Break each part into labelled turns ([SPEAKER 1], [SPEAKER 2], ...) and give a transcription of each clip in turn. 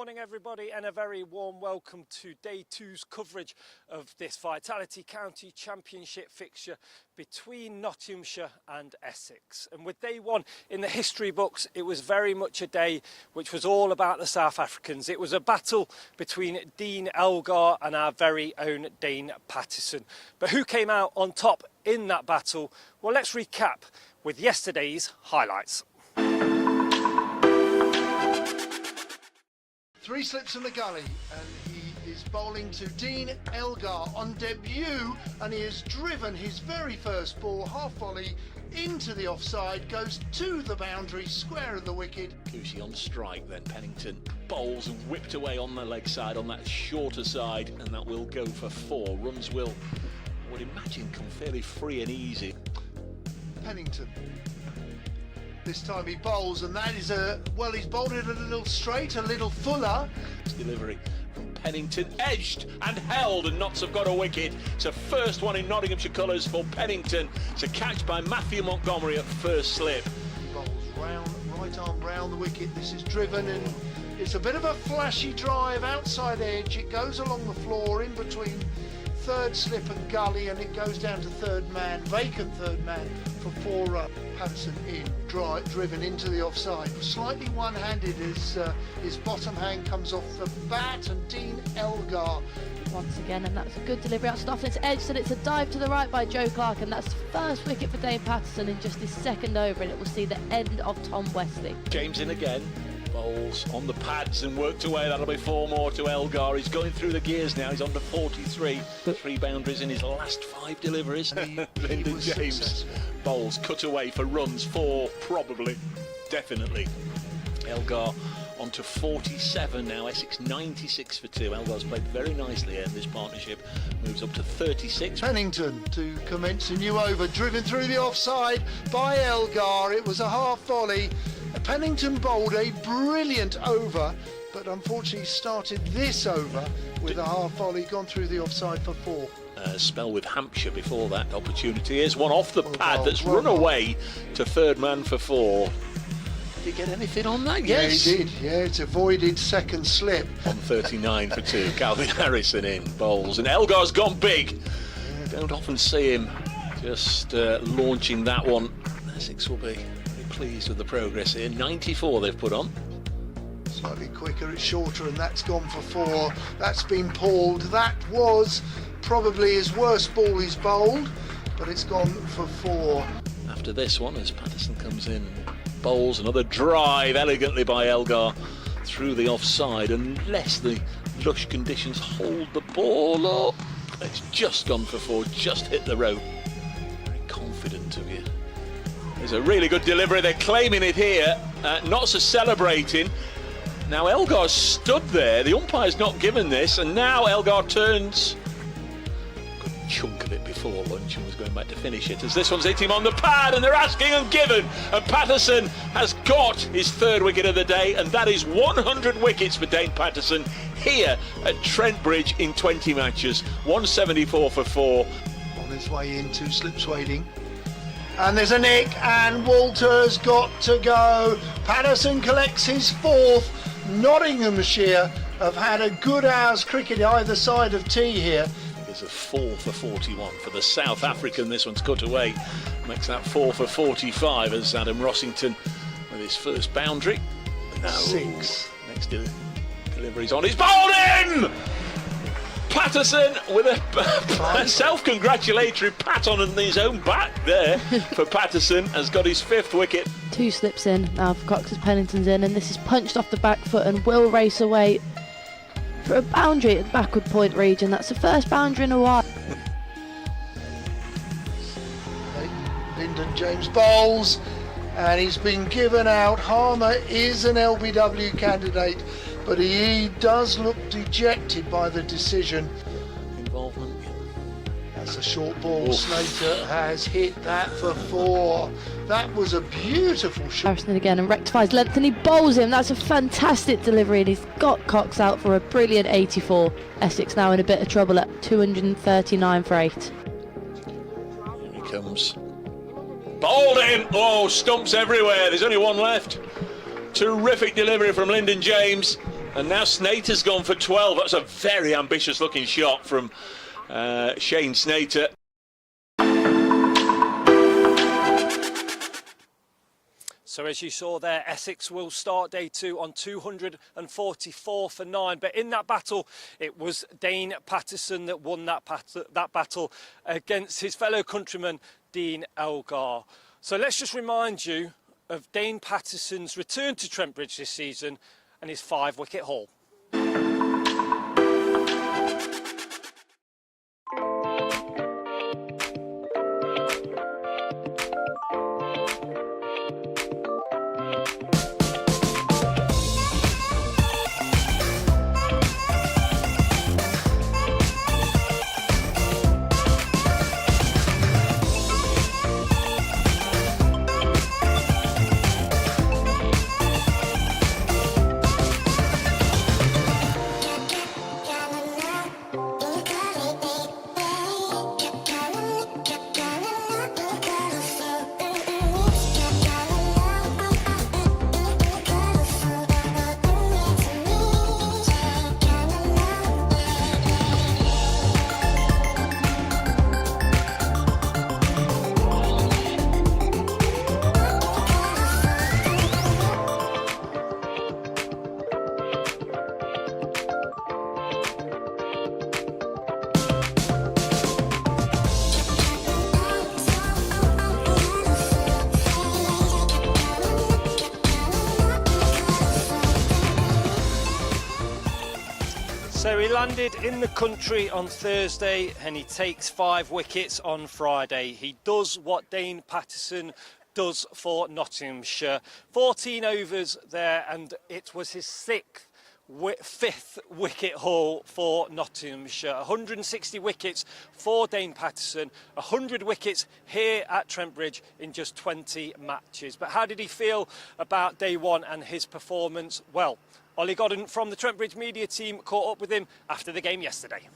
[SPEAKER 1] morning everybody, and a very warm welcome to day two's coverage of this Vitality County Championship fixture between Nottinghamshire and Essex. And with day one in the history books, it was very much a day which was all about the South Africans. It was a battle between Dean Elgar and our very own Dane Patterson. But who came out on top in that battle? Well, let's recap with yesterday's highlights.
[SPEAKER 2] Three slips in the gully, and he is bowling to Dean Elgar on debut, and he has driven his very first ball, half volley, into the offside, goes to the boundary, square of the wicket.
[SPEAKER 3] Goosey on strike, then Pennington bowls and whipped away on the leg side, on that shorter side, and that will go for four. Runs will, I would imagine, come fairly free and easy.
[SPEAKER 2] Pennington. This time he bowls, and that is he's bowled it a little straight, a little fuller.
[SPEAKER 3] Delivery from Pennington, edged and held, and Notts have got a wicket. It's a first one in Nottinghamshire colours for Pennington. It's a catch by Matthew Montgomery at first slip.
[SPEAKER 2] He bowls round, right arm round the wicket. This is driven, and it's a bit of a flashy drive, outside edge. It goes along the floor in between third slip and gully, and it goes down to third man, vacant third man for four up. Patterson in, driven into the offside. Slightly one-handed as his bottom hand comes off the bat, and Dean Elgar.
[SPEAKER 4] Once again, and that's a good delivery out off its edge, and it's a dive to the right by Joe Clark, and that's the first wicket for Dane Patterson in just his second over, and it will see the end of Tom Wesley.
[SPEAKER 3] James in again. Bowls on the pads and worked away. That'll be four more to Elgar. He's going through the gears now. He's on to 43. Three boundaries in his last five deliveries. Lyndon James bowls, cut away for runs. Four, probably, definitely. Elgar on to 47 now. Essex 96 for two. Elgar's played very nicely here. This partnership moves up to 36.
[SPEAKER 2] Pennington to commence a new over, driven through the offside by Elgar. It was a half volley. Pennington bowled a brilliant over, but unfortunately started this over with a half volley, gone through the offside for four.
[SPEAKER 3] Spell with Hampshire before that opportunity. Here's one off the pad that's run away to third man for four. Did he get anything on that? Yes.
[SPEAKER 2] Yeah, he did. Yeah, it's avoided second slip.
[SPEAKER 3] On 39 for two. Calvin Harrison in bowls, and Elgar's gone big. Don't often see him just launching that one. Essex will be pleased with the progress here. 94 they've put on.
[SPEAKER 2] Slightly quicker, it's shorter, and that's gone for four. That's been pulled. That was probably his worst ball he's bowled, but it's gone for four.
[SPEAKER 3] After this one, as Patterson comes in, bowls another drive elegantly by Elgar through the offside, unless the lush conditions hold the ball up. It's just gone for four, just hit the rope. Very confident of you. There's a really good delivery. They're claiming it here. Notts are celebrating. Now Elgar stood there. The umpire's not given this, and now Elgar turns. Good chunk of it before lunch and was going back to finish it. As this one's hit him on the pad, and they're asking and given. And Patterson has got his third wicket of the day, and that is 100 wickets for Dane Patterson here at Trent Bridge in 20 matches. 174 for four.
[SPEAKER 2] On his way in, two slips waiting. And there's a nick, and Walter's got to go. Patterson collects his fourth. Nottinghamshire have had a good hour's cricket either side of tee here.
[SPEAKER 3] There's a 4 for 41 for the South African. This one's cut away. Makes that 4 for 45 as Adam Rossington with his first boundary. No.
[SPEAKER 2] Six.
[SPEAKER 3] Next delivery's on. He's bowled in! Patterson with a self-congratulatory pat on his own back there for Patterson, has got his fifth wicket.
[SPEAKER 4] Two slips in now for Cox as Pennington's in, and this is punched off the back foot and will race away for a boundary at the backward point region. That's the first boundary in a while.
[SPEAKER 2] Lyndon James bowls, and he's been given out. Harmer is an LBW candidate, but he does look dejected by the decision.
[SPEAKER 3] Involvement.
[SPEAKER 2] That's a short ball. Slater has hit that for four. That was a beautiful shot.
[SPEAKER 4] Harrison again and rectifies length, and he bowls him. That's a fantastic delivery, and he's got Cox out for a brilliant 84. Essex now in a bit of trouble at 239 for 8.
[SPEAKER 3] Here he comes. Bowled in! Oh, stumps everywhere. There's only one left. Terrific delivery from Lyndon James. And now Snater's gone for 12. That's a very ambitious looking shot from Shane Snater.
[SPEAKER 1] So as you saw there, Essex will start day 2 on 244 for 9. But in that battle, it was Dane Patterson that won that battle against his fellow countryman, Dean Elgar. So let's just remind you of Dane Patterson's return to Trent Bridge this season and his 5-wicket haul. So he landed in the country on Thursday and he takes 5 wickets on Friday. He does what Dane Patterson does for Nottinghamshire. 14 overs there, and it was his 5th wicket haul for Nottinghamshire. 160 wickets for Dane Patterson, 100 wickets here at Trent Bridge in just 20 matches. But how did he feel about day 1 and his performance? Well, Ollie Godden from the Trent Bridge media team caught up with him after the game yesterday.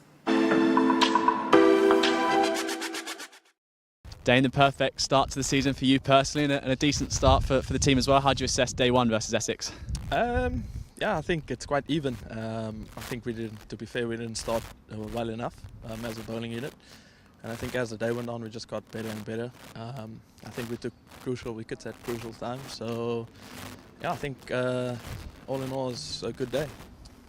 [SPEAKER 5] Dane, the perfect start to the season for you personally, and a decent start for the team as well. How do you assess day 1 versus Essex?
[SPEAKER 6] Yeah, I think it's quite even. I think we didn't, to be fair, we didn't start well enough as a bowling unit. And I think as the day went on, we just got better and better. I think we took crucial wickets at crucial times. So, yeah, I think all in all, it's a good day.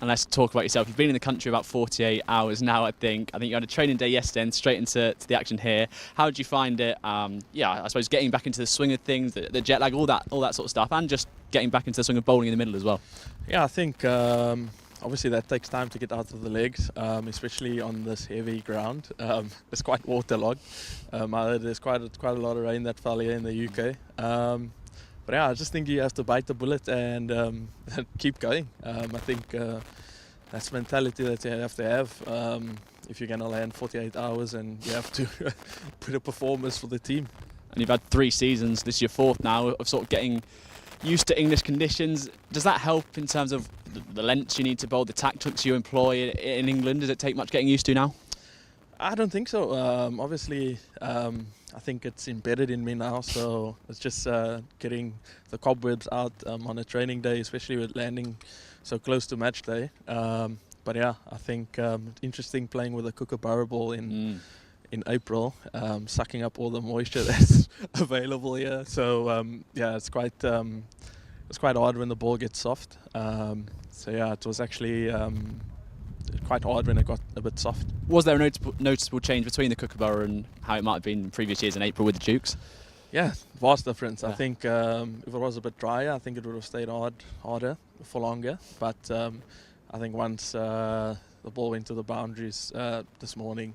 [SPEAKER 5] And let's talk about yourself. You've been in the country about 48 hours now, I think. You had a training day yesterday and straight into the action here. How did you find it? Yeah, I suppose getting back into the swing of things, the jet lag, all that sort of stuff, and just getting back into the swing of bowling in the middle as well.
[SPEAKER 6] Yeah, I think obviously that takes time to get out of the legs, especially on this heavy ground. It's quite waterlogged. There's quite a lot of rain that fell here in the UK. But yeah, I just think you have to bite the bullet and keep going. I think that's the mentality that you have to have if you're going to land 48 hours and you have to put a performance for the team.
[SPEAKER 5] And you've had 3 seasons, this is your 4th now, of sort of getting used to English conditions. Does that help in terms of the lengths you need to bowl, the tactics you employ in England? Does it take much getting used to now?
[SPEAKER 6] I don't think so. Obviously, I think it's embedded in me now, so it's just getting the cobwebs out on a training day, especially with landing so close to match day. But yeah, I think interesting playing with a kookaburra ball in April, sucking up all the moisture that's available here. So yeah, it's quite hard when the ball gets soft. So yeah, it was actually quite hard when it got a bit soft.
[SPEAKER 5] Was there a noticeable change between the kookaburra and how it might have been in previous years in April with the Dukes?
[SPEAKER 6] Yeah, vast difference.
[SPEAKER 5] Yeah.
[SPEAKER 6] I think if it was a bit drier, I think it would have stayed harder for longer. But I think once the ball went to the boundaries this morning,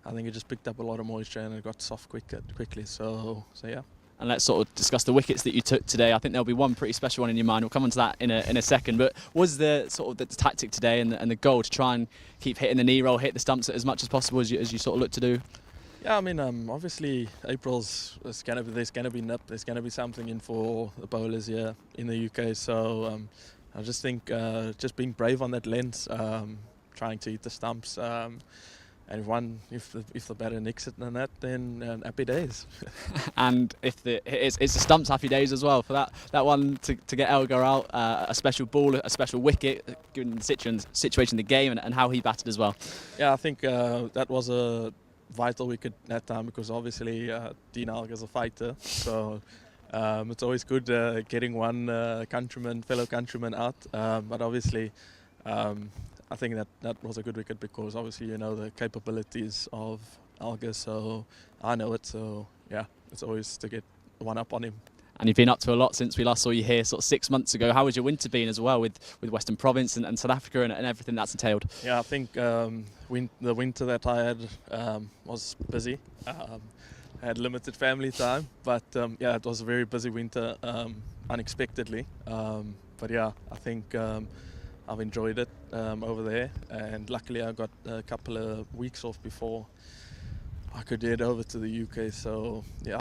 [SPEAKER 6] I think it just picked up a lot of moisture and it got soft quickly. So yeah.
[SPEAKER 5] And let's sort of discuss the wickets that you took today. I think there'll be one pretty special one in your mind. We'll come on to that in a second. But was the sort of the tactic today and the goal to try and keep hitting the knee roll, hit the stumps as much as possible as you sort of look to do?
[SPEAKER 6] Yeah, I mean, obviously April's there's gonna be nip. There's gonna be something in for the bowlers here in the UK. So I just think just being brave on that lens, trying to hit the stumps. if the batter nicks it and that, then happy days.
[SPEAKER 5] And if it's the stumps happy days as well for that one to get Elgar out, a special ball, a special wicket, given the situation in the game and how he batted as well.
[SPEAKER 6] Yeah, I think that was a vital wicket that time, because obviously Dean Elgar's a fighter, so it's always good getting one fellow countryman out, but obviously I think that was a good wicket, because obviously you know the capabilities of Elgar, so I know it, so yeah, it's always to get one up on him.
[SPEAKER 5] And you've been up to a lot since we last saw you here sort of 6 months ago. How has your winter been as well with Western Province and South Africa and everything that's entailed?
[SPEAKER 6] Yeah, I think the winter that I had was busy. I had limited family time, but yeah, it was a very busy winter, unexpectedly. But yeah, I think I've enjoyed it over there, and luckily I got a couple of weeks off before I could head over to the UK, so yeah.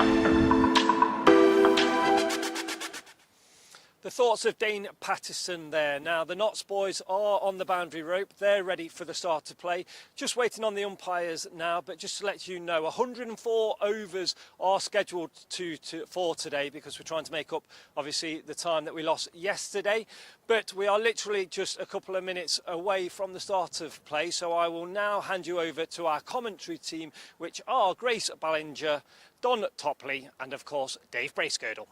[SPEAKER 1] The thoughts of Dane Patterson there. Now, the Notts boys are on the boundary rope. They're ready for the start of play. Just waiting on the umpires now, but just to let you know, 104 overs are scheduled for today, because we're trying to make up, obviously, the time that we lost yesterday. But we are literally just a couple of minutes away from the start of play, so I will now hand you over to our commentary team, which are Grace Ballinger, Don Topley, and, of course, Dave Bracegirdle.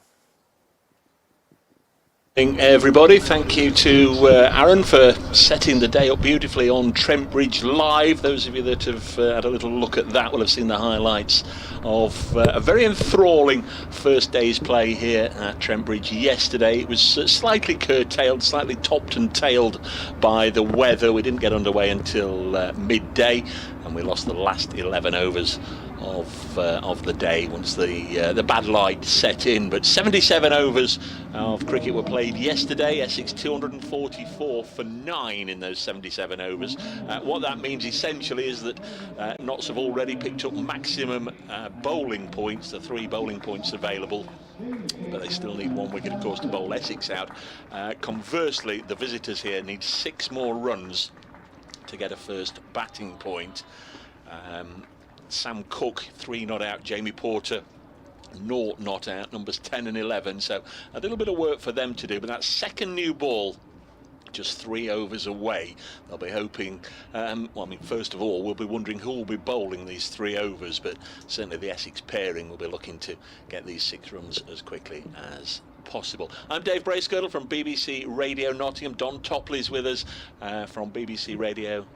[SPEAKER 3] Everybody, thank you to Aaron for setting the day up beautifully on Trent Bridge Live. Those of you that have had a little look at that will have seen the highlights of a very enthralling first day's play here at Trent Bridge yesterday. It was slightly curtailed, slightly topped and tailed by the weather. We didn't get underway until midday, and we lost the last 11 overs of the day once the bad light set in. But 77 overs of cricket were played yesterday. Essex 244 for 9 in those 77 overs. What that means essentially is that Notts have already picked up maximum bowling points, the 3 bowling points available, but they still need 1 wicket, of course, to bowl Essex out. Conversely, the visitors here need 6 more runs to get a first batting point. Sam Cook 3 not out, Jamie Porter 0 not out, numbers 10 and 11, so a little bit of work for them to do. But that second new ball just 3 overs away, they'll be hoping, well, I mean, first of all, we'll be wondering who will be bowling these 3 overs, but certainly the Essex pairing will be looking to get these 6 runs as quickly as possible. I'm Dave Bracegirdle from BBC Radio Nottingham. Don Topley's with us from BBC Radio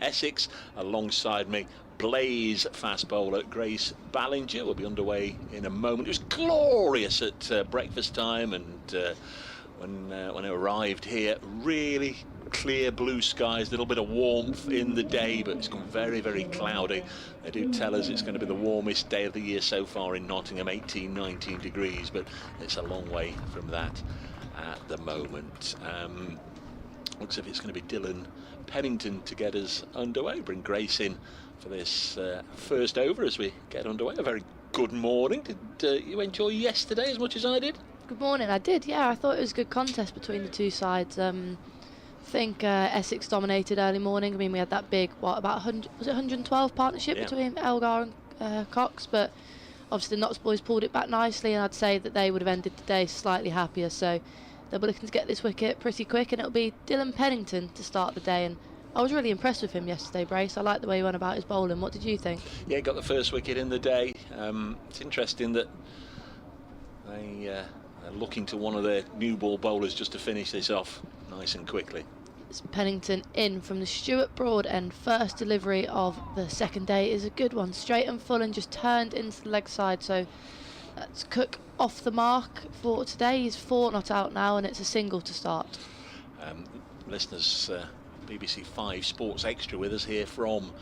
[SPEAKER 3] Essex. Alongside me, Blaze fast bowler Grace Ballinger will be underway in a moment. It was glorious at breakfast time, and when it arrived here, really clear blue skies, a little bit of warmth in the day, but it's gone very, very cloudy. They do tell us it's going to be the warmest day of the year so far in Nottingham, 18, 19 degrees, but it's a long way from that at the moment. Looks as if it's going to be Dylan Pennington to get us underway, bring Grace in for this first over as we get underway. A very good morning. Did you enjoy yesterday as much as I did?
[SPEAKER 4] Good morning. I did, yeah. I thought it was a good contest between the two sides. I think Essex dominated early morning. I mean, we had that big, about 100, was it 112 partnership between Elgar and Cox, but obviously the Notts boys pulled it back nicely, and I'd say that they would have ended the day slightly happier, so they'll be looking to get this wicket pretty quick, and it'll be Dylan Pennington to start the day. And I was really impressed with him yesterday, Brace. I liked the way he went about his bowling. What did you think?
[SPEAKER 3] Yeah, got the first wicket in the day. It's interesting that they're looking to one of their new ball bowlers just to finish this off nice and quickly.
[SPEAKER 4] It's Pennington in from the Stuart Broad end. First delivery of the second day is a good one. Straight and full and just turned into the leg side. So that's Cook off the mark for today. He's 4 not out now, and it's a single to start.
[SPEAKER 3] Listeners, BBC 5 Sports Extra with us here from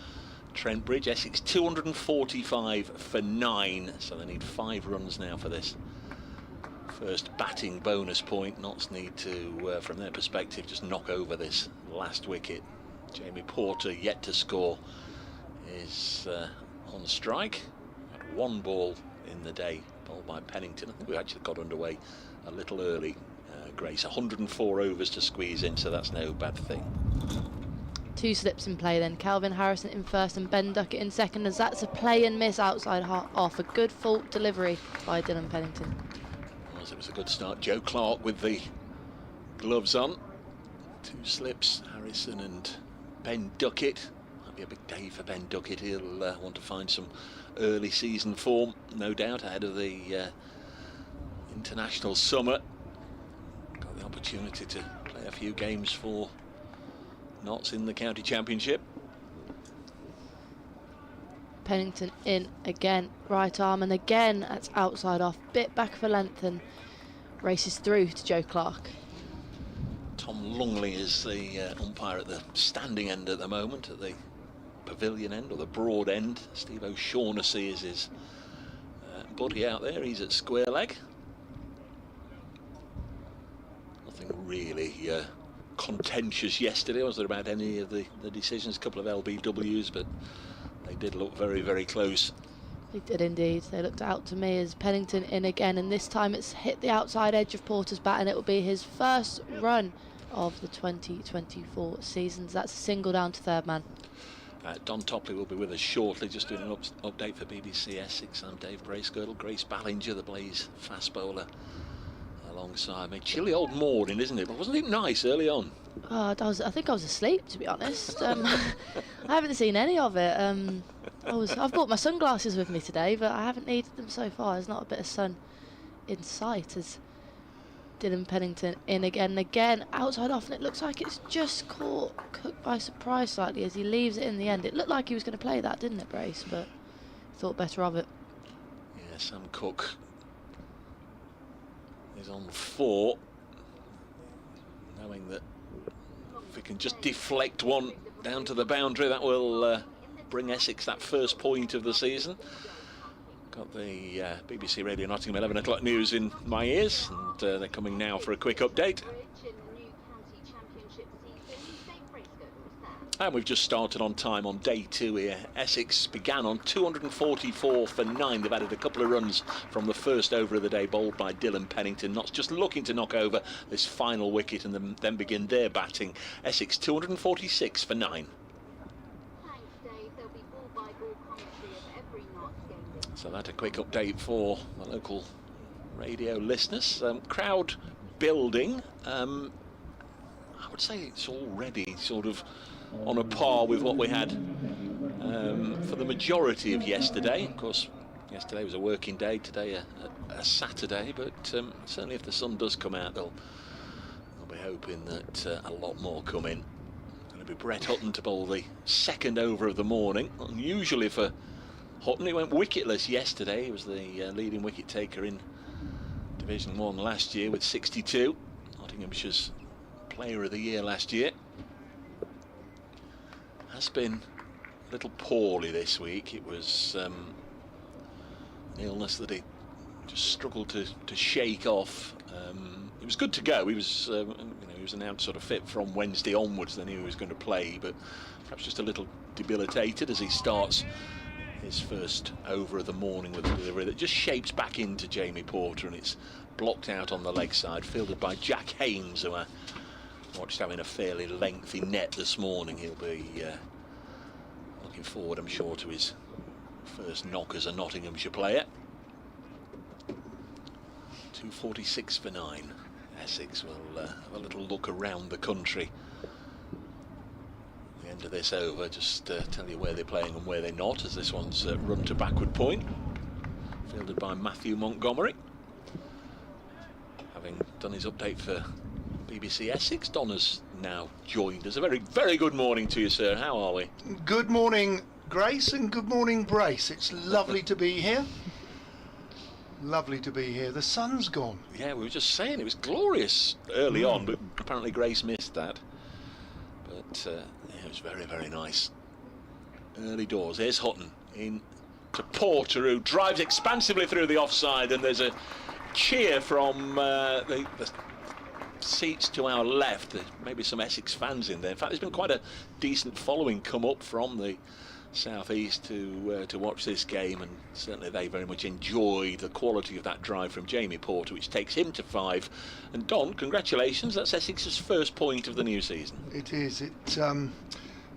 [SPEAKER 3] Trent Bridge. Essex 245 for 9, so they need 5 runs now for this first batting bonus point. Notts need to, from their perspective, just knock over this last wicket. Jamie Porter, yet to score, is on strike. 1 ball in the day, bowled by Pennington. I think we actually got underway a little early. Grace, 104 overs to squeeze in, so that's no bad thing.
[SPEAKER 4] 2 slips in play then. Kelvin Harrison in first and Ben Duckett in second, as that's a play and miss outside off. A good full delivery by Dylan Pennington.
[SPEAKER 3] It was a good start. Joe Clark with the gloves on. 2 slips, Harrison and Ben Duckett. Might be a big day for Ben Duckett. He'll want to find some early season form, no doubt, ahead of the international summer. Got the opportunity to play a few games for Notts in the county championship.
[SPEAKER 4] Pennington in again, right arm, and again that's outside off. Bit back for length and races through to Joe Clark.
[SPEAKER 3] Tom Lungley is the umpire at the standing end at the moment, at the pavilion end or the broad end. Steve O'Shaughnessy is his buddy out there. He's at square leg. Nothing really contentious yesterday, was there, about any of the decisions? A couple of LBWs, but they did look very, very close.
[SPEAKER 4] They did indeed. They looked out to me as Pennington in again, and this time it's hit the outside edge of Porter's bat, and it will be his first run of the 2024 seasons. That's a single down to third man.
[SPEAKER 3] Don Topley will be with us shortly, just doing an update for BBC Essex. I'm Dave Bracegirdle. Grace Ballinger, the Blaze fast bowler, alongside me. Chilly old morning, isn't it? But wasn't it nice early on?
[SPEAKER 4] Oh, I think I was asleep, to be honest. I haven't seen any of it. I've brought my sunglasses with me today, but I haven't needed them so far. There's not a bit of sun in sight as Dylan Pennington in again and again, outside off, and it looks like it's just caught Cook by surprise slightly as he leaves it in the end. It looked like he was going to play that, didn't it, Brace? But thought better of it.
[SPEAKER 3] Yeah, Sam Cook is on 4, knowing that if we can just deflect one down to the boundary, that will bring Essex that first point of the season. Got the BBC Radio Nottingham 11 o'clock news in my ears, and they're coming now for a quick update. And we've just started on time on day 2 here. Essex began on 244 for 9. They've added a couple of runs from the first over of the day, bowled by Dylan Pennington. Notts just looking to knock over this final wicket and then begin their batting. Essex 246 for 9. So that's a quick update for the local radio listeners. Crowd building. I would say it's already sort of on a par with what we had for the majority of yesterday. Of course, yesterday was a working day, today a Saturday, but certainly if the sun does come out, they'll be hoping that a lot more come in. Going to be Brett Hutton to bowl the second over of the morning. Unusually for Hutton, he went wicketless yesterday. He was the leading wicket taker in Division 1 last year with 62. Nottinghamshire's Player of the Year last year. Has been a little poorly this week. It was an illness that he just struggled to shake off. It was good to go. He was, he was announced sort of fit from Wednesday onwards. They knew he was going to play, but perhaps just a little debilitated as he starts his first over of the morning with a delivery that just shapes back into Jamie Porter, and it's blocked out on the leg side, fielded by Jack Haynes, who I watched having a fairly lengthy net this morning. He'll be looking forward, I'm sure, to his first knock as a Nottinghamshire player. 246 for 9. Essex will have a little look around the country. End of this over, just tell you where they're playing and where they're not, as this one's run to backward point, fielded by Matthew Montgomery. Having done his update for BBC Essex, Donna's now joined us. A very, very good morning to you, sir. How are we?
[SPEAKER 2] Good morning, Grace, and good morning, Brace. It's lovely to be here. Lovely to be here. The sun's gone.
[SPEAKER 3] Yeah, we were just saying it was glorious early on, but apparently Grace missed that. But yeah, it was very, very nice. Early doors. Here's Hutton in to Porter, who drives expansively through the offside, and there's a cheer from the seats to our left. There's maybe some Essex fans in there. In fact, there's been quite a decent following come up from the southeast to watch this game, and certainly they very much enjoyed the quality of that drive from Jamie Porter, which takes him to 5. And Don, congratulations, that's Essex's first point of the new season.
[SPEAKER 2] It is.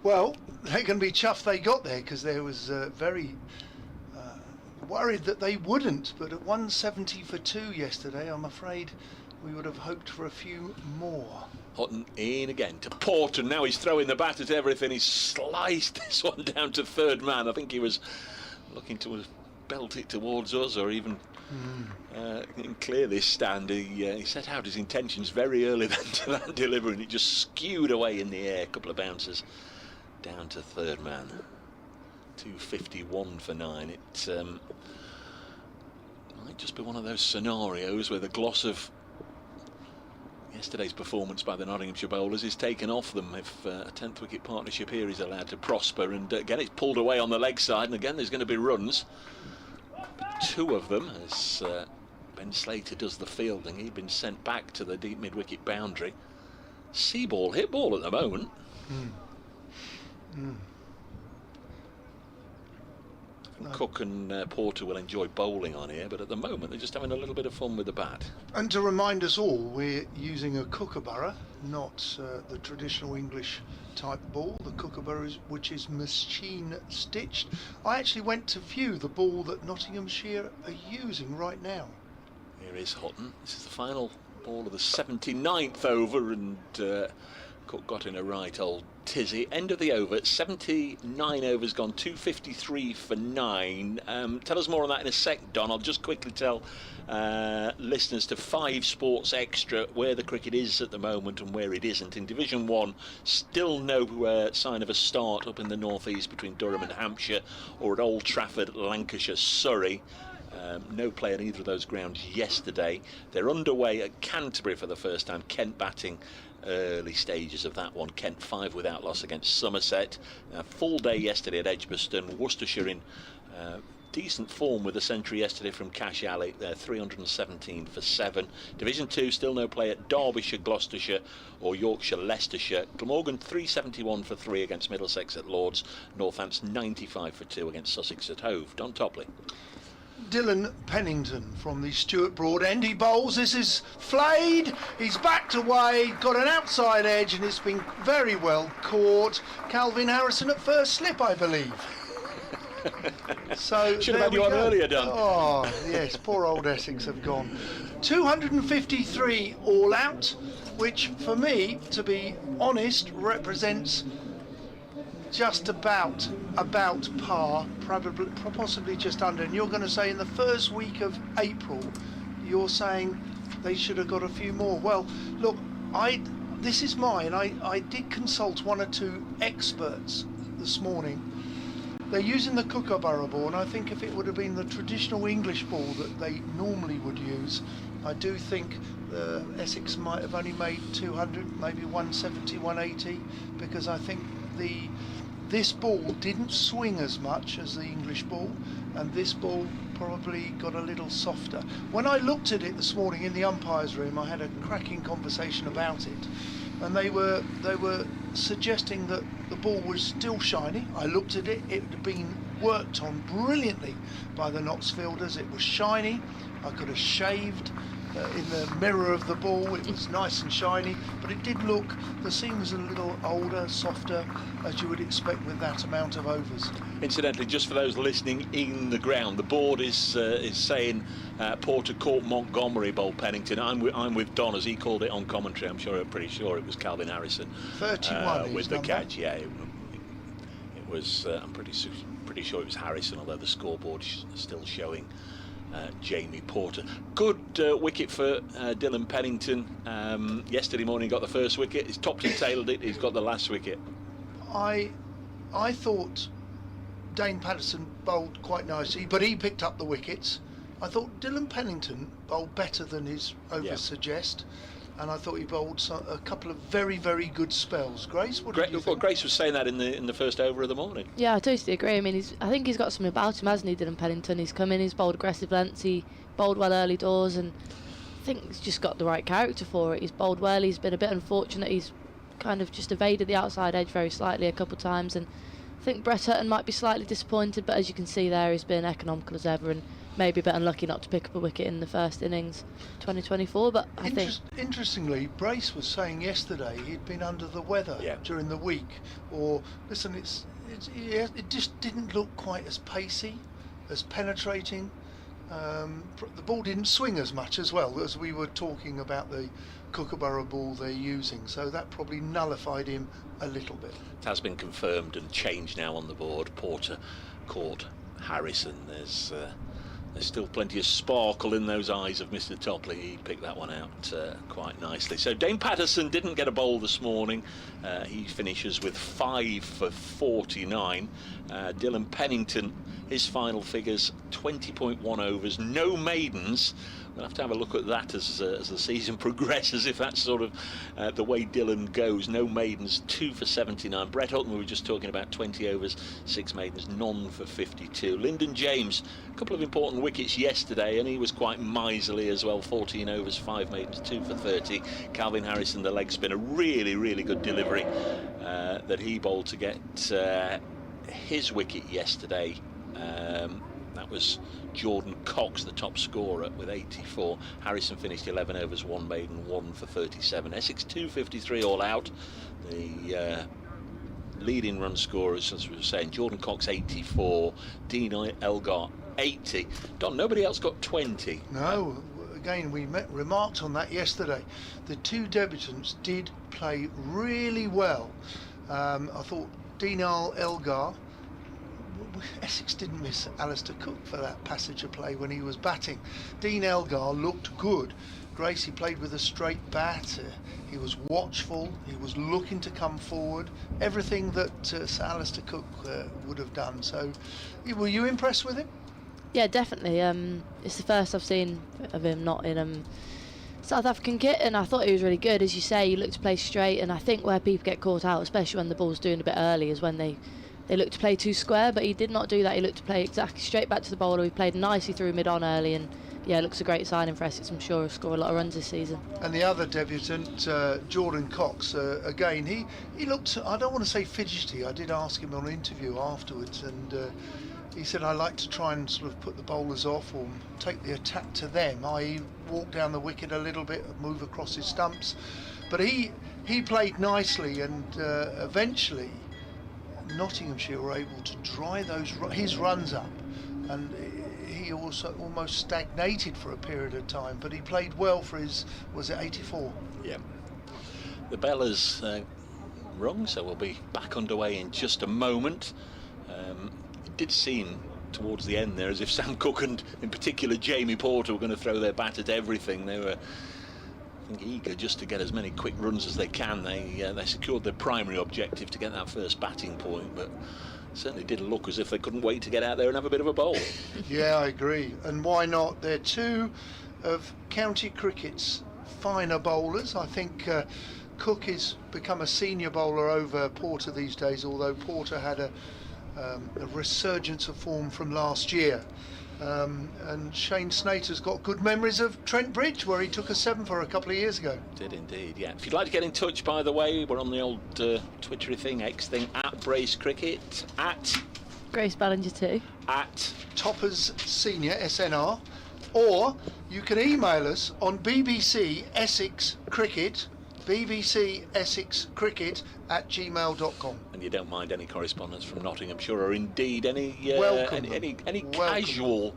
[SPEAKER 2] Well, they're going to be chuffed they got there, because there was very worried that they wouldn't. But at 170 for 2 yesterday, I'm afraid we would have hoped for a few more.
[SPEAKER 3] Hutton in again to Porter. Now he's throwing the bat at everything. He's sliced this one down to third man. I think he was looking to belt it towards us, or even clear this stand. He set out his intentions very early then to that delivery, and it just skewed away in the air. A couple of bounces down to third man. 251 for 9. It might just be one of those scenarios where the gloss of yesterday's performance by the Nottinghamshire bowlers is taken off them if a 10th wicket partnership here is allowed to prosper. And again, it's pulled away on the leg side, and again there's going to be runs. But 2 of them, as Ben Slater does the fielding. He'd been sent back to the deep mid-wicket boundary. See ball, hit ball at the moment. Cook and Porter will enjoy bowling on here, but at the moment they're just having a little bit of fun with the bat.
[SPEAKER 2] And to remind us all, we're using a kookaburra, not the traditional English type ball, the kookaburra, which is machine stitched. I actually went to view the ball that Nottinghamshire are using right now.
[SPEAKER 3] Here is Hutton. This is the final ball of the 79th over, and Cook got in a right old tizzy. End of the over. 79 overs gone. 253 for 9. Tell us more on that in a sec, Don. I'll just quickly tell listeners to 5 Sports Extra where the cricket is at the moment and where it isn't. In Division 1, still no sign of a start up in the northeast between Durham and Hampshire, or at Old Trafford, Lancashire, Surrey. No play on either of those grounds yesterday. They're underway at Canterbury for the first time. Kent batting early stages of that one. Kent 5 without loss against Somerset. Full day yesterday at Edgbaston. Worcestershire in decent form with a century yesterday from Cash Alley. 317 for 7. Division 2, still no play at Derbyshire, Gloucestershire, or Yorkshire, Leicestershire. Glamorgan 371 for 3 against Middlesex at Lords. Northants 95 for 2 against Sussex at Hove. Don Topley.
[SPEAKER 2] Dylan Pennington from the Stuart Broad end. He bowls. This is flayed. He's backed away, got an outside edge, and it's been very well caught. Calvin Harrison at first slip, I believe. So
[SPEAKER 3] should have had you on earlier, Don.
[SPEAKER 2] Oh yes, poor old Essex have gone. 253 all out, which for me, to be honest, represents just about par, probably possibly just under. And you're going to say in the first week of April, you're saying they should have got a few more. Well, look, this is mine. I did consult 1 or 2 experts this morning. They're using the kookaburra ball, and I think if it would have been the traditional English ball that they normally would use, I do think Essex might have only made 200, maybe 170, 180, because I think this ball didn't swing as much as the English ball, and this ball probably got a little softer. When I looked at it this morning in the umpire's room, I had a cracking conversation about it, and they were suggesting that the ball was still shiny. I looked at it, it had been worked on brilliantly by the Notts fielders. It was shiny. I could have shaved in the mirror of the ball. It was nice and shiny, but it did look, the seam was a little older, softer, as you would expect with that amount of overs.
[SPEAKER 3] Incidentally, just for those listening in the ground, the board is saying Porter caught Montgomery, bowled Pennington. I'm with Don as he called it on commentary. I'm pretty sure it was Calvin Harrison
[SPEAKER 2] 31
[SPEAKER 3] with the
[SPEAKER 2] number.
[SPEAKER 3] catch. Yeah, it was. I'm pretty sure it was Harrison, although the scoreboard is still showing Jamie Porter. Good wicket for Dylan Pennington. Yesterday morning he got the first wicket. He's topped and tailed it. He's got the last wicket.
[SPEAKER 2] I thought Dane Patterson bowled quite nicely, but he picked up the wickets. I thought Dylan Pennington bowled better than his overs suggest, and I thought he bowled a couple of very, very good spells. Grace, what did you think?
[SPEAKER 3] Well, Grace was saying that in the first over of the morning.
[SPEAKER 4] Yeah, I totally agree. I mean, I think he's got something about him, hasn't he, Dylan Pennington? He's come in, he's bowled aggressive lengths, he bowled well early doors, and I think he's just got the right character for it. He's bowled well, he's been a bit unfortunate, he's kind of just evaded the outside edge very slightly a couple of times, and I think Brett Hutton might be slightly disappointed, but as you can see there, he's been economical as ever, and maybe a bit unlucky not to pick up a wicket in the first innings 2024, but I think...
[SPEAKER 2] Interestingly, Brace was saying yesterday he'd been under the weather during the week. Or, listen, it just didn't look quite as pacey, as penetrating. The ball didn't swing as much as well, as we were talking about the Kookaburra ball they're using, so that probably nullified him a little bit.
[SPEAKER 3] It has been confirmed and changed now on the board. Porter caught Harrison. There's still plenty of sparkle in those eyes of Mr. Topley. He picked that one out quite nicely. So Dane Patterson didn't get a bowl this morning. He finishes with 5 for 49. Dylan Pennington, his final figures 20.1 overs, no maidens. We'll have to have a look at that as the season progresses, if that's sort of the way Dylan goes. No maidens, 2 for 79. Brett Hutton, we were just talking about, 20 overs, 6 maidens, none for 52. Lyndon James, a couple of important wickets yesterday, and he was quite miserly as well. 14 overs, 5 maidens, 2 for 30. Calvin Harrison, the leg spinner, really, really good delivery that he bowled to get his wicket yesterday. That was Jordan Cox, the top scorer, with 84. Harrison finished 11 overs, 1 maiden, 1 for 37. Essex 253 all out. The leading run scorers, as we were saying, Jordan Cox 84, Dean Elgar 80. Don, nobody else got 20.
[SPEAKER 2] No, again, we remarked on that yesterday. The two debutants did play really well. I thought Dean Elgar... Essex didn't miss Alistair Cook for that passage of play when he was batting. Dean Elgar looked good. Gracie played with a straight bat. He was watchful. He was looking to come forward. Everything that Sir Alistair Cook would have done. So, were you impressed with him?
[SPEAKER 4] Yeah, definitely. It's the first I've seen of him not in South African kit, and I thought he was really good. As you say, he looked to play straight, and I think where people get caught out, especially when the ball's doing a bit early, is when they look to play too square, but he did not do that. He looked to play exactly straight back to the bowler. He played nicely through mid-on early, and yeah, it looks a great signing for Essex. I'm sure he'll score a lot of runs this season. And
[SPEAKER 2] the other debutant, Jordan Cox, again, he looked, I don't want to say fidgety. I did ask him on an interview afterwards, and he said, I like to try and sort of put the bowlers off or take the attack to them, i.e. walk down the wicket a little bit, move across his stumps. But he played nicely, and eventually Nottinghamshire were able to dry his runs up, and he also almost stagnated for a period of time, but he played well for his, was it 84?
[SPEAKER 3] Yeah. The bell has rung, so we'll be back underway in just a moment. It did seem towards the end there as if Sam Cook and in particular Jamie Porter were going to throw their bat at everything. They were, I think, eager just to get as many quick runs as they can. They secured their primary objective to get that first batting point, but certainly did look as if they couldn't wait to get out there and have a bit of a bowl.
[SPEAKER 2] Yeah, I agree. And why not? They're two of county cricket's finer bowlers. I think Cook has become a senior bowler over Porter these days, although Porter had a resurgence of form from last year. And Shane Snater's got good memories of Trent Bridge, where he took a 7 for a couple of years ago.
[SPEAKER 3] Did indeed, yeah. If you'd like to get in touch, by the way, we're on the old Twittery thing, X thing, at Brace Cricket, at
[SPEAKER 4] Grace Ballinger too,
[SPEAKER 2] at Toppers Senior SNR, or you can email us on BBC Essex Cricket, bbcessexcricket@gmail.com.
[SPEAKER 3] And you don't mind any correspondence from Nottinghamshire, or indeed any casual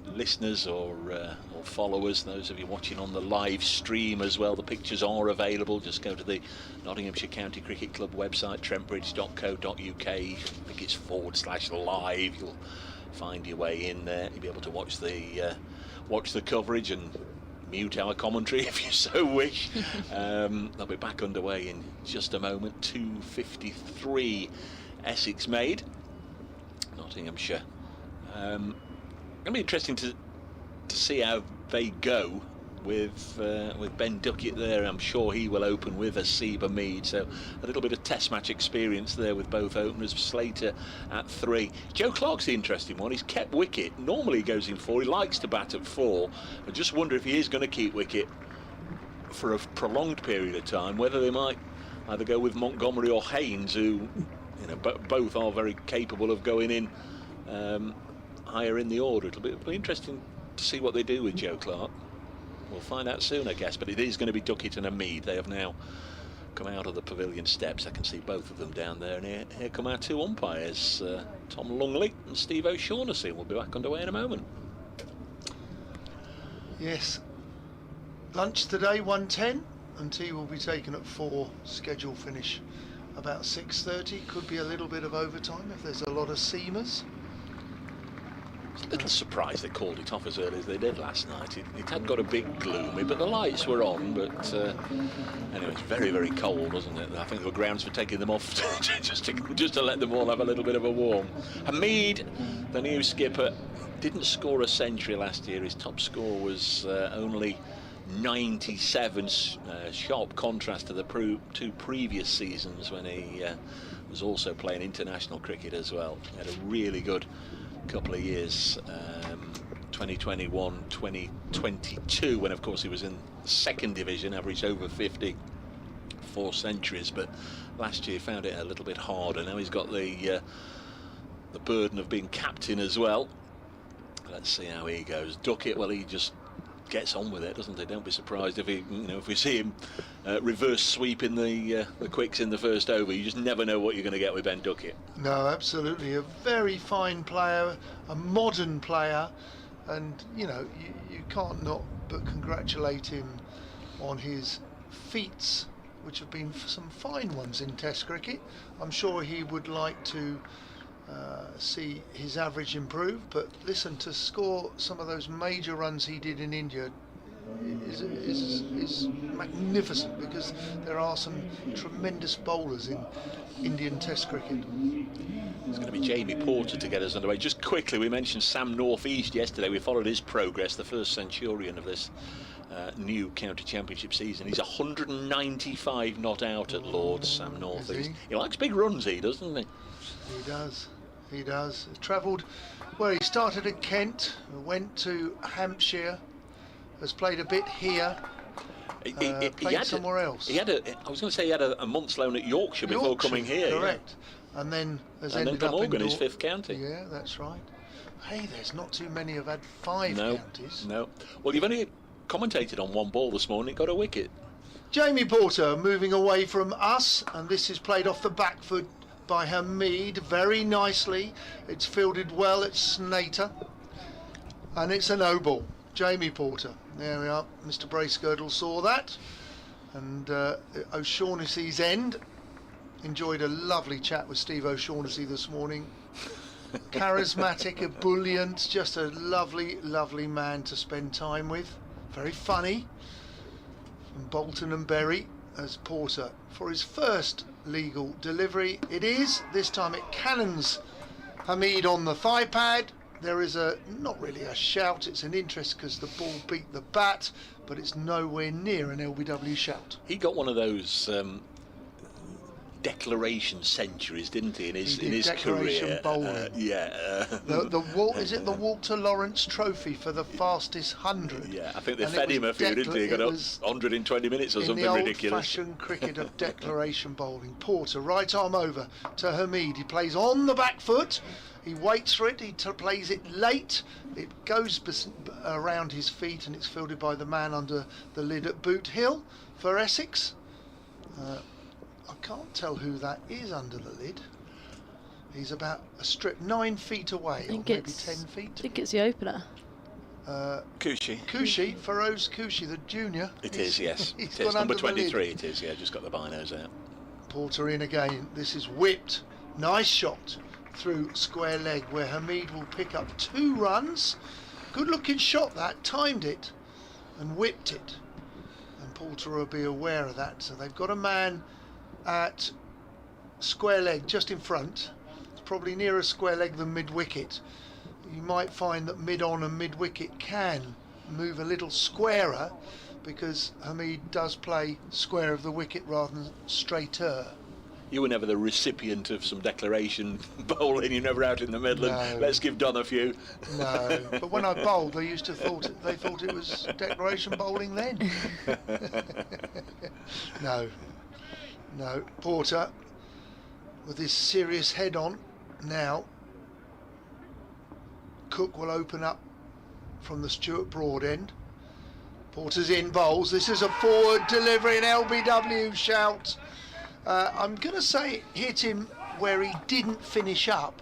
[SPEAKER 3] listeners or followers, those of you watching on the live stream as well. The pictures are available. Just go to the Nottinghamshire County Cricket Club website, trentbridge.co.uk. I think it's /live. You'll find your way in there. You'll be able to watch the coverage and mute our commentary if you so wish. They'll be back underway in just a moment. 2:53 Essex made, Nottinghamshire. Going to be interesting to see how they go with Ben Duckett there. I'm sure he will open with Asiba Mead, so a little bit of test match experience there with both openers. Slater at 3. Joe Clark's the interesting one. He's kept wicket. Normally he goes in 4. He likes to bat at 4. I just wonder if he is going to keep wicket for a prolonged period of time, whether they might either go with Montgomery or Haynes, who both are very capable of going in higher in the order. It'll be interesting to see what they do with Joe Clark. We'll find out soon, I guess, but it is going to be Duckett and Hamid. They have now come out of the pavilion steps. I can see both of them down there, and here come our two umpires, Tom Lungley and Steve O'Shaughnessy. We'll be back underway in a moment.
[SPEAKER 2] Yes. Lunch today, 1:10, and tea will be taken at 4. Schedule finish about 6:30. Could be a little bit of overtime if there's a lot of seamers.
[SPEAKER 3] A little surprised they called it off as early as they did last night. It had got a bit gloomy, but the lights were on. But anyway, it's very, very cold, wasn't it? I think there were grounds for taking them off just to let them all have a little bit of a warm. Hamid, the new skipper, didn't score a century last year. His top score was only 97, sharp contrast to the two previous seasons when he was also playing international cricket as well. He had a really good couple of years, 2021, 2022, when of course he was in second division, averaged over 50, 4 centuries, but last year found it a little bit harder. Now he's got the burden of being captain as well. Let's see how he goes. Duckett, well, he just gets on with it, doesn't he? Don't be surprised if if we see him reverse sweep in the quicks in the first over. You just never know what you're going to get with Ben Duckett.
[SPEAKER 2] No, absolutely. A very fine player, a modern player, and you can't not but congratulate him on his feats, which have been some fine ones in Test cricket. I'm sure he would like to see his average improve, but listen, to score some of those major runs he did in India is magnificent, because there are some tremendous bowlers in Indian Test cricket.
[SPEAKER 3] It's going to be Jamie Porter to get us underway. Just quickly, we mentioned Sam North East yesterday. We followed his progress, the first centurion of this new county championship season. He's 195 not out at Lord's, Sam North East. He likes big runs, he does, doesn't he?
[SPEAKER 2] He does. He does. Travelled, well, he started at Kent, went to Hampshire, has played a bit here, played somewhere else.
[SPEAKER 3] I was going to say he had a month's loan at Yorkshire before coming here.
[SPEAKER 2] Correct. Yeah. And then has
[SPEAKER 3] ended
[SPEAKER 2] up
[SPEAKER 3] Glamorgan,
[SPEAKER 2] in
[SPEAKER 3] his 5th county.
[SPEAKER 2] Yeah, that's right. Hey, there's not too many who've had 5 counties.
[SPEAKER 3] No. Well, you've only commentated on one ball this morning. It got a wicket.
[SPEAKER 2] Jamie Porter moving away from us, and this is played off the back foot by Hamid very nicely. It's fielded well at Snater, and it's a no ball. Jamie Porter. There we are. Mr. Bracegirdle saw that, and O'Shaughnessy's end. Enjoyed a lovely chat with Steve O'Shaughnessy this morning. Charismatic, ebullient, just a lovely, lovely man to spend time with. Very funny. From Bolton and Bury as Porter for his first legal delivery. It is, this time it cannons Hamid on the thigh pad. There is not really a shout, it's an interest because the ball beat the bat, but it's nowhere near an LBW shout.
[SPEAKER 3] He got one of those declaration centuries, didn't he, in his career?
[SPEAKER 2] Bowling. Is it the Walter Lawrence Trophy for the fastest 100?
[SPEAKER 3] Yeah, I think they fed him a few, didn't they? He got 120 minutes or something ridiculous.
[SPEAKER 2] In the old-fashioned cricket of declaration bowling. Porter, right arm over to Hamid. He plays on the back foot. He waits for it. He plays it late. It goes around his feet, and it's fielded by the man under the lid at Boot Hill for Essex. I can't tell who that is under the lid. He's about a strip 9 feet away, or maybe 10 feet.
[SPEAKER 4] I think it's the opener.
[SPEAKER 3] Cushy,
[SPEAKER 2] Feroz Cushy, the junior.
[SPEAKER 3] It is, yes.
[SPEAKER 2] He's
[SPEAKER 3] it is number 23. It is, yeah. Just got the binos out.
[SPEAKER 2] Porter in again. This is whipped. Nice shot through square leg, where Hamid will pick up 2 runs. Good looking shot that. Timed it and whipped it. And Porter will be aware of that. So they've got a man at square leg just in front. It's probably nearer square leg than mid wicket. You might find that mid on and mid wicket can move a little squarer, because Hamid does play square of the wicket rather than straighter.
[SPEAKER 3] You were never the recipient of some declaration bowling. You're never out in the middle and let's give Don a few.
[SPEAKER 2] No, but when I bowled, they used to they thought it was declaration bowling then. No, Porter with his serious head on now. Cook will open up from the Stuart Broad end. Porter's in, bowls. This is a forward delivery, an LBW shout. I'm going to say it hit him where he didn't finish up.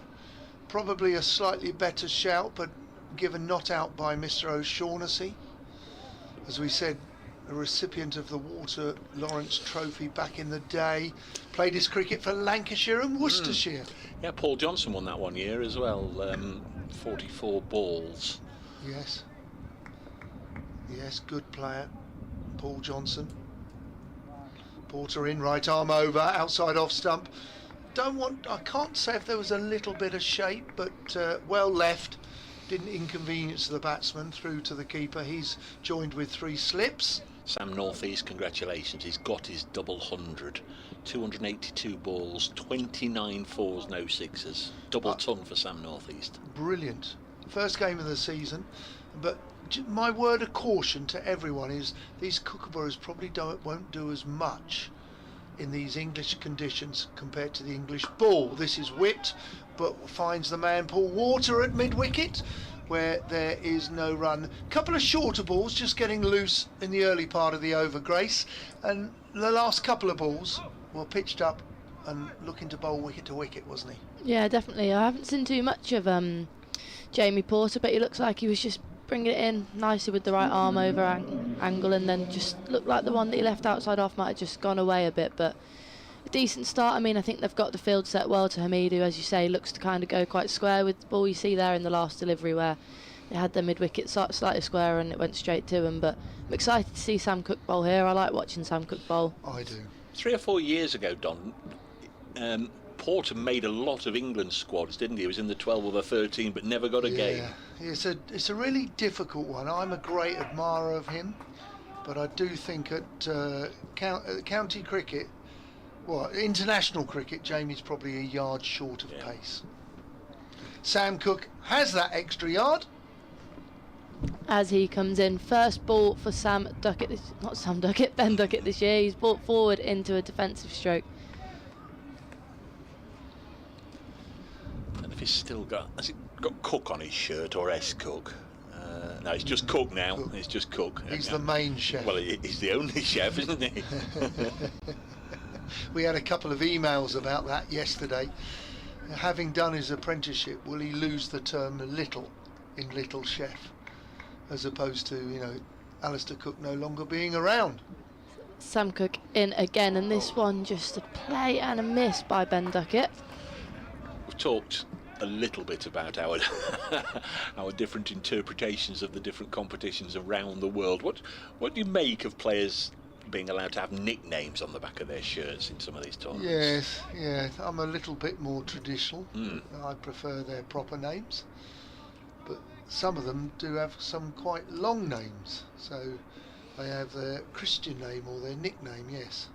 [SPEAKER 2] Probably a slightly better shout, but given not out by Mr. O'Shaughnessy. As we said, a recipient of the Walter Lawrence Trophy back in the day. Played his cricket for Lancashire and Worcestershire.
[SPEAKER 3] Yeah, Paul Johnson won that one year as well. 44 balls.
[SPEAKER 2] Yes. Yes, good player. Paul Johnson. Porter in, right arm over, outside off stump. I can't say if there was a little bit of shape, but well left. Didn't inconvenience the batsman, through to the keeper. He's joined with 3 slips.
[SPEAKER 3] Sam Northeast, congratulations. He's got his double 100. 282 balls, 29 fours, no sixes. Double ton for Sam Northeast.
[SPEAKER 2] Brilliant. First game of the season. But my word of caution to everyone is these kookaburras probably won't do as much in these English conditions compared to the English ball. This is whipped, but finds the man Paul Water at mid-wicket, where there is no run. Couple of shorter balls just getting loose in the early part of the over, Grace, and the last couple of balls were pitched up and looking to bowl wicket to wicket, wasn't he?
[SPEAKER 4] Yeah, definitely. I haven't seen too much of Jamie Porter, but he looks like he was just bringing it in nicely with the right arm over angle, and then just looked like the one that he left outside off might have just gone away a bit, but a decent start. I mean, I think they've got the field set well to Hamid, who, as you say, looks to kind of go quite square with the ball. You see there in the last delivery where they had their mid-wicket slightly square and it went straight to him, but I'm excited to see Sam Cook bowl here. I like watching Sam Cook bowl.
[SPEAKER 2] I do.
[SPEAKER 3] 3 or 4 years ago, Don, Porter made a lot of England squads, didn't he? He was in the 12 or the 13, but never got a game.
[SPEAKER 2] It's a really difficult one. I'm a great admirer of him, but I do think at county cricket, international cricket, Jamie's probably a yard short of pace. Sam Cook has that extra yard.
[SPEAKER 4] As he comes in, first ball for Ben Duckett this year. He's brought forward into a defensive stroke.
[SPEAKER 3] And if he's still has he got Cook on his shirt or S Cook? No, it's just Cook now.
[SPEAKER 2] Cook.
[SPEAKER 3] It's just Cook.
[SPEAKER 2] He's the main chef.
[SPEAKER 3] Well, he's the only chef, isn't he?
[SPEAKER 2] We had a couple of emails about that yesterday. Having done his apprenticeship, will he lose the term little in Little Chef, as opposed to, Alistair Cook no longer being around?
[SPEAKER 4] Sam Cook in again, and this one just a play and a miss by Ben Duckett.
[SPEAKER 3] We've talked a little bit about our our different interpretations of the different competitions around the world. What do you make of players being allowed to have nicknames on the back of their shirts in some of these tournaments?
[SPEAKER 2] Yes, I'm a little bit more traditional. I prefer their proper names, but some of them do have some quite long names, so they have their Christian name or their nickname. Yes.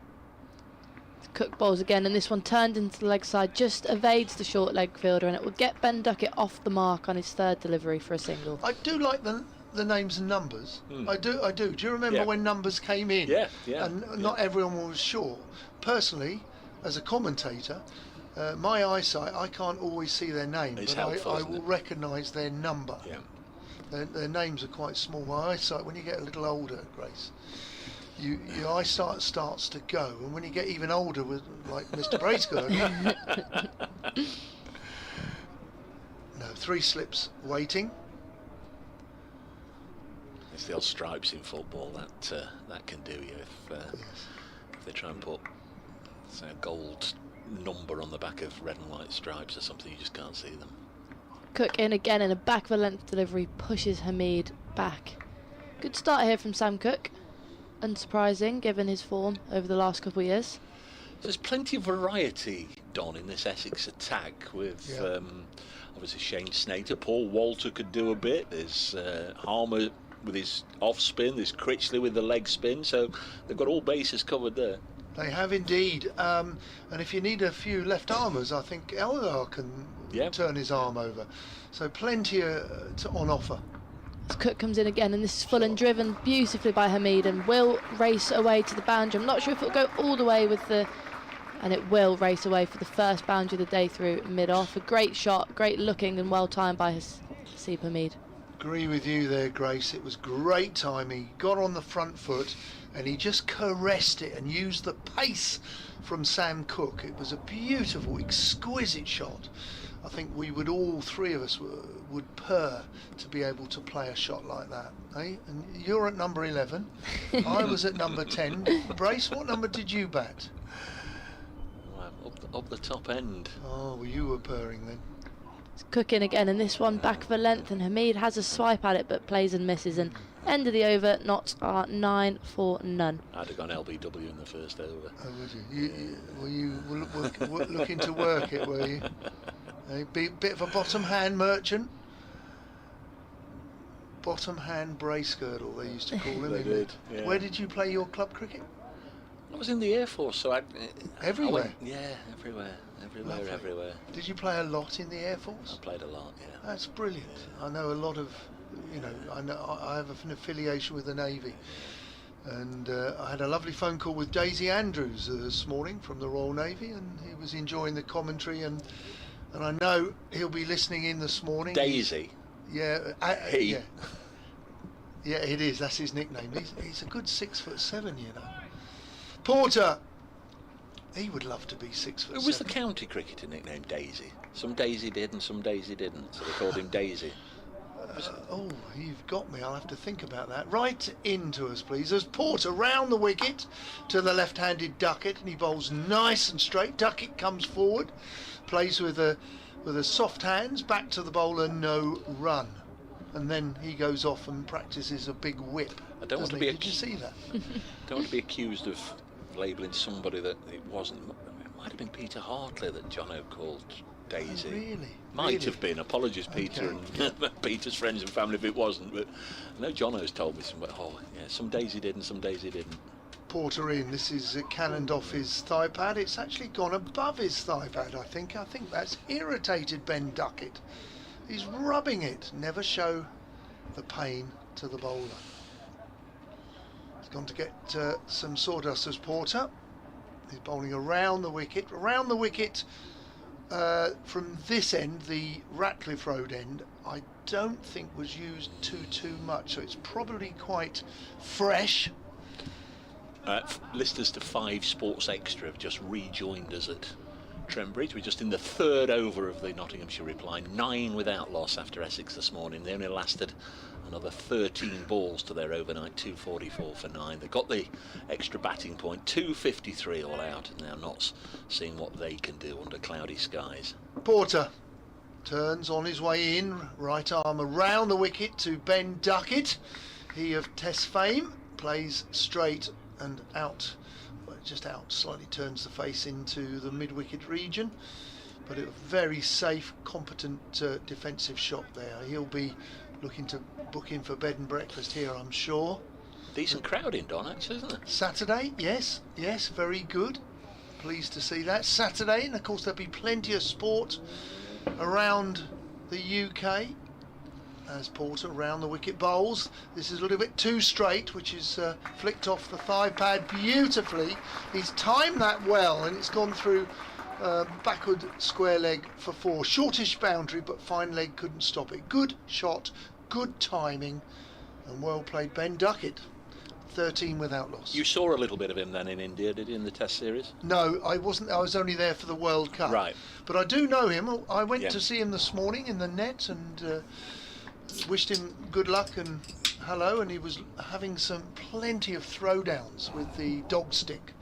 [SPEAKER 4] Cook bowls again, and this one turned into the leg side, just evades the short leg fielder, and it will get Ben Duckett off the mark on his third delivery for a single.
[SPEAKER 2] I do like the names and numbers. I do. Do you remember when numbers came in?
[SPEAKER 3] Yeah.
[SPEAKER 2] And not everyone was sure. Personally, as a commentator, my eyesight, I can't always see their name,
[SPEAKER 3] It's
[SPEAKER 2] but
[SPEAKER 3] helpful,
[SPEAKER 2] I
[SPEAKER 3] isn't
[SPEAKER 2] will
[SPEAKER 3] it?
[SPEAKER 2] recognise their number.
[SPEAKER 3] Yeah.
[SPEAKER 2] Their names are quite small. My eyesight, when you get a little older, Grace, your eyesight starts to go, and when you get even older, with like Mr. Bracegirdle, no, 3 slips waiting.
[SPEAKER 3] It's the old stripes in football that can do you if they try and put, say, a gold number on the back of red and white stripes or something, you just can't see them.
[SPEAKER 4] Cook in again, and a back of a length delivery pushes Hamid back. Good start here from Sam Cook. Unsurprising given his form over the last couple of years.
[SPEAKER 3] There's plenty of variety, Don, in this Essex attack with obviously Shane Snater. Paul Walter could do a bit. There's Harmer with his off spin. There's Critchley with the leg spin. So they've got all bases covered there.
[SPEAKER 2] They have indeed. And if you need a few left armers, I think Elgar can turn his arm over. So plenty on offer.
[SPEAKER 4] As Cook comes in again, and this is full and driven beautifully by Hamid, and will race away to the boundary. I'm not sure if it'll go all the way with the... And it will race away for the first boundary of the day through mid-off. A great shot, great looking and well timed by Seep Hamid.
[SPEAKER 2] Agree with you there, Grace. It was great timing. He got on the front foot and he just caressed it and used the pace from Sam Cooke. It was a beautiful, exquisite shot. I think we would, all three of us would purr to be able to play a shot like that. Eh? And you're at number 11. I was at number 10. Brace, what number did you bat?
[SPEAKER 3] Up the top end.
[SPEAKER 2] Oh, well, you were purring then.
[SPEAKER 4] It's Cooking again, and this one back for length, and Hamid has a swipe at it but plays and misses, and end of the over, knots are 9 for none.
[SPEAKER 3] I'd have gone LBW in the first over.
[SPEAKER 2] Oh, would you? Were you looking to work it, were you? A bit of a bottom hand merchant. Bottom hand brace girdle, they used to call him.
[SPEAKER 3] They did, yeah.
[SPEAKER 2] Where did you play your club cricket?
[SPEAKER 3] I was in the Air Force, so
[SPEAKER 2] Everywhere?
[SPEAKER 3] Everywhere.
[SPEAKER 2] Lovely.
[SPEAKER 3] Everywhere.
[SPEAKER 2] Did you play a lot in the Air Force?
[SPEAKER 3] I played a lot, yeah.
[SPEAKER 2] That's brilliant. I know a lot of, I have an affiliation with the Navy. And I had a lovely phone call with Daisy Andrews this morning from the Royal Navy, and he was enjoying the commentary, and I know he'll be listening in this morning.
[SPEAKER 3] Daisy?
[SPEAKER 2] Yeah.
[SPEAKER 3] He?
[SPEAKER 2] Yeah. Yeah, it is. That's his nickname. He's a good 6'7", you know. Porter. He would love to be 6'7".
[SPEAKER 3] Who was the county cricketer nicknamed Daisy? Some Daisy did and some Daisy didn't, so they called him Daisy.
[SPEAKER 2] Oh, you've got me. I'll have to think about that. Right into us, please. There's Porter round the wicket to the left-handed Duckett, and he bowls nice and straight. Duckett comes forward, plays with a soft hands, back to the bowler, no run. And then he goes off and practices a big whip.
[SPEAKER 3] I don't want to
[SPEAKER 2] Did
[SPEAKER 3] be
[SPEAKER 2] you see that?
[SPEAKER 3] don't want to be accused of labelling somebody that it wasn't. It might have been Peter Hartley that Jono called Daisy.
[SPEAKER 2] Oh, really?
[SPEAKER 3] Might have been. Apologies, Peter,
[SPEAKER 2] Okay.
[SPEAKER 3] and Peter's friends and family if it wasn't. But I know Jono's told me some Daisy did and some Daisy didn't.
[SPEAKER 2] Porter in. This is cannoned off his thigh pad. It's actually gone above his thigh pad, I think. I think that's irritated Ben Duckett. He's rubbing it. Never show the pain to the bowler. He's gone to get some sawdust as Porter. He's bowling around the wicket. Around the wicket from this end, the Ratcliffe Road end, I don't think was used too much. So it's probably quite fresh.
[SPEAKER 3] Listeners to 5 Sports Extra have just rejoined us at Trent Bridge. We're just in the third over of the Nottinghamshire reply. 9 without loss after Essex this morning. They only lasted another 13 balls to their overnight 244 for 9. They got the extra batting point, 253 all out, and now Notts seeing what they can do under cloudy skies.
[SPEAKER 2] Porter turns on his way in, right arm around the wicket to Ben Duckett. He of Test fame plays straight and out, just out, slightly turns the face into the mid-wicket region, but a very safe, competent defensive shot there. He'll be looking to book in for bed and breakfast here, I'm sure.
[SPEAKER 3] Decent crowd in, Don, actually, isn't it?
[SPEAKER 2] Saturday, yes, very good. Pleased to see that. Saturday, and of course there'll be plenty of sport around the UK as Porter round the wicket bowls. This is a little bit too straight, which is flicked off the thigh pad beautifully. He's timed that well, and it's gone through backward square leg for 4. Shortish boundary, but fine leg couldn't stop it. Good shot, good timing, and well played Ben Duckett. 13 without loss.
[SPEAKER 3] You saw a little bit of him then in India, did you, in the Test series?
[SPEAKER 2] No, I wasn't. I was only there for the World Cup.
[SPEAKER 3] Right.
[SPEAKER 2] But I do know him. I went
[SPEAKER 3] Yeah.
[SPEAKER 2] to see him this morning in the net and wished him good luck and hello. And he was having plenty of throwdowns with the dog stick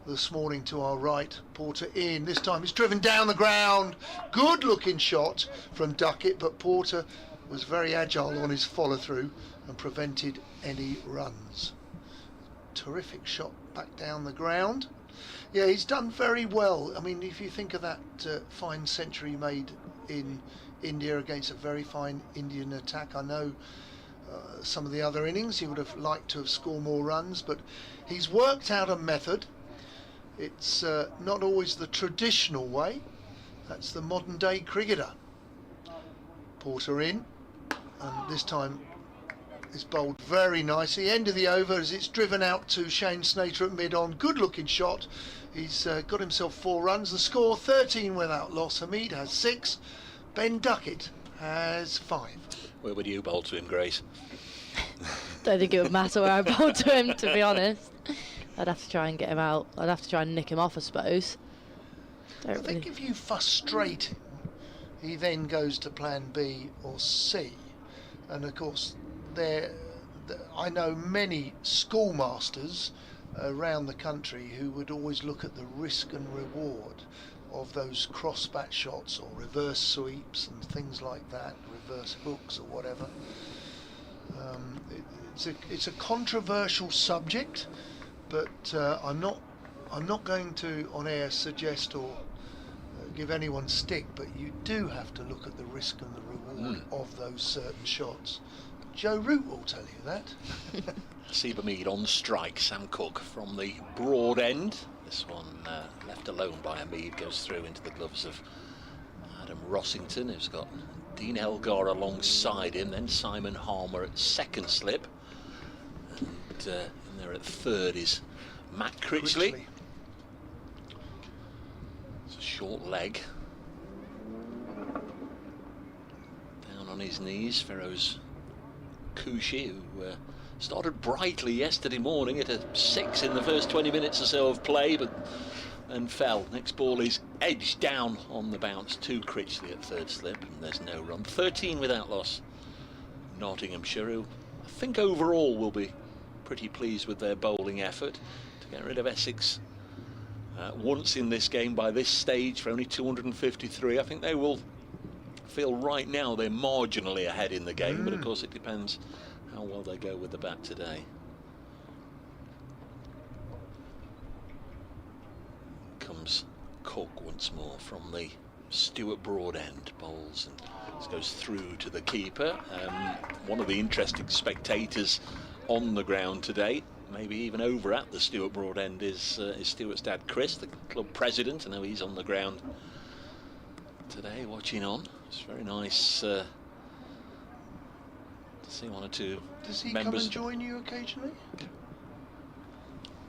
[SPEAKER 2] this morning to our right. Porter in. This time it's driven down the ground. Good looking shot from Duckett, but Porter was very agile on his follow through and prevented any runs. Terrific shot back down the ground. Yeah, he's done very well. I mean, if you think of that fine century made in India against a very fine Indian attack, I know some of the other innings he would have liked to have scored more runs, but he's worked out a method. It's not always the traditional way. That's the modern day cricketer. Porter in, and this time it's bowled very nicely. End of the over as it's driven out to Shane Snater at mid-on. Good looking shot. He's got himself 4 runs. The score 13 without loss. Hamid has 6. Ben Duckett has 5.
[SPEAKER 3] Where would you bowl to him, Grace?
[SPEAKER 4] Don't think it would matter where I bowled to him, to be honest. I'd have to try and get him out. I'd have to try and nick him off, I suppose.
[SPEAKER 2] I think if you frustrate him, he then goes to plan B or C. And of course, I know many schoolmasters around the country who would always look at the risk and reward of those cross-bat shots or reverse sweeps and things like that, reverse hooks or whatever. It's a controversial subject, but I'm not going to on air suggest or give anyone stick, but you do have to look at the risk and the reward of those certain shots. Joe Root will tell you that.
[SPEAKER 3] Seabermead on strike. Sam Cook from the broad end. This one left alone by Mead goes through into the gloves of Adam Rossington, who's got Dean Elgar alongside him, then Simon Harmer at second slip, and in there at third is Matt Critchley. It's a short leg. Down on his knees, Ferro's Kushi, who started brightly yesterday morning at a 6 in the first 20 minutes or so of play, and fell. Next ball is edged down on the bounce to Critchley at third slip, and there's no run. 13 without loss. Nottinghamshire, who I think overall will be pretty pleased with their bowling effort to get rid of Essex once in this game by this stage for only 253. I think they will feel right now they're marginally ahead in the game, but of course it depends how well they go with the bat today. Comes Cook once more from the Stuart Broad end, bowls and this goes through to the keeper. One of the interesting spectators on the ground today, maybe even over at the Stuart Broad end, is Stuart's dad Chris, the club president. I know he's on the ground today watching on. It's very nice to see one or two members.
[SPEAKER 2] Does he come and join you occasionally?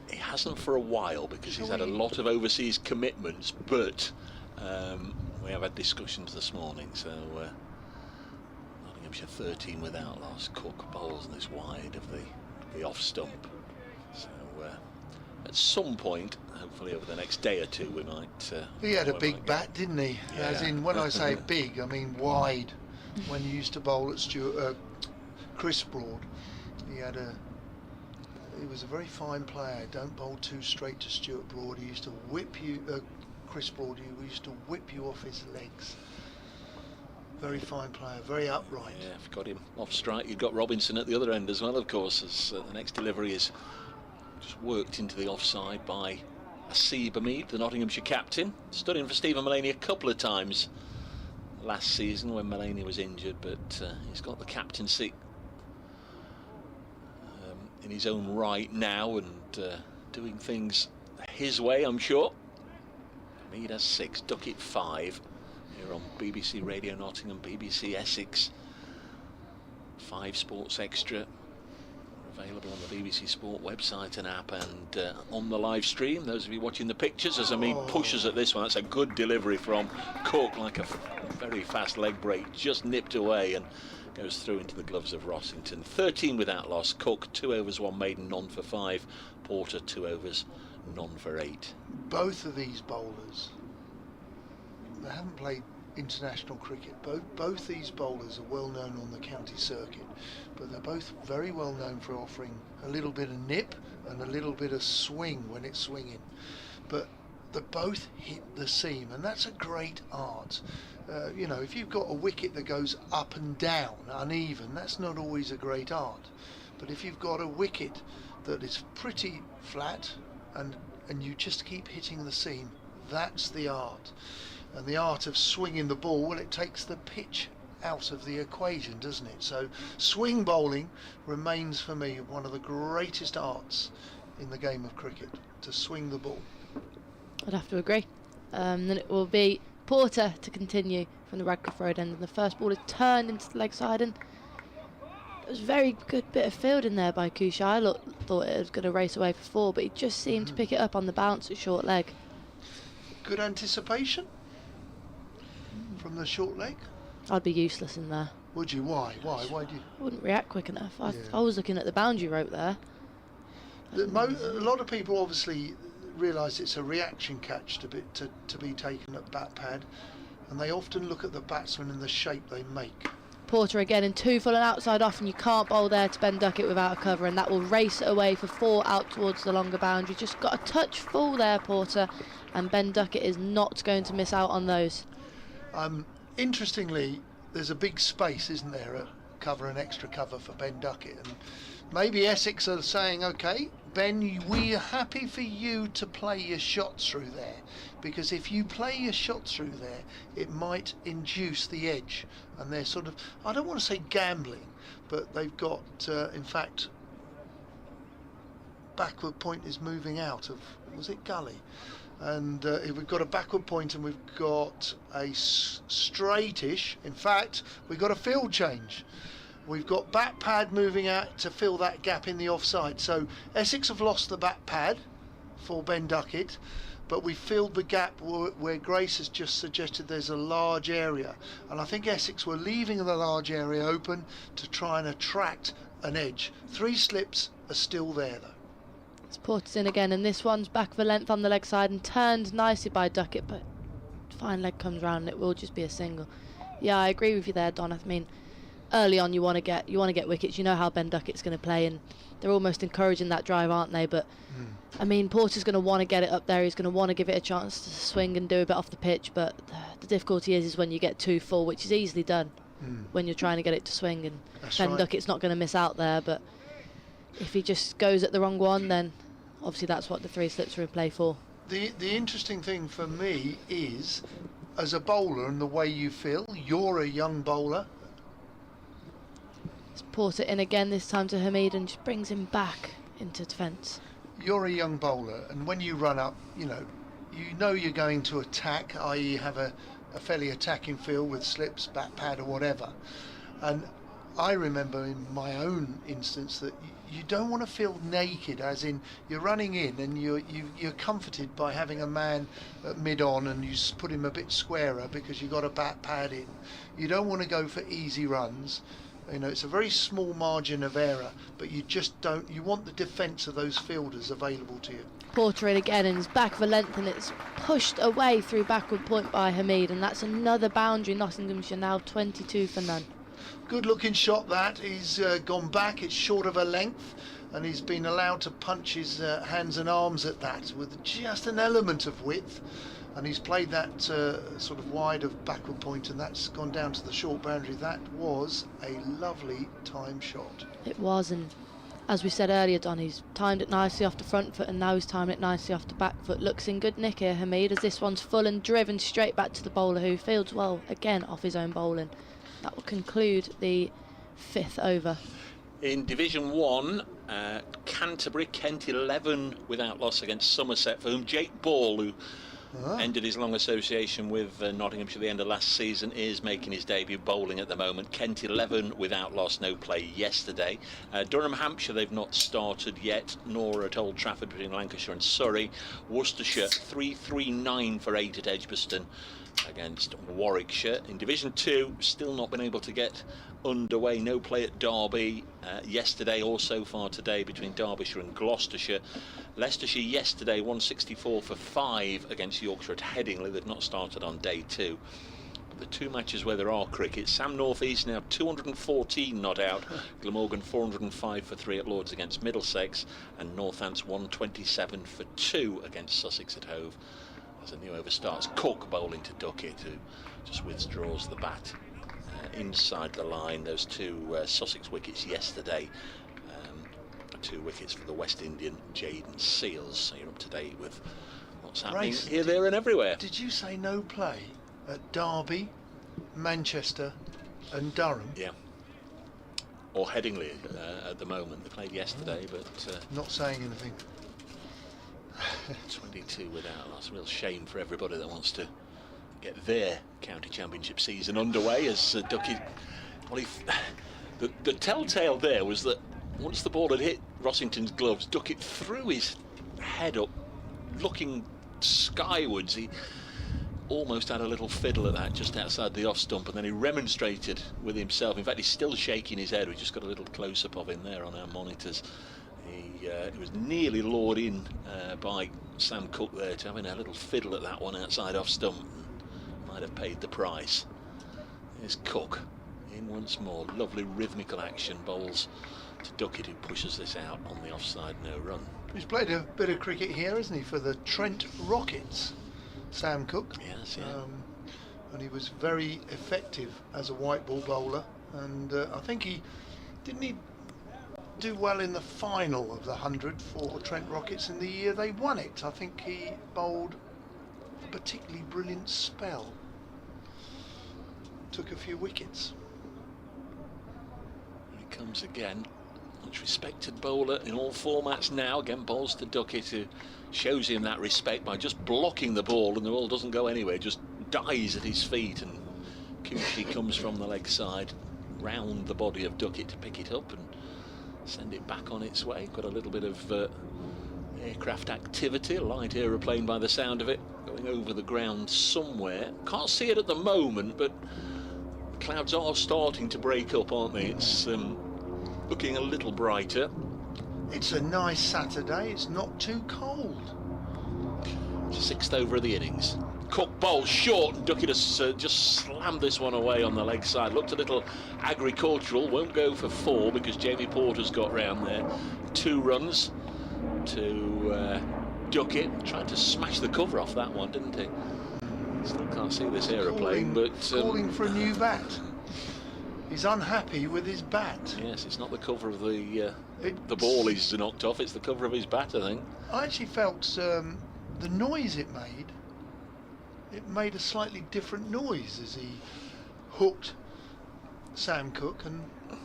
[SPEAKER 3] He hasn't for a while because he's had a lot of overseas commitments, but we have had discussions this morning. So Nottinghamshire 13 without loss. Cook bowls this wide of the off stump. So at some point, hopefully over the next day or two, we might.
[SPEAKER 2] He had a big bat, didn't he? Yeah. As in, when I say big, I mean wide. When he used to bowl at Chris Broad, he was a very fine player. Don't bowl too straight to Stuart Broad. He used to whip you, Chris Broad. He used to whip you off his legs. Very fine player, very upright.
[SPEAKER 3] Yeah, if you got him off strike, you've got Robinson at the other end as well, of course, as the next delivery is just worked into the offside by Seabermead, the Nottinghamshire captain. Stood in for Stephen Mullaney a couple of times last season when Mullaney was injured, but he's got the captaincy in his own right now and doing things his way, I'm sure. Mead has 6, Duckett 5 here on BBC Radio Nottingham, BBC Essex, 5 Sports Extra, available on the BBC Sport website and app, and on the live stream. Those of you watching the pictures, as Mead pushes at this one, that's a good delivery from Cook, like a very fast leg break, just nipped away and goes through into the gloves of Rossington. 13 without loss. Cook 2 overs 1 maiden, none for 5. Porter 2 overs, none for 8.
[SPEAKER 2] Both of these bowlers, they haven't played international cricket. Both these bowlers are well known on the county circuit, but they're both very well known for offering a little bit of nip and a little bit of swing when it's swinging. But they both hit the seam, and that's a great art. You know, if you've got a wicket that goes up and down, uneven, that's not always a great art. But if you've got a wicket that is pretty flat and you just keep hitting the seam, that's the art. And the art of swinging the ball, well, it takes the pitch out of the equation, doesn't it? So swing bowling remains for me one of the greatest arts in the game of cricket, to swing the ball.
[SPEAKER 4] I'd have to agree. Then it will be Porter to continue from the Radcliffe Road end, and the first ball is turned into the leg side, and it was a very good bit of fielding there by Kushi. I thought it was going to race away for 4, but he just seemed to pick it up on the bounce at short leg.
[SPEAKER 2] Good anticipation from the short leg.
[SPEAKER 4] I'd be useless in there.
[SPEAKER 2] Would you? Why? Why do you?
[SPEAKER 4] I wouldn't react quick enough.
[SPEAKER 2] Yeah.
[SPEAKER 4] I was looking at the boundary rope there.
[SPEAKER 2] A lot of people obviously realise it's a reaction catch to be taken at bat pad, and they often look at the batsman and the shape they make.
[SPEAKER 4] Porter again in 2 full and outside off, and you can't bowl there to Ben Duckett without a cover, and that will race it away for 4 out towards the longer boundary. Just got a touch full there, Porter, and Ben Duckett is not going to miss out on those.
[SPEAKER 2] Interestingly, there's a big space, isn't there, at cover and extra cover for Ben Duckett, and maybe Essex are saying, okay, Ben, we are happy for you to play your shots through there, because if you play your shots through there, it might induce the edge. And they're sort of, I don't want to say gambling, but they've got, in fact, backward point is moving out of, was it gully? And we've got a backward point and we've got a straightish, in fact, we've got a field change. We've got bat pad moving out to fill that gap in the offside. So Essex have lost the bat pad for Ben Duckett, but we filled the gap where Grace has just suggested there's a large area. And I think Essex were leaving the large area open to try and attract an edge. 3 slips are still there though.
[SPEAKER 4] It's Porter's in again, and this one's back for length on the leg side and turned nicely by Duckett, but fine leg comes round and it will just be a single. Yeah, I agree with you there, Don. I mean, early on you want to get wickets. You know how Ben Duckett's going to play, and they're almost encouraging that drive, aren't they? But I mean, Porter's going to want to get it up there. He's going to want to give it a chance to swing and do a bit off the pitch. But the difficulty is when you get 2 full, which is easily done when you're trying to get it to swing. And
[SPEAKER 2] That's
[SPEAKER 4] Ben
[SPEAKER 2] right.
[SPEAKER 4] Duckett's not going to miss out there. But if he just goes at the wrong one, then obviously that's what the 3 slips are in play for.
[SPEAKER 2] The interesting thing for me is, as a bowler and the way you feel, you're a young bowler.
[SPEAKER 4] It's Porter in again, this time to Hamid, and just brings him back into defence.
[SPEAKER 2] You're a young bowler, and when you run up, you know you're going to attack, i.e. have a fairly attacking feel with slips, bat pad or whatever. And I remember in my own instance that you don't want to feel naked, as in you're running in and you're comforted by having a man at mid-on and you put him a bit squarer because you've got a bat pad in. You don't want to go for easy runs. You know, it's a very small margin of error, but you just don't. You want the defence of those fielders available to you.
[SPEAKER 4] Porter in again, and he's back for length, and it's pushed away through backward point by Hamid, and that's another boundary. Nottinghamshire now 22 for none.
[SPEAKER 2] Good looking shot that. He's gone back. It's short of a length, and he's been allowed to punch his hands and arms at that with just an element of width. And he's played that sort of wide of backward point, and that's gone down to the short boundary. That was a lovely time shot.
[SPEAKER 4] It was, and as we said earlier, Don, he's timed it nicely off the front foot, and now he's timing it nicely off the back foot. Looks in good nick here, Hamid, as this one's full and driven straight back to the bowler, who fields well again off his own bowling. That will conclude the 5th over.
[SPEAKER 3] In Division 1, Canterbury, Kent 11 without loss against Somerset, for whom Jake Ball, who ended his long association with Nottinghamshire at the end of last season, is making his debut bowling at the moment. Kent 11 without loss, no play yesterday. Durham, Hampshire, they've not started yet, nor at Old Trafford between Lancashire and Surrey. Worcestershire 3-3-9 for 8 at Edgbaston against Warwickshire. In Division 2, still not been able to get underway. No play at Derby yesterday or so far today between Derbyshire and Gloucestershire. Leicestershire yesterday 164 for 5 against Yorkshire at Headingley. They've not started on day 2. But the 2 matches where there are cricket, Sam North East now 214 not out, Glamorgan 405 for 3 at Lords against Middlesex, and Northants 127 for 2 against Sussex at Hove. As a new over starts, Cook bowling to Duckett, who just withdraws the bat inside the line. Those 2 Sussex wickets yesterday, 2 wickets for the West Indian Jaden Seals. So you're up to date with what's happening here, there and everywhere.
[SPEAKER 2] Did you say no play at Derby, Manchester and Durham?
[SPEAKER 3] Yeah. Or Headingley at the moment. They played yesterday, but
[SPEAKER 2] Not saying anything.
[SPEAKER 3] 22 without loss. Real shame for everybody that wants to get their county championship season underway, as Ducky. Well, the telltale there was that once the ball had hit Rossington's gloves, Duckett threw his head up, looking skywards. He almost had a little fiddle at that just outside the off stump, and then he remonstrated with himself. In fact, he's still shaking his head. We just got a little close-up of him there on our monitors. He was nearly lured in by Sam Cook there to having a little fiddle at that one outside off stump. Might have paid the price. Here's Cook in once more. Lovely rhythmical action. Bowls to Duckett, who pushes this out on the offside, no run.
[SPEAKER 2] He's played a bit of cricket here, hasn't he, for the Trent Rockets, Sam Cook.
[SPEAKER 3] Yes, yeah.
[SPEAKER 2] And he was very effective as a white ball bowler, and I think he do well in the final of the 100 for Trent Rockets in the year they won it. I think he bowled a particularly brilliant spell. Took a few wickets.
[SPEAKER 3] Here he comes again. Much respected bowler in all formats now. Again, bowls to Duckett, who shows him that respect by just blocking the ball, and the ball doesn't go anywhere, just dies at his feet. And Kushi comes from the leg side round the body of Duckett to pick it up and send it back on its way. Got a little bit of aircraft activity, a light aeroplane by the sound of it, going over the ground somewhere. Can't see it at the moment, but the clouds are starting to break up, aren't they? It's looking a little brighter.
[SPEAKER 2] It's a nice Saturday, it's not too cold.
[SPEAKER 3] Sixth over of the innings. Cook bowls short, and Duckett has just slammed this one away on the leg side. Looked a little agricultural, won't go for 4 because Jamie Porter's got round there. 2 runs to Duckett. Tried to smash the cover off that one, didn't he? Still can't see this aeroplane, but
[SPEAKER 2] calling for a new bat. He's unhappy with his bat.
[SPEAKER 3] Yes, it's not the cover of the ball he's knocked off, it's the cover of his bat, I think.
[SPEAKER 2] I actually felt the noise it made a slightly different noise as he hooked Sam Cook, and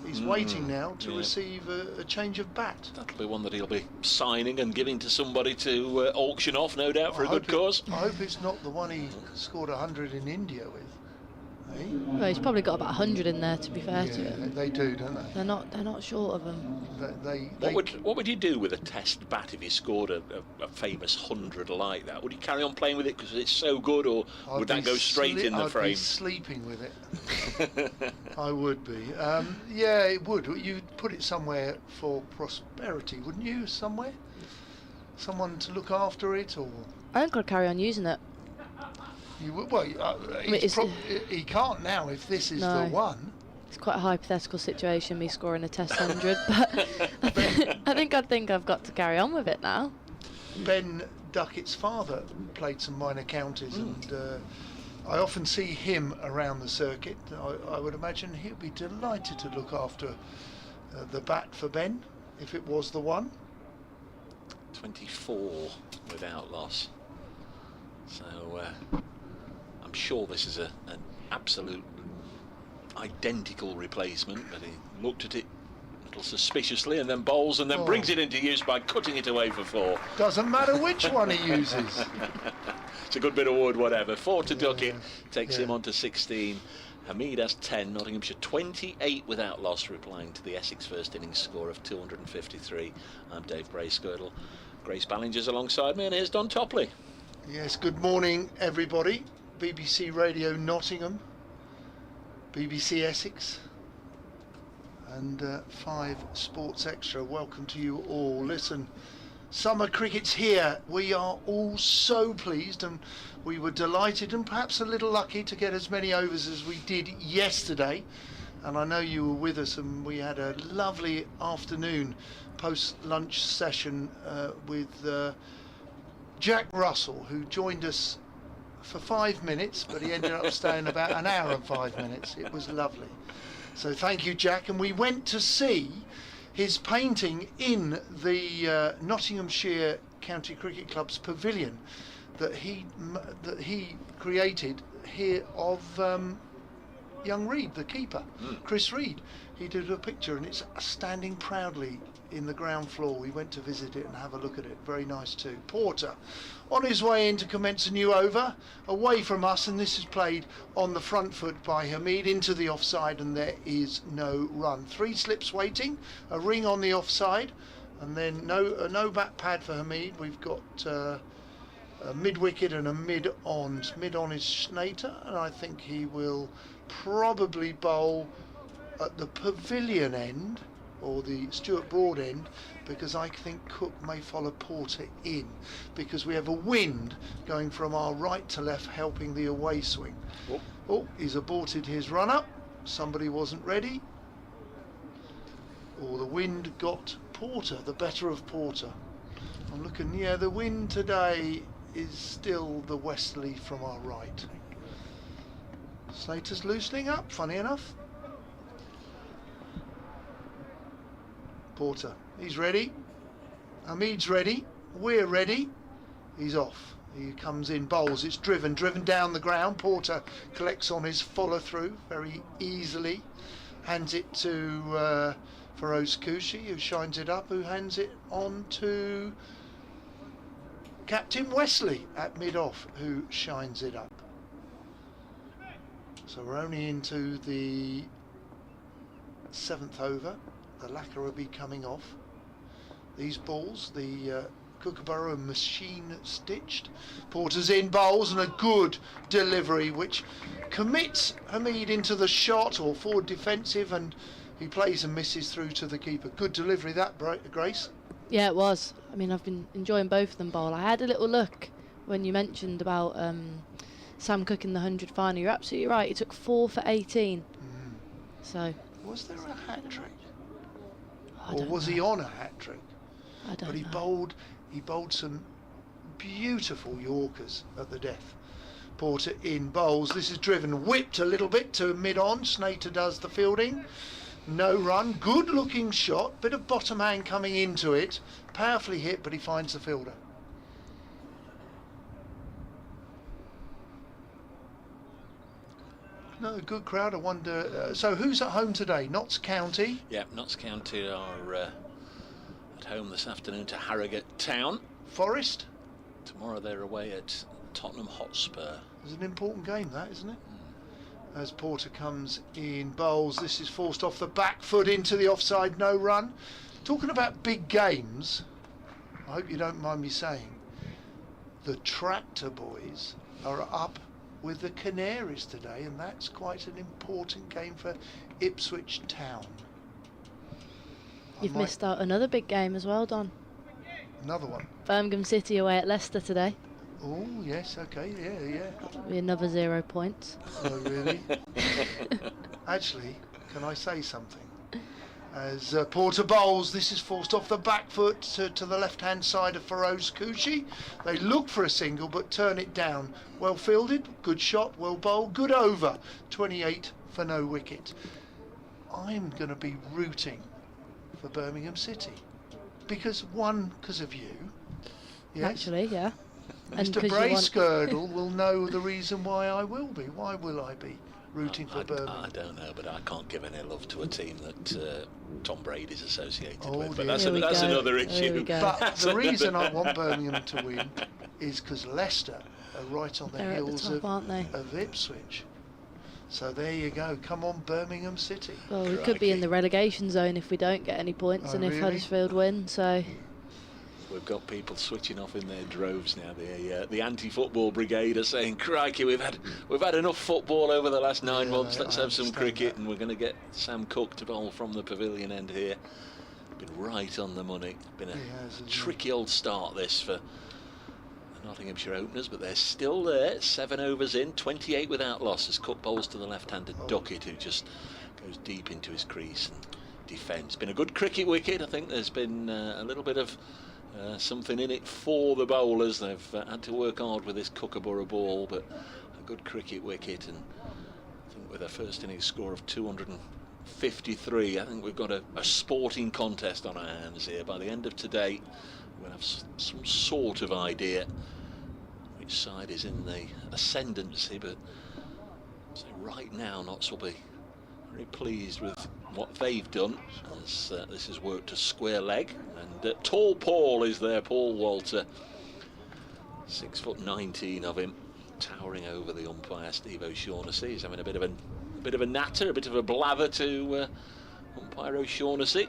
[SPEAKER 2] he's waiting now to receive a change of bat.
[SPEAKER 3] That'll be one that he'll be signing and giving to somebody to auction off, no doubt, for a good cause.
[SPEAKER 2] I hope it's not the one he scored 100 in India with. Eh?
[SPEAKER 4] Well, he's probably got about 100 in there, to be fair to him.
[SPEAKER 2] They do, don't they?
[SPEAKER 4] They're not short of them.
[SPEAKER 3] What would you do with a test bat if you scored a famous 100 like that? Would you carry on playing with it because it's so good, or would that go straight in the frame?
[SPEAKER 2] I'd be sleeping with it. I would be. Yeah, it would. You'd put it somewhere for prosperity, wouldn't you? Somewhere? Someone to look after it, or?
[SPEAKER 4] I think I'd carry on using it.
[SPEAKER 2] You would, well, he can't now if this is the one.
[SPEAKER 4] It's quite a hypothetical situation, me scoring a test 100, but I think I've got to carry on with it now.
[SPEAKER 2] Ben Duckett's father played some minor counties, and I often see him around the circuit. I would imagine he'll be delighted to look after the bat for Ben, if it was the one.
[SPEAKER 3] 24 without loss. So I'm sure this is an absolute identical replacement, but he looked at it a little suspiciously and then bowls and then brings it into use by cutting it away for 4.
[SPEAKER 2] Doesn't matter which one he uses.
[SPEAKER 3] It's a good bit of wood, whatever. 4 to Duckett, takes him on to 16. Hamid has 10, Nottinghamshire 28 without loss, replying to the Essex first innings score of 253. I'm Dave Bracegirdle. Grace Ballinger's alongside me, and here's Don Topley.
[SPEAKER 2] Yes, good morning everybody. BBC Radio Nottingham, BBC Essex, and 5 Sports Extra. Welcome to you all. Listen, summer cricket's here. We are all so pleased, and we were delighted and perhaps a little lucky to get as many overs as we did yesterday. And I know you were with us, and we had a lovely afternoon post-lunch session with Jack Russell, who joined us for 5 minutes, but he ended up staying about an hour and 5 minutes. It was lovely. So thank you, Jack. And we went to see his painting in the Nottinghamshire County Cricket Club's pavilion that he created here of young Reed, the keeper, Chris Reed. He did a picture, and it's standing proudly in the ground floor. We went to visit it and have a look at it. Very nice too. Porter on his way in to commence a new over away from us, and this is played on the front foot by Hamid into the offside, and there is no run. 3 slips waiting, a ring on the offside, and then no bat pad for Hamid. We've got a mid-wicket and a mid-on. Mid-on is Snater, and I think he will probably bowl at the pavilion end, or the Stuart Broad end, because I think Cook may follow Porter in, because we have a wind going from our right to left helping the away swing. Oh, he's aborted his run-up. Somebody wasn't ready. Or the wind got Porter, the better of Porter. I'm looking, yeah, the wind today is still the westerly from our right. Slater's loosening up, funny enough. Porter, he's ready. Hamid's ready. We're ready. He's off. He comes in, bowls. It's driven down the ground. Porter collects on his follow through very easily. Hands it to Feroz Kushi, who shines it up, who hands it on to Captain Wesley at mid-off, who shines it up. So we're only into the 7th over. The lacquer will be coming off. These balls, the Kookaburra machine stitched. Porter's in, bowls, and a good delivery which commits Hamid into the shot or forward defensive, and he plays and misses through to the keeper. Good delivery that, Grace.
[SPEAKER 4] Yeah, it was. I mean, I've been enjoying both of them bowl. I had a little look when you mentioned about Sam Cook in the 100 final. You're absolutely right. He took 4 for 18. So.
[SPEAKER 2] Was there a hat trick?
[SPEAKER 4] I
[SPEAKER 2] Or
[SPEAKER 4] don't
[SPEAKER 2] was
[SPEAKER 4] know.
[SPEAKER 2] he on a hat trick?
[SPEAKER 4] I don't
[SPEAKER 2] But he
[SPEAKER 4] know.
[SPEAKER 2] bowled some beautiful Yorkers at the death. Porter in, bowls. This is driven, whipped a little bit to mid-on. Snater does the fielding. No run, good looking shot, bit of bottom hand coming into it. Powerfully hit, but he finds the fielder. No, good crowd. I wonder. So who's at home today? Notts County.
[SPEAKER 3] Yeah, Notts County are at home this afternoon to Harrogate Town.
[SPEAKER 2] Forest.
[SPEAKER 3] Tomorrow they're away at Tottenham Hotspur.
[SPEAKER 2] It's an important game, that, isn't it? As Porter comes in, bowls. This is forced off the back foot into the offside, no run. Talking about big games, I hope you don't mind me saying, the Tractor Boys are up with the Canaries today, and that's quite an important game for Ipswich Town.
[SPEAKER 4] You've missed out another big game as well, Don.
[SPEAKER 2] Another one.
[SPEAKER 4] Birmingham City away at Leicester today.
[SPEAKER 2] Oh, yes, okay, yeah.
[SPEAKER 4] That'll be another 0 points.
[SPEAKER 2] Oh, really? Actually, can I say something? As Porter bowls, this is forced off the back foot to the left-hand side of Feroz Kushi. They look for a single, but turn it down. Well fielded, good shot, well bowled, good over. 28 for no wicket. I'm going to be rooting for Birmingham City. Because of you. Yes?
[SPEAKER 4] Actually, yeah.
[SPEAKER 2] Mr.
[SPEAKER 4] 'cause you
[SPEAKER 2] Bracegirdle will know the reason why I will be. Why will I be rooting for
[SPEAKER 3] I
[SPEAKER 2] Birmingham?
[SPEAKER 3] don't know, but I can't give any love to a team that Tom Brady's associated
[SPEAKER 2] Oh,
[SPEAKER 3] with. But
[SPEAKER 2] dear.
[SPEAKER 3] that's,
[SPEAKER 4] Here we
[SPEAKER 3] that's
[SPEAKER 4] go.
[SPEAKER 3] another
[SPEAKER 4] Here
[SPEAKER 3] issue.
[SPEAKER 4] we go.
[SPEAKER 2] But the reason I want Birmingham to win is because Leicester are right on the
[SPEAKER 4] They're at the
[SPEAKER 2] heels
[SPEAKER 4] top, aren't they?
[SPEAKER 2] of Ipswich. So there you go. Come on, Birmingham City.
[SPEAKER 4] Well, we could be in the relegation zone if we don't get any points,
[SPEAKER 2] Oh,
[SPEAKER 4] and if
[SPEAKER 2] really?
[SPEAKER 4] Huddersfield win. So
[SPEAKER 3] We've got people switching off in their droves now. The anti-football brigade are saying, "Crikey, we've had enough football over the last 9 months.
[SPEAKER 2] I
[SPEAKER 3] Let's have some
[SPEAKER 2] understand
[SPEAKER 3] cricket."
[SPEAKER 2] that.
[SPEAKER 3] And we're going to get Sam Cook to bowl from the pavilion end here. Been right on the money. Been a
[SPEAKER 2] He has, hasn't he?
[SPEAKER 3] tricky old start this for the Nottinghamshire openers, but they're still there. 7 overs in, 28 without loss as Cook bowls to the left-handed Duckett, who just goes deep into his crease and defends. Been a good cricket wicket. I think there's been a little bit of something in it for the bowlers. They've had to work hard with this Kookaburra ball, but a good cricket wicket, and I think with a first innings score of 253, I think we've got a sporting contest on our hands here. By the end of today, we'll have some sort of idea which side is in the ascendancy, but so right now Notts will be very pleased with what they've done, as this has worked a square leg, and tall Paul is there, Paul Walter, 6'19" of him, towering over the umpire Steve O'Shaughnessy. He's having a bit of a natter, a bit of a blather to umpire O'Shaughnessy.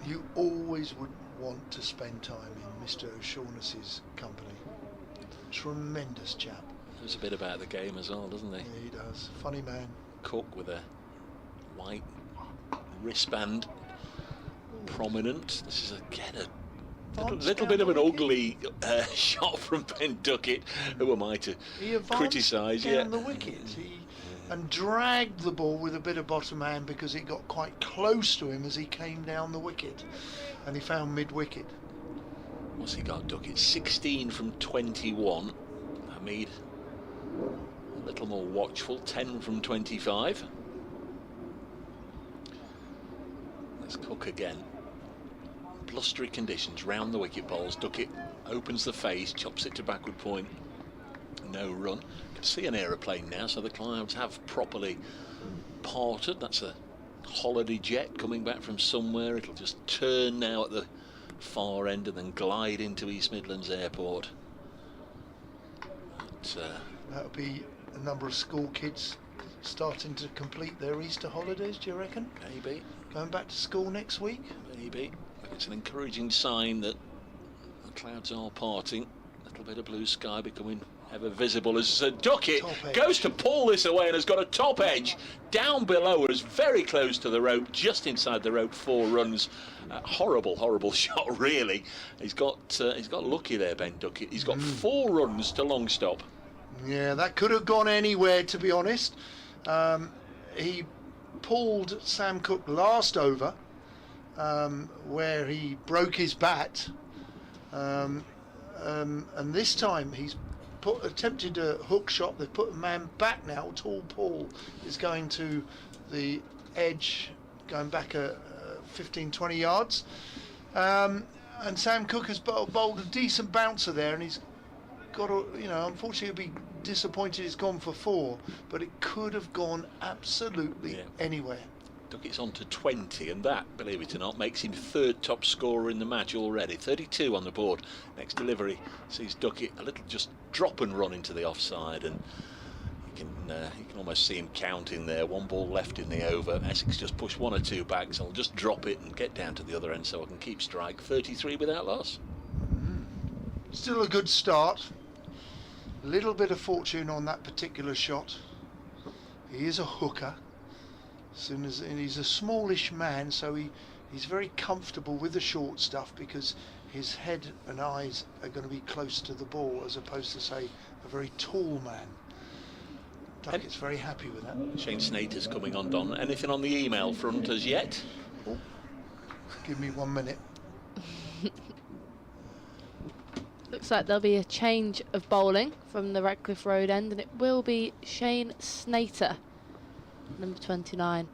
[SPEAKER 2] You always want to spend time in Mr. O'Shaughnessy's company. Tremendous chap.
[SPEAKER 3] Knows a bit about the game as well, doesn't he?
[SPEAKER 2] Yeah, he does. Funny man.
[SPEAKER 3] Cook with a white wristband, prominent. This is again a little bit of an ugly shot from Ben Duckett. Who am I to criticise?
[SPEAKER 2] Down the wicket. And dragged the ball with a bit of bottom hand because it got quite close to him as he came down the wicket, and he found mid-wicket.
[SPEAKER 3] What's he got, Duckett? 16 from 21. Hamid a little more watchful, 10 from 25. Let's Cook again. Blustery conditions round the wicket bowls. Duckett opens the face, chops it to backward point. No run. You can see an aeroplane now, so the clouds have properly parted. That's a holiday jet coming back from somewhere. It'll just turn now at the far end and then glide into East Midlands Airport.
[SPEAKER 2] That'll be a number of school kids starting to complete their Easter holidays, do you reckon?
[SPEAKER 3] Maybe.
[SPEAKER 2] Going back to school next week?
[SPEAKER 3] Maybe. It's an encouraging sign that the clouds are parting. A little bit of blue sky becoming ever visible as Duckett goes to pull this away and has got a top edge down below us, very close to the rope, just inside the rope, 4 runs. Horrible shot, really. He's got lucky there, Ben Duckett. He's got 4 runs to long stop.
[SPEAKER 2] Yeah, that could have gone anywhere, to be honest. He pulled Sam Cook last over, where he broke his bat, and this time he's attempted a hook shot. They've put a man back now. Tall Paul is going to the edge, going back 15-20 yards, and Sam Cook has bowled a decent bouncer there, and he's got to, unfortunately he'll be disappointed he's gone for 4, but it could have gone absolutely anywhere.
[SPEAKER 3] Duckett's on to 20, and that, believe it or not, makes him 3rd top scorer in the match already. 32 on the board. Next delivery sees Duckett a little just drop and run into the offside, and you can almost see him counting there. 1 ball left in the over. Essex just push 1 or 2 back, so I'll just drop it and get down to the other end so I can keep strike. 33 without loss.
[SPEAKER 2] Still a good start. A little bit of fortune on that particular shot. He is a hooker. And he's a smallish man, so he's very comfortable with the short stuff because his head and eyes are going to be close to the ball, as opposed to, say, a very tall man. Duckett's very happy with that.
[SPEAKER 3] Shane Snater's coming on, Don. Anything on the email front as yet?
[SPEAKER 2] Oh, give me 1 minute.
[SPEAKER 4] Looks like there'll be a change of bowling from the Redcliffe Road end, and it will be Shane Snater, number 29.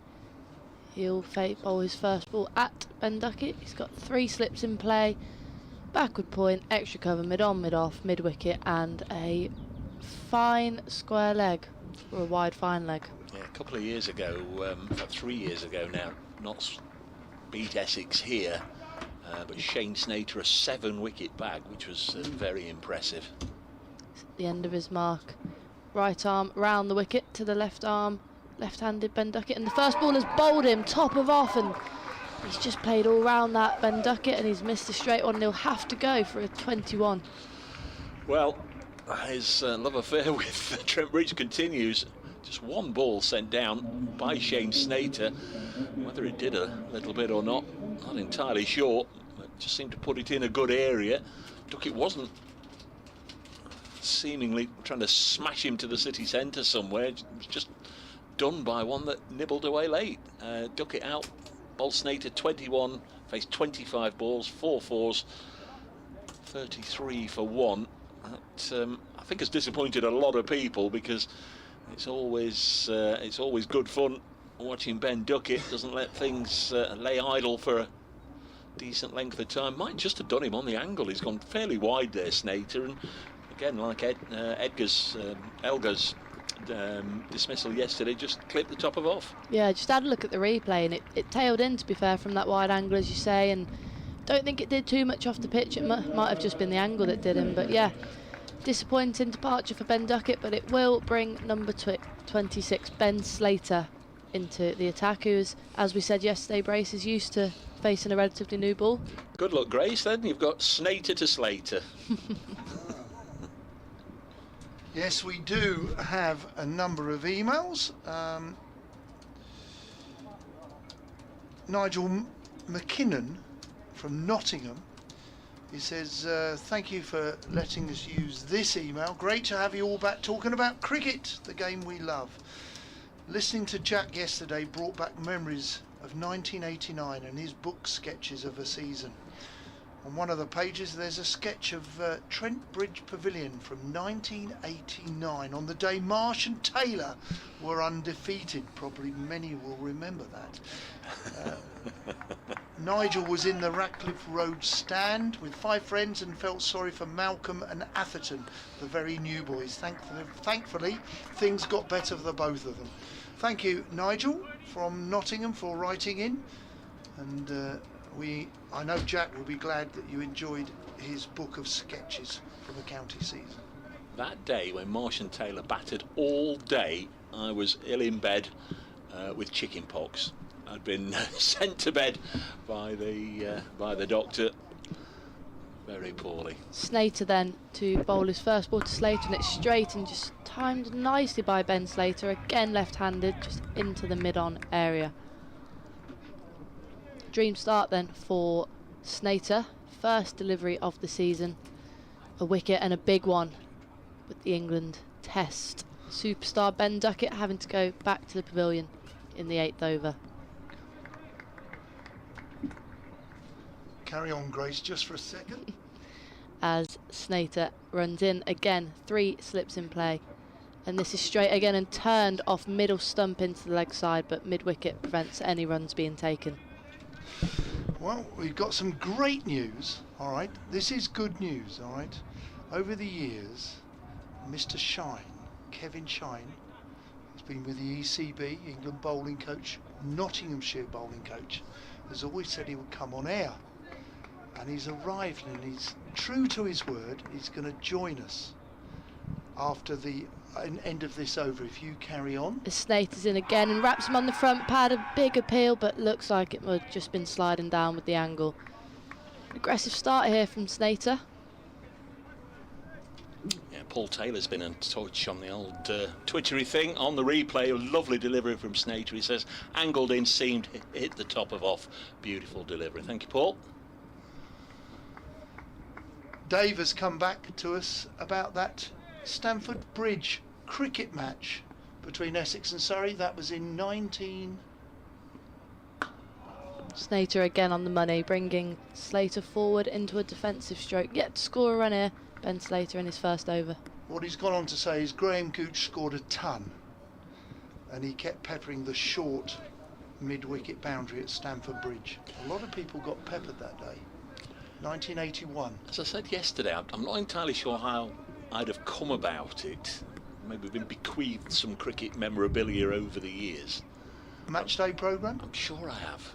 [SPEAKER 4] He'll bowl his first ball at Ben Duckett. He's got 3 slips in play, backward point, extra cover, mid-on, mid-off, mid-wicket, and a fine square leg, or a wide fine leg.
[SPEAKER 3] Yeah, a couple of years ago, in fact 3 years ago now, Notts beat Essex here, but Shane Snater a 7-wicket bag, which was very impressive.
[SPEAKER 4] It's at the end of his mark. Right arm round the wicket to the left arm, left-handed Ben Duckett, and the first ball has bowled him top of off, and he's just played all round that Ben Duckett, and he's missed a straight one, and he'll have to go for a 21.
[SPEAKER 3] Well, his love affair with Trent Bridge continues. Just 1 ball sent down by Shane Snater. Whether it did a little bit or not entirely sure, but just seemed to put it in a good area. Duckett wasn't seemingly trying to smash him to the city centre somewhere. It was just done by one that nibbled away late. Duckett out, bowled Snater 21, faced 25 balls, 4 fours, 33 for 1. That I think has disappointed a lot of people, because it's always good fun watching Ben Duckett. Doesn't let things lay idle for a decent length of time. Might just have done him on the angle. He's gone fairly wide there, Snater, and again, like Elgar's dismissal yesterday, just clipped the top of off.
[SPEAKER 4] Yeah, just had a look at the replay, and it tailed in, to be fair, from that wide angle, as you say, and don't think it did too much off the pitch. It might have just been the angle that did him, but yeah, disappointing departure for Ben Duckett, but it will bring number 26, Ben Slater, into the attack, who is, as we said yesterday, Brace is used to facing a relatively new ball.
[SPEAKER 3] Good luck, Grace. Then you've got Snater to Slater.
[SPEAKER 2] Yes, we do have a number of emails. Nigel McKinnon from Nottingham. He says, thank you for letting us use this email. Great to have you all back talking about cricket, the game we love. Listening to Jack yesterday brought back memories of 1989 and his book sketches of a season. On one of the pages there's a sketch of Trent Bridge Pavilion from 1989 on the day Marsh and Taylor were undefeated. Probably many will remember that. Nigel was in the Ratcliffe Road stand with 5 friends and felt sorry for Malcolm and Atherton, the very new boys. Thankfully, things got better for the both of them. Thank you, Nigel, from Nottingham, for writing in. And I know Jack will be glad that you enjoyed his book of sketches from the county season.
[SPEAKER 3] That day when Marsh and Taylor battered all day, I was ill in bed with chicken pox. I'd been sent to bed by the doctor very poorly.
[SPEAKER 4] Snater then to bowl his first ball to Slater, and it's straight and just timed nicely by Ben Slater, again left-handed, just into the mid-on area. Dream start then for Snater, first delivery of the season, a wicket and a big one with the England Test. Superstar Ben Duckett having to go back to the pavilion in the 8th over.
[SPEAKER 2] Carry on, Grace, just for a second.
[SPEAKER 4] As Snater runs in again, 3 slips in play, and this is straight again and turned off middle stump into the leg side, but mid-wicket prevents any runs being taken.
[SPEAKER 2] Well, we've got some great news, all right. This is good news, all right. Over the years, Mr. Shine, Kevin Shine, has been with the ECB, England bowling coach, Nottinghamshire bowling coach, has always said he would come on air. And he's arrived, and he's true to his word. He's going to join us after the end of this over, if you carry on.
[SPEAKER 4] Snater's in again and wraps him on the front pad. A big appeal, but looks like it would have just been sliding down with the angle. Aggressive start here from Snater.
[SPEAKER 3] Yeah, Paul Taylor's been in touch on the old Twittery thing on the replay. A lovely delivery from Snater. He says angled in, seemed hit the top of off. Beautiful delivery. Thank you, Paul.
[SPEAKER 2] Dave has come back to us about that Stamford Bridge cricket match between Essex and Surrey. That was in 19...
[SPEAKER 4] Snater again on the money, bringing Slater forward into a defensive stroke. Yet to score a run here, Ben Slater in his first over.
[SPEAKER 2] What he's gone on to say is Graham Gooch scored a ton, and he kept peppering the short mid-wicket boundary at Stamford Bridge. A lot of people got peppered that day. 1981.
[SPEAKER 3] As I said yesterday, I'm not entirely sure how I'd have come about it. Maybe been bequeathed some cricket memorabilia over the years.
[SPEAKER 2] Match day programme?
[SPEAKER 3] I'm sure I have.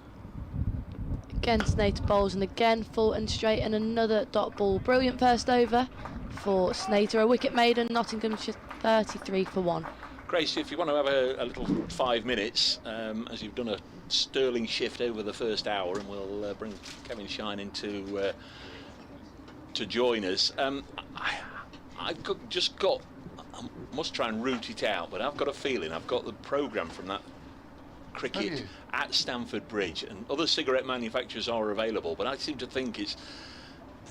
[SPEAKER 4] Again Snater bowls, and again full and straight, and another dot ball. Brilliant first over for Snater. A wicket maiden, Nottinghamshire 33 for 1.
[SPEAKER 3] Grace, if you want to have a little 5 minutes, as you've done a sterling shift over the first hour, and we'll bring Kevin Shine in to join us. I must try and root it out, but I've got a feeling I've got the programme from that cricket at Stamford Bridge, and other cigarette manufacturers are available, but I seem to think it's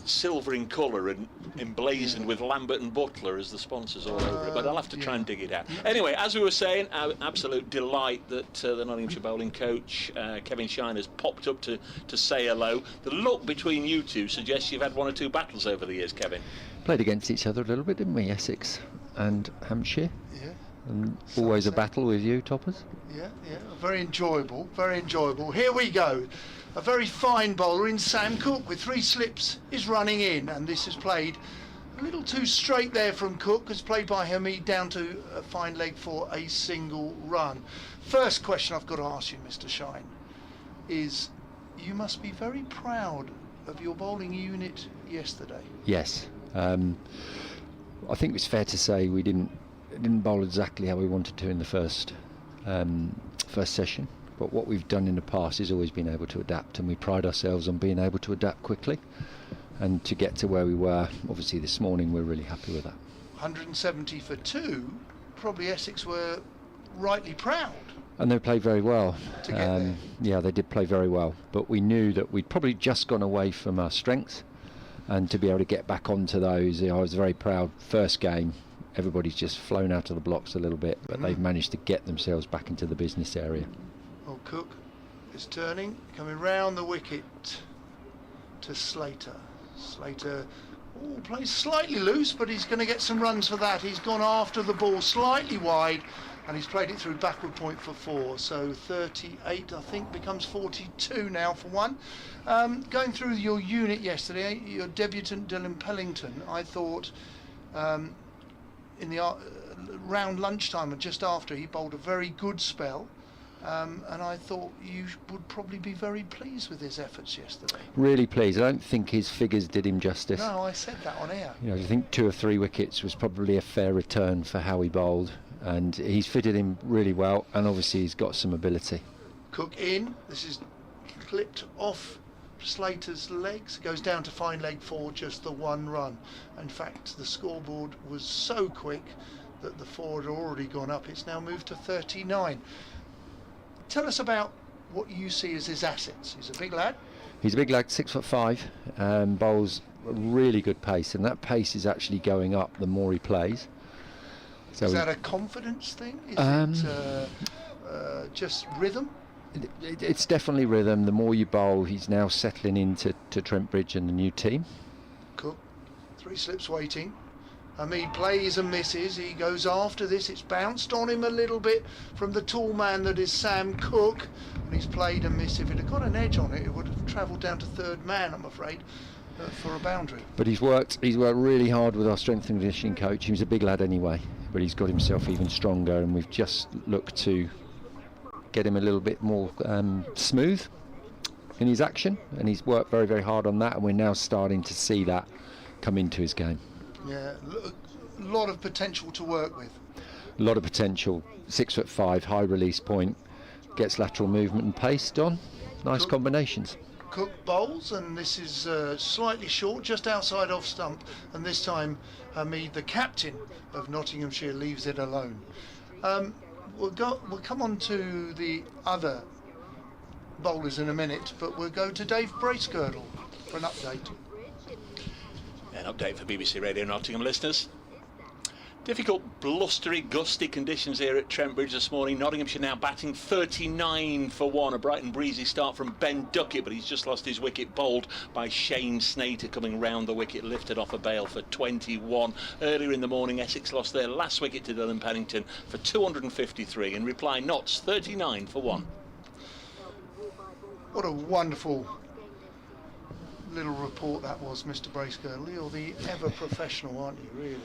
[SPEAKER 3] silver in colour and emblazoned with Lambert and Butler as the sponsors all over it, but I'll have to try and dig it out. Anyway, as we were saying, our absolute delight that the Nottinghamshire bowling coach Kevin Shine has popped up to say hello. The look between you two suggests you've had 1 or 2 battles over the years, Kevin.
[SPEAKER 7] Played against each other a little bit, didn't we? Essex and Hampshire.
[SPEAKER 2] Yeah.
[SPEAKER 7] And always a battle with you, Toppers.
[SPEAKER 2] Yeah, very enjoyable, very enjoyable. Here we go. A very fine bowler in Sam Cook with 3 slips is running in, and this is played a little too straight there from Cook. It's played by Hamid down to a fine leg for a single run. First question I've got to ask you, Mr. Shine, is you must be very proud of your bowling unit yesterday.
[SPEAKER 7] Yes. I think it's fair to say we didn't bowl exactly how we wanted to in the first session, but what we've done in the past is always been able to adapt, and we pride ourselves on being able to adapt quickly. And to get to where we were, obviously this morning, we're really happy with that.
[SPEAKER 2] 170 for 2, probably Essex were rightly proud.
[SPEAKER 7] And they played very well.
[SPEAKER 2] To get there.
[SPEAKER 7] Yeah, they did play very well, but we knew that we'd probably just gone away from our strengths, and to be able to get back onto those, I was very proud. First game, everybody's just flown out of the blocks a little bit, but they've managed to get themselves back into the business area.
[SPEAKER 2] Well, Cook is turning, coming round the wicket to Slater. Slater plays slightly loose, but he's going to get some runs for that. He's gone after the ball slightly wide, and he's played it through backward point for 4. So 38, I think, becomes 42 now for 1. Going through your unit yesterday, your debutant Dylan Pellington, I thought in the round lunchtime and just after, he bowled a very good spell. And I thought you would probably be very pleased with his efforts yesterday.
[SPEAKER 7] Really pleased. I don't think his figures did him justice.
[SPEAKER 2] No, I said that on air.
[SPEAKER 7] I think 2 or 3 wickets was probably a fair return for how he bowled, and he's fitted him really well, and obviously he's got some ability.
[SPEAKER 2] Cook in. This is clipped off Slater's legs. Goes down to fine leg for just the 1 run. In fact, the scoreboard was so quick that the 4 had already gone up. It's now moved to 39. Tell us about what you see as his assets. He's a big lad.
[SPEAKER 7] He's a big lad, 6'5", bowls a really good pace, and that pace is actually going up the more he plays. So
[SPEAKER 2] is that a confidence thing? Is it just rhythm?
[SPEAKER 7] It's definitely rhythm. The more you bowl, he's now settling into Trent Bridge and the new team.
[SPEAKER 2] Cook, 3 slips waiting. He plays and misses. He goes after this. It's bounced on him a little bit from the tall man that is Sam Cook, and he's played and missed. If it had got an edge on it, it would have travelled down to 3rd man, I'm afraid, for a boundary.
[SPEAKER 7] But he's worked really hard with our strength and conditioning coach. He was a big lad anyway, but he's got himself even stronger, and we've just looked to get him a little bit more smooth in his action, and he's worked very, very hard on that, and we're now starting to see that come into his game.
[SPEAKER 2] Yeah, a lot of potential to work with.
[SPEAKER 7] A lot of potential. 6'5", high release point, gets lateral movement and pace. Don, nice combinations.
[SPEAKER 2] Cook bowls, and this is slightly short, just outside off stump, and this time Hamid, the captain of Nottinghamshire, leaves it alone. We'll come on to the other bowlers in a minute, but we'll go to Dave Bracegirdle for an update.
[SPEAKER 3] An update for BBC Radio Nottingham listeners. Difficult, blustery, gusty conditions here at Trent Bridge this morning. Nottinghamshire now batting 39 for 1. A bright and breezy start from Ben Duckett, but he's just lost his wicket, bowled by Shane Snater, coming round the wicket, lifted off a bail for 21. Earlier in the morning, Essex lost their last wicket to Dylan Pennington for 253. In reply, Notts 39 for 1.
[SPEAKER 2] What a wonderful little report that was, Mr. Bracegirdle. You're the ever professional, aren't you, really?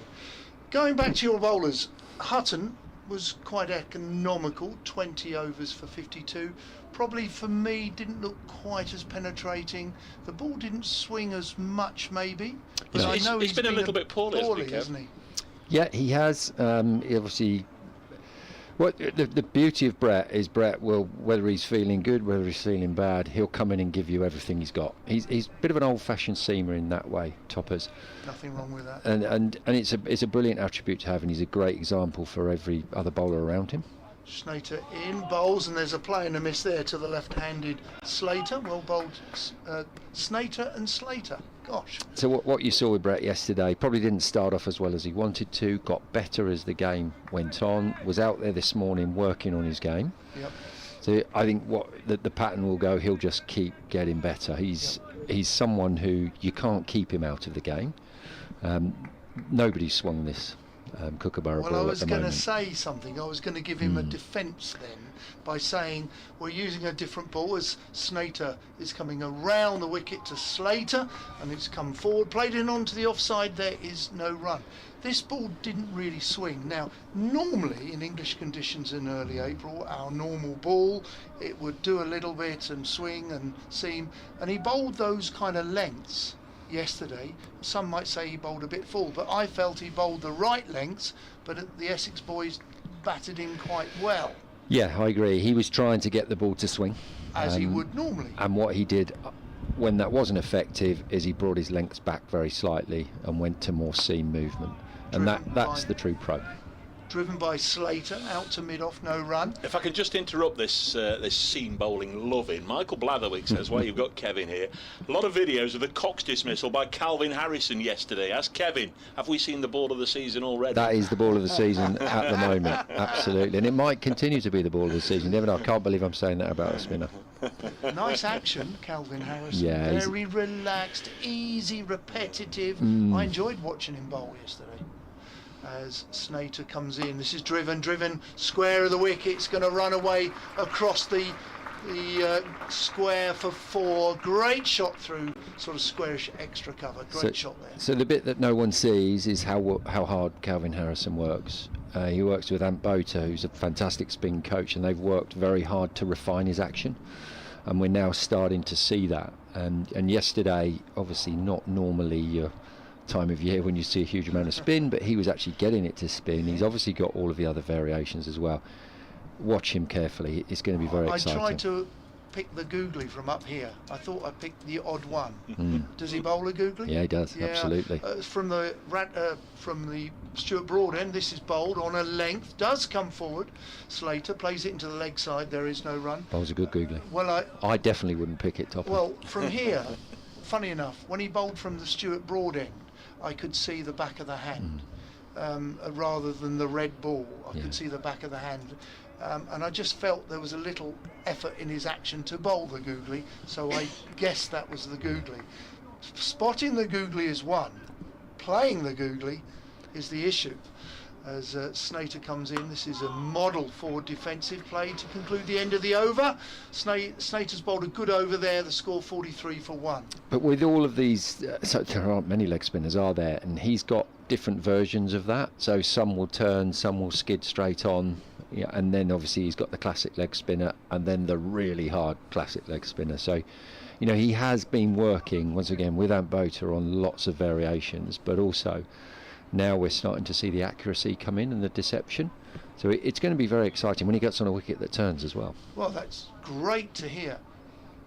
[SPEAKER 2] Going back to your bowlers, Hutton was quite economical, 20 overs for 52. Probably for me didn't look quite as penetrating. The ball didn't swing as much, maybe. But I know
[SPEAKER 3] he's been a little bit poorly,
[SPEAKER 2] hasn't he?
[SPEAKER 7] Yeah, he has. He obviously. What the beauty of Brett is, Brett will, whether he's feeling good, whether he's feeling bad, he'll come in and give you everything he's got. He's a bit of an old-fashioned seamer in that way, toppers.
[SPEAKER 2] Nothing wrong with that.
[SPEAKER 7] And it's a brilliant attribute to have, and he's a great example for every other bowler around him.
[SPEAKER 2] Snater in, bowls, and there's a play and a miss there to the left-handed Slater. Well bowled, Snater and Slater. Gosh.
[SPEAKER 7] So what you saw with Brett yesterday, probably didn't start off as well as he wanted to, got better as the game went on, was out there this morning working on his game.
[SPEAKER 2] Yep.
[SPEAKER 7] So I think what the pattern will go, he'll just keep getting better. He's someone who you can't keep him out of the game. Nobody's swung this Kookaburra ball.
[SPEAKER 2] Well, I was
[SPEAKER 7] going
[SPEAKER 2] to say something. I was going to give him a defence then by saying we're using a different ball as Snater is coming around the wicket to Slater, and it's come forward, played in onto the offside. There is no run. This ball didn't really swing. Now, normally in English conditions in early April, our normal ball, it would do a little bit and swing and seam, and he bowled those kind of lengths yesterday. Some might say he bowled a bit full, but I felt he bowled the right lengths, but the Essex boys batted him quite well.
[SPEAKER 7] Yeah, I agree. He was trying to get the ball to swing.
[SPEAKER 2] As he would normally.
[SPEAKER 7] And what he did when that wasn't effective is he brought his lengths back very slightly and went to more seam movement. And that's the true pro.
[SPEAKER 2] Driven by Slater, out to mid-off, no run.
[SPEAKER 3] If I can just interrupt this this seam bowling loving, Michael Blatherwick says, well, you've got Kevin here. A lot of videos of the Cox dismissal by Calvin Harrison yesterday. Ask Kevin, have we seen the ball of the season already?
[SPEAKER 7] That is the ball of the season at the moment, absolutely. And it might continue to be the ball of the season. You never know. I can't believe I'm saying that about a spinner.
[SPEAKER 2] Nice action, Calvin Harrison.
[SPEAKER 7] Yeah,
[SPEAKER 2] very relaxed, easy, repetitive. I enjoyed watching him bowl yesterday. As Snater comes in, this is driven square of the wicket. It's going to run away across the square for 4. Great shot through sort of squarish extra cover. Great shot there.
[SPEAKER 7] So the bit that no one sees is how hard Calvin Harrison works. He works with Ant Bota, who's a fantastic spin coach, and they've worked very hard to refine his action, and we're now starting to see that. And yesterday, obviously not normally your time of year when you see a huge amount of spin, but he was actually getting it to spin. He's obviously got all of the other variations as well. Watch him carefully. It's going to be very exciting.
[SPEAKER 2] I tried to pick the googly from up here. I thought I picked the odd one. Does he bowl a googly?
[SPEAKER 7] Yeah, he does. Yeah, absolutely.
[SPEAKER 2] From the Stuart Broad end, this is bowled on a length. Does come forward. Slater plays it into the leg side. There is no run.
[SPEAKER 7] Bowls a good googly.
[SPEAKER 2] Well,
[SPEAKER 7] I definitely wouldn't pick it top.
[SPEAKER 2] Well, from here, funny enough, when he bowled from the Stuart Broad end, I could see the back of the hand rather than the red ball. I could see the back of the hand. And I just felt there was a little effort in his action to bowl the googly, so I guessed that was the googly. Spotting the googly is one, playing the googly is the issue. As Snater comes in, this is a model forward defensive play to conclude the end of the over. Snater's bowled a good over there, the score 43 for 1.
[SPEAKER 7] But with all of these, so there aren't many leg spinners, are there? And he's got different versions of that. So some will turn, some will skid straight on. Yeah, and then obviously he's got the classic leg spinner and then the really hard classic leg spinner. So, you know, he has been working, once again, with Ant Bota on lots of variations, but also now we're starting to see the accuracy come in and the deception. So it's going to be very exciting when he gets on a wicket that turns as well.
[SPEAKER 2] Well, that's great to hear.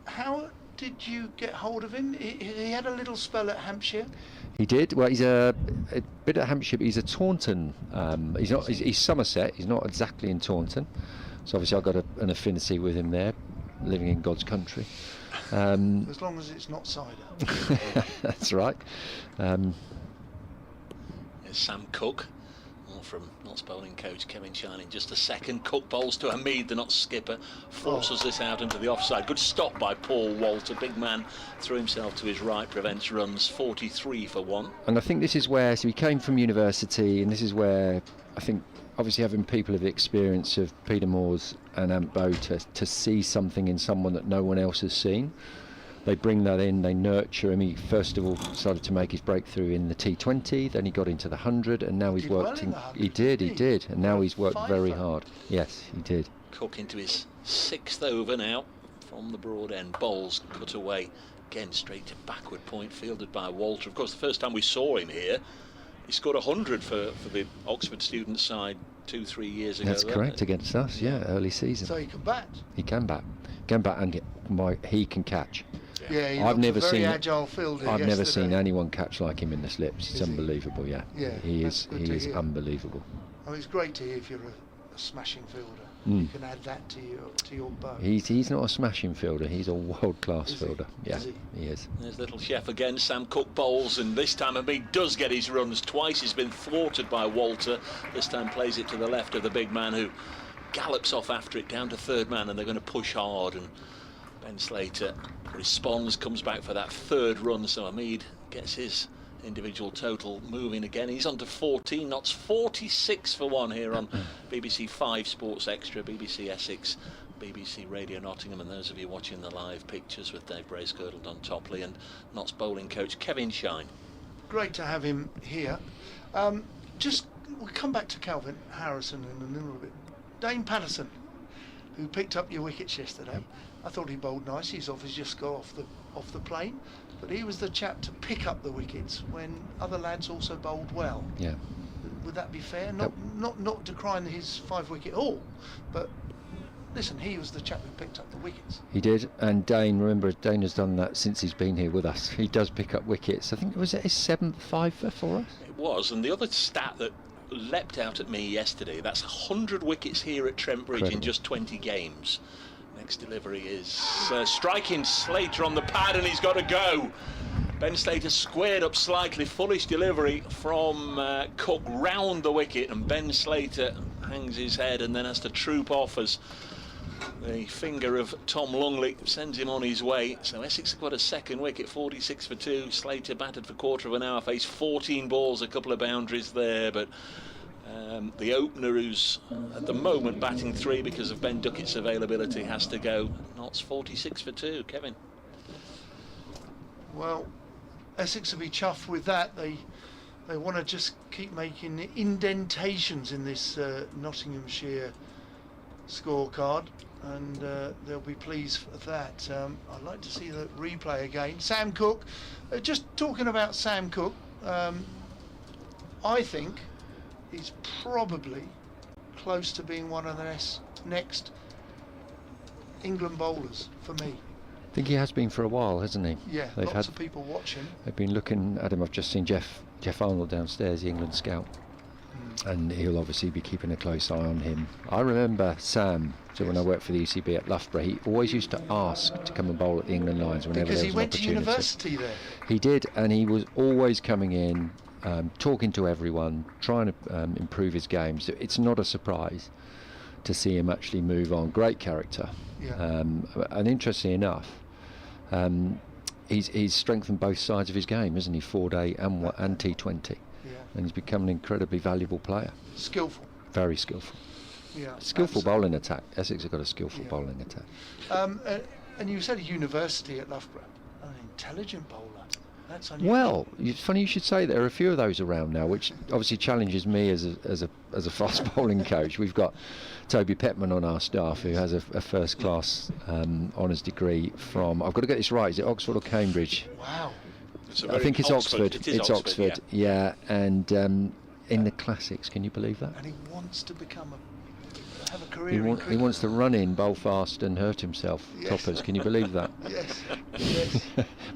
[SPEAKER 2] How did you get hold of him? He had a little spell at Hampshire.
[SPEAKER 7] He did. Well, he's a bit at Hampshire, but he's a Taunton. He's not. He's Somerset. He's not exactly in Taunton. So obviously I've got an affinity with him there, living in God's country.
[SPEAKER 2] As long as it's not cider.
[SPEAKER 7] That's right.
[SPEAKER 3] Here's Sam Cook, from Notts bowling coach Kevin Shine in just a second. Cook bowls to Hamid, the Notts skipper, forces this out into the offside. Good stop by Paul Walter. Big man threw himself to his right, prevents runs. 43 for 1.
[SPEAKER 7] And I think this is where, so he came from university, and this is where I think obviously having people of the experience of Peter Moores and Ant Bota to see something in someone that no one else has seen. They bring that in, they nurture him. He first of all started to make his breakthrough in the T20, then he got into the 100, and now he's worked in. He did, and now he's worked very hard. Yes, he did.
[SPEAKER 3] Cook into his 6th over now from the broad end. Bowls cut away again straight to backward point, fielded by Walter. Of course, the first time we saw him here, he scored 100 for the Oxford student side 2-3 years ago.
[SPEAKER 7] That's correct, against us, yeah, early season.
[SPEAKER 2] So he can bat.
[SPEAKER 7] He can bat, and he can catch.
[SPEAKER 2] Yeah, he
[SPEAKER 7] I've never
[SPEAKER 2] very
[SPEAKER 7] seen
[SPEAKER 2] agile fielder.
[SPEAKER 7] I've never seen anyone catch like him in the slips. It's unbelievable.
[SPEAKER 2] Yeah,
[SPEAKER 7] he is unbelievable.
[SPEAKER 2] I mean, it's great to hear if you're a smashing fielder. You can add that to your bow.
[SPEAKER 7] He's not a smashing fielder. He's a world-class fielder. Yeah, he is.
[SPEAKER 3] There's little chef again. Sam Cook bowls, and this time Hamid does get his runs. Twice he's been thwarted by Walter. This time plays it to the left of the big man, who gallops off after it down to third man, and they're going to push hard. And Ben Slater responds, comes back for that 3rd run, so Hamid gets his individual total moving again. He's on to 14 knots, 46 for 1 here on BBC 5 Sports Extra, BBC Essex, BBC Radio Nottingham, and those of you watching the live pictures with Dave Bracegirdle, Don Topley, and Notts bowling coach Kevin Shine.
[SPEAKER 2] Great to have him here. We'll come back to Calvin Harrison in a little bit. Dane Patterson, who picked up your wickets yesterday. I thought he bowled nice. He's obviously just got off the plane, but he was the chap to pick up the wickets when other lads also bowled well.
[SPEAKER 7] Yeah.
[SPEAKER 2] Would that be fair? Not decrying his 5-wicket haul, but listen, he was the chap who picked up the wickets.
[SPEAKER 7] He did, and Dane, remember, Dane has done that since he's been here with us. He does pick up wickets. I think it was his 7th fiver for us.
[SPEAKER 3] It was, and the other stat that leapt out at me yesterday, that's 100 wickets here at Trent Bridge in just 20 games. Next delivery is striking Slater on the pad, and he's got to go. Ben Slater squared up slightly, foolish delivery from Cook round the wicket, and Ben Slater hangs his head and then has to troop off as the finger of Tom Lungley sends him on his way. So Essex have got a second wicket, 46 for 2. Slater batted for quarter of an hour, faced 14 balls, a couple of boundaries there, but the opener, who's at the moment batting 3 because of Ben Duckett's availability, has to go. Notts 46 for 2. Kevin.
[SPEAKER 2] Well, Essex will be chuffed with that. They want to just keep making indentations in this Nottinghamshire scorecard, and they'll be pleased for that. I'd like to see the replay again. Sam Cook, just talking about Sam Cook, I think he's probably close to being one of the next England bowlers for me.
[SPEAKER 7] I think he has been for a while, hasn't he?
[SPEAKER 2] Yeah, lots of people watching.
[SPEAKER 7] They've been looking at him. I've just seen Jeff Arnold downstairs, the England scout, and he'll obviously be keeping a close eye on him. I remember Sam, so when I worked for the ECB at Loughborough, he always used to ask to come and bowl at the England lines whenever
[SPEAKER 2] because
[SPEAKER 7] there was an opportunity.
[SPEAKER 2] Because he went to university there.
[SPEAKER 7] He did, and he was always coming in, talking to everyone, trying to improve his game. So it's not a surprise to see him actually move on. Great character.
[SPEAKER 2] Yeah.
[SPEAKER 7] And interestingly enough, he's strengthened both sides of his game, isn't he? 4-day and T20.
[SPEAKER 2] Yeah.
[SPEAKER 7] And he's become an incredibly valuable player.
[SPEAKER 2] Skillful.
[SPEAKER 7] Very skillful.
[SPEAKER 2] Yeah.
[SPEAKER 7] Skillful bowling attack. Essex have got a skillful bowling attack.
[SPEAKER 2] And you said a university at Loughborough. An intelligent bowler. That's unusual.
[SPEAKER 7] Well, it's funny you should say there are a few of those around now, which obviously challenges me as a fast bowling coach. We've got Toby Petman on our staff, who has a first class honours degree from, I've got to get this right, is it Oxford or Cambridge?
[SPEAKER 2] Wow.
[SPEAKER 7] I think it's Oxford.
[SPEAKER 3] It's Oxford,
[SPEAKER 7] yeah. And in the classics, can you believe that?
[SPEAKER 2] And he wants to have a career in cricket.
[SPEAKER 7] He wants to run in, bowl fast and hurt himself.
[SPEAKER 2] Yes.
[SPEAKER 7] Toppers, can you believe that?
[SPEAKER 2] Yes.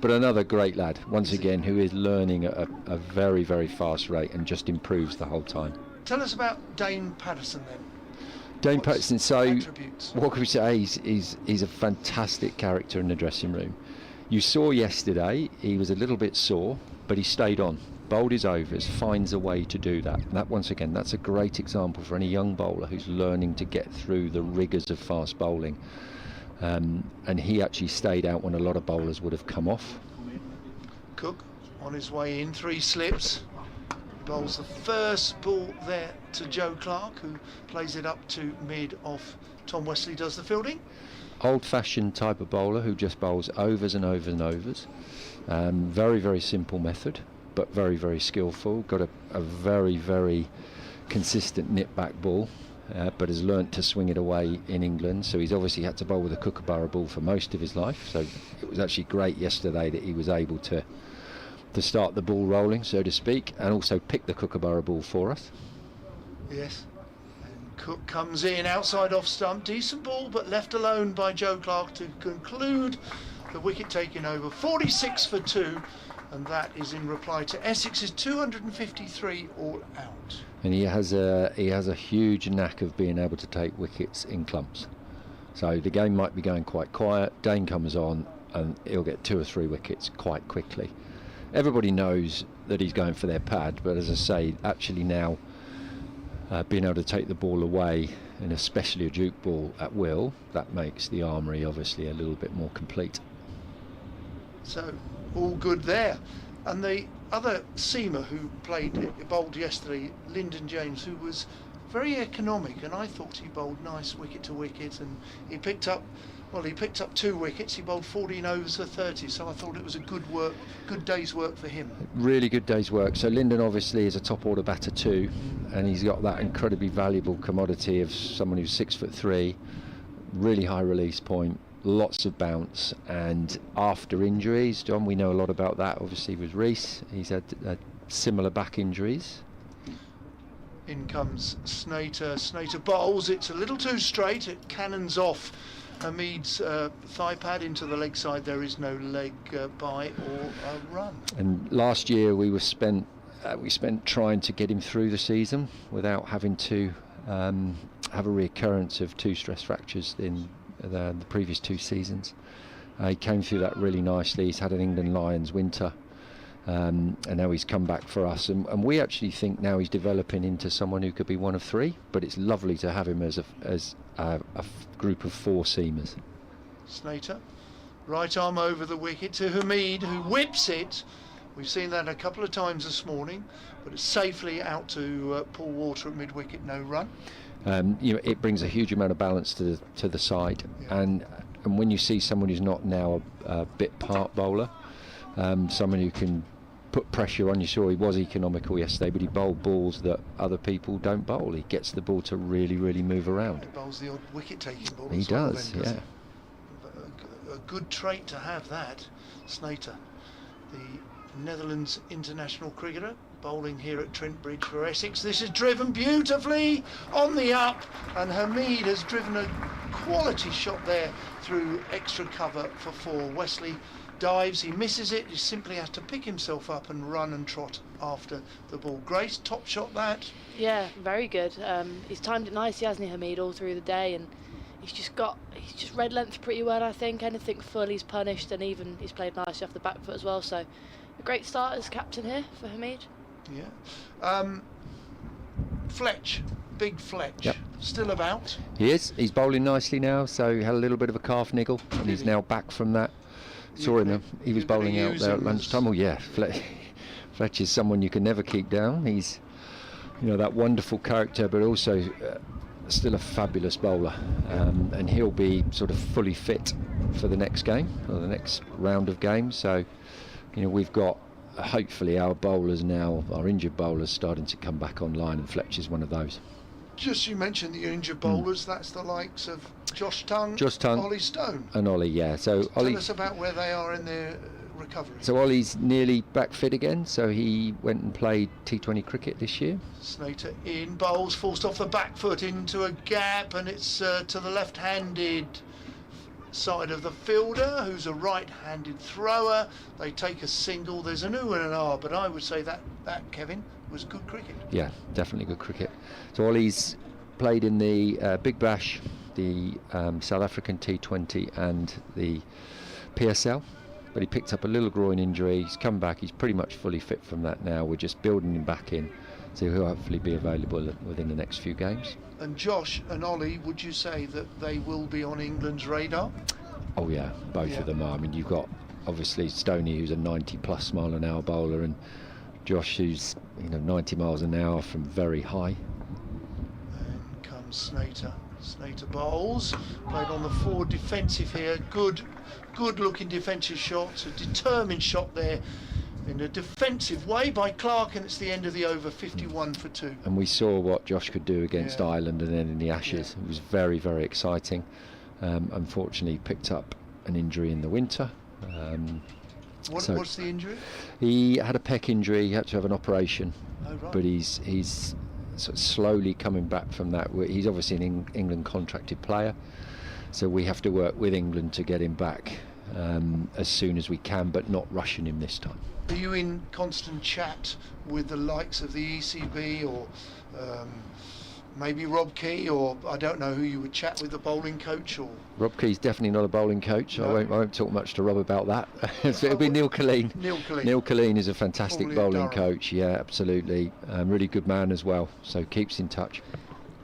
[SPEAKER 7] But another great lad, once again, who is learning at a very, very fast rate and just improves the whole time.
[SPEAKER 2] Tell us about Dane Patterson then.
[SPEAKER 7] Dane
[SPEAKER 2] What's
[SPEAKER 7] Patterson, so
[SPEAKER 2] attributes?
[SPEAKER 7] what can we say? He's a fantastic character in the dressing room. You saw yesterday he was a little bit sore, but he stayed on, bowled his overs, finds a way to do that. And that, once again, that's a great example for any young bowler who's learning to get through the rigours of fast bowling. And he actually stayed out when a lot of bowlers would have come off.
[SPEAKER 2] Cook on his way in, 3 slips. Bowls the first ball there to Joe Clark, who plays it up to mid off. Tom Wesley does the fielding.
[SPEAKER 7] Old-fashioned type of bowler who just bowls overs and overs and overs. Very, very simple method, but very, very skillful. Got a very, very consistent nip-back ball, but has learnt to swing it away in England. So he's obviously had to bowl with a kookaburra ball for most of his life. So it was actually great yesterday that he was able to start the ball rolling, so to speak, and also pick the kookaburra ball for us.
[SPEAKER 2] Yes. And Cook comes in outside off stump. Decent ball, but left alone by Joe Clark to conclude the wicket taking over. 46 for 2, and that is in reply to Essex's 253 all out.
[SPEAKER 7] And he has a huge knack of being able to take wickets in clumps. So the game might be going quite quiet. Dane comes on and he'll get 2 or 3 wickets quite quickly. Everybody knows that he's going for their pad, but as I say, actually now being able to take the ball away, and especially a duke ball at will, that makes the armoury obviously a little bit more complete.
[SPEAKER 2] So all good there. And the other seamer who bowled yesterday, Lyndon James, who was very economic, and I thought he bowled nice wicket to wicket, and he picked up 2 wickets. He bowled 14 overs for 30, so I thought it was a good day's work for him. Really
[SPEAKER 7] good day's work. So Lyndon obviously is a top order batter too, and he's got that incredibly valuable commodity of someone who's 6'3", really high release point, lots of bounce, and after injuries, John, we know a lot about that obviously with Reece. He's had similar back injuries.
[SPEAKER 2] In comes Snater. Snater bowls. It's a little too straight. It cannons off Hamid's thigh pad into the leg side. There is no leg by or a run.
[SPEAKER 7] And last year we spent trying to get him through the season without having to have a reoccurrence of 2 stress fractures in the previous 2 seasons. He came through that really nicely. He's had an England Lions winter. And now he's come back for us, and we actually think now he's developing into someone who could be one of 3, but it's lovely to have him as a group of 4 seamers.
[SPEAKER 2] Snater, right arm over the wicket to Hamid, who whips it. We've seen that a couple of times this morning, but it's safely out to Paul Water at mid-wicket, no run.
[SPEAKER 7] It brings a huge amount of balance to the side,
[SPEAKER 2] yeah.
[SPEAKER 7] and when you see someone who's not now a bit part bowler, someone who can put pressure on. You saw he was economical yesterday, but he bowled balls that other people don't bowl. He gets the ball to really, really move around.
[SPEAKER 2] He bowls the odd wicket-taking ball.
[SPEAKER 7] He does, yeah.
[SPEAKER 2] A good trait to have, that. Snater, the Netherlands international cricketer, bowling here at Trent Bridge for Essex. This is driven beautifully on the up, and Hamid has driven a quality shot there through extra cover for 4. Wesley dives, he misses it, he simply has to pick himself up and run and trot after the ball. Grace, top shot that.
[SPEAKER 4] Yeah, very good. He's timed it nicely, hasn't he, Hamid, all through the day, and he's just read length pretty well, I think. Anything full he's punished, and even he's played nicely off the back foot as well, so a great start as captain here for Hamid.
[SPEAKER 2] Yeah. Fletch, big Fletch,
[SPEAKER 7] yep.
[SPEAKER 2] Still about.
[SPEAKER 7] He is, he's bowling nicely now, so he had a little bit of a calf niggle, and he's now back from that. Saw him, he was bowling out there at lunchtime. Oh yeah, Fletch is someone you can never keep down. He's, that wonderful character, but also still a fabulous bowler, and he'll be sort of fully fit for the next game, or the next round of games. So, we've got hopefully our bowlers now, our injured bowlers, starting to come back online, and Fletch is one of those.
[SPEAKER 2] Just, you mentioned the injured bowlers, that's the likes of Josh Tongue, Ollie Stone.
[SPEAKER 7] And Ollie, yeah. So
[SPEAKER 2] Tell us about where they are in their recovery.
[SPEAKER 7] So Ollie's nearly back fit again, so he went and played T20 cricket this year.
[SPEAKER 2] Snater in, bowls, forced off the back foot into a gap, and it's to the left-handed side of the fielder, who's a right-handed thrower. They take a single. There's an ooh and an ah, but I would say that Kevin, was good cricket.
[SPEAKER 7] Yeah, definitely good cricket. So Ollie's played in the Big Bash, the South African T20 and the PSL, but he picked up a little groin injury. He's come back, he's pretty much fully fit from that now. We're just building him back in, so he'll hopefully be available within the next few games.
[SPEAKER 2] And Josh and Ollie, would you say that they will be on England's radar?
[SPEAKER 7] Oh yeah, both of them are. I mean, you've got obviously Stoney, who's a 90+ mile an hour bowler, and Josh, who's 90 miles an hour from very high.
[SPEAKER 2] And comes Snater. Snater bowls, played on the forward defensive here. Good looking defensive shot, a determined shot there in a defensive way by Clark, and it's the end of the over, 51 for 2.
[SPEAKER 7] And we saw what Josh could do against Ireland, and then in the Ashes. It was very, very exciting. Unfortunately, picked up an injury in the winter.
[SPEAKER 2] What's the injury?
[SPEAKER 7] He had a pec injury. He had to have an operation.
[SPEAKER 2] Oh, right.
[SPEAKER 7] But he's sort of slowly coming back from that. He's obviously an England contracted player, so we have to work with England to get him back as soon as we can, but not rushing him this time.
[SPEAKER 2] Are you in constant chat with the likes of the ECB or maybe Rob Key, or I don't know who you would chat with, the bowling coach? Or
[SPEAKER 7] Rob Key's definitely not a bowling coach. No. I won't talk much to Rob about that. So it'll be Neil Killeen.
[SPEAKER 2] Neil
[SPEAKER 7] Killeen is a fantastic
[SPEAKER 2] Formerly
[SPEAKER 7] bowling coach. Yeah, absolutely. Really good man as well. So keeps in touch.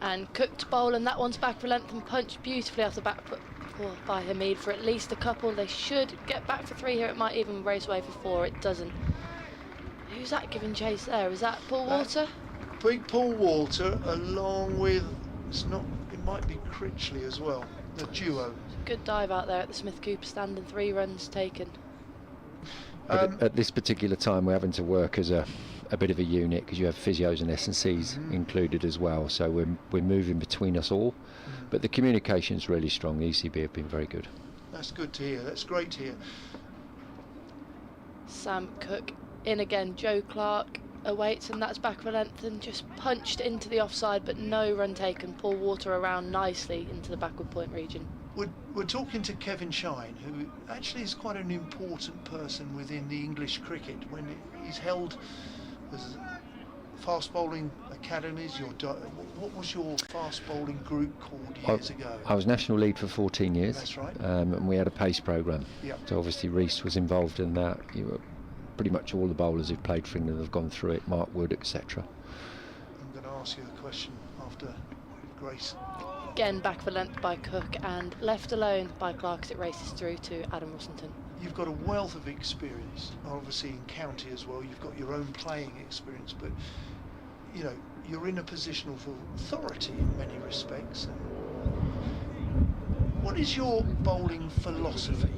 [SPEAKER 4] And Cook to bowl, and that one's back for length and punched beautifully off the back foot by Hamid for at least a couple. They should get back for 3 here. It might even race away for 4. It doesn't. Who's that giving chase there? Is that Paul Water?
[SPEAKER 2] Big Paul Water, along with it might be Critchley as well, the duo.
[SPEAKER 4] Good dive out there at the Smith Cooper stand, and 3 runs taken.
[SPEAKER 7] At this particular time, we're having to work as a bit of a unit, because you have physios and S&Cs included as well. So we're moving between us all, but the communication's really strong. The ECB have been very good.
[SPEAKER 2] That's good to hear. That's great to hear.
[SPEAKER 4] Sam Cook in again. Joe Clark awaits, and that's back of a length and just punched into the offside, but no run taken. Paul Water around nicely into the backward point region.
[SPEAKER 2] We're talking to Kevin Shine, who actually is quite an important person within the English cricket when he's held as fast bowling academies. What was your fast bowling group called years ago?
[SPEAKER 7] I was national lead for 14 years.
[SPEAKER 2] That's right.
[SPEAKER 7] And we had a pace programme.
[SPEAKER 2] Yep.
[SPEAKER 7] So obviously Reece was involved in that. Pretty much all the bowlers who've played for England have gone through it, Mark Wood, etc.
[SPEAKER 2] I'm going to ask you a question after Grace.
[SPEAKER 4] Again, back of a length by Cook and left alone by Clark as it races through to Adam Rossington.
[SPEAKER 2] You've got a wealth of experience, obviously in county as well. You've got your own playing experience, but you know you're in a position of authority in many respects. What is your bowling philosophy?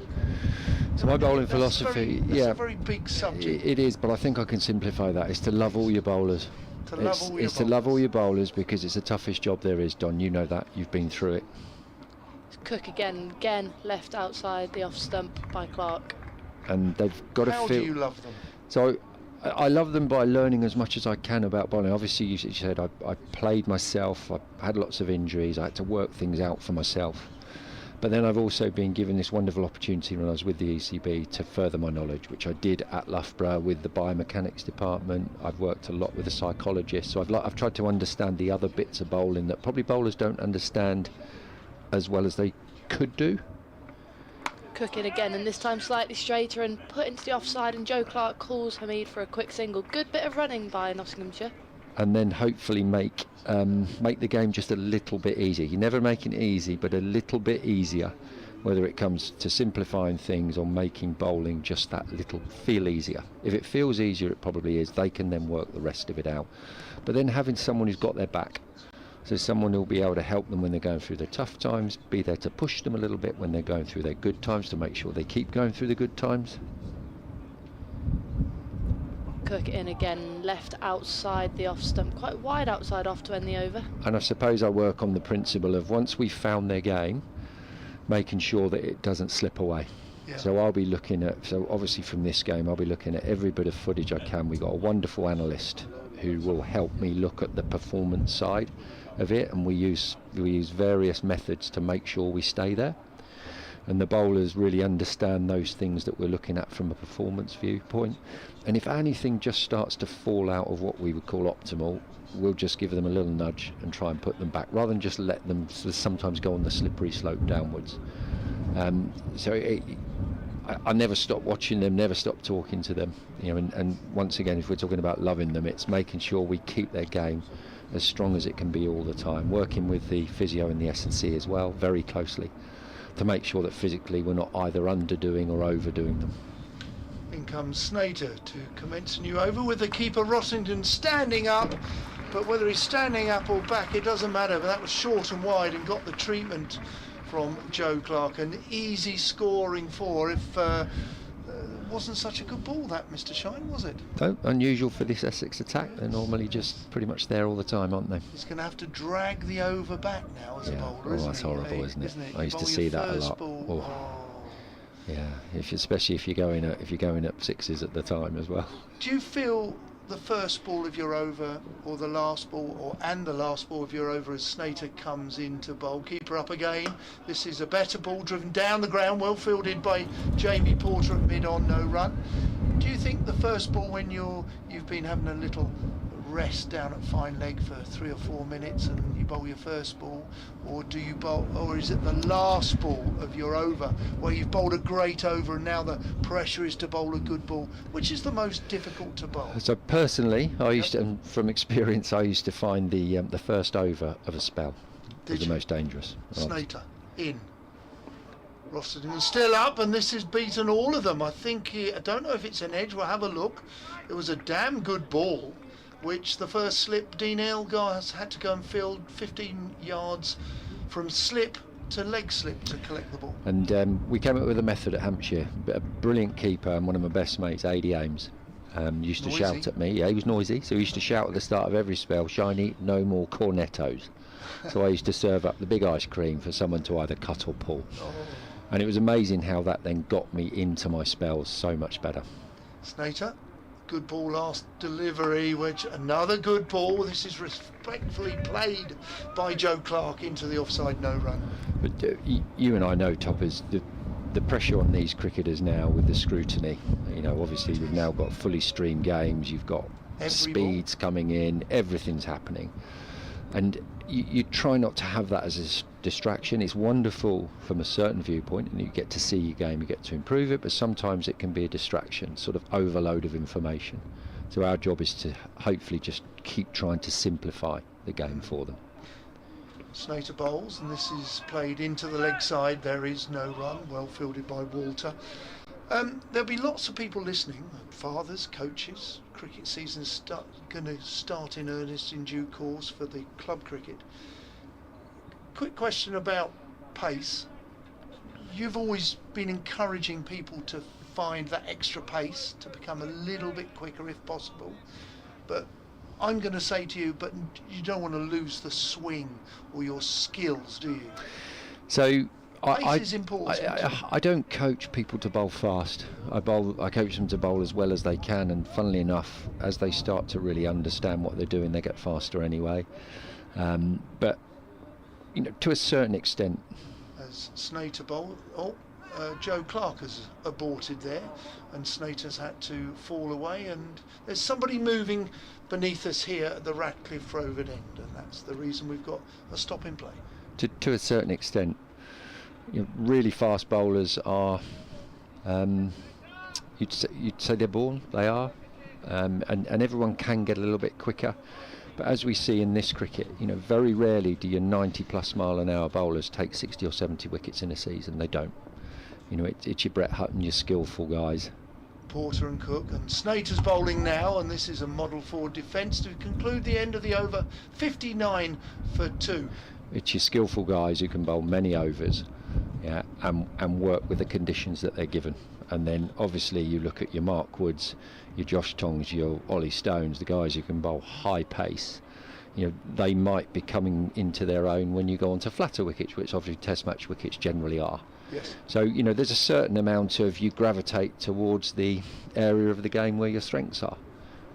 [SPEAKER 7] So my bowling
[SPEAKER 2] That's
[SPEAKER 7] philosophy,
[SPEAKER 2] that's a very big subject.
[SPEAKER 7] It is, but I think I can simplify that. It's to love all your bowlers.
[SPEAKER 2] To love all your
[SPEAKER 7] to love all your bowlers, because it's the toughest job there is, Don. You know that. You've been through it.
[SPEAKER 4] Cook again left outside the off stump by Clark.
[SPEAKER 7] And they've got to feel.
[SPEAKER 2] How do you love them?
[SPEAKER 7] So I love them by learning as much as I can about bowling. Obviously, you said I played myself. I had lots of injuries. I had to work things out for myself. But then I've also been given this wonderful opportunity when I was with the ECB to further my knowledge, which I did at Loughborough with the biomechanics department. I've worked a lot with a psychologist, so I've tried to understand the other bits of bowling that probably bowlers don't understand as well as they could do.
[SPEAKER 4] Cook in again, and this time slightly straighter and put into the offside, and Joe Clark calls Hamid for a quick single. Good bit of running by Nottinghamshire.
[SPEAKER 7] And then hopefully make the game just a little bit easier. You're never making it easy, but a little bit easier, whether it comes to simplifying things or making bowling just that little feel easier. If it feels easier, it probably is. They can then work the rest of it out. But then having someone who's got their back, so someone who'll be able to help them when they're going through their tough times, be there to push them a little bit when they're going through their good times, to make sure they keep going through the good times.
[SPEAKER 4] Cook in again, left outside the off stump, quite wide outside off to end the over.
[SPEAKER 7] And I suppose I work on the principle of once we've found their game, making sure that it doesn't slip away.
[SPEAKER 2] Yeah.
[SPEAKER 7] So I'll be looking at, so obviously from this game, I'll be looking at every bit of footage I can. We've got a wonderful analyst who will help me look at the performance side of it, and we use various methods to make sure we stay there. And the bowlers really understand those things that we're looking at from a performance viewpoint. And if anything just starts to fall out of what we would call optimal, we'll just give them a little nudge and try and put them back, rather than just let them sometimes go on the slippery slope downwards. I never stop watching them, never stop talking to them. You know, and once again, if we're talking about loving them, it's making sure we keep their game as strong as it can be all the time. Working with the physio and the S&C as well, very closely, to make sure that physically we're not either underdoing or overdoing them.
[SPEAKER 2] In comes Snater to commence a new over with the keeper Rossington standing up, but whether he's standing up or back it doesn't matter. But that was short and wide and got the treatment from Joe Clark. An easy scoring four. If wasn't such a good ball that, Mr. Shine, was it?
[SPEAKER 7] So unusual for this Essex attack. They're normally just pretty much there all the time, aren't they?
[SPEAKER 2] He's going to have to drag the over back now as a bowler, isn't
[SPEAKER 7] that's
[SPEAKER 2] he?
[SPEAKER 7] horrible, isn't it? I used to
[SPEAKER 2] You
[SPEAKER 7] see
[SPEAKER 2] bowl
[SPEAKER 7] that
[SPEAKER 2] your
[SPEAKER 7] a
[SPEAKER 2] first
[SPEAKER 7] lot.
[SPEAKER 2] ball,
[SPEAKER 7] Yeah, especially if you're going up sixes at the time as well.
[SPEAKER 2] Do you feel the first ball of your over, or the last ball, and the last ball of your over as Snater comes into bowl? Keeper up again. This is a better ball driven down the ground, well fielded by Jamie Porter at mid-on, no run. Do you think the first ball, when you've been having a little rest down at fine leg for 3 or 4 minutes and you bowl your first ball, or do you bowl, or is it the last ball of your over where you've bowled a great over and now the pressure is to bowl a good ball? Which is the most difficult to bowl?
[SPEAKER 7] So personally, I used to, and from experience, I used to find the first over of a spell was the most dangerous.
[SPEAKER 2] Snater in. Rossington still up, and this has beaten all of them. I don't know if it's an edge. We'll have a look. It was a damn good ball, which the first slip, Dean Elgar has had to go and field 15 yards from slip to leg slip to collect the ball.
[SPEAKER 7] And we came up with a method at Hampshire. A brilliant keeper and one of my best mates, Adi Ames, used to shout at me. Yeah, he was noisy, so he used to shout at the start of every spell, "Shiny, no more cornettos." So I used to serve up the big ice cream for someone to either cut or pull. And it was amazing how that then got me into my spells so much better.
[SPEAKER 2] Snater Good ball, last delivery, which another good ball. This is respectfully played by Joe Clark into the offside no run.
[SPEAKER 7] But you and I know, Toppers, the pressure on these cricketers now with the scrutiny. You know, obviously we've now got fully streamed games. You've got speeds coming in. Everything's happening, and you try not to have that as a distraction. It's wonderful from a certain viewpoint, and you get to see your game, you get to improve it, but sometimes it can be a distraction, sort of overload of information. So our job is to hopefully just keep trying to simplify the game for them.
[SPEAKER 2] Snater bowls, and this is played into the leg side. There is no run, well fielded by Walter. There'll be lots of people listening, fathers, coaches. Cricket season's going to start in earnest in due course for the club cricket. Quick question about pace. You've always been encouraging people to find that extra pace, to become a little bit quicker if possible. But I'm going to say to you, but you don't want to lose the swing or your skills, do you?
[SPEAKER 7] So
[SPEAKER 2] pace is important.
[SPEAKER 7] I don't coach people to bowl fast. I coach them to bowl as well as they can, and funnily enough, as they start to really understand what they're doing, they get faster anyway. But you know, to a certain extent.
[SPEAKER 2] As Snater bowl, Joe Clark has aborted there, and Snater's had to fall away, and there's somebody moving beneath us here at the Ratcliffe Road end, and that's the reason we've got a stop in play.
[SPEAKER 7] To a certain extent, you know, really fast bowlers are, you'd say they're born, they are, and everyone can get a little bit quicker. But as we see in this cricket, you know, very rarely do your 90+ mile-an-hour bowlers take 60 or 70 wickets in a season. They don't. You know, it's your Brett Hutton, your skillful guys.
[SPEAKER 2] Porter and Cook, and Snater's bowling now, and this is a model forward defence to conclude the end of the over. 59 for 2.
[SPEAKER 7] It's your skillful guys who can bowl many overs, yeah, and work with the conditions that they're given. And then obviously you look at your Mark Woods, your Josh Tongs, your Ollie Stones, the guys who can bowl high pace. You know, they might be coming into their own when you go onto flatter wickets, which obviously test match wickets generally are.
[SPEAKER 2] Yes.
[SPEAKER 7] So, you know, there's a certain amount of you gravitate towards the area of the game where your strengths are.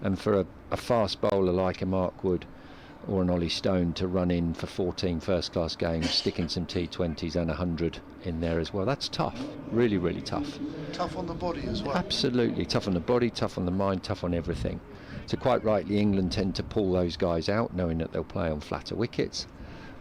[SPEAKER 7] And for a fast bowler like a Mark Wood or an Ollie Stone to run in for 14 first-class games, sticking some T20s and 100 in there as well, that's tough. Really, really tough.
[SPEAKER 2] Tough on the body as well.
[SPEAKER 7] Absolutely. Tough on the body, tough on the mind, tough on everything. So quite rightly, England tend to pull those guys out, knowing that they'll play on flatter wickets.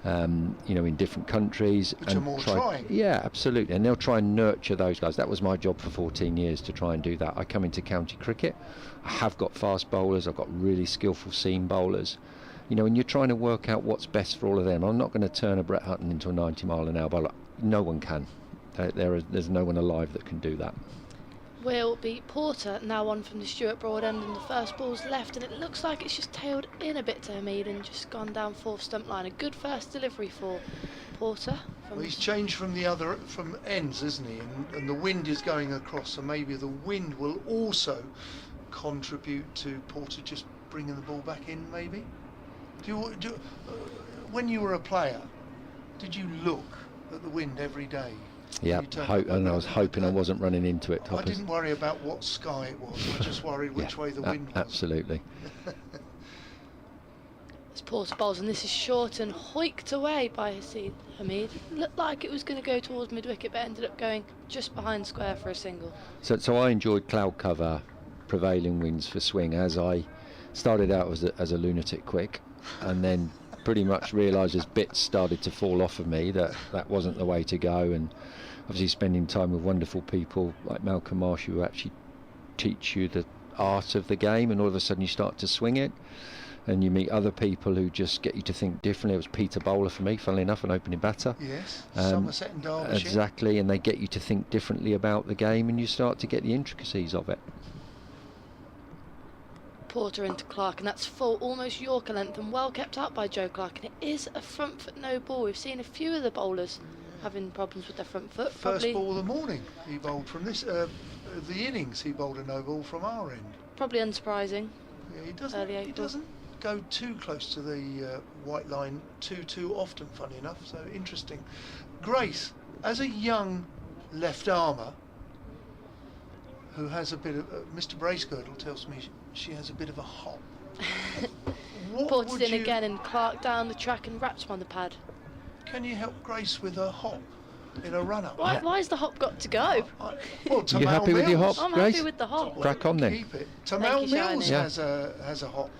[SPEAKER 7] You know, in different countries.
[SPEAKER 2] Which are more trying.
[SPEAKER 7] Yeah, absolutely. And they'll try and nurture those guys. That was my job for 14 years, to try and do that. I come into county cricket. I have got fast bowlers. I've got really skillful seam bowlers. You know, and you're trying to work out what's best for all of them. I'm not going to turn a Brett Hutton into a 90 mile an hour bowler. No one can. There's no one alive that can do that.
[SPEAKER 4] Will beat Porter now on from the Stuart Broad end, and the first ball's left, and it looks like it's just tailed in a bit to Hamid and just gone down fourth stump line. A good first delivery for Porter.
[SPEAKER 2] Well, he's changed from ends, isn't he? And the wind is going across, so maybe the wind will also contribute to Porter just bringing the ball back in. Maybe. When you were a player, did you look at the wind every day?
[SPEAKER 7] Yeah, and I was hoping I wasn't running into it.
[SPEAKER 2] I didn't worry about what sky it was. I just worried which way the wind was.
[SPEAKER 7] Absolutely.
[SPEAKER 4] It's Porter bowls, and this is short and hoiked away by Hamid. Looked like it was going to go towards mid-wicket, but ended up going just behind square for a single.
[SPEAKER 7] So I enjoyed cloud cover, prevailing winds for swing, as I started out as a lunatic quick, and then pretty much realised as bits started to fall off of me that wasn't the way to go. And obviously spending time with wonderful people like Malcolm Marsh, who actually teach you the art of the game, and all of a sudden you start to swing it, and you meet other people who just get you to think differently. It was Peter Bowler for me, funnily enough, an opening batter.
[SPEAKER 2] Yes, Somerset and Derbyshire.
[SPEAKER 7] Exactly, and they get you to think differently about the game, and you start to get the intricacies of it.
[SPEAKER 4] Porter into Clark, and that's full, almost Yorker length, and well kept out by Joe Clark, and it is a front foot no ball. We've seen a few of the bowlers having problems with their front foot.
[SPEAKER 2] First ball of the morning he bowled from this, the innings he bowled a no ball from our end.
[SPEAKER 4] Probably unsurprising.
[SPEAKER 2] Yeah, he doesn't go too close to the white line too often, funny enough, so interesting. Grace, as a young left armour who has a bit of Mr. Bracegirdle tells me she has a bit of a hop.
[SPEAKER 4] Ported in again, and Clark down the track and wraps him on the pad.
[SPEAKER 2] Can you help Grace with her hop in a run-up?
[SPEAKER 4] Why has the hop got to go?
[SPEAKER 2] Well,
[SPEAKER 7] You happy with your hop,
[SPEAKER 4] I'm
[SPEAKER 7] Grace?
[SPEAKER 4] happy with the hop.
[SPEAKER 7] Crack on then.
[SPEAKER 2] Keep it. Tamal
[SPEAKER 4] you,
[SPEAKER 2] Mills
[SPEAKER 4] Shiny.
[SPEAKER 2] has a hop.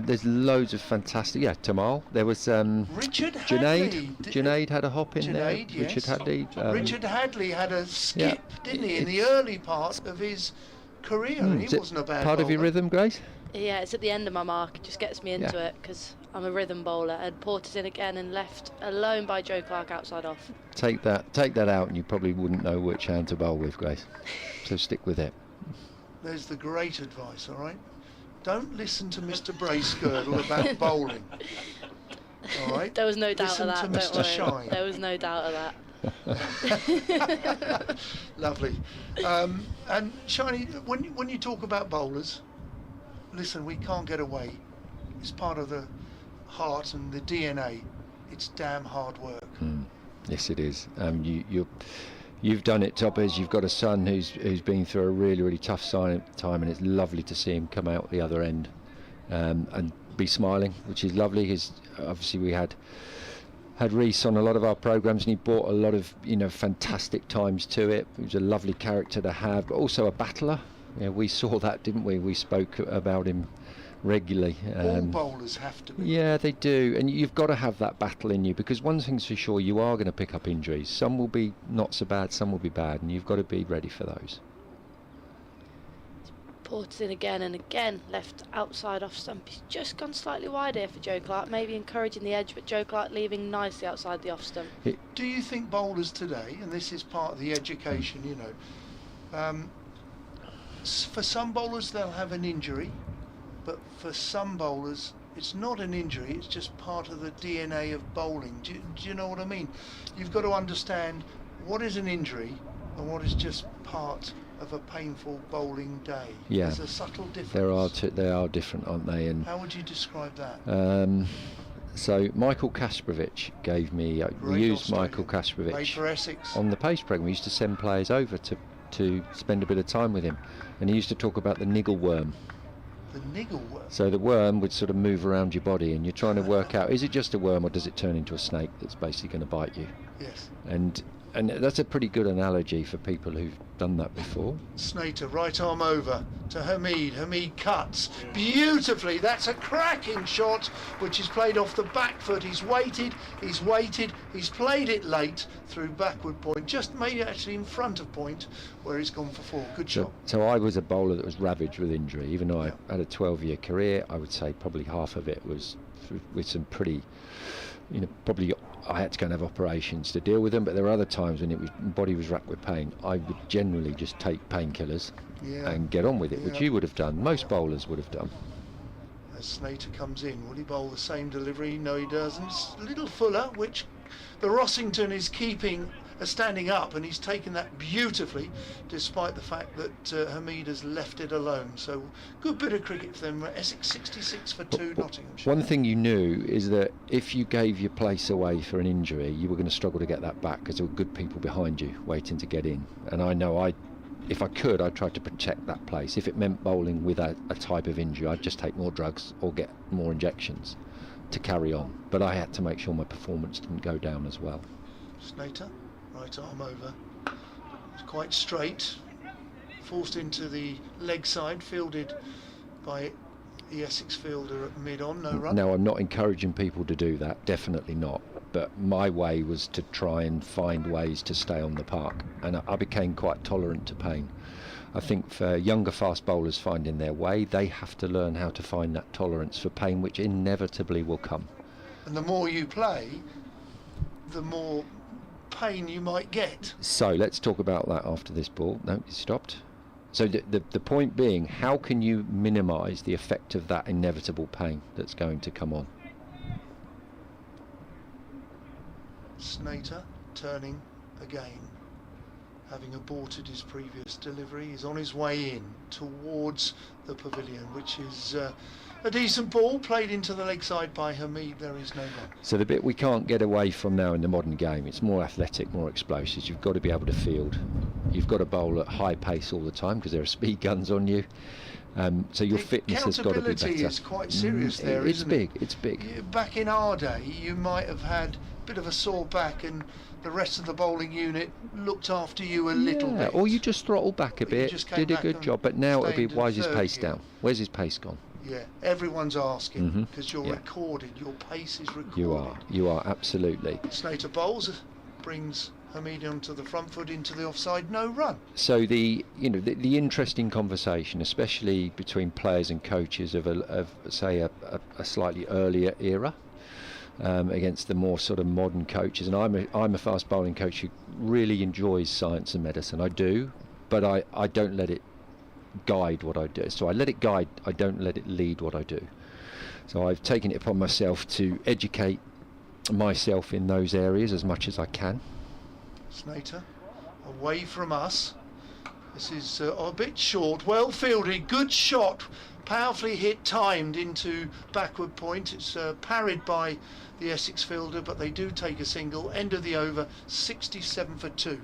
[SPEAKER 7] There's loads of fantastic. Yeah, Tamal. There was
[SPEAKER 2] Richard Hadley.
[SPEAKER 7] Junaid had a hop in there.
[SPEAKER 2] Junaid, yes.
[SPEAKER 7] Richard Hadley.
[SPEAKER 2] Richard Hadley had a skip, didn't he, in the early part of his career?
[SPEAKER 7] Is
[SPEAKER 2] He
[SPEAKER 7] it
[SPEAKER 2] wasn't a bad
[SPEAKER 7] part of your
[SPEAKER 2] bowler.
[SPEAKER 7] rhythm, Grace?
[SPEAKER 4] Yeah, it's at the end of my mark. It just gets me into
[SPEAKER 7] Yeah.
[SPEAKER 4] it because I'm a rhythm bowler. And Porter's in again and left alone by Joe Clark outside off.
[SPEAKER 7] Take that out, and you probably wouldn't know which hand to bowl with, Grace. So stick with it.
[SPEAKER 2] There's the great advice, all right? Don't listen to Mr. Bracegirdle about bowling. All right?
[SPEAKER 4] There was no doubt
[SPEAKER 2] Listen
[SPEAKER 4] of that.
[SPEAKER 2] to
[SPEAKER 4] Don't
[SPEAKER 2] Mr.
[SPEAKER 4] worry.
[SPEAKER 2] Shine.
[SPEAKER 4] There was no doubt of that.
[SPEAKER 2] Lovely. And Shiny, when you talk about bowlers, listen, we can't get away. It's part of the heart and the DNA. It's damn hard work.
[SPEAKER 7] Yes, it is. You've done it, Toppers. You've got a son who's been through a really, really tough time, and it's lovely to see him come out the other end and be smiling, which is lovely. Obviously we had Reece on a lot of our programmes, and he brought a lot of fantastic times to it. He was a lovely character to have, but also a battler. We saw that, didn't we? We spoke about him regularly.
[SPEAKER 2] All bowlers have to be.
[SPEAKER 7] Yeah, they do, and you've got to have that battle in you, because one thing's for sure, you are going to pick up injuries. Some will be not so bad, some will be bad, and you've got to be ready for those.
[SPEAKER 4] Porter's in again and again, left outside off stump. He's just gone slightly wide here for Joe Clark, maybe encouraging the edge, but Joe Clark leaving nicely outside the off stump.
[SPEAKER 2] Do you think bowlers today, and this is part of the education, for some bowlers they'll have an injury, but for some bowlers it's not an injury, it's just part of the DNA of bowling. Do you know what I mean? You've got to understand what is an injury and what is just part of a painful bowling day.
[SPEAKER 7] Yeah,
[SPEAKER 2] there's a subtle difference.
[SPEAKER 7] They are different, aren't they? And
[SPEAKER 2] how would you describe that?
[SPEAKER 7] So Michael Kasparovich gave me. We used Michael
[SPEAKER 2] Played
[SPEAKER 7] Kasparovich
[SPEAKER 2] for Essex.
[SPEAKER 7] on the pace programme. We used to send players over to spend a bit of time with him, and he used to talk about the niggle worm.
[SPEAKER 2] The niggle worm.
[SPEAKER 7] So the worm would sort of move around your body, and you're trying to work out, is it just a worm or does it turn into a snake that's basically going to bite you?
[SPEAKER 2] Yes.
[SPEAKER 7] And that's a pretty good analogy for people who've done that before.
[SPEAKER 2] Snater, right arm over to Hamid. Hamid cuts beautifully. That's a cracking shot, which is played off the back foot. He's waited, he's played it late through backward point, just maybe actually in front of point, where he's gone for four. Good shot.
[SPEAKER 7] So I was a bowler that was ravaged with injury. Even though I had a 12-year career, I would say probably half of it was with some pretty, probably I had to go and have operations to deal with them, but there were other times when my body was racked with pain. I would generally just take painkillers and get on with it, which you would have done. Most bowlers would have done.
[SPEAKER 2] As Snater comes in, will he bowl the same delivery? No, he doesn't. It's a little fuller, which the Rossington is standing up, and he's taken that beautifully, despite the fact that Hamid has left it alone. So good bit of cricket for them. Essex 66 for 2, Nottinghamshire.
[SPEAKER 7] One thing you knew is that if you gave your place away for an injury, you were going to struggle to get that back, because there were good people behind you waiting to get in. And I know if I could, I'd try to protect that place. If it meant bowling with a type of injury, I'd just take more drugs or get more injections to carry on. But I had to make sure my performance didn't go down as well.
[SPEAKER 2] Snater, right arm over. It's quite straight. Forced into the leg side, fielded by the Essex fielder at mid-on, no run.
[SPEAKER 7] Now, I'm not encouraging people to do that, definitely not. But my way was to try and find ways to stay on the park, and I became quite tolerant to pain. I think for younger fast bowlers finding their way, they have to learn how to find that tolerance for pain, which inevitably will come.
[SPEAKER 2] And the more you play, the more pain you might get.
[SPEAKER 7] So let's talk about that after this ball. No, it stopped. So the point being, how can you minimise the effect of that inevitable pain that's going to come on?
[SPEAKER 2] Snater turning again, having aborted his previous delivery. He's on his way in towards the pavilion, which is a decent ball played into the leg side by Hamid. There is no run.
[SPEAKER 7] So the bit we can't get away from now in the modern game, it's more athletic, more explosive. You've got to be able to field. You've got to bowl at high pace all the time because there are speed guns on you. So your fitness has got to be better.
[SPEAKER 2] Accountability is quite serious there,
[SPEAKER 7] it's
[SPEAKER 2] isn't
[SPEAKER 7] big,
[SPEAKER 2] it?
[SPEAKER 7] It's big.
[SPEAKER 2] Back in our day, you might have had a bit of a sore back and the rest of the bowling unit looked after you a little bit.
[SPEAKER 7] Or you just throttled back a
[SPEAKER 2] But you
[SPEAKER 7] bit,
[SPEAKER 2] just came
[SPEAKER 7] did a
[SPEAKER 2] back
[SPEAKER 7] good
[SPEAKER 2] and
[SPEAKER 7] job, but now it'll be,
[SPEAKER 2] stayed in
[SPEAKER 7] why is his
[SPEAKER 2] third
[SPEAKER 7] pace
[SPEAKER 2] gear.
[SPEAKER 7] down? Where's his pace gone?
[SPEAKER 2] Yeah, everyone's asking
[SPEAKER 7] Mhm.
[SPEAKER 2] because you're
[SPEAKER 7] Yeah.
[SPEAKER 2] recorded. Your pace is recorded.
[SPEAKER 7] You are, absolutely.
[SPEAKER 2] Slater bowls, brings Hamid onto the front foot into the offside, no run.
[SPEAKER 7] So the interesting conversation, especially between players and coaches of say a slightly earlier era, against the more sort of modern coaches, and I'm a fast bowling coach who really enjoys science and medicine. I do, but I don't let it guide what I do. So I let it guide, I don't let it lead what I do. So I've taken it upon myself to educate myself in those areas as much as I can.
[SPEAKER 2] Slater, away from us. This is a bit short, well fielded, good shot, powerfully hit, timed into backward point. It's parried by the Essex fielder, but they do take a single. End of the over, 67 for 2.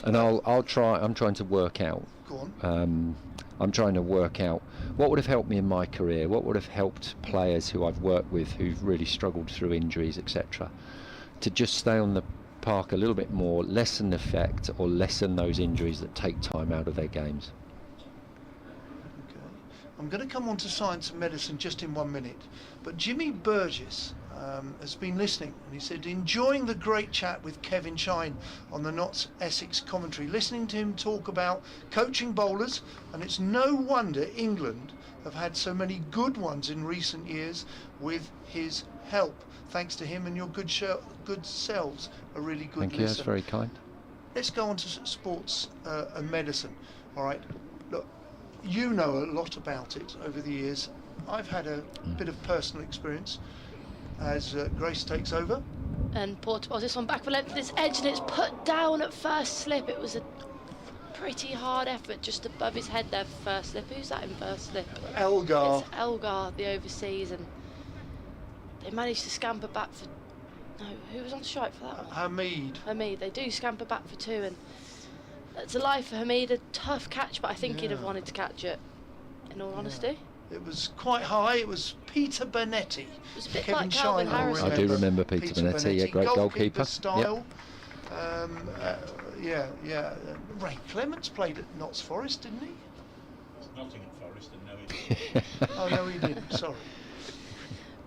[SPEAKER 7] And I'm trying to work out.
[SPEAKER 2] Go on.
[SPEAKER 7] I'm trying to work out what would have helped me in my career, what would have helped players who I've worked with who've really struggled through injuries, etc., to just stay on the park a little bit more, lessen the effect or lessen those injuries that take time out of their games.
[SPEAKER 2] Okay. I'm going to come on to science and medicine just in 1 minute, but Jimmy Burgess has been listening, and he said, enjoying the great chat with Kevin Shine on the Notts Essex commentary, listening to him talk about coaching bowlers, and it's no wonder England have had so many good ones in recent years with his help. Thanks to him and your good selves, a really good
[SPEAKER 7] Thank you, that's
[SPEAKER 2] listen.
[SPEAKER 7] very kind.
[SPEAKER 2] Let's go on to sports and medicine. All right, look, you know a lot about it over the years. I've had a bit of personal experience as Grace takes over.
[SPEAKER 4] And Portable, this one back for length, this edge, and it's put down at first slip. It was a pretty hard effort just above his head there for first slip. Who's that in first slip?
[SPEAKER 2] Elgar.
[SPEAKER 4] It's Elgar, the overseas, and they managed to scamper back for... No, who was on strike for that one?
[SPEAKER 2] Hamid.
[SPEAKER 4] They do scamper back for 2, and that's a life for Hamid. A tough catch, but I think he'd have wanted to catch it, in all honesty.
[SPEAKER 2] It was quite high. It was Peter Bernetti.
[SPEAKER 4] It was a bit
[SPEAKER 2] Kevin
[SPEAKER 4] like Calvin
[SPEAKER 2] Shine will
[SPEAKER 4] Harrison.
[SPEAKER 7] I do remember Peter Bernetti, yeah, great goalkeeper.
[SPEAKER 2] Style. Yeah. Ray Clements played at Notts Forest, didn't he?
[SPEAKER 3] Nottingham Forest, and no he didn't.
[SPEAKER 2] Oh no, he didn't. Sorry.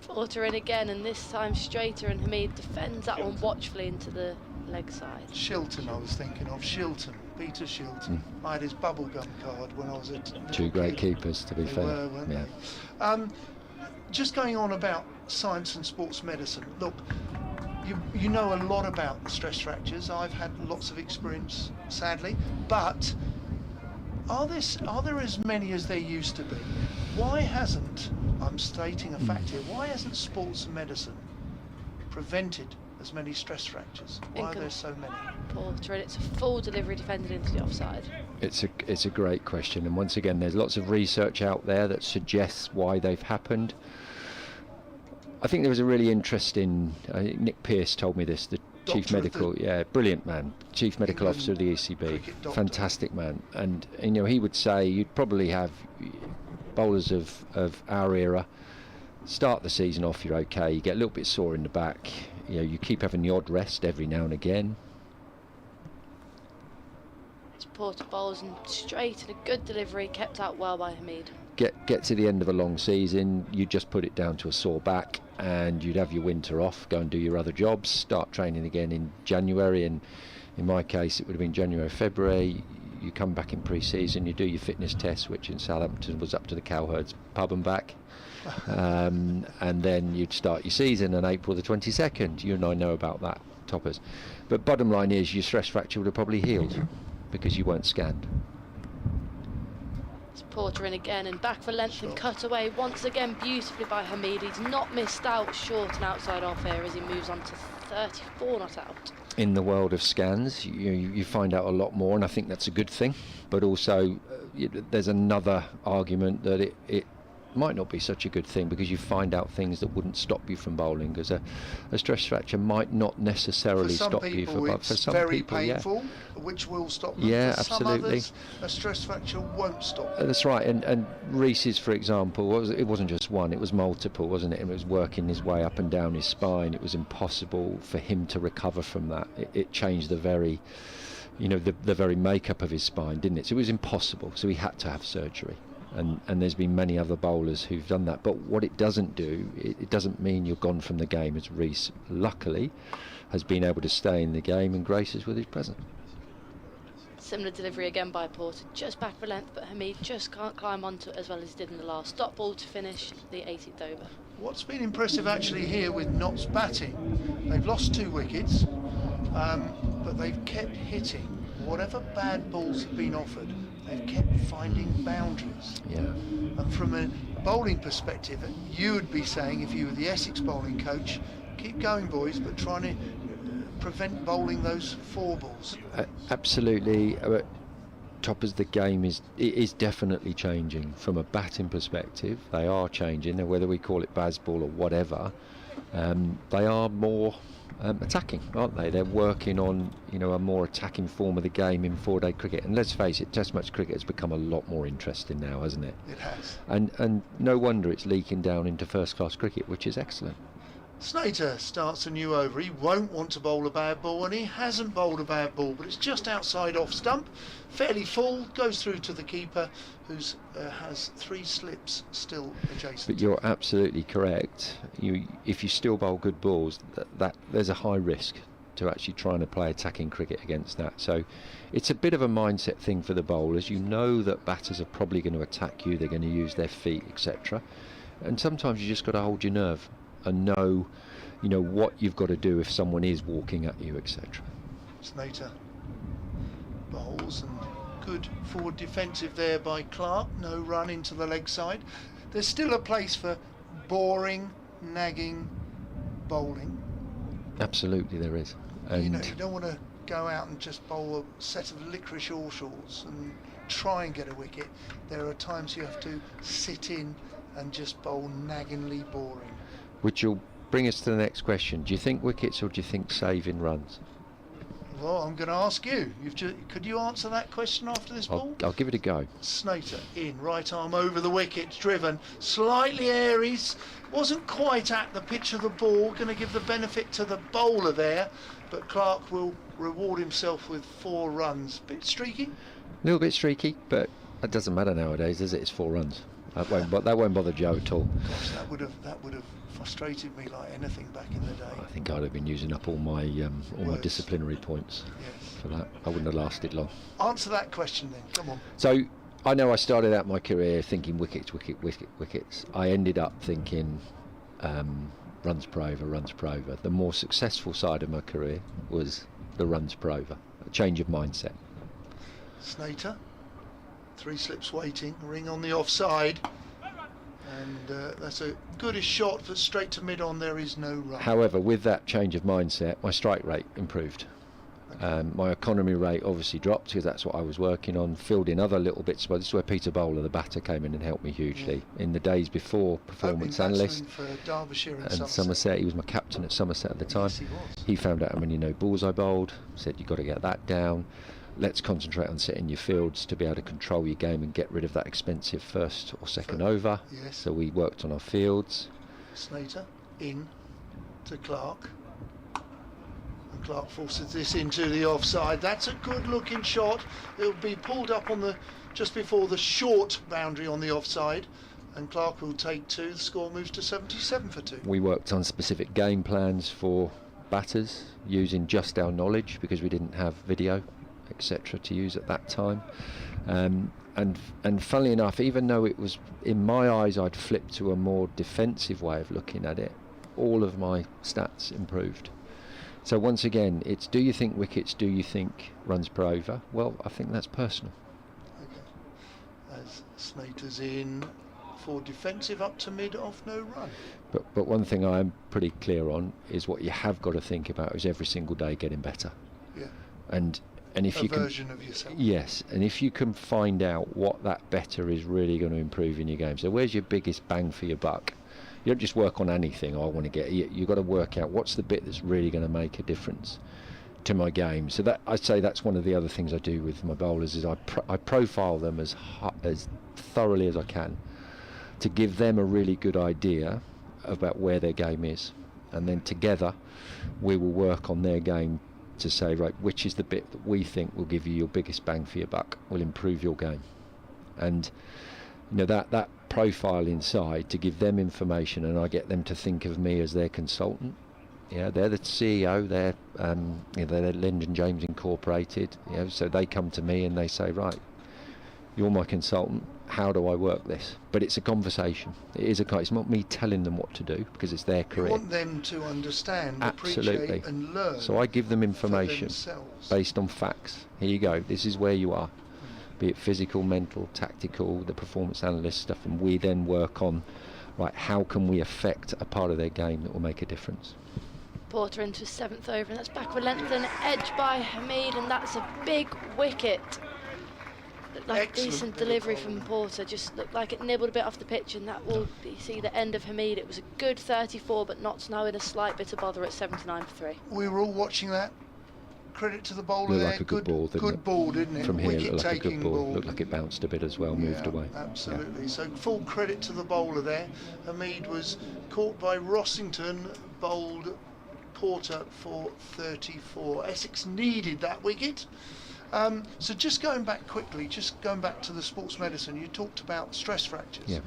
[SPEAKER 4] Porter in again, and this time straighter, and Hamid defends that one watchfully into the leg side.
[SPEAKER 2] Shilton, I was thinking of Shilton. Peter Shilton. I had his bubblegum card when I was at...
[SPEAKER 7] Two great keepers, to be
[SPEAKER 2] They
[SPEAKER 7] fair.
[SPEAKER 2] were, weren't they? Just going on about science and sports medicine. Look, you know a lot about stress fractures. I've had lots of experience, sadly, but are there as many as there used to be? Why hasn't, I'm stating a fact here, why hasn't sports medicine prevented as many stress fractures? Why are there so many?
[SPEAKER 4] Porter, and it's a full delivery defended into the offside.
[SPEAKER 7] It's a great question, and once again there's lots of research out there that suggests why they've happened. I think there was a really interesting, Nick Pearce told me this, the chief medical, brilliant man, chief medical officer of the ECB, fantastic man, and you know, he would say you'd probably have bowlers of our era start the season off, you're okay, you get a little bit sore in the back, you know, you keep having the odd rest every now and again.
[SPEAKER 4] It's Porter bowls and straight, and a good delivery kept out well by Hamid.
[SPEAKER 7] Get to the end of a long season, you just put it down to a sore back, and you'd have your winter off, go and do your other jobs, start training again in January, and in my case it would have been January, February. You come back in pre-season, you do your fitness test, which in Southampton was up to the Cowherds pub and back, and then you'd start your season on April the 22nd. You and I know about that, toppers. But bottom line is your stress fracture would have probably healed because you weren't scanned.
[SPEAKER 4] It's Porter in again, and back for length and cut away once again beautifully by Hamid. He's not missed out short and outside off here as he moves on to 34 not out.
[SPEAKER 7] In the world of scans, you find out a lot more, and I think that's a good thing. But also, there's another argument that it might not be such a good thing, because you find out things that wouldn't stop you from bowling. Because a stress fracture might not necessarily stop you
[SPEAKER 2] but for some
[SPEAKER 7] people,
[SPEAKER 2] it's very painful, which will stop them.
[SPEAKER 7] Yeah,
[SPEAKER 2] for
[SPEAKER 7] absolutely.
[SPEAKER 2] Some others, a stress fracture won't stop them.
[SPEAKER 7] That's right. And Reese's, for example, it wasn't just one, it was multiple, wasn't it? And it was working his way up and down his spine. It was impossible for him to recover from that. It changed the very, the very makeup of his spine, didn't it? So it was impossible. So he had to have surgery. And there's been many other bowlers who've done that. But what it doesn't do, it doesn't mean you're gone from the game, as Reece, luckily, has been able to stay in the game and graces with his presence.
[SPEAKER 4] Similar delivery again by Porter, just back for length, but Hamid just can't climb onto it as well as he did in the last. Stop ball to finish the 18th over.
[SPEAKER 2] What's been impressive actually here with Nott's batting, they've lost 2 wickets, but they've kept hitting. Whatever bad balls have been offered, they've kept finding boundaries.
[SPEAKER 7] Yeah.
[SPEAKER 2] And from a bowling perspective, you would be saying, if you were the Essex bowling coach, keep going, boys, but trying to prevent bowling those 4 balls.
[SPEAKER 7] Absolutely. Toppers, the game is definitely changing from a batting perspective. They are changing, and whether we call it Bazball or whatever, they are more attacking, aren't they? They're working on a more attacking form of the game in 4-day cricket. And let's face it, Test match cricket has become a lot more interesting now, hasn't it?
[SPEAKER 2] It has.
[SPEAKER 7] And no wonder it's leaking down into first-class cricket, which is excellent.
[SPEAKER 2] Snater starts a new over. He won't want to bowl a bad ball, and he hasn't bowled a bad ball, but it's just outside off stump, fairly full, goes through to the keeper, who has 3 slips still adjacent.
[SPEAKER 7] But you're absolutely correct. If you still bowl good balls, that there's a high risk to actually trying to play attacking cricket against that. So it's a bit of a mindset thing for the bowlers. You know that batters are probably going to attack you, they're going to use their feet, etc. And sometimes you just got to hold your nerve and know what you've got to do if someone is walking at you, etc.
[SPEAKER 2] Snater bowls, and good forward defensive there by Clark. No run into the leg side. There's still a place for boring, nagging bowling.
[SPEAKER 7] Absolutely there is. And
[SPEAKER 2] you don't want to go out and just bowl a set of licorice all shorts and try and get a wicket. There are times you have to sit in and just bowl naggingly boring.
[SPEAKER 7] Which will bring us to the next question. Do you think wickets or do you think saving runs?
[SPEAKER 2] Well, I'm going to ask you. Could you answer that question after this ball?
[SPEAKER 7] I'll give it a go.
[SPEAKER 2] Snater in, right arm over the wicket, driven, slightly airy, wasn't quite at the pitch of the ball, going to give the benefit to the bowler there, but Clark will reward himself with 4 runs. Bit streaky?
[SPEAKER 7] A little bit streaky, but it doesn't matter nowadays, does it? It's 4 runs. That won't bother Joe at all.
[SPEAKER 2] Gosh, that would have frustrated me like anything back in the day.
[SPEAKER 7] I think I'd have been using up all my disciplinary points for that. I wouldn't have lasted long.
[SPEAKER 2] Answer that question then, come on.
[SPEAKER 7] So I know I started out my career thinking wickets. I ended up thinking runs per over. The more successful side of my career was the runs per over. A change of mindset.
[SPEAKER 2] Snater, 3 slips waiting, ring on the offside. And that's a goodish shot, but straight to mid-on, there is no run.
[SPEAKER 7] However, with that change of mindset, my strike rate improved. Okay. My economy rate obviously dropped because that's what I was working on. Filled in other little bits, but this is where Peter Bowler, the batter, came in and helped me hugely. In the days before, performance analyst
[SPEAKER 2] for Derbyshire and
[SPEAKER 7] Somerset. He was my captain at Somerset at the time.
[SPEAKER 2] Yes, he was.
[SPEAKER 7] He found out how many no balls I bowled. Said you've got to get that down. Let's concentrate on setting your fields to be able to control your game and get rid of that expensive first or second over.
[SPEAKER 2] Yes.
[SPEAKER 7] So we worked on our fields.
[SPEAKER 2] Snater in to Clark. And Clark forces this into the offside. That's a good looking shot. It'll be pulled up on just before the short boundary on the offside. And Clark will take 2. The score moves to 77 for 2.
[SPEAKER 7] We worked on specific game plans for batters using just our knowledge because we didn't have video, etc. to use at that time, and funnily enough, even though it was in my eyes I'd flipped to a more defensive way of looking at it, all of my stats improved. So once again, it's do you think wickets, do you think runs per over? Well, I think that's personal.
[SPEAKER 2] Okay. As Snater's in for defensive up to mid off, no run.
[SPEAKER 7] But one thing I am pretty clear on is what you have got to think about is every single day getting better.
[SPEAKER 2] Yeah.
[SPEAKER 7] And And if
[SPEAKER 2] a
[SPEAKER 7] you can,
[SPEAKER 2] version of yourself.
[SPEAKER 7] yes, and if you can find out what that better is really going to improve in your game. So where's your biggest bang for your buck? You don't just work on anything. I want to get. You've got to work out what's the bit that's really going to make a difference to my game. So that, I'd say that's one of the other things I do with my bowlers is I profile them as thoroughly as I can to give them a really good idea about where their game is, and then together we will work on their game to say, right, which is the bit that we think will give you your biggest bang for your buck, will improve your game. And you know, that profile inside, to give them information, and I get them to think of me as their consultant. Yeah, they're the CEO, they're Lyndon James Incorporated, you know, so they come to me and they say, right, you're my consultant, how do I work this? But it's a conversation. It's not me telling them what to do, because it's their career.
[SPEAKER 2] You want them to understand,
[SPEAKER 7] Absolutely.
[SPEAKER 2] appreciate and learn.
[SPEAKER 7] So I give them
[SPEAKER 2] for
[SPEAKER 7] information
[SPEAKER 2] themselves.
[SPEAKER 7] based on facts. Here you go, this is where you are. Be it physical, mental, tactical, the performance analyst stuff, and we then work on, right, how can we affect a part of their game that will make a difference.
[SPEAKER 4] Porter into his 7th over, and that's back with length and edge by Hamid, and that's a big wicket. Looked like
[SPEAKER 2] Excellent
[SPEAKER 4] a decent
[SPEAKER 2] bit of
[SPEAKER 4] delivery
[SPEAKER 2] bowling.
[SPEAKER 4] from Porter, just looked like it nibbled a bit off the pitch, and that will see the end of Hamid. It was a good 34, but not now in a slight bit of bother at 79 for 3.
[SPEAKER 2] We were all watching that. Credit to the bowler
[SPEAKER 7] Looked
[SPEAKER 2] there.
[SPEAKER 7] like a good ball, didn't
[SPEAKER 2] good
[SPEAKER 7] it?
[SPEAKER 2] ball, didn't it?
[SPEAKER 7] From here,
[SPEAKER 2] Wicket
[SPEAKER 7] looked like a
[SPEAKER 2] taking
[SPEAKER 7] good ball. Looked like it bounced a bit as well, moved
[SPEAKER 2] Yeah,
[SPEAKER 7] away.
[SPEAKER 2] Absolutely. So full credit to the bowler there. Hamid was caught by Rossington, bowled Porter for 34. Essex needed that wicket. So just going back quickly, just going back to the sports medicine, you talked about stress fractures.
[SPEAKER 7] Yeah.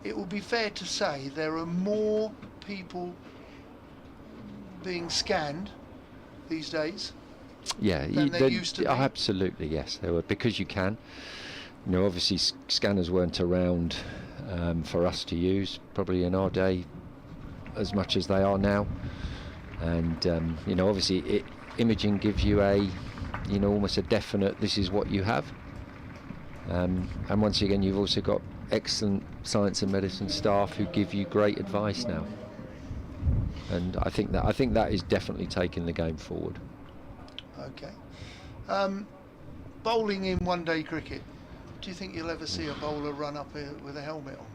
[SPEAKER 2] It would be fair to say there are more people being scanned these days.
[SPEAKER 7] Yeah,
[SPEAKER 2] than there used to be.
[SPEAKER 7] Absolutely, yes. There were, because you can. You know, obviously scanners weren't around for us to use probably in our day as much as they are now. And you know, obviously imaging gives you a, you know, almost a definite, this is what you have. And once again, you've also got excellent science and medicine staff who give you great advice now. And I think that is definitely taking the game forward.
[SPEAKER 2] Okay. Bowling in one-day cricket. Do you think you'll ever see a bowler run up here with a helmet on?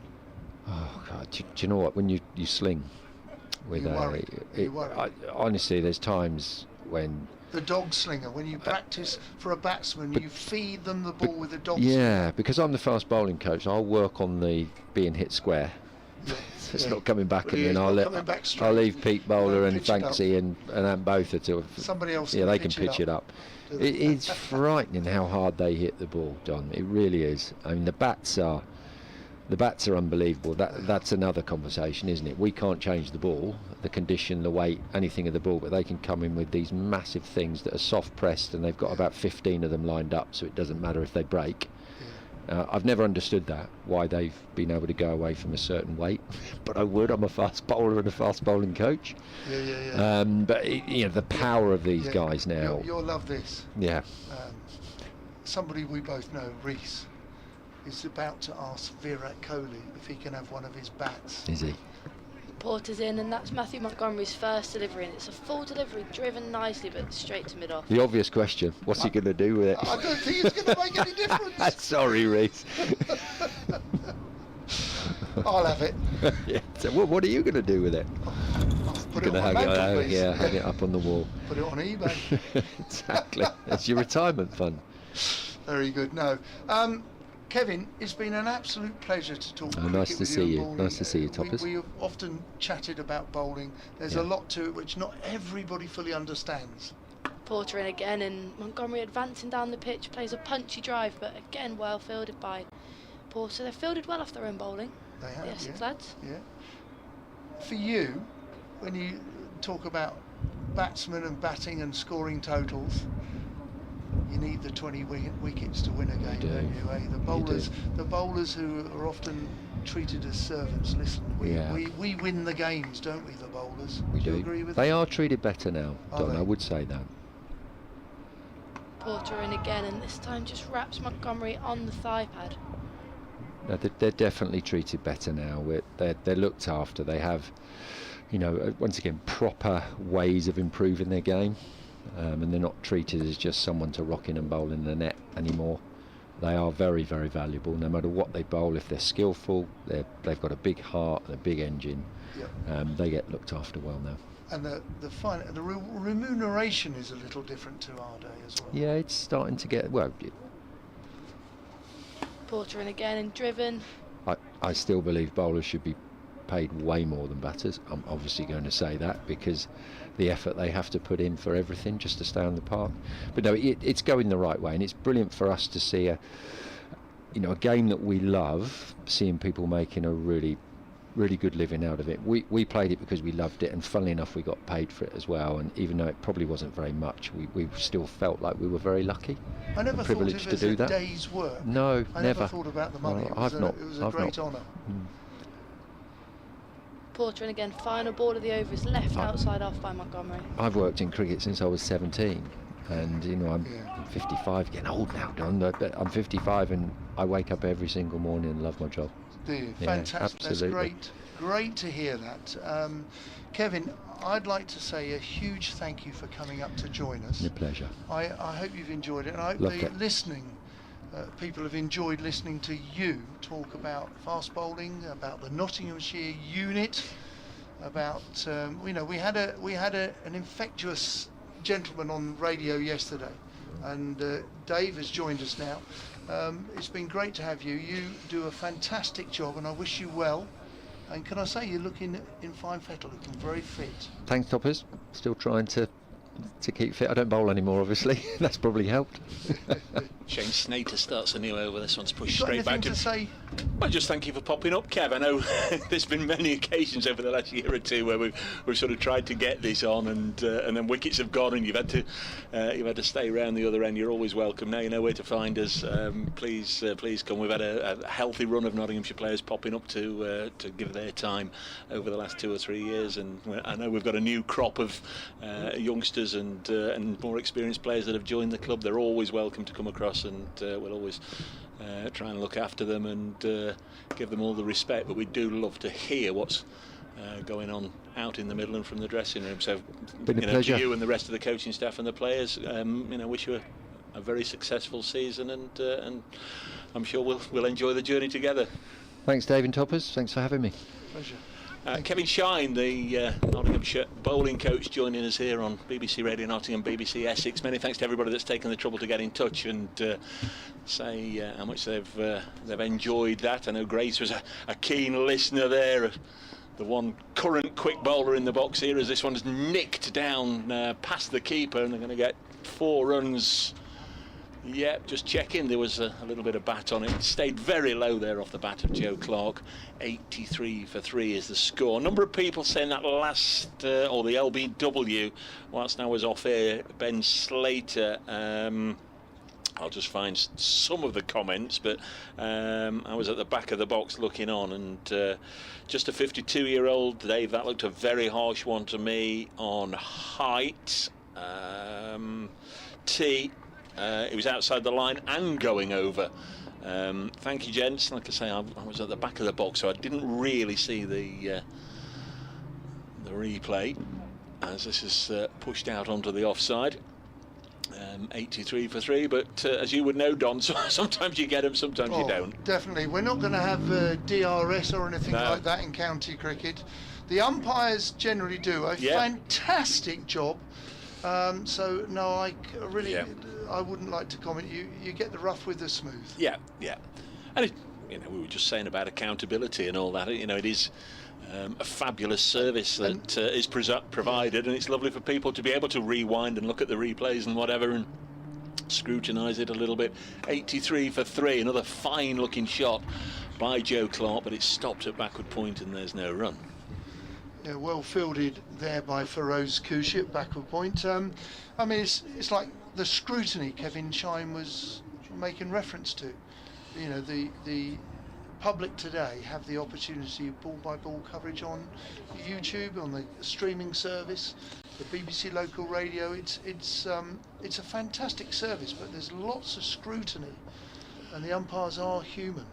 [SPEAKER 7] Oh God! Do you know what? When you sling with
[SPEAKER 2] You worried? You worried?
[SPEAKER 7] honestly, there's times when.
[SPEAKER 2] The dog slinger, when you practice for a batsman, you feed them the ball with a dog
[SPEAKER 7] Yeah, because I'm the fast bowling coach, I'll work on the being hit square.
[SPEAKER 2] slinger.
[SPEAKER 7] It's not coming back,
[SPEAKER 2] Well,
[SPEAKER 7] and
[SPEAKER 2] yeah,
[SPEAKER 7] then
[SPEAKER 2] it's not coming back straight.
[SPEAKER 7] I'll leave Pete Bowler
[SPEAKER 2] They'll
[SPEAKER 7] and
[SPEAKER 2] pitch it up.
[SPEAKER 7] Fanksy and Ant Botha to.
[SPEAKER 2] Somebody else
[SPEAKER 7] Yeah,
[SPEAKER 2] can
[SPEAKER 7] they can
[SPEAKER 2] pitch
[SPEAKER 7] pitch
[SPEAKER 2] it
[SPEAKER 7] it up.
[SPEAKER 2] Do they?
[SPEAKER 7] It's frightening how hard they hit the ball, Don. It really is. I mean, the bats are unbelievable. That's another conversation, isn't it? We can't change the ball, the condition, the weight, anything of the ball, but they can come in with these massive things that are soft pressed, and they've got about 15 of them lined up, so it doesn't matter if they break. I've never understood that, why they've been able to go away from a certain weight, but I would. I'm a fast bowler and a fast bowling coach.
[SPEAKER 2] Yeah.
[SPEAKER 7] But you know, the power of these guys now.
[SPEAKER 2] You'll love this.
[SPEAKER 7] Yeah.
[SPEAKER 2] Somebody we both know, Reese, is about to ask Virat Kohli if he can have one of his bats.
[SPEAKER 7] Is he?
[SPEAKER 4] Porter's in, and that's Matthew Montgomery's first delivery, and it's a full delivery, driven nicely, but straight to mid-off.
[SPEAKER 7] The obvious question, what's he going to do with it?
[SPEAKER 2] I don't think it's going to make any difference.
[SPEAKER 7] Sorry, Reese.
[SPEAKER 2] I'll have it.
[SPEAKER 7] Yeah. So what are you going to do with it?
[SPEAKER 2] I'll put it
[SPEAKER 7] Gonna
[SPEAKER 2] on my
[SPEAKER 7] hang it,
[SPEAKER 2] mantelpiece.
[SPEAKER 7] yeah, hang it up on the wall.
[SPEAKER 2] Put it on eBay.
[SPEAKER 7] Exactly. That's your retirement fund.
[SPEAKER 2] Very good. No. Kevin, it's been an absolute pleasure to talk cricket
[SPEAKER 7] nice to
[SPEAKER 2] with
[SPEAKER 7] see
[SPEAKER 2] you.
[SPEAKER 7] you.
[SPEAKER 2] and bowling.
[SPEAKER 7] Nice to see you, Toppers.
[SPEAKER 2] We have often chatted about bowling. There's a lot to it which not everybody fully understands.
[SPEAKER 4] Porter in again, and Montgomery advancing down the pitch, plays a punchy drive, but again well fielded by Porter. They're fielded well off their own bowling,
[SPEAKER 2] They have,
[SPEAKER 4] the Essex
[SPEAKER 2] yeah.
[SPEAKER 4] lads.
[SPEAKER 2] Yeah. For you, when you talk about batsmen and batting and scoring totals, you need the 20 wickets to win a game,
[SPEAKER 7] do.
[SPEAKER 2] don't you? Eh? The bowlers who are often treated as servants. Listen, we win the games, don't we? The bowlers.
[SPEAKER 7] We
[SPEAKER 2] do
[SPEAKER 7] do.
[SPEAKER 2] you agree with
[SPEAKER 7] They
[SPEAKER 2] that?
[SPEAKER 7] are treated better now,
[SPEAKER 2] Are
[SPEAKER 7] Don.
[SPEAKER 2] they?
[SPEAKER 7] I would say that.
[SPEAKER 4] Porter in again, and this time just wraps Montgomery on the thigh pad.
[SPEAKER 7] No, they're definitely treated better now. They're looked after. They have, you know, once again, proper ways of improving their game. and they're not treated as just someone to rock in and bowl in the net anymore. They are very, very valuable. No matter what they bowl, if they're skillful, they've got a big heart, a big engine. Yep. They get looked after well now.
[SPEAKER 2] And the remuneration is a little different to our day as well.
[SPEAKER 7] Yeah, it's starting to get well.
[SPEAKER 4] Porter in again and driven.
[SPEAKER 7] I still believe bowlers should be paid way more than batters. I'm obviously going to say that because the effort they have to put in for everything just to stay on the park. But no, it's going the right way, and it's brilliant for us to see a game that we love, seeing people making a really, really good living out of it. We played it because we loved it, and funnily enough, we got paid for it as well. And even though it probably wasn't very much, we still felt like we were very lucky.
[SPEAKER 2] I never thought of it as a day's work.
[SPEAKER 7] No,
[SPEAKER 2] I never thought about the money. It was a great honour.
[SPEAKER 4] Porter in again, final ball of the over is left outside off by Montgomery.
[SPEAKER 7] I've worked in cricket since I was 17, and I'm 55, getting old now, Don, but I'm 55 and I wake up every single morning and love my job.
[SPEAKER 2] Do you?
[SPEAKER 7] Yeah,
[SPEAKER 2] fantastic.
[SPEAKER 7] absolutely.
[SPEAKER 2] That's great to hear that. Kevin, I'd like to say a huge thank you for coming up to join us.
[SPEAKER 7] A pleasure.
[SPEAKER 2] I hope you've enjoyed it, and I hope people have enjoyed listening to you talk about fast bowling, about the Nottinghamshire unit, about we had an infectious gentleman on radio yesterday, and Dave has joined us now. It's been great to have you. You do a fantastic job, and I wish you well. And can I say you're looking in fine fettle, looking very fit.
[SPEAKER 7] Thanks, Toppers. Still trying to keep fit. I don't bowl anymore, obviously. That's probably helped.
[SPEAKER 3] Shane Snater starts a new over. This one's pushed
[SPEAKER 2] You got
[SPEAKER 3] straight back
[SPEAKER 2] anything to say?
[SPEAKER 3] Well, just thank you for popping up, Kev. I know there's been many occasions over the last year or two where we've sort of tried to get this on, and then wickets have gone, and you've had to stay around the other end. You're always welcome. Now you know where to find us. Please come. We've had a healthy run of Nottinghamshire players popping up to give their time over the last 2 or 3 years, and I know we've got a new crop of youngsters and more experienced players that have joined the club. They're always welcome to come across, and we'll always try and look after them and give them all the respect, but we do love to hear what's going on out in the middle and from the dressing room. So to you and the rest of the coaching staff and the players, wish you a very successful season, and I'm sure we'll enjoy the journey together.
[SPEAKER 7] Thanks, Dave and Toppers. Thanks for having me.
[SPEAKER 2] Pleasure.
[SPEAKER 3] Kevin Shine, the Nottinghamshire bowling coach, joining us here on BBC Radio Nottingham, BBC Essex. Many thanks to everybody that's taken the trouble to get in touch and say how much they've enjoyed that. I know Grace was a keen listener there. The one current quick bowler in the box here, as this one's nicked down past the keeper, and they're going to get 4 runs. Yep, just checking, there was a little bit of bat on it. Stayed very low there off the bat of Joe Clark. 83 for 3 is the score. A number of people saying that last, or the LBW, whilst I was off air, Ben Slater. I'll just find some of the comments, but I was at the back of the box looking on, and just a 52-year-old Dave, that looked a very harsh one to me on height. It was outside the line and going over. Thank you, gents. Like I say, I was at the back of the box, so I didn't really see the replay as this is pushed out onto the offside. 83 for 3, but as you would know, Don, sometimes you get them, sometimes you don't.
[SPEAKER 2] Definitely. We're not going to have DRS or anything like that in county cricket. The umpires generally do a fantastic job. So no, I really, I wouldn't like to comment. You get the rough with the smooth.
[SPEAKER 3] Yeah, and we were just saying about accountability and all that. It is a fabulous service that is provided, and it's lovely for people to be able to rewind and look at the replays and whatever and scrutinise it a little bit. 83 for 3, another fine-looking shot by Joe Clark, but it's stopped at backward point and there's no run.
[SPEAKER 2] Yeah, well fielded there by Feroz Kushi at backward point. I mean, it's like the scrutiny Kevin Shine was making reference to. The public today have the opportunity of ball-by-ball coverage on YouTube, on the streaming service, the BBC local radio. It's a fantastic service, but there's lots of scrutiny, and the umpires are human.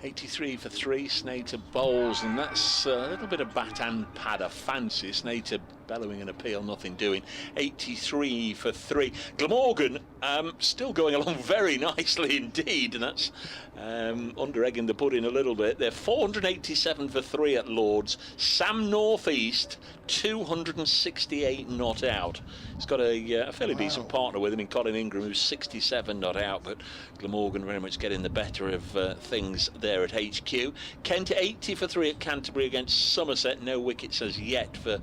[SPEAKER 3] 83 for 3, Snater bowls, and that's a little bit of bat and pad, a fancy. Snater bellowing an appeal, nothing doing. 83 for 3. Glamorgan still going along very nicely indeed, and that's under egging the pudding a little bit. They're 487 for 3 at Lords. Sam North East 268 not out. He's got a fairly decent partner with him in Colin Ingram, who's 67 not out, but Glamorgan very much getting the better of things there at HQ. Kent 80 for 3 at Canterbury against Somerset. No wickets as yet for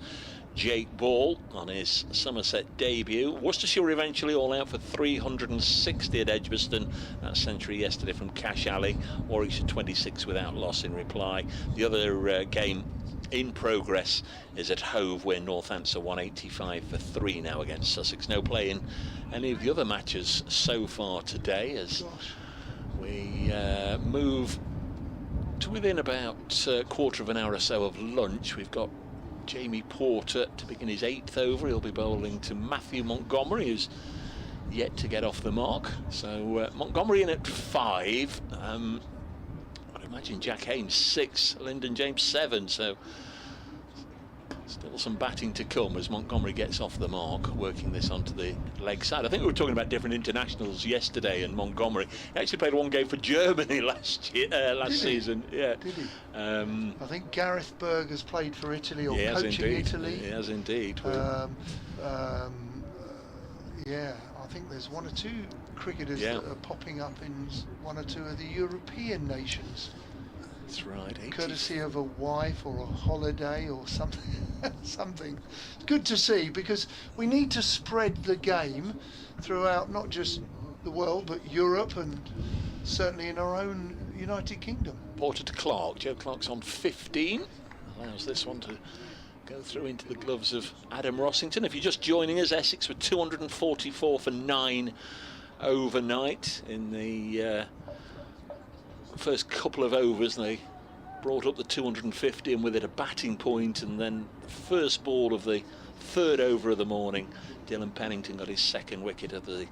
[SPEAKER 3] Jake Ball on his Somerset debut. Worcestershire eventually all out for 360 at Edgbaston. That century yesterday from Cash Alley. Warwickshire 26 without loss in reply. The other game in progress is at Hove, where Northants are 185 for 3 now against Sussex. No play in any of the other matches so far today, as we move to within about a quarter of an hour or so of lunch. We've got Jamie Porter to begin his 8th over. He'll be bowling to Matthew Montgomery, who's yet to get off the mark. So Montgomery in at 5. I'd imagine Jack Haynes 6, Lyndon James 7. So still some batting to come as Montgomery gets off the mark, working this onto the leg side. I think we were talking about different internationals yesterday, and Montgomery actually played one game for Germany last season. Yeah.
[SPEAKER 2] Did he? I think Gareth Berg has played for Italy, or
[SPEAKER 3] coaching
[SPEAKER 2] Italy.
[SPEAKER 3] He has indeed.
[SPEAKER 2] Yeah, I think there's 1 or 2 cricketers that are popping up in 1 or 2 of the European nations.
[SPEAKER 3] That's right.
[SPEAKER 2] Courtesy of a wife or a holiday or something. Something. It's good to see, because we need to spread the game throughout not just the world but Europe, and certainly in our own United Kingdom.
[SPEAKER 3] Porter to Clark. Joe Clark's on 15. Allows this one to go through into the gloves of Adam Rossington. If you're just joining us, Essex were 244 for 9 overnight in the first couple of overs. They brought up the 250, and with it a batting point, and then the first ball of the 3rd over of the morning, Dylan Pennington got his 2nd wicket of the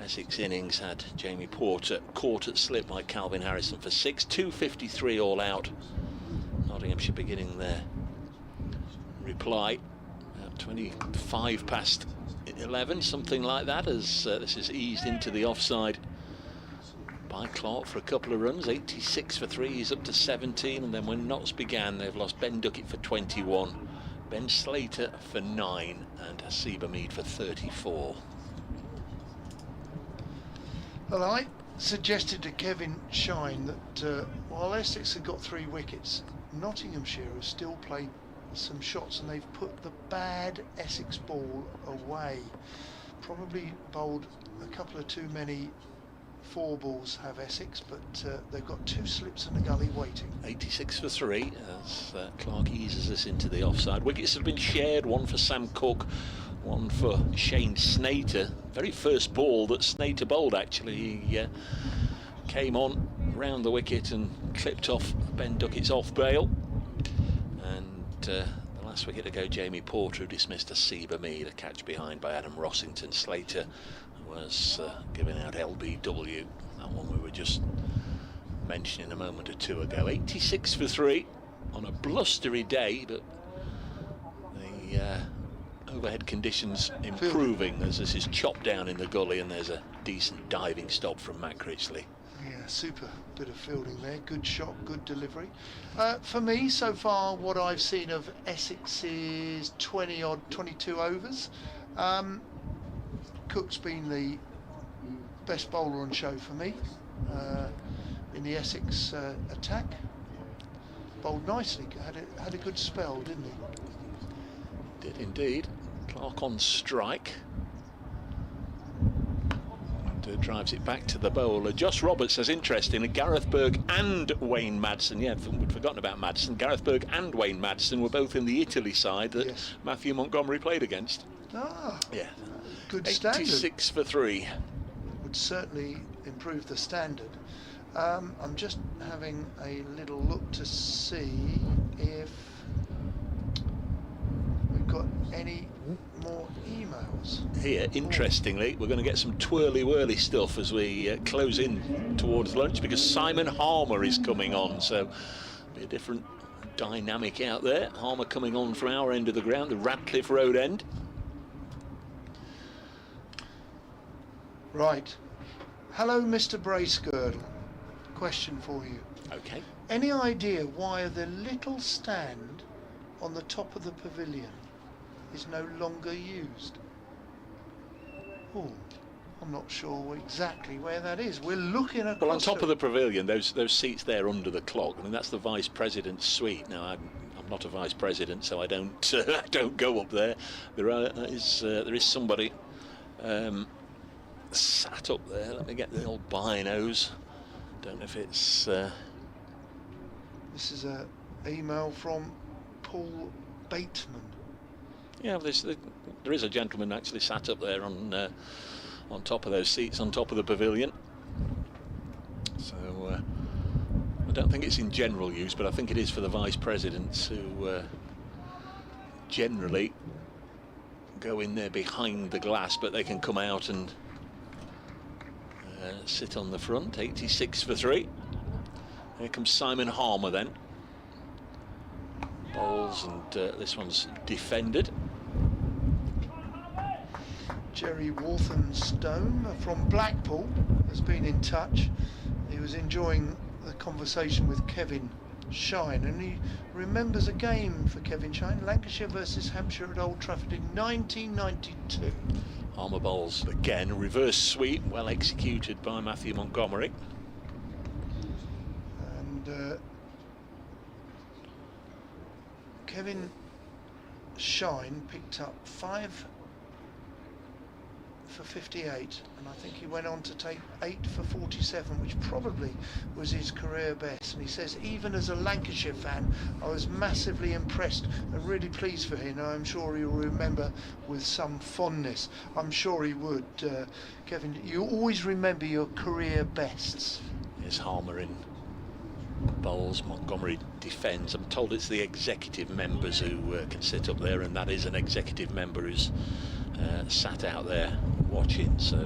[SPEAKER 3] Essex innings. Had Jamie Porter caught at slip by Calvin Harrison for 6. 253 all out. Nottinghamshire beginning their reply at 25 past 11, something like that, as this is eased into the offside by Clark for a couple of runs. 86 for 3, he's up to 17, and then when Notts began, they've lost Ben Duckett for 21, Ben Slater for 9, and Hasiba Mead for 34.
[SPEAKER 2] Well, I suggested to Kevin Shine that while Essex had got 3 wickets, Nottinghamshire has still played some shots, and they've put the bad Essex ball away. Probably bowled a couple of too many 4 balls have Essex, but they've got 2 slips in the gully waiting.
[SPEAKER 3] 86 for 3 as Clark eases us into the offside. Wickets have been shared, 1 for Sam Cook, 1 for Shane Snater. Very first ball that Snater bowled, actually. He came on round the wicket and clipped off Ben Duckett's off bail. And the last wicket to go, Jamie Porter, who dismissed Hasiba Mead, a catch behind by Adam Rossington. Slater was giving out LBW, that one we were just mentioning a moment or 2 ago. 86 for 3 on a blustery day, but the overhead conditions improving as this is chopped down in the gully, and there's a decent diving stop from Matt Critchley.
[SPEAKER 2] Yeah, super bit of fielding there, good shot, good delivery. For me, so far, what I've seen of Essex's 22 overs, Cook's been the best bowler on show for me in the Essex attack. Bowled nicely, had a good spell, didn't he?
[SPEAKER 3] Did indeed. Clark on strike. And drives it back to the bowler. Josh Roberts says, interesting, Gareth Berg and Wayne Madsen. Yeah, we'd forgotten about Madsen. Gareth Berg and Wayne Madsen were both in the Italy side that Matthew Montgomery played against.
[SPEAKER 2] Ah,
[SPEAKER 3] yeah.
[SPEAKER 2] Good standard.
[SPEAKER 3] 86 for 3.
[SPEAKER 2] Would certainly improve the standard. I'm just having a little look to see if we've got any more emails.
[SPEAKER 3] Here, interestingly, we're going to get some twirly-whirly stuff as we close in towards lunch, because Simon Harmer is coming on, so it'll be a different dynamic out there. Harmer coming on from our end of the ground, the Radcliffe Road end.
[SPEAKER 2] Right. Hello, Mr. Bracegirdle. Question for you.
[SPEAKER 3] Okay.
[SPEAKER 2] Any idea why the little stand on the top of the pavilion is no longer used? Oh, I'm not sure exactly where that is. We're looking across.
[SPEAKER 3] Well, on top of the pavilion, those seats there under the clock. I mean, that's the vice president's suite. Now, I'm not a vice president, so I don't I don't go up there. There is somebody sat up there. Let me get the old binos. Don't know if it's.
[SPEAKER 2] This is an email from Paul Bateman.
[SPEAKER 3] Yeah, there is a gentleman actually sat up there on top of those seats on top of the pavilion. So I don't think it's in general use, but I think it is for the vice presidents who generally go in there behind the glass, but they can come out and sit on the front. 86 for 3. Here comes Simon Harmer then. Bowls, and this one's defended.
[SPEAKER 2] Jerry Walthamstone from Blackpool has been in touch. He was enjoying the conversation with Kevin Shine, and he remembers a game for Kevin Shine, Lancashire versus Hampshire at Old Trafford in 1992.
[SPEAKER 3] Harmer bowls again, reverse sweep, well executed by Matthew Montgomery.
[SPEAKER 2] And Kevin Shine picked up 5 for 58, and I think he went on to take 8 for 47, which probably was his career best. And he says, even as a Lancashire fan, I was massively impressed and really pleased for him. I'm sure he'll remember with some fondness. I'm sure he would. Kevin, you always remember your career bests.
[SPEAKER 3] Here's Harmer in bowls. Montgomery defends. I'm told it's the executive members who can sit up there, and that is an executive member who's sat out there watching. So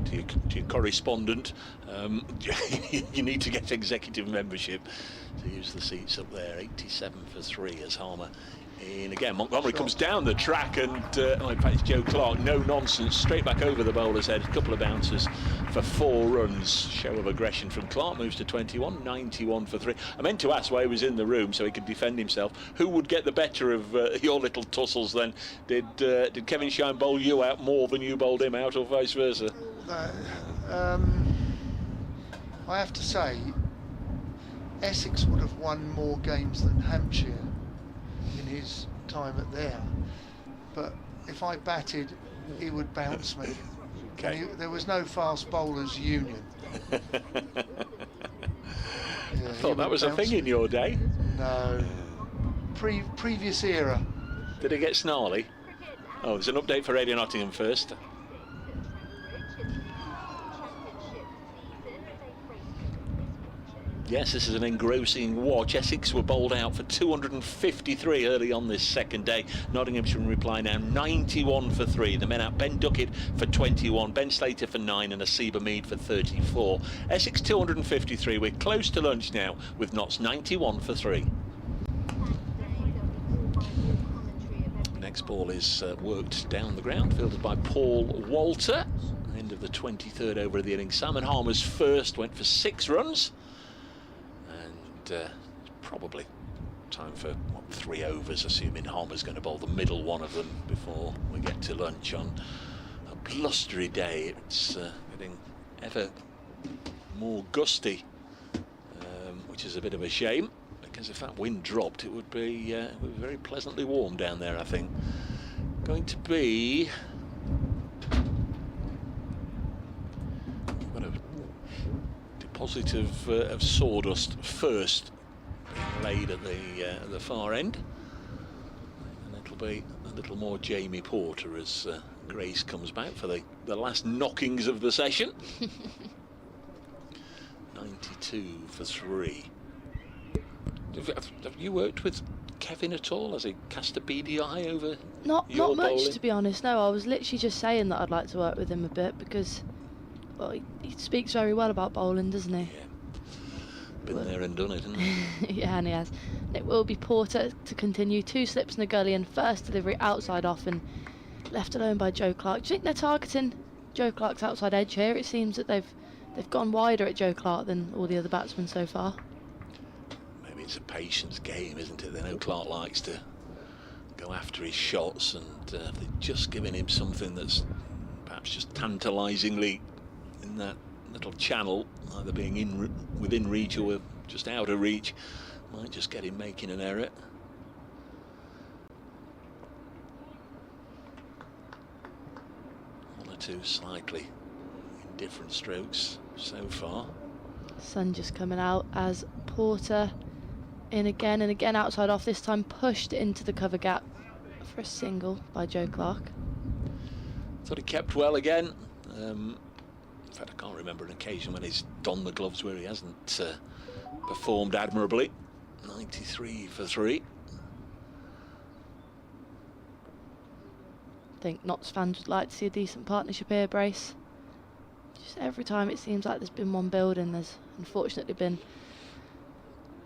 [SPEAKER 3] to your correspondent, you need to get executive membership to use the seats up there. 87 for 3 as Harmer in again. Montgomery comes down the track, and in fact it's Joe Clark, no nonsense, straight back over the bowler's head. A couple of bounces for 4 runs. Show of aggression from Clark. Moves to 21. 91 for 3. I meant to ask why he was in the room so he could defend himself. Who would get the better of your little tussles then? Did Kevin Shine bowl you out more than you bowled him out, or vice versa?
[SPEAKER 2] I have to say, Essex would have won more games than Hampshire in his time at there, but if I batted, he would bounce me.
[SPEAKER 3] Okay.
[SPEAKER 2] There was no fast bowlers union.
[SPEAKER 3] I thought that was a thing in your day.
[SPEAKER 2] No, previous era.
[SPEAKER 3] Did it get snarly? Oh, there's an update for Radio Nottingham first. Yes, this is an engrossing watch. Essex were bowled out for 253 early on this second day. Nottinghamshire in reply now 91 for 3. The men out Ben Duckett for 21, Ben Slater for 9 and Asiba Mead for 34. Essex 253. We're close to lunch now with Notts 91 for 3. Next ball is worked down the ground, fielded by Paul Walter. End of the 23rd over of the innings. Simon Harmer's first went for 6 runs. Probably time for 3 overs, assuming Harmer's going to bowl the middle one of them before we get to lunch on a blustery day. It's getting ever more gusty, which is a bit of a shame, because if that wind dropped, it would be very pleasantly warm down there. I think going to be deposit of sawdust first laid at the far end, and it'll be a little more Jamie Porter as Grace comes back for the last knockings of the session. 92 for 3. Have you worked with Kevin at all? Has he cast a beady eye over
[SPEAKER 4] Not
[SPEAKER 3] your
[SPEAKER 4] much,
[SPEAKER 3] bowling?
[SPEAKER 4] to be honest. No, I was literally just saying that I'd like to work with him a bit because, well, he speaks very well about bowling, doesn't he?
[SPEAKER 3] Yeah. Been there and done it, hasn't he?
[SPEAKER 4] Yeah, and he has. It will be Porter to continue. 2 slips in the gully and first delivery outside off and left alone by Joe Clark. Do you think they're targeting Joe Clark's outside edge here? It seems that they've gone wider at Joe Clark than all the other batsmen so far.
[SPEAKER 3] Maybe it's a patience game, isn't it? They know Clark likes to go after his shots, and they're just giving him something that's perhaps just tantalisingly in that little channel, either being within reach or just out of reach, might just get him making an error. One or two slightly indifferent strokes so far.
[SPEAKER 4] Sun just coming out as Porter in again and again outside off, this time pushed into the cover gap for a single by Joe Clark.
[SPEAKER 3] Thought he kept well again. In fact, I can't remember an occasion when he's donned the gloves where he hasn't performed admirably. 93 for 3.
[SPEAKER 4] I think Notts fans would like to see a decent partnership here, Brace. Just every time it seems like there's been one building, there's unfortunately been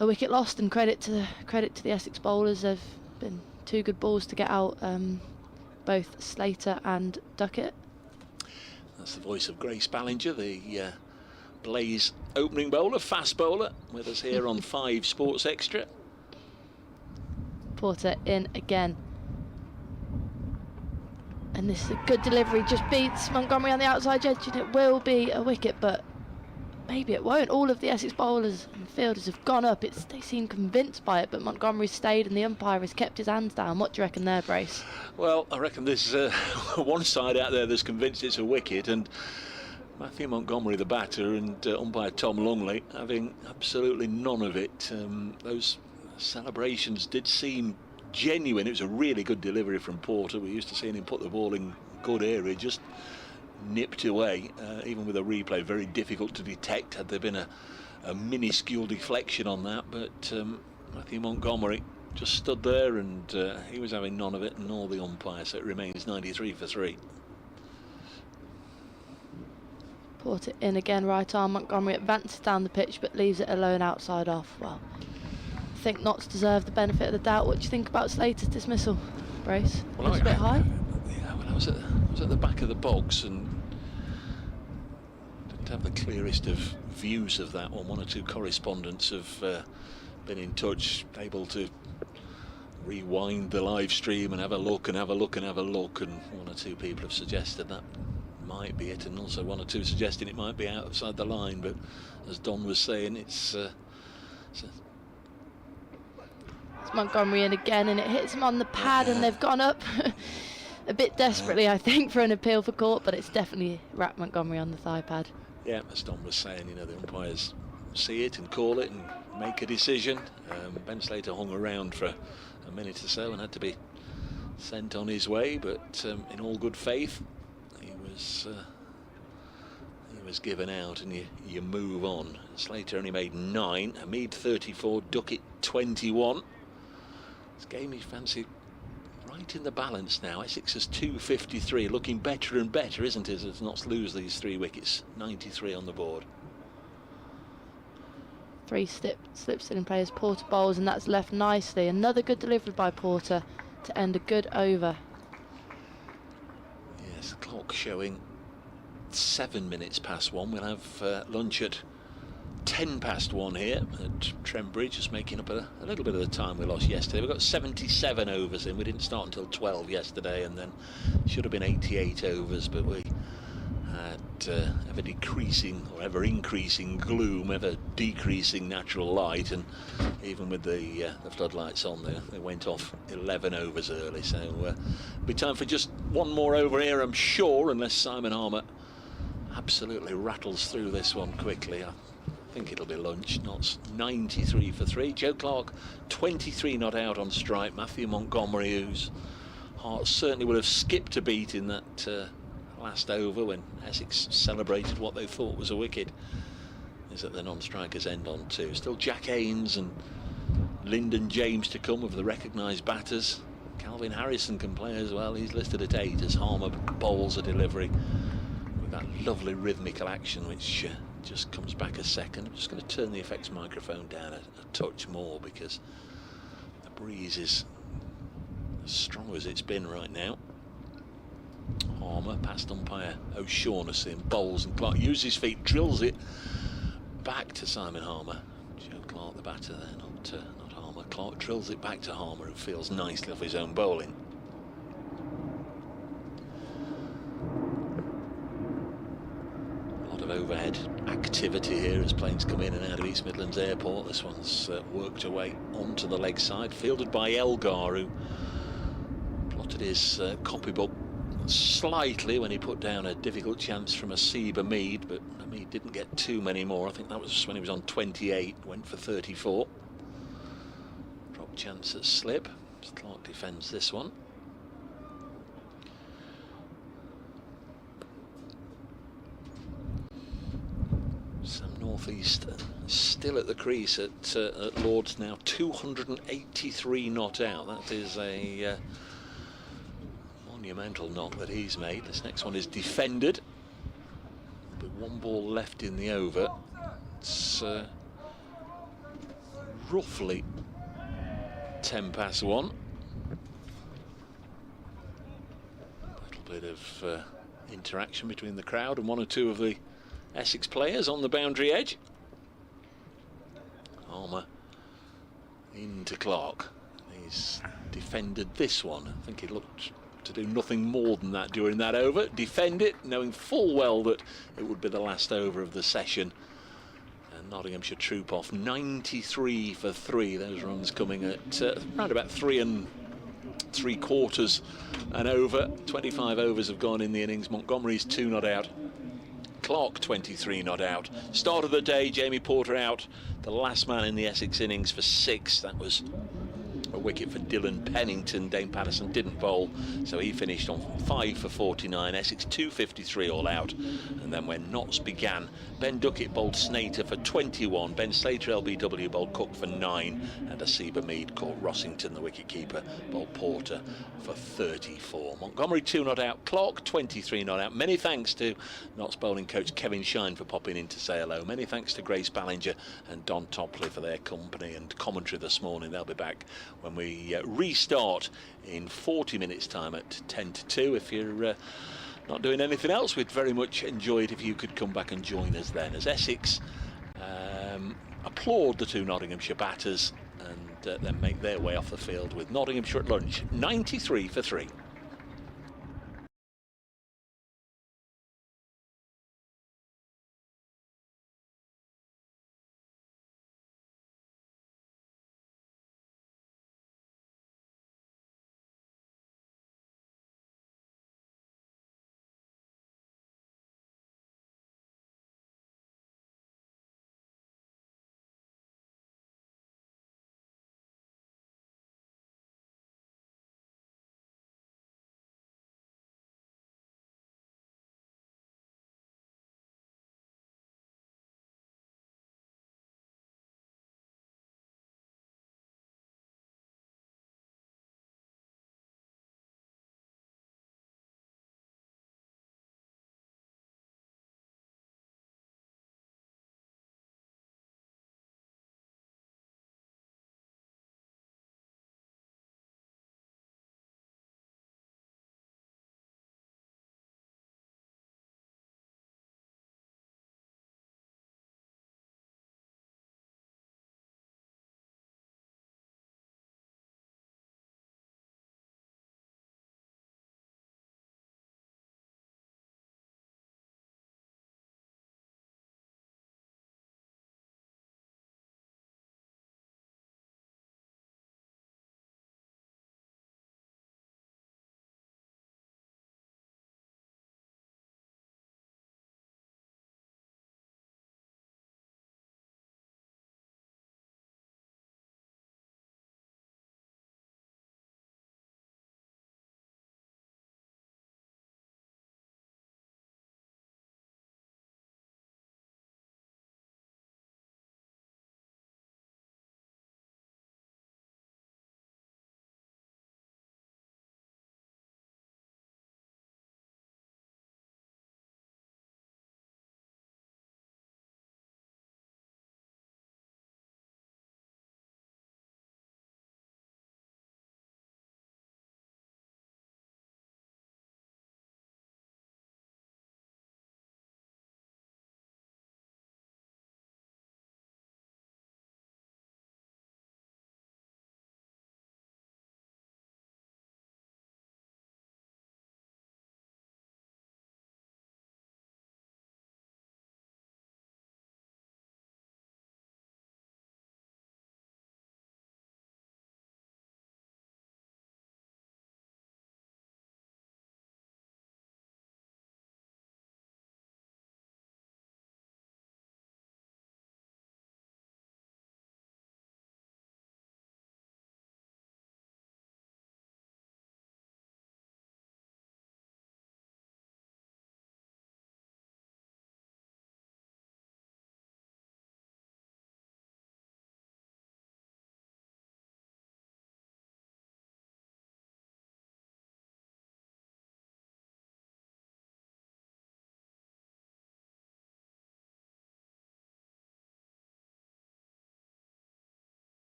[SPEAKER 4] a wicket lost, and credit to the Essex bowlers. They've been 2 good balls to get out, both Slater and Duckett.
[SPEAKER 3] That's the voice of Grace Ballinger, the Blaze opening bowler, fast bowler, with us here on 5 Sports Extra.
[SPEAKER 4] Porter in again. And this is a good delivery, just beats Montgomery on the outside edge, and it will be a wicket, but maybe it won't. All of the Essex bowlers and fielders have gone up. They seem convinced by it, but Montgomery stayed and the umpire has kept his hands down. What do you reckon there, Brace?
[SPEAKER 3] Well, I reckon there's one side out there that's convinced it's a wicket, and Matthew Montgomery, the batter, and umpire Tom Lungley having absolutely none of it. Those celebrations did seem genuine. It was a really good delivery from Porter. We're used to seeing him put the ball in good area, just nipped away. Even with a replay, very difficult to detect had there been a minuscule deflection on that, but Matthew Montgomery just stood there, and he was having none of it, and all the umpires. So it remains 93 for 3.
[SPEAKER 4] Porter in again, right arm. Montgomery advances down the pitch but leaves it alone outside off. Well, I think Notts deserve the benefit of the doubt. What do you think about Slater's dismissal, Brace?
[SPEAKER 3] Well,
[SPEAKER 4] It was a bit high.
[SPEAKER 3] Yeah, well, I was at the back of the box and didn't have the clearest of views of that one. 1 or 2 correspondents have been in touch, able to rewind the live stream and have a look and have a look and have a look, and 1 or 2 people have suggested that might be it, and also 1 or 2 suggesting it might be outside the line. But as Don was saying, it's
[SPEAKER 4] Montgomery in again, and it hits him on the pad, and they've gone up a bit desperately, I think, for an appeal for court, but it's definitely wrapped Montgomery on the thigh pad.
[SPEAKER 3] Yeah, as Don was saying, you know, the umpires see it and call it and make a decision. Ben Slater hung around for a minute or so and had to be sent on his way, but in all good faith, he was given out, and you move on. Slater only made 9, Hamid 34, Duckett 21. This game you fancy right in the balance now. Essex is 253, looking better and better, isn't it, as Notts lose these 3 wickets. 93 on the board.
[SPEAKER 4] 3 slips in play as Porter bowls, and that's left nicely. Another good delivery by Porter to end a good over.
[SPEAKER 3] Yes, the clock showing 7 minutes past 1. We'll have lunch at 10 past 1 here at Trent Bridge, just making up a little bit of the time we lost yesterday. We've got 77 overs in. We didn't start until 12 yesterday, and then should have been 88 overs, but we had ever decreasing or ever increasing gloom, ever decreasing natural light, and even with the floodlights on there, they went off 11 overs early. So it'll be time for just 1 more over here, I'm sure, unless Simon Harmer absolutely rattles through this one quickly. I think it'll be lunch. Notts 93 for 3. Joe Clark 23 not out on strike. Matthew Montgomery, whose heart certainly would have skipped a beat in that last over when Essex celebrated what they thought was a wicket, is at the non-strikers end on 2. Still Jack Haynes and Lyndon James to come of the recognised batters. Calvin Harrison can play as well. He's listed at 8 as Harmer bowls a delivery with that lovely rhythmical action which just comes back a second. I'm just going to turn the effects microphone down a touch more because the breeze is as strong as it's been right now. Harmer past umpire O'Shaughnessy and bowls, and Clark uses his feet, drills it back to Simon Harmer. Joe Clark, the batter there, not Harmer. Clark drills it back to Harmer, who feels nicely off his own bowling. A lot of overhead activity here as planes come in and out of East Midlands Airport. This one's worked away onto the leg side, fielded by Elgar, who plotted his copybook slightly when he put down a difficult chance from a Seba Mead, but Mead didn't get too many more. I think that was when he was on 28, went for 34. Drop chance at slip. Clark defends this one. Sam Northeast still at the crease at Lord's now, 283 not out. That is a monumental knock that he's made. This next one is defended. There'll be one ball left in the over. It's roughly 10 past 1. A little bit of interaction between the crowd and one or two of the Essex players on the boundary edge. Harmer into Clark. He's defended this one. I think he looked to do nothing more than that during that over. Defend it, knowing full well that it would be the last over of the session. And Nottinghamshire troop off 93 for 3. Those runs coming at around about 3 3/4 and over. 25 overs have gone in the innings. Montgomery's 2 not out. Clark 23 not out. Start of the day, Jamie Porter out. The last man in the Essex innings for 6. That was a wicket for Dylan Pennington. Dane Patterson didn't bowl, so he finished on 5 for 49. Essex 253 all out. And then when Notts began, Ben Duckett bowled Snater for 21. Ben Slater LBW bowled Cook for 9, and a Seba Mead caught Rossington, the wicket-keeper, bowled Porter for 34. Montgomery 2 not out. Clark 23 not out. Many thanks to Notts bowling coach Kevin Shine for popping in to say hello. Many thanks to Grace Ballinger and Don Topley for their company and commentary this morning. They'll be back when we restart in 40 minutes time at 10 to 2. If you're not doing anything else, we'd very much enjoy it if you could come back and join us then, as Essex applaud the two Nottinghamshire batters and then make their way off the field with Nottinghamshire at lunch 93 for 3.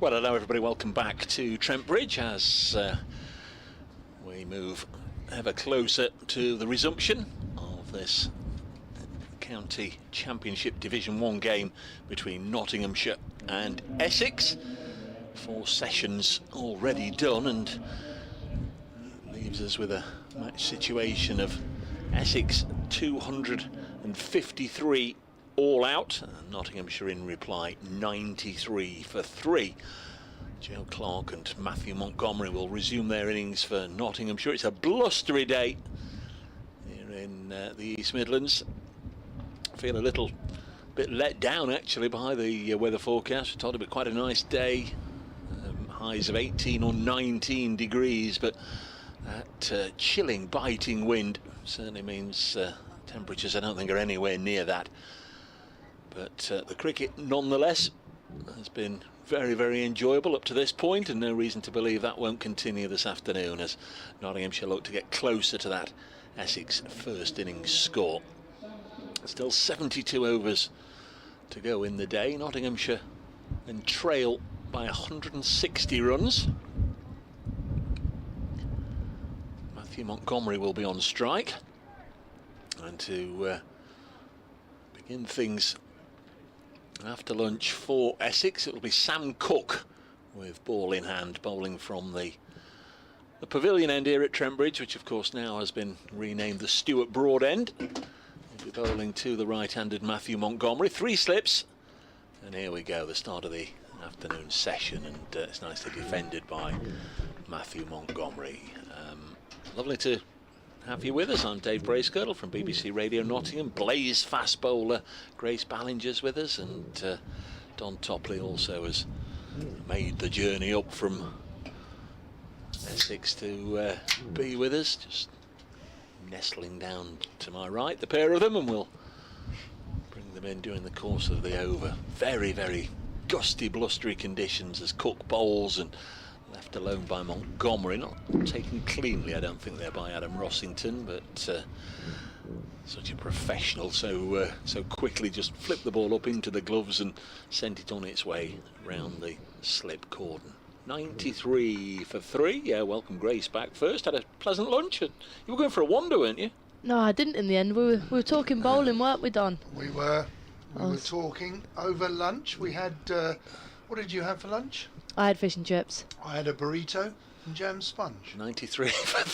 [SPEAKER 3] Well, hello everybody, welcome back to Trent Bridge as we move ever closer to the resumption of this County Championship Division 1 game between Nottinghamshire and Essex. 4 sessions already done, and leaves us with a match situation of Essex 253 all out, and Nottinghamshire in reply 93 for 3. Joe Clark and Matthew Montgomery will resume their innings for Nottinghamshire. It's a blustery day here in the East Midlands. I feel a little bit let down actually by the weather forecast. We thought it'd be quite a nice day, highs of 18 or 19 degrees, but that chilling, biting wind certainly means temperatures I don't think are anywhere near that. But the cricket nonetheless has been very, very enjoyable up to this point, and no reason to believe that won't continue this afternoon as Nottinghamshire look to get closer to that Essex first innings score. Still 72 overs to go in the day. Nottinghamshire then trail by 160 runs. Matthew Montgomery will be on strike, and to begin things after lunch for Essex, it will be Sam Cook with ball in hand, bowling from the pavilion end here at Trent Bridge, which of course now has been renamed the Stuart Broad end. He'll be bowling to the right-handed Matthew Montgomery. 3 slips, and here we go, the start of the afternoon session, and it's nicely defended by Matthew Montgomery. Lovely to have you with us. I'm Dave Bracegirdle from BBC Radio Nottingham. Blaze fast bowler Grace Ballinger's with us, and Don Topley also has made the journey up from Essex to be with us, just nestling down to my right, the pair of them, and we'll bring them in during the course of the over. Very, very gusty, blustery conditions as Cook bowls, and left alone by Montgomery, not taken cleanly, I don't think, there by Adam Rossington, but such a professional, so quickly just flipped the ball up into the gloves and sent it on its way round the slip cordon. 93 for 3. Yeah, welcome Grace back first. Had a pleasant lunch. You were going for a wander, weren't you?
[SPEAKER 4] No, I didn't in the end. We were talking bowling, weren't we, Don?
[SPEAKER 2] We were talking over lunch. We had, what did you have for lunch?
[SPEAKER 4] I had fish and chips.
[SPEAKER 2] I had a burrito and jam sponge. 93
[SPEAKER 3] for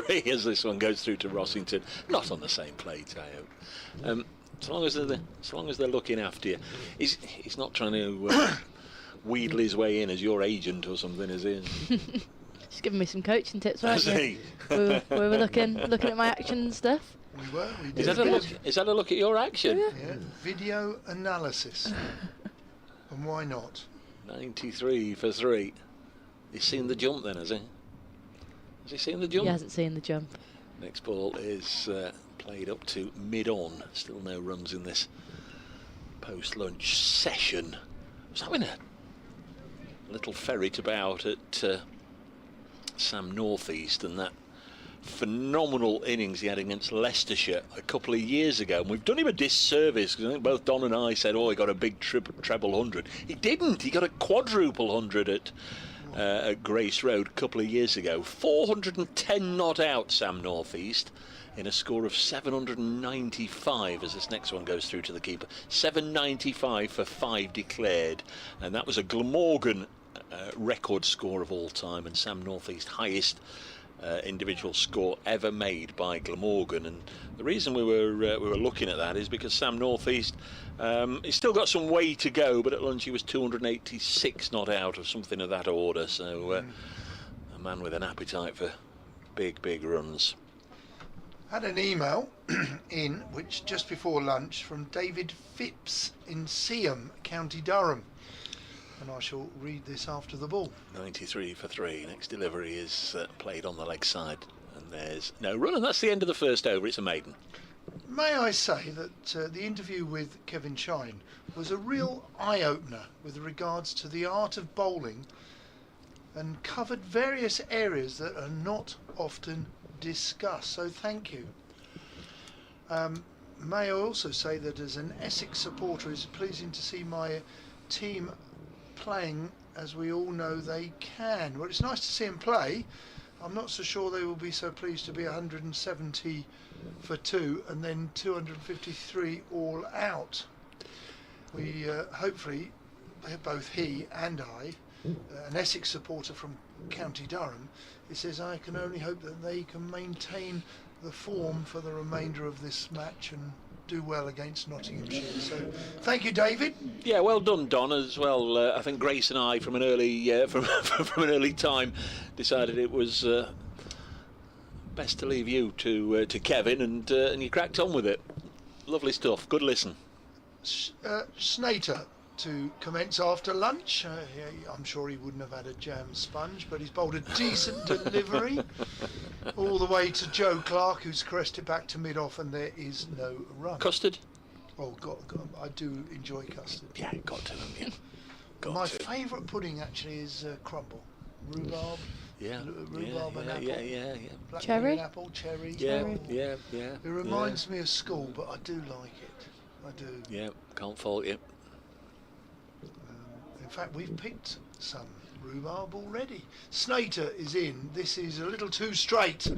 [SPEAKER 3] 3 as this one goes through to Rossington. Not on the same plate, I hope. As long as they're looking after you. He's not trying to wheedle his way in as your agent or something, is he?
[SPEAKER 4] Just giving me some coaching tips, weren't you? We were looking at my action and stuff.
[SPEAKER 2] We were. We did.
[SPEAKER 3] Is that a look at your action?
[SPEAKER 2] Yeah. Video analysis. And why not?
[SPEAKER 3] 93 for 3. He's seen the jump then, has he? Has he seen the jump?
[SPEAKER 4] He hasn't seen the jump.
[SPEAKER 3] Next ball is played up to mid-on. Still no runs in this post-lunch session. I was having a little ferret about at Sam Northeast and that phenomenal innings he had against Leicestershire a couple of years ago, and we've done him a disservice because I think both Don and I said, oh, he got a big treble 100. He didn't. He got a quadruple 100 at Grace Road a couple of years ago. 410 not out, Sam Northeast, in a score of 795 as this next one goes through to the keeper. 795 for 5 declared, and that was a Glamorgan record score of all time, and Sam Northeast highest individual score ever made by Glamorgan. And the reason we were looking at that is because Sam Northeast, he's still got some way to go, but at lunch he was 286 not out or something of that order, so a man with an appetite for big runs.
[SPEAKER 2] Had an email in which just before lunch from David Phipps in Seaham, County Durham, and I shall read this after the ball. 93 for 3. Next delivery is played on the leg side, and there's no run, and that's the end of the first over. It's a maiden. May I say that the interview with Kevin Shine was a real eye-opener with regards to the art of bowling, and covered various areas that are not often discussed, so thank you. May I also say that as an Essex supporter, it's pleasing to see my team playing as we all know they can. Well, it's nice to see them play. I'm not so sure they will be so pleased to be 170 for 2 and then 253 all out. We hopefully, both he and I, an Essex supporter from County Durham, he says, I can only hope that they can maintain the form for the remainder of this match and do well against Nottinghamshire. So thank you, David.
[SPEAKER 3] Yeah, well done, Don, as well. I think Grace and I, from an early from an early time, decided it was best to leave you to Kevin, and you cracked on with it. Lovely stuff. Good listen.
[SPEAKER 2] Snater to commence after lunch. I'm sure he wouldn't have had a jam sponge, but he's bowled a decent delivery all the way to Joe Clark, who's caressed back to mid-off, and there is no run.
[SPEAKER 3] Custard?
[SPEAKER 2] Oh, God, I do enjoy custard.
[SPEAKER 3] Yeah, got to. Yeah.
[SPEAKER 2] My favourite pudding actually is crumble. Rhubarb.
[SPEAKER 3] Yeah.
[SPEAKER 2] Rhubarb and apple.
[SPEAKER 3] Yeah.
[SPEAKER 2] Blackberry
[SPEAKER 4] Cherry?
[SPEAKER 2] and apple, cherry.
[SPEAKER 3] Yeah.
[SPEAKER 2] It reminds me of school, but I do like it. I do.
[SPEAKER 3] Yeah, can't fault you.
[SPEAKER 2] In fact, we've picked some rhubarb already. Snater is in. This is a little too straight.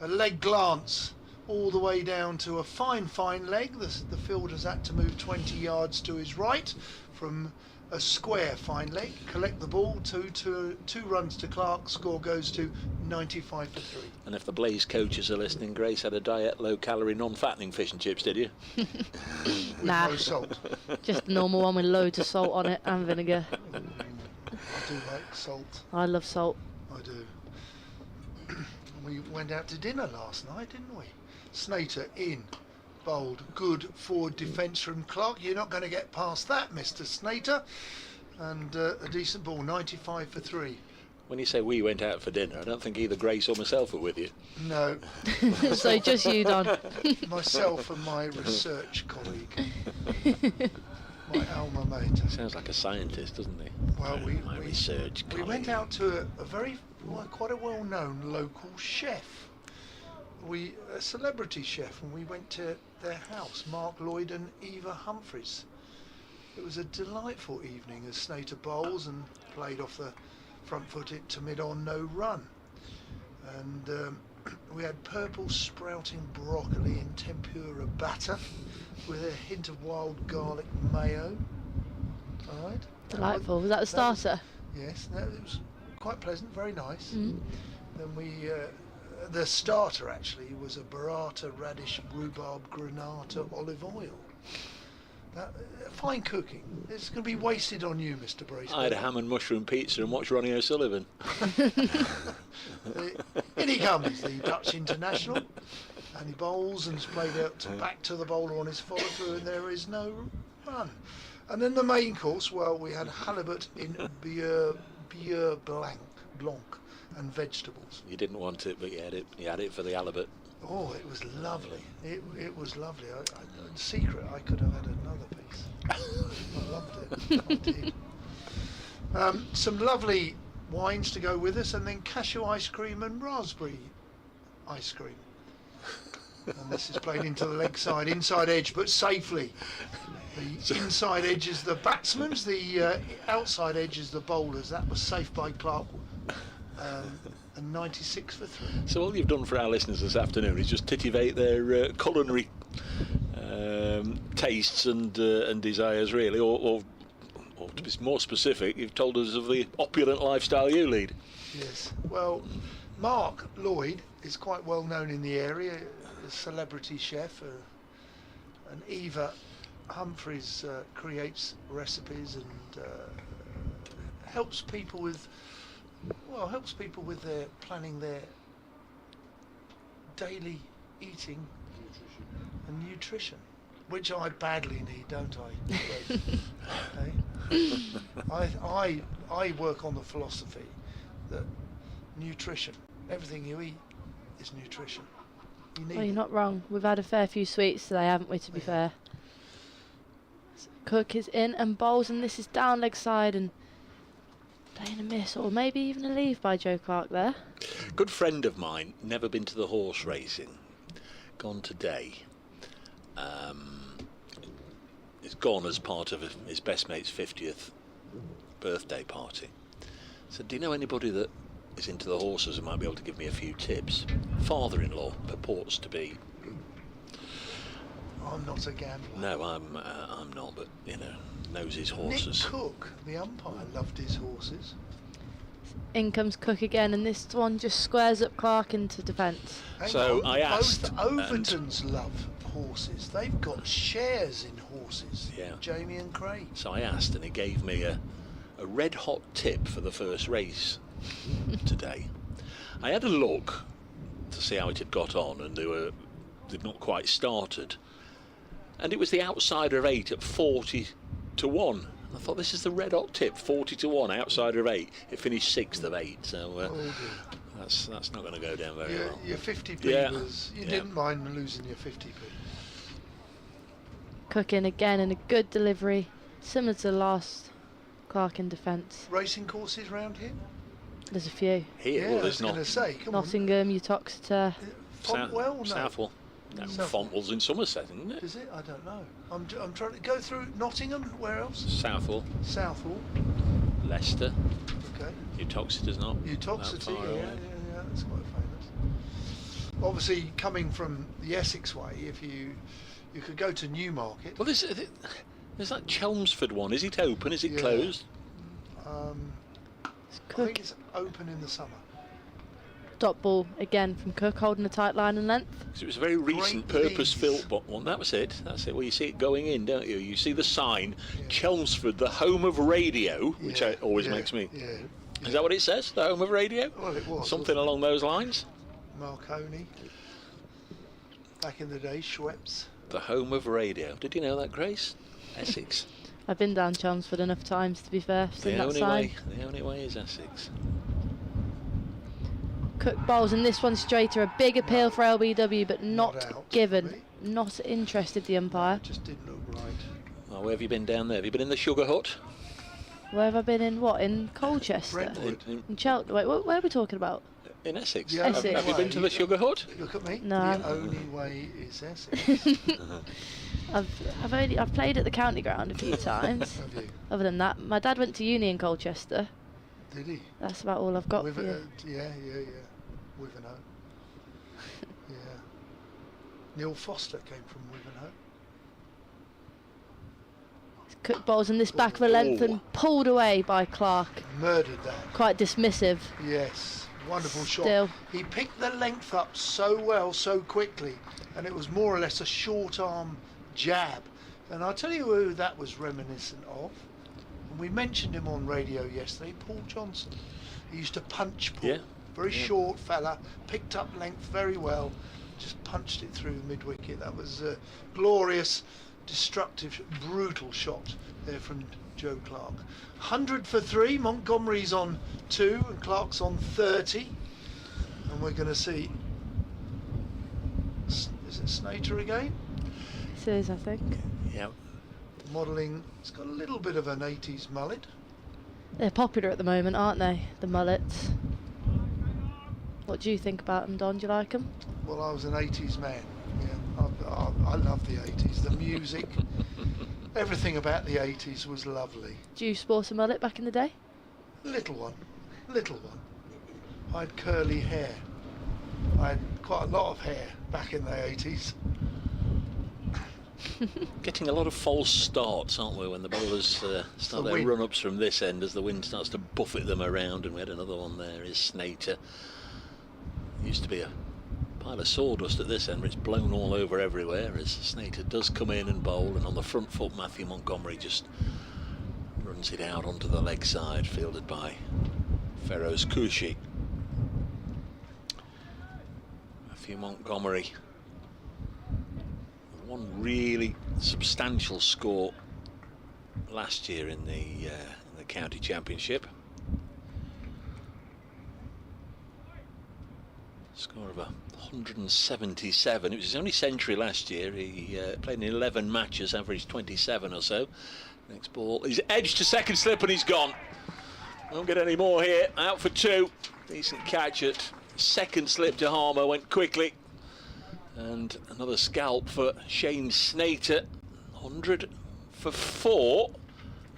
[SPEAKER 2] A leg glance all the way down to a fine leg. The fielder's had to move 20 yards to his right from a square fine leg. Collect the ball. Two runs to Clark. Score goes to 95 for 3.
[SPEAKER 3] And if the Blaze coaches are listening, Grace had a diet low-calorie, non-fattening fish and chips, did you?
[SPEAKER 2] With
[SPEAKER 4] Nah.
[SPEAKER 2] no salt.
[SPEAKER 4] Just a normal one with loads of salt on it and vinegar.
[SPEAKER 2] I do like salt.
[SPEAKER 4] I love salt.
[SPEAKER 2] I do. We went out to dinner last night, didn't we? Snater in. Bowled. Good forward defence from Clark. You're not going to get past that, Mr. Snater. And a decent ball, 95 for 3.
[SPEAKER 3] When you say we went out for dinner, I don't think either Grace or myself were with you.
[SPEAKER 2] No,
[SPEAKER 4] So just you, Don.
[SPEAKER 2] myself and my research colleague, my alma mater.
[SPEAKER 3] Sounds like a scientist, doesn't he?
[SPEAKER 2] Well,
[SPEAKER 3] my research
[SPEAKER 2] we
[SPEAKER 3] colleague.
[SPEAKER 2] went out to a very, quite a well-known local chef. A celebrity chef, and we went to their house, Mark Lloyd and Eva Humphreys. It was a delightful evening as Snater bowls and played off the front foot it to mid-on, no run. And we had purple sprouting broccoli in tempura batter with a hint of wild garlic mayo. All right.
[SPEAKER 4] Delightful. Was that the starter?
[SPEAKER 2] Yes, it was quite pleasant, very nice.
[SPEAKER 4] Mm.
[SPEAKER 2] Then the starter actually was a burrata, radish, rhubarb, granata, olive oil. Fine cooking. It's going to be wasted on you, Mr. Brace.
[SPEAKER 3] I had a ham and mushroom pizza and watched Ronnie O'Sullivan.
[SPEAKER 2] In he comes, the Dutch international, and he bowls and is played out back to the bowler on his follow through, and there is no run. And then the main course, well, we had halibut in beurre blanc and vegetables.
[SPEAKER 3] You didn't want it, but you had it. You had it for the halibut.
[SPEAKER 2] Oh, it was lovely. It was lovely. In secret, I could have had another piece. I loved it. I did. Some lovely wines to go with us, and then cashew ice cream and raspberry ice cream. And this is played into the leg side, inside edge, but safely. The inside edge is the batsman's, the outside edge is the bowler's. That was safe by Clark. And 96 for 3.
[SPEAKER 3] So all you've done for our listeners this afternoon is just titivate their culinary tastes and desires, really, or to be more specific, you've told us of the opulent lifestyle you lead.
[SPEAKER 2] Yes. Well, Mark Lloyd is quite well known in the area, a celebrity chef, and Eva Humphreys creates recipes and helps people with their planning their daily eating and nutrition, which I badly need, don't I? I work on the philosophy that nutrition, everything you eat is nutrition.
[SPEAKER 4] Well, you're not wrong. We've had a fair few sweets today, haven't we, to be fair? Cook is in and bowls, and this is down leg side and playing a miss, or maybe even a leave by Joe Clark there.
[SPEAKER 3] Good friend of mine, never been to the horse racing, gone today. He's gone as part of his best mate's 50th birthday party. So do you know anybody that is into the horses who might be able to give me a few tips? Father-in-law purports to be.
[SPEAKER 2] I'm not a gambler.
[SPEAKER 3] No, I'm not, but you know, knows his horses.
[SPEAKER 2] Nick Cook, the umpire, loved his horses.
[SPEAKER 4] In comes Cook again, and this one just squares up Clark into defence.
[SPEAKER 3] So I asked,
[SPEAKER 2] Both Overtons love horses. They've got shares in horses.
[SPEAKER 3] Yeah.
[SPEAKER 2] Jamie and Craig.
[SPEAKER 3] So I asked, and he gave me a red hot tip for the first race today. I had a look to see how it had got on, and they'd not quite started. And it was the outsider of 8 at 40 to 1. I thought, this is the red hot tip, 40 to 1, outsider of 8. It finished 6th of 8, so that's not going to go down very well.
[SPEAKER 2] Your 50p
[SPEAKER 3] Yeah.
[SPEAKER 2] was, you didn't mind losing your 50p.
[SPEAKER 4] Cook in again, and a good delivery, similar to the last. Clark in defence.
[SPEAKER 2] Racing courses round here?
[SPEAKER 4] There's a few.
[SPEAKER 3] Here,
[SPEAKER 2] Yeah,
[SPEAKER 3] well,
[SPEAKER 2] I was
[SPEAKER 3] there's
[SPEAKER 2] going
[SPEAKER 3] not.
[SPEAKER 2] to say, come
[SPEAKER 4] Nottingham, Uttoxeter.
[SPEAKER 2] Fontwell? No.
[SPEAKER 3] Southwell. No,
[SPEAKER 2] Southwell.
[SPEAKER 3] Fontwell's in Somerset, isn't it?
[SPEAKER 2] Is it? I don't know. I'm trying to go through Nottingham. Where else?
[SPEAKER 3] Southwell,
[SPEAKER 2] Southwell.
[SPEAKER 3] Leicester,
[SPEAKER 2] Okay.
[SPEAKER 3] Uttoxeter's not.
[SPEAKER 2] Uttoxeter,
[SPEAKER 3] that far
[SPEAKER 2] yeah,
[SPEAKER 3] away.
[SPEAKER 2] yeah, that's quite famous. Obviously, coming from the Essex way, if you could go to Newmarket.
[SPEAKER 3] Well, there's that Chelmsford one. Is it open? Is it
[SPEAKER 2] Yeah.
[SPEAKER 3] closed?
[SPEAKER 4] It's
[SPEAKER 2] I
[SPEAKER 4] Cook.
[SPEAKER 2] think it's open in the summer.
[SPEAKER 4] Dot ball again from Cook, holding a tight line and length.
[SPEAKER 3] 'Cause it was a very recent
[SPEAKER 2] Great
[SPEAKER 3] purpose-built one. That was it. That's it. Well, you see it going in, don't you? You see the sign, Chelmsford, the home of radio, which
[SPEAKER 2] Yeah,
[SPEAKER 3] always
[SPEAKER 2] yeah,
[SPEAKER 3] makes me.
[SPEAKER 2] Yeah.
[SPEAKER 3] Is that what it says? The home of radio?
[SPEAKER 2] Well, it was.
[SPEAKER 3] Something along those lines.
[SPEAKER 2] Marconi. Back in the day, Schweppes.
[SPEAKER 3] The home of radio. Did you know that, Grace? Essex.
[SPEAKER 4] I've been down Chelmsford enough times to be fair. Seen that sign.
[SPEAKER 3] The only way is Essex.
[SPEAKER 4] Cook bowls, and this one straighter. A big appeal for LBW, but
[SPEAKER 2] Not
[SPEAKER 4] not
[SPEAKER 2] out for
[SPEAKER 4] given.
[SPEAKER 2] me.
[SPEAKER 4] Not interested, the umpire.
[SPEAKER 2] Just didn't look right.
[SPEAKER 3] Well, where have you been down there? Have you been in the Sugar Hut?
[SPEAKER 4] Where have I been in? What, in Colchester?
[SPEAKER 2] Brentwood.
[SPEAKER 4] In Cheltenham? Wait, where are we talking about?
[SPEAKER 3] In Essex.
[SPEAKER 2] Yeah,
[SPEAKER 4] Essex.
[SPEAKER 3] Have you been to the Sugar Hut?
[SPEAKER 2] Look at me.
[SPEAKER 4] No.
[SPEAKER 2] The only way is Essex.
[SPEAKER 4] I've played at the county ground a few times.
[SPEAKER 2] Have you?
[SPEAKER 4] Other than that, my dad went to uni in Colchester.
[SPEAKER 2] Did he?
[SPEAKER 4] That's about all I've got
[SPEAKER 2] With
[SPEAKER 4] for you.
[SPEAKER 2] yeah. Wivenhoe. Yeah. Neil Foster came from Wivenhoe.
[SPEAKER 4] Cook bowls, and this back of a length and pulled away by Clark.
[SPEAKER 2] Murdered that.
[SPEAKER 4] Quite dismissive.
[SPEAKER 2] Yes. Wonderful
[SPEAKER 4] Still.
[SPEAKER 2] shot. He picked the length up so well, so quickly, and it was more or less a short arm jab. And I'll tell you who that was reminiscent of. And we mentioned him on radio yesterday, Paul Johnson. He used to punch Paul.
[SPEAKER 3] Yeah.
[SPEAKER 2] Very short fella, picked up length very well, just punched it through the mid-wicket. That was a glorious, destructive, brutal shot there from Joe Clark. 100 for 3, Montgomery's on 2 and Clark's on 30. And we're going to see, is it Snater again?
[SPEAKER 4] This is, I think.
[SPEAKER 3] Yeah.
[SPEAKER 2] Modelling, it's got a little bit of an 80s mullet.
[SPEAKER 4] They're popular at the moment, aren't they? The mullets. What do you think about them, Don? Do you like them?
[SPEAKER 2] Well, I was an 80s man. Yeah, I love the 80s. The music, everything about the 80s was lovely.
[SPEAKER 4] Do you sport a mullet back in the day?
[SPEAKER 2] Little one. I had curly hair. I had quite a lot of hair back in the 80s.
[SPEAKER 3] Getting a lot of false starts, aren't we, when the bowlers start
[SPEAKER 2] The
[SPEAKER 3] their
[SPEAKER 2] wind.
[SPEAKER 3] run-ups from this end as the wind starts to buffet them around. And we had another one there, is Snater. Used to be a pile of sawdust at this end, but it's blown all over everywhere as Snater does come in and bowl, and on the front foot Matthew Montgomery just runs it out onto the leg side, fielded by Feroz Kushi. Matthew Montgomery, one really substantial score last year in the county championship. Score of 177. It was his only century last year. He played in 11 matches, averaged 27 or so. Next ball, he's edged to second slip and he's gone. Won't get any more here. Out for 2. Decent catch at second slip to Harmer, went quickly. And another scalp for Shane Snater. 100 for 4.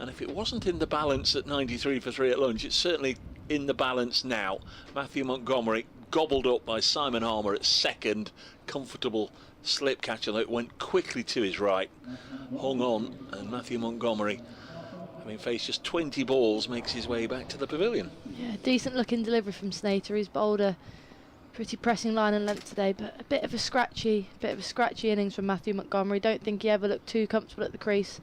[SPEAKER 3] and if it wasn't in the balance at 93 for 3 at lunch, it's certainly in the balance now. Matthew Montgomery gobbled up by Simon Harmer at second. Comfortable slip catch, although it went quickly to his right. Hung on, and Matthew Montgomery, having faced just 20 balls, makes his way back to the pavilion.
[SPEAKER 4] Yeah, decent looking delivery from Snater. He's bowled a pretty pressing line and length today, but a bit of a scratchy innings from Matthew Montgomery. Don't think he ever looked too comfortable at the crease.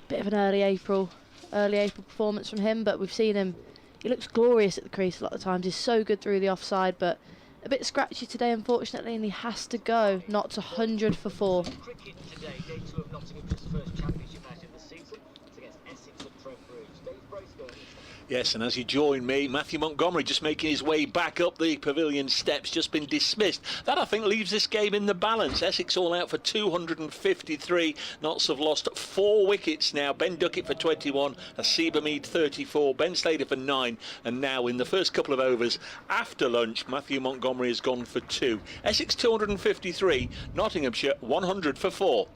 [SPEAKER 4] Bit of an early April performance from him, but we've seen him. He looks glorious at the crease a lot of times. He's so good through the offside, but a bit scratchy today, unfortunately, and he has to go. Not 100 for 4.
[SPEAKER 8] Cricket today, day 2 of Nottinghamshire's first championship match of the season. It's against Essex at Trent. Dave Patterson.
[SPEAKER 3] Yes, and as you join me, Matthew Montgomery just making his way back up the pavilion steps, just been dismissed. That, I think, leaves this game in the balance. Essex all out for 253. Notts have lost 4 wickets now. Ben Duckett for 21, Asiba Mead 34, Ben Slater for 9, and now in the first couple of overs after lunch, Matthew Montgomery has gone for 2. Essex 253, Nottinghamshire 100 for 4.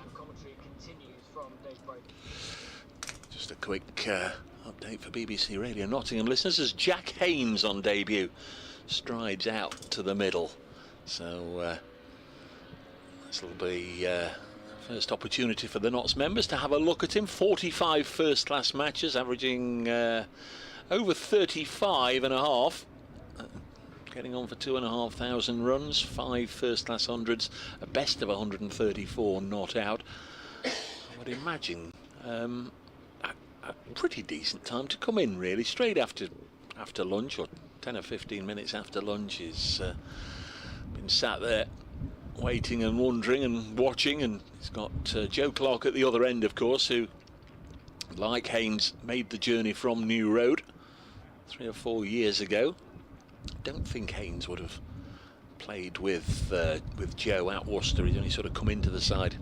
[SPEAKER 8] And commentary continues from Dave Patterson.
[SPEAKER 3] Just a quick update for BBC Radio Nottingham listeners as Jack Haynes on debut strides out to the middle. So this will be first opportunity for the Notts members to have a look at him. 45 first class matches, averaging over 35 and a half. Getting on for 2,500 runs, 5 first class hundreds, a best of 134 not out. I would imagine a pretty decent time to come in, really, straight after lunch, or 10 or 15 minutes after lunch. He's been sat there waiting and wondering and watching, and he's got Joe Clark at the other end, of course, who, like Haynes, made the journey from New Road 3 or 4 years ago. Don't think Haynes would have played with Joe at Worcester. He's only sort of come into the side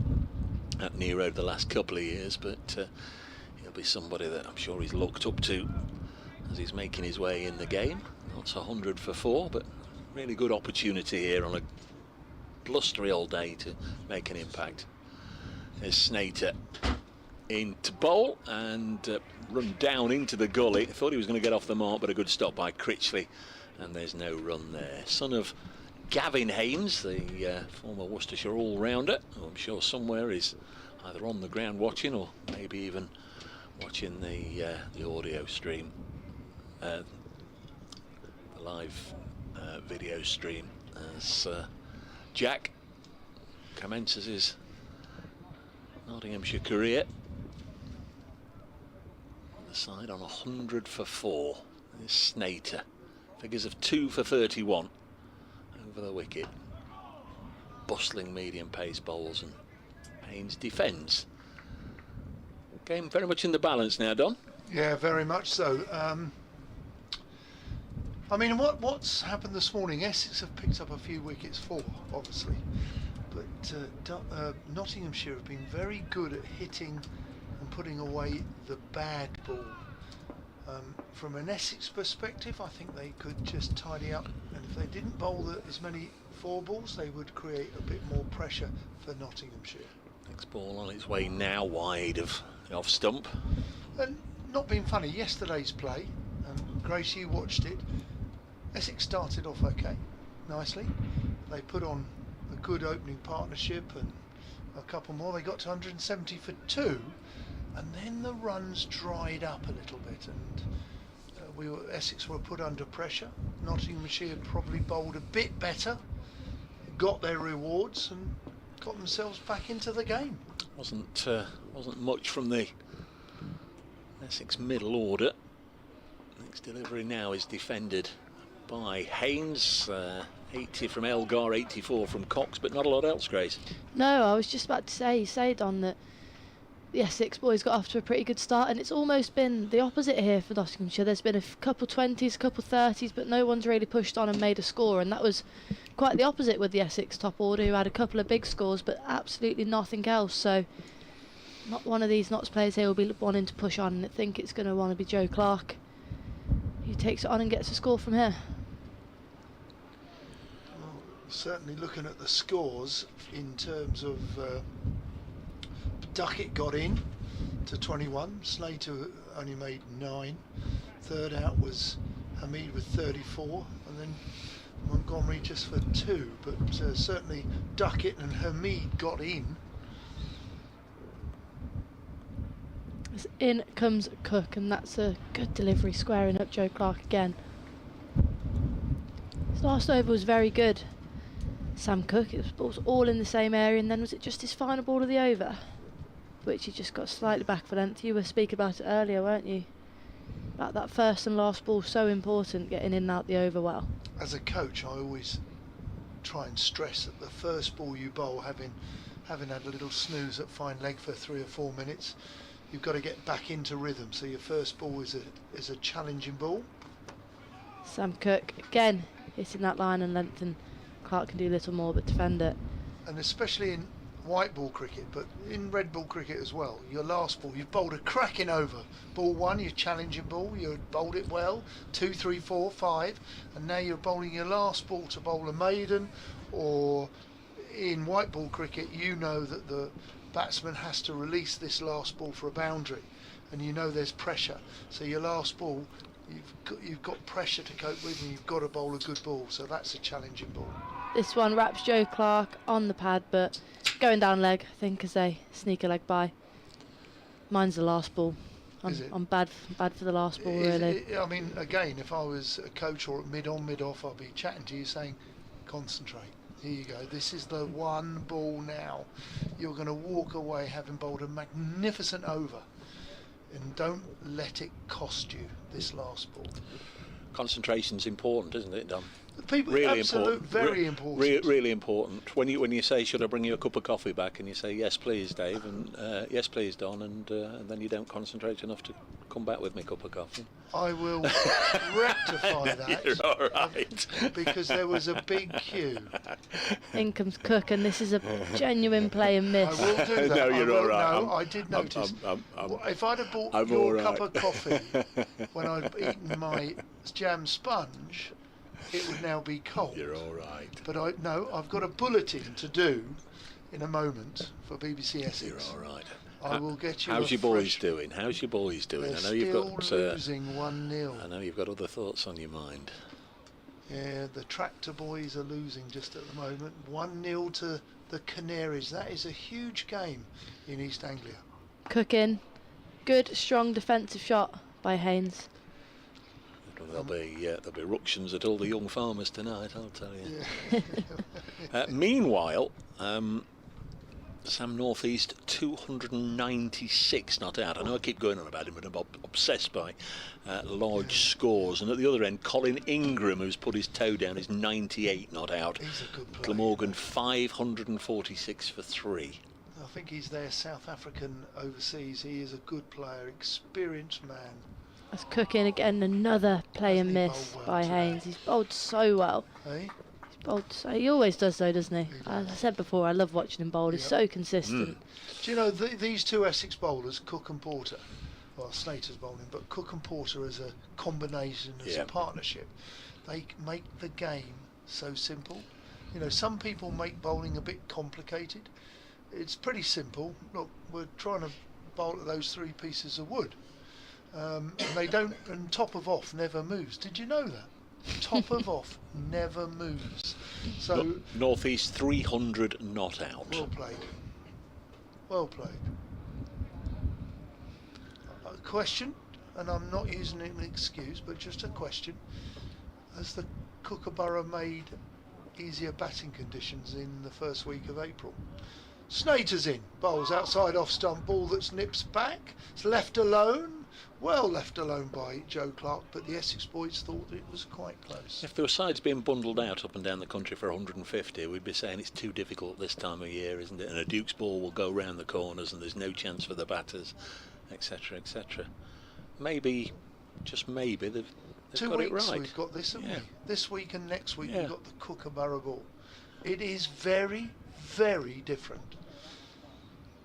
[SPEAKER 3] at New Road the last couple of years, but he'll be somebody that I'm sure he's looked up to as he's making his way in the game. Not 100 for 4, but really good opportunity here on a blustery old day to make an impact. There's Snater in to bowl and run down into the gully. Thought he was going to get off the mark, but a good stop by Critchley, and there's no run there. Son of Gavin Haynes, the former Worcestershire all-rounder, who I'm sure somewhere is either on the ground watching or maybe even watching the audio stream, the live video stream, as Jack commences his Nottinghamshire career on the side on 100 for 4. There's Snater, figures of 2 for 31 over the wicket. Bustling medium pace bowls, and Haynes defends. Game very much in the balance now, Don.
[SPEAKER 2] Yeah, very much so. I mean, what's happened this morning? Essex have picked up a few wickets for, obviously, but Nottinghamshire have been very good at hitting and putting away the bad ball. From an Essex perspective, I think they could just tidy up, and if they didn't bowl as many 4 balls, they would create a bit more pressure for Nottinghamshire.
[SPEAKER 3] Next ball on its way now, wide of the off stump.
[SPEAKER 2] And not being funny, yesterday's play, Grace, you watched it, Essex started off okay, nicely. They put on a good opening partnership and a couple more. They got to 170 for 2, and then the runs dried up a little bit, and Essex were put under pressure. Nottinghamshire probably bowled a bit better, got their rewards, and got themselves back into the game.
[SPEAKER 3] Wasn't much from the Essex middle order. Next delivery now is defended by Haynes. 80 from Elgar, 84 from Cox, but not a lot else, Grace.
[SPEAKER 4] No, I was just about to say, Don, that the Essex boys got off to a pretty good start, and it's almost been the opposite here for Nottinghamshire. There's been a couple 20s, a couple 30s, but no one's really pushed on and made a score, and that was quite the opposite with the Essex top order, who had a couple of big scores, but absolutely nothing else. So not one of these Notts players here will be wanting to push on, and I think it's going to want to be Joe Clark who takes it on and gets a score from here.
[SPEAKER 2] Well, certainly looking at the scores in terms of Duckett got in to 21. Slater only made 9. Third out was Hamid with 34, and then Montgomery just for 2. But certainly Duckett and Hamid got in.
[SPEAKER 4] In comes Cook, and that's a good delivery, squaring up Joe Clark again. His last over was very good. Sam Cook, it was all in the same area, and then was it just his final ball of the over, which he just got slightly back for length. You were speaking about it earlier, weren't you? About that first and last ball, so important, getting in and out the over well.
[SPEAKER 2] As a coach, I always try and stress that the first ball you bowl, having had a little snooze at fine leg for 3 or 4 minutes, you've got to get back into rhythm. So your first ball is a challenging ball.
[SPEAKER 4] Sam Cook again hitting that line and length, and Clark can do little more but defend it.
[SPEAKER 2] And especially in white ball cricket, but in red ball cricket as well, your last ball, you've bowled a cracking over. Ball 1, your challenging ball, you bowled it well, 2, 3, 4, 5, and now you're bowling your last ball to bowl a maiden. Or in white ball cricket, you know that the batsman has to release this last ball for a boundary, and you know there's pressure, so your last ball, you've got pressure to cope with, and you've got to bowl a good ball, so that's a challenging ball.
[SPEAKER 4] This one wraps Joe Clark on the pad, but going down leg, I think, as they sneak a leg by. Mine's the last ball. I'm bad for the last ball, really.
[SPEAKER 2] I mean, again, if I was a coach or at mid-on, mid-off, I'd be chatting to you saying, concentrate. Here you go. This is the one ball now. You're going to walk away having bowled a magnificent over, and don't let it cost you this last ball.
[SPEAKER 3] Concentration's important, isn't it, Dom?
[SPEAKER 2] People,
[SPEAKER 3] really
[SPEAKER 2] absolute,
[SPEAKER 3] important.
[SPEAKER 2] Very important.
[SPEAKER 3] Really important. When you say, should I bring you a cup of coffee back, and you say, yes please Dave, and yes please Don, and then you don't concentrate enough to come back with me a cup of coffee.
[SPEAKER 2] I will rectify that.
[SPEAKER 3] You're all right.
[SPEAKER 2] Because there was a big queue.
[SPEAKER 4] In comes Cook, and this is a genuine play and miss.
[SPEAKER 2] I will do that.
[SPEAKER 3] No, you're all right.
[SPEAKER 2] No, I did notice. If I'd have bought
[SPEAKER 3] I'm
[SPEAKER 2] your
[SPEAKER 3] all
[SPEAKER 2] cup
[SPEAKER 3] right.
[SPEAKER 2] of coffee when I'd eaten my jam sponge, it would now be cold.
[SPEAKER 3] You're all right.
[SPEAKER 2] But I've got a bulletin to do in a moment for BBC Essex.
[SPEAKER 3] You're all right.
[SPEAKER 2] I will get you.
[SPEAKER 3] How's your boys doing? How's your boys doing?
[SPEAKER 2] They're
[SPEAKER 3] I know you've got
[SPEAKER 2] still losing 1-0.
[SPEAKER 3] I know you've got other thoughts on your mind.
[SPEAKER 2] Yeah, the Tractor boys are losing just at the moment. 1-0 to the Canaries. That is a huge game in East Anglia.
[SPEAKER 4] Cook in. Good, strong defensive shot by Haynes.
[SPEAKER 3] There'll be ructions at all the young farmers tonight, I'll tell you. Yeah. Meanwhile, Sam North East 296 not out. I know I keep going on about him, but I'm obsessed by large scores. And at the other end, Colin Ingram, who's put his toe down, is 98 not out.
[SPEAKER 2] He's a good player.
[SPEAKER 3] Glamorgan 546 for 3.
[SPEAKER 2] I think he's their South African overseas. He is a good player, experienced man.
[SPEAKER 4] That's Cook in again, another play and miss by Haynes. He's bowled so well.
[SPEAKER 2] Hey?
[SPEAKER 4] He always does though, doesn't he? As I said before, I love watching him bowl. He's so consistent.
[SPEAKER 2] Do you know these two Essex bowlers, Cook and Porter, well, Slater's bowling, but Cook and Porter as a combination, as a partnership, they make the game so simple. You know, some people make bowling a bit complicated. It's pretty simple. Look, we're trying to bowl at those 3 pieces of wood. And they don't, and top of off never moves. Did you know that? Top of off never moves. So
[SPEAKER 3] North East 300 not out.
[SPEAKER 2] well played. Well played. A question, and I'm not using it as an excuse, but just a question. Has the Kookaburra made easier batting conditions in the first week of April? Snater's in, bowls outside off stump, ball that's nips back, it's left alone. Well left alone by Joe Clark, but the Essex boys thought it was quite close.
[SPEAKER 3] If there were sides being bundled out up and down the country for 150, we'd be saying it's too difficult this time of year, isn't it? And a Duke's ball will go round the corners and there's no chance for the batters, etc., etc. Maybe, just maybe, they've
[SPEAKER 2] 2
[SPEAKER 3] got it
[SPEAKER 2] weeks
[SPEAKER 3] right.
[SPEAKER 2] we've got this, haven't we? This week and next week
[SPEAKER 3] Yeah.
[SPEAKER 2] we've got the Kookaburra ball. It is very, very different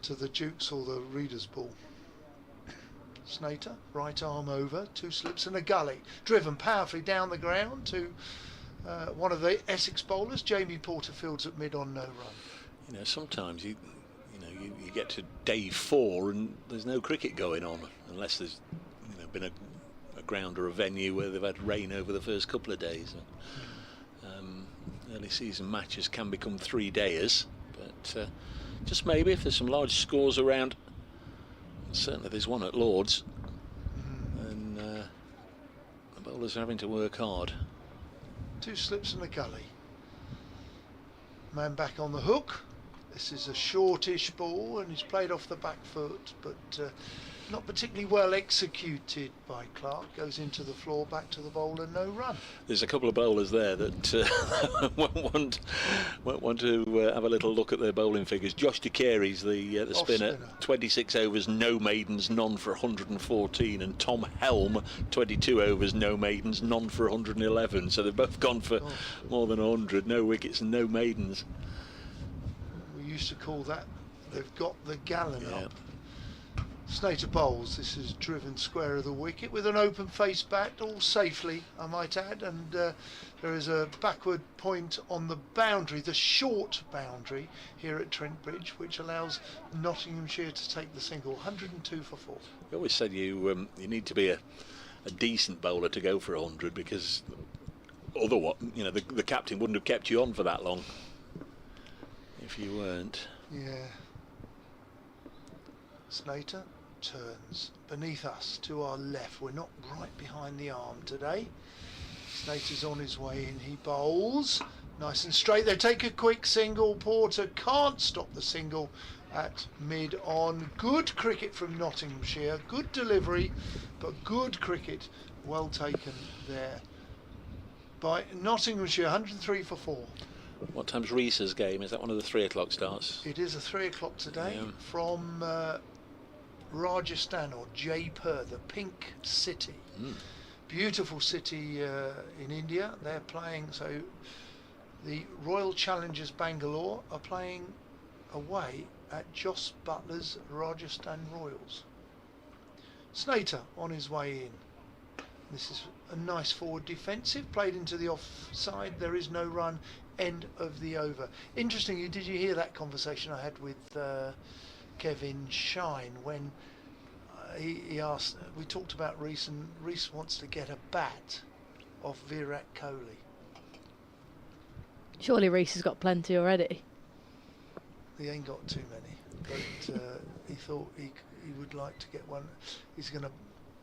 [SPEAKER 2] to the Duke's or the Reader's ball. Snater, right arm over, 2 slips and a gully, driven powerfully down the ground to one of the Essex bowlers, Jamie Porterfield's at mid on no run.
[SPEAKER 3] You know, sometimes you get to day 4 and there's no cricket going on, unless there's been a ground or a venue where they've had rain over the first couple of days. Early season matches can become 3-dayers, but just maybe if there's some large scores around, certainly there's one at Lord's, and the bowlers are having to work hard.
[SPEAKER 2] 2 slips in the gully. Man back on the hook. This is a shortish ball and he's played off the back foot, but not particularly well executed by Clark. Goes into the floor, back to the bowler, no run.
[SPEAKER 3] There's a couple of bowlers there that won't want to have a little look at their bowling figures. Josh DeCary's the spinner, 26 overs, no maidens, none for 114, and Tom Helm, 22 overs, no maidens, none for 111. So they've both gone for more than 100, no wickets and no maidens.
[SPEAKER 2] We used to call that, they've got the gallon up. Snater bowls. This is driven square of the wicket with an open face bat, all safely, I might add, and there is a backward point on the boundary, the short boundary here at Trent Bridge, which allows Nottinghamshire to take the single. 102 for 4.
[SPEAKER 3] I always said you need to be a decent bowler to go for 100, because otherwise, the captain wouldn't have kept you on for that long if you weren't.
[SPEAKER 2] Yeah. Snater turns beneath us to our left. We're not right behind the arm today. Snater's on his way in. He bowls nice and straight. They take a quick single. Porter can't stop the single at mid on. Good cricket from Nottinghamshire. Good delivery, but good cricket. Well taken there by Nottinghamshire. 103 for 4.
[SPEAKER 3] What time's Reese's game? Is that one of the 3 o'clock starts?
[SPEAKER 2] It is a 3 o'clock today from Rajasthan, or Jaipur, the Pink City. Beautiful city in India. They're playing, so the Royal Challengers Bangalore are playing away at Jos Butler's Rajasthan Royals. Snater on his way in. This is a nice forward defensive, played into the offside. There is no run. End of the over. Interestingly, did you hear that conversation I had with Kevin Shine when he asked, we talked about Reece, and Reece wants to get a bat off Virat Kohli.
[SPEAKER 4] Surely Reece has got plenty already.
[SPEAKER 2] He ain't got too many, but he thought he would like to get one. He's going to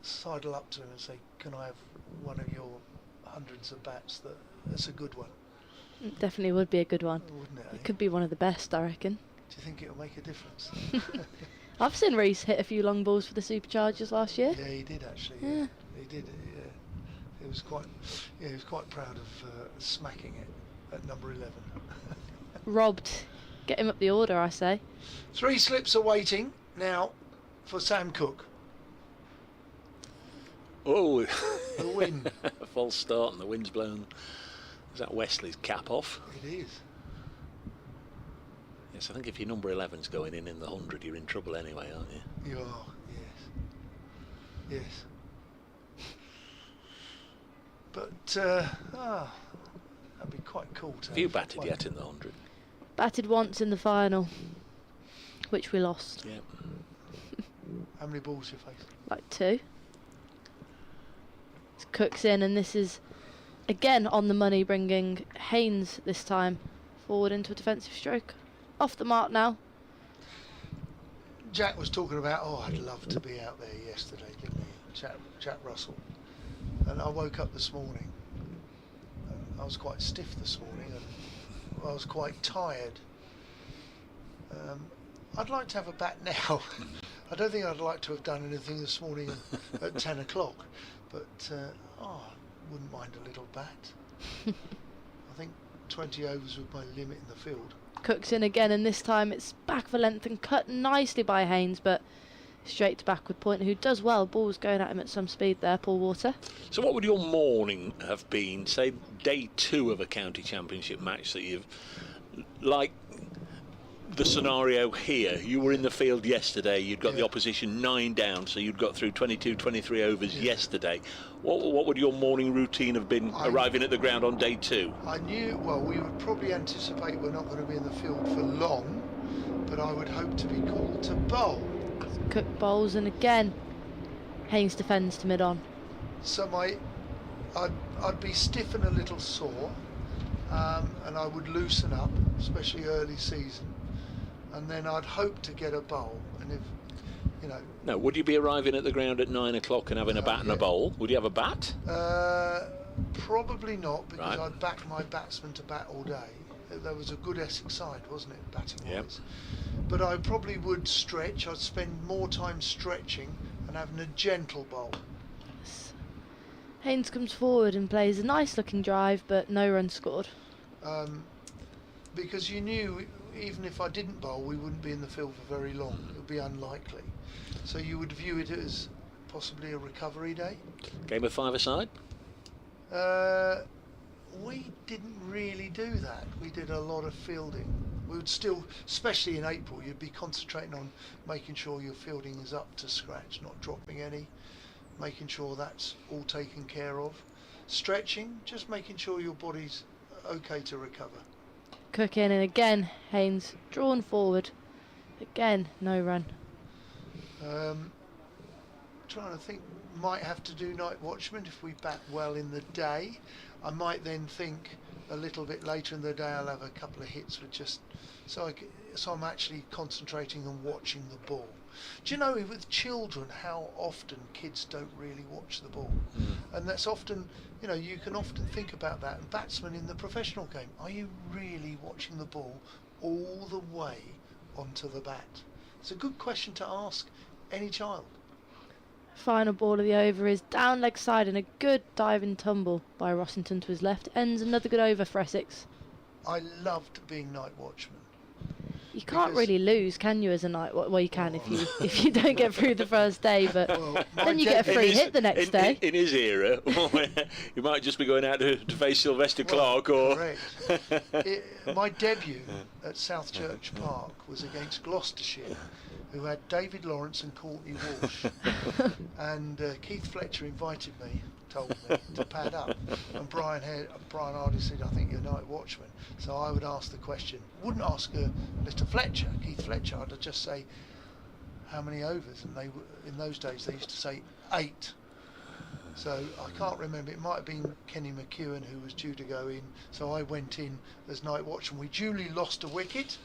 [SPEAKER 2] sidle up to him and say, can I have one of your hundreds of bats? That's a good one.
[SPEAKER 4] It definitely would be a good one.
[SPEAKER 2] Wouldn't it?
[SPEAKER 4] It could be one of the best, I reckon.
[SPEAKER 2] Do you think it'll make a difference?
[SPEAKER 4] I've seen Reece hit a few long balls for the Superchargers last year.
[SPEAKER 2] Yeah, he did actually.
[SPEAKER 4] Yeah.
[SPEAKER 2] He did. He was quite. Yeah, he was quite proud of smacking it at number 11.
[SPEAKER 4] Robbed. Get him up the order, I say.
[SPEAKER 2] 3 slips are waiting now for Sam Cook.
[SPEAKER 3] Oh,
[SPEAKER 2] The wind.
[SPEAKER 3] a false start and the wind's blown. Is that Wesley's cap off?
[SPEAKER 2] It is.
[SPEAKER 3] Yes, I think if your number 11's going in the 100, you're in trouble anyway, aren't you?
[SPEAKER 2] You are. Yes. Yes. But that'd be quite cool to
[SPEAKER 3] Have you
[SPEAKER 2] have
[SPEAKER 3] batted
[SPEAKER 2] one.
[SPEAKER 3] yet in the 100?
[SPEAKER 4] Batted once in the final, which we lost.
[SPEAKER 3] Yeah.
[SPEAKER 2] How many balls you face?
[SPEAKER 4] Like 2. Cook's in, and this is again on the money, bringing Haynes this time forward into a defensive stroke. Off the mark now.
[SPEAKER 2] Jack was talking about, I'd love to be out there yesterday, didn't he? Jack Russell. And I woke up this morning. I was quite stiff this morning, and I was quite tired. I'd like to have a bat now. I don't think I'd like to have done anything this morning at 10 o'clock, but wouldn't mind a little bat. I think 20 overs was my limit in the field.
[SPEAKER 4] Cook's in again, and this time it's back for length and cut nicely by Haynes, but straight to backward point, who does well. Ball's going at him at some speed there, Paul Water.
[SPEAKER 3] So what would your morning have been, say day 2 of a county championship match that you've, like the scenario here, you were in the field yesterday, you'd got the opposition 9 down, so you'd got through 22, 23 overs yesterday. What would your morning routine have been arriving at the ground on day 2?
[SPEAKER 2] I knew, we would probably anticipate we're not going to be in the field for long, but I would hope to be called to bowl.
[SPEAKER 4] Cook bowls, and again, Haynes defends to mid-on.
[SPEAKER 2] So I'd be stiff and a little sore, and I would loosen up, especially early season, and then I'd hope to get a bowl. And if you know,
[SPEAKER 3] No, would you be arriving at the ground at 9 o'clock and having a bat and a bowl? Would you have a bat?
[SPEAKER 2] Probably not, because
[SPEAKER 3] Right.
[SPEAKER 2] I'd back my batsman to bat all day. There was a good Essex side, wasn't it, batting wise? But I probably would stretch. I'd spend more time stretching and having a gentle bowl.
[SPEAKER 4] Haynes comes forward and plays a nice looking drive, but no run scored.
[SPEAKER 2] Because you knew even if I didn't bowl, we wouldn't be in the field for very long. It would be unlikely. So you would view it as possibly a recovery day.
[SPEAKER 3] Game of five-a-side?
[SPEAKER 2] We didn't really do that. We did a lot of fielding. We would still, especially in April, you'd be concentrating on making sure your fielding is up to scratch, not dropping any, making sure that's all taken care of. Stretching, just making sure your body's okay to recover.
[SPEAKER 4] Cook in, and again, Haynes drawn forward. Again, no run.
[SPEAKER 2] Trying to think, might have to do night watchman if we bat well in the day. I might then think a little bit later in the day I'll have a couple of hits with just so I'm actually concentrating on watching the ball. Do you know with children how often kids don't really watch the ball? And that's often, you know, you can often think about that. And batsmen in the professional game, are you really watching the ball all the way onto the bat? It's a good question to ask any child.
[SPEAKER 4] Final ball of the over is down leg side, and a good dive and tumble by Rossington to his left ends another good over for Essex.
[SPEAKER 2] I loved being night watchman.
[SPEAKER 4] You can't
[SPEAKER 2] Because-
[SPEAKER 4] really lose, can you, as a night? Well, you can if you don't get through the first day, but
[SPEAKER 2] Well, my
[SPEAKER 4] then you get a
[SPEAKER 2] debut-
[SPEAKER 4] free hit the next day.
[SPEAKER 3] In his era, you might just be going out to face Sylvester Clarke or...
[SPEAKER 2] Correct. My debut at South Church Park was against Gloucestershire, who had David Lawrence and Courtney Walsh. And Keith Fletcher invited me, told me to pad up. And Brian Hardy said, I think you're night watchman. So I would ask the question. Wouldn't ask Mr. Fletcher, Keith Fletcher. I'd just say, how many overs? And in those days they used to say 8. So I can't remember, it might have been Kenny McEwen who was due to go in, so I went in as night watchman. We duly lost a wicket,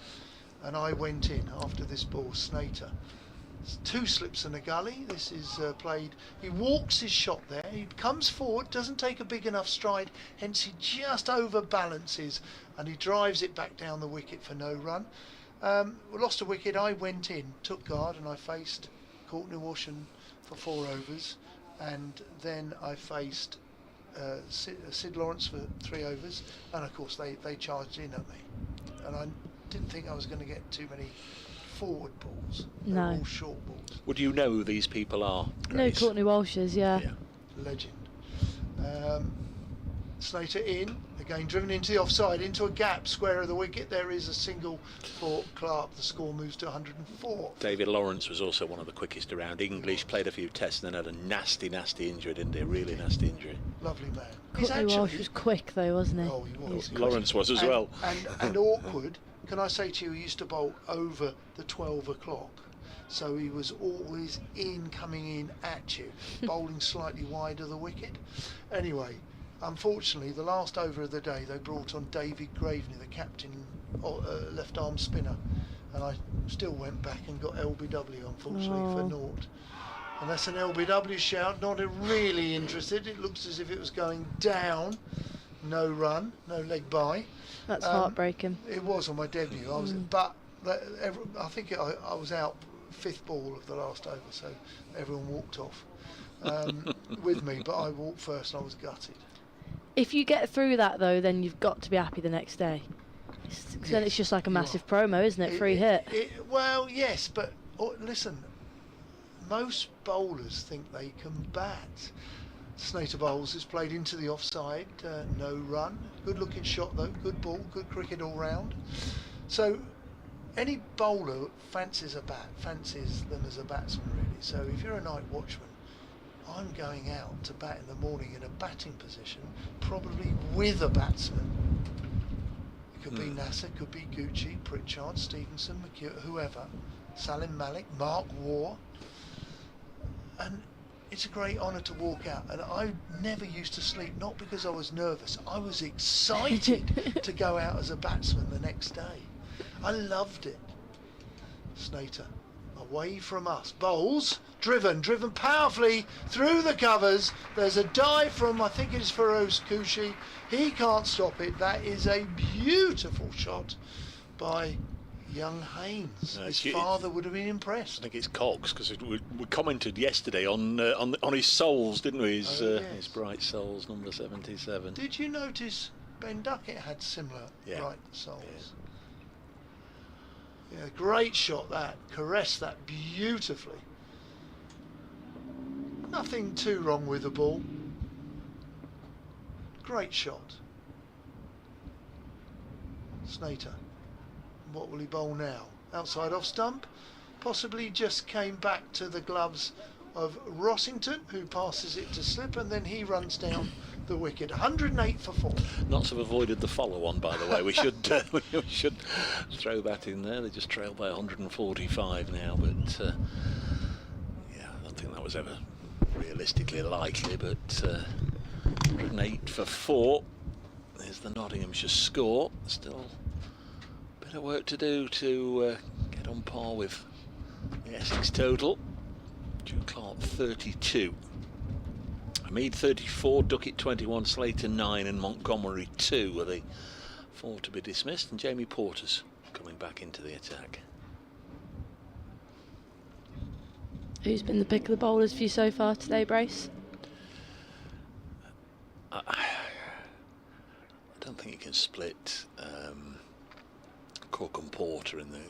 [SPEAKER 2] and I went in after this ball, Snater. 2 slips and a gully. This is played, he walks his shot there, he comes forward, doesn't take a big enough stride, hence he just overbalances and he drives it back down the wicket for no run. We lost a wicket, I went in, took guard, and I faced Courtney Walsh for 4 overs. And then I faced Sid Lawrence for 3 overs, and of course they charged in at me, and I didn't think I was going to get too many forward balls. They were all short balls.
[SPEAKER 3] Would you know who these people are,
[SPEAKER 4] No,
[SPEAKER 3] Grace?
[SPEAKER 4] Courtney Walsh's, yeah.
[SPEAKER 2] Legend. Slater in, again driven into the offside, into a gap, square of the wicket. There is a single for Clarke. The score moves to 104.
[SPEAKER 3] David Lawrence was also one of the quickest around. English, played a few tests and then had a nasty injury, didn't he? A really nasty injury.
[SPEAKER 2] Lovely man.
[SPEAKER 4] Courtney Walsh was quick though, wasn't he?
[SPEAKER 2] Oh, he was.
[SPEAKER 3] Lawrence was as well.
[SPEAKER 2] And awkward. Can I say to you, he used to bowl over the 12 o'clock. So he was always coming in at you, bowling slightly wide of the wicket. Anyway, unfortunately, the last over of the day, they brought on David Graveney, the captain, left arm spinner. And I still went back and got LBW, unfortunately, for naught. And that's an LBW shout, not really interested. It looks as if it was going down. No run, no leg by.
[SPEAKER 4] That's heartbreaking.
[SPEAKER 2] It was on my debut. I was, but I think I was out 5th ball of the last over, so everyone walked off with me. But I walked first, and I was gutted.
[SPEAKER 4] If you get through that though, then you've got to be happy the next day. Then it's just like a massive promo, isn't it? Free hit.
[SPEAKER 2] Well, yes, but listen, most bowlers think they can bat. Snater bowls is played into the offside, no run. Good looking shot though, good ball, good cricket all round. So any bowler fancies them as a batsman really. So if you're a night watchman, I'm going out to bat in the morning in a batting position, probably with a batsman, Could be Nasser, could be Gucci, Pritchard, Stevenson, McHugh, whoever. Salim Malik, Mark Waugh. And it's a great honour to walk out. And I never used to sleep, not because I was nervous. I was excited to go out as a batsman the next day. I loved it. Snater, away from us. Bowls, driven powerfully through the covers. There's a dive from, I think it is Feroz Kushi. He can't stop it. That is a beautiful shot by young Haynes. His father would have been impressed.
[SPEAKER 3] I think it's Cox, because we commented yesterday on his soles, didn't we? His bright soles, number 77.
[SPEAKER 2] Did you notice Ben Duckett had similar bright soles? Yeah, great shot that. Caressed that beautifully. Nothing too wrong with the ball. Great shot. Snater. What will he bowl now? Outside off stump. Possibly just came back to the gloves of Rossington, who passes it to Slip, and then he runs down the wicket. 108 for 4.
[SPEAKER 3] Not to have avoided the follow-on, by the way. We should throw that in there. They just trail by 145 now, but yeah, I don't think that was ever realistically likely. But 108 for 4. There's the Nottinghamshire score. Still a bit of work to do to get on par with the Essex total. Joe Clark 32. Hamid 34, Duckett 21, Slater 9 and Montgomery 2 were the 4 to be dismissed, and Jamie Porter's coming back into the attack.
[SPEAKER 4] Who's been the pick of the bowlers for you so far today, Brace?
[SPEAKER 3] I don't think you can split Cook and Porter in the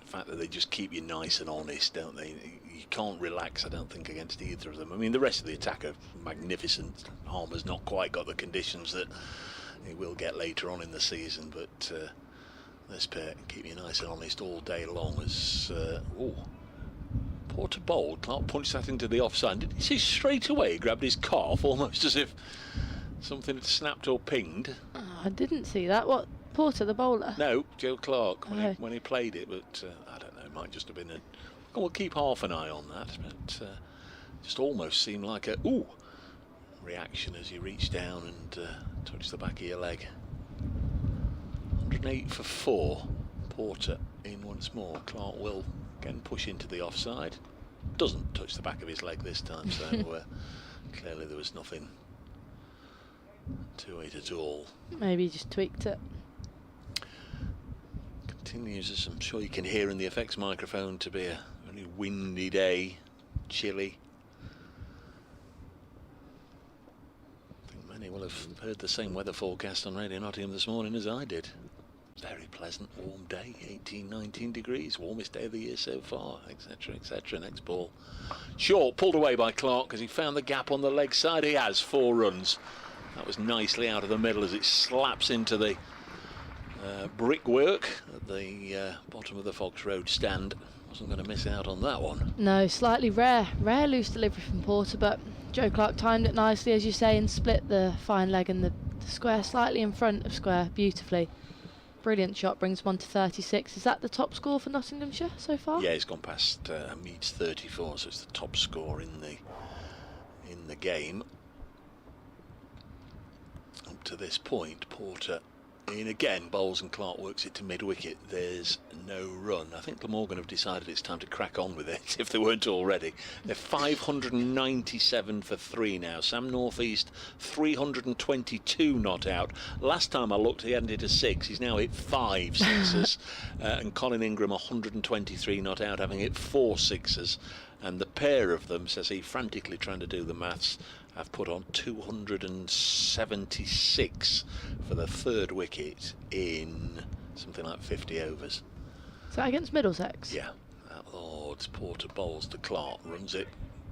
[SPEAKER 3] fact that they just keep you nice and honest, don't they? You can't relax, I don't think, against either of them. I mean, the rest of the attack are magnificent. Harmer's not quite got the conditions that he will get later on in the season, but this pair keep you nice and honest all day long. As Porter bowled, Clark punched that into the offside. Did you see straight away he grabbed his calf, almost as if something had snapped or pinged?
[SPEAKER 4] Oh, I didn't see that. What, Porter, the bowler?
[SPEAKER 3] No, Joe Clark when he played it, but I don't know, it might just have been a... We'll keep half an eye on that, but just almost seemed like a reaction as you reach down and touch the back of your leg. 108 for 4. Porter in once more. Clark will again push into the offside. Doesn't touch the back of his leg this time, so clearly there was nothing to it at all.
[SPEAKER 4] Maybe he just tweaked it.
[SPEAKER 3] Continues, as I'm sure you can hear in the effects microphone, to be a very windy day, chilly. I think many will have heard the same weather forecast on Radio Nottingham this morning as I did. Very pleasant, warm day, 18, 19 degrees, warmest day of the year so far, etc, etc. Next ball. Short, pulled away by Clark because he found the gap on the leg side. He has 4 runs. That was nicely out of the middle as it slaps into the brickwork at the bottom of the Fox Road stand. Wasn't going to miss out on that one.
[SPEAKER 4] No, slightly rare loose delivery from Porter, but Joe Clark timed it nicely, as you say, and split the fine leg and the square slightly in front of square beautifully. Brilliant shot, brings him on to 36. Is that the top score for Nottinghamshire so far?
[SPEAKER 3] Yeah, he's gone past Hamid's 34, so it's the top score in the game. Up to this point, Porter in again, bowls and Clark works it to mid-wicket. There's no run. I think Glamorgan have decided it's time to crack on with it, if they weren't already. They're 597 for 3 now. Sam Northeast, 322 not out. Last time I looked, he hadn't hit a 6. He's now hit 5 sixes. And Colin Ingram, 123 not out, having hit 4 sixes. And the pair of them, says he, frantically trying to do the maths, have put on 276 for the 3rd wicket in something like 50 overs.
[SPEAKER 4] Is that against Middlesex?
[SPEAKER 3] Yeah. Lord's Porter bowls to Clark, runs it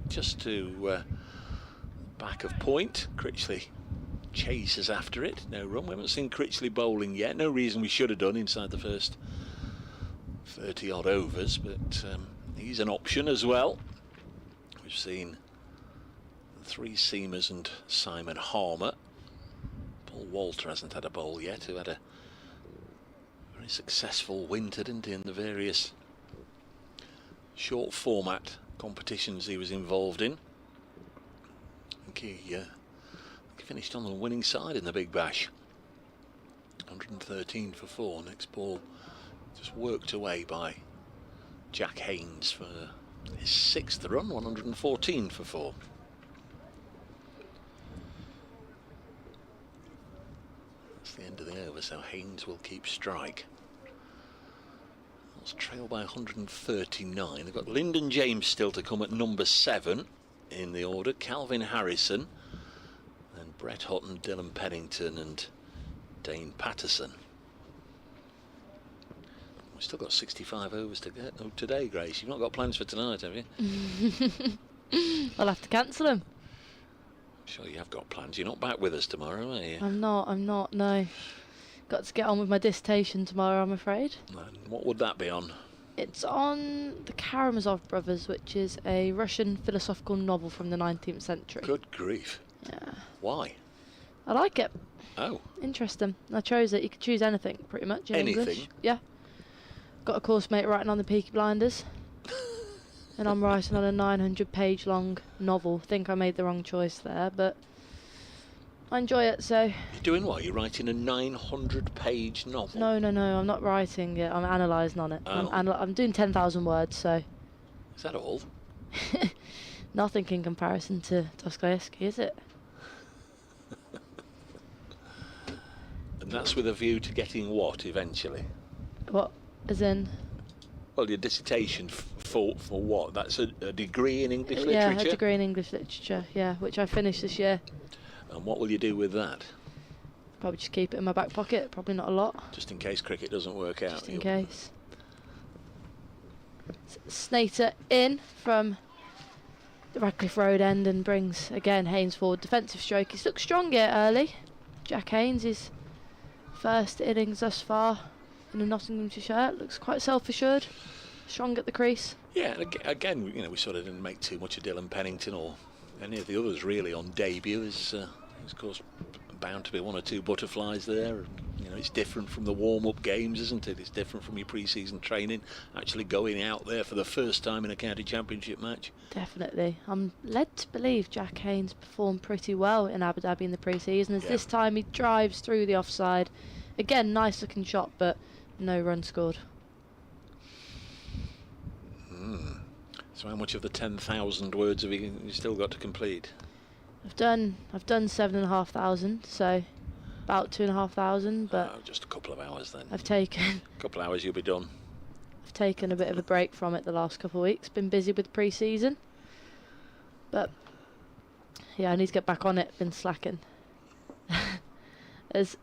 [SPEAKER 3] just to back of point. Critchley chases after it, no run. We haven't seen Critchley bowling yet. No reason we should have done inside the first 30 odd overs, but he's an option as well. We've seen 3 seamers and Simon Harmer. Paul Walter hasn't had a bowl yet, who had a Very successful winter, didn't he, in the various short format competitions he was involved in. I think he finished on the winning side in the Big Bash. 113 for 4. Next ball just worked away by Jack Haynes for his 6th run, 114 for 4. That's the end of the over, so Haynes will keep strike. It's trailed by 139. They've got Lyndon James still to come at number 7 in the order, Calvin Harrison, and Brett Hutton, Dylan Pennington and Dane Patterson. We've still got 65 overs to get today, Grace. You've not got plans for tonight, have you?
[SPEAKER 4] I'll have to cancel them.
[SPEAKER 3] Sure you have got plans. You're not back with us tomorrow, are you?
[SPEAKER 4] I'm not, no. Got to get on with my dissertation tomorrow, I'm afraid.
[SPEAKER 3] And what would that be on?
[SPEAKER 4] It's on the Karamazov brothers, which is a Russian philosophical novel from the 19th century.
[SPEAKER 3] Good grief.
[SPEAKER 4] Yeah.
[SPEAKER 3] Why?
[SPEAKER 4] I like it.
[SPEAKER 3] Oh.
[SPEAKER 4] Interesting. I chose it. You could choose anything, pretty much, in
[SPEAKER 3] Anything?
[SPEAKER 4] English. Yeah. Got a course mate writing on the Peaky Blinders. And I'm writing on a 900-page long novel. Think I made the wrong choice there, but I enjoy it, so...
[SPEAKER 3] You're doing what? You're writing a 900-page novel?
[SPEAKER 4] No, I'm not writing it. I'm analysing on it.
[SPEAKER 3] Oh.
[SPEAKER 4] I'm doing 10,000 words, so...
[SPEAKER 3] Is that all?
[SPEAKER 4] Nothing in comparison to Dostoevsky, is it?
[SPEAKER 3] And that's with a view to getting what, eventually?
[SPEAKER 4] What? As in...
[SPEAKER 3] Well, your dissertation for what? That's a degree in English literature?
[SPEAKER 4] Yeah, a degree in English literature, yeah, which I finished this year.
[SPEAKER 3] And what will you do with that?
[SPEAKER 4] Probably just keep it in my back pocket, probably not a lot.
[SPEAKER 3] Just in case cricket doesn't work out?
[SPEAKER 4] Just in case. Snater in from the Radcliffe Road end and brings, again, Haynes forward. Defensive stroke. He's looked strong here early. Jack Haynes, his first innings thus far in the Nottinghamshire shirt. Looks quite self-assured. Strong at the crease.
[SPEAKER 3] Yeah, and again, you know, we sort of didn't make too much of Dylan Pennington or any of the others really on debut. There's of course bound to be one or two butterflies there. You know, it's different from the warm-up games, isn't it? It's different from your pre-season training. Actually going out there for the first time in a county championship match.
[SPEAKER 4] Definitely. I'm led to believe Jack Haynes performed pretty well in Abu Dhabi in the pre-season, as this time he drives through the offside. Again, nice looking shot, but no run scored.
[SPEAKER 3] So how much of the 10,000 words have you still got to complete?
[SPEAKER 4] I've done 7,500, so about 2,500, but
[SPEAKER 3] just a couple of hours then.
[SPEAKER 4] I've taken
[SPEAKER 3] A couple of hours you'll be done.
[SPEAKER 4] I've taken a bit of a break from it the last couple of weeks. Been busy with pre-season, but yeah, I need to get back on it. Been slacking. As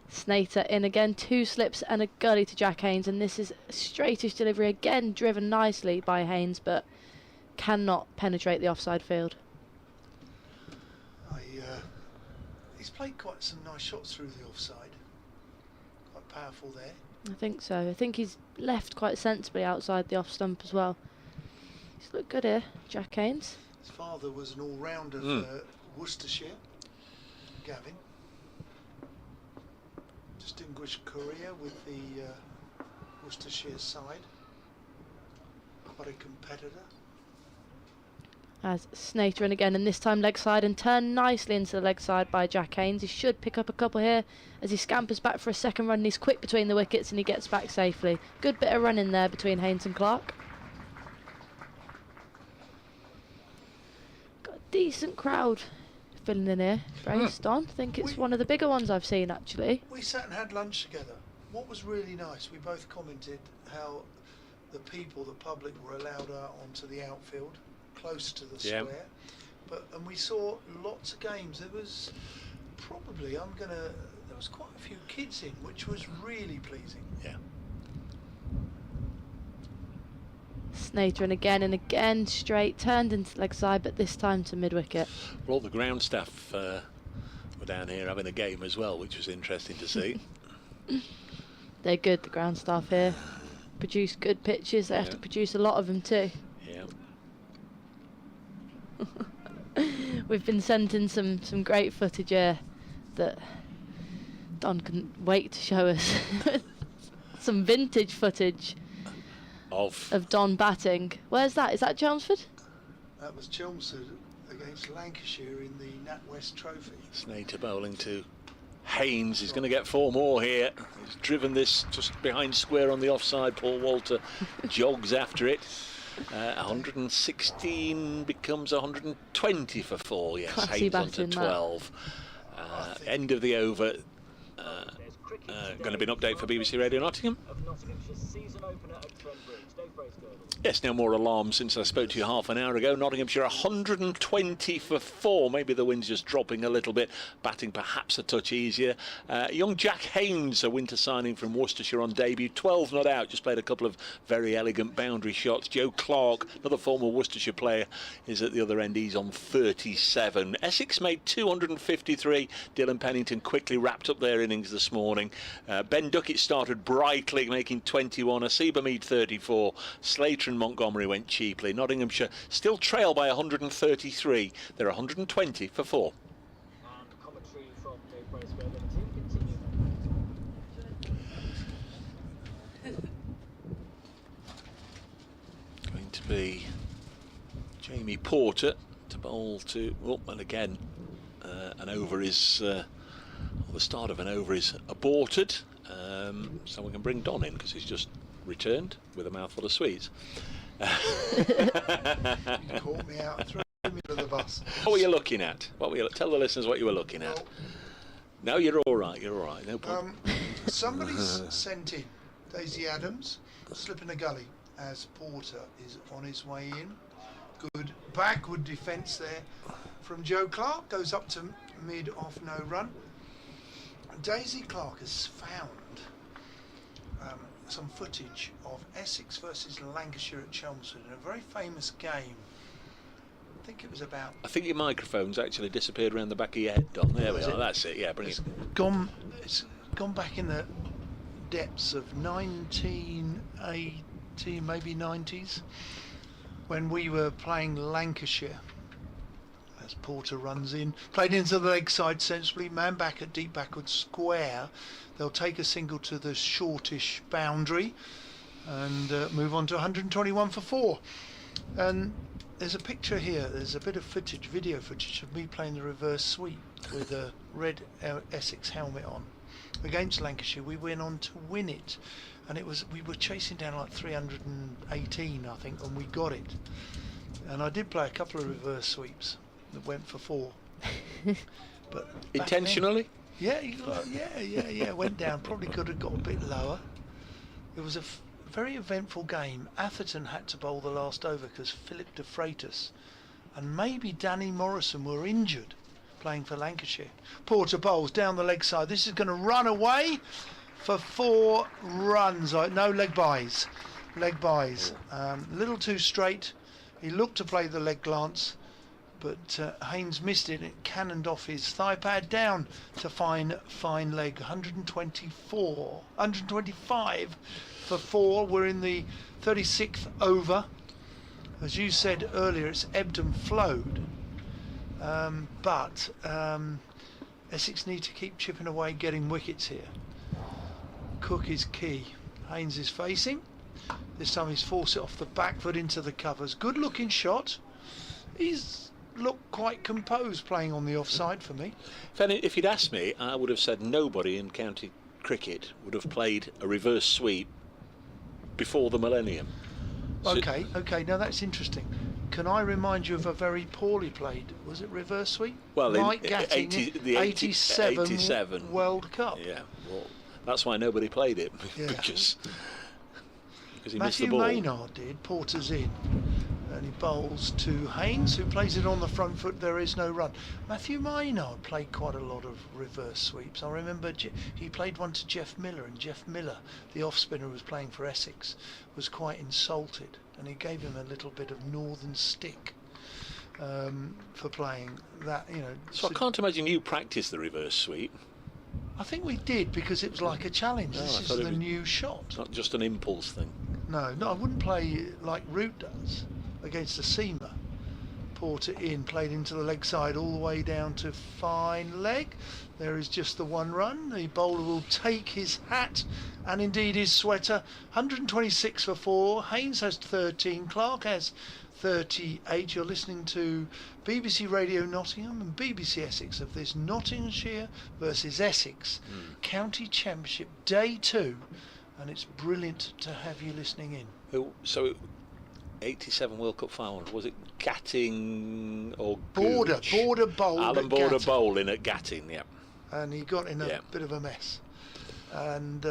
[SPEAKER 4] Snater in again, 2 slips and a gully to Jack Haynes, and this is a straightish delivery again, driven nicely by Haynes, but cannot penetrate the offside field.
[SPEAKER 2] He's played quite some nice shots through the offside. Quite powerful there.
[SPEAKER 4] I think so. I think he's left quite sensibly outside the off stump as well. He's looked good here, Jack Haynes.
[SPEAKER 2] His father was an all-rounder for Worcestershire, Gavin. Distinguished career with the Worcestershire side. Quite a competitor.
[SPEAKER 4] As Snater in again, and this time leg side, and turned nicely into the leg side by Jack Haynes. He should pick up a couple here as he scampers back for a second run. He's quick between the wickets and he gets back safely. Good bit of running there between Haynes and Clark. Got a decent crowd filling in here. Braced on. I think it's one of the bigger ones I've seen actually.
[SPEAKER 2] We sat and had lunch together. What was really nice, we both commented how the people, the public, were allowed out onto the outfield, close to the square. And we saw lots of games. There was probably, there was quite a few kids in, which was really pleasing.
[SPEAKER 3] Yeah.
[SPEAKER 4] Snater and again, straight, turned into leg side, but this time to mid-wicket.
[SPEAKER 3] Well, all the ground staff were down here having a game as well, which was interesting to see.
[SPEAKER 4] They're good, the ground staff here. Produce good pitches, they have to produce a lot of them too.
[SPEAKER 3] Yeah.
[SPEAKER 4] We've been sent in some great footage here that Don couldn't wait to show us. some vintage footage of Don batting. Where's that? Is that Chelmsford?
[SPEAKER 2] That was Chelmsford against Lancashire in the NatWest Trophy.
[SPEAKER 3] Snater bowling to Haynes. He's going to get 4 more here. He's driven this just behind square on the offside. Paul Walter jogs after it. 116 becomes 120 for 4. Yes,
[SPEAKER 4] Classy
[SPEAKER 3] Haynes onto
[SPEAKER 4] batting,
[SPEAKER 3] 12. End of the over. Going to be an update for BBC Radio Nottingham.
[SPEAKER 8] Of Nottinghamshire's season opener at Trent Bridge. Dave Bracegirdle.
[SPEAKER 3] Yes, no more alarm since I spoke to you half an hour ago. Nottinghamshire 120 for 4. Maybe the wind's just dropping a little bit. Batting perhaps a touch easier. Young Jack Haynes, a winter signing from Worcestershire on debut. 12 not out, just played a couple of very elegant boundary shots. Joe Clark, another former Worcestershire player, is at the other end. He's on 37. Essex made 253. Dylan Pennington quickly wrapped up their innings this morning. Ben Duckett started brightly, making 21. Asiba Mead 34. Slater and Montgomery went cheaply. Nottinghamshire still trail by 133. They're 120 for 4.
[SPEAKER 8] And commentary from Dave Bracegirdle and the team continue.
[SPEAKER 3] Going to be Jamie Porter to bowl to. Oh, and again, an over is. The start of an over is aborted. So we can bring Don in because he's just returned with a mouthful of sweets.
[SPEAKER 2] You caught me out and threw me under the bus.
[SPEAKER 3] What were you looking at? Tell the listeners what you were looking at.
[SPEAKER 2] Well,
[SPEAKER 3] No, you're all right. You're all right. No problem.
[SPEAKER 2] Somebody's sent in Daisy Adams, slip in a gully as Porter is on his way in. Good backward defence there from Joe Clark, goes up to mid off no run. Daisy Clark has found some footage of Essex versus Lancashire at Chelmsford in a very famous game. I think it was about.
[SPEAKER 3] I think your microphone's actually disappeared around the back of your head, Don. There we are. That's it. Yeah, bring it.
[SPEAKER 2] It's gone back in the depths of 1980, maybe 90s, when we were playing Lancashire. As Porter runs in, played into the leg side sensibly, man back at deep backward square. They'll take a single to the shortish boundary and move on to 121 for 4. And there's a picture here, there's a bit of footage, video footage of me playing the reverse sweep with a red Essex helmet on against Lancashire. We went on to win it, and we were chasing down like 318 I think, and we got it. And I did play a couple of reverse sweeps that went for 4. But
[SPEAKER 3] Intentionally?
[SPEAKER 2] Yeah, went down. Probably could have got a bit lower. It was a very eventful game. Atherton had to bowl the last over because Philip de Freitas and maybe Danny Morrison were injured playing for Lancashire. Porter bowls down the leg side. This is going to run away for 4 runs. No leg buys. A little too straight. He looked to play the leg glance, but Haynes missed it. It cannoned off his thigh pad down to fine leg. 125 for 4. We're in the 36th over. As you said earlier, it's ebbed and flowed, but Essex need to keep chipping away, getting wickets here. Cook is key. Haynes is facing. This time he's forced it off the back foot into the covers. Good looking shot. He's looked quite composed playing on the offside for me.
[SPEAKER 3] If you'd asked me, I would have said nobody in county cricket would have played a reverse sweep before the millennium.
[SPEAKER 2] Okay, now that's interesting. Can I remind you of a very poorly played, was it reverse sweep?
[SPEAKER 3] Well,
[SPEAKER 2] Mike Gatting,
[SPEAKER 3] the
[SPEAKER 2] 87 World Cup.
[SPEAKER 3] Yeah, well, that's why nobody played it,
[SPEAKER 2] Yeah.
[SPEAKER 3] because he missed the
[SPEAKER 2] Matthew
[SPEAKER 3] ball.
[SPEAKER 2] Maynard did. Porter's in, and he bowls to Haynes, who plays it on the front foot. There is no run. Matthew Maynard played quite a lot of reverse sweeps. I remember he played one to Jeff Miller, and Jeff Miller, the off spinner who was playing for Essex, was quite insulted, and he gave him a little bit of northern stick for playing that.
[SPEAKER 3] So I can't imagine you practiced the reverse sweep.
[SPEAKER 2] I think we did, because it was like a challenge.
[SPEAKER 3] No,
[SPEAKER 2] This
[SPEAKER 3] I
[SPEAKER 2] is
[SPEAKER 3] thought it
[SPEAKER 2] the
[SPEAKER 3] was
[SPEAKER 2] new shot.
[SPEAKER 3] Not just an impulse thing.
[SPEAKER 2] No, I wouldn't play like Root does against a seamer. Porter in, played into the leg side all the way down to fine leg. There is just the one run. The bowler will take his hat and indeed his sweater. 126 for 4. Haynes has 13. Clark has 38. You're listening to BBC Radio Nottingham and BBC Essex of this Nottinghamshire versus Essex County Championship Day 2, and it's brilliant to have you listening in.
[SPEAKER 3] So 87 World Cup final, was it Gatting or
[SPEAKER 2] Border Bowl.
[SPEAKER 3] Alan Border bowling at Gatting, yeah.
[SPEAKER 2] And he got in a bit of a mess. And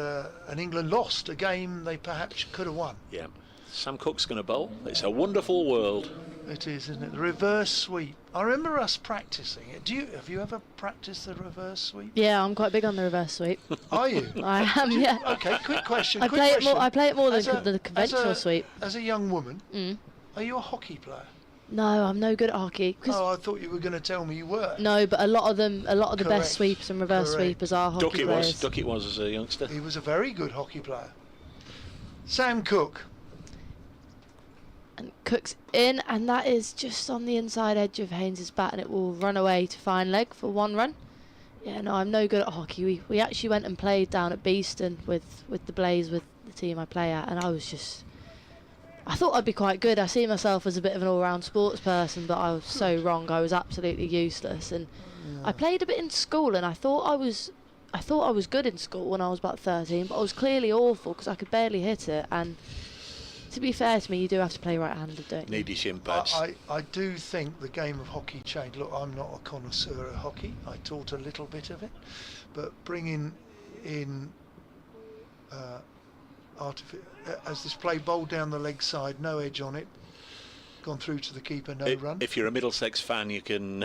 [SPEAKER 2] England lost a game they perhaps could have won.
[SPEAKER 3] Yeah. Sam Cook's going to bowl. It's a wonderful world.
[SPEAKER 2] It is, isn't it? The reverse sweep. I remember us practising it. Have you ever practised the reverse sweep?
[SPEAKER 4] Yeah, I'm quite big on the reverse sweep.
[SPEAKER 2] Are you?
[SPEAKER 4] I am, yeah.
[SPEAKER 2] Okay, quick question.
[SPEAKER 4] I play it more than the conventional sweep.
[SPEAKER 2] As a young woman, are you a hockey player?
[SPEAKER 4] No, I'm no good at hockey.
[SPEAKER 2] Oh, I thought you were going to tell me you were.
[SPEAKER 4] No, but a lot of the
[SPEAKER 2] Correct.
[SPEAKER 4] best sweeps and reverse sweepers are hockey players.
[SPEAKER 3] Duckett was as a youngster.
[SPEAKER 2] He was a very good hockey player. Sam Cook.
[SPEAKER 4] And Cook's in, and that is just on the inside edge of Haynes' bat, and it will run away to fine leg for 1 run. Yeah, no, I'm no good at hockey. We actually went and played down at Beeston with the Blaze, with the team I play at, and I thought I'd be quite good. I see myself as a bit of an all-round sports person, but I was so wrong. I was absolutely useless. And I played a bit in school, and I thought I was good in school when I was about 13, but I was clearly awful because I could barely hit it. And to be fair to me, you do have to play right-handed, don't you?
[SPEAKER 3] Need your shin pads.
[SPEAKER 2] I do think the game of hockey changed. Look, I'm not a connoisseur of hockey. I taught a little bit of it, but bringing in as this play bowled down the leg side, no edge on it, gone through to the keeper, no run.
[SPEAKER 3] If you're a Middlesex fan, you can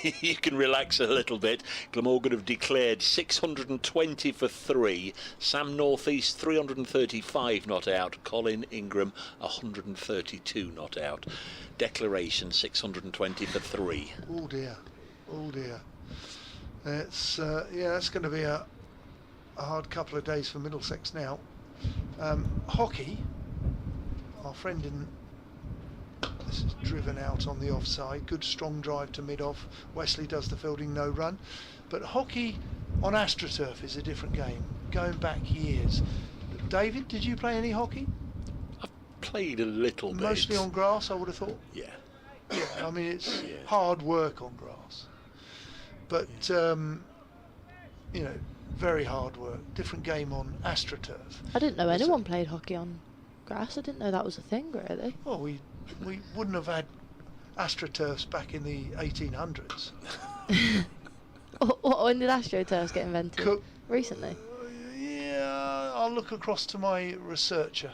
[SPEAKER 3] you can relax a little bit. Glamorgan have declared 620 for 3. Sam North East 335 not out. Colin Ingram 132 not out. Declaration 620 for 3.
[SPEAKER 2] Oh dear, oh dear. It's that's going to be a hard couple of days for Middlesex now. Hockey, our friend in this is driven out on the offside. Good strong drive to mid-off. Wesley does the fielding, no run. But hockey on AstroTurf is a different game, going back years. David, did you play any hockey?
[SPEAKER 3] I've played a little bit.
[SPEAKER 2] Mostly on grass, I would have thought.
[SPEAKER 3] Yeah.
[SPEAKER 2] Yeah, I mean it's hard work on grass. But very hard work. Different game on AstroTurf.
[SPEAKER 4] I didn't know anyone played hockey on grass. I didn't know that was a thing, really.
[SPEAKER 2] Well, we wouldn't have had AstroTurfs back in the 1800s.
[SPEAKER 4] When did AstroTurfs get invented? Recently?
[SPEAKER 2] Yeah, I'll look across to my researcher.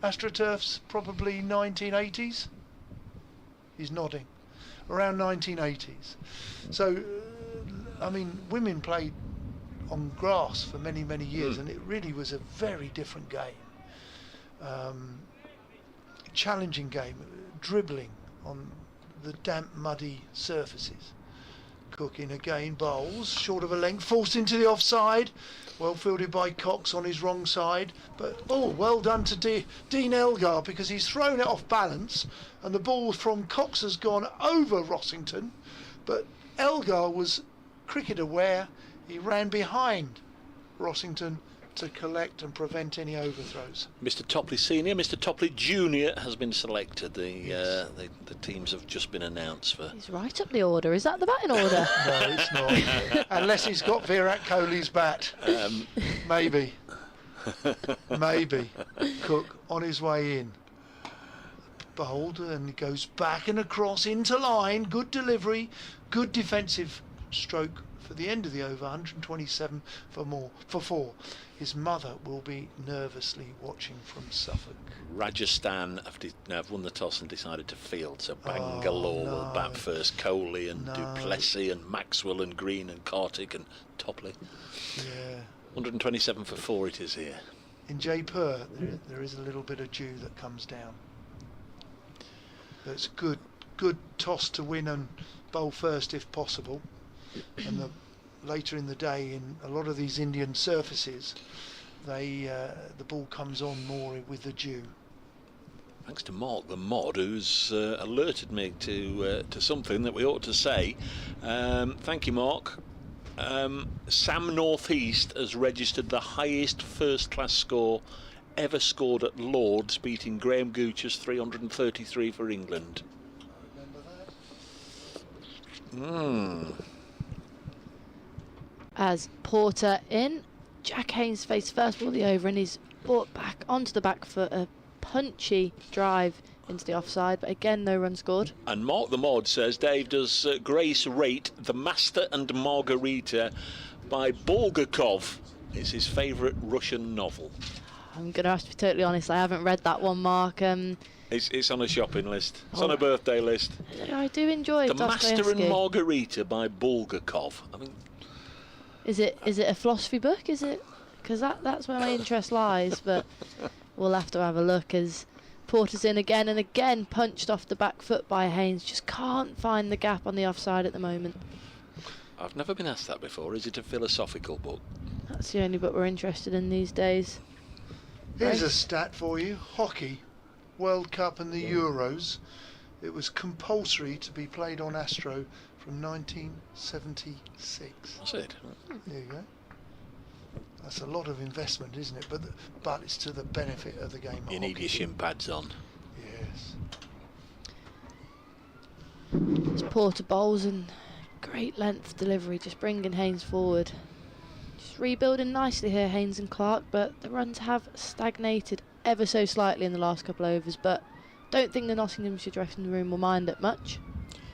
[SPEAKER 2] AstroTurfs probably 1980s. He's nodding. Around 1980s. So, I mean, women played on grass for many, many years, and it really was a very different game. Challenging game, dribbling on the damp, muddy surfaces. Cook in again, bowls, short of a length, forced into the offside. Well fielded by Cox on his wrong side, but well done to Dean Elgar, because he's thrown it off balance, and the ball from Cox has gone over Rossington, but Elgar was cricket aware. He ran behind Rossington to collect and prevent any overthrows.
[SPEAKER 3] Mr. Topley Senior, Mr. Topley Junior has been selected. The teams have just been announced for.
[SPEAKER 4] He's right up the order. Is that the batting order?
[SPEAKER 2] No, it's not. Unless he's got Virat Kohli's bat. Maybe. Maybe. Cook on his way in. Bowled, and he goes back and across into line. Good delivery. Good defensive stroke for the end of the over. 127 for 4. His mother will be nervously watching from Suffolk.
[SPEAKER 3] Rajasthan have won the toss and decided to field, so Bangalore will bat first. Kohli and Duplessis and Maxwell and Green and Kartik and Topley.
[SPEAKER 2] Yeah.
[SPEAKER 3] 127 for 4 it is here.
[SPEAKER 2] In Jaipur, there is a little bit of dew that comes down. But it's good toss to win and bowl first if possible. And later in the day, in a lot of these Indian surfaces, the ball comes on more with the dew.
[SPEAKER 3] Thanks to Mark the Mod, who's alerted me to something that we ought to say. Thank you, Mark. Sam Northeast has registered the highest first-class score ever scored at Lord's, beating Graham Gooch's 333 for England.
[SPEAKER 4] As Porter in, Jack Haynes faced first ball of the over and he's brought back onto the back foot, a punchy drive into the offside, but again no run scored.
[SPEAKER 3] And Mark the Mod says, Dave, does Grace rate The Master and Margarita by Bulgakov? It's his favourite Russian novel.
[SPEAKER 4] I'm going to have to be totally honest, I haven't read that one, Mark.
[SPEAKER 3] It's on a shopping list. It's on a birthday list.
[SPEAKER 4] I do enjoy
[SPEAKER 3] The Master and
[SPEAKER 4] Dostoevsky.
[SPEAKER 3] Margarita by Bulgakov. I mean,
[SPEAKER 4] Is it a philosophy book? Is it? Because that's where my interest lies. But we'll have to have a look as Porter's in again and again, punched off the back foot by Haynes. Just can't find the gap on the offside at the moment.
[SPEAKER 3] I've never been asked that before. Is it a philosophical book?
[SPEAKER 4] That's the only book we're interested in these days.
[SPEAKER 2] Here's a stat for you. Hockey, World Cup and the Euros. It was compulsory to be played on Astro from 1976.
[SPEAKER 3] That's it.
[SPEAKER 2] There you go. That's a lot of investment, isn't it? But it's to the benefit of the game.
[SPEAKER 3] You need your shin pads on.
[SPEAKER 2] Yes.
[SPEAKER 4] It's Porter bowls and great length delivery, just bringing Haynes forward. Just rebuilding nicely here, Haynes and Clark, but the runs have stagnated ever so slightly in the last couple of overs, but don't think the Nottinghamshire dressing room will mind it much.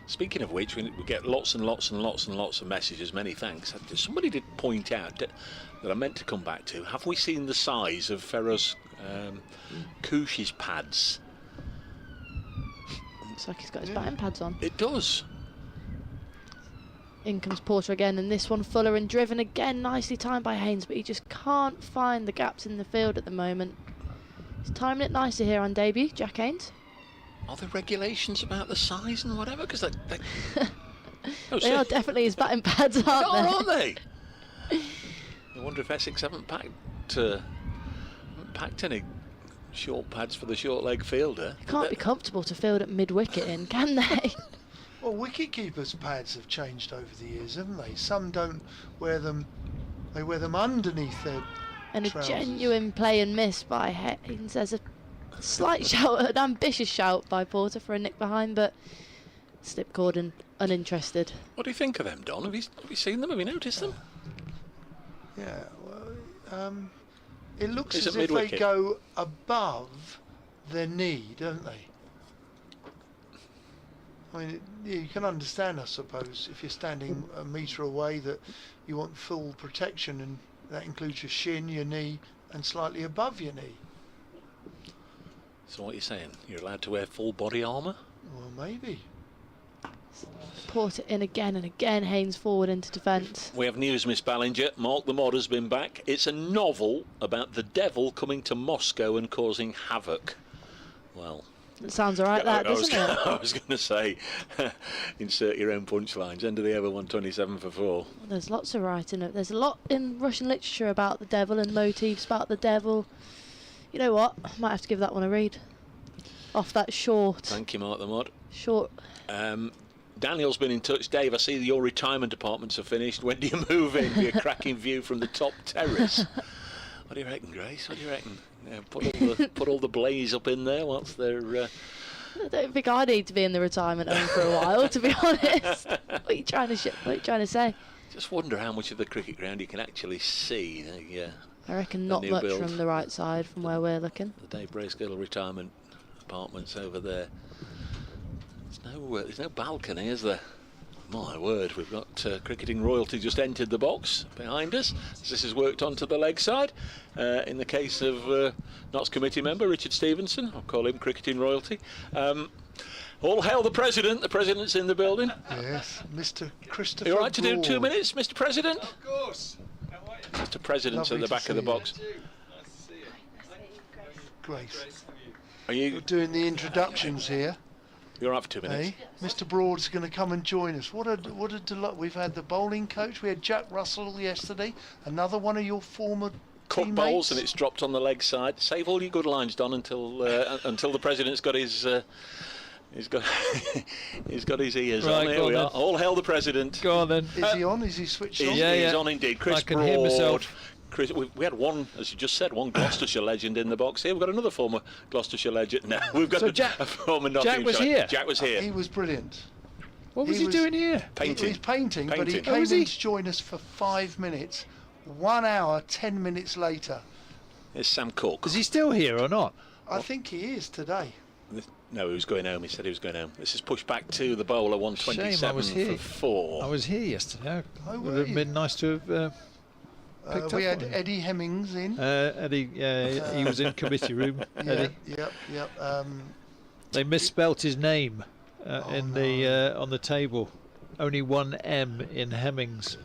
[SPEAKER 3] Speaking of which, we get lots and lots and lots and lots of messages. Many thanks. Somebody did point out that I meant to come back to. Have we seen the size of Ferro's Kush's pads?
[SPEAKER 4] Looks like he's got his batting pads on.
[SPEAKER 3] It does.
[SPEAKER 4] In comes Porter again, and this one Fuller and driven again, nicely timed by Haynes, but he just can't find the gaps in the field at the moment. He's timing it nicely here on debut, Jack Haynes.
[SPEAKER 3] Are there regulations about the size and whatever? Because they
[SPEAKER 4] They are definitely his batting pads, aren't
[SPEAKER 3] they? I wonder if Essex haven't packed any short pads for the short leg fielder.
[SPEAKER 4] They can't be comfortable to field at mid-wicket in, can they?
[SPEAKER 2] Well, wicket keepers' pads have changed over the years, haven't they? Some don't wear them; they wear them underneath their
[SPEAKER 4] And a
[SPEAKER 2] trousers.
[SPEAKER 4] genuine play and miss by Haynes. There's a slight shout, an ambitious shout by Porter for a nick behind, but slip Gordon uninterested.
[SPEAKER 3] What do you think of them, Don? Have you seen them? Have you noticed them?
[SPEAKER 2] Yeah, well, it looks
[SPEAKER 3] Is
[SPEAKER 2] as
[SPEAKER 3] it
[SPEAKER 2] if they
[SPEAKER 3] mid-wicket?
[SPEAKER 2] go above their knee, don't they? I mean, you can understand, I suppose, if you're standing a metre away, that you want full protection, and that includes your shin, your knee, and slightly above your knee.
[SPEAKER 3] So what are you saying? You're allowed to wear full body armour?
[SPEAKER 2] Well, maybe.
[SPEAKER 4] Porter in again and again, Haynes forward into defence.
[SPEAKER 3] We have news, Miss Ballinger. Mark the Mod has been back. It's a novel about the devil coming to Moscow and causing havoc. Well,
[SPEAKER 4] It sounds alright, that, doesn't it?
[SPEAKER 3] I was going to say, insert your own punchlines. End of the over 127 for 4.
[SPEAKER 4] There's lots of writing. There's a lot in Russian literature about the devil and motifs about the devil. You know what? I might have to give that one a read. Off that short.
[SPEAKER 3] Thank you, Mark the Mod.
[SPEAKER 4] Short.
[SPEAKER 3] Daniel's been in touch. Dave, I see that your retirement apartments are finished. When do you move in? Be a cracking view from the top terrace. What do you reckon, Grace? What do you reckon? Yeah, put all the blaze up in there whilst they're...
[SPEAKER 4] I don't think I need to be in the retirement home for a while, to be honest. What are you trying to say?
[SPEAKER 3] Just wonder how much of the cricket ground you can actually see.
[SPEAKER 4] I reckon
[SPEAKER 3] the
[SPEAKER 4] not
[SPEAKER 3] new
[SPEAKER 4] much
[SPEAKER 3] build.
[SPEAKER 4] from the right side, from where we're looking.
[SPEAKER 3] The Dave Bracegirdle retirement apartments over there. There's no balcony, is there? My word, we've got cricketing royalty just entered the box behind us. This has worked onto the leg side. In the case of Notts committee member Richard Stevenson, I'll call him cricketing royalty. All hail the President. The President's in the building.
[SPEAKER 2] Yes, Mr. Christopher
[SPEAKER 3] You all right to do
[SPEAKER 2] Broad.
[SPEAKER 3] 2 minutes, Mr. President?
[SPEAKER 9] Of course. How are you?
[SPEAKER 3] Mr. President's
[SPEAKER 2] Lovely
[SPEAKER 3] at the
[SPEAKER 2] to
[SPEAKER 3] back of the
[SPEAKER 2] see
[SPEAKER 3] box.
[SPEAKER 9] Nice to see you.
[SPEAKER 2] Grace.
[SPEAKER 3] Are
[SPEAKER 2] We're
[SPEAKER 3] you?
[SPEAKER 2] doing the introductions here.
[SPEAKER 3] You're all right for 2 minutes?
[SPEAKER 2] Hey, Mr. Broad's going to come and join us. What a delight. We've had the bowling coach. We had Jack Russell yesterday. Another one of your former
[SPEAKER 3] Cook
[SPEAKER 2] teammates.
[SPEAKER 3] bowls and it's dropped on the leg side. Save all your good lines, Don, until the president's got his. He's got his ears
[SPEAKER 10] Right,
[SPEAKER 3] on. Here we are. All hail the president.
[SPEAKER 10] Go on then.
[SPEAKER 2] Is he on? Is he switched on?
[SPEAKER 3] He's on indeed. Chris
[SPEAKER 10] I can
[SPEAKER 3] Broad.
[SPEAKER 10] hear myself.
[SPEAKER 3] Chris, we had one, as you just said, one Gloucestershire legend in the box here. We've got another former Gloucestershire legend now. We've got
[SPEAKER 10] So
[SPEAKER 3] a
[SPEAKER 10] Jack-
[SPEAKER 3] former Nottinghamshire.
[SPEAKER 10] Jack was here?
[SPEAKER 3] Jack was here.
[SPEAKER 2] He was brilliant.
[SPEAKER 10] What was he doing here?
[SPEAKER 3] Painting.
[SPEAKER 2] He's painting, but he
[SPEAKER 3] Painting.
[SPEAKER 2] came
[SPEAKER 10] was
[SPEAKER 2] in
[SPEAKER 10] he?
[SPEAKER 2] to join us for 5 minutes. 1 hour, 10 minutes later.
[SPEAKER 3] Here's Sam Cook.
[SPEAKER 10] Is he still here or not?
[SPEAKER 2] I think he is today.
[SPEAKER 3] No, he was going home. He said he was going home. This is pushed back to the bowler, 127
[SPEAKER 10] Shame, I was
[SPEAKER 3] for 4.
[SPEAKER 10] I was here yesterday.
[SPEAKER 2] Oh,
[SPEAKER 10] It
[SPEAKER 2] were
[SPEAKER 10] would have
[SPEAKER 2] you?
[SPEAKER 10] been nice to have picked
[SPEAKER 2] We
[SPEAKER 10] up
[SPEAKER 2] had
[SPEAKER 10] on him.
[SPEAKER 2] Eddie Hemmings in.
[SPEAKER 10] Eddie, he was in committee room. Eddie.
[SPEAKER 2] Yep.
[SPEAKER 10] They misspelt his name
[SPEAKER 2] Oh,
[SPEAKER 10] on the table. Only one M in Hemmings.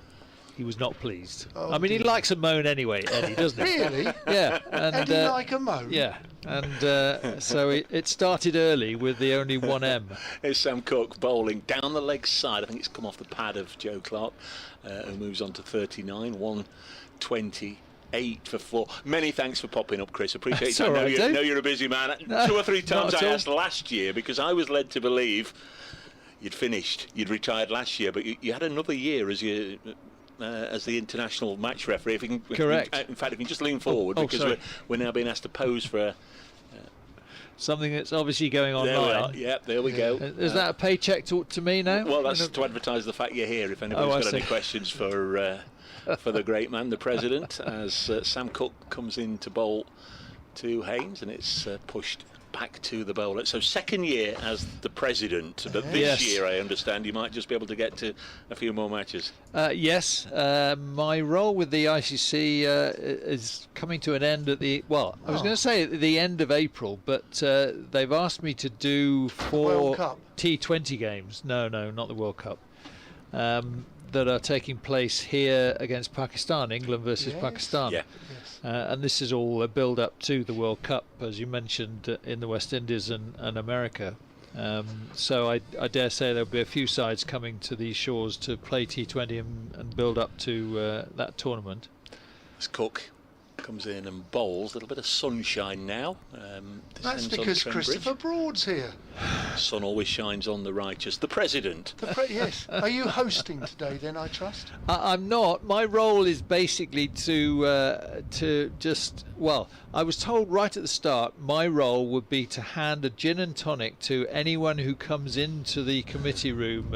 [SPEAKER 10] He was not pleased.
[SPEAKER 2] Oh,
[SPEAKER 10] I mean, he
[SPEAKER 2] dear.
[SPEAKER 10] likes a moan anyway, Eddie, doesn't he?
[SPEAKER 2] Really?
[SPEAKER 10] Yeah. And
[SPEAKER 2] Eddie like a moan?
[SPEAKER 10] yeah, and so it started eearly with the only one M.
[SPEAKER 3] Here's Sam Cook bowling down the leg side. I think it's come off the pad of Joe Clark, who moves on to 39, 128 for 4. Many thanks for popping up, Chris. Appreciate
[SPEAKER 10] That's
[SPEAKER 3] it. I
[SPEAKER 10] all
[SPEAKER 3] know,
[SPEAKER 10] right,
[SPEAKER 3] you,
[SPEAKER 10] Dave.
[SPEAKER 3] know you're a busy man.
[SPEAKER 10] No,
[SPEAKER 3] 2 or 3 times
[SPEAKER 10] not at
[SPEAKER 3] I
[SPEAKER 10] all.
[SPEAKER 3] asked last year because I was led to believe you'd finished, you'd retired last year, but you had another year as you. As the international match referee, if you can,
[SPEAKER 10] Correct.
[SPEAKER 3] In fact, if you can just lean forward,
[SPEAKER 10] oh,
[SPEAKER 3] because
[SPEAKER 10] sorry.
[SPEAKER 3] we're now being asked to pose for a.
[SPEAKER 10] Something that's obviously going
[SPEAKER 3] There we are.
[SPEAKER 10] online.
[SPEAKER 3] Yep, there we go.
[SPEAKER 10] Is that a paycheck to me now?
[SPEAKER 3] Well, that's to advertise the fact you're here. If anybody's
[SPEAKER 10] I
[SPEAKER 3] got any
[SPEAKER 10] see.
[SPEAKER 3] questions for the great man, the president, as Sam Cook comes in to bowl to Haynes, and it's pushed back to the bowler. So 2nd year as the president, but this
[SPEAKER 10] Yes.
[SPEAKER 3] year I understand you might just be able to get to a few more matches.
[SPEAKER 10] Yes, my role with the ICC is coming to an end at the, well, I was going to say at the end of April, but they've asked me to do 4
[SPEAKER 2] World Cup.
[SPEAKER 10] T20 games. No, not the World Cup. That are taking place here against Pakistan, England versus
[SPEAKER 2] Yes.
[SPEAKER 10] Pakistan.
[SPEAKER 3] Yeah.
[SPEAKER 2] Yes.
[SPEAKER 10] And this is all a build-up to the World Cup, as you mentioned, in the West Indies and America. So I dare say there'll be a few sides coming to these shores to play T20 and build up to that tournament.
[SPEAKER 3] As Cook comes in and bowls, a little bit of sunshine now.
[SPEAKER 2] That's
[SPEAKER 3] descends on
[SPEAKER 2] because
[SPEAKER 3] Trent
[SPEAKER 2] Christopher
[SPEAKER 3] Bridge.
[SPEAKER 2] Broad's here.
[SPEAKER 3] Sun always shines on the righteous. The president.
[SPEAKER 2] Yes. Are you hosting today then, I trust?
[SPEAKER 10] I'm not. My role is basically to just, well, I was told right at the start my role would be to hand a gin and tonic to anyone who comes into the committee room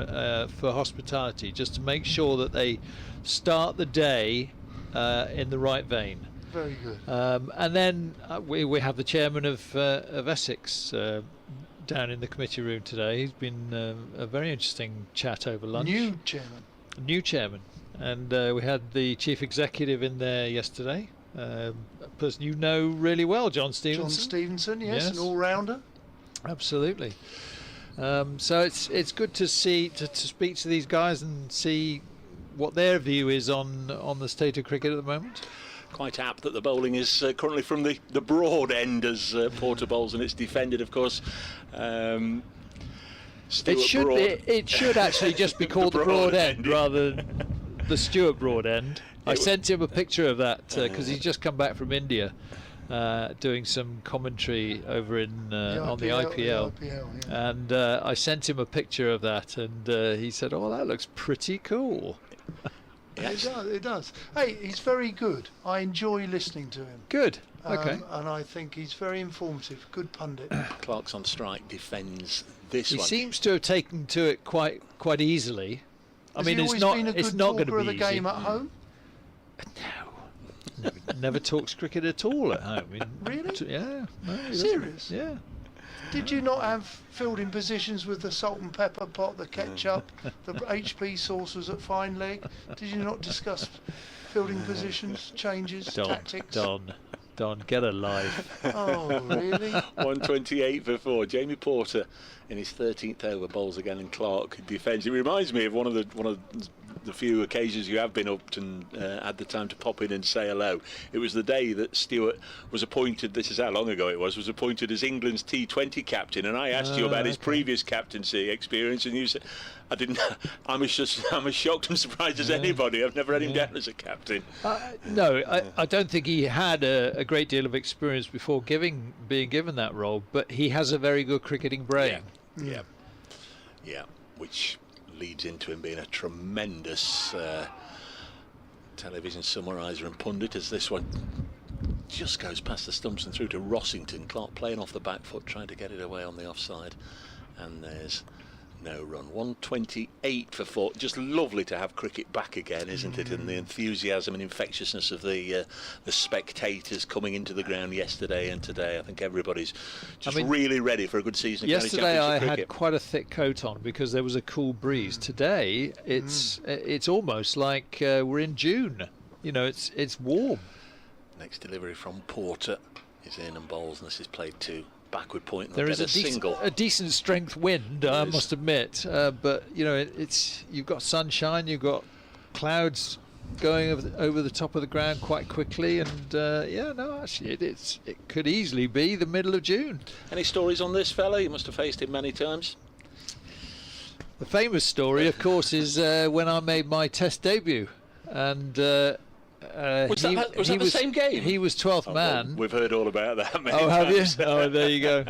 [SPEAKER 10] for hospitality, just to make sure that they start the day in the right vein.
[SPEAKER 2] Very good.
[SPEAKER 10] And then we have the chairman of Essex down in the committee room today. He's been a very interesting chat over lunch. New chairman. And we had the chief executive in there yesterday, a person you know really well, John Stevenson.
[SPEAKER 2] John Stevenson, yes. An all-rounder.
[SPEAKER 10] Absolutely. So it's good to see to speak to these guys and see what their view is on the state of cricket at the moment.
[SPEAKER 3] Quite apt that the bowling is currently from the broad end as Porter bowls, and it's defended, of course.
[SPEAKER 10] It should actually just be called the broad end rather than the Stuart Broad end. I sent him a picture of that because he's just come back from India doing some commentary over in on the IPL. And I sent him a picture of that, and he said, "Oh, that looks pretty cool."
[SPEAKER 3] Yes.
[SPEAKER 2] It does. Hey, he's very good. I enjoy listening to him.
[SPEAKER 10] Good. Okay.
[SPEAKER 2] And I think he's very informative. Good pundit.
[SPEAKER 3] Clark's on strike, defends this
[SPEAKER 10] He
[SPEAKER 3] one.
[SPEAKER 10] seems to have taken to it quite easily.
[SPEAKER 2] Has he always been a good
[SPEAKER 10] not going to
[SPEAKER 2] talker
[SPEAKER 10] be
[SPEAKER 2] of the
[SPEAKER 10] easy.
[SPEAKER 2] game at home?
[SPEAKER 10] Never talks cricket at all at home.
[SPEAKER 2] Really?
[SPEAKER 10] Yeah. No, he doesn't.
[SPEAKER 2] Serious?
[SPEAKER 10] Yeah.
[SPEAKER 2] Did you not have fielding positions with the salt and pepper pot, the ketchup, the HP sauce was at fine leg? Did you not discuss fielding positions, changes, tactics?
[SPEAKER 10] Don, get a life.
[SPEAKER 2] Oh, really?
[SPEAKER 3] 128 for 4. Jamie Porter in his 13th over bowls again, and Clark defends. It reminds me of one of the the few occasions you have been up and had the time to pop in and say hello. It was the day that Stuart was appointed, this is how long ago it was appointed as England's T20 captain, and I asked you about his previous captaincy experience, and you said, I didn't. I'm as shocked and surprised as anybody. I've never had him down as a captain.
[SPEAKER 10] No, I don't think he had a great deal of experience before being given that role, but he has a very good cricketing brain.
[SPEAKER 3] Yeah, which leads into him being a tremendous television summariser and pundit, as this one just goes past the stumps and through to Rossington. Clark playing off the back foot, trying to get it away on the offside, and there's no run. 128 for 4. Just lovely to have cricket back again, isn't it? And the enthusiasm and infectiousness of the spectators coming into the ground yesterday and today. I think everybody's just really ready for a good season of county
[SPEAKER 10] yesterday
[SPEAKER 3] championship
[SPEAKER 10] I
[SPEAKER 3] cricket.
[SPEAKER 10] had quite a thick coat on because there was a cool breeze. Today it's almost like we're in June. You know, it's warm.
[SPEAKER 3] Next delivery from Porter is in and bowls, and this is played to backward point.
[SPEAKER 10] There is a decent strength wind, I must admit, but you know, you've got sunshine, you've got clouds going over the top of the ground quite quickly, and actually it could easily be the middle of June.
[SPEAKER 3] Any stories on this fella? You must have faced him many times.
[SPEAKER 10] The famous story, of course, is when I made my Test debut, and
[SPEAKER 3] was that the same game?
[SPEAKER 10] He was 12th man.
[SPEAKER 3] Well, we've heard all about that many
[SPEAKER 10] times. Have you? Oh, there you go.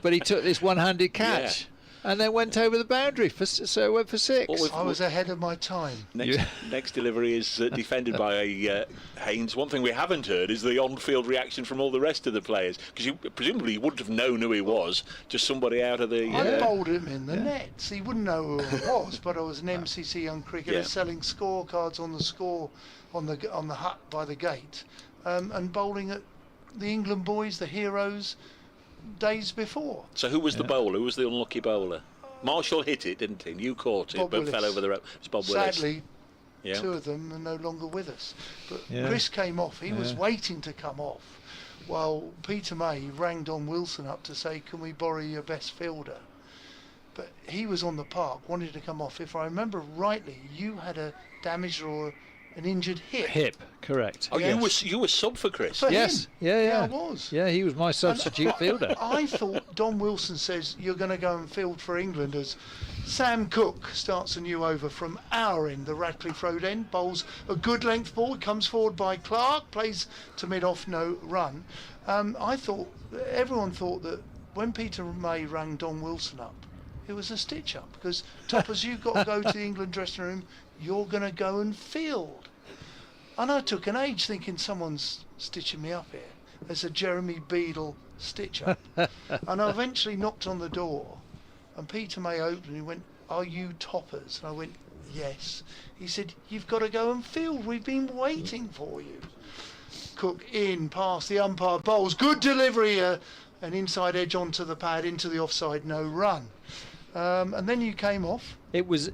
[SPEAKER 10] But he took this one-handed catch and then went over the boundary, so it went for 6.
[SPEAKER 2] I was ahead of my time.
[SPEAKER 3] Next delivery is defended by Haynes. One thing we haven't heard is the on-field reaction from all the rest of the players, because presumably you wouldn't have known who he was, just somebody out of the...
[SPEAKER 2] I bowled him in the nets. He wouldn't know who I was, but I was an MCC young cricketer selling scorecards on the score on the hut by the gate, and bowling at the England boys, the heroes, days before.
[SPEAKER 3] So who was the bowler? Who was the unlucky bowler? Marshall hit it, didn't he? You caught it,
[SPEAKER 2] Bob
[SPEAKER 3] but
[SPEAKER 2] Willis.
[SPEAKER 3] fell over the rope. It's Bob Willis.
[SPEAKER 2] Sadly, 2 of them are no longer with us. But
[SPEAKER 10] Yeah.
[SPEAKER 2] Chris came off. He was waiting to come off, while Peter May rang Don Wilson up to say, "Can we borrow your best fielder?" But he was on the park, wanted to come off. If I remember rightly, you had a damaged or an injured hip.
[SPEAKER 10] Hip, correct.
[SPEAKER 3] Oh, you were sub for Chris.
[SPEAKER 2] For
[SPEAKER 10] Yes,
[SPEAKER 2] him.
[SPEAKER 10] yeah,
[SPEAKER 2] I was.
[SPEAKER 10] Yeah, he was my substitute fielder.
[SPEAKER 2] I thought Don Wilson says you're going to go and field for England as Sam Cook starts a new over from our end, the Radcliffe Road end, bowls a good length ball, comes forward by Clark, plays to mid-off, no run. Everyone thought that when Peter May rang Don Wilson up, it was a stitch-up, because Toppers, you've got to go to the England dressing room, you're going to go and field. And I took an age thinking someone's stitching me up here. There's a Jeremy Beadle stitch-up. And I eventually knocked on the door, and Peter May opened and he went, "Are you Toppers?" And I went, "Yes." He said, "You've got to go and field. We've been waiting for you." Cook in, past the umpire, bowls, good delivery, an inside edge onto the pad, into the offside, no run. And then you came off.
[SPEAKER 10] It was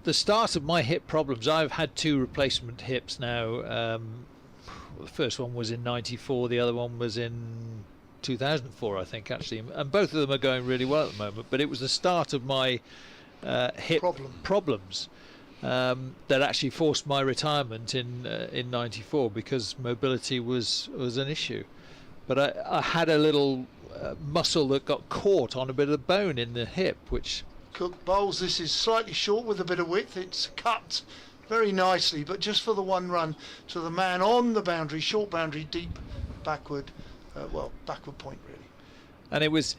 [SPEAKER 10] the start of my hip problems. I've had 2 replacement hips now. The first one was in '94, the other one was in 2004, I think, actually, and both of them are going really well at the moment. But it was the start of my hip problems that actually forced my retirement in '94, because mobility was an issue. But I had a little muscle that got caught on a bit of the bone in the hip, which...
[SPEAKER 2] Cook bowls, this is slightly short with a bit of width, it's cut very nicely, but just for the 1 run to the man on the boundary, short boundary, deep backward, backward point really.
[SPEAKER 10] And it was,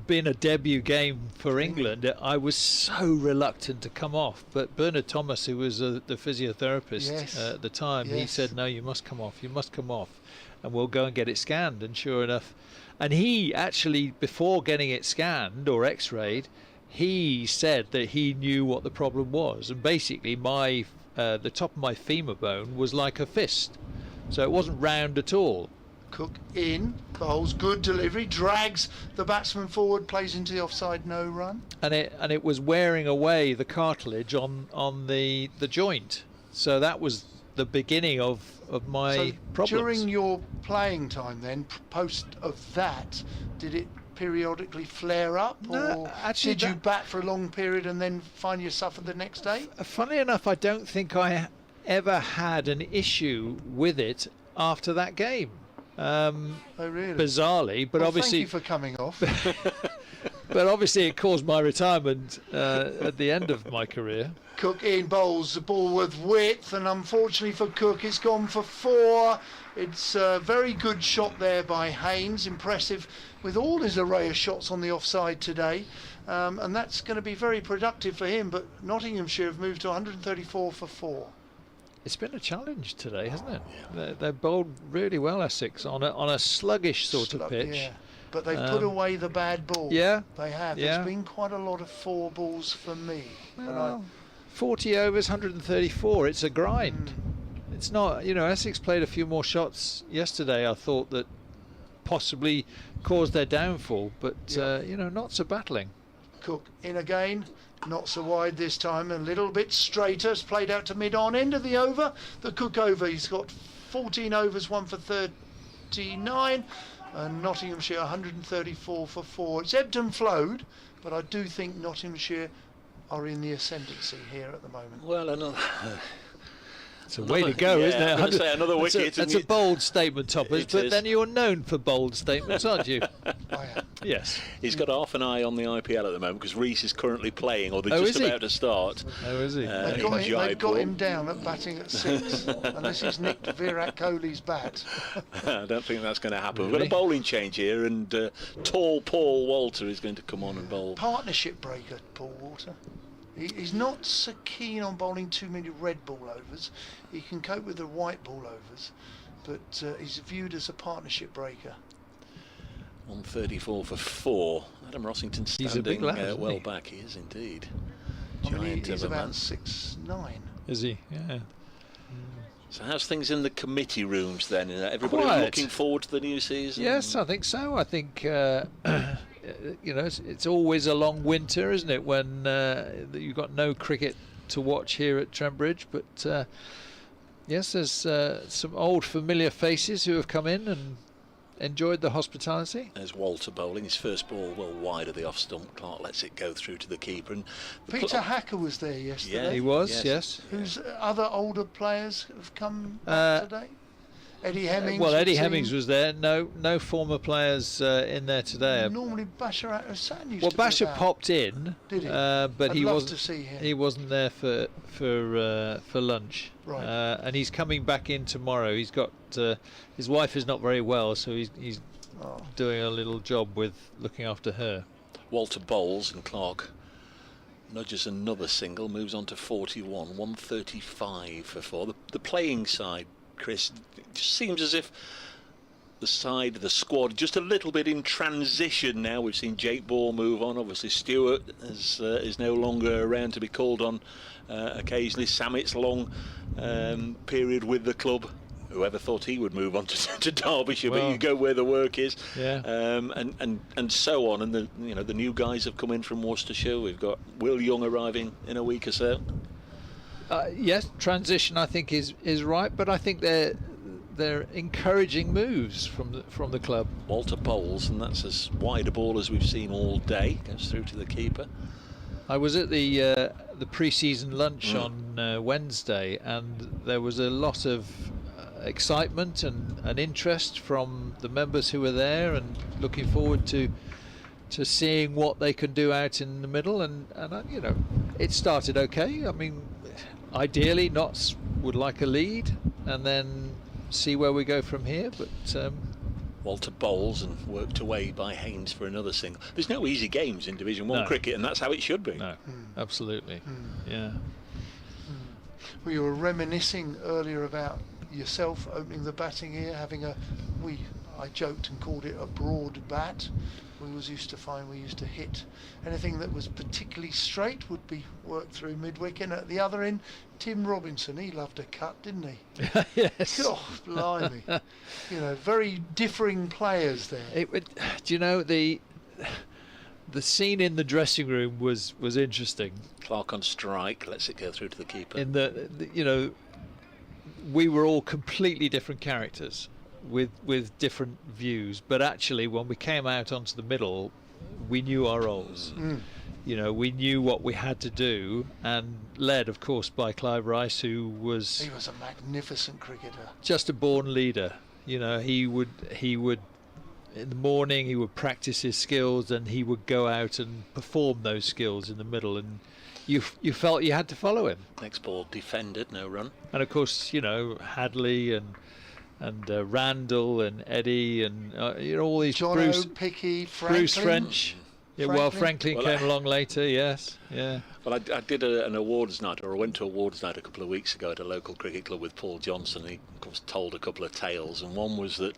[SPEAKER 10] being a debut game for England, I was so reluctant to come off. But Bernard Thomas, who was the physiotherapist at the time, he said, "No, you must come off, and we'll go and get it scanned." And sure enough, and he actually, before getting it scanned or x-rayed, he said that he knew what the problem was. And basically the top of my femur bone was like a fist, so it wasn't round at all.
[SPEAKER 2] Cook in, bowls, good delivery, drags the batsman forward, plays into the offside, no run.
[SPEAKER 10] And it was wearing away the cartilage on the joint. So that was the beginning of my problems.
[SPEAKER 2] During your playing time then, post of that, did it periodically flare up,
[SPEAKER 10] No,
[SPEAKER 2] or
[SPEAKER 10] actually
[SPEAKER 2] did you bat for a long period and then find you suffered the next day?
[SPEAKER 10] Funnily enough, I don't think I ever had an issue with it after that game.
[SPEAKER 2] Oh, really?
[SPEAKER 10] Bizarrely, but
[SPEAKER 2] Well,
[SPEAKER 10] obviously,
[SPEAKER 2] thank you for coming off.
[SPEAKER 10] but obviously, it caused my retirement at the end of my career.
[SPEAKER 2] Cook in bowls the ball with width, and unfortunately for Cook, it's gone for 4. It's a very good shot there by Haynes, impressive with all his array of shots on the offside today, and that's going to be very productive for him. But Nottinghamshire have moved to 134 for 4.
[SPEAKER 10] It's been a challenge today, hasn't it? They bowled really well, Essex, on a sluggish sort of pitch.
[SPEAKER 2] Yeah. But they've put away the bad ball.
[SPEAKER 10] Yeah.
[SPEAKER 2] They have.
[SPEAKER 10] Yeah.
[SPEAKER 2] There's been quite a lot of 4 balls for me.
[SPEAKER 10] Well, 40 overs, 134. It's a grind. It's not, Essex played a few more shots yesterday, I thought, that possibly caused their downfall, but, not so battling.
[SPEAKER 2] Cook in again. Not so wide this time, a little bit straighter. It's played out to mid-on. End of the over, the Cook over. He's got 14 overs, 1 for 39, and Nottinghamshire 134 for 4. It's ebbed and flowed, but I do think Nottinghamshire are in the ascendancy here at the moment.
[SPEAKER 3] Well,
[SPEAKER 10] It's a way to go, isn't it?
[SPEAKER 3] I'm going to say another wicket.
[SPEAKER 10] That's a bold statement, Toppers,
[SPEAKER 3] It
[SPEAKER 10] but
[SPEAKER 3] is.
[SPEAKER 10] then you're known for bold statements, aren't you?
[SPEAKER 2] I am.
[SPEAKER 10] Yes.
[SPEAKER 3] He's got half an eye on the IPL at the moment because Reece is currently playing, or they're
[SPEAKER 10] Oh,
[SPEAKER 3] just
[SPEAKER 10] is he?
[SPEAKER 3] about to start.
[SPEAKER 10] Oh, is he?
[SPEAKER 2] They've got him down at batting at 6, unless he's nicked Virat Kohli's bat.
[SPEAKER 3] I don't think that's going to happen. We've
[SPEAKER 10] Really?
[SPEAKER 3] got a bowling change here, and tall Paul Walter is going to come on and bowl.
[SPEAKER 2] Partnership breaker, Paul Walter. He's not so keen on bowling too many red ball overs. He can cope with the white ball overs, but he's viewed as a partnership breaker.
[SPEAKER 3] 134 for 4. Adam Rossington standing
[SPEAKER 10] He's a big lad, isn't
[SPEAKER 3] well
[SPEAKER 10] he?
[SPEAKER 3] back. He is indeed.
[SPEAKER 2] I mean,
[SPEAKER 3] Giant
[SPEAKER 2] he's
[SPEAKER 3] of a man.
[SPEAKER 2] about 6'9".
[SPEAKER 10] Is he? Yeah.
[SPEAKER 3] So how's things in the committee rooms then? Everybody
[SPEAKER 10] Quiet.
[SPEAKER 3] looking forward to the new season?
[SPEAKER 10] Yes, I think so. I think it's always a long winter, isn't it, when you've got no cricket to watch here at Trent Bridge. But yes, there's some old familiar faces who have come in and enjoyed the hospitality.
[SPEAKER 3] There's Walter bowling. His first ball well wide of the off stump. Clark lets it go through to the keeper. And
[SPEAKER 2] Peter Hacker was there yesterday.
[SPEAKER 3] Yeah,
[SPEAKER 10] He was, yes.
[SPEAKER 2] Who's other older players have come up today? Eddie Hemmings.
[SPEAKER 10] Well, Eddie
[SPEAKER 2] we've
[SPEAKER 10] Hemmings
[SPEAKER 2] seen.
[SPEAKER 10] was there. No former players in there today.
[SPEAKER 2] Normally Bashar Hassan used
[SPEAKER 10] Well,
[SPEAKER 2] to be
[SPEAKER 10] Bashar
[SPEAKER 2] about.
[SPEAKER 10] popped in,
[SPEAKER 2] Did he?
[SPEAKER 10] but
[SPEAKER 2] I'd
[SPEAKER 10] he
[SPEAKER 2] love
[SPEAKER 10] wasn't.
[SPEAKER 2] to see him.
[SPEAKER 10] He wasn't there for lunch.
[SPEAKER 2] Right.
[SPEAKER 10] And he's coming back in tomorrow. He's got his wife is not very well, so he's doing a little job with looking after her.
[SPEAKER 3] Walter bowls and Clark nudges another single, moves on to 41, 135 for 4. The playing side, Chris, it just seems as if the squad, just a little bit in transition now. We've seen Jake Ball move on. Obviously, Stewart is no longer around to be called on occasionally. Samit's long period with the club. Whoever thought he would move on to Derbyshire?
[SPEAKER 10] Well,
[SPEAKER 3] but you go where the work is,
[SPEAKER 10] yeah.
[SPEAKER 3] And so on. And the new guys have come in from Worcestershire. We've got Will Young arriving in a week or so.
[SPEAKER 10] Yes, transition I think is right, but I think they're encouraging moves from the club.
[SPEAKER 3] Walter bowls, and that's as wide a ball as we've seen all day. Goes through to the keeper.
[SPEAKER 10] I was at the pre-season lunch on Wednesday, and there was a lot of excitement and interest from the members who were there, and looking forward to seeing what they can do out in the middle. And it started okay. I mean, ideally, Notts would like a lead, and then see where we go from here. But
[SPEAKER 3] Walter bowls and worked away by Haynes for another single. There's no easy games in Division 1
[SPEAKER 10] No.
[SPEAKER 3] cricket, and that's how it should be.
[SPEAKER 10] no, absolutely, yeah.
[SPEAKER 2] We were reminiscing earlier about yourself opening the batting here, having I joked and called it a broad bat. We used to hit anything that was particularly straight would be worked through mid-wicket. And at the other end, Tim Robinson, he loved a cut, didn't he?
[SPEAKER 10] Yes.
[SPEAKER 2] Oh, blimey. Very differing players there.
[SPEAKER 10] Do you know, the scene in the dressing room was interesting.
[SPEAKER 3] Clark on strike, lets it go through to the keeper.
[SPEAKER 10] In we were all completely different characters. with different views. But actually, when we came out onto the middle, we knew our roles. You know, we knew what we had to do, and led, of course, by Clive Rice, who was...
[SPEAKER 2] He was a magnificent cricketer.
[SPEAKER 10] Just a born leader. You know, he would in the morning he would practice his skills, and he would go out and perform those skills in the middle, and you felt you had to follow him.
[SPEAKER 3] Next ball defended, no run.
[SPEAKER 10] And of course, you know, Hadley and Randall and Eddie and you know, all these
[SPEAKER 2] Bruce
[SPEAKER 10] French. Yeah, well, Franklin came along later. Yes, yeah.
[SPEAKER 3] Well, I did an awards night, or I went to awards night a couple of weeks ago at a local cricket club with Paul Johnson. He, of course, told a couple of tales, and one was that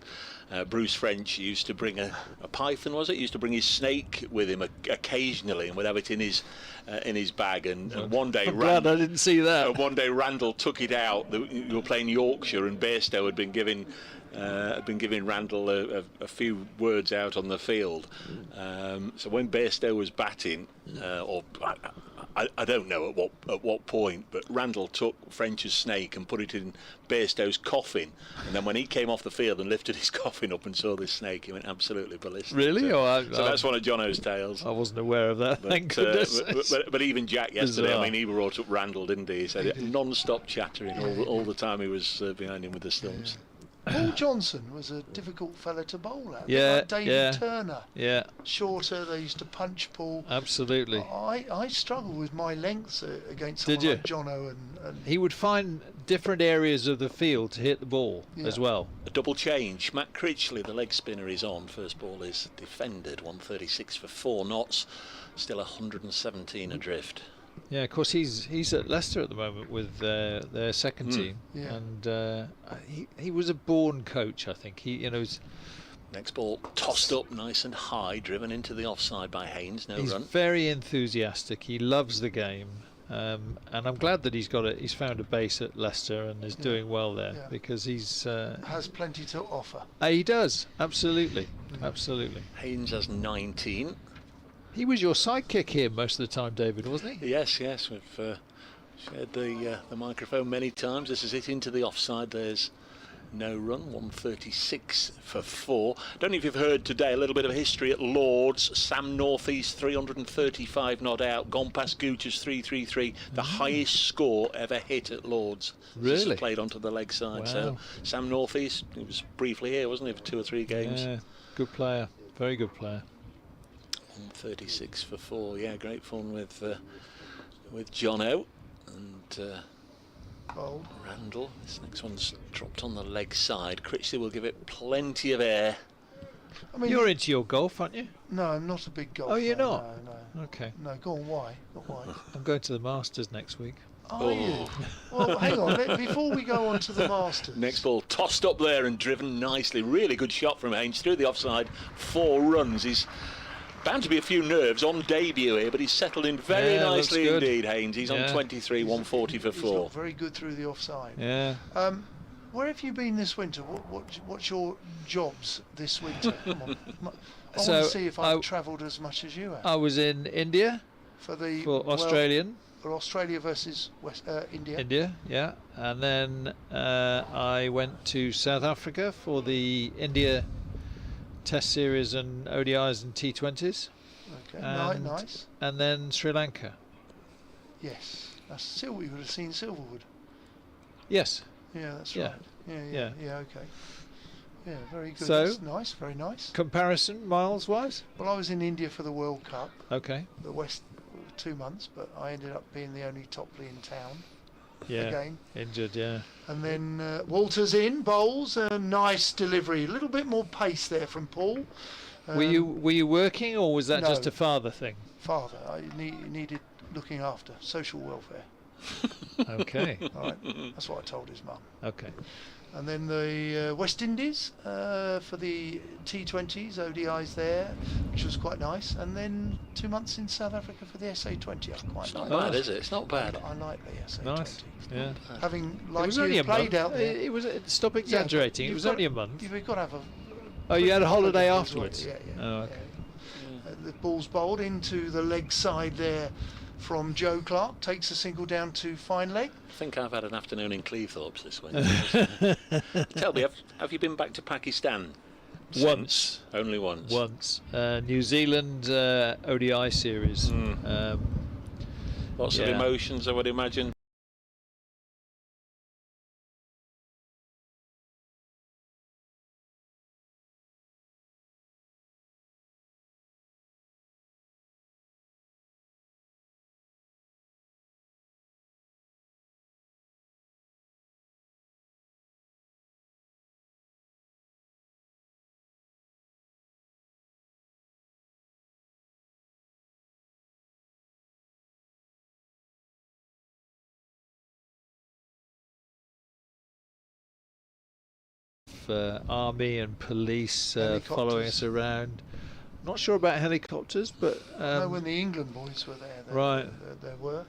[SPEAKER 3] Bruce French used to bring a python, was it? He used to bring his snake with him occasionally, and would have it in his bag. And one day,
[SPEAKER 10] I'm glad I didn't see that.
[SPEAKER 3] One day, Randall took it out. You were playing Yorkshire, and Bairstow had been giving Randall a few words out on the field. So when Bairstow was batting, or I don't know at what point, but Randall took French's snake and put it in Bairstow's coffin, and then when he came off the field and lifted his coffin up and saw this snake, he went absolutely ballistic.
[SPEAKER 10] Really?
[SPEAKER 3] So that's one of Jono's tales.
[SPEAKER 10] I wasn't aware of that. Thank goodness.
[SPEAKER 3] But even Jack yesterday,
[SPEAKER 10] Bizarre.
[SPEAKER 3] I mean, he brought up Randall, didn't he? He said it non-stop chattering all the time he was behind him with the stumps.
[SPEAKER 2] Paul Johnson was a difficult fella to bowl at.
[SPEAKER 10] Yeah,
[SPEAKER 2] like David Turner.
[SPEAKER 10] Yeah.
[SPEAKER 2] Shorter, they used to punch Paul.
[SPEAKER 10] Absolutely.
[SPEAKER 2] I struggled with my lengths against
[SPEAKER 10] Did
[SPEAKER 2] someone
[SPEAKER 10] you?
[SPEAKER 2] like Jono and
[SPEAKER 10] He would find different areas of the field to hit the ball as well.
[SPEAKER 3] A double change. Matt Critchley, the leg spinner, is on. First ball is defended. 136 for 4 knots. Still 117 adrift.
[SPEAKER 10] Yeah, of course he's at Leicester at the moment with their second team, and he was a born coach. I think
[SPEAKER 3] Next ball tossed up nice and high, driven into the offside by Haynes. No
[SPEAKER 10] he's
[SPEAKER 3] run.
[SPEAKER 10] very enthusiastic. He loves the game, and I'm glad that he's found a base at Leicester and is doing well there because he's
[SPEAKER 2] has plenty to offer.
[SPEAKER 10] He does, absolutely.
[SPEAKER 3] Haynes has 19.
[SPEAKER 10] He was your sidekick here most of the time, David, wasn't he?
[SPEAKER 3] Yes. We've shared the microphone many times. This is it into the offside. There's no run. 136 for 4. Don't know if you've heard today a little bit of history at Lords. Sam Northeast 335 not out. Gone past Gooch's 333. The highest score ever hit at Lords.
[SPEAKER 10] Really?
[SPEAKER 3] Just played onto the leg side.
[SPEAKER 10] Wow.
[SPEAKER 3] So Sam Northeast, he was briefly here, wasn't he, for 2 or 3 games?
[SPEAKER 10] Yeah, good player. Very good player.
[SPEAKER 3] 136 for 4. Yeah, great fun with Jono and Randall. This next one's dropped on the leg side. Critchley will give it plenty of air.
[SPEAKER 2] I mean,
[SPEAKER 10] you're into your golf, aren't you?
[SPEAKER 2] No, I'm not a big golfer.
[SPEAKER 10] Oh, you're not?
[SPEAKER 2] No.
[SPEAKER 10] Okay.
[SPEAKER 2] No, go on. Why?
[SPEAKER 10] I'm going to the Masters next week.
[SPEAKER 2] Are you? Well, hang on. Before we go on to the Masters.
[SPEAKER 3] Next ball tossed up there and driven nicely. Really good shot from Haynes through the offside. 4 runs. He's bound to be a few nerves on debut here, but he's settled in very nicely indeed, Haynes. He's on 23, 140 for 4.
[SPEAKER 2] He's got very good through the offside.
[SPEAKER 10] Yeah.
[SPEAKER 2] Where have you been this winter? What's your jobs this winter? Come on. I want to see if I've travelled as much as you have.
[SPEAKER 10] I was in India for Australian.
[SPEAKER 2] For Australia versus India.
[SPEAKER 10] India, yeah. And then I went to South Africa for the India Test Series and ODIs and T20s.
[SPEAKER 2] Okay, nice.
[SPEAKER 10] And then Sri Lanka.
[SPEAKER 2] Yes, that's you would have seen Silverwood.
[SPEAKER 10] Yes.
[SPEAKER 2] Yeah, that's right. Yeah, okay. Yeah, very good.
[SPEAKER 10] So,
[SPEAKER 2] that's nice, very nice.
[SPEAKER 10] Comparison, miles-wise?
[SPEAKER 2] Well, I was in India for the World Cup.
[SPEAKER 10] Okay.
[SPEAKER 2] The West 2 months, but I ended up being the only Topley in town.
[SPEAKER 10] Yeah.
[SPEAKER 2] Again.
[SPEAKER 10] Injured, yeah.
[SPEAKER 2] And then Walters in, bowls, a nice delivery. A little bit more pace there from Paul.
[SPEAKER 10] Were you working, or was that just a father thing?
[SPEAKER 2] Father. I needed looking after, social welfare.
[SPEAKER 10] Okay.
[SPEAKER 2] All right. That's what I told his mum.
[SPEAKER 10] Okay.
[SPEAKER 2] And then the West Indies for the T20s, ODIs there, which was quite nice. And then 2 months in South Africa for the SA20. I quite
[SPEAKER 3] It's not bad, is it? It's not bad.
[SPEAKER 2] I like the SA20.
[SPEAKER 10] Nice. Yeah.
[SPEAKER 2] Having
[SPEAKER 10] It was only a
[SPEAKER 2] played
[SPEAKER 10] month.
[SPEAKER 2] out there.
[SPEAKER 10] It was. Stop exaggerating. It was only a month.
[SPEAKER 2] You've got to have a.
[SPEAKER 10] Oh, you had a holiday
[SPEAKER 2] as well.
[SPEAKER 10] afterwards.
[SPEAKER 2] Yeah.
[SPEAKER 10] Oh, okay.
[SPEAKER 2] The ball's bowled into the leg side there from Joe Clark, takes a single down to fine leg.
[SPEAKER 3] I think I've had an afternoon in Cleethorpes this way. Tell me, have you been back to Pakistan?
[SPEAKER 10] Once.
[SPEAKER 3] Only once.
[SPEAKER 10] Once. New Zealand ODI series.
[SPEAKER 3] Lots of emotions, I would imagine.
[SPEAKER 10] Army and police following us around. Not sure about helicopters, but
[SPEAKER 2] no, when the England boys were there, there were,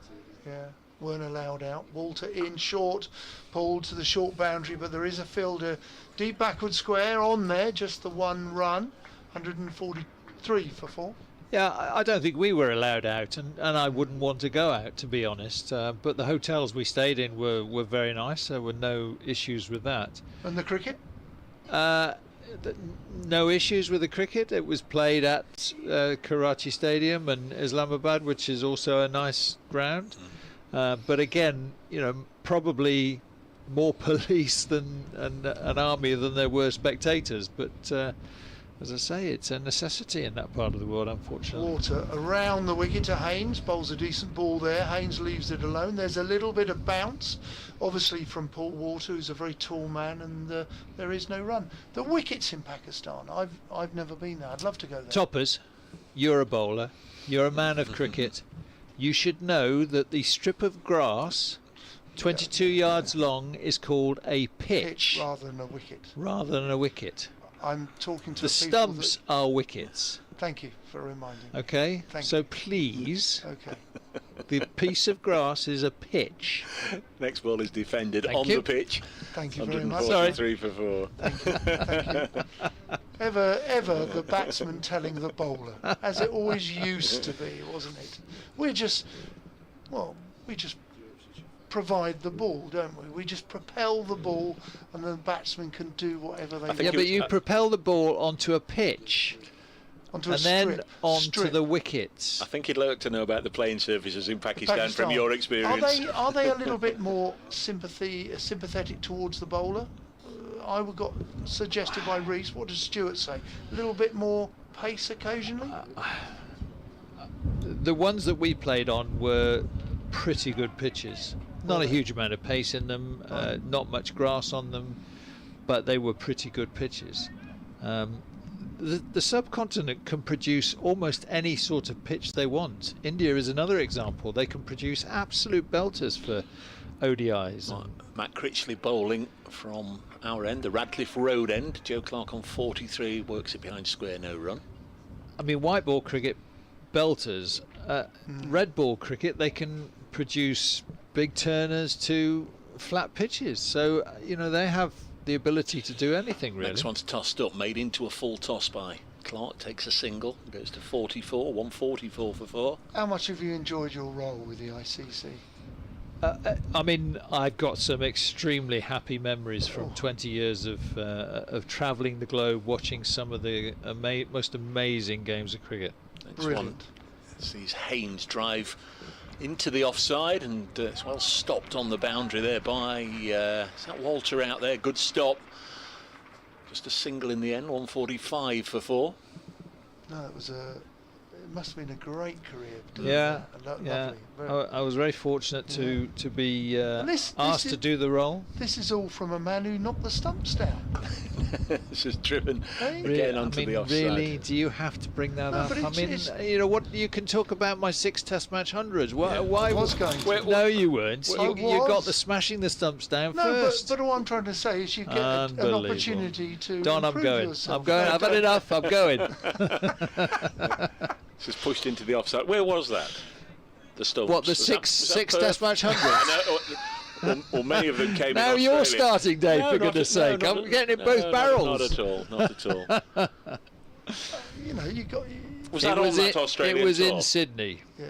[SPEAKER 2] weren't allowed out. Walter in short, pulled to the short boundary, but there is a fielder deep backward square on there, just the one run, 143 for 4.
[SPEAKER 10] Yeah, I don't think we were allowed out, and I wouldn't want to go out, to be honest. But the hotels we stayed in were very nice. There were no issues with that.
[SPEAKER 2] And the cricket?
[SPEAKER 10] No issues with the cricket. It was played at Karachi Stadium and Islamabad, which is also a nice ground. But again, probably more police than an army than there were spectators. But as I say, it's a necessity in that part of the world, unfortunately.
[SPEAKER 2] Water around the wicket to Haynes, bowls a decent ball there. Haynes leaves it alone. There's a little bit of bounce, obviously from Paul Water, who's a very tall man, and there is no run. The wickets in Pakistan, I've never been there. I'd love to go there.
[SPEAKER 10] Toppers, you're a bowler. You're a man of cricket. You should know that the strip of grass, 22 yards long, is called a pitch
[SPEAKER 2] rather than a wicket.
[SPEAKER 10] Rather than a wicket.
[SPEAKER 2] I'm talking to
[SPEAKER 10] the stumps are wickets.
[SPEAKER 2] Thank you for reminding me.
[SPEAKER 10] Okay, so please, the piece of grass is a pitch.
[SPEAKER 3] Next ball is defended on the pitch.
[SPEAKER 2] Thank you very much.
[SPEAKER 3] 143 for 4.
[SPEAKER 2] Thank you. Ever the batsman telling the bowler, as it always used to be, wasn't it? We just provide the ball, don't we? We just propel the ball, and the batsman can do whatever they want.
[SPEAKER 10] Yeah, but you propel the ball onto a pitch,
[SPEAKER 2] onto a
[SPEAKER 10] then
[SPEAKER 2] strip,
[SPEAKER 10] onto the wickets.
[SPEAKER 3] I think you'd like to know about the playing surfaces in Pakistan from your experience.
[SPEAKER 2] Are they a little bit more sympathetic towards the bowler? I got suggested by Reese. What does Stuart say? A little bit more pace occasionally?
[SPEAKER 10] The ones that we played on were pretty good pitches. Not a huge amount of pace in them, not much grass on them, but they were pretty good pitches. The subcontinent can produce almost any sort of pitch they want. India is another example. They can produce absolute belters for ODIs.
[SPEAKER 3] Matt Critchley bowling from our end, the Radcliffe Road end. Joe Clark on 43, works it behind square, no run.
[SPEAKER 10] I mean, white ball cricket, belters. Red ball cricket, they can produce big turners to flat pitches. So, they have the ability to do anything, really.
[SPEAKER 3] Next one's tossed up, made into a full toss by Clark, takes a single, goes to 44, 144 for 4.
[SPEAKER 2] How much have you enjoyed your role with the ICC?
[SPEAKER 10] I mean, I've got some extremely happy memories from 20 years of travelling the globe, watching some of the most amazing games of cricket.
[SPEAKER 3] Next one sees Haynes drive into the offside, and it's well stopped on the boundary there by is that Walter out there? Good stop. Just a single in the end, 145 for 4.
[SPEAKER 2] No, it must have been a great career.
[SPEAKER 10] Yeah,
[SPEAKER 2] Lovely.
[SPEAKER 10] I was very fortunate to be asked to do the role.
[SPEAKER 2] This is all from a man who knocked the stumps down.
[SPEAKER 3] This is driven again onto the offside.
[SPEAKER 10] Really, do you have to bring that up? I mean, what you can talk about my 6 Test match hundreds. Why?
[SPEAKER 2] I was going to.
[SPEAKER 10] No, you weren't. You got the smashing the stumps down first.
[SPEAKER 2] But all I'm trying to say is you get an opportunity to
[SPEAKER 10] Don,
[SPEAKER 2] improve
[SPEAKER 10] I'm going.
[SPEAKER 2] yourself.
[SPEAKER 10] I'm going. I've had enough. I'm going.
[SPEAKER 3] This is pushed into the offside. Where was that? The stumps.
[SPEAKER 10] What, the six Test match hundreds?
[SPEAKER 3] Or many of them came
[SPEAKER 10] now
[SPEAKER 3] in
[SPEAKER 10] you're
[SPEAKER 3] Australia.
[SPEAKER 10] starting, Dave, for goodness sake. I'm getting in both barrels.
[SPEAKER 3] Not at all, not at all.
[SPEAKER 2] You got...
[SPEAKER 3] Was that on that Australian
[SPEAKER 10] It was
[SPEAKER 3] tour?
[SPEAKER 10] in Sydney.
[SPEAKER 2] Yeah.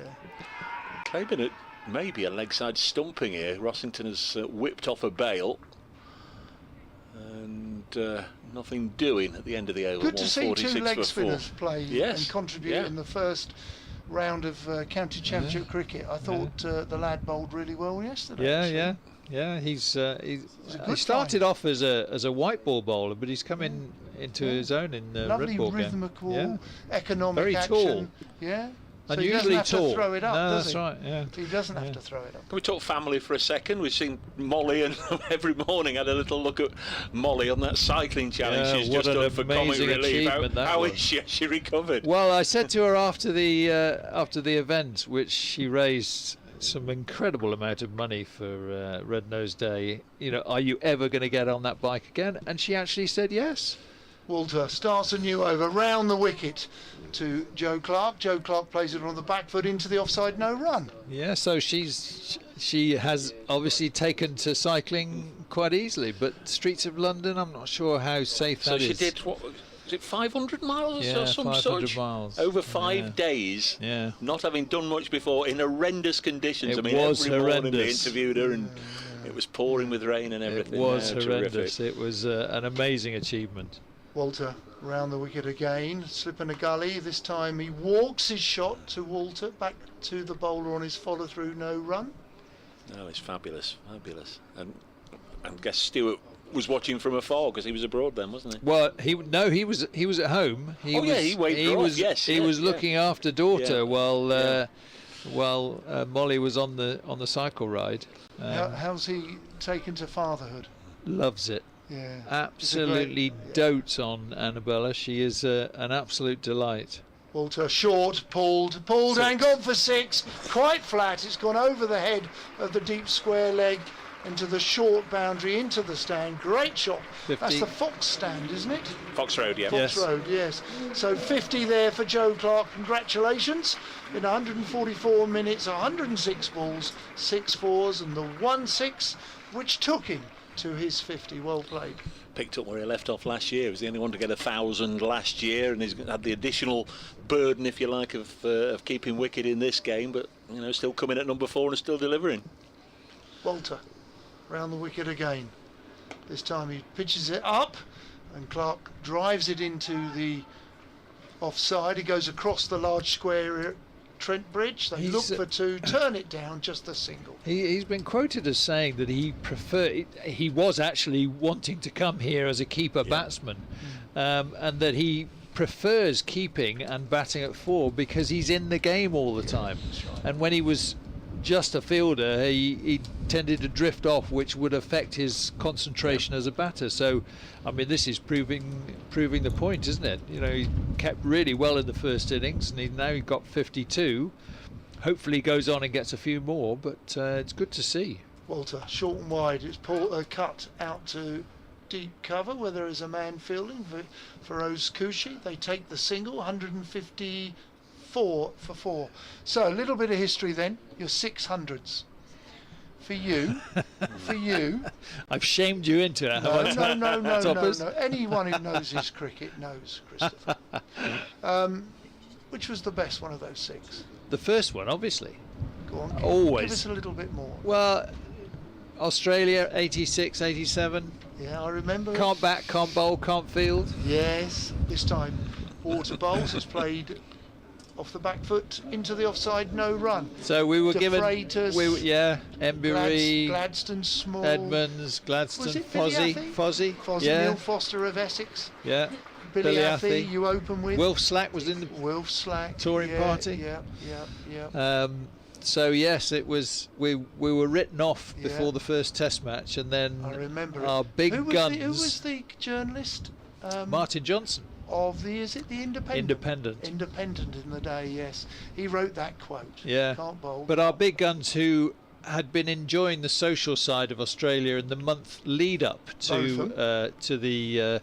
[SPEAKER 3] claiming it maybe a leg side stumping here. Rossington has whipped off a bail. And nothing doing at the end of the over.
[SPEAKER 2] Good to see 2 leg
[SPEAKER 3] for 4.
[SPEAKER 2] spinners play and contribute in the first round of county championship cricket. I thought the lad bowled really well yesterday.
[SPEAKER 10] Yeah. He started off as a white ball bowler, but he's come into his own in the
[SPEAKER 2] lovely
[SPEAKER 10] red ball
[SPEAKER 2] rhythmical, economic
[SPEAKER 10] very
[SPEAKER 2] action.
[SPEAKER 10] Tall.
[SPEAKER 2] Yeah. So
[SPEAKER 10] Unusually
[SPEAKER 2] he doesn't have to throw it up,
[SPEAKER 10] no,
[SPEAKER 2] does
[SPEAKER 10] that's
[SPEAKER 2] he?
[SPEAKER 10] right. Yeah.
[SPEAKER 2] He doesn't have to throw it up.
[SPEAKER 3] Can we talk family for a second? We've seen Molly, and every morning had a little look at Molly on that cycling challenge she's
[SPEAKER 10] what
[SPEAKER 3] just
[SPEAKER 10] an
[SPEAKER 3] done for comic
[SPEAKER 10] amazing
[SPEAKER 3] relief.
[SPEAKER 10] achievement that
[SPEAKER 3] How
[SPEAKER 10] was.
[SPEAKER 3] is she? Has she recovered?
[SPEAKER 10] Well, I said to her after the event, which she raised some incredible amount of money for Red Nose Day, are you ever going to get on that bike again? And she actually said yes.
[SPEAKER 2] Walter starts a new over round the wicket to Joe Clark. Joe Clark plays it on the back foot into the offside, no run.
[SPEAKER 10] Yeah, so she has obviously taken to cycling quite easily, but streets of London, I'm not sure how safe that is.
[SPEAKER 3] So she did what? Was it 500 miles
[SPEAKER 10] Yeah,
[SPEAKER 3] or some
[SPEAKER 10] 500
[SPEAKER 3] such?
[SPEAKER 10] miles.
[SPEAKER 3] Over 5 days.
[SPEAKER 10] Yeah.
[SPEAKER 3] Not having done much before in horrendous conditions.
[SPEAKER 10] It
[SPEAKER 3] I mean,
[SPEAKER 10] was
[SPEAKER 3] every morning they
[SPEAKER 10] horrendous.
[SPEAKER 3] interviewed her and it was pouring with rain and everything.
[SPEAKER 10] It was
[SPEAKER 3] Yeah,
[SPEAKER 10] horrendous.
[SPEAKER 3] terrific.
[SPEAKER 10] It was an amazing achievement.
[SPEAKER 2] Walter round the wicket again, slip in a gully. This time he walks his shot to Walter, back to the bowler on his follow through, no run.
[SPEAKER 3] No, it's fabulous. And I guess Stewart was watching from afar because he was abroad then, wasn't he?
[SPEAKER 10] Well, he was at home. He was looking after daughter while Molly was on the cycle ride.
[SPEAKER 2] How's he taken to fatherhood?
[SPEAKER 10] Loves it.
[SPEAKER 2] Yeah,
[SPEAKER 10] absolutely dotes on Annabella. She is an absolute delight.
[SPEAKER 2] Walter short, pulled and gone for 6. Quite flat. It's gone over the head of the deep square leg into the short boundary, into the stand. Great shot.
[SPEAKER 10] 50.
[SPEAKER 2] That's the Fox stand, isn't it?
[SPEAKER 3] Fox Road, yeah.
[SPEAKER 2] Fox Road, yes. So 50 there for Joe Clark. Congratulations. In 144 minutes, 106 balls, 6 fours, and the 1-6, which took him to his 50. Well played.
[SPEAKER 3] Picked up where he left off last year. He was the only one to get 1,000 last year, and he's had the additional burden, if you like, of keeping wicket in this game. But still coming at number 4 and still delivering.
[SPEAKER 2] Walter round the wicket again. This time he pitches it up, and Clark drives it into the offside. He goes across the large square Trent Bridge. They look for 2, turn it down, just a single.
[SPEAKER 10] He's been quoted as saying that he was actually wanting to come here as a keeper batsman, and that he prefers keeping and batting at 4 because he's in the game all the time. And when he was just a fielder, he tended to drift off, which would affect his concentration as a batter. So, I mean, this is proving the point, isn't it? He kept really well in the first innings, and he's now got 52. Hopefully, he goes on and gets a few more, but it's good to see.
[SPEAKER 2] Walter short and wide. It's cut out to deep cover where there is a man fielding for Kushi. They take the single, 154 for 4. So a little bit of history then. Your 600s. For you.
[SPEAKER 10] I've shamed you into it.
[SPEAKER 2] No. Anyone who knows his cricket knows, Christopher. Which was the best one of those 6?
[SPEAKER 10] The first one, obviously.
[SPEAKER 2] Go on.
[SPEAKER 10] Always.
[SPEAKER 2] Give us a little bit more.
[SPEAKER 10] Well, Australia, 86, 87.
[SPEAKER 2] Yeah, I remember.
[SPEAKER 10] Can't bat, can't bowl, can't field.
[SPEAKER 2] Yes. This time, water bowls. It's played off the back foot into the offside, no run.
[SPEAKER 10] So we were given
[SPEAKER 2] Embury, Gladstone, Small,
[SPEAKER 10] Edmonds, Gladstone, Fozzie,
[SPEAKER 2] Neil Foster of Essex, Billy Athey, you open with.
[SPEAKER 10] Wilf Slack was in the touring party. So yes, it was. We were written off before the first Test match, and then
[SPEAKER 2] I remember
[SPEAKER 10] our big guns.
[SPEAKER 2] Who was the journalist?
[SPEAKER 10] Martin Johnson.
[SPEAKER 2] Of the Independent?
[SPEAKER 10] Independent
[SPEAKER 2] in the day, yes. He wrote that quote.
[SPEAKER 10] Yeah.
[SPEAKER 2] Can't bowl.
[SPEAKER 10] But our big guns who had been enjoying the social side of Australia in the month lead up to the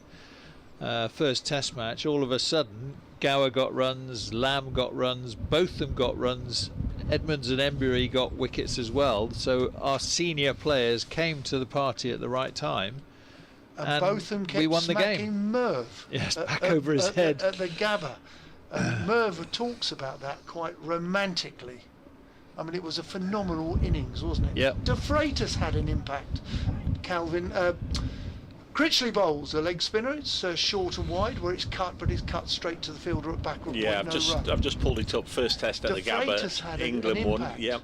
[SPEAKER 10] first Test match, all of a sudden Gower got runs, Lamb got runs, both of them got runs. Edmonds and Embury got wickets as well. So our senior players came to the party at the right time.
[SPEAKER 2] And both of them kept smacking Merv
[SPEAKER 10] back over his head
[SPEAKER 2] at the Gabba. And Merv talks about that quite romantically. I mean, it was a phenomenal innings, wasn't it?
[SPEAKER 10] Yep.
[SPEAKER 2] De Freitas had an impact. Calvin. Critchley bowls a leg spinner. It's short and wide where it's cut, but it's cut straight to the fielder at backward point.
[SPEAKER 3] Yeah,
[SPEAKER 2] No run.
[SPEAKER 3] I've just pulled it up. First test at
[SPEAKER 2] De
[SPEAKER 3] the
[SPEAKER 2] Freitas had
[SPEAKER 3] Gabba, England
[SPEAKER 2] an
[SPEAKER 3] won.
[SPEAKER 2] impact.
[SPEAKER 3] Yep.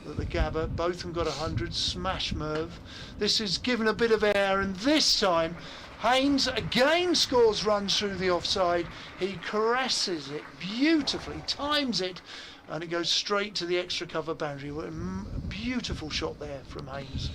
[SPEAKER 2] At the Gabba, both of them got 100. Smash Merv. This is given a bit of air, and this time Haynes again scores runs through the offside. He caresses it beautifully, times it, and it goes straight to the extra cover boundary. Beautiful shot there from Haynes.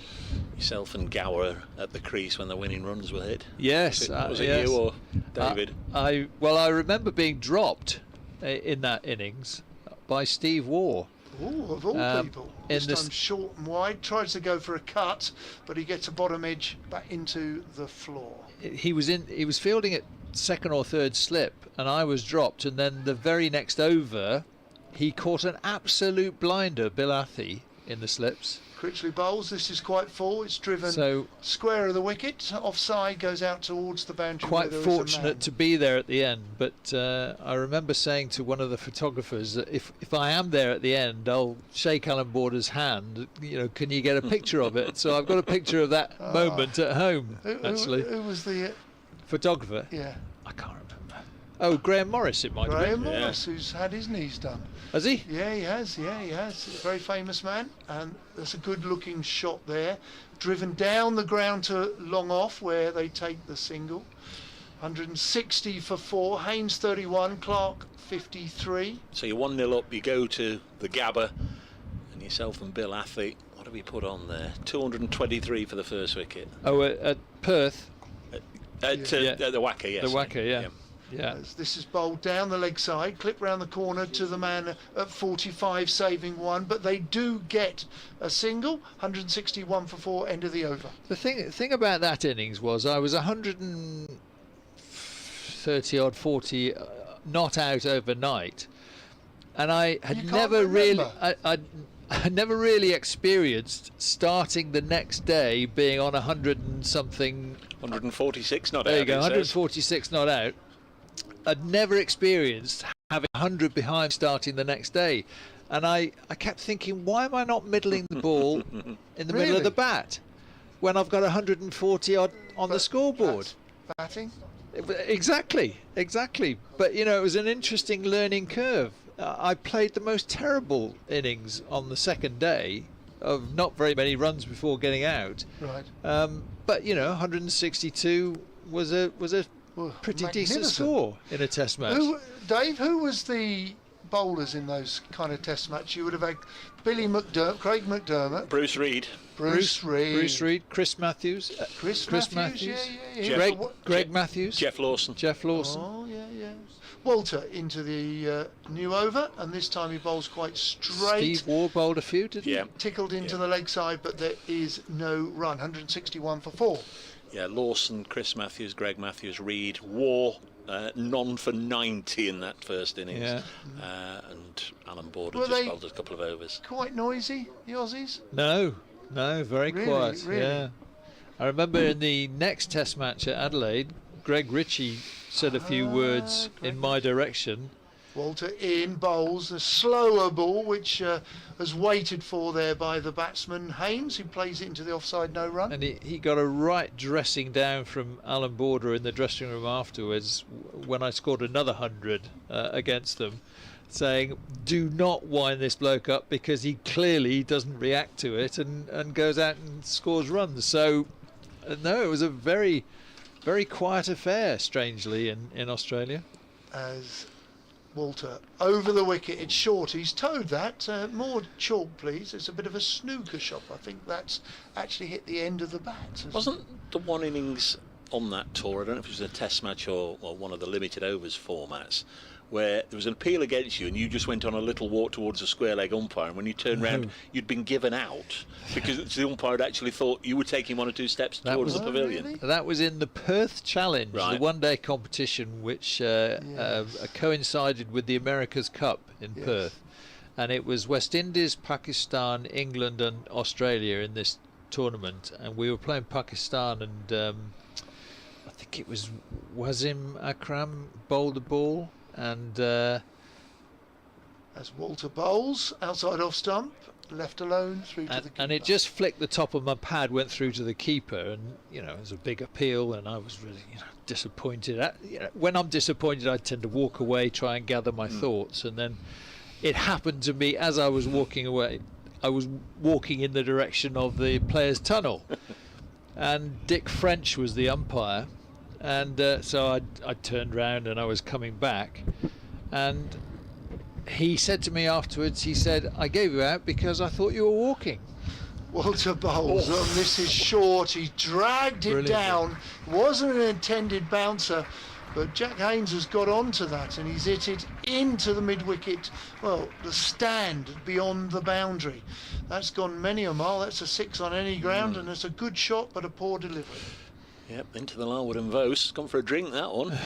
[SPEAKER 3] Yourself and Gower at the crease when the winning runs were hit.
[SPEAKER 10] Yes.
[SPEAKER 3] Was it
[SPEAKER 10] yes.
[SPEAKER 3] you or David?
[SPEAKER 10] I remember being dropped in that innings by Steve Waugh.
[SPEAKER 2] Oh, of all people. This
[SPEAKER 10] in
[SPEAKER 2] time short and wide, tries to go for a cut, but he gets a bottom edge back into the floor.
[SPEAKER 10] He was fielding at second or third slip, and I was dropped, and then the very next over he caught an absolute blinder, Bill Athy, in the slips.
[SPEAKER 2] Critchley bowls, this is quite full, it's driven
[SPEAKER 10] So
[SPEAKER 2] square of the wicket, offside, goes out towards the boundary.
[SPEAKER 10] quite
[SPEAKER 2] where there is a man.
[SPEAKER 10] fortunate to be there at the end, but I remember saying to one of the photographers that if I am there at the end, I'll shake Alan Border's hand, can you get a picture of it? So I've got a picture of that moment at home, actually.
[SPEAKER 2] Who was the
[SPEAKER 10] photographer?
[SPEAKER 2] Yeah.
[SPEAKER 10] I can't remember. Oh, Graham Morris, it might have been.
[SPEAKER 2] Graham Morris, who's had his knees done.
[SPEAKER 10] Has he?
[SPEAKER 2] Yeah, he has. He's a very famous man, and there's a good-looking shot there. Driven down the ground to long off, where they take the single. 160 for 4. Haynes 31, Clark 53.
[SPEAKER 3] So you're 1-0 up. You go to the Gabba, and yourself and Bill Athy. What have we put on there? 223 for the first wicket.
[SPEAKER 10] Oh, at Perth.
[SPEAKER 3] The Wacker, yes.
[SPEAKER 10] The Wacker, yeah.
[SPEAKER 2] As this is bowled down the leg side, clip round the corner to the man at 45, saving one, but they do get a single. 161 for 4, end of the over.
[SPEAKER 10] The thing about that innings was I was 130 odd 40 not out overnight, and I had never really I never really experienced starting the next day being on 100 and something.
[SPEAKER 3] 146 not out.
[SPEAKER 10] There you go, 146 not out. I'd never experienced having 100 behind starting the next day, and I kept thinking, why am I not middling the ball in the middle of the bat when I've got 140 odd on the scoreboard?
[SPEAKER 2] Batting?
[SPEAKER 10] Exactly. But it was an interesting learning curve. I played the most terrible innings on the second day of not very many runs before getting out.
[SPEAKER 2] Right.
[SPEAKER 10] But 162 was a pretty decent score in a test match.
[SPEAKER 2] Dave, who was the bowlers in those kind of test matches? You would have had Billy McDermott, Craig McDermott,
[SPEAKER 3] Bruce Reid,
[SPEAKER 2] Chris
[SPEAKER 10] Matthews,
[SPEAKER 2] Chris Matthews,
[SPEAKER 10] Greg Matthews,
[SPEAKER 3] Jeff Lawson.
[SPEAKER 2] Oh yeah. Walter into the new over, and this time he bowls quite straight.
[SPEAKER 10] Steve Waugh bowled a few, didn't he?
[SPEAKER 2] Tickled into the leg side, but there is no run. 161 for 4.
[SPEAKER 3] Yeah, Lawson, Chris Matthews, Greg Matthews, Reid, Waugh, none for 90 in that first innings.
[SPEAKER 10] Yeah.
[SPEAKER 3] And Alan Border
[SPEAKER 2] Were
[SPEAKER 3] just
[SPEAKER 2] they
[SPEAKER 3] bowled a couple of overs.
[SPEAKER 2] Quite noisy, the Aussies?
[SPEAKER 10] No, very quiet.
[SPEAKER 2] Really?
[SPEAKER 10] Yeah. I remember in the next test match at Adelaide, Greg Ritchie said a few words in my direction.
[SPEAKER 2] Walter in bowls a slower ball, which was waited for there by the batsman Haynes, who plays it into the offside, no run.
[SPEAKER 10] And he got a right dressing down from Alan Border in the dressing room afterwards when I scored another 100 against them, saying, do not wind this bloke up, because he clearly doesn't react to it and goes out and scores runs. So no, it was a very, very quiet affair, strangely, in Australia.
[SPEAKER 2] As Walter over the wicket, it's short, he's towed that. More chalk please, it's a bit of a snooker shop. I think that's actually hit the end of the bat.
[SPEAKER 3] Wasn't the one innings on that tour, I don't know if it was a test match or one of the limited overs formats, where there was an appeal against you and you just went on a little walk towards a square leg umpire, and when you turned round you'd been given out because the umpire had actually thought you were taking 1 or 2 steps towards the pavilion.
[SPEAKER 2] Really?
[SPEAKER 10] That was in the Perth Challenge,
[SPEAKER 3] right.
[SPEAKER 10] The one-day competition which coincided with the America's Cup in Perth, and it was West Indies, Pakistan, England and Australia in this tournament, and we were playing Pakistan, and I think it was Wasim Akram bowled the ball, and
[SPEAKER 2] as Walter bowls outside off stump, left alone through to the keeper.
[SPEAKER 10] And it just flicked the top of my pad, went through to the keeper, and you know, it was a big appeal, and I was really, you know, disappointed. When I'm disappointed, I tend to walk away, try and gather my thoughts, and then it happened to me as I was walking away. I was walking in the direction of the players' tunnel, and Dick French was the umpire, and so I turned round and I was coming back, and he said to me afterwards, he said, "I gave you out because I thought you were walking."
[SPEAKER 2] Walter bowls on. This is short. He dragged it down. Wasn't an intended bouncer, but Jack Haynes has got onto that and he's hit it into the mid-wicket. Well, the stand beyond the boundary. That's gone many a mile. That's a 6 on any ground, and it's a good shot, but a poor delivery.
[SPEAKER 3] Yep, into the Larwood and Vos. Gone for a drink, that one.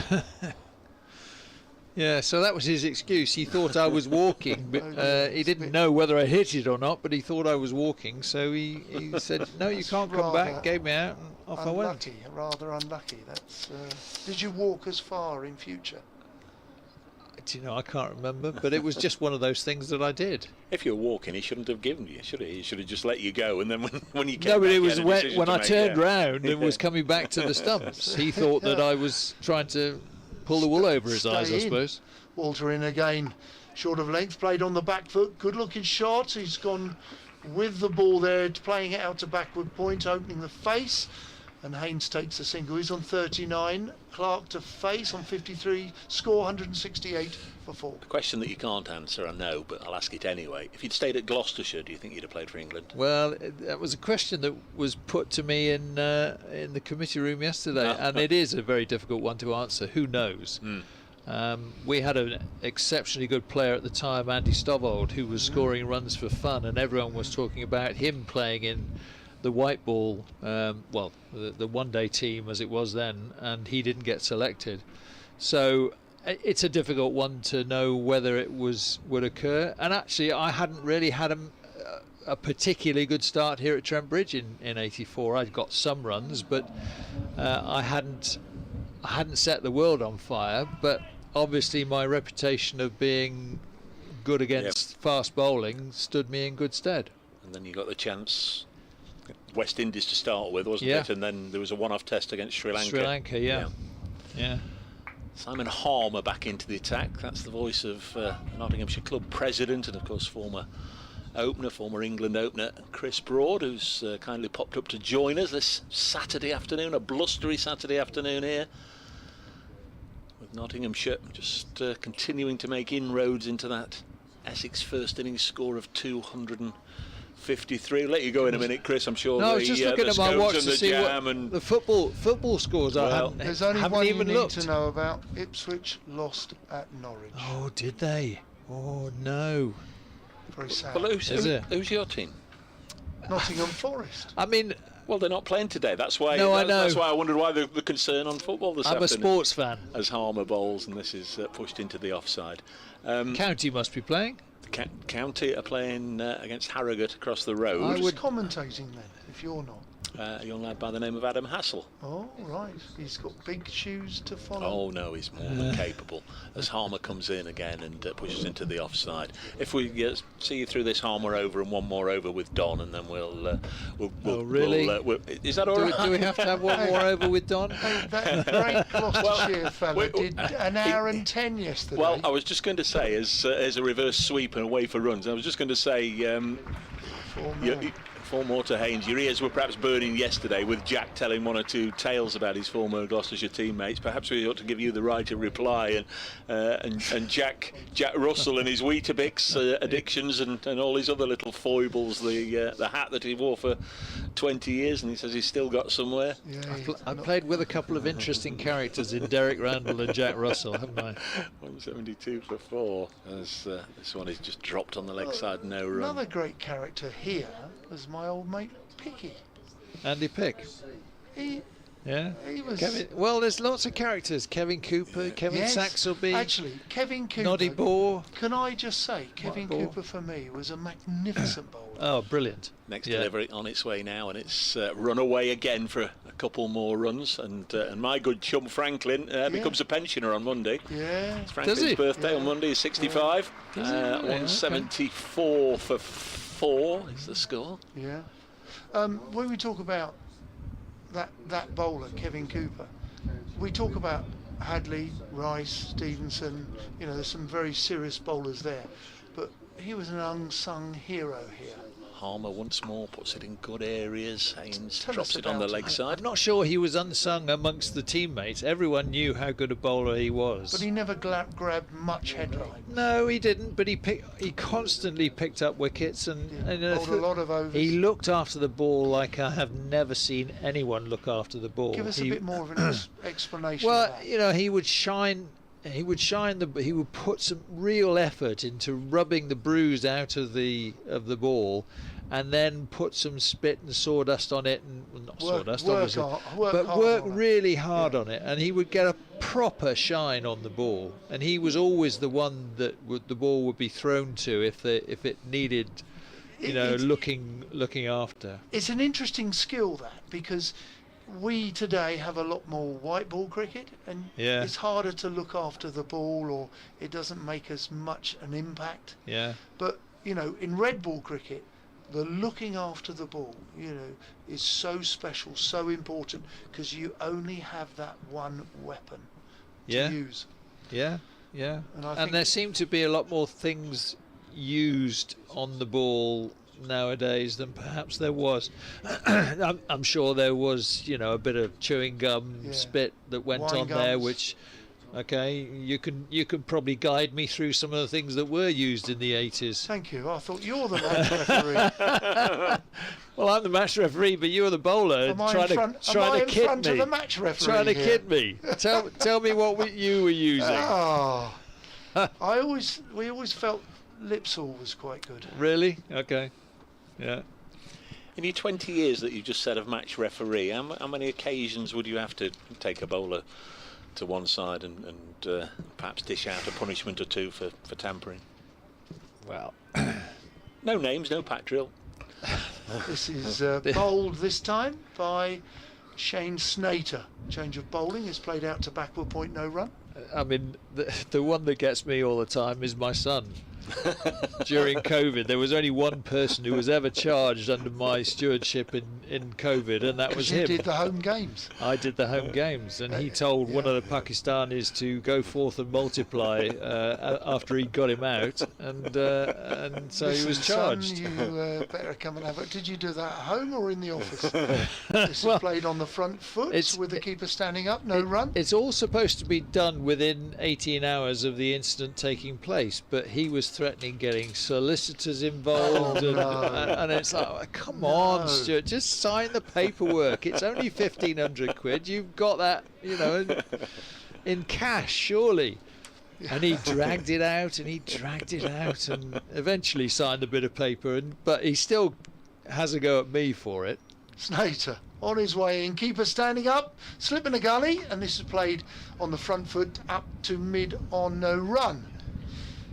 [SPEAKER 10] Yeah, so that was his excuse. He thought I was walking, but he didn't know whether I hit it or not, but he thought I was walking, so he said, "No, you can't come back," gave me out, and off I went.
[SPEAKER 2] Rather unlucky. That's. Did you walk as far in future?
[SPEAKER 10] Do you know, I can't remember, but it was just one of those things that I did.
[SPEAKER 3] If you're walking, he shouldn't have given you, should he? He should have just let you go, and then when you came
[SPEAKER 10] No, but
[SPEAKER 3] back,
[SPEAKER 10] it was when I turned round
[SPEAKER 3] Yeah.
[SPEAKER 10] and was coming back to the stumps. He thought that I was trying to pull the wool over his eyes, I suppose.
[SPEAKER 2] Walter in again, short of length, played on the back foot, good looking shot. He's gone with the ball there, playing it out to backward point, opening the face, and Haynes takes the single. He's on 39, Clark to face on 53, score 168 for 4.
[SPEAKER 3] A question that you can't answer, I know, but I'll ask it anyway. If you'd stayed at Gloucestershire, do you think you'd have played for England?
[SPEAKER 10] Well, that was a question that was put to me in the committee room yesterday, and it is a very difficult one to answer. Who knows? We had an exceptionally good player at the time, Andy Stovald, who was scoring runs for fun, and everyone was talking about him playing in the white ball, well, the one-day team as it was then, and he didn't get selected. So it's a difficult one to know whether it would occur. And actually, I hadn't really had a particularly good start here at Trent Bridge in '84. I'd got some runs, but I hadn't set the world on fire. But obviously, my reputation of being good against fast bowling stood me in good stead.
[SPEAKER 3] And then you got the chance, West Indies to start with, wasn't it? And then there was a one-off test against Sri Lanka.
[SPEAKER 10] Sri Lanka, yeah.
[SPEAKER 3] Simon Harmer back into the attack. That's the voice of Nottinghamshire club president and of course former England opener Chris Broad, who's kindly popped up to join us this Saturday afternoon, a blustery Saturday afternoon here, with Nottinghamshire just continuing to make inroads into that Essex first innings score of 253. I'll let you go in a minute, Chris. I'm sure.
[SPEAKER 10] No, I was just looking at my watch to see what the football scores are.
[SPEAKER 2] There's only one you need to know about. Ipswich lost at Norwich.
[SPEAKER 10] Oh, did they? Oh no.
[SPEAKER 2] Very sad.
[SPEAKER 3] Well, who's your team?
[SPEAKER 2] Nottingham Forest.
[SPEAKER 10] I mean,
[SPEAKER 3] well, they're not playing today. That's why.
[SPEAKER 10] No, I know.
[SPEAKER 3] That's why I wondered why the concern on football this afternoon.
[SPEAKER 10] I'm a sports fan.
[SPEAKER 3] As Harmer bowls, and this is pushed into the offside.
[SPEAKER 10] County must be playing.
[SPEAKER 3] County are playing against Harrogate across the road.
[SPEAKER 2] I was commentating then, if you're not.
[SPEAKER 3] A young lad by the name of Adam Hassel.
[SPEAKER 2] Oh, right. He's got big shoes to follow.
[SPEAKER 3] Oh, no, he's more than capable. As Harmer comes in again and pushes into the offside. If we see you through this Harmer over and one more over with Don, and then we'll
[SPEAKER 10] oh, really?
[SPEAKER 3] Is that all right?
[SPEAKER 10] Do we have to have one more over with Don?
[SPEAKER 2] That great Gloucestershire fella did an hour and 10 yesterday.
[SPEAKER 3] Well, I was just going to say, as a reverse sweep and away for runs, I was just going to say... 4 more to Haynes. Your ears were perhaps burning yesterday with Jack telling one or two tales about his former Gloucestershire teammates. Perhaps we ought to give you the right to reply. And Jack Russell and his Weetabix addictions and all his other little foibles. The hat that he wore for 20 years, and he says he's still got somewhere.
[SPEAKER 2] Yeah,
[SPEAKER 10] I played with a couple of interesting characters in Derek Randall and Jack Russell, haven't I?
[SPEAKER 3] 172 for 4. As this one is just dropped on the leg side, no run.
[SPEAKER 2] Another great character here was my old mate Picky.
[SPEAKER 10] Andy Pick. Yeah.
[SPEAKER 2] He was.
[SPEAKER 10] Well, there's lots of characters. Kevin Cooper, Kevin
[SPEAKER 2] Yes.
[SPEAKER 10] Saxelby.
[SPEAKER 2] Actually, Kevin Cooper.
[SPEAKER 10] Noddy Bohr.
[SPEAKER 2] Can I just say, Kevin
[SPEAKER 10] Bohr.
[SPEAKER 2] Cooper for me was a magnificent bowler.
[SPEAKER 10] Oh, brilliant.
[SPEAKER 3] Next
[SPEAKER 10] Yeah.
[SPEAKER 3] delivery on its way now, and it's run away again for a couple more runs. And my good chum Franklin becomes a pensioner on Monday.
[SPEAKER 2] Yeah.
[SPEAKER 3] It's Franklin's birthday on Monday. He's 65.
[SPEAKER 10] Does he? Right,
[SPEAKER 3] 174 for 4 is the score.
[SPEAKER 2] Yeah. When we talk about that bowler, Kevin Cooper, we talk about Hadley, Rice, Stevenson. You know, there's some very serious bowlers there, but he was an unsung hero here.
[SPEAKER 3] Harmer once more puts it in good areas. Haynes
[SPEAKER 2] Tell
[SPEAKER 3] drops
[SPEAKER 2] us
[SPEAKER 3] it on the
[SPEAKER 2] about
[SPEAKER 3] leg
[SPEAKER 2] him.
[SPEAKER 3] side.
[SPEAKER 10] I'm not sure he was unsung amongst the teammates. Everyone knew how good a bowler he was.
[SPEAKER 2] But he never grabbed much headline.
[SPEAKER 10] No, he didn't. But he constantly picked up wickets and
[SPEAKER 2] Bowled a lot of overs.
[SPEAKER 10] he looked after the ball like I have never seen anyone look after the ball.
[SPEAKER 2] Give us a bit more of an explanation.
[SPEAKER 10] Well,
[SPEAKER 2] of that.
[SPEAKER 10] you know, he would put some real effort into rubbing the bruise out of the ball, and then put some spit and sawdust on it, and well, not sawdust obviously, but work really hard on it, and he would get a proper shine on the ball, and he was always the one that the ball would be thrown to if it needed, looking after.
[SPEAKER 2] It's an interesting skill, that, because we today have a lot more white ball cricket, and it's harder to look after the ball, or it doesn't make as much an impact.
[SPEAKER 10] Yeah.
[SPEAKER 2] But in red ball cricket, the looking after the ball, is so special, so important, because you only have that one weapon to use.
[SPEAKER 10] Yeah.
[SPEAKER 2] And I
[SPEAKER 10] And
[SPEAKER 2] think
[SPEAKER 10] there seem to be a lot more things used on the ball nowadays than perhaps there was. I'm sure there was, a bit of chewing gum spit that went
[SPEAKER 2] Wine
[SPEAKER 10] on there,
[SPEAKER 2] gums.
[SPEAKER 10] which, you can probably guide me through some of the things that were used in the 80s.
[SPEAKER 2] Thank you. I thought you're the match referee.
[SPEAKER 10] Well, I'm the match referee, but you're the bowler
[SPEAKER 2] Am I
[SPEAKER 10] trying
[SPEAKER 2] in front,
[SPEAKER 10] to
[SPEAKER 2] am I in
[SPEAKER 10] kid
[SPEAKER 2] front
[SPEAKER 10] me.
[SPEAKER 2] of the match referee
[SPEAKER 10] Trying to
[SPEAKER 2] here?
[SPEAKER 10] kid me. Tell me what you were using.
[SPEAKER 2] We always felt Lipsall was quite good.
[SPEAKER 10] Really? Okay. Yeah.
[SPEAKER 3] In your 20 years that you just said of match referee, how many occasions would you have to take a bowler to one side and perhaps dish out a punishment or two for tampering?
[SPEAKER 10] Well,
[SPEAKER 3] no names, no pack drill.
[SPEAKER 2] This is bowled this time by Shane Snater. Change of bowling is played out to backward point, no run.
[SPEAKER 10] I mean, the one that gets me all the time is my son. During COVID, there was only one person who was ever charged under my stewardship in COVID, and that was
[SPEAKER 2] you
[SPEAKER 10] him.
[SPEAKER 2] did the home games.
[SPEAKER 10] I did the home games, and he told one of the Pakistanis to go forth and multiply after he got him out, and so he was charged.
[SPEAKER 2] Son, you better come and have it. Did you do that at home or in the office? This is played on the front foot with the keeper standing up, no run.
[SPEAKER 10] It's all supposed to be done within 18 hours of the incident taking place, but he was threatening getting solicitors involved, and it's like, come on, Stuart, just sign the paperwork. It's only 1,500 quid. You've got that, in cash, surely. And he dragged it out, and eventually signed a bit of paper, but he still has a go at me for it.
[SPEAKER 2] Snater on his way in, keeper standing up, slip in a gully, and this is played on the front foot up to mid on no run.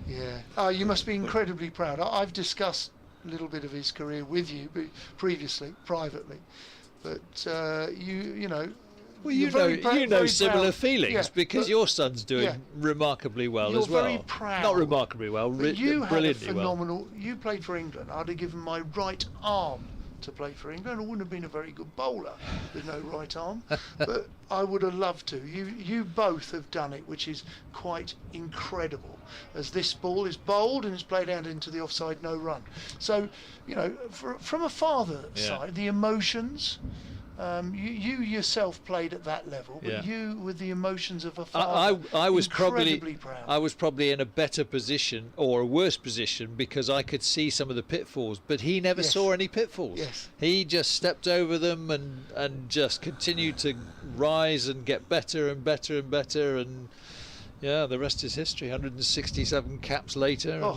[SPEAKER 2] Yeah, you must be incredibly proud. I've discussed a little bit of his career with you previously, privately, but you know.
[SPEAKER 10] Well, you know similar feelings because your son's doing remarkably well as well.
[SPEAKER 2] You're very proud.
[SPEAKER 10] Not remarkably well,
[SPEAKER 2] you
[SPEAKER 10] brilliantly
[SPEAKER 2] had a phenomenal.
[SPEAKER 10] well.
[SPEAKER 2] You played for England. I'd have given my right arm to play for England. I wouldn't have been a very good bowler with no right arm, but I would have loved to. You both have done it, which is quite incredible. As this ball is bowled and is played out into the offside, no run. So, from a father side, the emotions. You yourself played at that level, but you with the emotions of a father.
[SPEAKER 10] I was
[SPEAKER 2] incredibly proud.
[SPEAKER 10] I was probably in a better position or a worse position because I could see some of the pitfalls, but he never saw any pitfalls.
[SPEAKER 2] Yes.
[SPEAKER 10] He just stepped over them and just continued to rise and get better and better and better, and the rest is history. 167 caps later.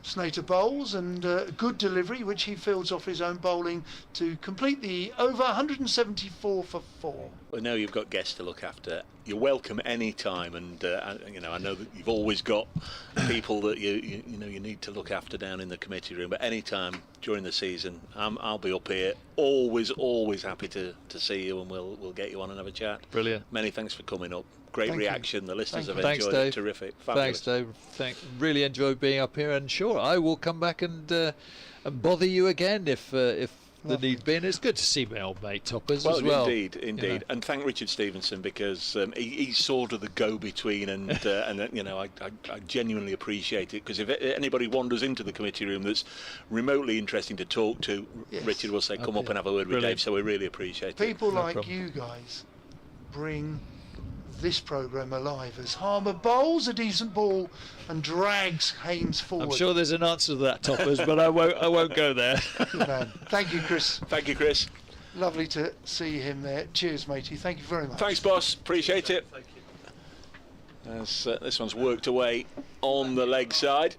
[SPEAKER 2] Snater bowls and good delivery, which he fields off his own bowling to complete the over 174 for 4.
[SPEAKER 3] I know you've got guests to look after. You're welcome any time, and I know that you've always got people that you need to look after down in the committee room. But any time during the season, I'll be up here. Always happy to see you, and we'll get you on and have a chat.
[SPEAKER 10] Brilliant.
[SPEAKER 3] Many thanks for coming up. Great
[SPEAKER 2] Thank
[SPEAKER 3] reaction.
[SPEAKER 2] You.
[SPEAKER 3] The listeners have
[SPEAKER 10] Thanks,
[SPEAKER 3] enjoyed it.
[SPEAKER 10] Dave.
[SPEAKER 3] Terrific. Fabulous.
[SPEAKER 10] Thanks, Dave. Really enjoyed being up here, and sure, I will come back and bother you again if the need be. And it's good to see my old mate Toppers as well.
[SPEAKER 3] Indeed. And thank Richard Stevenson, because he's sort of the go-between, and I genuinely appreciate it, because if anybody wanders into the committee room that's remotely interesting to talk to,
[SPEAKER 2] yes.
[SPEAKER 3] Richard will say, come up and have a word with Dave. So we really appreciate it.
[SPEAKER 2] People like you guys bring this programme alive as Harmer bowls a decent ball and drags Haynes forward.
[SPEAKER 10] I'm sure there's an answer to that, Toppers, but I won't go there.
[SPEAKER 2] Good man. Thank you, Chris.
[SPEAKER 3] Thank you, Chris.
[SPEAKER 2] Lovely to see him there. Cheers, matey. Thank you very much.
[SPEAKER 3] Thanks, boss. Appreciate it. As this one's worked away on the leg side.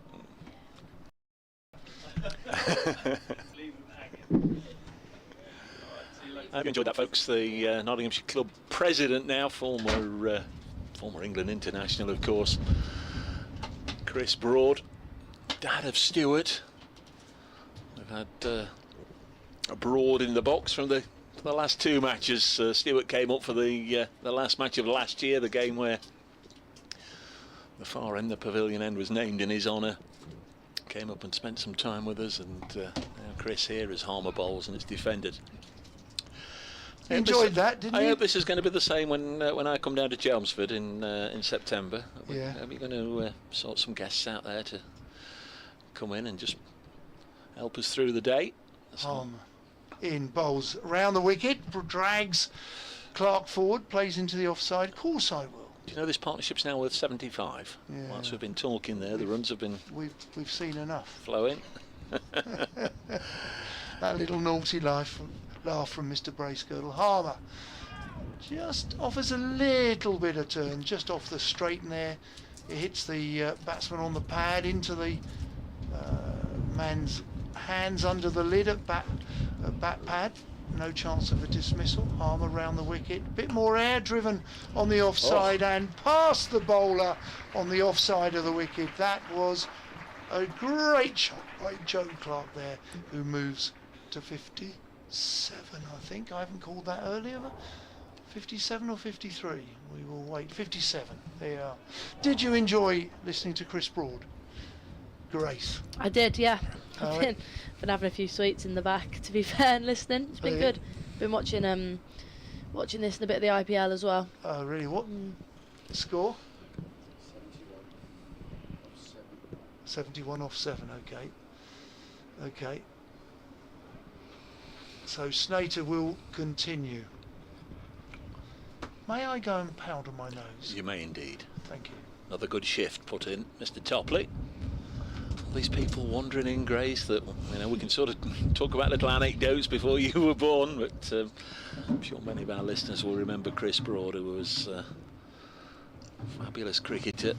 [SPEAKER 3] I hope you enjoyed that, folks. The Nottinghamshire club president now, former England international, of course, Chris Broad, dad of Stuart. We've had Broad in the box from the last 2 matches. Stuart came up for the last match of last year, the game where the far end, the pavilion end, was named in his honour. Came up and spent some time with us, and now Chris here as Harmer bowls and it's defended.
[SPEAKER 2] Enjoyed that, didn't you?
[SPEAKER 3] I hope this is going to be the same when I come down to Chelmsford in September.
[SPEAKER 2] Yeah.
[SPEAKER 3] Are we going to sort some guests out there to come in and just help us through the day?
[SPEAKER 2] In bowls round the wicket, drags Clark forward, plays into the offside. Of course I will.
[SPEAKER 3] Do you know this partnership's now worth 75?
[SPEAKER 2] Yeah.
[SPEAKER 3] Whilst we've been talking there, the runs have been
[SPEAKER 2] we've seen enough.
[SPEAKER 3] flowing.
[SPEAKER 2] That little naughty laugh from Mr. Bracegirdle. Harmer just offers a little bit of turn, just off the straight, and there it hits the batsman on the pad into the man's hands under the lid at bat pad. No chance of a dismissal. Harmer round the wicket, bit more air driven on the offside and past the bowler on the offside of the wicket. That was a great shot by Joe Clark there, who moves to 57, I think. I haven't called that earlier. 57 or 53? We will wait. 57. There you are. Did you enjoy listening to Chris Broad? Grace?
[SPEAKER 4] I did, yeah. I've been having a few sweets in the back, to be fair, and listening. It's been good. Been watching this and a bit of the IPL as well.
[SPEAKER 2] Oh, really? What score? 71 off 7. Okay. So Snater will continue. May I go and powder my nose?
[SPEAKER 3] You may indeed.
[SPEAKER 2] Thank you.
[SPEAKER 3] Another good shift put in, Mr. Topley. All these people wandering in, Grace, that we can sort of talk about little anecdotes before you were born, but I'm sure many of our listeners will remember Chris Broad, who was a fabulous cricketer,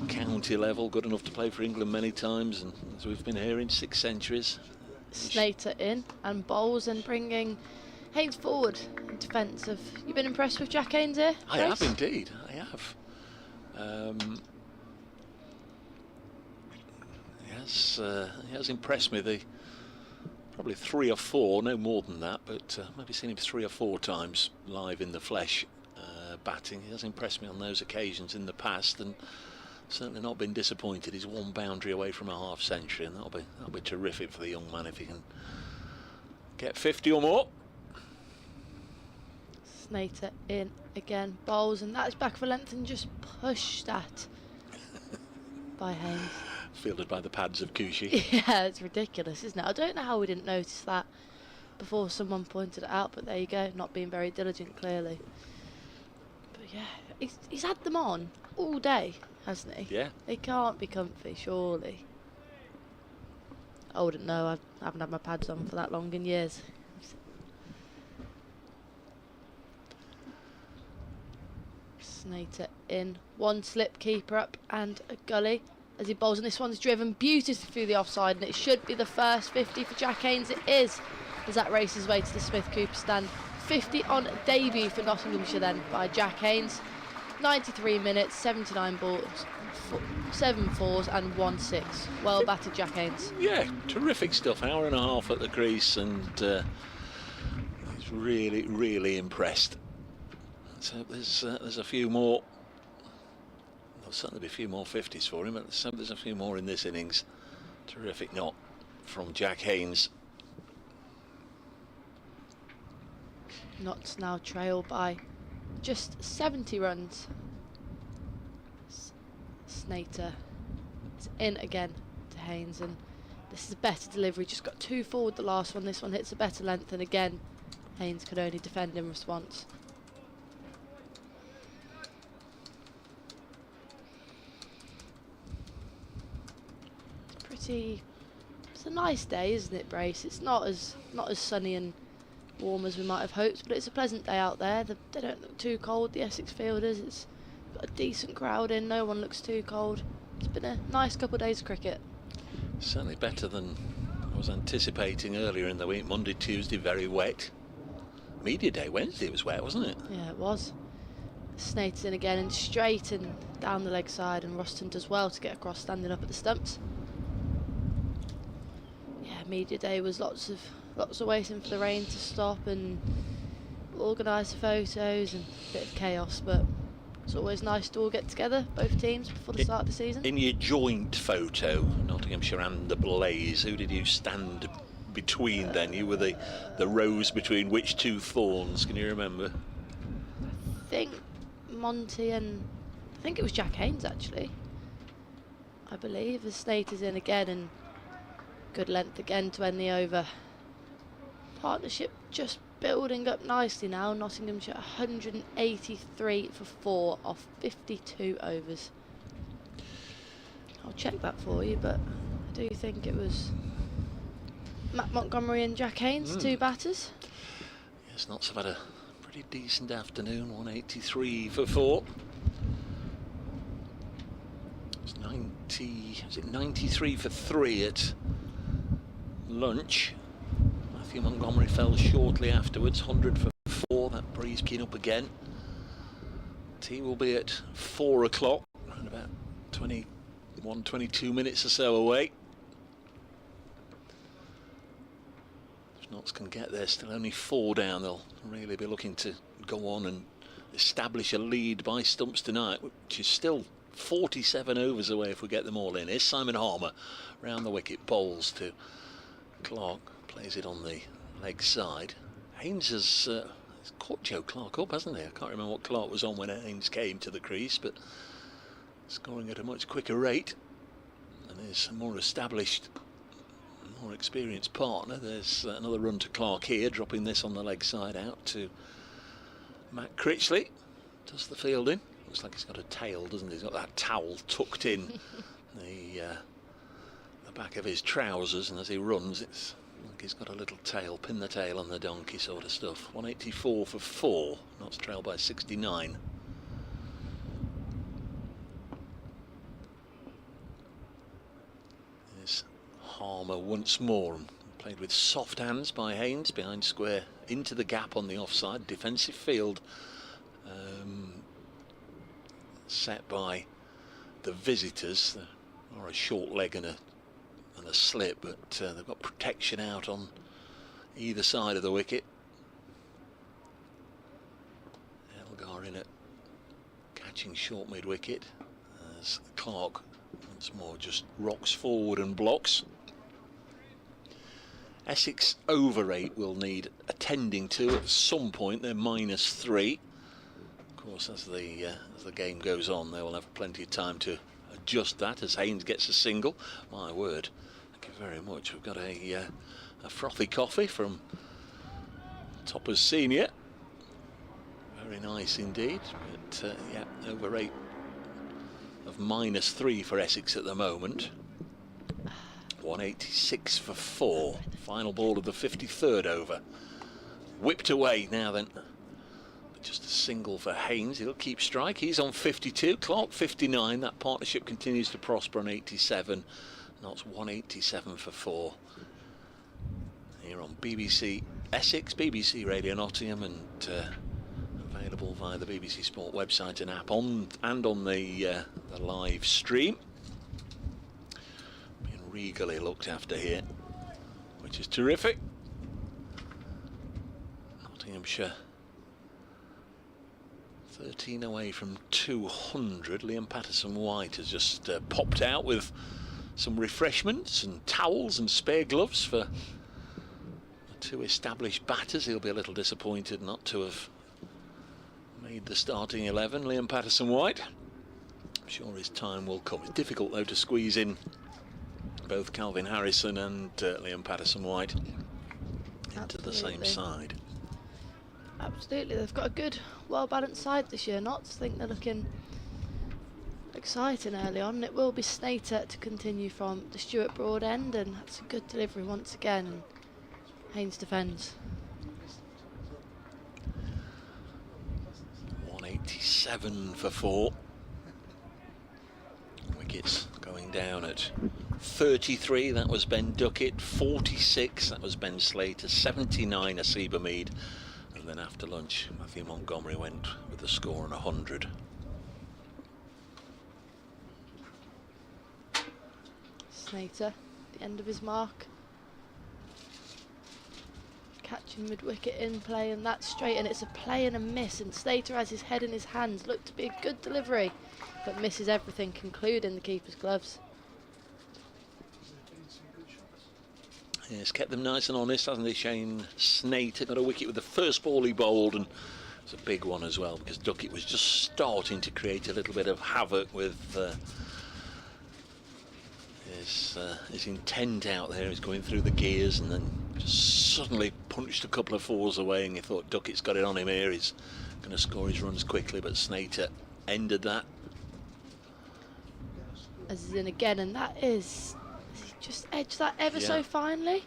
[SPEAKER 3] county level, good enough to play for England many times, and as we've been hearing, 6 centuries.
[SPEAKER 4] Snater in and bowls and bringing Haynes forward in defence. Have you been impressed with Jack Haynes here?
[SPEAKER 3] I have indeed. I have. He has impressed me. Probably 3 or 4, no more than that, but maybe seen him 3 or 4 times live in the flesh batting. He has impressed me on those occasions in the past, and certainly not been disappointed. He's 1 boundary away from a half century, and that'll be terrific for the young man if he can get 50 or more.
[SPEAKER 4] Snater in again, bowls, and that is back for length and just pushed at by Haynes.
[SPEAKER 3] Fielded by the pads of Kushi.
[SPEAKER 4] Yeah, it's ridiculous, isn't it? I don't know how we didn't notice that before someone pointed it out, but there you go, not being very diligent clearly. But yeah, he's had them on all day, hasn't he?
[SPEAKER 3] Yeah.
[SPEAKER 4] They can't be comfy, surely. I wouldn't know, I haven't had my pads on for that long in years. Snater in, 1 slip, keeper up and a gully. as he bowls, and this one's driven beautifully through the offside, and it should be the first 50 for Jack Haynes. It is, as that races his way to the Smith Cooper stand. 50 on debut for Nottinghamshire then by Jack Haynes. 93 minutes, 79 balls, 7 fours and 1 6. Well battered, Jack Haynes.
[SPEAKER 3] Yeah, terrific stuff. Hour and a half at the crease, and he's really, really impressed. So there's a few more. There'll certainly be a few more 50s for him, but there's a few more in this innings. Terrific knot from Jack Haynes.
[SPEAKER 4] Notts now trail by just 70 runs. Snater is in again to Haynes, and this is a better delivery. Just got 2 forward the last one. This one hits a better length, and again Haynes could only defend in response. It's a nice day, isn't it, Brace? It's not as sunny and warm as we might have hoped, but it's a pleasant day out there. They don't look too cold, the Essex fielders. It's got a decent crowd in, no one looks too cold. It's been a nice couple of days of cricket.
[SPEAKER 3] Certainly better than I was anticipating earlier in the week. Monday, Tuesday, very wet. Media day Wednesday was wet, wasn't it?
[SPEAKER 4] Yeah, it was. Snater's in again and straight and down the leg side, and Ruston does well to get across, standing up at the stumps. Yeah, media day was lots of waiting for the rain to stop and organise the photos and a bit of chaos, but it's always nice to all get together, both teams, before the start of the season.
[SPEAKER 3] In your joint photo, Nottinghamshire and the Blaze, who did you stand between then? You were the rose between which 2 thorns, can you remember?
[SPEAKER 4] I think Monty and I think it was Jack Haynes actually. I believe the Snater's in again, and good length again to end the over. Partnership just building up nicely now. Nottinghamshire 183 for 4 off 52 overs. I'll check that for you, but I do think it was Matt Montgomery and Jack Haynes, 2 batters.
[SPEAKER 3] Yes, Notts have had a pretty decent afternoon. 183 for 4. It's 93 for 3 at lunch. Matthew Montgomery fell shortly afterwards, 100 for 4. That breeze keen up again. Tea will be at 4 o'clock, around about 22 minutes or so away. If Notts can get there, still only 4 down, they'll really be looking to go on and establish a lead by stumps tonight, which is still 47 overs away if we get them all in. Here's Simon Harmer round the wicket, bowls to Clark, plays it on the leg side. Haynes has caught Joe Clark up, hasn't he? I can't remember what Clark was on when Haynes came to the crease, but scoring at a much quicker rate. And there's a more established, more experienced partner. There's another run to Clark here, dropping this on the leg side out to Matt Critchley. Does the fielding. Looks like he's got a tail, doesn't he? He's got that towel tucked in the back of his trousers, and as he runs, it's like he's got a little tail, pin the tail on the donkey sort of stuff. 184 for 4, Notts trail by 69. There's Harmer once more, played with soft hands by Haynes, behind square, into the gap on the offside, defensive field set by the visitors. Or a short leg and a slip, but they've got protection out on either side of the wicket. Elgar in it, catching short mid wicket, as Clark once more just rocks forward and blocks. Essex over 8 will need attending to at some point. They're -3. Of course, as the game goes on, they will have plenty of time to adjust that as Haynes gets a single. My word, thank you very much. We've got a frothy coffee from Toppers Senior. Very nice indeed. But yeah, over 8 of -3 for Essex at the moment. 186 for 4. Final ball of the 53rd over. Whipped away now then. Just a single for Haynes. He'll keep strike. He's on 52. Clark 59. That partnership continues to prosper on 87. That's 187 for 4. Here on BBC Essex, BBC Radio Nottingham, and available via the BBC Sport website and app and on the live stream. Being regally looked after here, which is terrific. Nottinghamshire 13 away from 200. Liam Patterson-White has just popped out with some refreshments and towels and spare gloves for the 2 established batters. He'll be a little disappointed not to have made the starting 11. Liam Patterson-White. I'm sure his time will come. It's difficult though to squeeze in both Calvin Harrison and Liam Patterson-White into the same side.
[SPEAKER 4] Absolutely, they've got a good, well-balanced side this year. I think they're looking exciting early on. It will be Snater to continue from the Stuart Broad end, and that's a good delivery once again. And Haynes defends.
[SPEAKER 3] 187 for 4. Wickets going down at 33. That was Ben Duckett. 46. That was Ben Slater. 79 Asiba Mead. And then after lunch, Matthew Montgomery went with the score on 100.
[SPEAKER 4] Snater, the end of his mark. Catching mid-wicket in play, and that's straight, and it's a play and a miss, and Slater has his head in his hands. Looked to be a good delivery, but misses everything, including the keeper's gloves.
[SPEAKER 3] Yes, kept them nice and honest, hasn't he? Shane Snater got a wicket with the first ball he bowled, and it's a big one as well, because Duckett was just starting to create a little bit of havoc with his intent out there. He's going through the gears and then just suddenly punched a couple of 4s away, and you thought Duckett's got it on him here. He's going to score his runs quickly, but Snater ended that.
[SPEAKER 4] As is in again, and that is... just edged that ever so finely.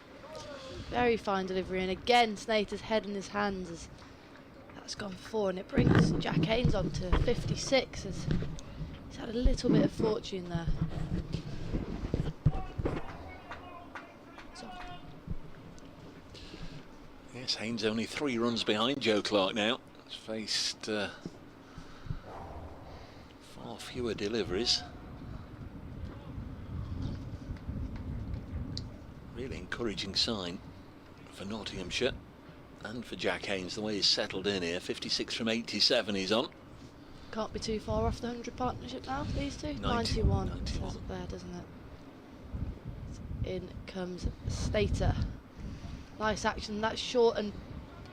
[SPEAKER 4] Very fine delivery, and again Snater's head in his hands as that's gone 4, and it brings Jack Haynes on to 56 as he's had a little bit of fortune there. So.
[SPEAKER 3] Yes, Haynes only 3 runs behind Joe Clark now. He's faced far fewer deliveries. Really encouraging sign for Nottinghamshire and for Jack Haynes, the way he's settled in here. 56 from 87 he's on.
[SPEAKER 4] Can't be too far off the 100 partnership now, these two.
[SPEAKER 3] 91.
[SPEAKER 4] Says up there, doesn't it? In comes Slater. Nice action. That's short and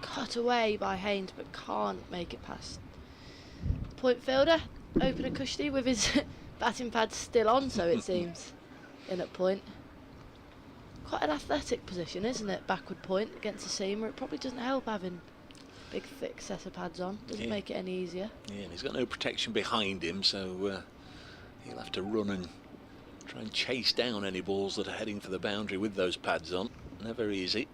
[SPEAKER 4] cut away by Haynes, but can't make it past. Point fielder, opener custody with his batting pad still on, so it seems, in at point. Quite an athletic position, isn't it? Backward point against a seamer. It probably doesn't help having big, thick set of pads on. Doesn't make it any easier. Yeah,
[SPEAKER 3] and he's got no protection behind him, so he'll have to run and try and chase down any balls that are heading for the boundary with those pads on. Never easy.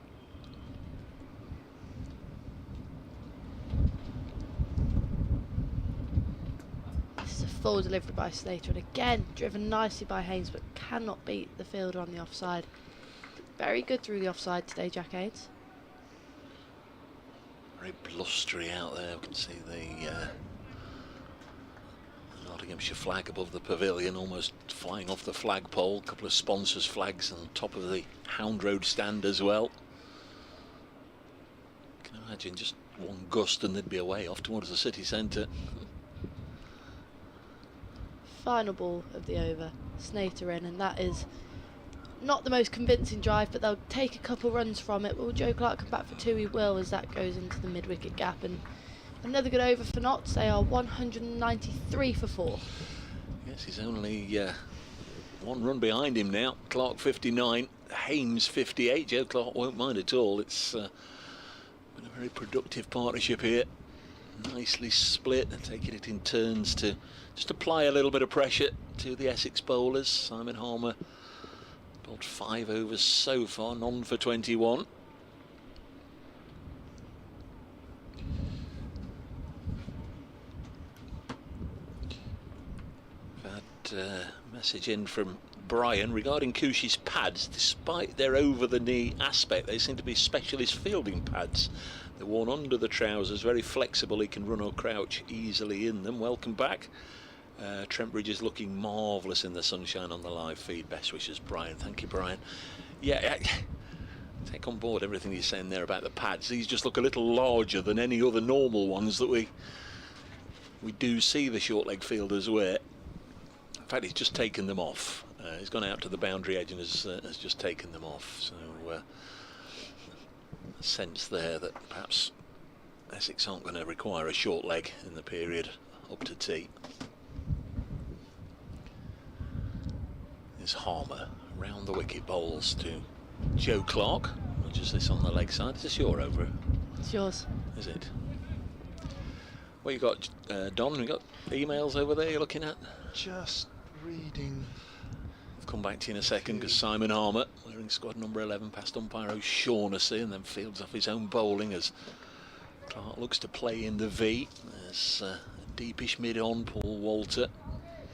[SPEAKER 4] This is a full delivery by Slater, and again driven nicely by Haynes, but cannot beat the fielder on the offside. Very good through the offside today, Jack Haynes.
[SPEAKER 3] Very blustery out there. We can see the Nottinghamshire flag above the pavilion, almost flying off the flagpole. A couple of sponsors' flags on top of the Hound Road stand as well. Can you imagine just one gust and they'd be away off towards the city centre.
[SPEAKER 4] Final ball of the over, Snater in, and that is not the most convincing drive, but they'll take a couple runs from it. Will Joe Clark come back for 2? He will, as that goes into the mid-wicket gap, and another good over for Notts. They are 193 for 4.
[SPEAKER 3] Yes, he's only 1 run behind him now. Clark 59, Haynes 58. Joe Clark won't mind at all. It's been a very productive partnership here. Nicely split and taking it in turns to just apply a little bit of pressure to the Essex bowlers. Simon Harmer bowled 5 overs so far, none for 21. message in from Brian regarding Coochie's pads. Despite their over-the-knee aspect, they seem to be specialist fielding pads. They're worn under the trousers, very flexible. He can run or crouch easily in them. Welcome back. Trent Bridge is looking marvellous in the sunshine on the live feed. Best wishes, Brian. Thank you, Brian. Yeah, take on board everything he's saying there about the pads. These just look a little larger than any other normal ones that we do see the short leg fielders wear. In fact, he's just taken them off. He's gone out to the boundary edge and has just taken them off. So a sense there that perhaps Essex aren't going to require a short leg in the period up to tea. There's Harmer round the wicket, bowls to Joe Clark. Just this on the leg side. Is this your over?
[SPEAKER 4] It's yours.
[SPEAKER 3] Is it? What you got, Don? You got emails over there you're looking at?
[SPEAKER 2] Just reading.
[SPEAKER 3] I'll come back to you in a second because Simon Harmer, wearing squad number 11, past umpire O'Shaughnessy and then fields off his own bowling as Clark looks to play in the V. There's a deepish mid on, Paul Walter.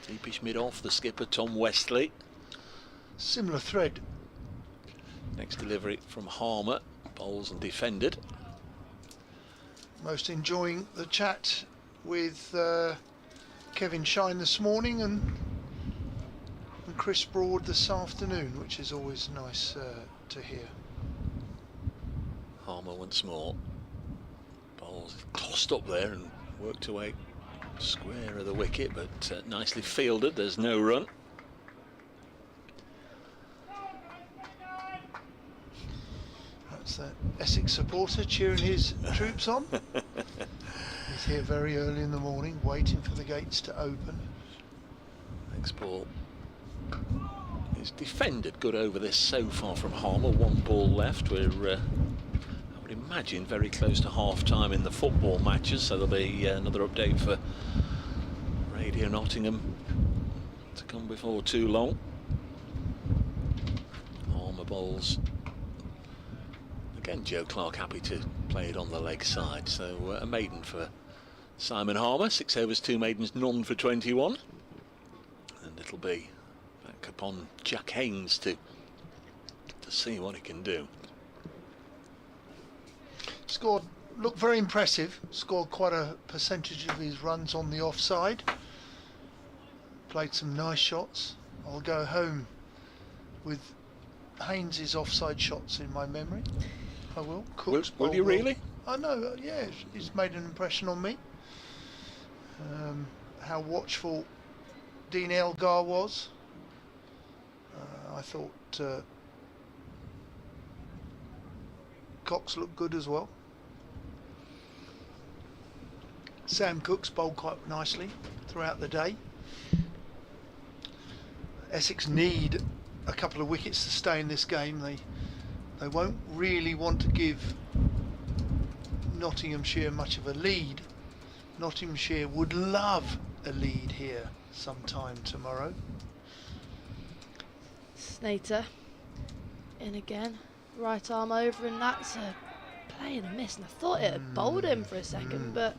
[SPEAKER 3] Deepish mid off, the skipper Tom Westley.
[SPEAKER 2] Similar thread.
[SPEAKER 3] Next delivery from Harmer, bowls and defended.
[SPEAKER 2] Most enjoying the chat with Kevin Shine this morning and Chris Broad this afternoon, which is always nice to hear.
[SPEAKER 3] Harmer once more. Bowls tossed up there and worked away square of the wicket, but nicely fielded. There's no run.
[SPEAKER 2] That's that Essex supporter cheering his troops on. He's here very early in the morning, waiting for the gates to open.
[SPEAKER 3] Next ball is defended. Good over this so far from Harmer. One ball left. We're, I would imagine, very close to half-time in the football matches, so there'll be another update for Radio Nottingham to come before too long. Harmer bowls. Again, Joe Clark happy to play it on the leg side. So a maiden for Simon Harmer. 6 overs, 2 maidens, none for 21. And it'll be back upon Jack Haynes to see what he can do.
[SPEAKER 2] Scored, looked very impressive. Scored quite a percentage of his runs on the offside. Played some nice shots. I'll go home with Haynes's offside shots in my memory. I will.
[SPEAKER 3] Will you really?
[SPEAKER 2] I know, yeah, he's made an impression on me. How watchful Dean Elgar was. I thought Cox looked good as well. Sam Cooks bowled quite nicely throughout the day. Essex need a couple of wickets to stay in this game. They won't really want to give Nottinghamshire much of a lead. Nottinghamshire would love a lead here sometime tomorrow.
[SPEAKER 4] Snater in again, right arm over, and that's a play and a miss. And I thought it had bowled him for a second, but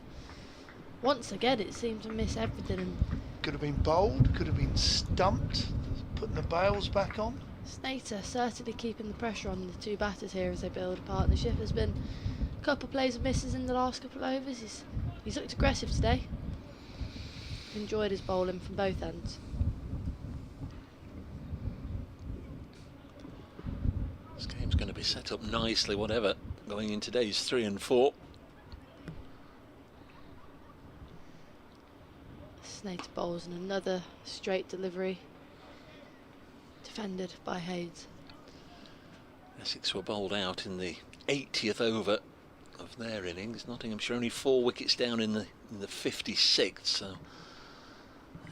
[SPEAKER 4] once again it seemed to miss everything. And
[SPEAKER 2] could have been bowled, could have been stumped, putting the bails back on.
[SPEAKER 4] Snater certainly keeping the pressure on the two batters here as they build a partnership. There's been a couple of plays of misses in the last couple of overs. He's looked aggressive today. Enjoyed his bowling from both ends.
[SPEAKER 3] This game's going to be set up nicely, whatever, going in today's 3 and 4.
[SPEAKER 4] Snater bowls and another straight delivery. Defended by Hayes.
[SPEAKER 3] Essex were bowled out in the 80th over of their innings. Nottinghamshire only 4 wickets down in the 56th, so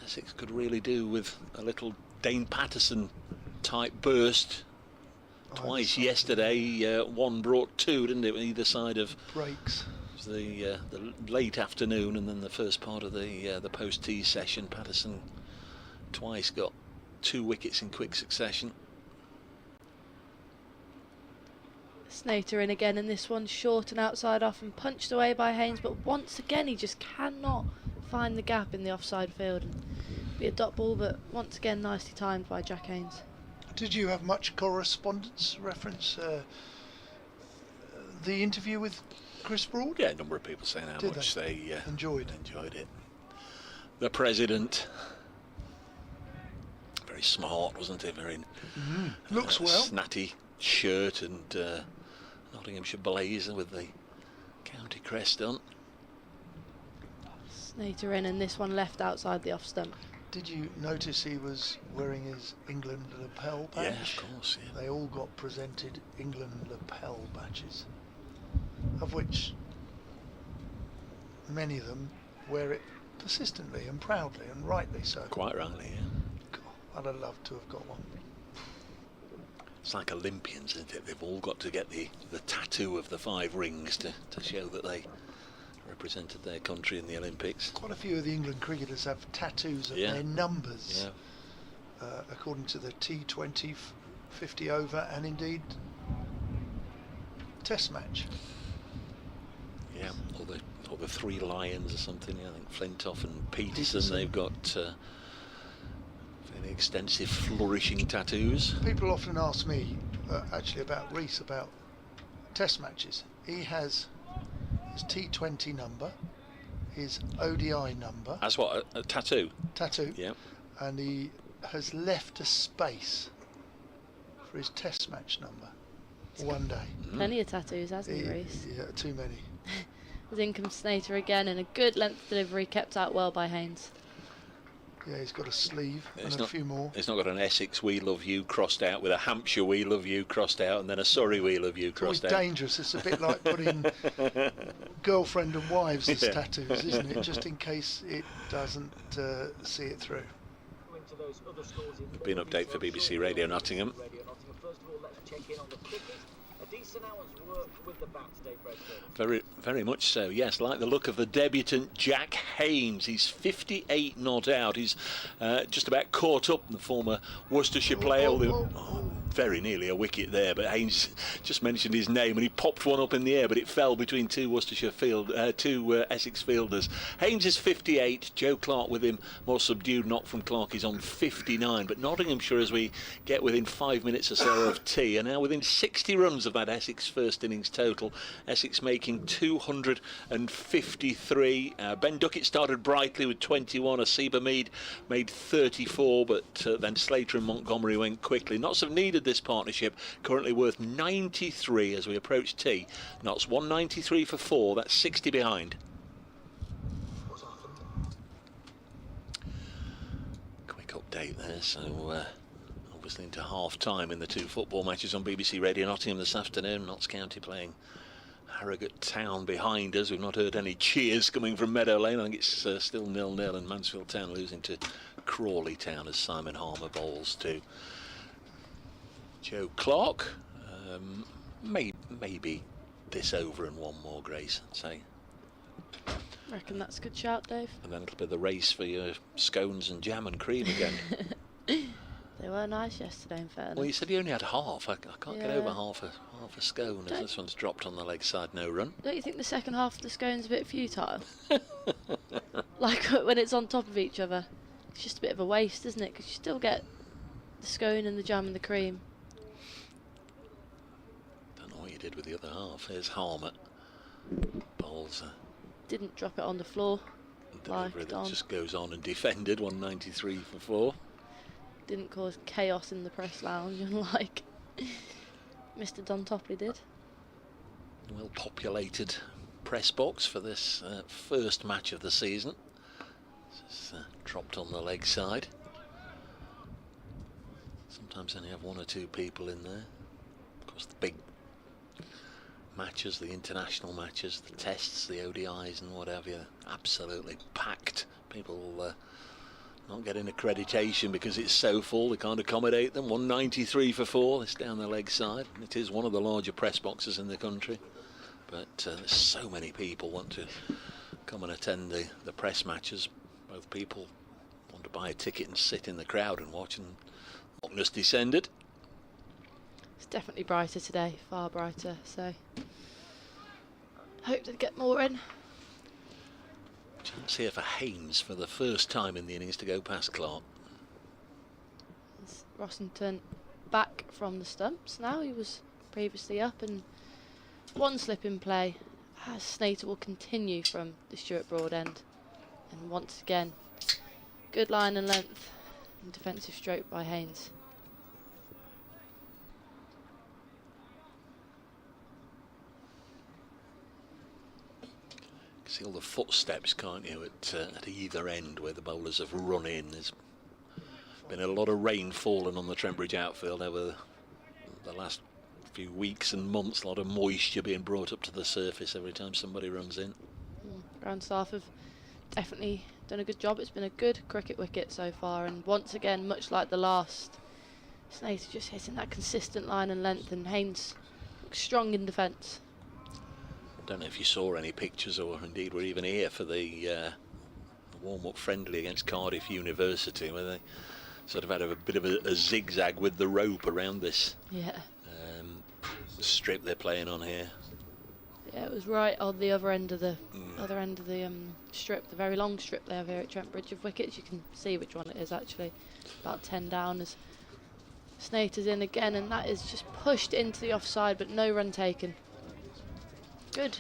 [SPEAKER 3] Essex could really do with a little Dane Patterson type burst. Twice yesterday, one brought 2, didn't it, either side of
[SPEAKER 2] breaks.
[SPEAKER 3] It was the late afternoon and then the first part of the post-tea session. Patterson twice got 2 wickets in quick succession.
[SPEAKER 4] Snater in again, and this one's short and outside off and punched away by Haynes, but once again he just cannot find the gap in the offside field. And Be a dot ball, but once again nicely timed by Jack Haynes.
[SPEAKER 2] Did you have much correspondence reference the interview with Chris Broad?
[SPEAKER 3] Yeah, a number of people saying how
[SPEAKER 2] Did
[SPEAKER 3] much they
[SPEAKER 2] enjoyed
[SPEAKER 3] it. The president, very smart, wasn't he? Very
[SPEAKER 2] looks well.
[SPEAKER 3] Snatty shirt and Nottinghamshire blazer with the county crest on.
[SPEAKER 4] Snater in, and this one left outside the off stump.
[SPEAKER 2] Did you notice he was wearing his England lapel badge?
[SPEAKER 3] Yeah, of course. Yeah.
[SPEAKER 2] They all got presented England lapel badges, of which many of them wear it persistently and proudly, and rightly so.
[SPEAKER 3] Quite rightly, yeah.
[SPEAKER 2] God, I'd have loved to have got one.
[SPEAKER 3] It's like Olympians, isn't it? They've all got to get the tattoo of the 5 rings to show that they represented their country in the Olympics.
[SPEAKER 2] Quite a few of the England cricketers have tattoos of their numbers, according to the T20, 50 over, and indeed Test match.
[SPEAKER 3] Yeah, or the 3 lions or something. I think Flintoff and Peterson. They've got fairly extensive, flourishing tattoos.
[SPEAKER 2] People often ask me, actually, about Reece, about Test matches. He has his T20 number, his ODI number.
[SPEAKER 3] That's what, a tattoo?
[SPEAKER 2] Tattoo.
[SPEAKER 3] Yeah.
[SPEAKER 2] And he has left a space for his Test match number. One day.
[SPEAKER 4] Plenty of tattoos, hasn't he, Reece?
[SPEAKER 2] Yeah, too many.
[SPEAKER 4] Zinkham Snater again, and a good length delivery kept out well by Haynes.
[SPEAKER 2] Yeah, he's got a sleeve and a few more.
[SPEAKER 3] He's not got an Essex "We Love You" crossed out with a Hampshire "We Love You" crossed out and then a Surrey "We Love You" crossed out.
[SPEAKER 2] It's dangerous. It's a bit like putting girlfriend and wives as tattoos, isn't it? Just in case it doesn't see it through.
[SPEAKER 3] Be an update for BBC Radio Nottingham.
[SPEAKER 8] First of all, let's check in on the cricket. A decent hour's work with the bat today,
[SPEAKER 3] Very, very much so, yes. Like the look of the debutant Jack Haynes. He's 58 not out. He's just about caught up the former Worcestershire player. Very nearly a wicket there, but Haynes just mentioned his name and he popped one up in the air, but it fell between two Essex fielders. Haynes is 58. Joe Clark with him, more subdued knock from Clark, is on 59. But Nottinghamshire, as we get within 5 minutes or so of tea, are now within 60 runs of that Essex first innings total. Essex making 253. Ben Duckett started brightly with 21. Asiba Mead made 34, but then Slater and Montgomery went quickly. Notts have needed this partnership, currently worth 93 as we approach tea. Notts 193 for 4, that's 60 behind. Quick update there, so obviously into half time in the 2 football matches on BBC Radio Nottingham this afternoon. Notts County playing Harrogate Town behind us. We've not heard any cheers coming from Meadow Lane. I think it's still 0-0, and Mansfield Town losing to Crawley Town as Simon Harmer bowls to Joe Clark. Maybe this over and one more, Grace, I'd say.
[SPEAKER 4] Reckon that's a good shout, Dave.
[SPEAKER 3] And then it'll be the race for your scones and jam and cream again.
[SPEAKER 4] They were nice yesterday, in fairness.
[SPEAKER 3] Well, you said you only had half. I can't get over half a scone as this one's dropped on the leg side, no run.
[SPEAKER 4] Don't you think the second half of the scone's a bit futile? Like when it's on top of each other. It's just a bit of a waste, isn't it? Because you still get the scone and the jam and the cream.
[SPEAKER 3] Don't know what you did with the other half. Here's Harmer. Bowls
[SPEAKER 4] Didn't drop it on the floor.
[SPEAKER 3] delivery that just goes on and defended. 193 for 4.
[SPEAKER 4] Didn't cause chaos in the press lounge, unlike Mr. Don Topley did.
[SPEAKER 3] Well populated press box for this first match of the season. This is dropped on the leg side. Sometimes only have 1 or 2 people in there. Of course, the big matches, the international matches, the tests, the ODIs and what have you, absolutely packed. People not getting accreditation because it's so full, they can't accommodate them. 193 for 4, this down the leg side. It is one of the larger press boxes in the country, but there's so many people want to come and attend the press matches. Both people want to buy a ticket and sit in the crowd and watch, and Lochner's descended.
[SPEAKER 4] It's definitely brighter today, far brighter, so hope to get more in.
[SPEAKER 3] Chance here for Haynes for the first time in the innings to go past Clark.
[SPEAKER 4] It's Rossington back from the stumps now. He was previously up, and one slip in play. Snater will continue from the Stuart Broad end, and once again, good line and length and defensive stroke by Haynes.
[SPEAKER 3] See all the footsteps, can't you, at either end where the bowlers have run in. There's been a lot of rain falling on the Trent Bridge outfield over the last few weeks and months. A lot of moisture being brought up to the surface every time somebody runs in.
[SPEAKER 4] Ground staff have definitely done a good job. It's been a good cricket wicket so far, and once again, much like the last, Snater just hitting that consistent line and length, and Haynes looks strong in defence.
[SPEAKER 3] I don't know if you saw any pictures or indeed were even here for the warm-up friendly against Cardiff University, where they sort of had a bit of a zigzag with the rope around this strip they're playing on here.
[SPEAKER 4] Yeah, it was right on the other end of the strip, the very long strip they have here at Trent Bridge of wickets. You can see which one it is actually. About 10 down as Snater's in again, and that is just pushed into the offside, but no run taken. Good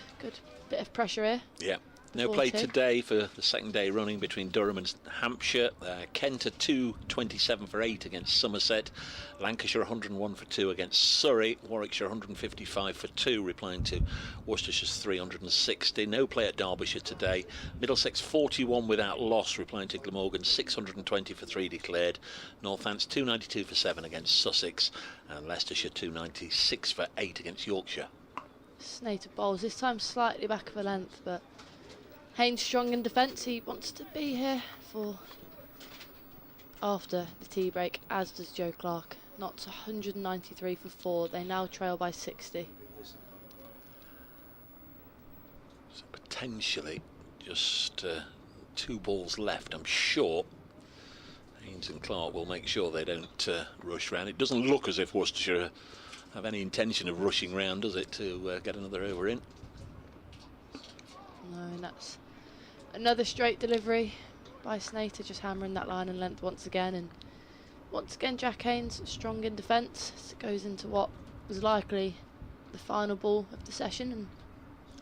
[SPEAKER 4] bit of pressure here.
[SPEAKER 3] Yeah. No play today for the second day running between Durham and Hampshire. Kent 227 for 8 against Somerset. Lancashire 101 for 2 against Surrey. Warwickshire 155 for 2, replying to Worcestershire's 360. No play at Derbyshire today. Middlesex 41 without loss, replying to Glamorgan 620 for 3 declared. Northants 292 for 7 against Sussex. And Leicestershire 296 for 8 against Yorkshire.
[SPEAKER 4] Snater bowls, this time slightly back of a length, but Haynes strong in defence. He wants to be here for after the tea break, as does Joe Clark. Knots 193 for 4. They now trail by 60.
[SPEAKER 3] So potentially just 2 balls left. I'm sure Haynes and Clark will make sure they don't rush round. It doesn't look as if Worcestershire have any intention of rushing round, does it, to get another over in?
[SPEAKER 4] No, and that's another straight delivery by Snater, just hammering that line and length once again. And once again, Jack Haynes strong in defence. It goes into what was likely the final ball of the session, and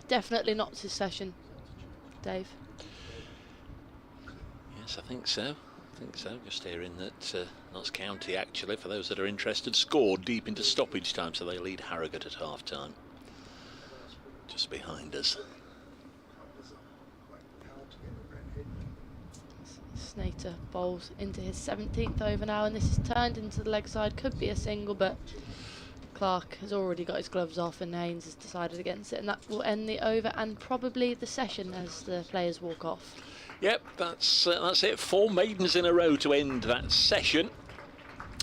[SPEAKER 4] definitely not his session, Dave.
[SPEAKER 3] Yes, I think so. Just hearing that Notts County, actually, for those that are interested, scored deep into stoppage time, so they lead Harrogate at half time. Just behind us.
[SPEAKER 4] Snater bowls into his 17th over now, and this is turned into the leg side. Could be a single, but Clark has already got his gloves off, and Haynes has decided against it, and that will end the over and probably the session as the players walk off.
[SPEAKER 3] Yep, that's it. 4 maidens in a row to end that session.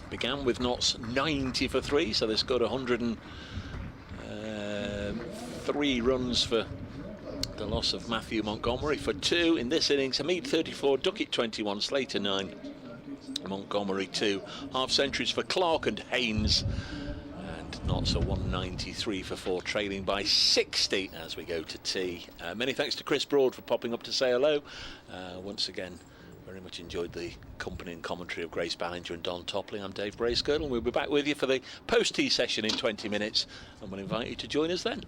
[SPEAKER 3] Began with Notts 90 for 3, so they scored 103 runs for the loss of Matthew Montgomery for 2 in this innings. Hamid 34, Duckett 21, Slater 9, Montgomery 2. Half centuries for Clark and Haynes. Notts are 193 for 4, trailing by 60 as we go to tea. Many thanks to Chris Broad for popping up to say hello. Once again, very much enjoyed the company and commentary of Grace Ballinger and Don Topley. I'm Dave Bracegirdle, and we'll be back with you for the post-tea session in 20 minutes, and we'll invite you to join us then.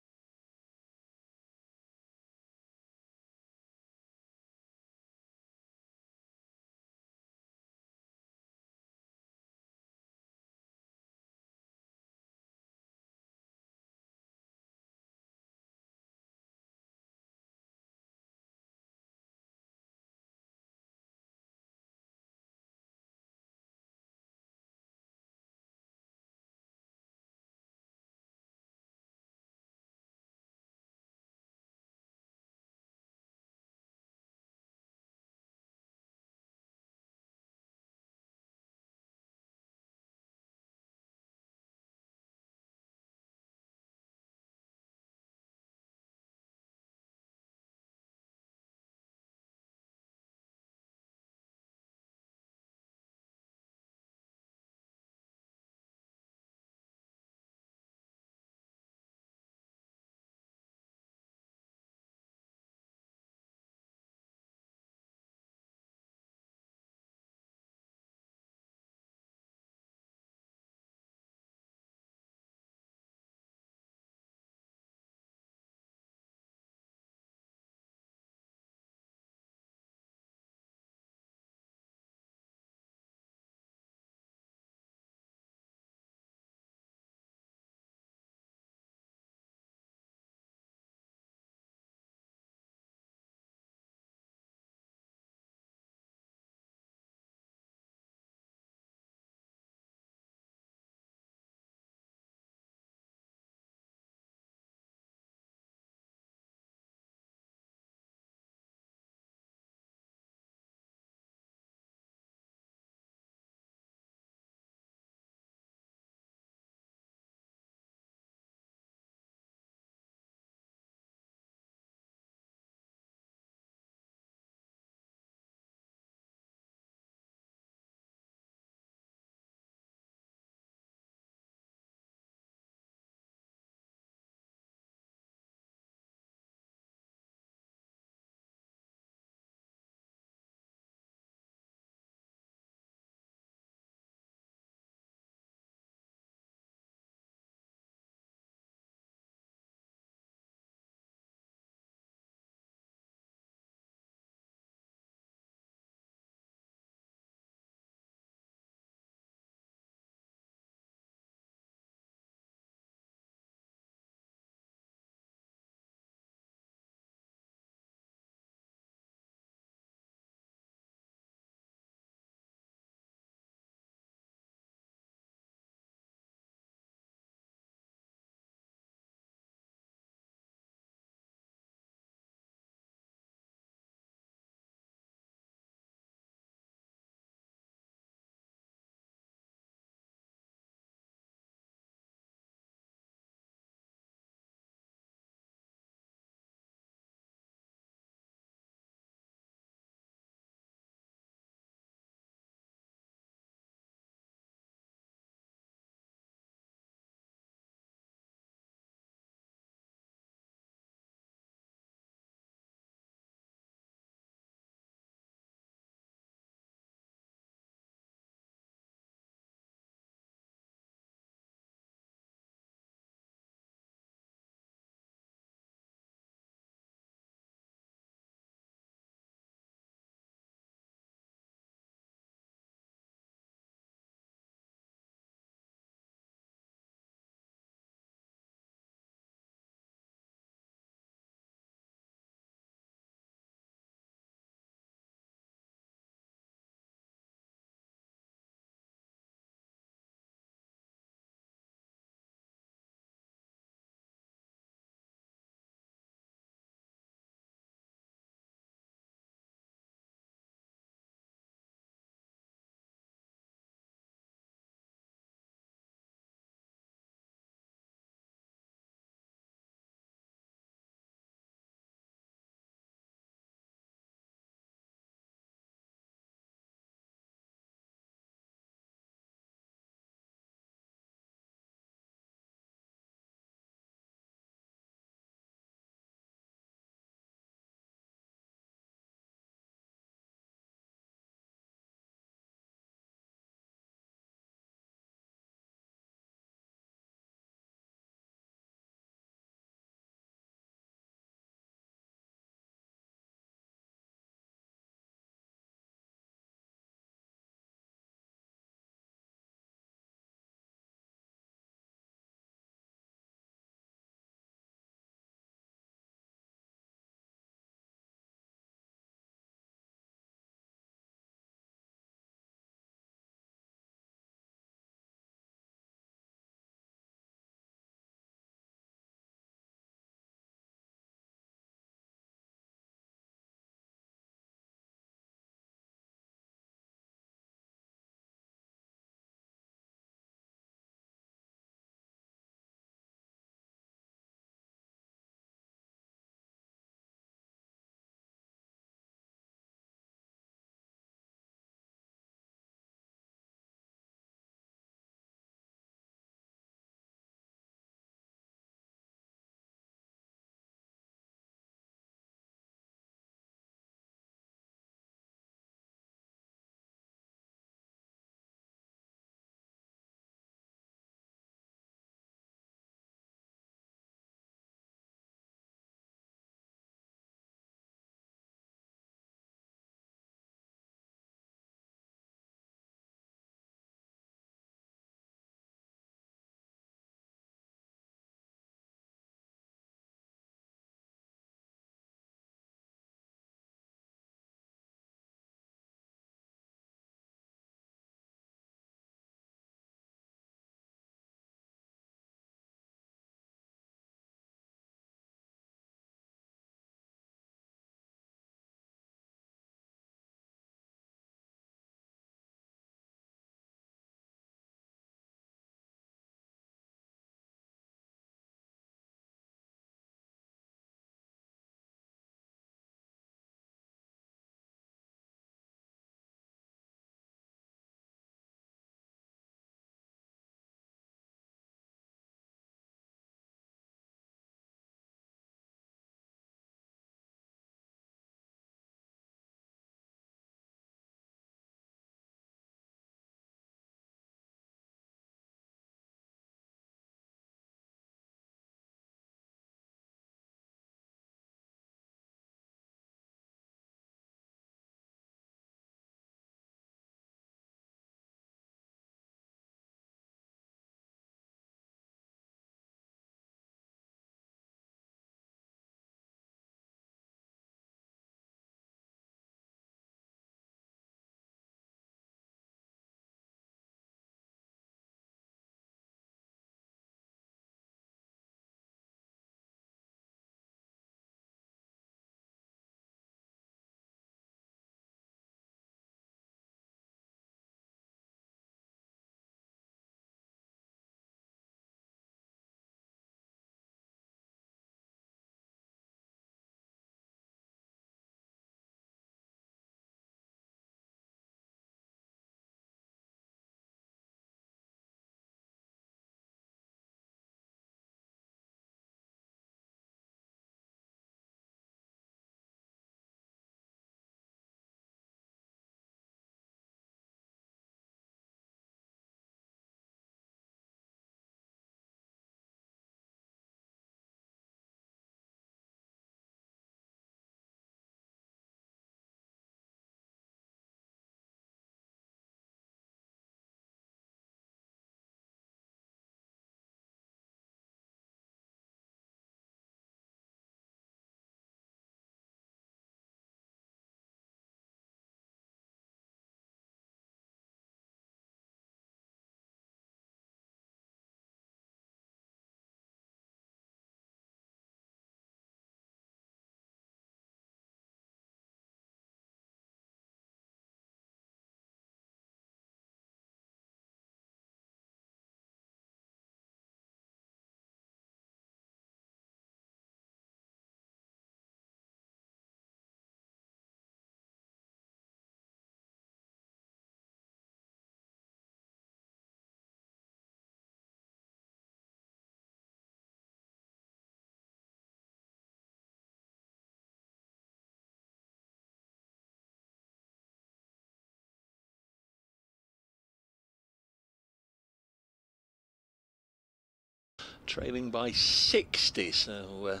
[SPEAKER 3] trailing by 60, so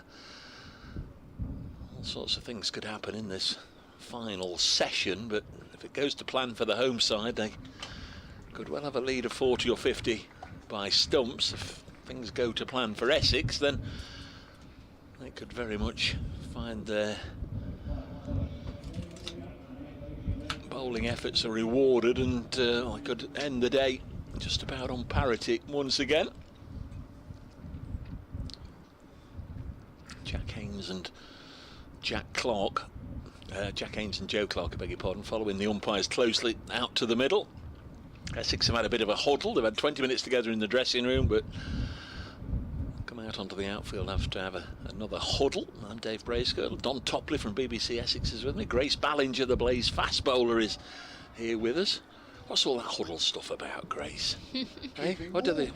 [SPEAKER 3] all sorts of things could happen in this final session, but if it goes to plan for the home side, they could well have a lead of 40 or 50 by stumps. If things go to plan for Essex, then they could very much find their bowling efforts are rewarded, and I could end the day just about on parity once again. Jack Haynes and Joe Clark, I beg your pardon, following the umpires closely out to the middle. Essex have had a bit of a huddle. They've had 20 minutes together in the dressing room, but come out onto the outfield have to have another huddle. I'm Dave Bracegirdle. Don Topley from BBC Essex is with me. Grace Ballinger, the Blaze fast bowler, is here with us. What's all that huddle stuff about, Grace? Hey, what do they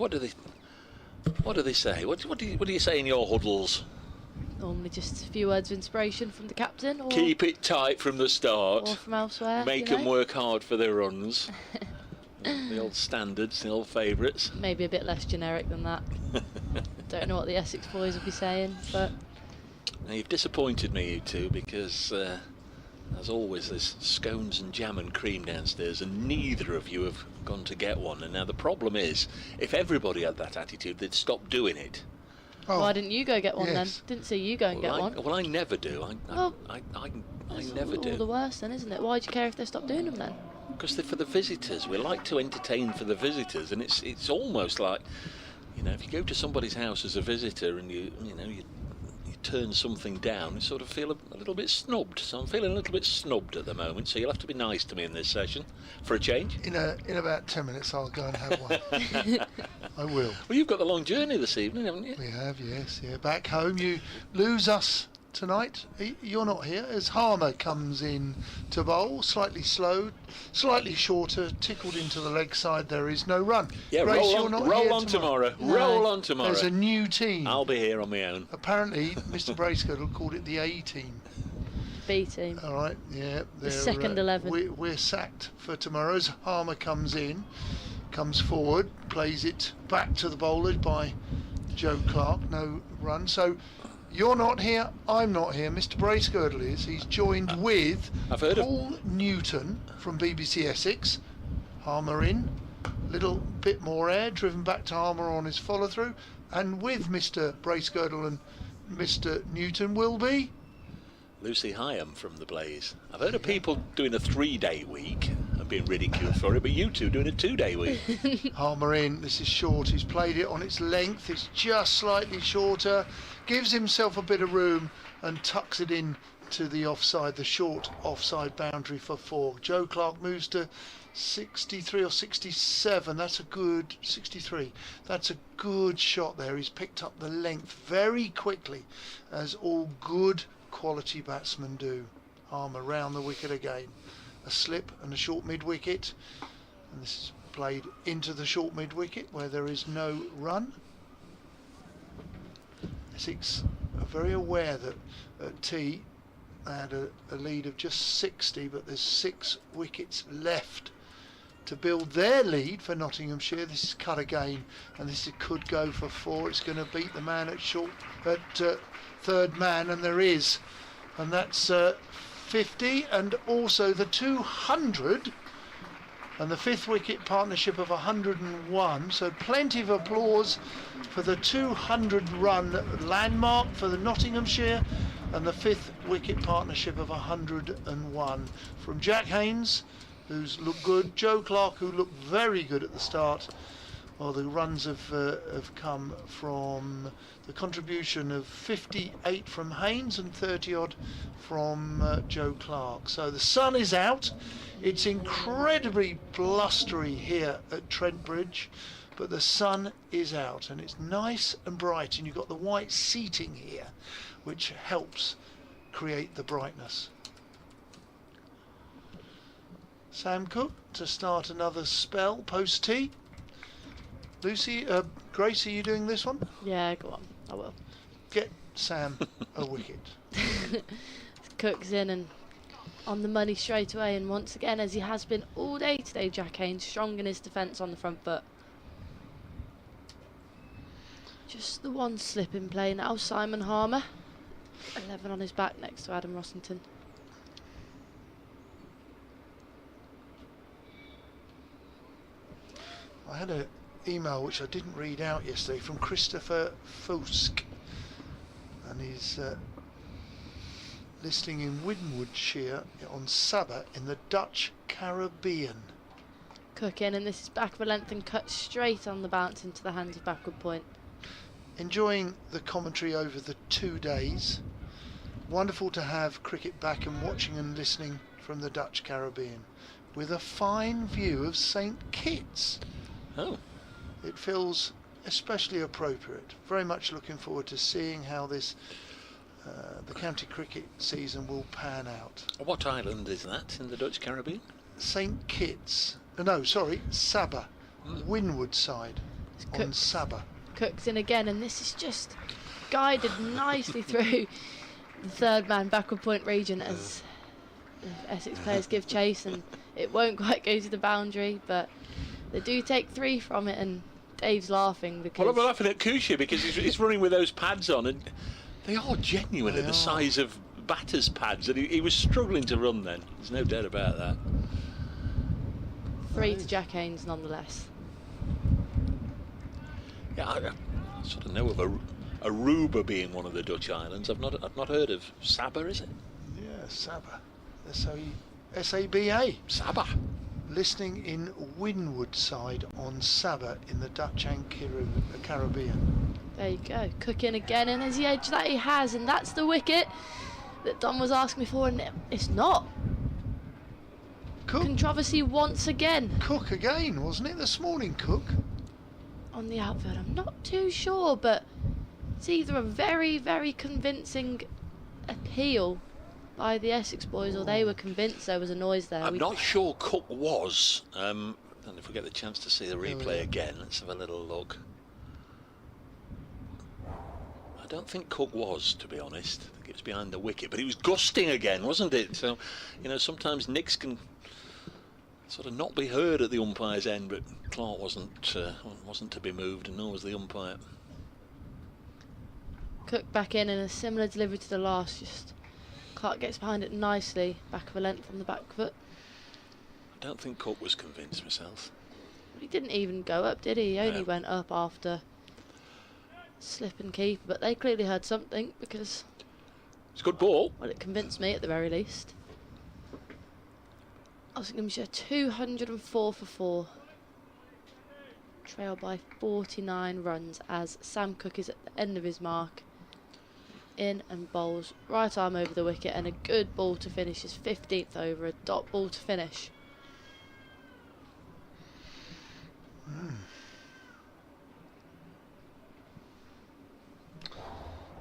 [SPEAKER 3] say? What do you say in your huddles?
[SPEAKER 4] Normally just a few words of inspiration from the captain, or
[SPEAKER 3] keep it tight from the start.
[SPEAKER 4] Or from elsewhere.
[SPEAKER 3] Make them work hard for their runs. The old standards, the old favourites.
[SPEAKER 4] Maybe a bit less generic than that. Don't know what the Essex boys will be saying, but
[SPEAKER 3] now you've disappointed me, you two, because as always there's scones and jam and cream downstairs, and neither of you have gone to get one. And now the problem is, if everybody had that attitude, they'd stop doing it.
[SPEAKER 2] Oh,
[SPEAKER 4] why didn't you go get one
[SPEAKER 2] yes.
[SPEAKER 4] then? Didn't see you go and get one.
[SPEAKER 3] Well, I never do. I never do.
[SPEAKER 4] All the worse then, isn't it? Why do you care if they stop doing them then?
[SPEAKER 3] Because they're for the visitors. We like to entertain for the visitors, and it's almost like, you know, if you go to somebody's house as a visitor and you turn something down, you sort of feel a little bit snubbed. So I'm feeling a little bit snubbed at the moment. So you'll have to be nice to me in this session for a change.
[SPEAKER 2] In about 10 minutes, I'll go and have one. I will.
[SPEAKER 3] Well, you've got the long journey this evening, haven't you?
[SPEAKER 2] We have, yes. Yeah, back home. You lose us tonight. You're not here as Harmer comes in to bowl, slightly slowed, slightly shorter, tickled into the leg side. There is no run.
[SPEAKER 3] Yeah,
[SPEAKER 2] Grace,
[SPEAKER 3] roll on tomorrow.
[SPEAKER 4] No.
[SPEAKER 3] Roll on tomorrow.
[SPEAKER 2] There's a new team.
[SPEAKER 3] I'll be here on my own.
[SPEAKER 2] Apparently, Mr. Bracegirdle called it the A team.
[SPEAKER 4] B team.
[SPEAKER 2] All right, yeah.
[SPEAKER 4] The second 11.
[SPEAKER 2] We're sacked for tomorrow as Harmer comes forward, plays it back to the bowler by Joe Clark. No run. So you're not here, I'm not here. Mr. Bracegirdle is. He's joined with Paul Newton from BBC Essex. Harmer in. Little bit more air, driven back to Harmer on his follow through. And with Mr. Bracegirdle and Mr. Newton will be
[SPEAKER 3] Lucy Hyam from the Blaze. I've heard of people doing a 3-day week and being ridiculed for it, but you two doing a 2-day week.
[SPEAKER 2] Harmer in. This is short. He's played it on its length. It's just slightly shorter. Gives himself a bit of room and tucks it in to the offside, the short offside boundary for 4. Joe Clark moves to 63 or 67. That's a good 63. That's a good shot there. He's picked up the length very quickly, as all good quality batsmen do. Harmer round the wicket again. A slip and a short mid wicket, and this is played into the short mid wicket where there is no run. Essex are very aware that at tea they had a lead of just 60, but there's 6 wickets left to build their lead for Nottinghamshire. This is cut again, and this could go for 4. It's going to beat the man at third man, and there is, and that's 50, and also the 200, and the 5th wicket partnership of 101. So plenty of applause for the 200 run landmark for the Nottinghamshire, and the 5th wicket partnership of 101 from Jack Haynes, who's looked good, Joe Clark, who looked very good at the start. Well, the runs have come from the contribution of 58 from Haynes and 30 odd from Joe Clark. So the sun is out. It's incredibly blustery here at Trent Bridge, but the sun is out and it's nice and bright, and you've got the white seating here which helps create the brightness. Sam Cook to start another spell post tea. Lucy, Grace, are you doing this one?
[SPEAKER 4] Yeah, go on. I will.
[SPEAKER 2] Get Sam a wicket.
[SPEAKER 4] Cook's in and on the money straight away, and once again, as he has been all day today, Jack Haynes strong in his defence on the front foot. Just the one slip in play now, Simon Harmer. 11 on his back next to Adam Rossington.
[SPEAKER 2] I had an email which I didn't read out yesterday from Christopher Fusk, and he's listing in Winwoodshire on Sabah in the Dutch Caribbean.
[SPEAKER 4] Cook in, and this is back of a length and cut straight on the bounce into the hands of backward point.
[SPEAKER 2] Enjoying the commentary over the 2 days. Wonderful to have cricket back and watching and listening from the Dutch Caribbean with a fine view of St Kitts.
[SPEAKER 3] Oh.
[SPEAKER 2] It feels especially appropriate. Very much looking forward to seeing how this the county cricket season will pan out.
[SPEAKER 3] What island is that in the Dutch Caribbean?
[SPEAKER 2] St Kitts. No, sorry, Sabah. Windward side on Sabah.
[SPEAKER 4] Cook's in again, and this is just guided nicely through the third man backward point region as Essex players give chase, and it won't quite go to the boundary, but they do take 3 from it, and Dave's laughing because...
[SPEAKER 3] Well, I'm laughing at Kusha because he's running with those pads on, and they are genuinely the size of batter's pads, and he was struggling to run then. There's no doubt about that.
[SPEAKER 4] 3 to Jack Haynes nonetheless.
[SPEAKER 3] Yeah, I sort of know of Aruba being one of the Dutch islands. I've not heard of Sabah, is it?
[SPEAKER 2] Yeah, Sabah. S-A-B-A.
[SPEAKER 3] Sabah.
[SPEAKER 2] Listening in Windward side on Sabah in the Dutch and Caribbean.
[SPEAKER 4] There you go. Cook in again, and as the edge that he has, and that's the wicket that Don was asking me for, and it's not.
[SPEAKER 2] Cook.
[SPEAKER 4] Controversy once again.
[SPEAKER 2] Cook again, wasn't it this morning, Cook?
[SPEAKER 4] On the outfield, I'm not too sure, but it's either a very, very convincing appeal by the Essex boys, or they were convinced there was a noise there.
[SPEAKER 3] I'm not sure Cook was. And if we get the chance to see the replay again, let's have a little look. I don't think Cook was, to be honest. I think it was behind the wicket, but he was gusting again, wasn't it? So, you know, sometimes nicks can sort of not be heard at the umpire's end, but Clark wasn't to be moved, and nor was the umpire.
[SPEAKER 4] Cook back in a similar delivery to the last, just Clark gets behind it nicely, back of a length on the back foot.
[SPEAKER 3] I don't think Cook was convinced myself.
[SPEAKER 4] He didn't even go up, did he? He only went up after slip and keep, but they clearly heard something, because
[SPEAKER 3] it's a good ball.
[SPEAKER 4] Well, it convinced me at the very least. Nottinghamshire 204 for 4. Trailed by 49 runs as Sam Cook is at the end of his mark. In and bowls right arm over the wicket, and a good ball to finish his 15th over, a dot ball to finish.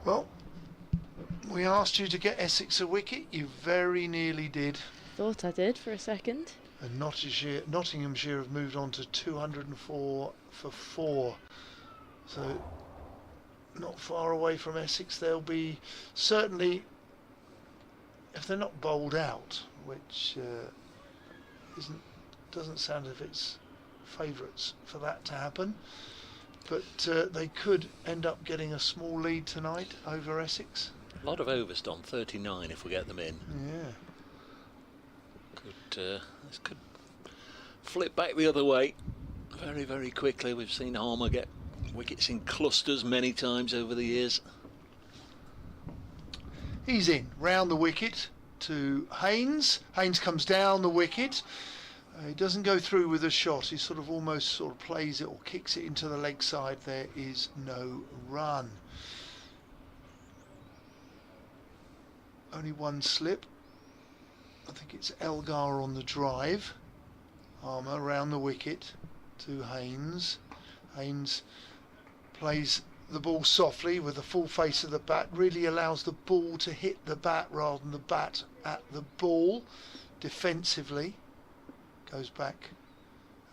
[SPEAKER 2] Well, we asked you to get Essex a wicket. You very nearly did.
[SPEAKER 4] Thought I did for a second.
[SPEAKER 2] And Nottinghamshire have moved on to 204 for 4. So not far away from Essex. They'll be certainly, if they're not bowled out, which doesn't sound as if it's favourites for that to happen, but they could end up getting a small lead tonight over Essex.
[SPEAKER 3] A lot of overs, Don. 39 if we get them in.
[SPEAKER 2] Yeah.
[SPEAKER 3] This could flip back the other way very, very quickly. We've seen Harmer get wickets in clusters many times over the years.
[SPEAKER 2] He's in, round the wicket to Haynes. Haynes comes down the wicket. He doesn't go through with a shot. He almost plays it or kicks it into the leg side. There is no run. Only one slip. I think it's Elgar on the drive. Harmer round the wicket to Haynes. Haynes plays the ball softly with the full face of the bat, really allows the ball to hit the bat rather than the bat at the ball defensively. Goes back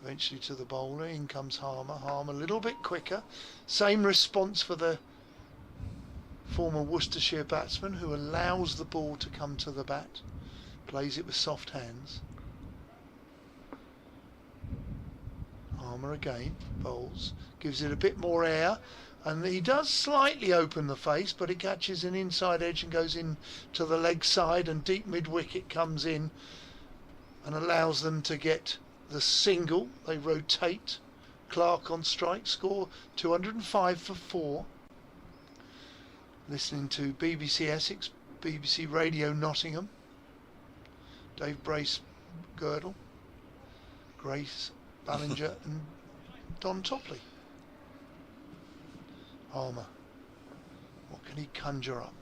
[SPEAKER 2] eventually to the bowler. In comes Harmer. Harmer a little bit quicker. Same response for the former Worcestershire batsman, who allows the ball to come to the bat. Plays it with soft hands. Harmer again bowls, gives it a bit more air, And he does slightly open the face, but it catches an inside edge and goes in to the leg side, and deep mid wicket comes in and allows them to get the single. They rotate. Clark on strike, score 205 for 4. Listening to BBC Essex, BBC Radio Nottingham. Dave Bracegirdle, Grace Ballinger and Don Topley. Harmer, what can he conjure up?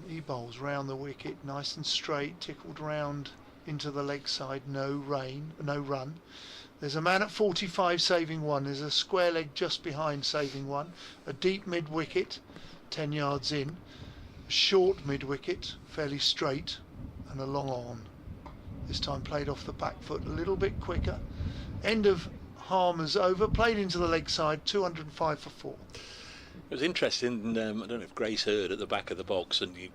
[SPEAKER 2] He bowls round the wicket, nice and straight, tickled round into the leg side, no run. There's a man at 45 saving 1, there's a square leg just behind saving 1, a deep mid wicket, 10 yards in, a short mid wicket, fairly straight, and a long on. This time played off the back foot a little bit quicker. End of Harmer's over, played into the leg side, 205 for 4.
[SPEAKER 3] It was interesting, I don't know if Grace heard at the back of the box, and you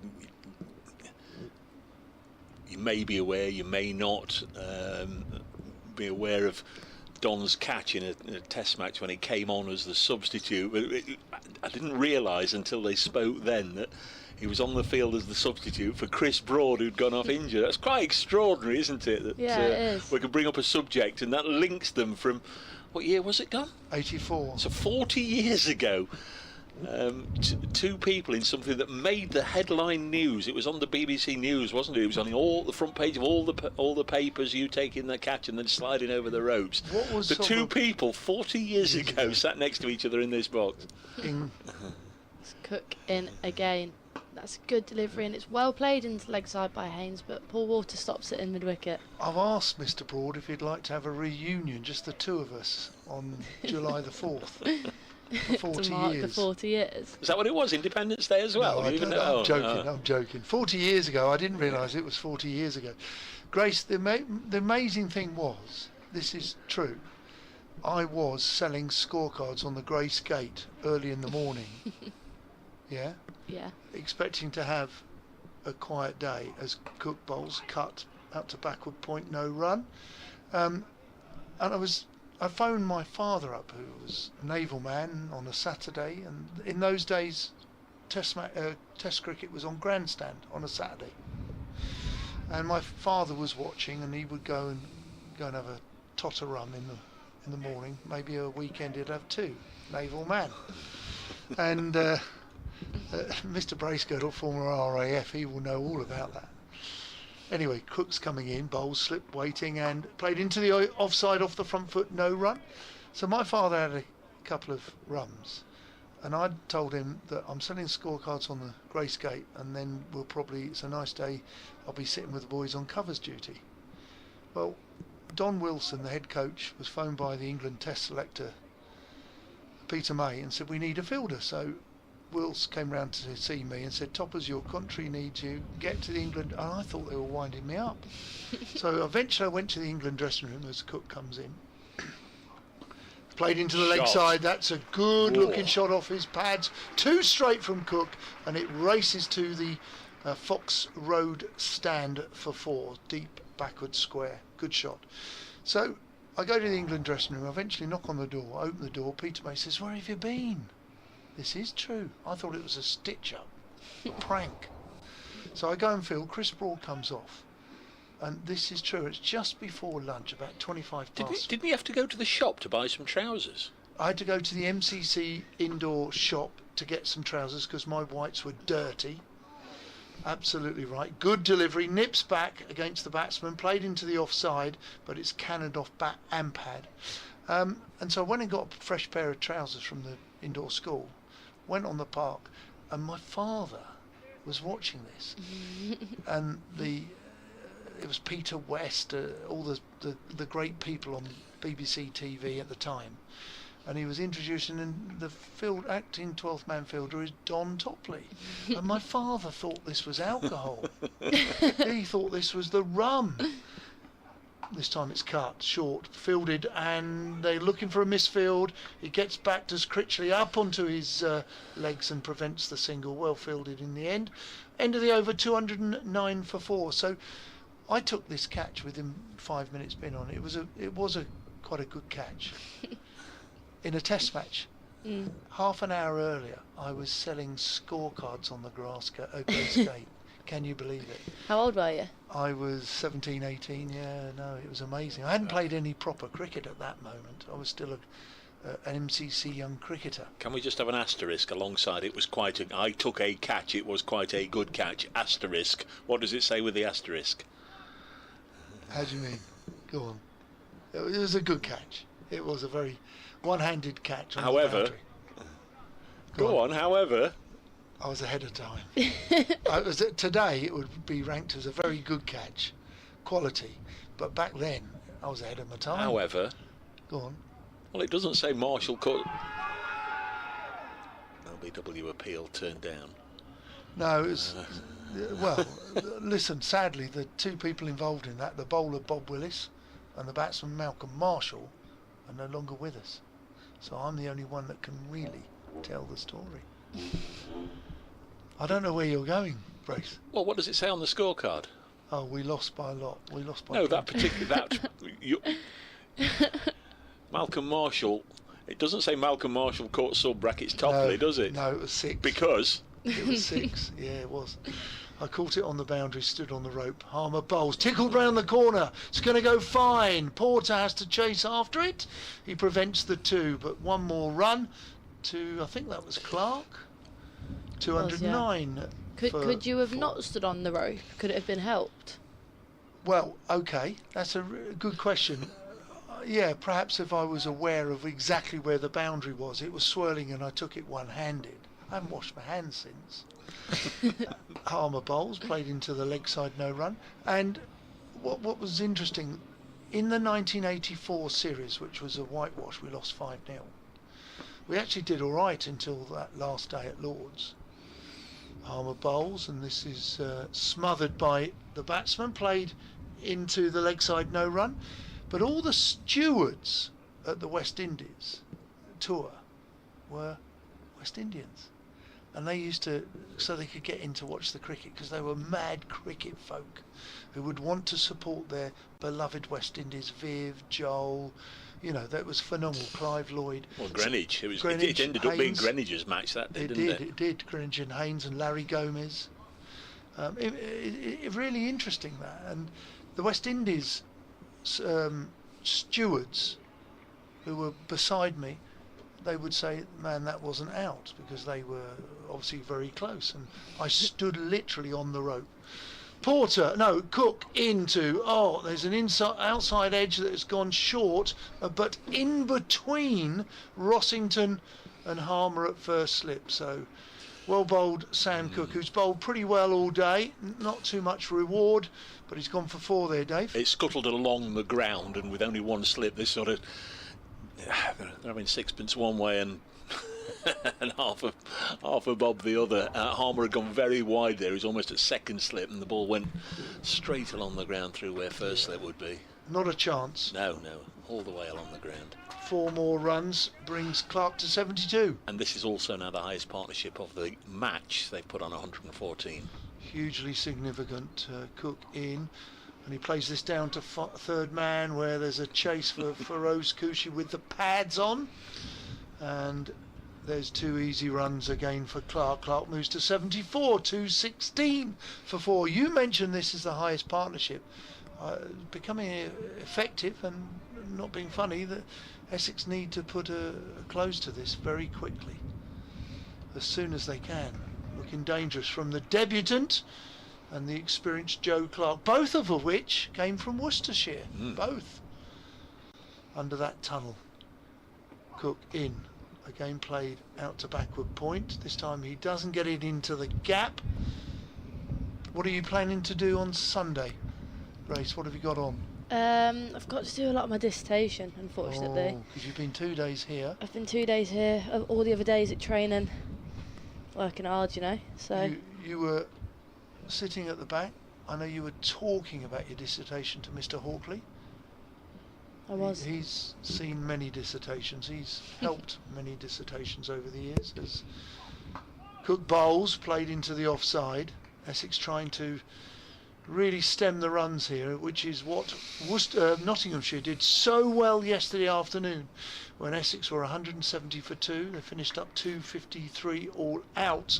[SPEAKER 3] may be aware, you may not be aware of Don's catch in a test match when he came on as the substitute. I didn't realise until they spoke then that he was on the field as the substitute for Chris Broad, who'd gone off injured. That's quite extraordinary, isn't it? That,
[SPEAKER 4] yeah, it is.
[SPEAKER 3] We could bring up a subject and that links them from, what year was it, Don?
[SPEAKER 2] 84.
[SPEAKER 3] So 40 years ago. Two people in something that made the headline news. It was on the BBC News, wasn't it? It was on the front page of all the papers. You taking the catch and then sliding over the ropes.
[SPEAKER 2] What was
[SPEAKER 3] the two people 40 years ago sat next to each other in this box?
[SPEAKER 4] It's Cook in again. That's a good delivery, and it's well played into leg side by Haynes, but Paul Walter stops it in mid wicket.
[SPEAKER 2] I've asked Mr. Broad if he'd like to have a reunion, just the two of us, on July the 4th. For 40
[SPEAKER 4] to mark
[SPEAKER 2] years.
[SPEAKER 4] the 40 years.
[SPEAKER 3] Is that what it was? Independence Day as well?
[SPEAKER 2] No, I'm joking. 40 years ago, I didn't realise it was 40 years ago. Grace, the amazing thing was, this is true, I was selling scorecards on the Grace Gate early in the morning. Yeah?
[SPEAKER 4] Yeah.
[SPEAKER 2] Expecting to have a quiet day as Cook bowls cut out to backward point, no run. And I phoned my father up, who was a naval man, on a Saturday, and in those days test cricket was on grandstand on a Saturday, and my father was watching, and he would go and have a tot of rum in the morning. Maybe a weekend he'd have 2. Naval man. And Mr. Bracegirdle, former RAF, he will know all about that. Anyway, Cook's coming in, bowls, slip waiting, and played into the offside off the front foot, no run. So my father had a couple of rums, and I'd told him that I'm selling scorecards on the Grace Gate, and then it's a nice day, I'll be sitting with the boys on covers duty. Well, Don Wilson, the head coach, was phoned by the England Test selector Peter May and said, we need a fielder. So Wills came round to see me and said, Toppers, your country needs you, get to the England. And I thought they were winding me up. So eventually I went to the England dressing room as Cook comes in. Played into the leg side, that's a good looking shot off his pads. 2 straight from Cook, and it races to the Fox Road stand for 4. Deep backward square, good shot. So I go to the England dressing room, eventually knock on the door, open the door. Peter May says, where have you been? This is true. I thought it was a stitch-up, a prank. So I go and field. Chris Broad comes off. And this is true. It's just before lunch, about 25 past.
[SPEAKER 3] Didn't he have to go to the shop to buy some trousers?
[SPEAKER 2] I had to go to the MCC indoor shop to get some trousers because my whites were dirty. Absolutely right. Good delivery. Nips back against the batsman. Played into the offside, but it's cannoned off bat and pad. And so I went and got a fresh pair of trousers from the indoor school. Went on the park, and my father was watching this, and it was Peter West, all the great people on BBC TV at the time, and he was introducing, and the acting 12th man fielder is Don Topley, and my father thought this was alcohol. He thought this was the rum. This time it's cut, short, fielded, and they're looking for a misfield. He gets back, does Critchley up onto his legs and prevents the single. Well fielded in the end. End of the over, 209 for 4. So I took this catch with him 5 minutes been on. It was quite a good catch in a test match. Half an hour earlier, I was selling scorecards on the grass gate. Can you believe it?
[SPEAKER 4] How old were you?
[SPEAKER 2] I was 17, 18, yeah, no, it was amazing. I hadn't played any proper cricket at that moment. I was still an MCC young cricketer.
[SPEAKER 3] Can we just have an asterisk alongside it? Was quite I took a catch, it was quite a good catch. Asterisk. What does it say with the asterisk?
[SPEAKER 2] How do you mean? Go on. It was a good catch. It was a very one-handed catch on the boundary.
[SPEAKER 3] Go on, however.
[SPEAKER 2] I was ahead of time. Today it would be ranked as a very good catch, quality, but back then I was ahead of my time.
[SPEAKER 3] However.
[SPEAKER 2] Go on.
[SPEAKER 3] Well, it doesn't say Marshall cut. LBW appeal turned down.
[SPEAKER 2] No, it was. Well, listen, sadly, the two people involved in that, the bowler Bob Willis and the batsman Malcolm Marshall, are no longer with us. So I'm the only one that can really tell the story. I don't know where you're going, Brace.
[SPEAKER 3] Well, what does it say on the scorecard?
[SPEAKER 2] Oh, we lost by a lot. We lost by.
[SPEAKER 3] No, that particular Malcolm Marshall. It doesn't say Malcolm Marshall caught sub brackets Topley, does it?
[SPEAKER 2] No, it was 6.
[SPEAKER 3] Because
[SPEAKER 2] it was 6. Yeah, it was. I caught it on the boundary, stood on the rope. Harmer bowls, tickled round the corner. It's going to go fine. Porter has to chase after it. He prevents the 2, but one more run to, I think that was Clark. 209.
[SPEAKER 4] Could you have not stood on the rope? Could it have been helped?
[SPEAKER 2] Well, okay, that's a good question. Yeah, perhaps if I was aware of exactly where the boundary was. It was swirling and I took it one-handed. I haven't washed my hands since. Harmer bowls, played into the leg side no run. And what was interesting, in the 1984 series, which was a whitewash, we lost 5-0. We actually did all right until that last day at Lord's. Harmer bowls, and this is smothered by the batsman, played into the leg side no run. But all the stewards at the West Indies tour were West Indians. And they used to, so they could get in to watch the cricket, because they were mad cricket folk who would want to support their beloved West Indies. Viv, Joel, you know, that was phenomenal. Clive Lloyd.
[SPEAKER 3] Well, Greenwich. It
[SPEAKER 2] Greenwich,
[SPEAKER 3] ended up being Greenwich's match, that didn't it?
[SPEAKER 2] It did. Greenwich and Haynes and Larry Gomez. It really interesting, that. And the West Indies stewards who were beside me, they would say, man, that wasn't out, because they were obviously very close, and I stood literally on the rope. Cook into, there's an outside edge that has gone short, but in between Rossington and Harmer at first slip. So well bowled Sam Cook, who's bowled pretty well all day, not too much reward, but he's gone for 4 there, Dave.
[SPEAKER 3] It scuttled along the ground, and with only one slip, this sort of, they're having sixpence one way and and half a bob the other. Harmer had gone very wide there. He was almost at second slip, and the ball went straight along the ground through where first slip would be.
[SPEAKER 2] Not a chance.
[SPEAKER 3] No, all the way along the ground.
[SPEAKER 2] 4 more runs brings Clark to 72.
[SPEAKER 3] And this is also now the highest partnership of the match. They've put on 114.
[SPEAKER 2] Hugely significant. Cook in, and he plays this down to third man, where there's a chase for Feroz Kushi with the pads on, and there's 2 easy runs again for Clark. Clark moves to 74, 216 for 4. You mentioned this is the highest partnership. Becoming effective and not being funny, that Essex need to put a close to this very quickly, as soon as they can. Looking dangerous from the debutant and the experienced Joe Clark, both of which came from Worcestershire. Both under that tunnel. Cook in. Again played out to backward point. This time he doesn't get it into the gap. What are you planning to do on Sunday, Grace? What have you got on?
[SPEAKER 4] I've got to do a lot of my dissertation, unfortunately.
[SPEAKER 2] Because you've been 2 days here.
[SPEAKER 4] I've been 2 days here. All the other days at training, working hard, you know. So
[SPEAKER 2] you were sitting at the back. I know you were talking about your dissertation to Mr. Hawkley.
[SPEAKER 4] I was.
[SPEAKER 2] He's seen many dissertations. He's helped many dissertations over the years. As Cook bowls, played into the offside. Essex trying to really stem the runs here, which is what Nottinghamshire did so well yesterday afternoon when Essex were 170 for 2. They finished up 253 all out,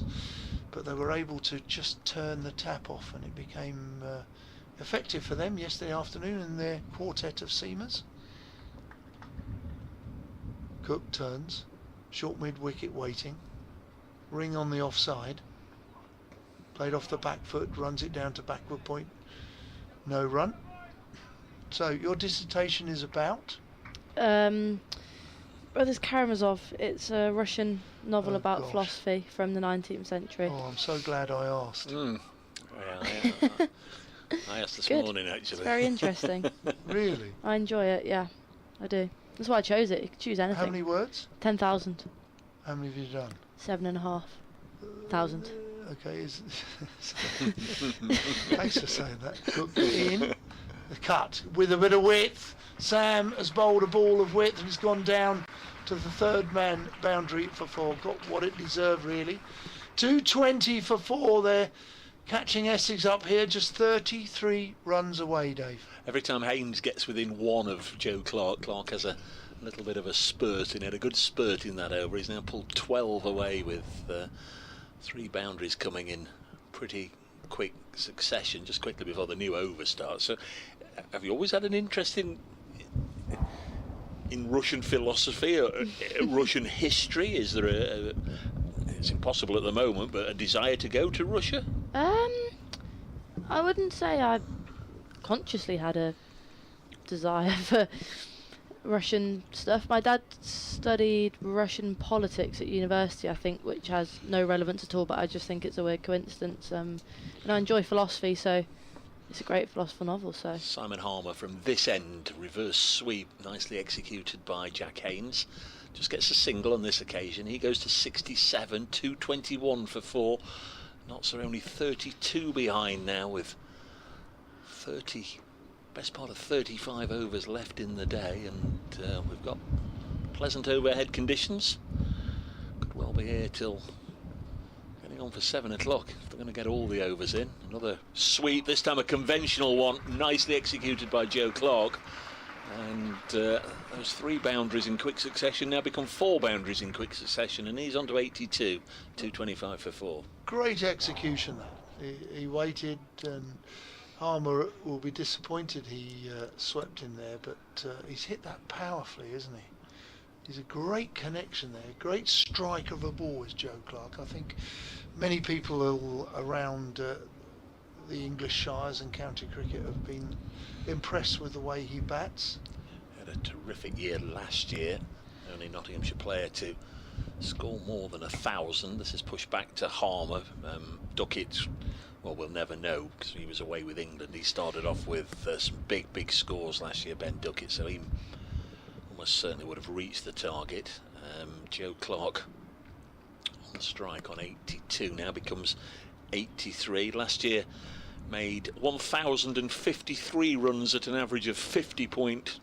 [SPEAKER 2] but they were able to just turn the tap off, and it became effective for them yesterday afternoon in their quartet of seamers. Cook turns, short mid wicket waiting, ring on the offside. Played off the back foot, runs it down to backward point. No run. So your dissertation is about?
[SPEAKER 4] Brothers Karamazov. It's a Russian novel about
[SPEAKER 2] gosh.
[SPEAKER 4] philosophy from the 19th century.
[SPEAKER 2] Oh, I'm so glad I asked.
[SPEAKER 3] Yeah, I asked this
[SPEAKER 4] Good.
[SPEAKER 3] morning actually.
[SPEAKER 4] It's very interesting.
[SPEAKER 2] Really?
[SPEAKER 4] I enjoy it, yeah, I do. That's why I chose it. You could choose anything.
[SPEAKER 2] How many words?
[SPEAKER 4] 10,000.
[SPEAKER 2] How many have you done?
[SPEAKER 4] 7,500.
[SPEAKER 2] Okay, thanks for saying that. Cook in, the cut with a bit of width. Sam has bowled a ball of width and he's gone down to the third man boundary for 4. Got what it deserved really. 220 for 4 there. Catching Essex up here, just 33 runs away, Dave.
[SPEAKER 3] Every time Haynes gets within 1 of Joe Clark, Clark has a little bit of a spurt. He had a good spurt in that over. He's now pulled 12 away with 3 boundaries coming in pretty quick succession, just quickly before the new over starts. So have you always had an interest in Russian philosophy or Russian history? Is there it's impossible at the moment, but a desire to go to Russia?
[SPEAKER 4] I wouldn't say I consciously had a desire for Russian stuff. My dad studied Russian politics at university, I think, which has no relevance at all, but I just think it's a weird coincidence. And I enjoy philosophy, so it's a great philosophical novel. So
[SPEAKER 3] Simon Harmer from this end, reverse sweep, nicely executed by Jack Haynes. Just gets a single on this occasion. He goes to 67, 221 for 4. Notts are only 32 behind now with best part of 35 overs left in the day, and we've got pleasant overhead conditions. Could well be here till getting on for 7 o'clock if they're going to get all the overs in. Another sweep, this time a conventional one, nicely executed by Joe Clark. And those 3 boundaries in quick succession now become 4 boundaries in quick succession, and he's on to 82, 225 for 4.
[SPEAKER 2] Great execution there. He waited, and Harmer will be disappointed he swept in there, but he's hit that powerfully, isn't he? He's a great connection there, great strike of a ball is Joe Clark. I think many people around the English Shires and county cricket have been impressed with the way he bats.
[SPEAKER 3] Had a terrific year last year, only Nottinghamshire player to score more than 1,000. This is pushed back to Harmer. Duckett, well, we'll never know because he was away with England. He started off with some big scores last year, Ben Duckett, so he almost certainly would have reached the target. Joe Clark on the strike on 82, now becomes 83. Last year made 1,053 runs at an average of 50 point,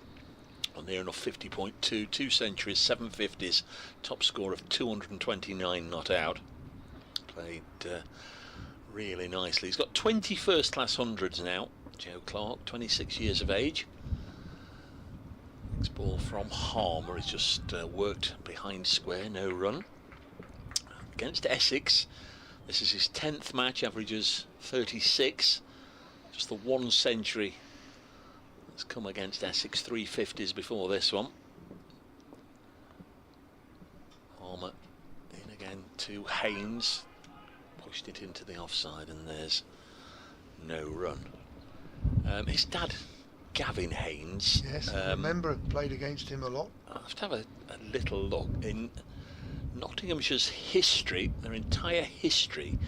[SPEAKER 3] or near enough 50.2, 2 centuries, 750s, top score of 229 not out. Played really nicely. He's got 20 first class hundreds now, Joe Clark, 26 years of age. Next ball from Harmer is just worked behind square, no run. Against Essex, this is his 10th match, averages 36. Just the 1 century that's come against Essex, 350s before this one. Harmer in again to Haynes. Pushed it into the offside, and there's no run. His dad, Gavin Haynes.
[SPEAKER 2] Yes, I remember played against him a lot.
[SPEAKER 3] I have to have a little look. In Nottinghamshire's history, their entire history,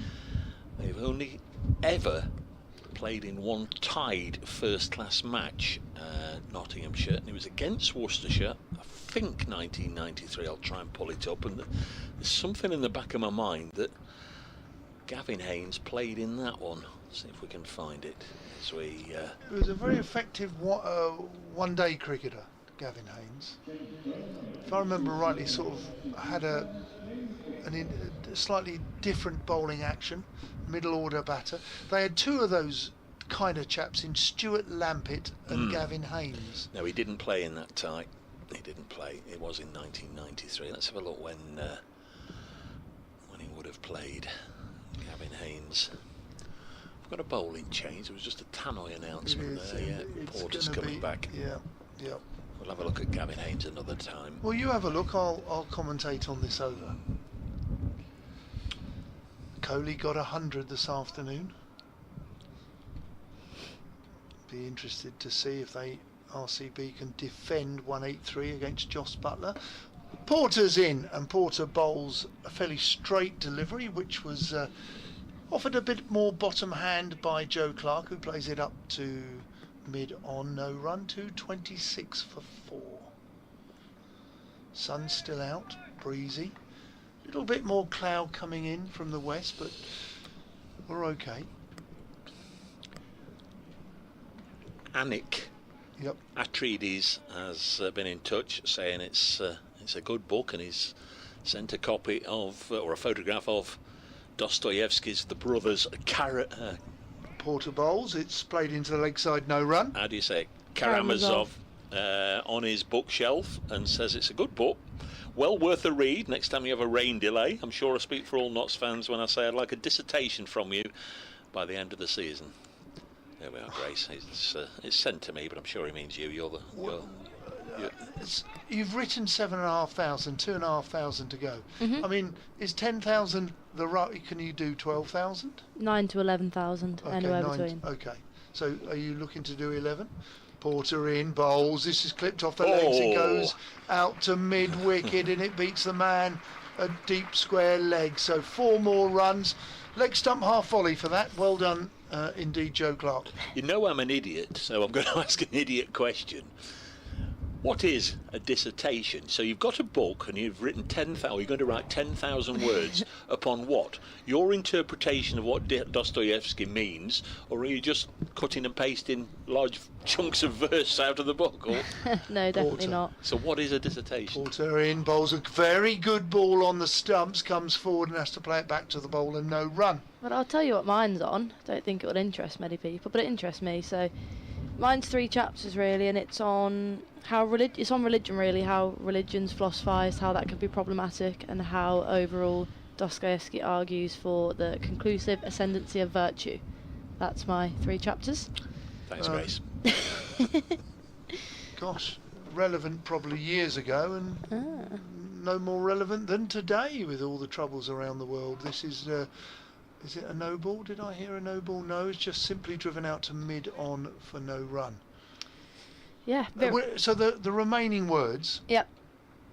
[SPEAKER 3] they've only ever played in 1 tied first class match, Nottinghamshire, and it was against Worcestershire, I think 1993. I'll try and pull it up, and there's something in the back of my mind that Gavin Haynes played in that one. See if we can find it as we
[SPEAKER 2] He was a very effective one-day cricketer, Gavin Haynes. If I remember rightly, sort of had a slightly different bowling action, middle order batter. They had 2 of those kind of chaps in Stuart Lampitt and Gavin Haynes.
[SPEAKER 3] No, he didn't play in that tie. He didn't play. It was in 1993. Let's have a look when he would have played. Gavin Haynes. I've got a bowling change. There was just a tannoy announcement there. Yeah, Porter's coming back.
[SPEAKER 2] Yeah.
[SPEAKER 3] We'll have a look at Gavin Haynes another time.
[SPEAKER 2] Well, you have a look. I'll commentate on this over. Kohli got 100 this afternoon. Be interested to see if RCB can defend 183 against Joss Buttler. Porter's in, and Porter bowls a fairly straight delivery, which was offered a bit more bottom hand by Joe Clark, who plays it up to mid on, no run, 226 for 4. Sun's still out, breezy. A little bit more cloud coming in from the west, but we're okay.
[SPEAKER 3] Anik Atreides has been in touch, saying it's a good book, and he's sent a copy of or a photograph of Dostoevsky's The Brothers
[SPEAKER 2] Porter bowls. It's played into the leg side, no run.
[SPEAKER 3] How do you say it? Karamazov on his bookshelf, and says it's a good book, well worth a read next time you have a rain delay. I'm sure I speak for all Notts fans when I say I'd like a dissertation from you by the end of the season. There we are, Grace. It's sent to me, but I'm sure he means you.
[SPEAKER 2] You've written 7,500, 2,500 to go. I mean, is 10,000 the right? Can you do 12,000?
[SPEAKER 4] 9 to 11,000, anywhere between.
[SPEAKER 2] Okay, so are you looking to do 11? Porter in, bowls. This is clipped off the legs. It goes out to mid wicket, and it beats the man a deep square leg. So 4 more runs. Leg stump half volley for that. Well done. Indeed, Joe Clark.
[SPEAKER 3] You know I'm an idiot, so I'm going to ask an idiot question. What is a dissertation? So you've got a book and you've written 10,000, you're going to write 10,000 words upon what? Your interpretation of what Dostoevsky means, or are you just cutting and pasting large chunks of verse out of the book? Or?
[SPEAKER 4] No, definitely not.
[SPEAKER 3] So what is a dissertation?
[SPEAKER 2] Porter in, bowls a very good ball on the stumps, comes forward and has to play it back to the bowler, no run.
[SPEAKER 4] But I'll tell you what mine's on. I don't think it would interest many people, but it interests me. So mine's 3 chapters really, and it's on it's on religion really, how religion's philosophised, how that can be problematic, and how overall Dostoevsky argues for the conclusive ascendancy of virtue. That's my 3 chapters.
[SPEAKER 3] Thanks, Grace.
[SPEAKER 2] Gosh, relevant probably years ago, and no more relevant than today with all the troubles around the world. This is it a no ball? Did I hear a no ball? No, it's just simply driven out to mid on for no run.
[SPEAKER 4] Yeah.
[SPEAKER 2] So the remaining words.
[SPEAKER 4] Yep.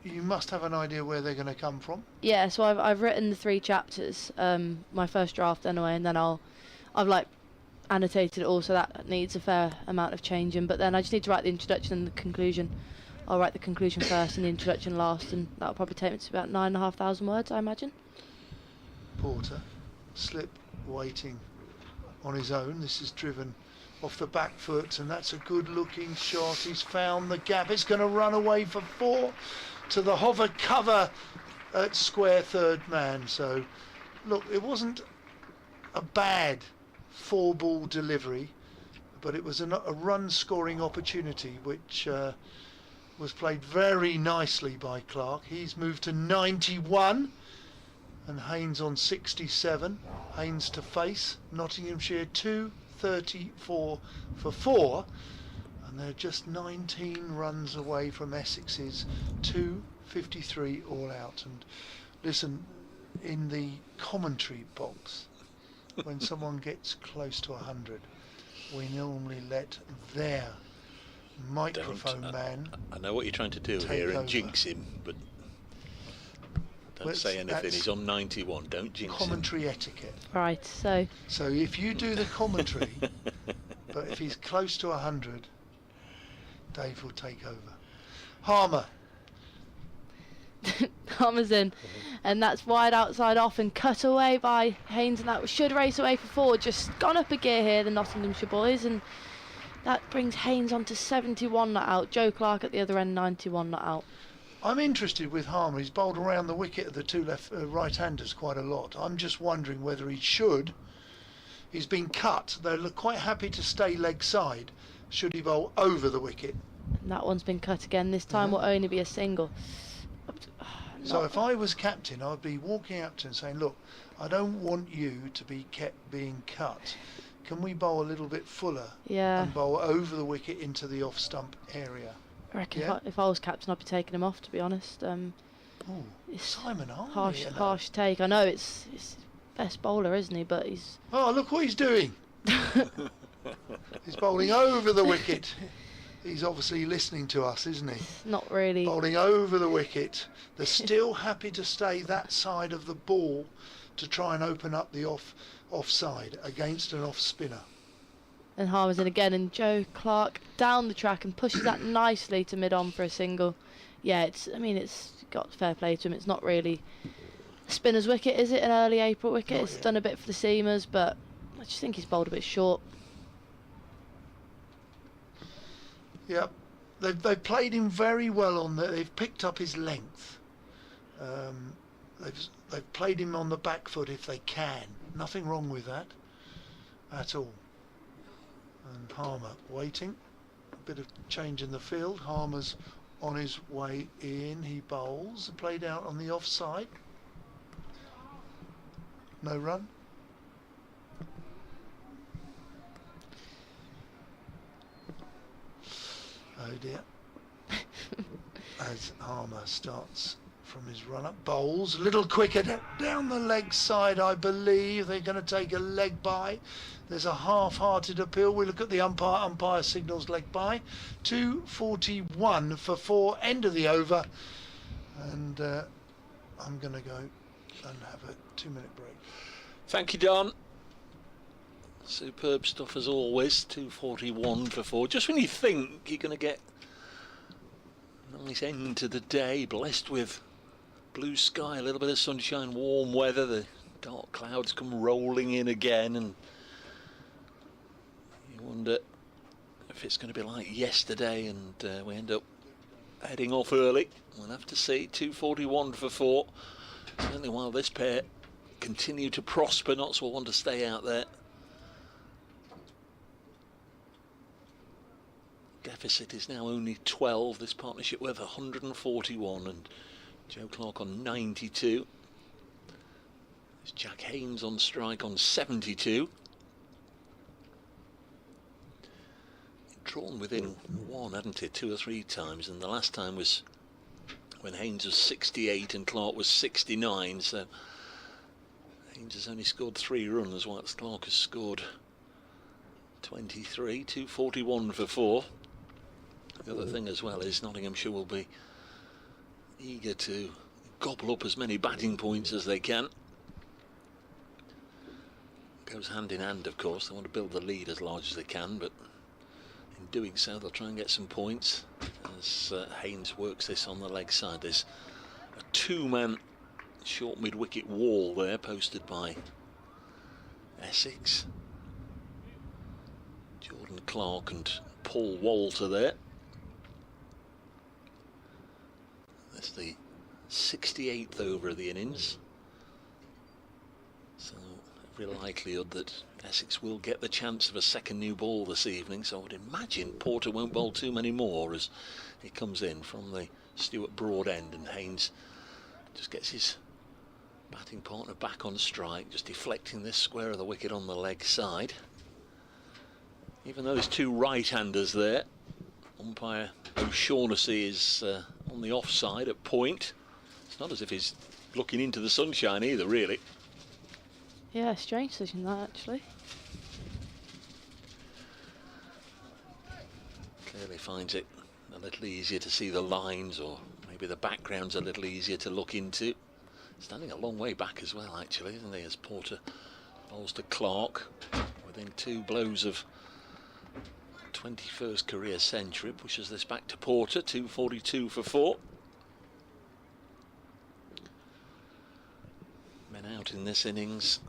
[SPEAKER 2] You must have an idea where they're going to come from.
[SPEAKER 4] Yeah. So I've written the 3 chapters, my first draft anyway, and then I've like annotated it all, so that needs a fair amount of changing. But then I just need to write the introduction and the conclusion. I'll write the conclusion first and the introduction last, and that'll probably take me to about 9,500 words, I imagine.
[SPEAKER 2] Porter, slip waiting on his own. This is driven off the back foot, and that's a good looking shot. He's found the gap. It's going to run away for 4 to the hover cover at square third man. So look, it wasn't a bad 4-ball delivery, but it was a run scoring opportunity which was played very nicely by Clark. He's moved to 91 and Haynes on 67. Haynes to face. Nottinghamshire 234 for 4, and they're just 19 runs away from Essex's 253 all out. And listen, in the commentary box, when someone gets close to 100, we normally let their microphone man.
[SPEAKER 3] I know what you're trying to do here and jinx him, but don't say anything. He's on 91. Don't jinx him.
[SPEAKER 2] Commentary etiquette.
[SPEAKER 4] Right. So
[SPEAKER 2] if you do the commentary, but if he's close to 100, Dave will take over. Harmer.
[SPEAKER 4] Harmer's in, and that's wide outside off and cut away by Haynes, and that should race away for 4. Just gone up a gear here, the Nottinghamshire boys, and that brings Haynes on to 71 not out. Joe Clark at the other end, 91 not out.
[SPEAKER 2] I'm interested with Harmer. He's bowled around the wicket of the 2 right-handers quite a lot. I'm just wondering whether he should, He's been cut. They're quite happy to stay leg side should he bowl over the wicket.
[SPEAKER 4] And that one's been cut again. This time will only be a single.
[SPEAKER 2] So if I was captain, I'd be walking up to him saying, look, I don't want you to be kept being cut. Can we bowl a little bit fuller and bowl over the wicket into the off stump area?
[SPEAKER 4] I reckon if I was captain, I'd be taking him off, to be honest.
[SPEAKER 2] It's Simon Harvey.
[SPEAKER 4] Harsh take. I know it's best bowler, isn't he? But he's...
[SPEAKER 2] Oh, look what he's doing. He's bowling over the wicket. He's obviously listening to us, isn't he?
[SPEAKER 4] Not really.
[SPEAKER 2] Bowling over the wicket. They're still happy to stay that side of the ball to try and open up the offside against an off spinner.
[SPEAKER 4] And Harmer's in again, and Joe Clark down the track and pushes that nicely to mid-on for a single. Yeah, it's got fair play to him. It's not really a spinner's wicket, is it? An early April wicket. It's done a bit for the seamers, but I just think he's bowled a bit short.
[SPEAKER 2] Yep, they've played him very well on that. They've picked up his length. They've played him on the back foot if they can. Nothing wrong with that at all. And Harmer waiting. A bit of change in the field. Harmer's on his way in. He bowls. Played out on the offside. No run. Oh dear. As Harmer starts from his run up, bowls a little quicker down the leg side. I believe they're going to take a leg by. There's a half-hearted appeal. We look at the umpire signals leg by. 2:41 for 4, end of the over, and I'm going to go and have a 2-minute break.
[SPEAKER 3] Thank you, Don. Superb stuff as always. 2:41 for 4. Just when you think you're going to get a nice end to the day, blessed with blue sky, a little bit of sunshine, warm weather, the dark clouds come rolling in again, and you wonder if it's going to be like yesterday and we end up heading off early. We'll have to see. 2:41 for 4. Certainly while this pair continue to prosper, Notts will want to stay out there. Deficit is now only 12. This partnership worth 141, and Joe Clark on 92. There's Jack Haynes on strike on 72. Drawn within one, hadn't it, 2 or 3 times, and the last time was when Haynes was 68 and Clark was 69, so Haynes has only scored 3 runs whilst Clark has scored 23. 2:41 for 4. The other thing as well is Nottinghamshire will be eager to gobble up as many batting points as they can. It goes hand in hand, of course. They want to build the lead as large as they can, but in doing so they'll try and get some points as Haynes works this on the leg side. There's a 2-man short mid-wicket wall there posted by Essex. Jordan Clark and Paul Walter there. That's the 68th over of the innings, so every likelihood that Essex will get the chance of a second new ball this evening. So I would imagine Porter won't bowl too many more as he comes in from the Stewart Broad end, and Haynes just gets his batting partner back on strike, just deflecting this square of the wicket on the leg side. Even though there's 2 right-handers there, umpire O'Shaughnessy is on the offside at point. It's not as if he's looking into the sunshine either, really.
[SPEAKER 4] Yeah, strange decision that, actually.
[SPEAKER 3] Clearly finds it a little easier to see the lines, or maybe the background's a little easier to look into. Standing a long way back as well, actually, isn't he, as Porter bowls to Clark within 2 blows of 21st career century. Pushes this back to Porter. 2:42 for 4. Men out in this innings: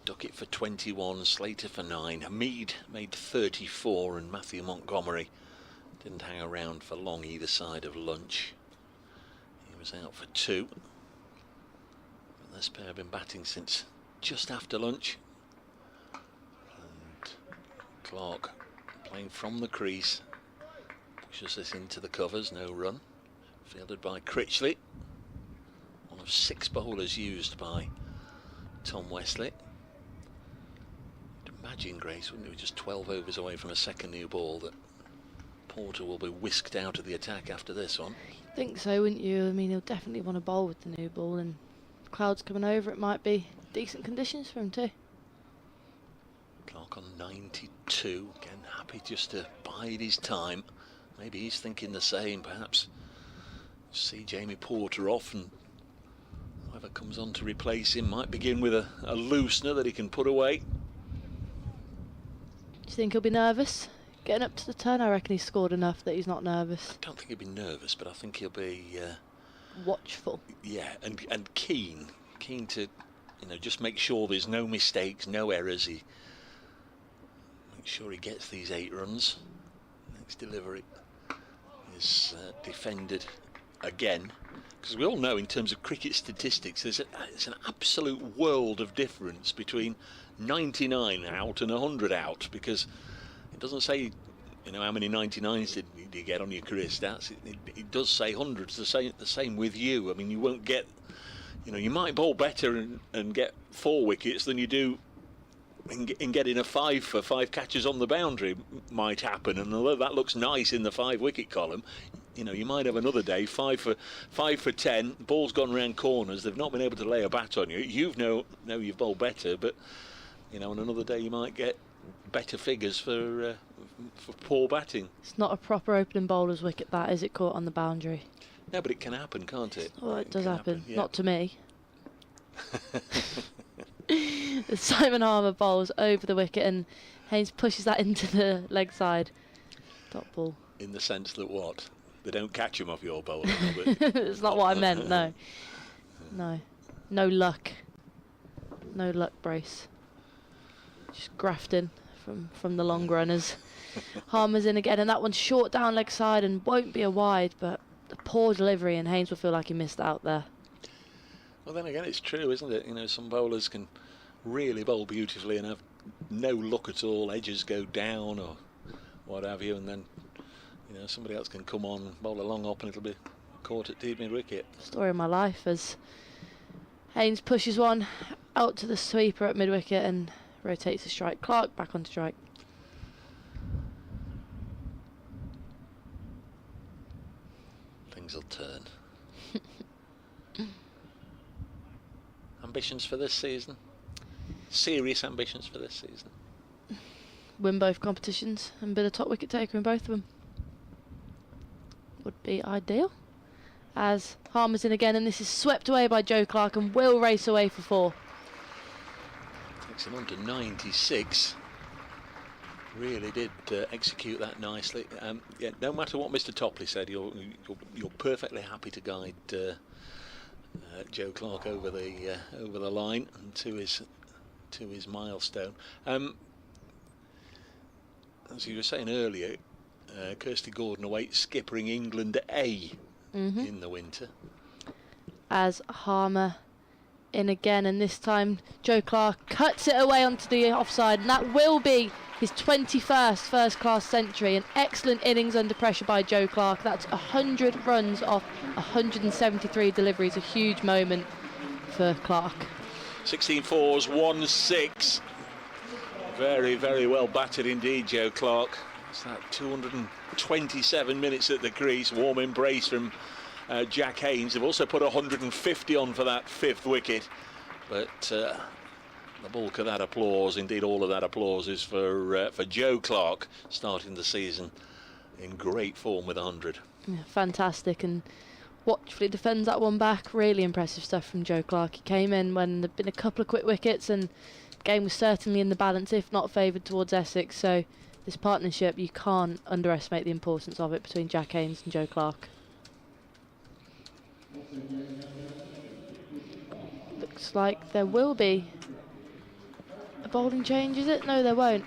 [SPEAKER 3] Duckett for 21, Slater for 9, Hamid made 34, and Matthew Montgomery didn't hang around for long either side of lunch. He was out for 2. But this pair have been batting since just after lunch. Clark playing from the crease, pushes this into the covers, no run. Fielded by Critchley, one of 6 bowlers used by Tom Wesley. You'd imagine, Grace, wouldn't it, with just 12 overs away from a second new ball, that Porter will be whisked out of the attack after this one.
[SPEAKER 4] I think so, wouldn't you? I mean, he'll definitely want to bowl with the new ball, and clouds coming over, it might be decent conditions for him too.
[SPEAKER 3] Clark on 92, again happy just to bide his time. Maybe he's thinking the same, perhaps see Jamie Porter off, and whoever comes on to replace him might begin with a loosener that he can put away.
[SPEAKER 4] Do you think he'll be nervous getting up to the turn? I reckon he's scored enough that he's not nervous.
[SPEAKER 3] I don't think he'll be nervous, but I think he'll be
[SPEAKER 4] watchful.
[SPEAKER 3] Yeah, and keen to, you know, just make sure there's no mistakes, no errors. He make sure he gets these 8 runs. Next delivery is defended again, because we all know in terms of cricket statistics there's an absolute world of difference between 99 out and 100 out, because it doesn't say, you know, how many 99s did you get on your career stats. It does say hundreds. The same with you. I mean, you won't get, you know, you might bowl better and get 4 wickets than you do in getting a 5 for 5 catches on the boundary. Might happen, and although that looks nice in the 5 wicket column, you know, you might have another day 5 for 10. Ball's gone round corners. They've not been able to lay a bat on you. You've know you've bowled better, but you know, on another day you might get better figures for poor batting.
[SPEAKER 4] It's not a proper opening bowler's wicket, that, is it? Caught on the boundary.
[SPEAKER 3] No, but it can happen, can't it?
[SPEAKER 4] Well, it does happen.
[SPEAKER 3] Yeah.
[SPEAKER 4] Not to me. Simon Harmer bowls over the wicket and Haynes pushes that into the leg side. Dot ball.
[SPEAKER 3] In the sense that what? They don't catch him off your bowler.
[SPEAKER 4] It's not what I meant, no. No luck. No luck, Brace. Just grafting from the long runners. Harmer's in again, and that one's short down leg side and won't be a wide, but the poor delivery, and Haynes will feel like he missed out there.
[SPEAKER 3] Well, then again, it's true, isn't it? You know, some bowlers can really bowl beautifully and have no luck at all. Edges go down or what have you, and then, you know, somebody else can come on, bowl a long hop, and it'll be caught at deep mid wicket.
[SPEAKER 4] Story of my life, as Haynes pushes one out to the sweeper at mid wicket and rotates the strike. Clark back on strike.
[SPEAKER 3] Things will turn. Ambitions for this season? Serious ambitions for this season?
[SPEAKER 4] Win both competitions and be the top wicket taker in both of them. Would be ideal. As Harmer's in again, and this is swept away by Joe Clark and will race away for 4.
[SPEAKER 3] Takes him on to 96. Really did execute that nicely. Yeah, no matter what Mr. Topley said, you're perfectly happy to guide Joe Clark over the line and to his milestone. As you were saying earlier, Kirsty Gordon-Waite skippering England A in the winter.
[SPEAKER 4] As Harmer in again, and this time Joe Clark cuts it away onto the offside, and that will be his 21st first-class century. An excellent innings under pressure by Joe Clark. That's 100 runs off 173 deliveries. A huge moment for Clark.
[SPEAKER 3] 16 fours, 1 6. Very, very well battered indeed, Joe Clark. It's that 227 minutes at the crease. Warm embrace from Jack Haynes. They've also put 150 on for that 5th wicket. But the bulk of that applause, indeed all of that applause, is for Joe Clark, starting the season in great form with 100.
[SPEAKER 4] Yeah, fantastic, and watchfully defends that one back. Really impressive stuff from Joe Clark. He came in when there'd been a couple of quick wickets and the game was certainly in the balance, if not favoured towards Essex. So this partnership, you can't underestimate the importance of it between Jack Haynes and Joe Clark. Looks like there will be a bowling change, is it? No, there won't.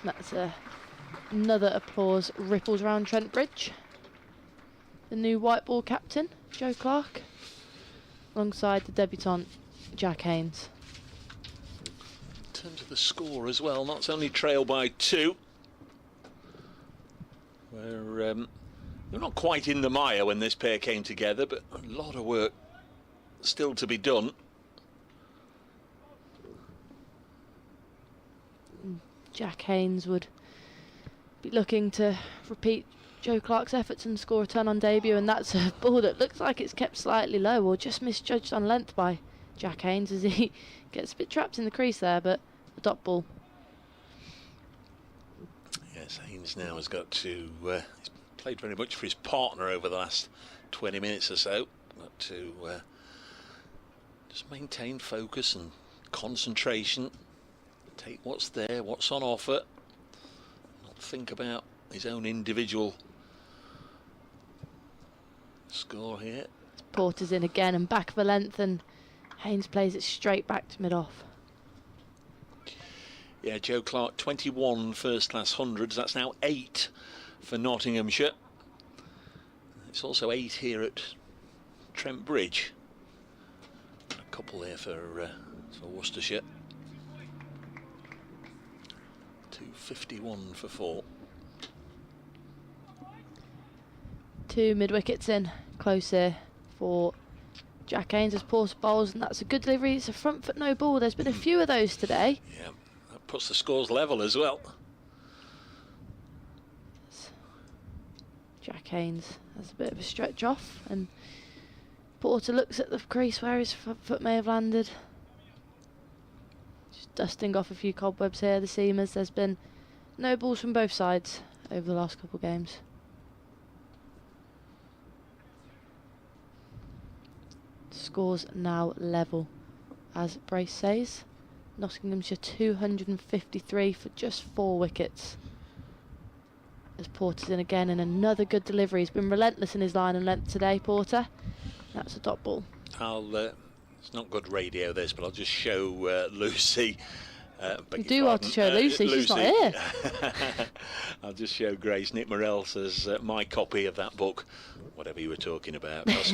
[SPEAKER 4] That's another applause ripples around Trent Bridge. The new white ball captain, Joe Clark, alongside the debutant, Jack Haynes.
[SPEAKER 3] terms of the score as well, Notts only trail by 2. They're not quite in the mire when this pair came together, but a lot of work still to be done.
[SPEAKER 4] Jack Haynes would be looking to repeat Joe Clark's efforts and score a turn on debut, and that's a ball that looks like it's kept slightly low or just misjudged on length by Jack Haynes as he gets a bit trapped in the crease there, but a dot ball.
[SPEAKER 3] Yes, Haynes now has got to, he's played very much for his partner over the last 20 minutes or so, got to just maintain focus and concentration, take what's there, what's on offer, not think about his own individual score here.
[SPEAKER 4] Porter's in again and back of a length, and Haynes plays it straight back to mid-off.
[SPEAKER 3] Yeah, Joe Clark 21 first class hundreds, that's now 8 for Nottinghamshire. It's also 8 here at Trent Bridge. A couple there for Worcestershire. 251 for 4.
[SPEAKER 4] 2 mid-wickets in, close here for Jack Haynes as Porter bowls, and that's a good delivery. It's a front foot no ball. There's been a few of those today.
[SPEAKER 3] Yeah, that puts the scores level as well.
[SPEAKER 4] Jack Haynes has a bit of a stretch off, and Porter looks at the crease where his foot may have landed. Just dusting off a few cobwebs here, the seamers. There's been no balls from both sides over the last couple of games. Scores now level, as Brace says. Nottinghamshire 253 for just 4 wickets. As Porter's in again, and another good delivery. He's been relentless in his line and length today, Porter. That's a dot ball.
[SPEAKER 3] It's not good radio this, but I'll just show Lucy.
[SPEAKER 4] You do want to show Lucy, she's not here.
[SPEAKER 3] I'll just show Grace. Nick Morell says my copy of that book, whatever you were talking about, is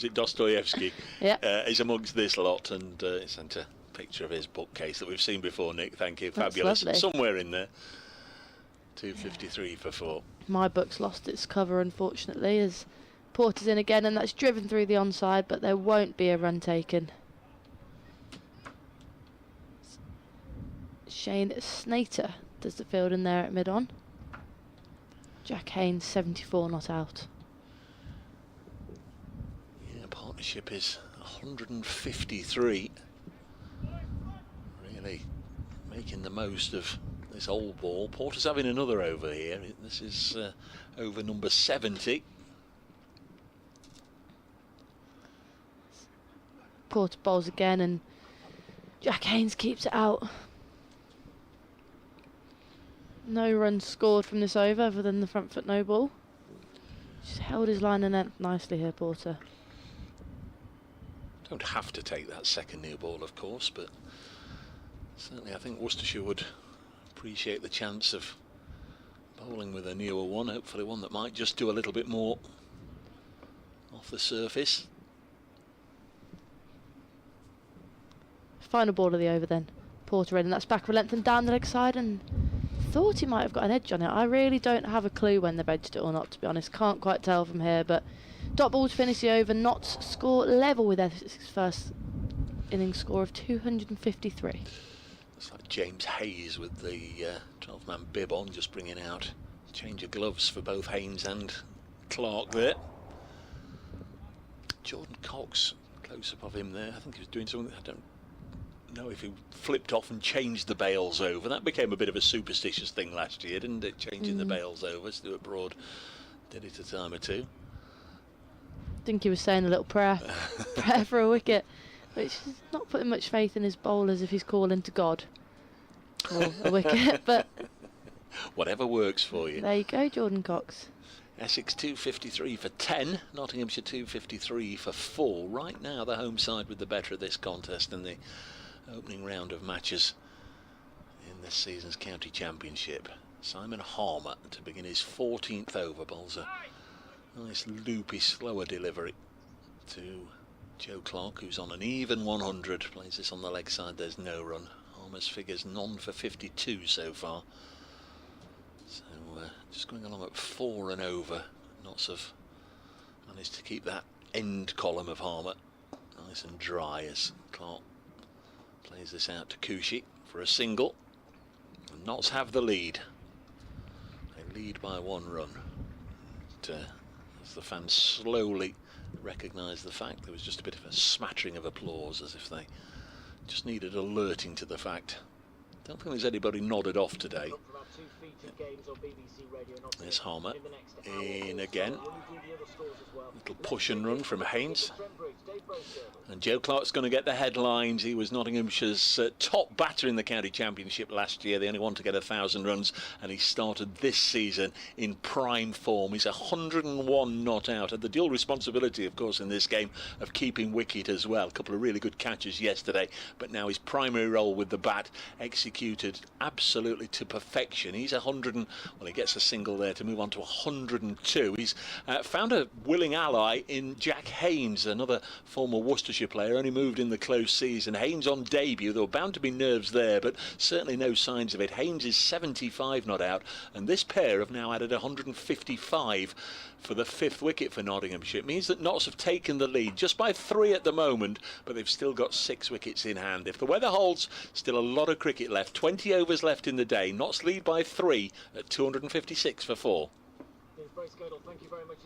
[SPEAKER 3] it Dostoevsky?
[SPEAKER 4] Yeah.
[SPEAKER 3] Is amongst this lot, and sent a picture of his bookcase that we've seen before, Nick. Thank you.
[SPEAKER 4] That's
[SPEAKER 3] Fabulous.
[SPEAKER 4] lovely.
[SPEAKER 3] Somewhere in there. 253 for 4.
[SPEAKER 4] My book's lost its cover, unfortunately, as Porter's in again, and that's driven through the onside, but there won't be a run taken. Shane Snater does the field in there at mid-on. Jack Haynes 74 not out.
[SPEAKER 3] Yeah, partnership is 153. Really making the most of this old ball. Porter's having another over here. This is over number 70.
[SPEAKER 4] Porter bowls again, and Jack Haynes keeps it out. No runs scored from this over other than the front foot no ball. Just held his line and length nicely here, Porter.
[SPEAKER 3] Don't have to take that second new ball, of course, but certainly I think Worcestershire would appreciate the chance of bowling with a newer one, hopefully one that might just do a little bit more off the surface.
[SPEAKER 4] Final ball of the over then. Porter in, and that's back of a length and down the leg side, and thought he might have got an edge on it. I really don't have a clue when they've edged it or not, to be honest. Can't quite tell from here, but dot ball to finish the over. Notts score level with Essex's first innings score of 253.
[SPEAKER 3] It's like James Hayes with the 12-man bib on, just bringing out change of gloves for both Haynes and Clark there. Jordan Cox, close-up of him there. I think he was doing something, I don't know if he flipped off and changed the bails over. That became a bit of a superstitious thing last year, didn't it? Changing the bails over. Stuart Broad did it a time or two.
[SPEAKER 4] I think he was saying a little prayer for a wicket, which is not putting much faith in his bowlers if he's calling to God for a wicket, but
[SPEAKER 3] whatever works for you.
[SPEAKER 4] There you go, Jordan Cox.
[SPEAKER 3] Essex 253 for 10, Nottinghamshire 253 for 4. Right now the home side with the better of this contest in the opening round of matches in this season's county championship. Simon Harmer to begin his 14th over, bowls a nice loopy slower delivery to Joe Clark, who's on an even 100, plays this on the leg side, there's no run. Harmer's figures none for 52 so far. So just going along at 4 and over. Notts have managed to keep that end column of Harmer nice and dry as Clark plays this out to Cushy for a single. And Notts have the lead. They lead by 1 run. And, as the fans slowly recognise the fact, there was just a bit of a smattering of applause, as if they just needed alerting to the fact. Don't think there's anybody nodded off today. There's Harmer in again. Little push and run from Haynes. And Joe Clark's going to get the headlines. He was Nottinghamshire's top batter in the county championship last year. They only want to get 1,000 runs, and he started this season in prime form. He's 101 not out. Had the dual responsibility, of course, in this game of keeping wicket as well. A couple of really good catches yesterday, but now his primary role with the bat executed absolutely to perfection. He's 100 and, well, he gets a single there to move on to 102. He's found a willing ally in Jack Haynes, another former Worcestershire player, only moved in the close season. Haynes on debut, there were bound to be nerves there, but certainly no signs of it. Haynes is 75 not out, and this pair have now added 155 for the 5th wicket for Nottinghamshire. It means that Notts have taken the lead just by 3 at the moment, but they've still got 6 wickets in hand. If the weather holds, still a lot of cricket left. 20 overs left in the day. Notts lead by 3 at 256 for 4.
[SPEAKER 8] Thank you very much.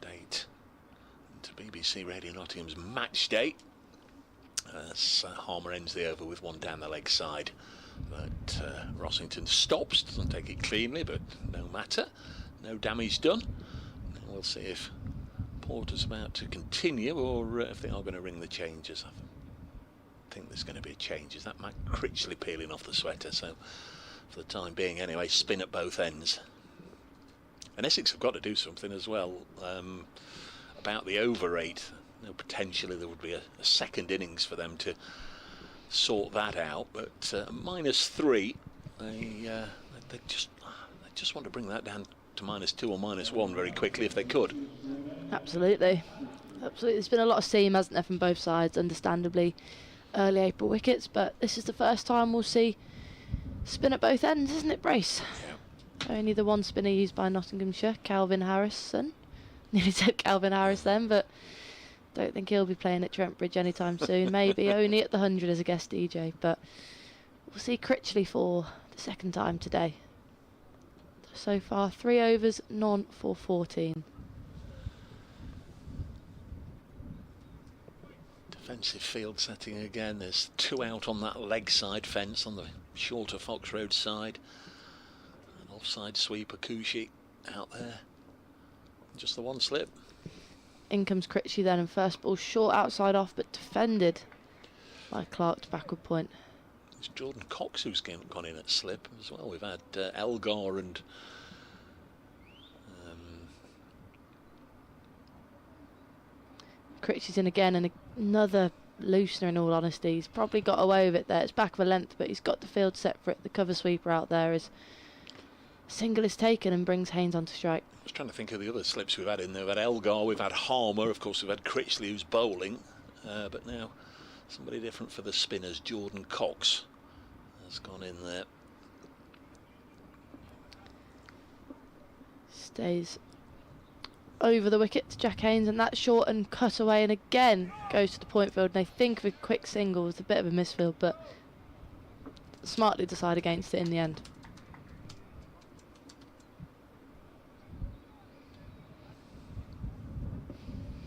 [SPEAKER 3] Update to BBC Radio Nottingham's match day as Harmer ends the over with 1 down the leg side. But Rossington stops, doesn't take it cleanly, but no matter. No damage done. And we'll see if Porter's about to continue or if they are going to ring the changes. I think there's going to be a change. Is that Matt Critchley peeling off the sweater? So for the time being anyway, spin at both ends. And Essex have got to do something as well about the over rate. You know, potentially there would be a second innings for them to sort that out, but -3, they just want to bring that down to -2 or -1 very quickly if they could.
[SPEAKER 4] Absolutely. There's been a lot of steam, hasn't there, from both sides, understandably. Early April wickets, but this is the first time we'll see spin at both ends, isn't it, Brace? Yeah. Only the one spinner used by Nottinghamshire, Calvin Harrison. Nearly said Calvin Harris then, but don't think he'll be playing at Trent Bridge anytime soon. Maybe only at the 100 as a guest DJ, but we'll see Critchley for the 2nd time today. So far, 3 overs, none for 14.
[SPEAKER 3] Defensive field setting again. There's 2 out on that leg side fence on the shorter Fox Road side. An offside sweeper Cushy out there. Just the 1 slip.
[SPEAKER 4] In comes Critchley then, and first ball short outside off, but defended by Clark to backward point.
[SPEAKER 3] It's Jordan Cox who's gone in at slip as well. We've had Elgar and
[SPEAKER 4] Critchley's in again, and another loosener in all honesty. He's probably got away with it there. It's back of a length, but he's got the field set for it. The cover sweeper out there is single is taken and brings Haynes onto strike.
[SPEAKER 3] I was trying to think of the other slips we've had in there. We've had Elgar, we've had Harmer, of course we've had Critchley who's bowling, but now somebody different for the spinners. Jordan Cox has gone in there.
[SPEAKER 4] Stays over the wicket to Jack Haynes, and that's short and cut away, and again goes to the point field. And they think of a quick single. It's a bit of a misfield, but smartly decide against it in the end.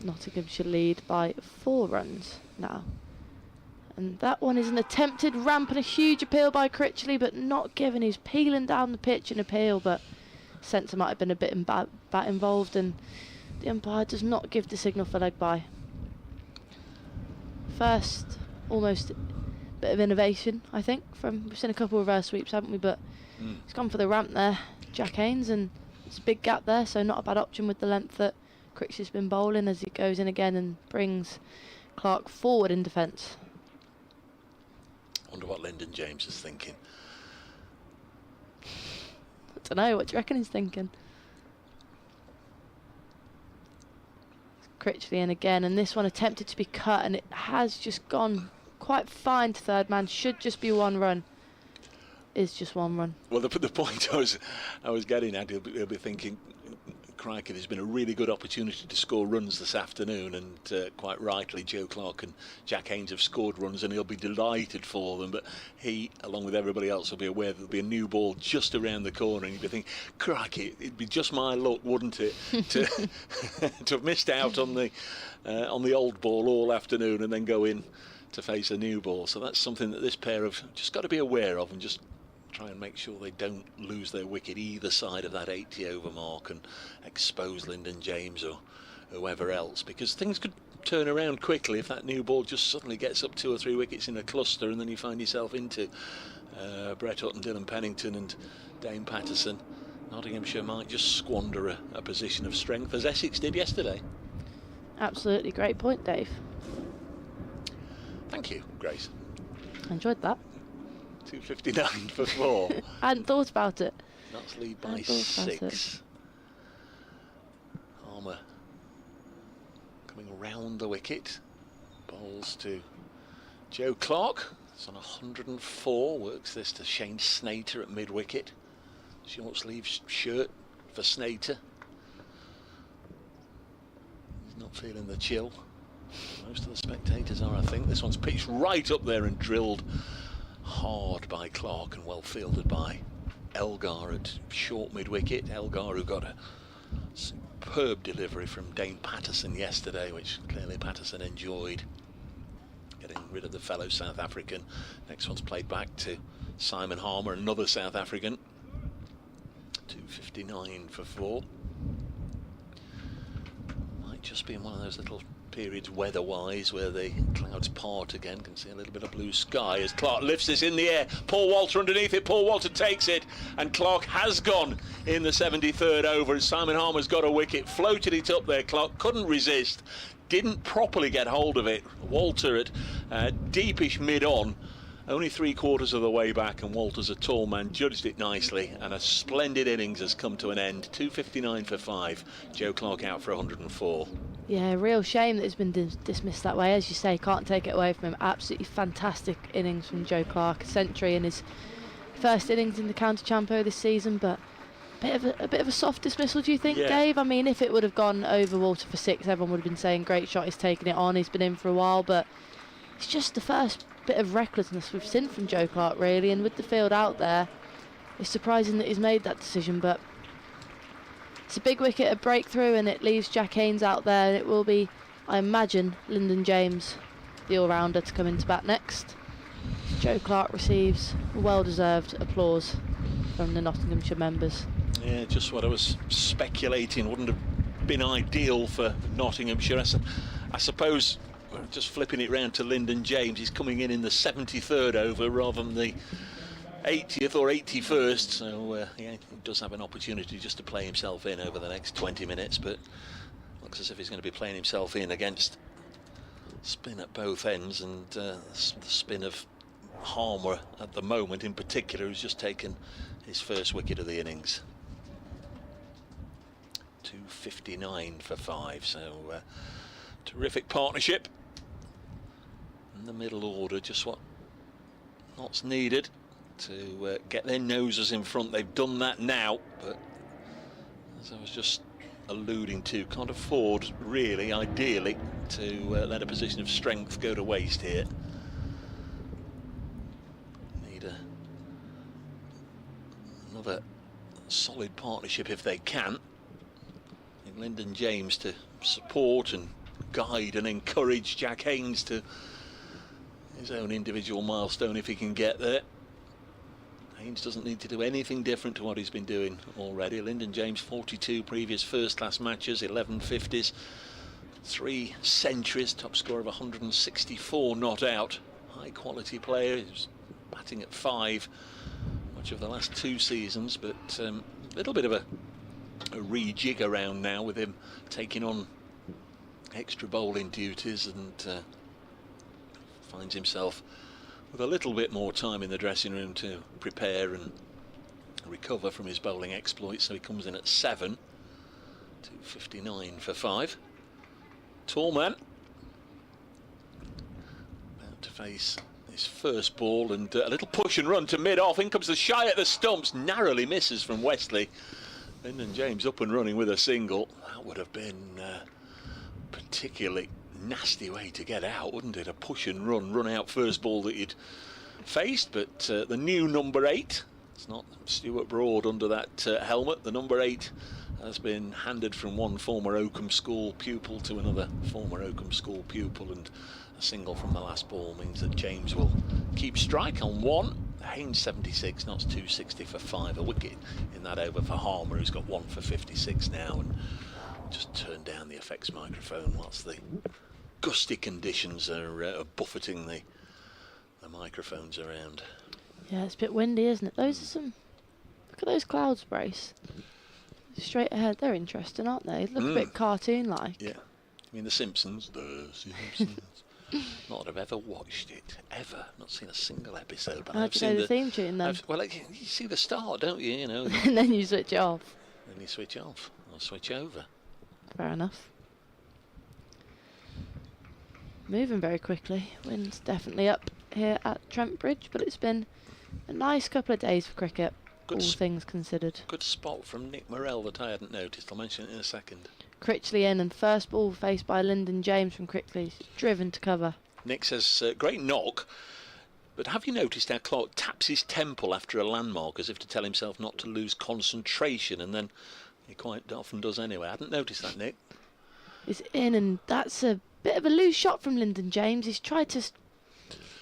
[SPEAKER 4] Nottinghamshire lead by 4 runs now. And that one is an attempted ramp and a huge appeal by Critchley, but not given. He's peeling down the pitch in appeal, but centre might have been a bit bat involved, and the umpire does not give the signal for leg bye. First, almost bit of innovation, I think. We've seen a couple of reverse sweeps, haven't we? But he's gone for the ramp there, Jack Haynes, and it's a big gap there, so not a bad option with the length that Critchley's been bowling, as he goes in again and brings Clark forward in defence.
[SPEAKER 3] Wonder what Lyndon James is thinking.
[SPEAKER 4] I don't know, what do you reckon he's thinking? Critchley in again, and this one attempted to be cut, and it has just gone quite fine to third man. Should just be 1 run. Is just 1 run.
[SPEAKER 3] Well, the point I was getting at, he'll be thinking, crikey, there's been a really good opportunity to score runs this afternoon, and quite rightly Joe Clark and Jack Haynes have scored runs, and he'll be delighted for them. But he, along with everybody else, will be aware that there'll be a new ball just around the corner, and he'll be thinking, crikey, it'd be just my luck, wouldn't it, to to have missed out on the old ball all afternoon and then go in to face a new ball. So that's something that this pair have just got to be aware of, and just try and make sure they don't lose their wicket either side of that 80 over mark and expose Lyndon James or whoever else, because things could turn around quickly if that new ball just suddenly gets up 2 or 3 wickets in a cluster, and then you find yourself into Brett Hutton, Dylan Pennington and Dane Patterson. Nottinghamshire might just squander a position of strength, as Essex did yesterday.
[SPEAKER 4] Absolutely great point, Dave.
[SPEAKER 3] Thank you, Grace.
[SPEAKER 4] I enjoyed that.
[SPEAKER 3] 2:59 for 4.
[SPEAKER 4] I hadn't thought about it.
[SPEAKER 3] Notts lead by 6. Harmer coming round the wicket. Bowls to Joe Clark. It's on 104. Works this to Shane Snater at mid-wicket. Short sleeve shirt for Snater. He's not feeling the chill. Most of the spectators are, I think. This one's pitched right up there and drilled hard by Clark and well fielded by Elgar at short mid-wicket. Elgar, who got a superb delivery from Dane Patterson yesterday, which clearly Patterson enjoyed, getting rid of the fellow South African. Next one's played back to Simon Harmer, another South African. 2:59 for 4. Might just be in one of those little periods weather-wise where the clouds part again. Can see a little bit of blue sky as Clark lifts this in the air. Paul Walter underneath it. Paul Walter takes it, and Clark has gone in the 73rd over. And Simon Harmer's got a wicket, floated it up there. Clark couldn't resist, didn't properly get hold of it. Walter at deepish mid-on, only 3/4 of the way back, and Walter's a tall man, judged it nicely, and a splendid innings has come to an end. 2:59 for 5. Joe Clark out for 104.
[SPEAKER 4] Yeah, real shame that it's been dismissed that way. As you say, can't take it away from him. Absolutely fantastic innings from Joe Clark. A century in his first innings in the county champo this season, but a bit of a soft dismissal, do you think, Dave? I mean, if it would have gone over Walter for 6, everyone would have been saying great shot, he's taken it on, he's been in for a while, but it's just the first bit of recklessness we've seen from Joe Clark, really, and with the field out there, it's surprising that he's made that decision, but it's a big wicket, a breakthrough, and it leaves Jack Haynes out there, and it will be, I imagine, Lyndon James, the all-rounder, to come into bat next. Joe Clark receives well-deserved applause from the Nottinghamshire members.
[SPEAKER 3] Yeah, just what I was speculating wouldn't have been ideal for Nottinghamshire. I suppose, just flipping it round to Lyndon James, he's coming in the 73rd over rather than the 80th or 81st, so yeah, he does have an opportunity just to play himself in over the next 20 minutes, but looks as if he's going to be playing himself in against spin at both ends, and the spin of Harmer at the moment in particular, who's just taken his first wicket of the innings. 2:59 for 5, so terrific partnership in the middle order, just what's needed to get their noses in front. They've done that now, but as I was just alluding to, can't afford really, ideally, to let a position of strength go to waste here. Need another solid partnership if they can. Lyndon James to support and guide and encourage Jack Haynes to his own individual milestone if he can get there. Haynes doesn't need to do anything different to what he's been doing already. Lyndon James 42 previous first-class matches, 11 50s, 3 centuries, top score of 164 not out. High quality player, he's batting at 5 much of the last 2 seasons, but a little bit of a rejig around now with him taking on extra bowling duties, and finds himself with a little bit more time in the dressing room to prepare and recover from his bowling exploits, so he comes in at 7. 2:59 for 5. Tall man, about to face his first ball, and a little push and run to mid-off. In comes the shy at the stumps, narrowly misses from Wesley. Lyndon James up and running with a single. That would have been particularly nasty way to get out, wouldn't it? A push and run out first ball that you'd faced, but the new number 8, it's not Stuart Broad under that helmet. The number 8 has been handed from one former Oakham School pupil to another former Oakham School pupil, and a single from the last ball means that James will keep strike on 1. Haynes 76, Notts 260 for 5, a wicket in that over for Harmer, who's got 1 for 56 now, and just turn down the effects microphone whilst the gusty conditions are buffeting the microphones around.
[SPEAKER 4] Yeah, it's a bit windy, isn't it? Those are some... Look at those clouds, Brace. Straight ahead, they're interesting, aren't they? Look a bit cartoon-like.
[SPEAKER 3] Yeah. I mean, The Simpsons. The Simpsons. Not that I've ever watched it, ever. Not seen a single episode. But
[SPEAKER 4] How do you know the theme tune then?
[SPEAKER 3] Well, like, you see the start, don't you? You know.
[SPEAKER 4] And then you switch it off.
[SPEAKER 3] Then you switch off, or switch over.
[SPEAKER 4] Fair enough. Moving very quickly. Wind's definitely up here at Trent Bridge, but it's been a nice couple of days for cricket, all things considered.
[SPEAKER 3] Good spot from Nick Morrell that I hadn't noticed. I'll mention it in a second.
[SPEAKER 4] Critchley in, and first ball faced by Lyndon James from Critchley, driven to cover.
[SPEAKER 3] Nick says, great knock, but have you noticed how Clark taps his temple after a landmark as if to tell himself not to lose concentration, and then he quite often does anyway. I hadn't noticed that, Nick.
[SPEAKER 4] It's in, and that's a bit of a loose shot from Lyndon James. He's tried to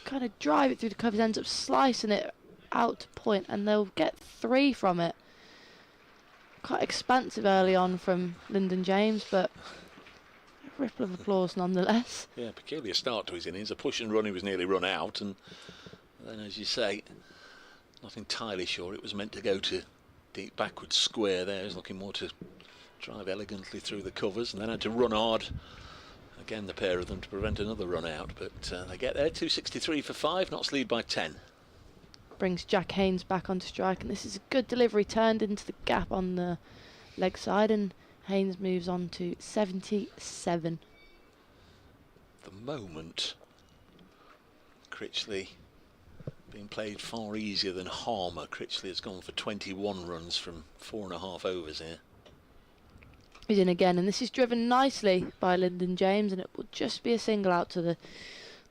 [SPEAKER 4] kind of drive it through the covers, ends up slicing it out to point, and they'll get 3 from it. Quite expansive early on from Lyndon James, but a ripple of applause nonetheless.
[SPEAKER 3] Yeah, peculiar start to his innings. A push and run, he was nearly run out, and then, as you say, not entirely sure it was meant to go to deep backward square there. He's looking more to drive elegantly through the covers, and then had to run hard. Again, the pair of them to prevent another run out, but they get there. 263 for 5, Notts lead by 10.
[SPEAKER 4] Brings Jack Haynes back onto strike, and this is a good delivery, turned into the gap on the leg side, and Haynes moves on to 77.
[SPEAKER 3] The moment, Critchley being played far easier than Harmer. Critchley has gone for 21 runs from 4.5 overs here.
[SPEAKER 4] He's in again, and this is driven nicely by Lyndon James, and it will just be a single out to the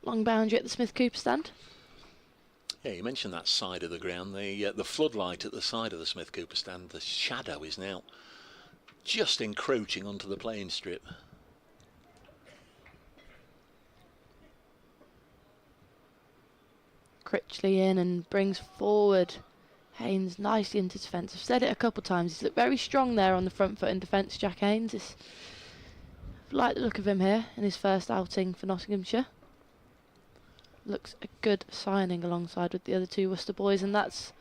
[SPEAKER 4] long boundary at the Smith Cooper stand.
[SPEAKER 3] Yeah, you mentioned that side of the ground, the floodlight at the side of the Smith Cooper stand. The shadow is now just encroaching onto the playing strip.
[SPEAKER 4] Critchley in and brings forward Haynes nicely into defence. I've said it a couple of times, he's looked very strong there on the front foot in defence, Jack Haynes. I like the look of him here in his first outing for Nottinghamshire. Looks a good signing alongside with the other 2 Worcester boys, and that's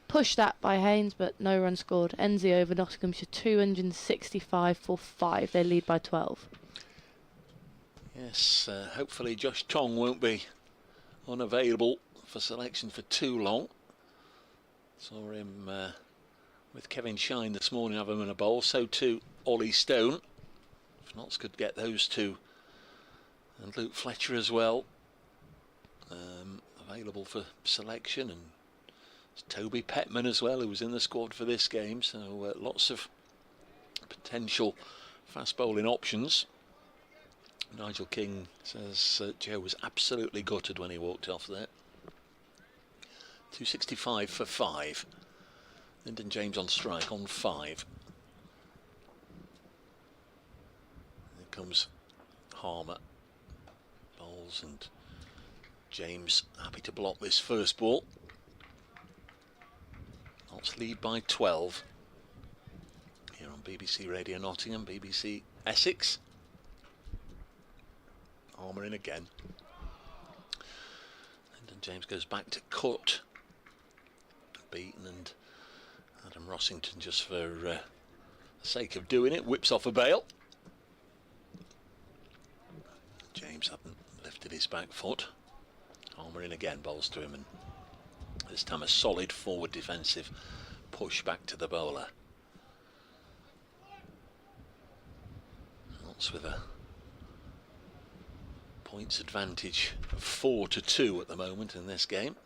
[SPEAKER 4] pushed that by Haynes, but no run scored. Ends the over, Nottinghamshire 265 for 5. They lead by 12.
[SPEAKER 3] Yes, hopefully Josh Tong won't be unavailable for selection for too long. Saw him with Kevin Shine this morning, have him in a bowl. So too Ollie Stone. If Notts could get those 2, and Luke Fletcher as well. Available for selection, and Toby Petman as well, who was in the squad for this game, so lots of potential fast bowling options. Nigel King says Joe was absolutely gutted when he walked off there. 265 for 5. Lyndon James on strike on 5. Here comes Harmer. Bowls, and James happy to block this first ball. Notts lead by 12. Here on BBC Radio Nottingham, BBC Essex. Harmer in again. Lyndon James goes back to cut. Beaten, and Adam Rossington, just for the sake of doing it, whips off a bail. James hadn't lifted his back foot. Harmer in again, bowls to him, and this time a solid forward defensive push back to the bowler. Notts with a Points advantage of 4-2 at the moment in this game.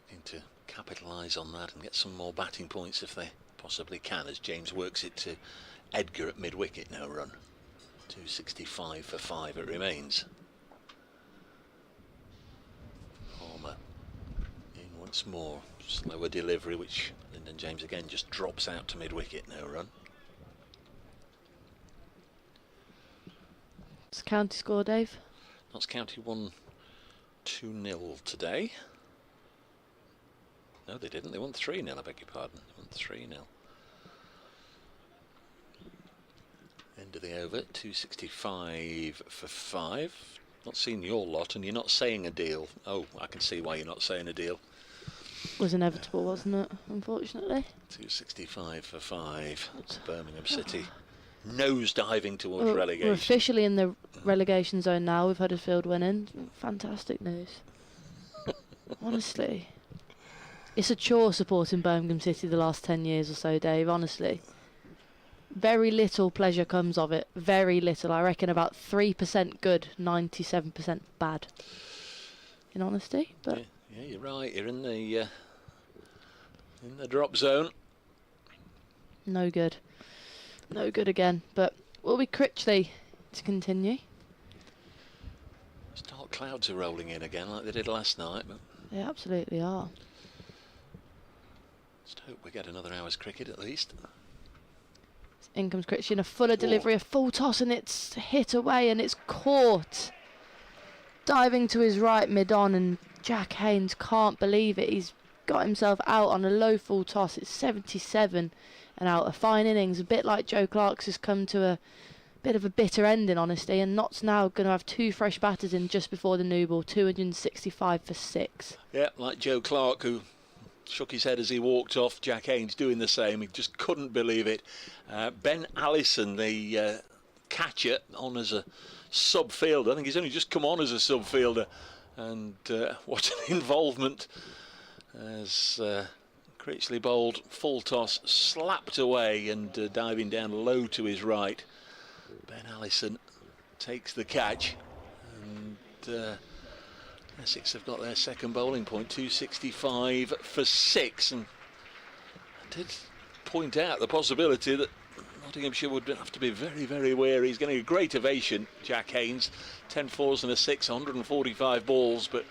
[SPEAKER 3] Looking to capitalise on that and get some more batting points if they possibly can, as James works it to Edgar at mid-wicket. No run. 265 for 5 it remains. Palmer in once more. Slower delivery, which Lyndon James again just drops out to mid-wicket. No run.
[SPEAKER 4] What's the county score, Dave?
[SPEAKER 3] Notts County won 2-0 today. No, they didn't. They won 3-0, I beg your pardon. They won 3-0. End of the over, 265 for 5. Not seen your lot, and you're not saying a deal. Oh, I can see why you're not saying a deal.
[SPEAKER 4] Was inevitable, wasn't it? Unfortunately.
[SPEAKER 3] 265 for 5. Birmingham City nose diving towards relegation.
[SPEAKER 4] We're officially in the relegation zone now. We've Huddersfield winning. Fantastic news. Honestly, it's a chore supporting Birmingham City the last 10 years or so, Dave. Honestly, very little pleasure comes of it. Very little. I reckon about 3% good, 97% bad. In honesty, but
[SPEAKER 3] yeah, you're right. You're in the drop zone.
[SPEAKER 4] no good. No good again, but will be Critchley to continue.
[SPEAKER 3] Dark clouds are rolling in again like they did last night, but
[SPEAKER 4] They absolutely are.
[SPEAKER 3] just hope we get another hour's cricket at least.
[SPEAKER 4] In comes Critchley in a fuller delivery, a full toss, and it's hit away and it's caught. Diving to his right mid-on, and Jack Haynes can't believe it. He's got himself out on a low full toss. It's 77 and out. A fine innings, a bit like Joe Clark's, has come to a bit of a bitter end in honesty, and Notts now going to have 2 fresh batters in just before the new ball, 265 for 6.
[SPEAKER 3] Yeah, like Joe Clark, who shook his head as he walked off. Jack Haynes doing the same. He just couldn't believe it. Ben Allison, the catcher, on as a sub-fielder. I think he's only just come on as a sub-fielder, and what an involvement as Critchley bowled full toss, slapped away, and diving down low to his right. Ben Allison takes the catch, and Essex have got their second bowling point, 265 for 6. And I did point out the possibility that Nottinghamshire would have to be very, very wary. He's getting a great ovation, Jack Haynes, 10 fours and a 6, 145 balls, but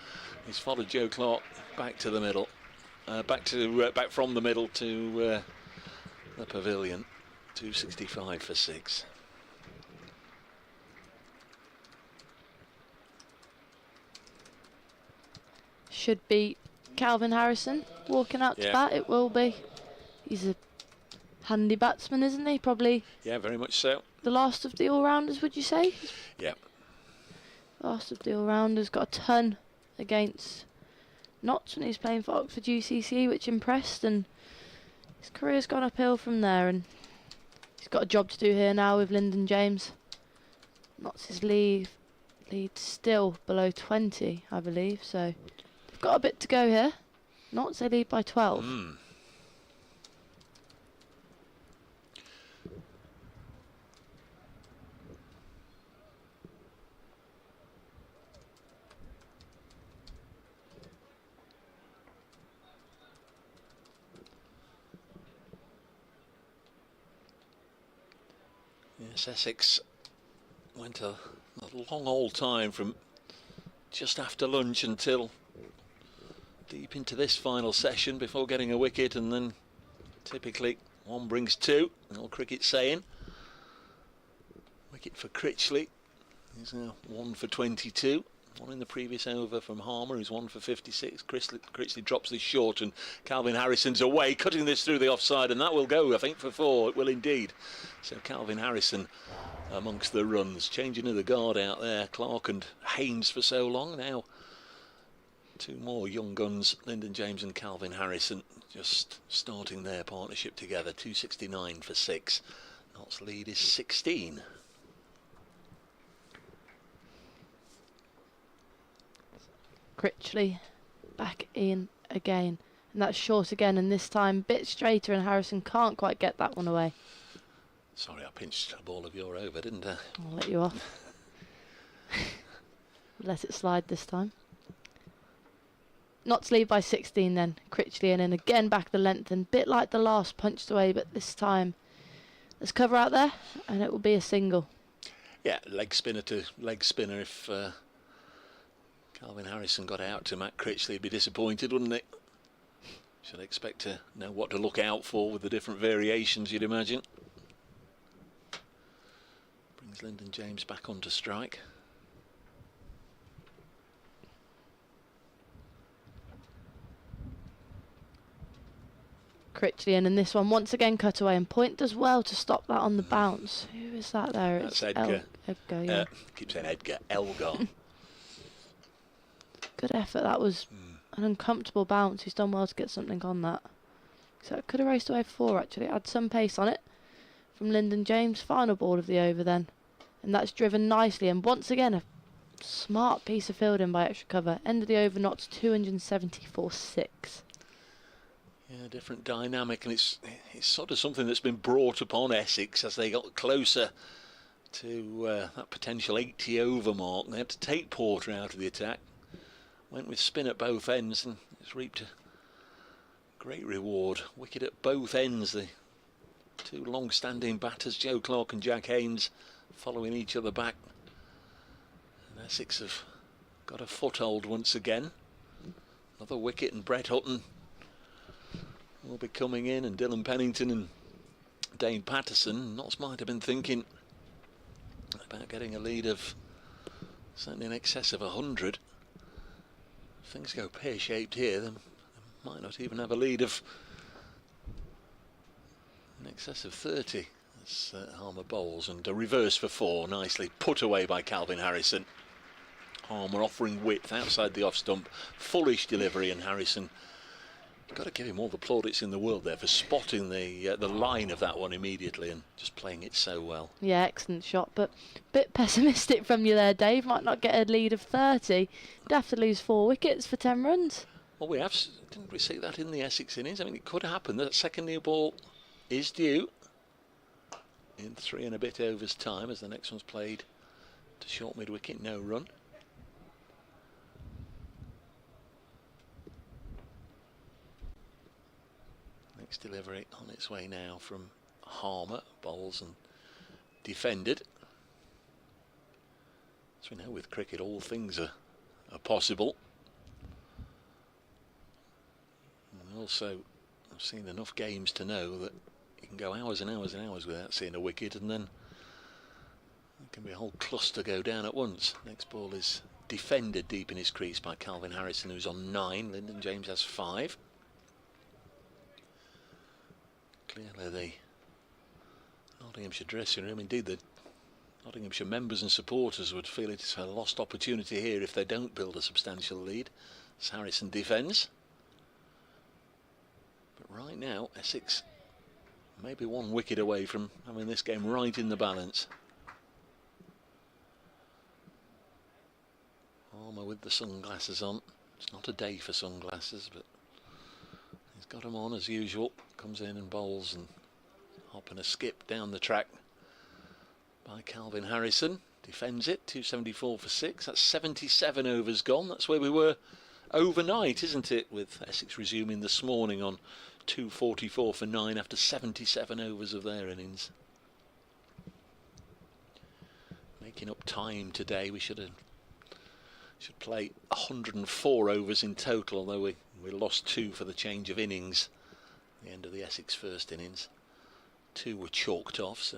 [SPEAKER 3] he's followed Joe Clark back to the middle, back from the middle to the pavilion, 265 for 6.
[SPEAKER 4] Should be Calvin Harrison walking out to bat. It will be. He's a handy batsman, isn't he? Probably.
[SPEAKER 3] Yeah, very much so.
[SPEAKER 4] The last of the all-rounders, would you say?
[SPEAKER 3] Yeah.
[SPEAKER 4] Last of the all-rounders. Got a ton against Notts when he was playing for Oxford UCC, which impressed, and his career's gone uphill from there, and he's got a job to do here now with Lyndon James. Notts' lead still below 20, I believe, so they've got a bit to go here. Notts, they lead by 12.
[SPEAKER 3] Yes, Essex went a long old time from just after lunch until deep into this final session before getting a wicket, and then typically one brings 2, an old cricket saying. Wicket for Critchley. He's now 1 for 22. One in the previous over from Harmer, who's 1 for 56. Critchley drops this short, and Calvin Harrison's away, cutting this through the offside, and that will go, I think, for 4. It will indeed. So Calvin Harrison amongst the runs, changing of the guard out there. Clark and Haynes for so long. Now 2 more young guns, Lyndon James and Calvin Harrison, just starting their partnership together. 269 for 6. Notts' lead is 16.
[SPEAKER 4] Critchley back in again, and that's short again, and this time a bit straighter, and Harrison can't quite get that one away.
[SPEAKER 3] Sorry, I pinched a ball of your over, didn't I?
[SPEAKER 4] I'll let you off. let it slide this time. Not to lead by 16 then. Critchley in and again back the length and bit like the last, punched away, but this time there's cover out there and it will be a single.
[SPEAKER 3] Yeah, leg spinner to leg spinner. If Calvin Harrison got out to Matt Critchley, he'd be disappointed, wouldn't it? Should expect to know what to look out for with the different variations, you'd imagine. Brings Lyndon James back onto strike.
[SPEAKER 4] Critchley in and this one once again cut away and Point does well to stop that on the bounce. Who is that there?
[SPEAKER 3] That's Edgar.
[SPEAKER 4] Edgar, yeah.
[SPEAKER 3] Keep saying Edgar. Elgar.
[SPEAKER 4] Good effort. That was an uncomfortable bounce. He's done well to get something on that. So it could have raced away for 4 actually. It had some pace on it from Lyndon James. Final ball of the over then. And that's driven nicely. And once again, a smart piece of fielding by extra cover. End of the over, not 274.6.
[SPEAKER 3] Yeah, different dynamic, and it's sort of something that's been brought upon Essex as they got closer to that potential 80 over mark. They had to take Porter out of the attack. Went with spin at both ends and it's reaped a great reward. Wicket at both ends. The two long-standing batters, Joe Clarke and Jack Haynes, following each other back. And Essex have got a foothold once again. Another wicket and Brett Hutton will be coming in, and Dylan Pennington and Dane Patterson. Notts might have been thinking about getting a lead of certainly in excess of 100. If things go pear-shaped here, then they might not even have a lead of in excess of 30 as Harmer bowls, and a reverse for 4, nicely put away by Calvin Harrison. Harmer offering width outside the off stump, fullish delivery, and Harrison, got to give him all the plaudits in the world there for spotting the line of that one immediately and just playing it so well.
[SPEAKER 4] Yeah, excellent shot, but a bit pessimistic from you there, Dave. Might not get a lead of 30. You'd have to lose 4 wickets for 10 runs.
[SPEAKER 3] Well, didn't we see that in the Essex innings? I mean, it could happen. That second new ball is due in 3 and a bit overs time as the next one's played to short mid-wicket, no run. Next delivery on its way now from Harmer, bowls and defended. As we know with cricket, all things are possible. And also, I've seen enough games to know that you can go hours and hours and hours without seeing a wicket, and then there can be a whole cluster go down at once. Next ball is defended deep in his crease by Calvin Harrison, who's on 9. Lyndon James has 5. Clearly the Nottinghamshire dressing room, indeed the Nottinghamshire members and supporters, would feel it's a lost opportunity here if they don't build a substantial lead as Harrison defends. But right now Essex maybe 1 wicket away from having this game right in the balance. Harmer with the sunglasses on. It's not a day for sunglasses, but he's got them on as usual. Comes in and bowls and hop and a skip down the track by Calvin Harrison. Defends it, 274 for 6. That's 77 overs gone. That's where we were overnight, isn't it? With Essex resuming this morning on 244 for 9 after 77 overs of their innings. Making up time today. We should play 104 overs in total, although we lost 2 for the change of innings. The end of the Essex first innings. 2 were chalked off, so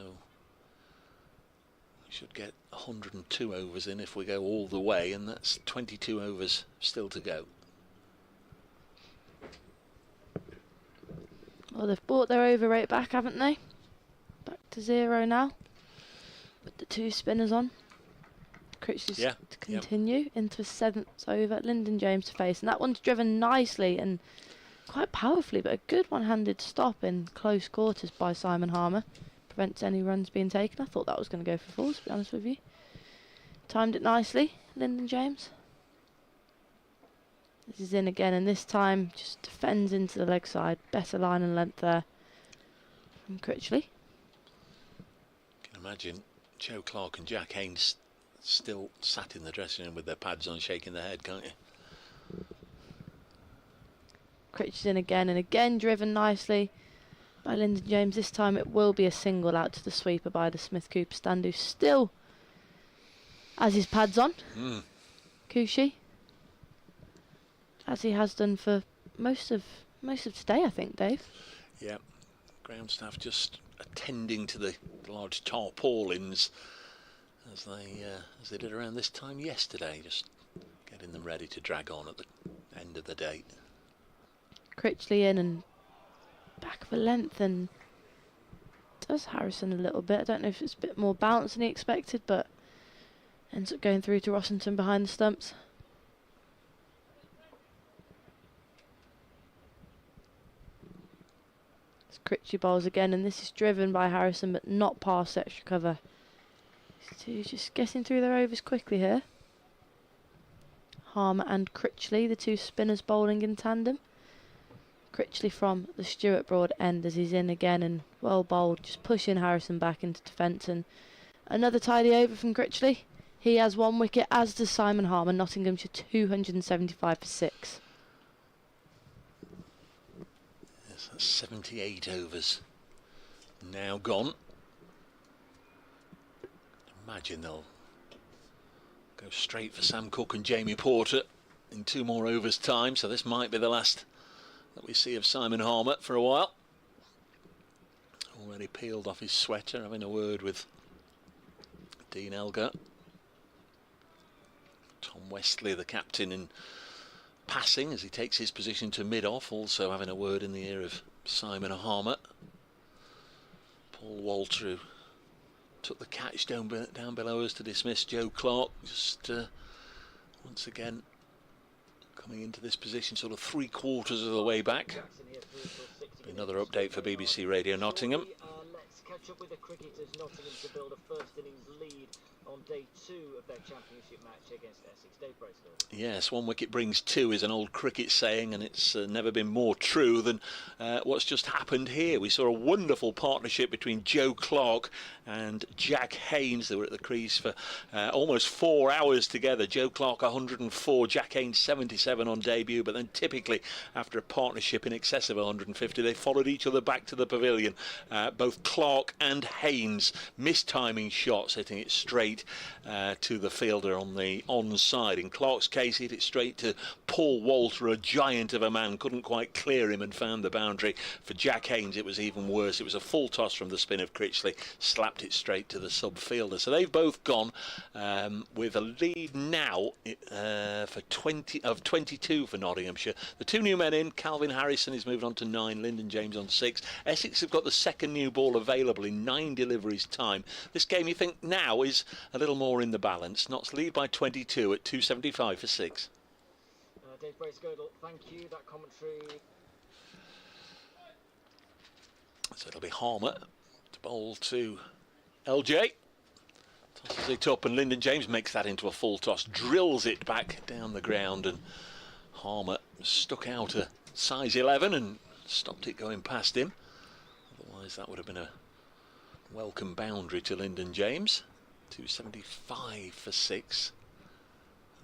[SPEAKER 3] we should get 102 overs in if we go all the way, and that's 22 overs still to go.
[SPEAKER 4] Well, they've brought their over rate back, haven't they? Back to 0 now. With the 2 spinners on. Critchley's to continue into a 7th over. Lyndon James to face, and that one's driven nicely and quite powerfully, but a good one-handed stop in close quarters by Simon Harmer. Prevents any runs being taken. I thought that was going to go for 4, to be honest with you. Timed it nicely, Lyndon James. This is in again, and this time just defends into the leg side. Better line and length there from Critchley.
[SPEAKER 3] You can imagine Joe Clarke and Jack Haynes still sat in the dressing room with their pads on, shaking their head, can't you?
[SPEAKER 4] Critchley in again, and again driven nicely by Lyndon James. This time it will be a single out to the sweeper by the Smith Cooper stand, who still has his pads on. Coochie, as he has done for most of today, I think, Dave.
[SPEAKER 3] Yeah, ground staff just attending to the large tarpaulins as they did around this time yesterday, just getting them ready to drag on at the end of the day.
[SPEAKER 4] Critchley in and back of a length, and does Harrison a little bit. I don't know if it's a bit more bounce than he expected, but ends up going through to Rossington behind the stumps. It's Critchley bowls again, and this is driven by Harrison, but not past extra cover. These two just getting through their overs quickly here. Harmer and Critchley, the two spinners bowling in tandem. Critchley from the Stuart Broad end as he's in again and well bowled, just pushing Harrison back into defence, and another tidy over from Critchley. He has 1 wicket, as does Simon Harmer. Nottinghamshire 275 for 6.
[SPEAKER 3] Yes, that's 78 overs now gone. Imagine they'll go straight for Sam Cook and Jamie Porter in 2 more overs time, so this might be the last that we see of Simon Harmer for a while. Already peeled off his sweater, having a word with Dean Elgar. Tom Westley, the captain, in passing as he takes his position to mid-off, also having a word in the ear of Simon Harmer. Paul Walter, who took the catch down below us to dismiss Joe Clark, just once again coming into this position sort of 3/4 of the way back. Another update for BBC Radio Nottingham.
[SPEAKER 8] Let's catch up with the cricketers. Nottingham to build a first innings lead on day 2 of their championship match against Essex. Dave Bracefield.
[SPEAKER 3] Yes, 1 wicket brings 2 is an old cricket saying, and it's never been more true than what's just happened here. We saw a wonderful partnership between Joe Clark and Jack Haynes. They were at the crease for almost 4 hours together. Joe Clark 104, Jack Haynes 77 on debut, but then typically after a partnership in excess of 150 they followed each other back to the pavilion. Both Clark and Haynes mistiming shots, hitting it straight to the fielder on the onside. In Clark's case, he hit it straight to Paul Walter, a giant of a man, couldn't quite clear him and found the boundary. For Jack Haynes it was even worse. It was a full toss from the spin of Critchley, slapped it straight to the sub fielder. So they've both gone with a lead now for 22 for Nottinghamshire. The 2 new men in, Calvin Harrison is moved on to 9, Lyndon James on 6. Essex have got the second new ball available in 9 deliveries time. This game, you think, now is a little more in the balance. Notts lead by 22 at 275 for 6.
[SPEAKER 8] Dave Bracegirdle, thank you. That commentary.
[SPEAKER 3] So it'll be Harmer to bowl to LJ. Tosses it up and Lyndon James makes that into a full toss, drills it back down the ground, and Harmer stuck out a size 11 and stopped it going past him. Otherwise that would have been a welcome boundary to Lyndon James. 275 for 6.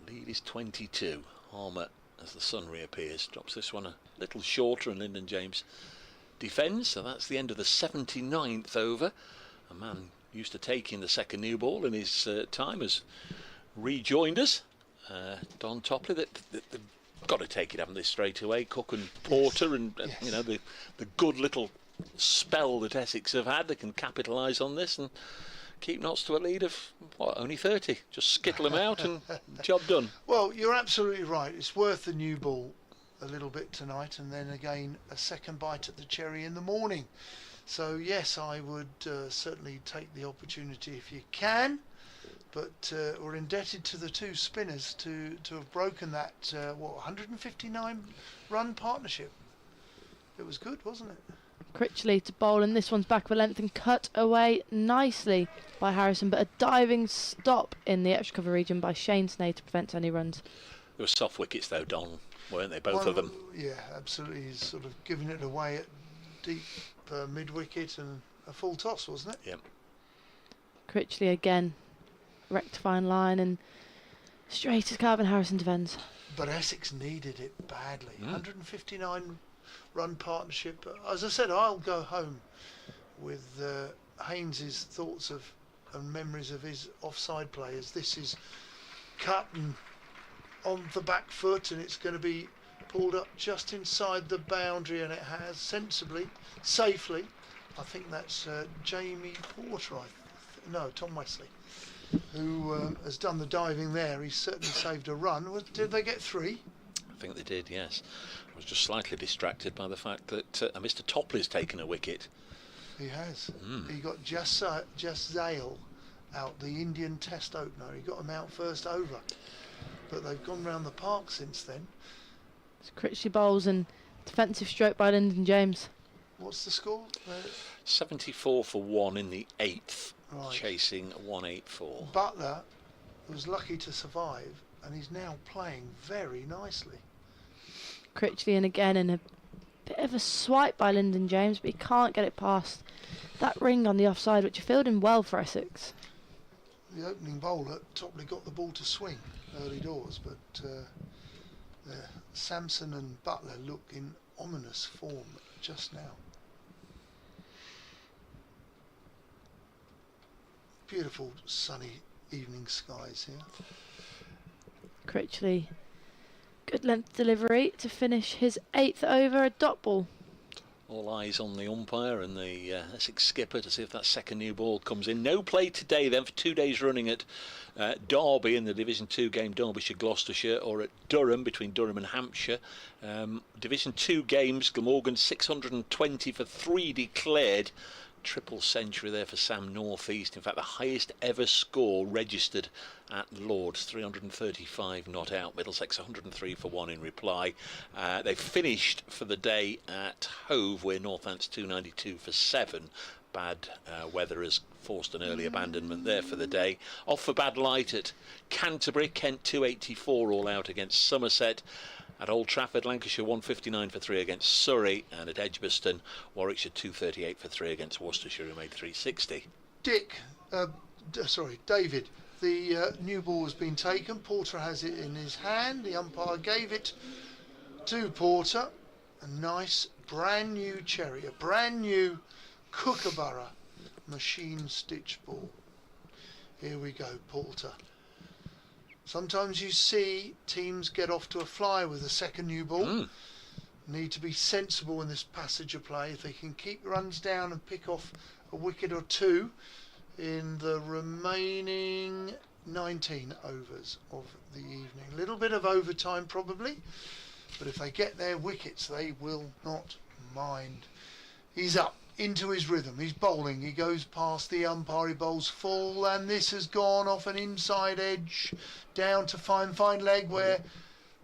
[SPEAKER 3] Lead is 22. Harmer, as the sun reappears, drops this one a little shorter and Lyndon James defends. So that's the end of the 79th over. A man used to taking the second new ball in his time has rejoined us. Don Topley, they've got to take it, haven't they, straight away? Cook and Porter, and you know, the good little spell that Essex have had, they can capitalise on this and keep Notts to a lead of, what, only 30. Just skittle them out and job done.
[SPEAKER 2] Well, you're absolutely right. It's worth the new ball a little bit tonight, and then again a second bite at the cherry in the morning. So yes, I would certainly take the opportunity if you can, but we're indebted to the 2 spinners to have broken that 159 run partnership. It was good, wasn't it?
[SPEAKER 4] Critchley to bowl, and this one's back of a length and cut away nicely by Harrison, but a diving stop in the extra cover region by Shane Snay to prevent any runs.
[SPEAKER 3] There were soft wickets though, Don, weren't they, both of them?
[SPEAKER 2] Yeah, absolutely. He's sort of giving it away at deep mid-wicket and a full toss, wasn't it?
[SPEAKER 3] Yep.
[SPEAKER 4] Critchley again rectifying line and straight as Calvin Harrison defends.
[SPEAKER 2] But Essex needed it badly. 159 run partnership. As I said, I'll go home with Haynes's thoughts of and memories of his offside players. This is cut and on the back foot, and it's going to be pulled up just inside the boundary, and it has sensibly, safely. I think that's Jamie Porter, Tom Wesley, who has done the diving there. He's certainly saved a run. Did they get 3?
[SPEAKER 3] I think they did, yes. I was just slightly distracted by the fact that Mr. Topley's taken a wicket.
[SPEAKER 2] He has. He got Just Zale out, the Indian Test opener. He got him out first over. But they've gone round the park since then.
[SPEAKER 4] It's Critchley bowls and defensive stroke by Lyndon James.
[SPEAKER 2] What's the score?
[SPEAKER 3] 74 for 1 in the 8th,
[SPEAKER 2] Right.
[SPEAKER 3] chasing 184.
[SPEAKER 2] Butler was lucky to survive, and he's now playing very nicely.
[SPEAKER 4] Critchley in again, and a bit of a swipe by Lyndon James, but he can't get it past that ring on the offside, which are fielding well for Essex.
[SPEAKER 2] The opening bowler, Topley, got the ball to swing early doors, but Sampson and Butler look in ominous form just now. Beautiful sunny evening skies here.
[SPEAKER 4] Critchley, good length delivery to finish his 8th over, a dot ball.
[SPEAKER 3] All eyes on the umpire and the Essex skipper to see if that second new ball comes in. No play today then for 2 days running at Derby in the Division 2 game, Derbyshire-Gloucestershire, or at Durham, between Durham and Hampshire. Division 2 games, Glamorgan 620 for 3 declared. Triple century there for Sam North East. In fact, the highest ever score registered at Lord's, 335 not out. Middlesex 103 for 1 in reply. They finished for the day at Hove, where Northants 292 for 7. Bad weather has forced an early abandonment there for the day. Off for bad light at Canterbury, Kent 284 all out against Somerset. At Old Trafford, Lancashire 159 for 3 against Surrey, and at Edgbaston, Warwickshire 238 for 3 against Worcestershire, who made 360.
[SPEAKER 2] David, the new ball has been taken. Porter has it in his hand. The umpire gave it to Porter. A nice brand new cherry, a brand new Kookaburra machine stitch ball. Here we go, Porter. Sometimes you see teams get off to a flyer with a second new ball. Need to be sensible in this passage of play. If they can keep runs down and pick off a wicket or 2 in the remaining 19 overs of the evening. A little bit of overtime probably, but if they get their wickets they will not mind. He's up into his rhythm, he's bowling, he goes past the umpire, he bowls full, and this has gone off an inside edge down to fine leg, where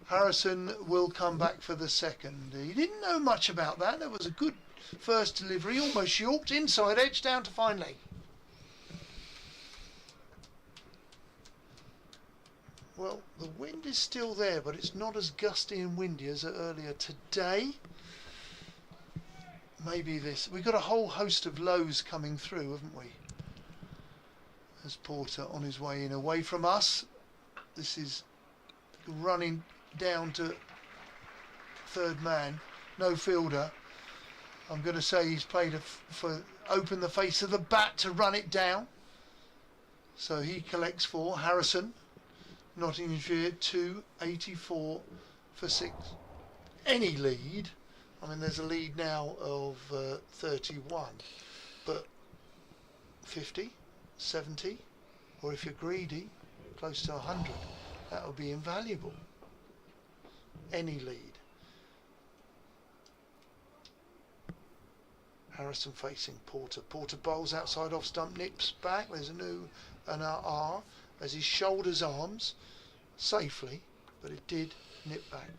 [SPEAKER 2] Harrison will come back for the second. He didn't know much about that. That was a good first delivery, almost yorked, inside edge down to fine leg. Well, the wind is still there, but it's not as gusty and windy as earlier today. Maybe this. We've got a whole host of lows coming through, haven't we? As Porter on his way in, away from us. This is running down to third man, no fielder. I'm going to say he's played open the face of the bat to run it down. So he collects 4. Harrison, Nottinghamshire 284 for 6. Any lead. I mean, there's a lead now of 31, but 50, 70, or if you're greedy, close to 100, that would be invaluable. Any lead. Harrison facing Porter. Porter bowls outside off stump, nips back. There's an R as he shoulders arms safely, but it did nip back.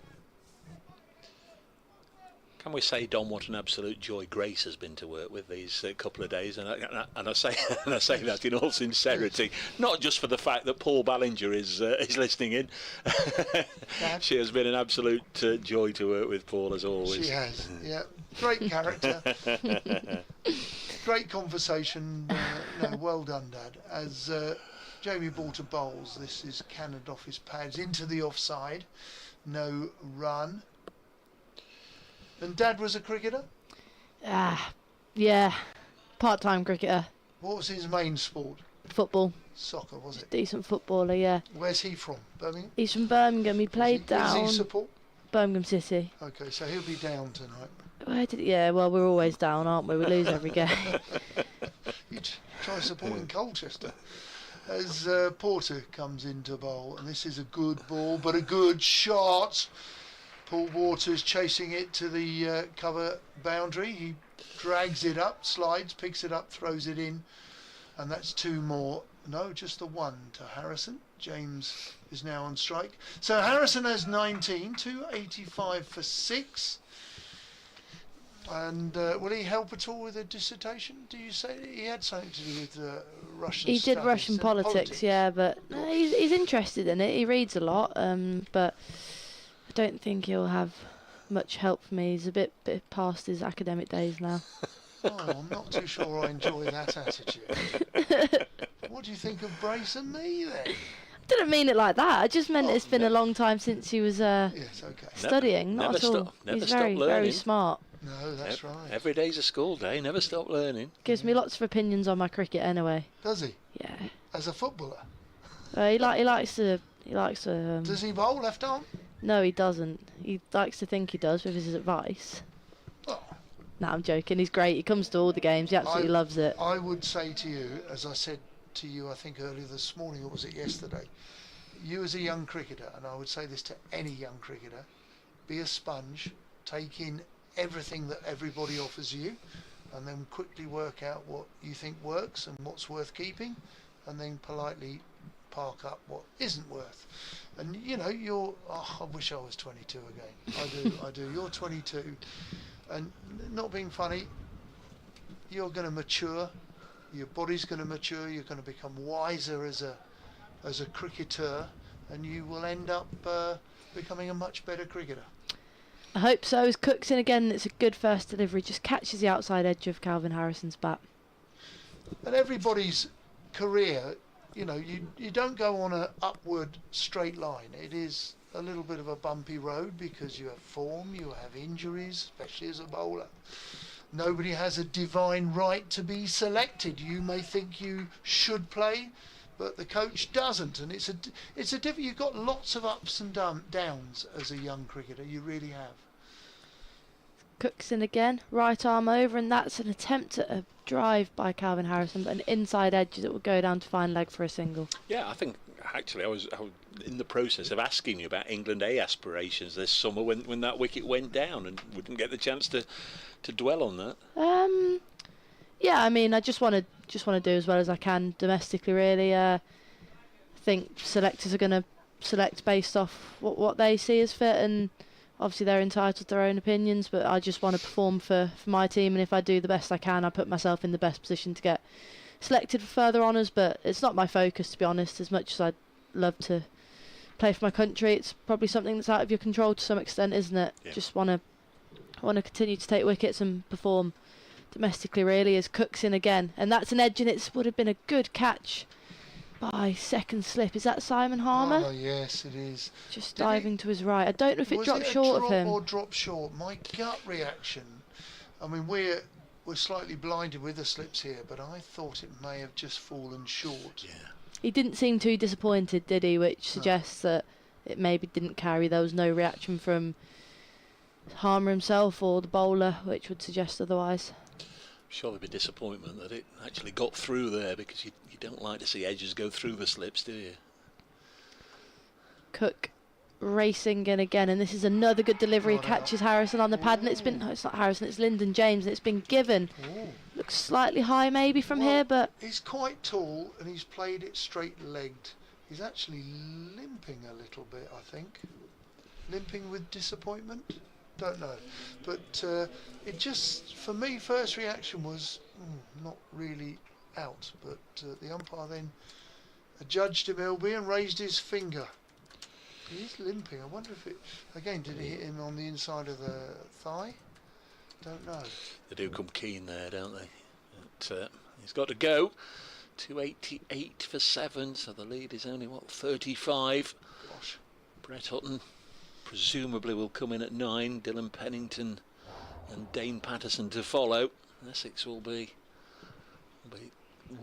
[SPEAKER 3] Can we say, Don, what an absolute joy Grace has been to work with these couple of days? And I say that in all sincerity, not just for the fact that Paul Ballinger is listening in. She has been an absolute joy to work with, Paul, as always.
[SPEAKER 2] She has, yeah. Great character. Great conversation. No, well done, Dad. As Jamie Bolter bowls. This is cannoned off his pads into the offside. No run. And Dad was a cricketer?
[SPEAKER 4] Yeah. Part-time cricketer.
[SPEAKER 2] What was his main sport?
[SPEAKER 4] Football.
[SPEAKER 2] Soccer, was it?
[SPEAKER 4] Decent footballer, yeah.
[SPEAKER 2] Where's he from? Birmingham?
[SPEAKER 4] He's from Birmingham. He played down...
[SPEAKER 2] Does he support?
[SPEAKER 4] Birmingham City.
[SPEAKER 2] Okay, so he'll be down tonight.
[SPEAKER 4] Yeah, well, we're always down, aren't we? We lose every game.
[SPEAKER 2] You try supporting Colchester. As Porter comes into bowl, and this is a good ball, but a good shot. Paul Waters chasing it to the cover boundary. He drags it up, slides, picks it up, throws it in, and that's 2 more. No, just the 1 to Harrison. James is now on strike. So Harrison has 19, 285 for 6. And will he help at all with a dissertation? Do you say he had something to do with Russian
[SPEAKER 4] He did
[SPEAKER 2] studies
[SPEAKER 4] Russian
[SPEAKER 2] and
[SPEAKER 4] politics, yeah, but he's interested in it. He reads a lot, but I don't think he'll have much help from me. He's a bit past his academic days now.
[SPEAKER 2] Oh, I'm not too sure I enjoy that attitude. What do you think of Brace and me then?
[SPEAKER 4] I didn't mean it like that. I just meant it's been a long time since he was
[SPEAKER 2] yes, okay.
[SPEAKER 4] studying. Not at all.
[SPEAKER 3] Never
[SPEAKER 4] He's
[SPEAKER 3] stop
[SPEAKER 4] very,
[SPEAKER 3] learning.
[SPEAKER 4] very smart.
[SPEAKER 2] No, that's right.
[SPEAKER 3] Every day's a school day. Never stop learning.
[SPEAKER 4] Gives me lots of opinions on my cricket anyway.
[SPEAKER 2] Does he?
[SPEAKER 4] Yeah.
[SPEAKER 2] As a footballer?
[SPEAKER 4] He likes to.
[SPEAKER 2] Does he bowl left arm?
[SPEAKER 4] No, he doesn't. He likes to think he does with his advice.
[SPEAKER 2] Oh.
[SPEAKER 4] No, I'm joking. He's great. He comes to all the games. He absolutely loves it.
[SPEAKER 2] I would say to you, as I said to you, I think earlier this morning, or was it yesterday? You as a young cricketer, and I would say this to any young cricketer, be a sponge, take in everything that everybody offers you, and then quickly work out what you think works and what's worth keeping, and then politely park up what isn't worth. And you know, I wish I was 22 again. I do. You're 22, and not being funny, you're going to mature. Your body's going to mature. You're going to become wiser as a cricketer, and you will end up becoming a much better cricketer.
[SPEAKER 4] I hope so. As Cook's in again, it's a good first delivery. Just catches the outside edge of Calvin Harrison's bat.
[SPEAKER 2] And everybody's career, you know, you don't go on a upward straight line. It is a little bit of a bumpy road because you have form, you have injuries, especially as a bowler. Nobody has a divine right to be selected. You may think you should play, but the coach doesn't, and it's a different. You've got lots of ups and downs as a young cricketer. You really have.
[SPEAKER 4] Cook's in again, right arm over, and that's an attempt at a drive by Calvin Harrison, but an inside edge that will go down to fine leg for a single.
[SPEAKER 3] Yeah, I think actually I was in the process of asking you about England A aspirations this summer when that wicket went down, and wouldn't get the chance to dwell on that.
[SPEAKER 4] Yeah, I mean, I just want to do as well as I can domestically. Really, I think selectors are going to select based off what they see as fit, and obviously they're entitled to their own opinions. But I just want to perform for my team, and if I do the best I can, I put myself in the best position to get selected for further honours. But it's not my focus, to be honest. As much as I'd love to play for my country, it's probably something that's out of your control to some extent, isn't it?
[SPEAKER 3] Yeah.
[SPEAKER 4] Just want to continue to take wickets and perform domestically, really. As Cook's in again, and that's an edge, and it would have been a good catch by second slip. Is that Simon Harmer?
[SPEAKER 2] Oh yes, it is.
[SPEAKER 4] Just diving to his right. I don't know if it dropped short of him.
[SPEAKER 2] Or dropped short. My gut reaction, I mean, we're slightly blinded with the slips here, but I thought it may have just fallen short.
[SPEAKER 3] Yeah.
[SPEAKER 4] He didn't seem too disappointed, did he? Which suggests that it maybe didn't carry. There was no reaction from Harmer himself or the bowler, which would suggest otherwise.
[SPEAKER 3] Sure, there'd be disappointment that it actually got through there, because you don't like to see edges go through the slips, do you?
[SPEAKER 4] Cook racing in again, and this is another good delivery. Catches Harrison on the pad, and it's not Harrison, it's Lyndon James, and it's been given. Looks slightly high maybe from here, but
[SPEAKER 2] he's quite tall and he's played it straight-legged. He's actually limping a little bit, I think. Limping with disappointment? Don't know. But it just, for me, first reaction was not really out. But the umpire then adjudged him LB and raised his finger. He's limping. I wonder if it, again, did it hit him on the inside of the thigh? Don't know.
[SPEAKER 3] They do come keen there, don't they? But, he's got to go. 288 for 7, so the lead is only, what, 35.
[SPEAKER 2] Gosh.
[SPEAKER 3] Brett Hutton presumably will come in at 9. Dylan Pennington and Dane Patterson to follow. Essex will be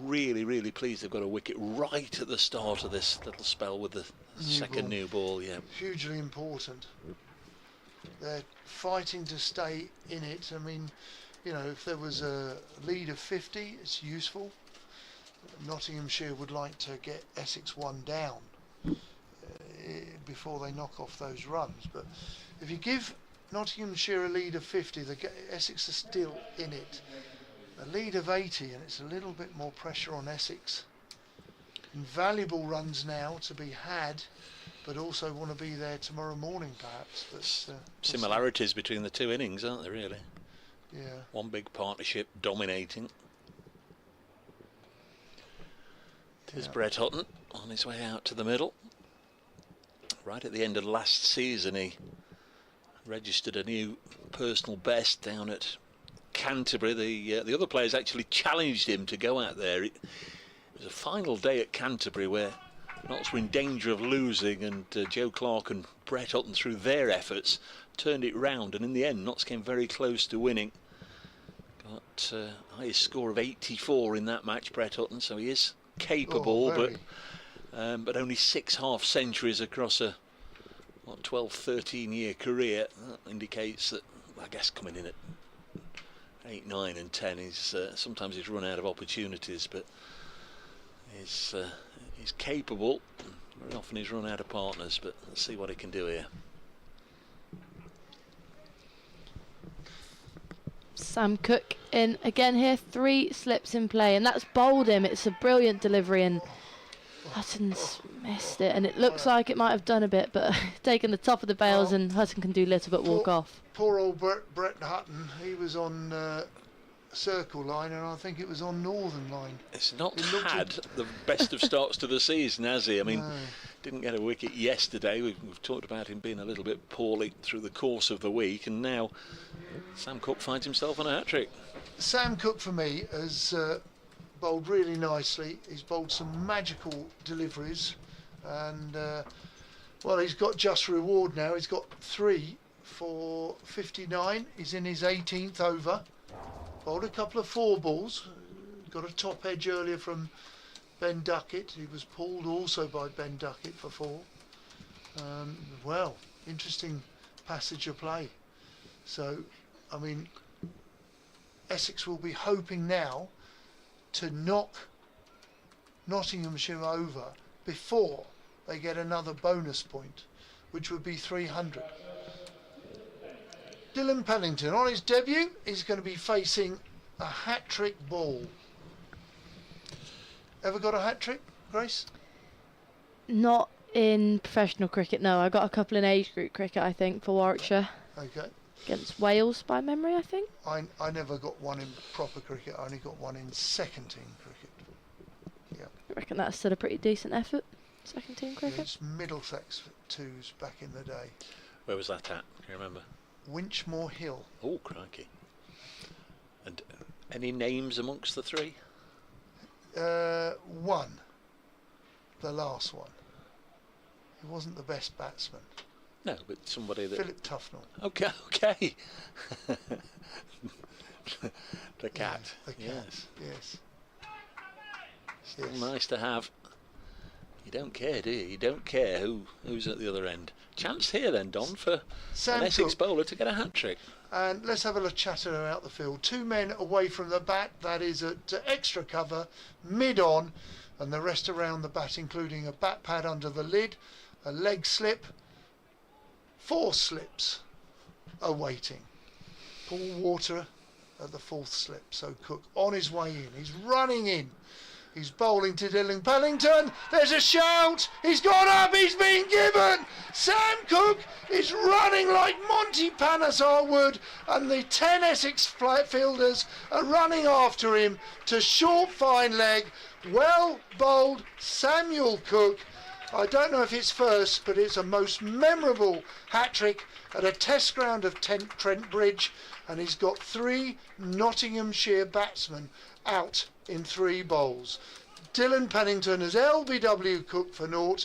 [SPEAKER 3] really pleased they've got a wicket right at the start of this little spell with the second new ball. Yeah,
[SPEAKER 2] hugely important. They're fighting to stay in it. I mean, you know, if there was a lead of 50, it's useful. Nottinghamshire would like to get Essex one down before they knock off those runs. But if you give Nottinghamshire a lead of 50, Essex are still in it. A lead of 80, and it's a little bit more pressure on Essex. Invaluable runs now to be had, but also want to be there tomorrow morning, perhaps. But
[SPEAKER 3] similarities between the two innings, aren't there, really?
[SPEAKER 2] Yeah.
[SPEAKER 3] One big partnership dominating. Here's Brett Hutton on his way out to the middle. Right at the end of last season, he registered a new personal best down at Canterbury. The other players actually challenged him to go out there. It was a final day at Canterbury where Notts were in danger of losing, and Joe Clark and Brett Hutton, through their efforts, turned it round, and in the end Notts came very close to winning. Got highest score of 84 in that match, Brett Hutton, so he is capable, but only 6 half centuries across a 12-13 year career. That indicates that, I guess, coming in at 8, 9 and 10, sometimes he's run out of opportunities, but he's capable. Very often he's run out of partners, but let's see what he can do here.
[SPEAKER 4] Sam Cook in again here, 3 slips in play, and that's bowled him. It's a brilliant delivery, and Hutton's missed it, and it looks like it might have done a bit, but taken the top of the bails, and Hutton can do little but walk off.
[SPEAKER 2] Poor old Brett Hutton, he was on circle line, and I think it was on northern line.
[SPEAKER 3] It's not had the best of starts to the season, has he? I mean, didn't get a wicket yesterday. We've talked about him being a little bit poorly through the course of the week, and now Sam Cook finds himself on a hat-trick.
[SPEAKER 2] Sam Cook, for me, has bowled really nicely. He's bowled some magical deliveries, and well, he's got just reward now. He's got 3 for 59. He's in his 18th over. Bowled a couple of 4 balls. Got a top edge earlier from Ben Duckett. He was pulled also by Ben Duckett for 4. Well, interesting passage of play. So, I mean, Essex will be hoping now to knock Nottinghamshire over before they get another bonus point, which would be 300. Dylan Pennington, on his debut, is going to be facing a hat-trick ball. Ever got a hat-trick, Grace?
[SPEAKER 4] Not in professional cricket, no. I got a couple in age group cricket, I think, for Warwickshire.
[SPEAKER 2] Okay.
[SPEAKER 4] Against Wales, by memory, I think.
[SPEAKER 2] I never got one in proper cricket. I only got one in second team cricket. Yeah.
[SPEAKER 4] I reckon that's still a pretty decent effort, second team cricket.
[SPEAKER 2] It's Middlesex 2s back in the day.
[SPEAKER 3] Where was that at? Can you remember?
[SPEAKER 2] Winchmore Hill.
[SPEAKER 3] Oh, crikey. And any names amongst the 3?
[SPEAKER 2] One. The last one. He wasn't the best batsman.
[SPEAKER 3] No, but somebody that...
[SPEAKER 2] Philip Tufnell.
[SPEAKER 3] Okay. The cat.
[SPEAKER 2] Yeah, the cat. Yes.
[SPEAKER 3] Still nice to have. You don't care, do you? You don't care who's at the other end. Chance here then, Don, for
[SPEAKER 2] Sam
[SPEAKER 3] an Essex
[SPEAKER 2] Cook.
[SPEAKER 3] bowler to get a hat-trick.
[SPEAKER 2] And let's have a look chatter out the field. 2 men away from the bat, that is at extra cover, mid-on, and the rest around the bat, including a bat pad under the lid, a leg slip, 4 slips awaiting. Paul Water at the 4th slip, so Cook on his way in. He's running in. He's bowling to Dylan Pennington. There's a shout. He's gone up. He's been given. Sam Cook is running like Monty Panesar would, and the 10 Essex fielders are running after him to short fine leg. Well bowled, Samuel Cook. I don't know if it's first, but it's a most memorable hat-trick at a test ground of Trent Bridge, and he's got 3 Nottinghamshire batsmen out in 3 bowls. Dylan Pennington as LBW Cook for 0,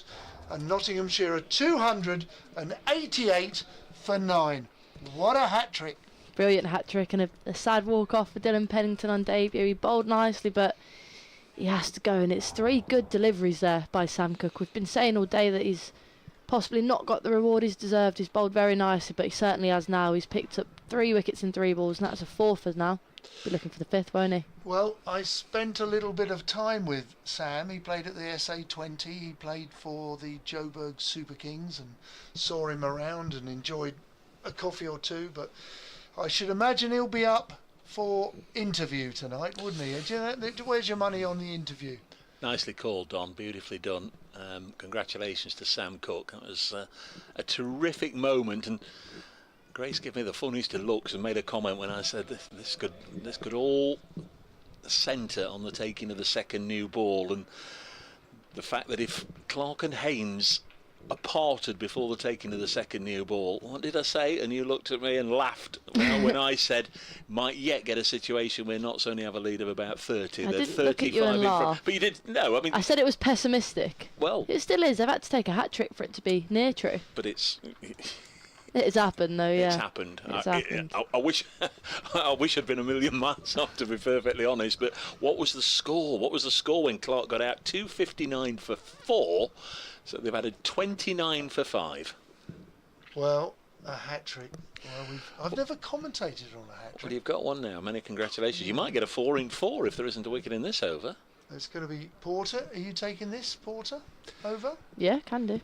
[SPEAKER 2] and Nottinghamshire are 288 for 9. What a hat-trick.
[SPEAKER 4] Brilliant hat-trick, and a sad walk-off for Dylan Pennington on debut. He bowled nicely, but he has to go, and it's 3 good deliveries there by Sam Cook. We've been saying all day that he's possibly not got the reward he's deserved. He's bowled very nicely, but he certainly has now. He's picked up 3 wickets in 3 balls, and that's a 4th now. Be looking for the 5th, won't he?
[SPEAKER 2] Well, I spent a little bit of time with Sam. He played at the SA20. He played for the Joburg Super Kings and saw him around and enjoyed a coffee or two. But I should imagine he'll be up for interview tonight, wouldn't he? Where's your money on the interview?
[SPEAKER 3] Nicely called, Don. Beautifully done. Congratulations to Sam Cook. That was a terrific moment, and Grace gave me the funniest of looks and made a comment when I said this could all centre on the taking of the second new ball, and the fact that if Clark and Haynes are parted before the taking of the second new ball, what did I say? And you looked at me and laughed when I said might yet get a situation where Notts only have a lead of about 30.
[SPEAKER 4] I
[SPEAKER 3] They're
[SPEAKER 4] didn't look at you and
[SPEAKER 3] in front.
[SPEAKER 4] laugh.
[SPEAKER 3] But you did no. I mean,
[SPEAKER 4] I said it was pessimistic.
[SPEAKER 3] Well,
[SPEAKER 4] it still is. I've had to take a hat-trick for it to be near true.
[SPEAKER 3] but it's.
[SPEAKER 4] It has happened, though, yeah.
[SPEAKER 3] It's happened.
[SPEAKER 4] It's happened.
[SPEAKER 3] I wish I'd been a million miles off, to be perfectly honest. But what was the score? What was the score when Clark got out? 259 for 4. So they've added 29 for 5.
[SPEAKER 2] Well, a hat-trick. Well, I've never commentated on a hat-trick.
[SPEAKER 3] Well, you've got one now. Many congratulations. You might get a 4 in 4 if there isn't a wicket in this over.
[SPEAKER 2] It's going to be Porter. Are you taking this, Porter, over?
[SPEAKER 4] Yeah, can do.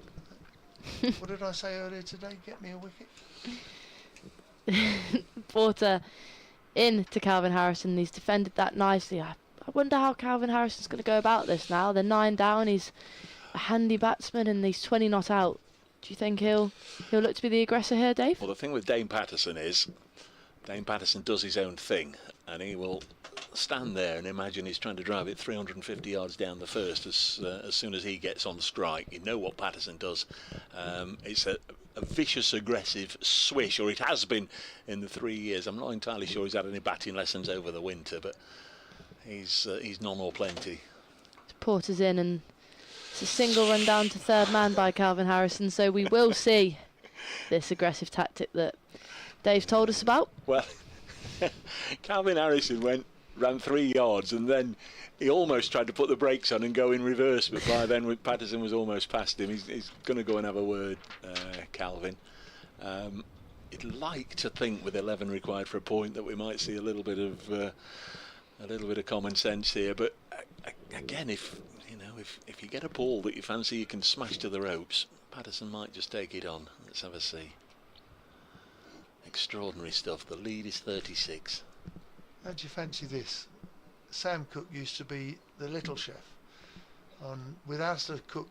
[SPEAKER 2] What did I say earlier today? Get me a wicket.
[SPEAKER 4] Porter in to Calvin Harrison. He's defended that nicely. I wonder how Calvin Harrison's going to go about this now. They're 9 down. He's a handy batsman, and he's 20 not out. Do you think he'll look to be the aggressor here, Dave?
[SPEAKER 3] Well, the thing with Dane Patterson is Dane Patterson does his own thing, and he will stand there and imagine he's trying to drive it 350 yards down the first as soon as he gets on strike. You know what Patterson does. It's a vicious, aggressive swish, or it has been in the 3 years. I'm not entirely sure he's had any batting lessons over the winter, but he's none or plenty.
[SPEAKER 4] Porter's in, and it's a single run down to 3rd man by Calvin Harrison, so we will see this aggressive tactic that Dave's told us about.
[SPEAKER 3] Well, Calvin Harrison ran 3 yards, and then he almost tried to put the brakes on and go in reverse, but by then Patterson was almost past him. He's going to go and have a word, Calvin. You'd like to think with 11 required for a point that we might see a little bit of common sense here, but again, if you get a ball that you fancy you can smash to the ropes, Patterson might just take it on. Let's have a see. Extraordinary stuff. The lead is 36.
[SPEAKER 2] How do you fancy this? Sam Cook used to be the little chef. With Alistair Cook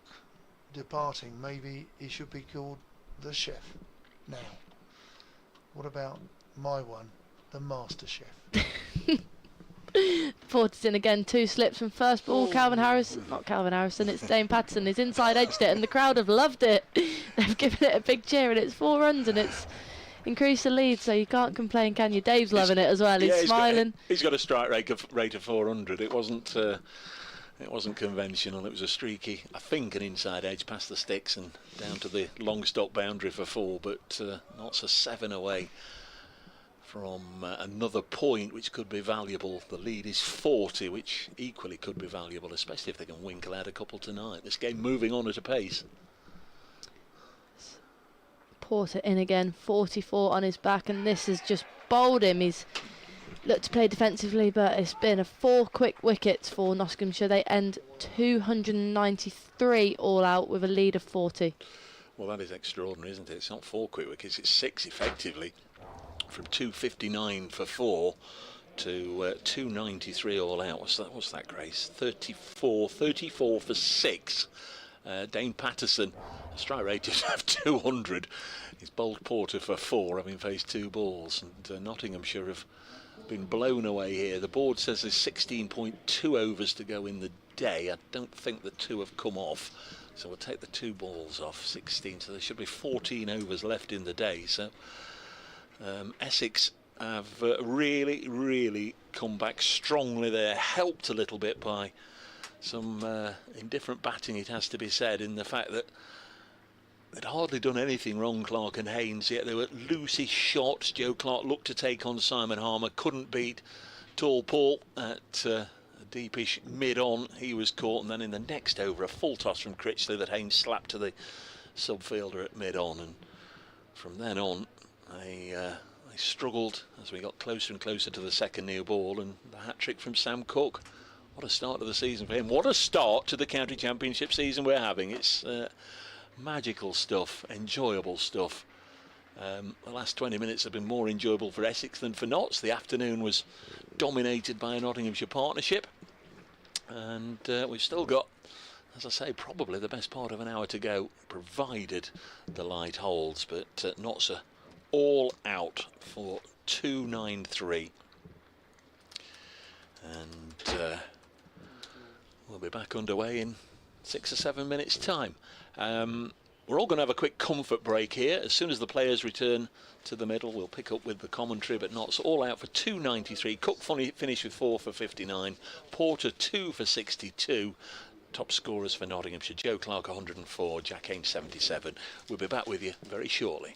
[SPEAKER 2] departing, maybe he should be called the chef now. What about my one, the master chef?
[SPEAKER 4] Porter's in again, 2 slips from first ball. Calvin Harrison, not Calvin Harrison, it's Dane Patterson. He's inside edged it, and the crowd have loved it. They've given it a big cheer, and it's 4 runs, and it's increased the lead, so you can't complain, can you? Dave's loving it as well. He's smiling.
[SPEAKER 3] He's got a strike rate of 400. It wasn't conventional. It was a streaky, I think, an inside edge past the sticks and down to the long stop boundary for 4, but not so 7 away from another point which could be valuable. The lead is 40, which equally could be valuable, especially if they can winkle out a couple tonight. This game moving on at a pace.
[SPEAKER 4] Porter in again, 44 on his back, and this has just bowled him. He's looked to play defensively, but it's been a 4 quick wickets for Nottinghamshire. They end 293 all out with a lead of 40.
[SPEAKER 3] Well, that is extraordinary, isn't it? It's not 4 quick wickets, it's 6 effectively. From 259 for 4 to 293 all out. What's that, Grace? 34 for 6. Dane Patterson, a strike rate of 200. He's bowled Porter for 4, having faced 2 balls. And Nottinghamshire have been blown away here. The board says there's 16.2 overs to go in the day. I don't think the 2 have come off. So we'll take the 2 balls off 16. So there should be 14 overs left in the day. So Essex have really come back strongly there, helped a little bit by some indifferent batting, it has to be said, in the fact that they'd hardly done anything wrong, Clark and Haynes, yet they were loosey shots. Joe Clark looked to take on Simon Harmer, couldn't beat Tall Paul at a deepish mid-on. He was caught, and then in the next over, a full toss from Critchley that Haynes slapped to the subfielder at mid-on, and from then on they struggled as we got closer and closer to the second new ball, and the hat-trick from Sam Cook. What a start to the season for him. What a start to the county championship season we're having. It's magical stuff, enjoyable stuff. The last 20 minutes have been more enjoyable for Essex than for Notts. The afternoon was dominated by a Nottinghamshire partnership, and we've still got, as I say, probably the best part of an hour to go, provided the light holds. But Notts are all out for 293, and we'll be back underway in 6 or 7 minutes' time. We're all going to have a quick comfort break here. As soon as the players return to the middle, we'll pick up with the commentary. But Notts all out for 293. Cook finished with 4 for 59. Porter 2 for 62. Top scorers for Nottinghamshire: Joe Clark 104, Jack Haynes 77. We'll be back with you very shortly.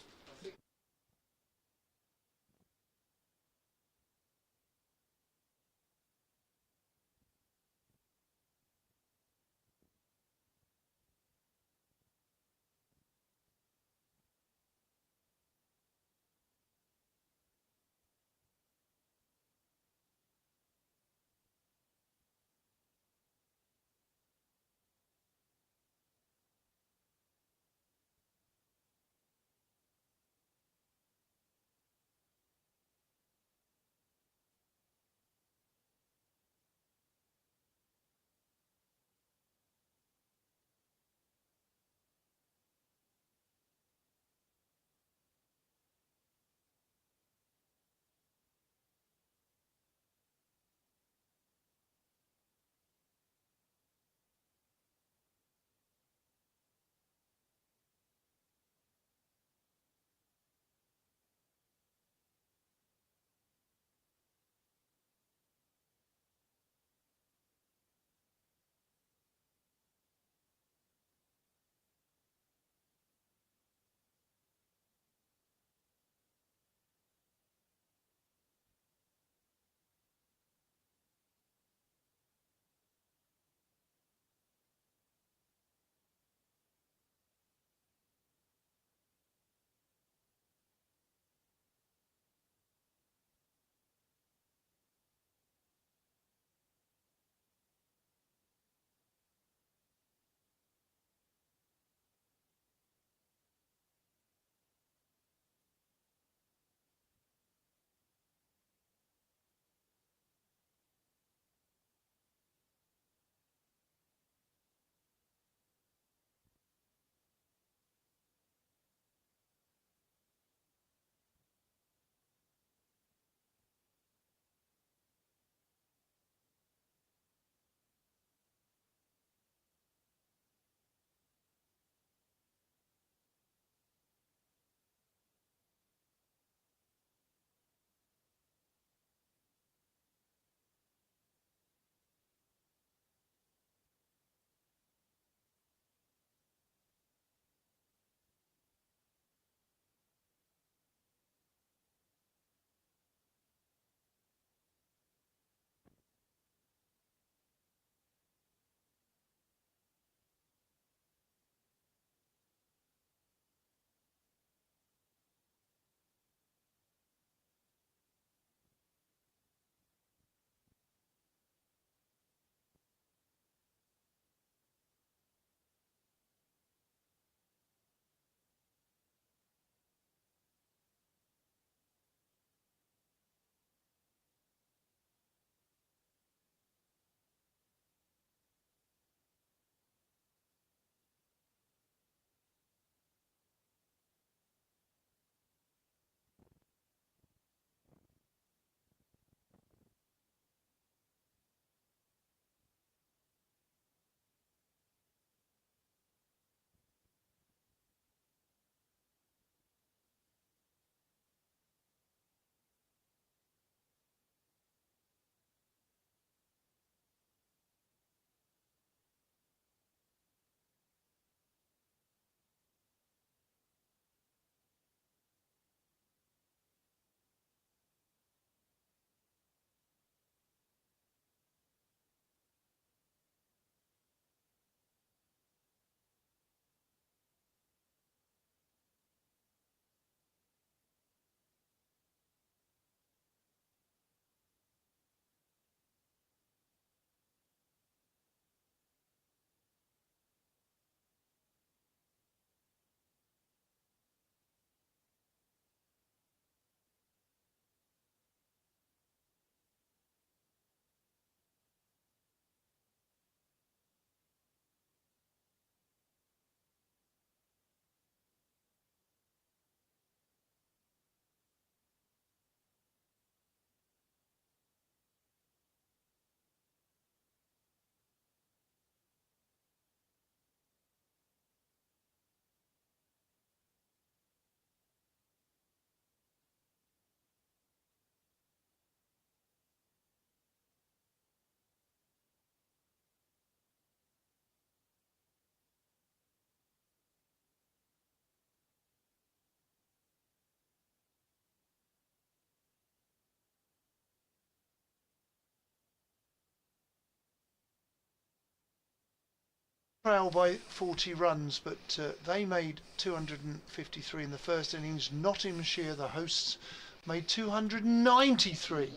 [SPEAKER 2] Trail by 40 runs, but they made 253 in the first innings. Nottinghamshire, the hosts, made 293.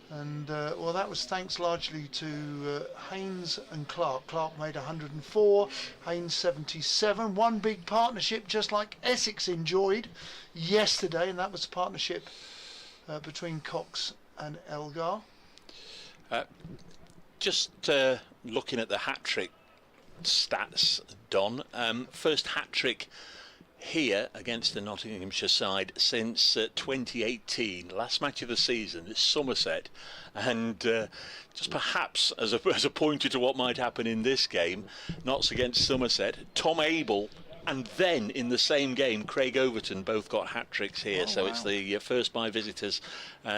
[SPEAKER 2] And well, that was thanks largely to Haynes and Clark. Clark made 104, Haynes 77. One big partnership, just like Essex enjoyed yesterday, and that was a partnership between Cox and Elgar.
[SPEAKER 3] Just looking at the hat-trick stats, Don. First hat-trick here against the Nottinghamshire side since 2018. Last match of the season is Somerset, and just perhaps as a pointer to what might happen in this game, Notts against Somerset, Tom Abel, and then in the same game Craig Overton both got hat-tricks here.
[SPEAKER 2] Oh,
[SPEAKER 3] so
[SPEAKER 2] wow.
[SPEAKER 3] It's the first by visitors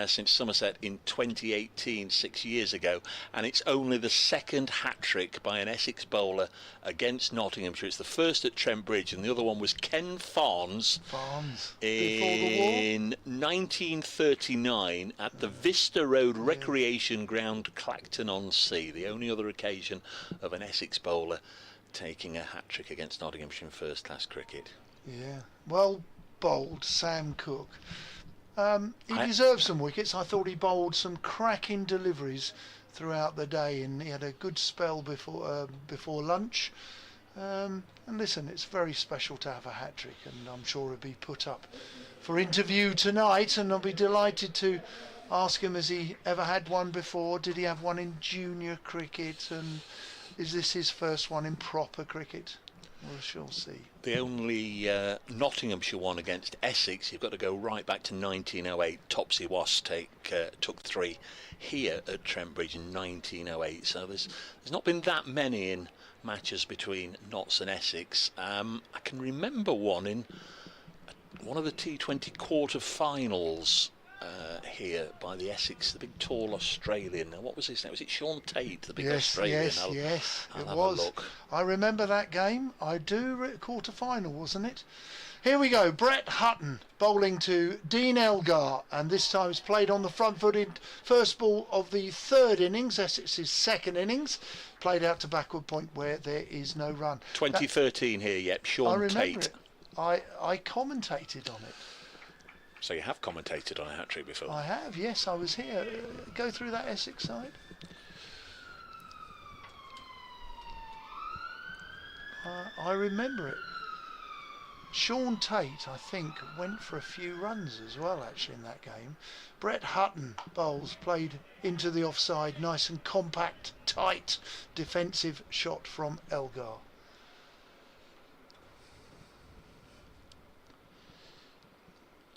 [SPEAKER 3] since Somerset in 2018, 6 years ago, and it's only the second hat-trick by an Essex bowler against Nottinghamshire. It's the first at Trent Bridge, and the other one was Ken Farnes in 1939 at the Vista Road Recreation Ground, Clacton-on-Sea. The only other occasion of an Essex bowler taking a hat-trick against Nottinghamshire in first-class cricket.
[SPEAKER 2] Yeah, well bowled, Sam Cook. He deserved some wickets. I thought he bowled some cracking deliveries throughout the day, and he had a good spell before lunch. And listen, it's very special to have a hat-trick, and I'm sure he'll be put up for interview tonight, and I'll be delighted to ask him, has he ever had one before? Did he have one in junior cricket? And is this his first one in proper cricket? We shall see.
[SPEAKER 3] The only Nottinghamshire one against Essex, you've got to go right back to 1908. Topsy Was took 3 here at Trent Bridge in 1908. So there's not been that many in matches between Notts and Essex. I can remember one in one of the T20 quarter-finals here by the Essex, the big tall Australian. Now, what was his name? Was it Sean Tate, the big Australian?
[SPEAKER 2] Yes,
[SPEAKER 3] I'll
[SPEAKER 2] it
[SPEAKER 3] have
[SPEAKER 2] was.
[SPEAKER 3] a look.
[SPEAKER 2] I remember that game. I do. Quarter-final, wasn't it? Here we go. Brett Hutton bowling to Dean Elgar, and this time it's played on the front-footed first ball of the third innings, Essex's second innings, played out to backward point where there is no run.
[SPEAKER 3] 2013 here, yep.
[SPEAKER 2] I
[SPEAKER 3] Sean
[SPEAKER 2] remember
[SPEAKER 3] Tate.
[SPEAKER 2] it. I commentated on it.
[SPEAKER 3] So you have commentated on a hat-trick before?
[SPEAKER 2] I have, yes, I was here. Go through that Essex side. I remember it. Sean Tate, I think, went for a few runs as well, actually, in that game. Brett Hutton bowls, played into the offside, nice and compact, tight, defensive shot from Elgar.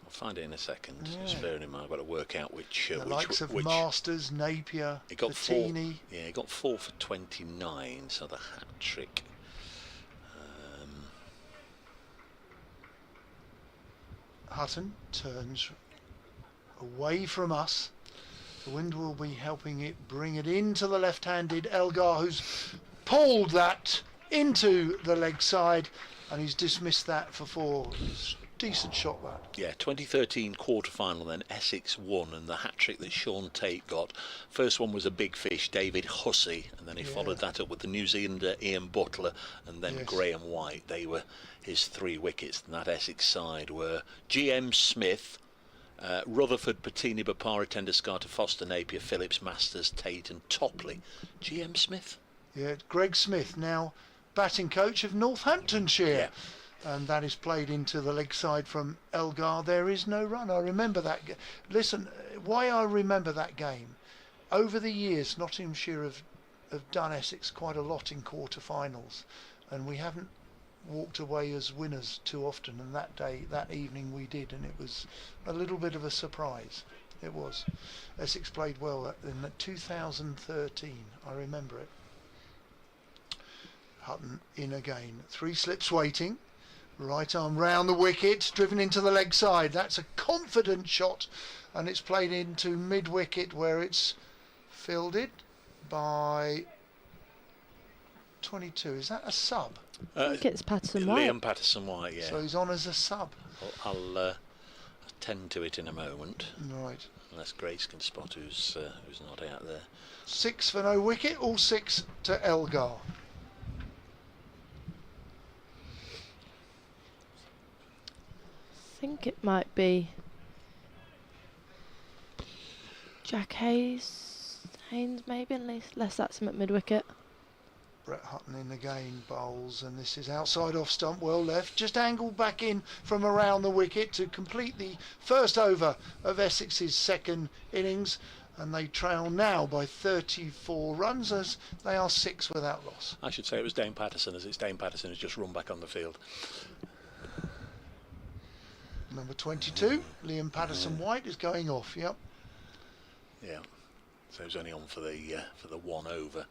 [SPEAKER 3] Find it in a second.
[SPEAKER 2] Yeah.
[SPEAKER 3] Just bearing in mind, I've got to work out which.
[SPEAKER 2] The likes of Masters, Napier,
[SPEAKER 3] he got
[SPEAKER 2] Bettini.
[SPEAKER 3] 4. Yeah, he got 4 for 29. So the hat trick.
[SPEAKER 2] Hutton turns away from us. The wind will be helping it bring it into the left-handed Elgar, who's pulled that into the leg side, and he's dismissed that for 4. Decent shot, that.
[SPEAKER 3] Yeah, 2013 quarter-final then, Essex won, and the hat-trick that Sean Tate got, first one was a big fish, David Hussey, and then he followed that up with the New Zealander Ian Butler, and then Graham White. They were his 3 wickets, and that Essex side were GM Smith, Rutherford, Bettini, Bapara, Tenduscarter, Foster, Napier, Phillips, Masters, Tate and Topley. GM Smith?
[SPEAKER 2] Yeah, Greg Smith, now batting coach of Northamptonshire.
[SPEAKER 3] Yeah.
[SPEAKER 2] And that is played into the leg side from Elgar. There is no run. I remember that. Listen, why I remember that game. Over the years, Nottinghamshire have done Essex quite a lot in quarter-finals, and we haven't walked away as winners too often. And that evening we did, and it was a little bit of a surprise. It was. Essex played well in 2013. I remember it. Hutton in again. 3 slips waiting. Right arm round the wicket, driven into the leg side. That's a confident shot, and it's played into mid-wicket where it's fielded by 22. Is that a sub?
[SPEAKER 4] I think it's Patterson White.
[SPEAKER 3] Liam Patterson White, yeah.
[SPEAKER 2] So he's on as a sub.
[SPEAKER 3] I'll attend to it in a moment.
[SPEAKER 2] Right.
[SPEAKER 3] Unless Grace can spot who's not out there.
[SPEAKER 2] 6 for no wicket, all 6 to Elgar.
[SPEAKER 4] think it might be Jack Haynes maybe, unless that's him at mid-wicket.
[SPEAKER 2] Brett Hutton in again, bowls, and this is outside off stump, well left, just angled back in from around the wicket to complete the first over of Essex's second innings, and they trail now by 34 runs as they are 6 without loss.
[SPEAKER 3] I should say it was Dane Patterson, as it's Dane Patterson who's just run back on the field.
[SPEAKER 2] Number 22, Liam Patterson-White is going off. Yep.
[SPEAKER 3] Yeah. So he's only on for the 1 over.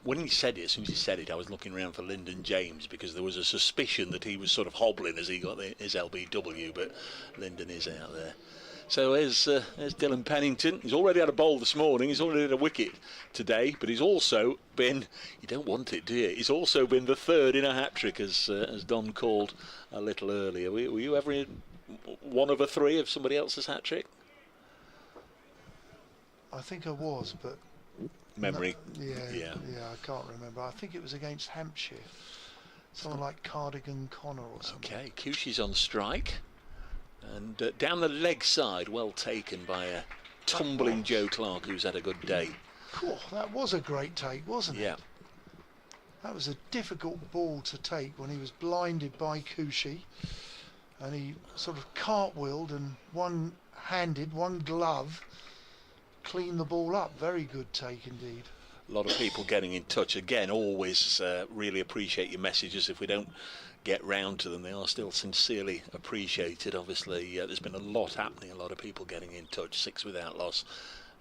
[SPEAKER 3] When he said it, as soon as he said it, I was looking around for Lyndon James because there was a suspicion that he was sort of hobbling as he got his LBW, but Lyndon is out there. So there's Dylan Pennington. He's already had a bowl this morning. He's already had a wicket today, but he's also been, you don't want it, do you? He's also been the third in a hat-trick, as Don called a little earlier. Were you ever in one of a 3 of somebody else's hat-trick?
[SPEAKER 2] I think I was, but
[SPEAKER 3] memory.
[SPEAKER 2] Yeah, I can't remember. I think it was against Hampshire. Someone like Cardigan Connor or something.
[SPEAKER 3] Okay, Cushy's on strike. And down the leg side, well taken by a tumbling Joe Clark, who's had a good day.
[SPEAKER 2] Cool, that was a great take, wasn't it?
[SPEAKER 3] Yeah.
[SPEAKER 2] That was a difficult ball to take when he was blinded by Cushy. And he sort of cartwheeled and one-handed, one glove, cleaned the ball up. Very good take indeed.
[SPEAKER 3] A lot of people getting in touch. Again, always really appreciate your messages. If we don't get round to them, they are still sincerely appreciated. Obviously, there's been a lot happening, a lot of people getting in touch. 6 without loss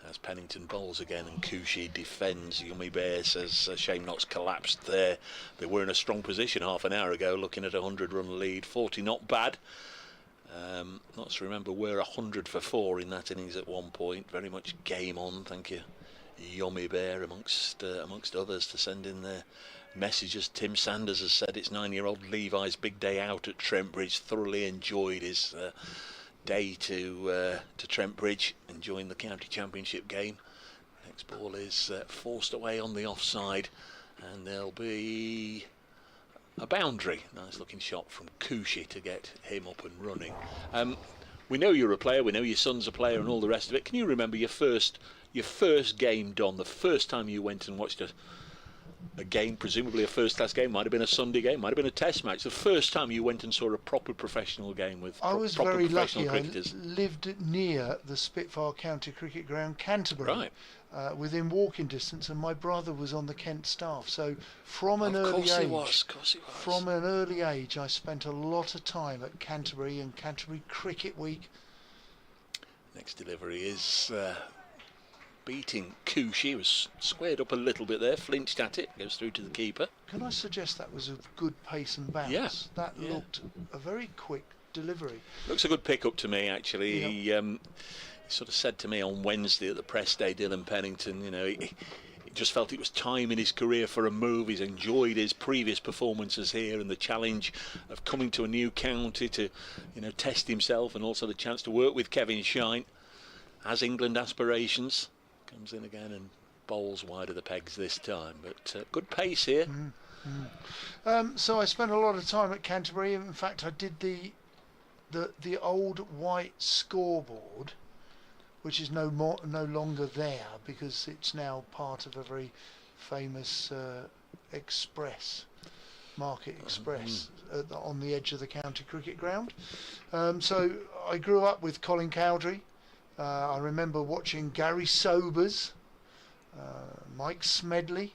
[SPEAKER 3] as Pennington bowls again and Cushy defends. Yummy Bear says shame Notts collapsed there. They were in a strong position half an hour ago, looking at a 100-run lead. 40 not bad. Notts, remember, were 100 for 4 in that innings at one point. Very much game on, thank you, Yummy Bear, amongst others, to send in their messages. Tim Sanders has said it's 9-year-old Levi's big day out at Trent Bridge. Thoroughly enjoyed his day to Trent Bridge, enjoying the county championship game. Next ball is forced away on the offside, and there'll be a boundary. Nice looking shot from Cushy to get him up and running. We know you're a player, we know your son's a player and all the rest of it. Can you remember your first game, Don, the first time you went and watched a game, presumably a first-class game, might have been a Sunday game, might have been a test match, the first time you went and saw a proper professional game with
[SPEAKER 2] I was
[SPEAKER 3] proper
[SPEAKER 2] very
[SPEAKER 3] professional
[SPEAKER 2] lucky.
[SPEAKER 3] cricketers?
[SPEAKER 2] I lived near the Spitfire County Cricket Ground, Canterbury,
[SPEAKER 3] Right.
[SPEAKER 2] within walking distance, and my brother was on the Kent staff. So from an
[SPEAKER 3] Of
[SPEAKER 2] early
[SPEAKER 3] course he
[SPEAKER 2] age,
[SPEAKER 3] was, of course he was.
[SPEAKER 2] from an early age, I spent a lot of time at Canterbury and Canterbury Cricket Week.
[SPEAKER 3] Next delivery is beating Cushy. Was squared up a little bit there, flinched at it, goes through to the keeper.
[SPEAKER 2] Can I suggest that was of good pace and bounce?
[SPEAKER 3] Yeah,
[SPEAKER 2] That
[SPEAKER 3] yeah.
[SPEAKER 2] looked a very quick delivery.
[SPEAKER 3] Looks a good pick-up to me, actually.
[SPEAKER 2] Yep.
[SPEAKER 3] He sort of said to me on Wednesday at the press day, Dylan Pennington, you know, he just felt it was time in his career for a move. He's enjoyed his previous performances here and the challenge of coming to a new county to, you know, test himself, and also the chance to work with Kevin Shine. Has England aspirations. Comes in again and bowls wide of the pegs this time, but good pace here.
[SPEAKER 2] So I spent a lot of time at Canterbury. In fact, I did the old white scoreboard, which is no longer there because it's now part of a very famous Express, Market Express, on the edge of the county cricket ground. So I grew up with Colin Cowdrey. I remember watching Gary Sobers, Mike Smedley,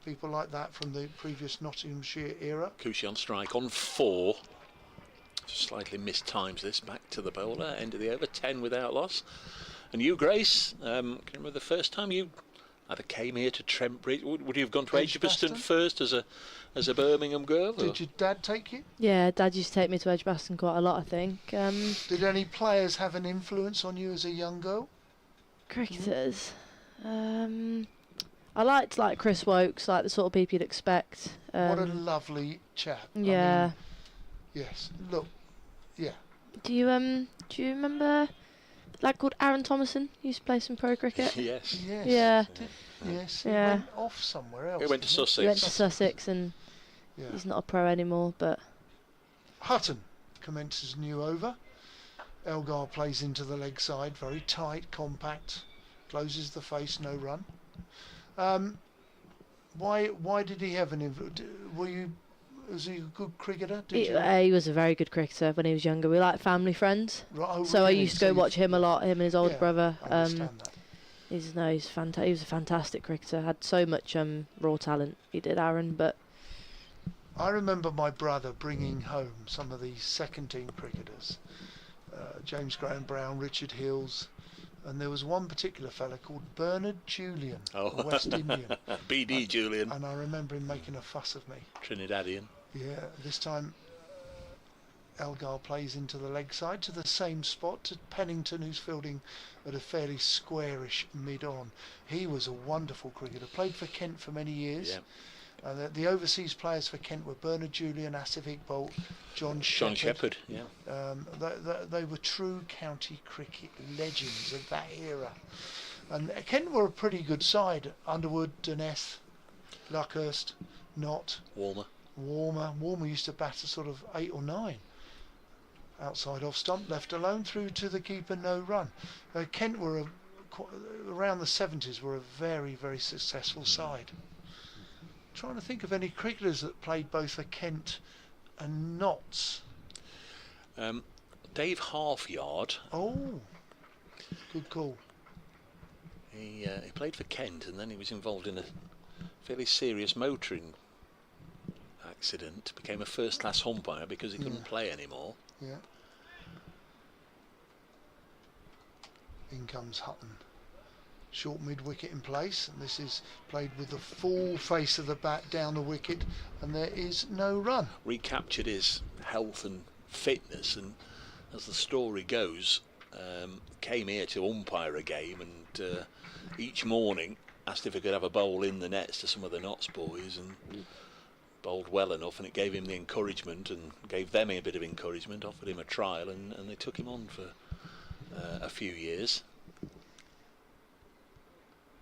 [SPEAKER 2] people like that from the previous Nottinghamshire era.
[SPEAKER 3] Cushy on strike on 4. Just slightly missed times this. Back to the bowler, end of the over, 10 without loss. And you, Grace, can you remember the first time you either came here to Trent Bridge? Would you have gone to Edgbaston first as a Birmingham girl?
[SPEAKER 2] Did your dad take you?
[SPEAKER 4] Yeah, Dad used to take me to Edgbaston quite a lot, I think.
[SPEAKER 2] Did any players have an influence on you as a young girl?
[SPEAKER 4] Cricketers. I liked like Chris Wokes, like the sort of people you'd expect.
[SPEAKER 2] What a lovely chap.
[SPEAKER 4] Yeah.
[SPEAKER 2] I mean, yes. Look. Yeah.
[SPEAKER 4] Do you remember a lad called Aaron Thomason? He used to play some pro cricket.
[SPEAKER 3] Yes.
[SPEAKER 2] Yes.
[SPEAKER 4] Yeah.
[SPEAKER 2] Yes. He
[SPEAKER 4] Yeah.
[SPEAKER 2] went off somewhere else.
[SPEAKER 3] He went to
[SPEAKER 2] didn't
[SPEAKER 3] Sussex.
[SPEAKER 4] He went to Sussex and
[SPEAKER 2] Yeah.
[SPEAKER 4] he's not a pro anymore, but
[SPEAKER 2] Hutton commences new over. Elgar plays into the leg side, very tight, compact, closes the face, no run. Why did he have was he a good cricketer?
[SPEAKER 4] He was a very good cricketer when he was younger. We were like family friends.
[SPEAKER 2] Right, oh,
[SPEAKER 4] so
[SPEAKER 2] really?
[SPEAKER 4] I used to go watch him a lot, him and his older
[SPEAKER 2] Yeah,
[SPEAKER 4] brother.
[SPEAKER 2] I understand that.
[SPEAKER 4] He was a fantastic cricketer. Had so much raw talent. He did, Aaron. But
[SPEAKER 2] I remember my brother bringing home some of these second team cricketers, James Graham Brown, Richard Hills, and there was one particular fella called Bernard Julian, a West Indian.
[SPEAKER 3] BD Julian.
[SPEAKER 2] And I remember him making a fuss of me.
[SPEAKER 3] Trinidadian.
[SPEAKER 2] Yeah, this time Elgar plays into the leg side to the same spot to Pennington, who's fielding at a fairly squarish mid-on. He was a wonderful cricketer, played for Kent for many years.
[SPEAKER 3] Yeah.
[SPEAKER 2] The overseas players for Kent were Bernard Julian, Asif Iqbal, John
[SPEAKER 3] Shepherd. Yeah.
[SPEAKER 2] They were true county cricket legends of that era. And Kent were a pretty good side. Underwood, Deneth, Luckhurst, Knott, Warmer used to bat a sort of 8 or 9. Outside off stump, left alone, through to the keeper, no run. Kent were around the 70s were a very, very successful side. Trying to think of any cricketers that played both for Kent and Notts.
[SPEAKER 3] Dave Halfyard.
[SPEAKER 2] Oh, good call.
[SPEAKER 3] He played for Kent, and then he was involved in a fairly serious motoring accident. Became a first-class umpire because he couldn't play anymore.
[SPEAKER 2] Yeah. In comes Hutton. Short mid-wicket in place, and this is played with the full face of the bat down the wicket, and there is no run.
[SPEAKER 3] Recaptured his health and fitness, and as the story goes, came here to umpire a game, and each morning asked if he could have a bowl in the nets to some of the Notts boys, and bowled well enough, and it gave him the encouragement and gave them a bit of encouragement, offered him a trial, and they took him on for a few years.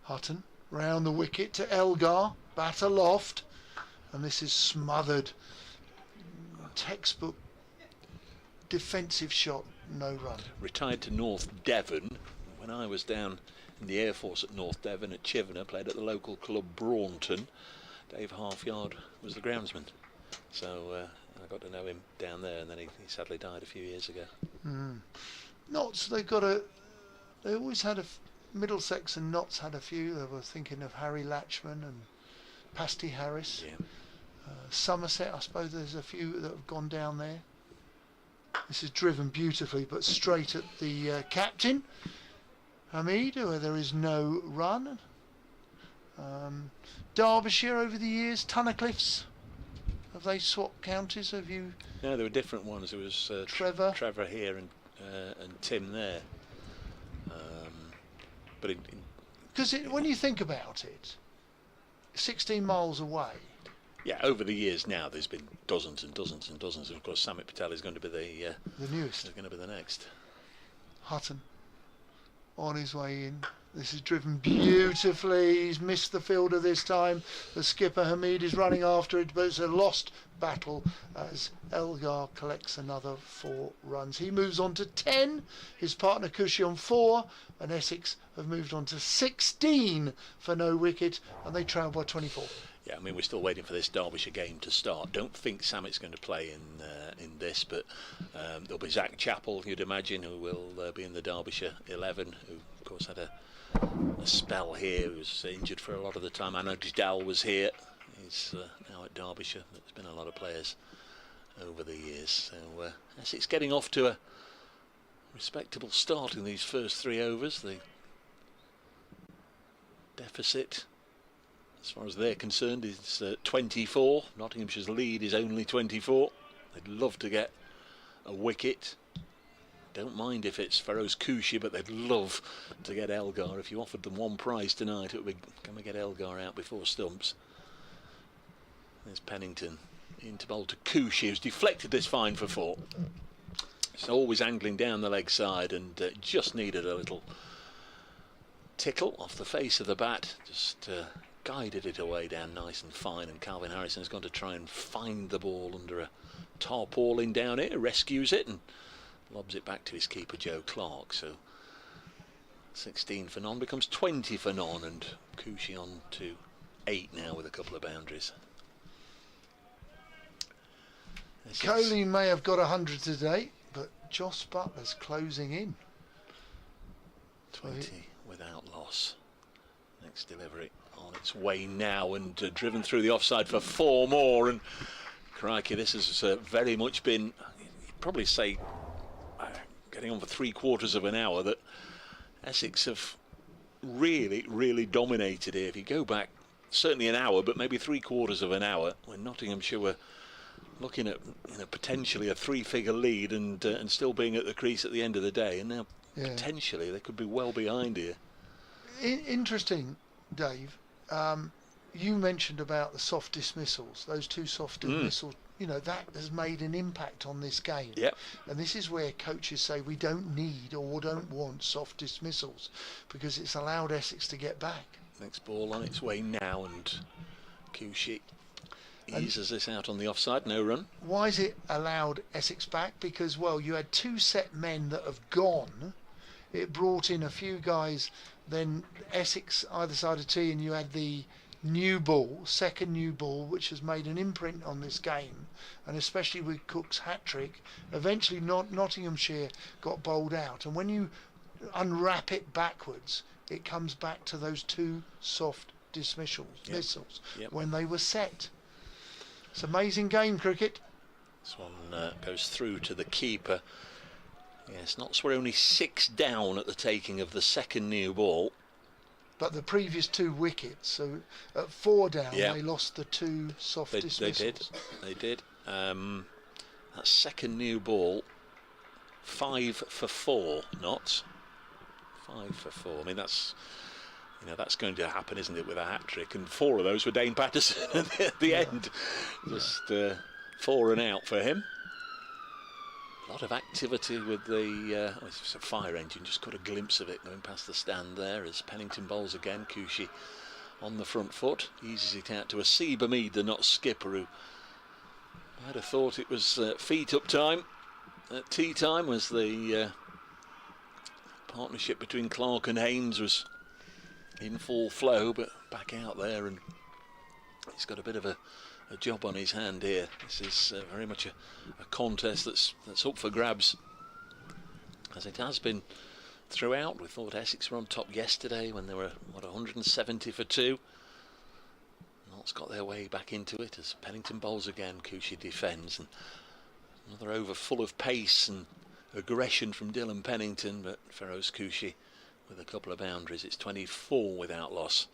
[SPEAKER 2] Hutton round the wicket to Elgar, bat aloft, and this is smothered. Textbook defensive shot, no run.
[SPEAKER 3] Retired to North Devon. When I was down in the Air Force at North Devon at Chivenor, played at the local club Braunton. Dave Halfyard was the groundsman, so I got to know him down there, and then he sadly died a few years ago.
[SPEAKER 2] Notts, they always had Middlesex and Notts had a few. They were thinking of Harry Latchman and Pasty Harris.
[SPEAKER 3] Yeah.
[SPEAKER 2] Somerset, I suppose there's a few that have gone down there. This is driven beautifully, but straight at the captain, Hamid, where there is no run. Derbyshire over the years, Tunnicliffs. Have they swapped counties? Have you?
[SPEAKER 3] No, there were different ones. There was Trevor here and Tim there. But
[SPEAKER 2] because when you think about it, 16 miles away.
[SPEAKER 3] Yeah, over the years now, there's been dozens and dozens and dozens. And of course, Samit Patel is going to be the
[SPEAKER 2] newest.
[SPEAKER 3] Is going to be the next.
[SPEAKER 2] Hutton on his way in. This is driven beautifully. He's missed the fielder this time. The skipper Hamid is running after it, but it's a lost battle as Elgar collects another 4 runs. He moves on to 10. His partner Cushy on 4, and Essex have moved on to 16 for no wicket, and they trail by 24.
[SPEAKER 3] Yeah, I mean, we're still waiting for this Derbyshire game to start. Don't think Samit's going to play in this, but there'll be Zach Chappell, you'd imagine, who will be in the Derbyshire 11, who of course had a spell here. He was injured for a lot of the time. Anoj Dal was here. He's now at Derbyshire. There's been a lot of players over the years. So Essex getting off to a respectable start in these first 3 overs. The deficit, as far as they're concerned, is 24. Nottinghamshire's lead is only 24. They'd love to get a wicket. Don't mind if it's Feroz Kouchi, but they'd love to get Elgar. If you offered them one prize tonight, it would be, can we get Elgar out before stumps? There's Pennington into bowl to Kouchi, who's deflected this fine for 4. It's always angling down the leg side, and just needed a little tickle off the face of the bat. Just guided it away down nice and fine, and Calvin Harrison's gone to try and find the ball under a tarpaulin down here, rescues it, and lobs it back to his keeper Joe Clark. So 16 for none becomes 20 for none, and Cushy on to 8 now with a couple of boundaries.
[SPEAKER 2] Coley may have got 100 today, but Joss Butler's closing in.
[SPEAKER 3] 20 without loss. Next delivery on its way now, and driven through the offside for 4 more. And crikey, this has very much been, you'd probably say, getting on for 3/4 of an hour, that Essex have really dominated here. If you go back certainly an hour, but maybe 3/4 of an hour, when Nottinghamshire were looking at potentially a 3-figure lead and still being at the crease at the end of the day, and now potentially they could be well behind here.
[SPEAKER 2] Interesting, Dave. You mentioned about the soft dismissals. Those 2 soft dismissals, that has made an impact on this game.
[SPEAKER 3] Yep.
[SPEAKER 2] And this is where coaches say we don't need or don't want soft dismissals, because it's allowed Essex to get back.
[SPEAKER 3] Next ball on its way now, and Cushy eases this out on the offside, no run.
[SPEAKER 2] Why is it allowed Essex back? Because, well, you had 2 set men that have gone. It brought in a few guys, then Essex either side of tee, and you had the new ball, second new ball, which has made an imprint on this game, and especially with Cook's hat-trick. Eventually Nottinghamshire got bowled out, and when you unwrap it backwards, it comes back to those 2 soft dismissals when they were set. It's amazing game, cricket.
[SPEAKER 3] This one goes through to the keeper. Yes, Notts were only 6 down at the taking of the second new ball.
[SPEAKER 2] But the previous 2 wickets, so at 4 down, they lost the 2 soft dismissals.
[SPEAKER 3] They did. That second new ball, 5 for 4, Notts. 5 for 4. I mean, that's going to happen, isn't it, with a hat-trick? And 4 of those were Dane Patterson at the end. Just 4 and out for him. A lot of activity with the it's a fire engine. Just got a glimpse of it going past the stand there as Pennington bowls again. Cushy on the front foot, eases it out to a Seabermead, the Notts skipper, who I'd have thought it was feet up time at tea time, as the partnership between Clark and Haynes was in full flow, but back out there, and he's got a bit of a job on his hand here. This is very much a contest that's up for grabs, as it has been throughout. We thought Essex were on top yesterday when they were 170 for 2. Notts got their way back into it as Pennington bowls again. Cushy defends, and another over full of pace and aggression from Dylan Pennington, but Feroz Cushy with a couple of boundaries. It's 24 without loss,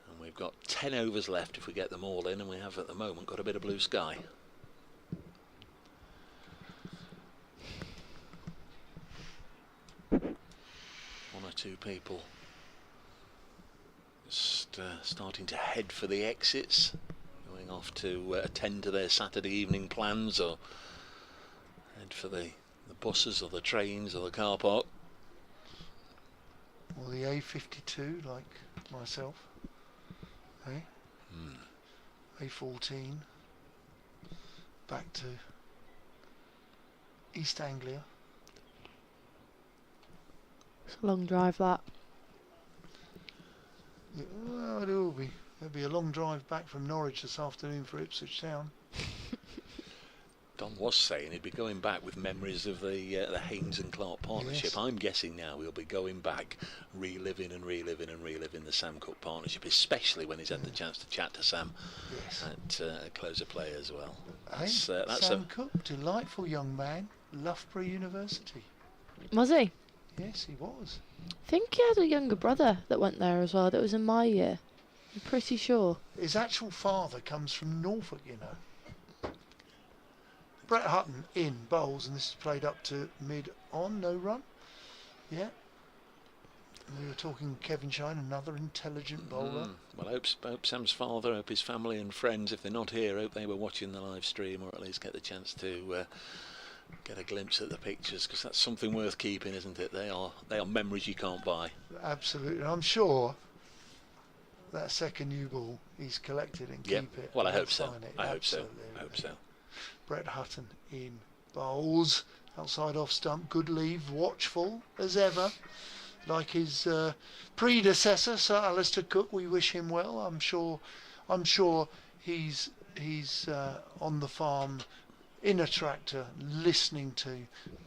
[SPEAKER 3] and we've got 10 overs left if we get them all in, and we have at the moment got a bit of blue sky. One or two people just starting to head for the exits, going off to attend to their Saturday evening plans, or head for the buses or the trains or the car park.
[SPEAKER 2] Or the A52, like myself. Hey? A14. Back to East Anglia.
[SPEAKER 4] It's a long drive, that.
[SPEAKER 2] Yeah, well, it will be. There'll be a long drive back from Norwich this afternoon for Ipswich Town.
[SPEAKER 3] Don was saying he'd be going back with memories of the Haynes and Clark partnership. Yes. I'm guessing now we'll be going back, reliving the Sam Cook partnership, especially when he's had the chance to chat to Sam at close of play as well.
[SPEAKER 2] Hey, Sam Cook, delightful young man, Loughborough University.
[SPEAKER 4] Was he?
[SPEAKER 2] Yes, he was.
[SPEAKER 4] I think he had a younger brother that went there as well, that was in my year. I'm pretty sure.
[SPEAKER 2] His actual father comes from Norfolk, you know. Brett Hutton in bowls, and this is played up to mid-on, no run. Yeah. And we were talking Kevin Shine, another intelligent bowler.
[SPEAKER 3] Well, I hope Sam's father, hope his family and friends, if they're not here, hope they were watching the live stream, or at least get the chance to get a glimpse at the pictures, because that's something worth keeping, isn't it? They are memories you can't buy.
[SPEAKER 2] Absolutely. I'm sure that second new ball he's collected and keep it.
[SPEAKER 3] Well, I hope so.
[SPEAKER 2] I hope so.
[SPEAKER 3] I hope so.
[SPEAKER 2] Brett Hutton in Bowles outside off stump, good leave, watchful as ever, like his predecessor Sir Alistair Cook. We wish him well. I'm sure he's on the farm in a tractor listening to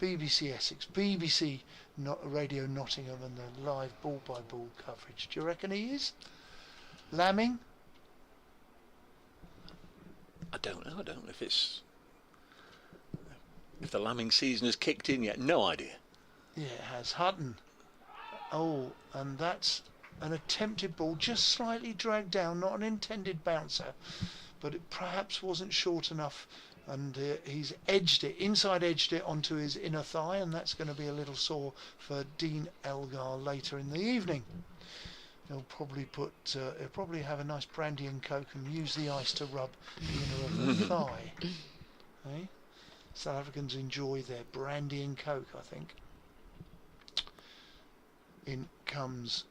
[SPEAKER 2] BBC Essex, BBC Radio Nottingham and the live ball by ball coverage. Do you reckon he is lambing?
[SPEAKER 3] I don't know if the lambing season has kicked in yet. No idea.
[SPEAKER 2] Yeah, it has. Hutton. Oh, and that's an attempted ball, just slightly dragged down, not an intended bouncer, but it perhaps wasn't short enough, and he's inside edged it onto his inner thigh, and that's going to be a little sore for Dean Elgar later in the evening. He'll probably have a nice brandy and coke and use the ice to rub the inner of the thigh. Eh? South Africans enjoy their brandy and coke, I think. In comes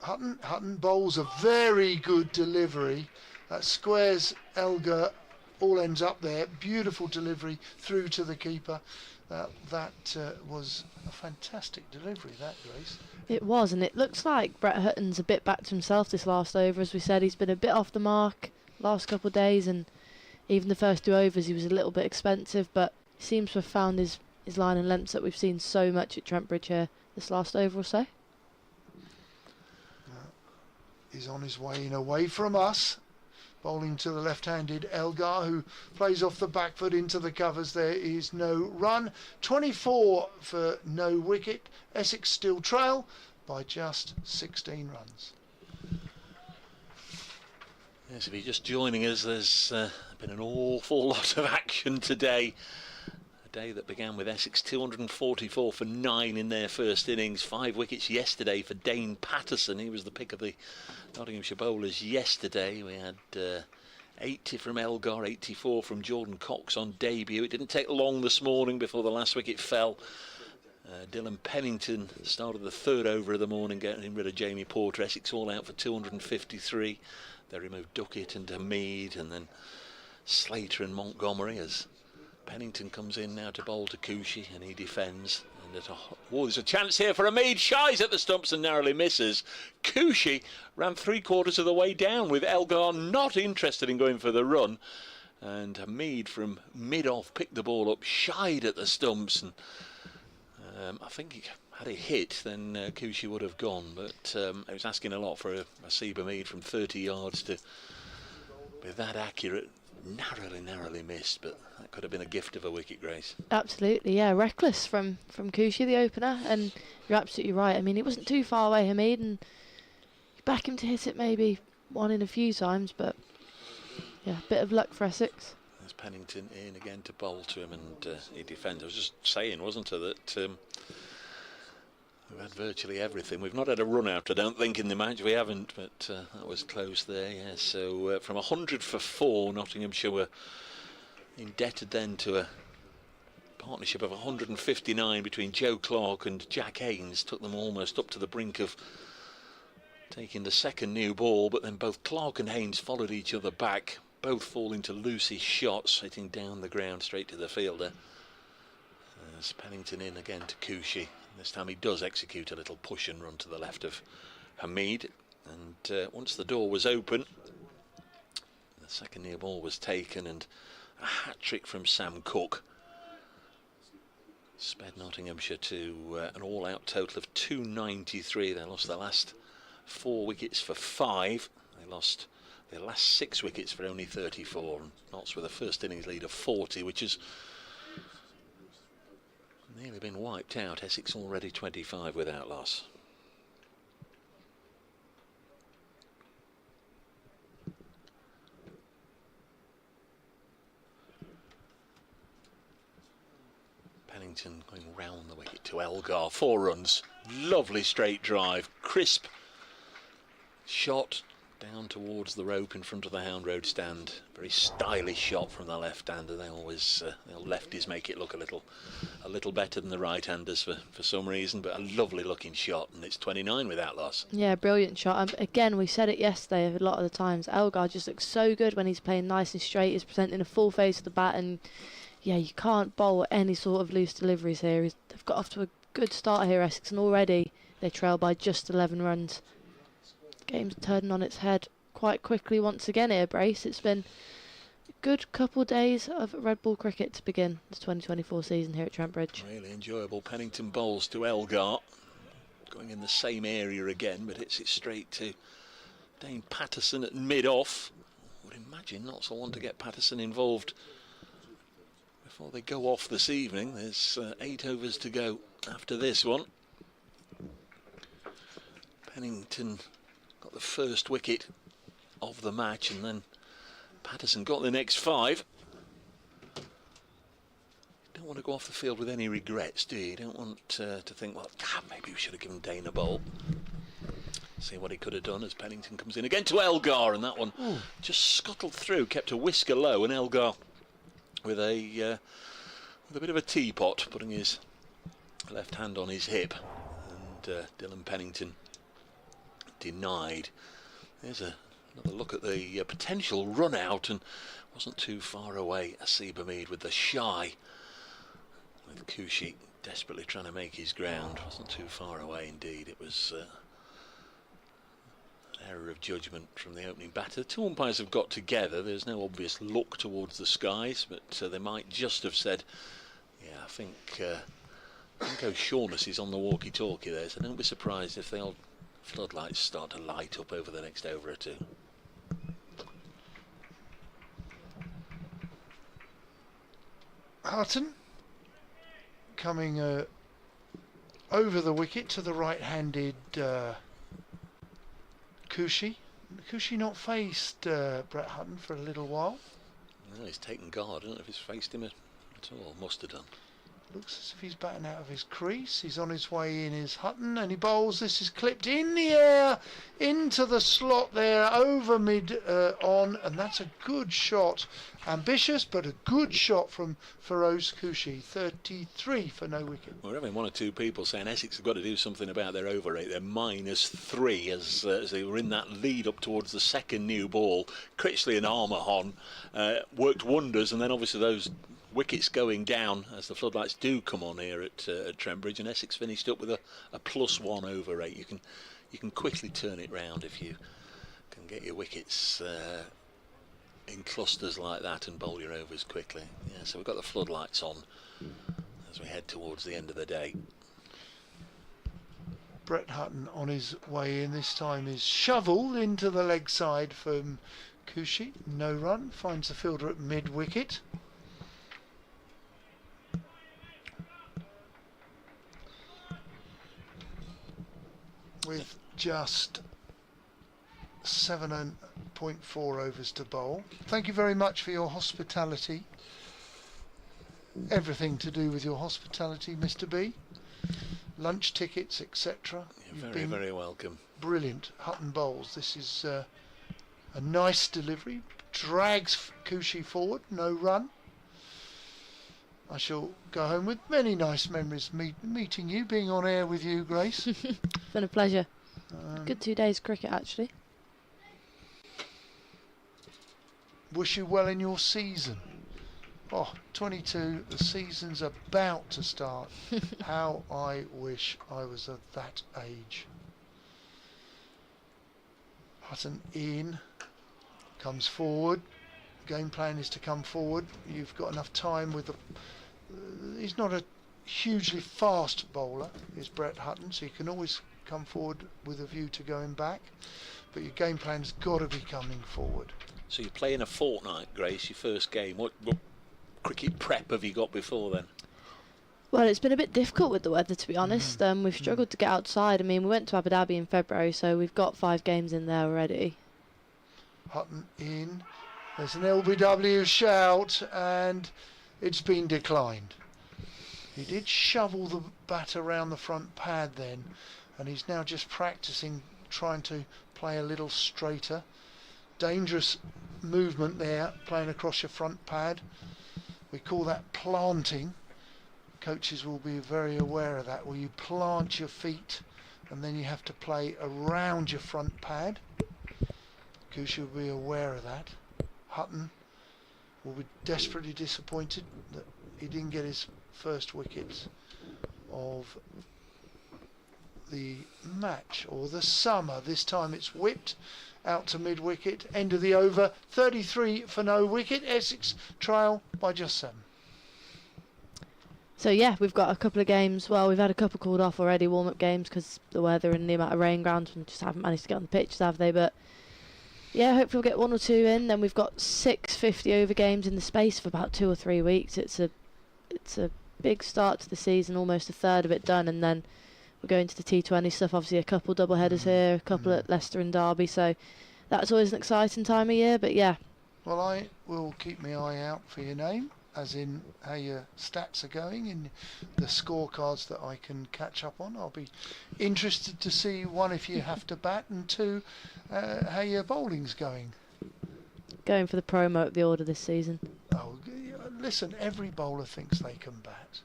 [SPEAKER 2] Hutton. Hutton bowls a very good delivery. That squares Elgar, all ends up there. Beautiful delivery through to the keeper. That was a fantastic delivery, that, Grace.
[SPEAKER 4] It was, and it looks like Brett Hutton's a bit back to himself this last over. As we said, he's been a bit off the mark last couple of days, and even the first 2 overs he was a little bit expensive, but he seems to have found his line and lengths that we've seen so much at Trent Bridge here this last over or so.
[SPEAKER 2] He's on his way in away from us. Bowling to the left-handed Elgar, who plays off the back foot into the covers. There is no run. 24 for no wicket. Essex still trail by just 16 runs.
[SPEAKER 3] Yes, if you're just joining us, there's been an awful lot of action today. A day that began with Essex 244 for 9 in their first innings. 5 wickets yesterday for Dane Patterson. He was the pick of the Nottinghamshire bowlers yesterday. We had 80 from Elgar, 84 from Jordan Cox on debut. It didn't take long this morning before the last wicket fell. Dylan Pennington started the 3rd over of the morning, getting rid of Jamie Porter. Essex all out for 253. They removed Duckett and Hamid, and then Slater and Montgomery, as Pennington comes in now to bowl to Coochie, and he defends. And there's a chance here for Hamid. Shies at the stumps and narrowly misses. Coochie ran 3/4 of the way down, with Elgar not interested in going for the run. And Hamid from mid-off picked the ball up, shied at the stumps, and I think had he hit, then Coochie would have gone. But it was asking a lot for a Asib Hamid from 30 yards to be that accurate. Narrowly missed, but that could have been a gift of a wicket, Grace.
[SPEAKER 4] Absolutely, yeah. Reckless from Coochie, the opener, and you're absolutely right. I mean, he wasn't too far away, Hamid, and you back him to hit it maybe one in a few times, but yeah, bit of luck for Essex.
[SPEAKER 3] There's Pennington in again to bowl to him, and he defends. I was just saying, wasn't I, that we've had virtually everything. We've not had a run out, I don't think, in the match. We haven't, but that was close there, yeah. So from 100 for 4, Nottinghamshire were indebted then to a partnership of 159 between Joe Clark and Jack Haynes. Took them almost up to the brink of taking the second new ball, but then both Clark and Haynes followed each other back, both falling to Lucy's shots, hitting down the ground straight to the fielder. There's Pennington in again to Coochie. This time he does execute a little push and run to the left of Hamid, and once the door was open, the second near ball was taken, and a hat-trick from Sam Cook sped Nottinghamshire to an all-out total of 293. They lost their last 4 wickets for 5. They lost their last 6 wickets for only 34, and Notts with a first innings lead of 40, which is nearly been wiped out. Essex already 25 without loss. Pennington going round the wicket to Elgar. 4 runs. Lovely straight drive. Crisp shot down towards the rope in front of the Hound Road stand. Very stylish shot from the left-hander. They always, the lefties make it look a little better than the right-handers for some reason, but a lovely looking shot, and it's 29 without loss.
[SPEAKER 4] Yeah, brilliant shot. Again, we said it yesterday a lot of the times, Elgar just looks so good when he's playing nice and straight. He's presenting a full face of the bat, and yeah, you can't bowl any sort of loose deliveries here. They've got off to a good start here, Essex, and already they trail by just 11 runs. Game's turning on its head quite quickly once again here, Brace. It's been a good couple days of red ball cricket to begin the 2024 season here at Trent Bridge.
[SPEAKER 3] Really enjoyable. Pennington bowls to Elgar, going in the same area again, but hits it straight to Dane Patterson at mid-off. Would imagine Notts will want to get Patterson involved before they go off this evening. There's 8 overs to go after this one. Pennington got the first wicket of the match, and then Patterson got the next 5. You don't want to go off the field with any regrets, do you? You don't want to think, well, maybe we should have given Dane a bowl. See what he could have done as Pennington comes in again to Elgar, and that one just scuttled through, kept a whisker low, and Elgar with a bit of a teapot, putting his left hand on his hip, and Dylan Pennington denied. There's another look at the potential run out, and wasn't too far away. Asiba Mead with the shy, with Kushi desperately trying to make his ground. Wasn't too far away indeed. It was an error of judgment from the opening batter. The two umpires have got together. There's no obvious look towards the skies, but they might just have said, yeah, I think O'Shaughnessy's on the walkie-talkie there, so don't be surprised if the old floodlights start to light up over the next over or two.
[SPEAKER 2] Hutton coming over the wicket to the right-handed Kushi. Kushi not faced Brett Hutton for a little while.
[SPEAKER 3] No, he's taken guard. I don't know if he's faced him at all. Must have done.
[SPEAKER 2] Looks as if he's batting out of his crease. He's on his way in, is Hutton, and he bowls. This is clipped in the air into the slot there, over mid on, and that's a good shot. Ambitious, but a good shot from Feroz Kushi. 33 for no wicket.
[SPEAKER 3] We're having one or two people saying Essex have got to do something about their over rate. They're -3 as they were in that lead up towards the second new ball. Critchley and Armahon worked wonders, and then obviously those wickets going down as the floodlights do come on here at Trent Bridge, and Essex finished up with a +1 over rate. You can quickly turn it round if you can get your wickets in clusters like that and bowl your overs quickly. Yeah, so we've got the floodlights on as we head towards the end of the day.
[SPEAKER 2] Brett Hutton on his way in. This time is shoveled into the leg side from Kushi. No run. Finds the fielder at mid wicket. With just 7.4 overs to bowl. Thank you very much for your hospitality. Everything to do with your hospitality, Mr. B. Lunch tickets, etc.
[SPEAKER 3] You're very, very welcome.
[SPEAKER 2] Brilliant. Hutton bowls. This is a nice delivery. Drags Kushi forward. No run. I shall go home with many nice memories meeting you, being on air with you, Grace.
[SPEAKER 4] It's been a pleasure. Good 2 days cricket, actually.
[SPEAKER 2] Wish you well in your season. Oh, 22, the season's about to start. How I wish I was at that age. Hutton in, comes forward. Game plan is to come forward. You've got enough time with the... he's not a hugely fast bowler, is Brett Hutton, so you can always come forward with a view to going back, but your game plan's got to be coming forward.
[SPEAKER 3] So you're playing a fortnight, Grace, your first game. What cricket prep have you got before then?
[SPEAKER 4] Well, it's been a bit difficult with the weather, to be honest. We've struggled to get outside. I mean, we went to Abu Dhabi in February, so we've got 5 games in there already.
[SPEAKER 2] Hutton in. There's an LBW shout, and it's been declined. He did shovel the bat around the front pad then, and he's now just practicing trying to play a little straighter. Dangerous movement there, playing across your front pad. We call that planting. Coaches will be very aware of that, where you plant your feet and then you have to play around your front pad. Kushi will be aware of that. Hutton will be desperately disappointed that he didn't get his first wickets of the match or the summer. This time it's whipped out to mid-wicket, end of the over, 33 for no wicket. Essex trail by just 7.
[SPEAKER 4] So yeah, we've got a couple of games. Well, we've had a couple called off already, warm-up games, because the weather and the amount of rain grounds, and just haven't managed to get on the pitches, have they? But yeah, hopefully we'll get 1 or 2 in. Then we've got 6 50-over games in the space of about 2 or 3 weeks. It's a big start to the season, almost a third of it done, and then we're going to the T20 stuff. Obviously, a couple double headers here, a couple at Leicester and Derby. So that's always an exciting time of year. But yeah.
[SPEAKER 2] Well, I will keep my eye out for your name, as in how your stats are going and the scorecards that I can catch up on. I'll be interested to see, 1, if you have to bat, and 2, how your bowling's going.
[SPEAKER 4] Going for the promo at the order this season.
[SPEAKER 2] Oh, listen, every bowler thinks they can bat.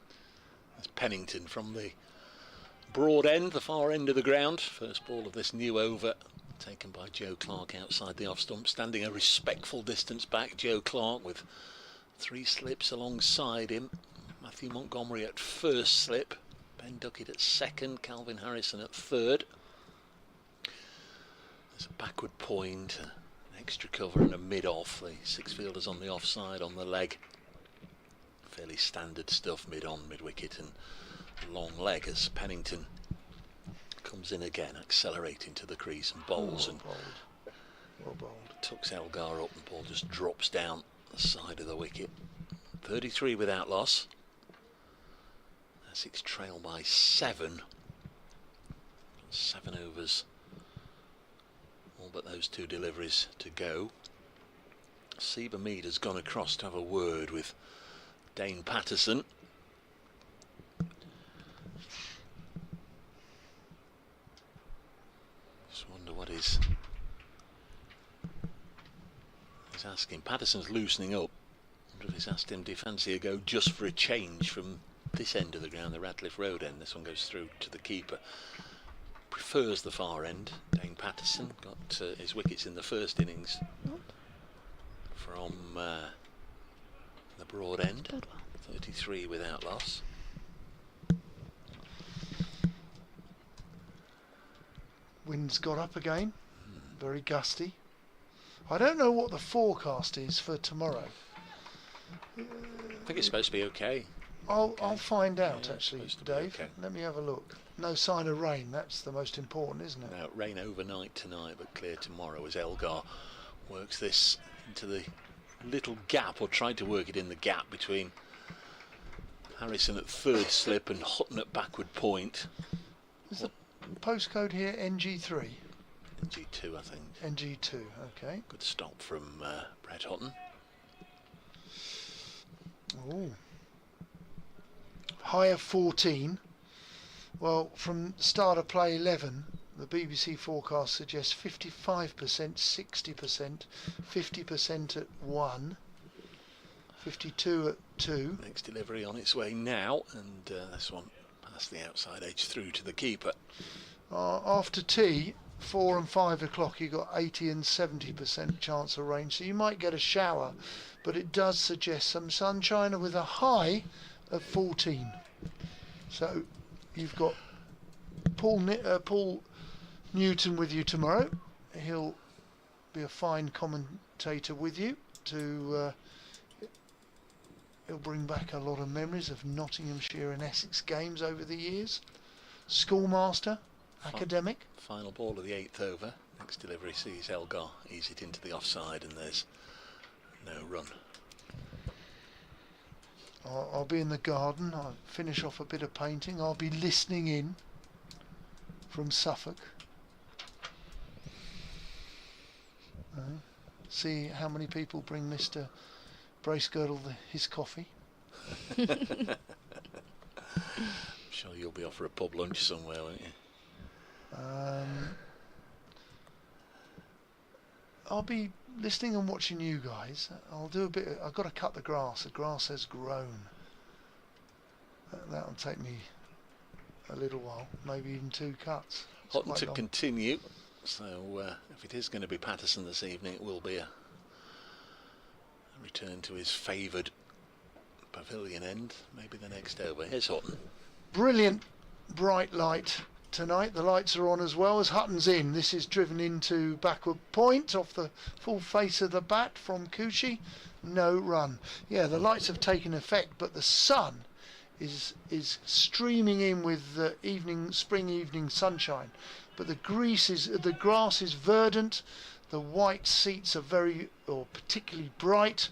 [SPEAKER 3] That's Pennington from the broad end, the far end of the ground. First ball of this new over, taken by Joe Clark outside the off stump, standing a respectful distance back. Joe Clark with 3 slips alongside him. Matthew Montgomery at first slip, Ben Duckett at second, Calvin Harrison at third. There's a backward point, an extra cover and a mid-off. The 6 fielders on the offside on the leg. Fairly standard stuff, mid-on, mid-wicket and long leg, as Pennington comes in again, accelerating to the crease and bowls and
[SPEAKER 2] well bowled.
[SPEAKER 3] tucks Elgar up, and the ball just drops down the side of the wicket. 33 without loss. Essex trail by 7. 7 overs, all but those 2 deliveries to go. Seba Mead has gone across to have a word with Dane Patterson. Just wonder what he's asking. Patterson's loosening up. Wonder if he's asked him, do you fancy a go just for a change from this end of the ground, the Radcliffe Road end? This one goes through to the keeper. Prefers the far end. Dane Patterson got his wickets in the first innings from the broad end. 33 without loss.
[SPEAKER 2] Wind's got up again, very gusty. I don't know what the forecast is for tomorrow.
[SPEAKER 3] I think it's supposed to be okay.
[SPEAKER 2] I'll find out,
[SPEAKER 3] Yeah,
[SPEAKER 2] actually,
[SPEAKER 3] supposed to be
[SPEAKER 2] Dave.
[SPEAKER 3] okay.
[SPEAKER 2] Let me have a look. No sign of rain, that's the most important, isn't it?
[SPEAKER 3] Now, rain overnight tonight, but clear tomorrow, as Elgar works this into the little gap, or tried to work it in the gap between Harrison at third slip and Hutton at backward point.
[SPEAKER 2] Is the postcode here NG3?
[SPEAKER 3] NG2, I think.
[SPEAKER 2] NG2, okay.
[SPEAKER 3] Good stop from Brett Hutton.
[SPEAKER 2] Oh. High of 14. Well, from start of play 11, the BBC forecast suggests 55%, 60%, 50% at 1, 52 at 2.
[SPEAKER 3] Next delivery on its way now, and this one past the outside edge through to the keeper.
[SPEAKER 2] After tea, 4 and 5 o'clock, you got 80 and 70% chance of rain, so you might get a shower, but it does suggest some sunshine with a high of 14. So you've got Paul Newton with you tomorrow. He'll be a fine commentator with you. He'll bring back a lot of memories of Nottinghamshire and Essex games over the years. Schoolmaster, academic.
[SPEAKER 3] Final ball of the 8th over. Next delivery sees Elgar ease it into the offside, and there's no run.
[SPEAKER 2] I'll be in the garden. I'll finish off a bit of painting. I'll be listening in from Suffolk. See how many people bring Mr. Bracegirdle his coffee.
[SPEAKER 3] I'm sure you'll be off for a pub lunch somewhere, won't you?
[SPEAKER 2] I'll be listening and watching you guys. I'll do a bit. I've got to cut the grass. The grass has grown. That'll take me a little while, maybe even 2 cuts. It's
[SPEAKER 3] Hutton
[SPEAKER 2] quite
[SPEAKER 3] to
[SPEAKER 2] long.
[SPEAKER 3] continue. So if it is going to be Patterson this evening, it will be a return to his favoured pavilion end, maybe the next over. Here's Hutton.
[SPEAKER 2] Brilliant bright light tonight. The lights are on as well as Hutton's in. This is driven into backward point off the full face of the bat from Coochie. No run. Yeah, the lights have taken effect, but the sun is streaming in with the spring evening sunshine. But the grass is verdant. The white seats are particularly bright.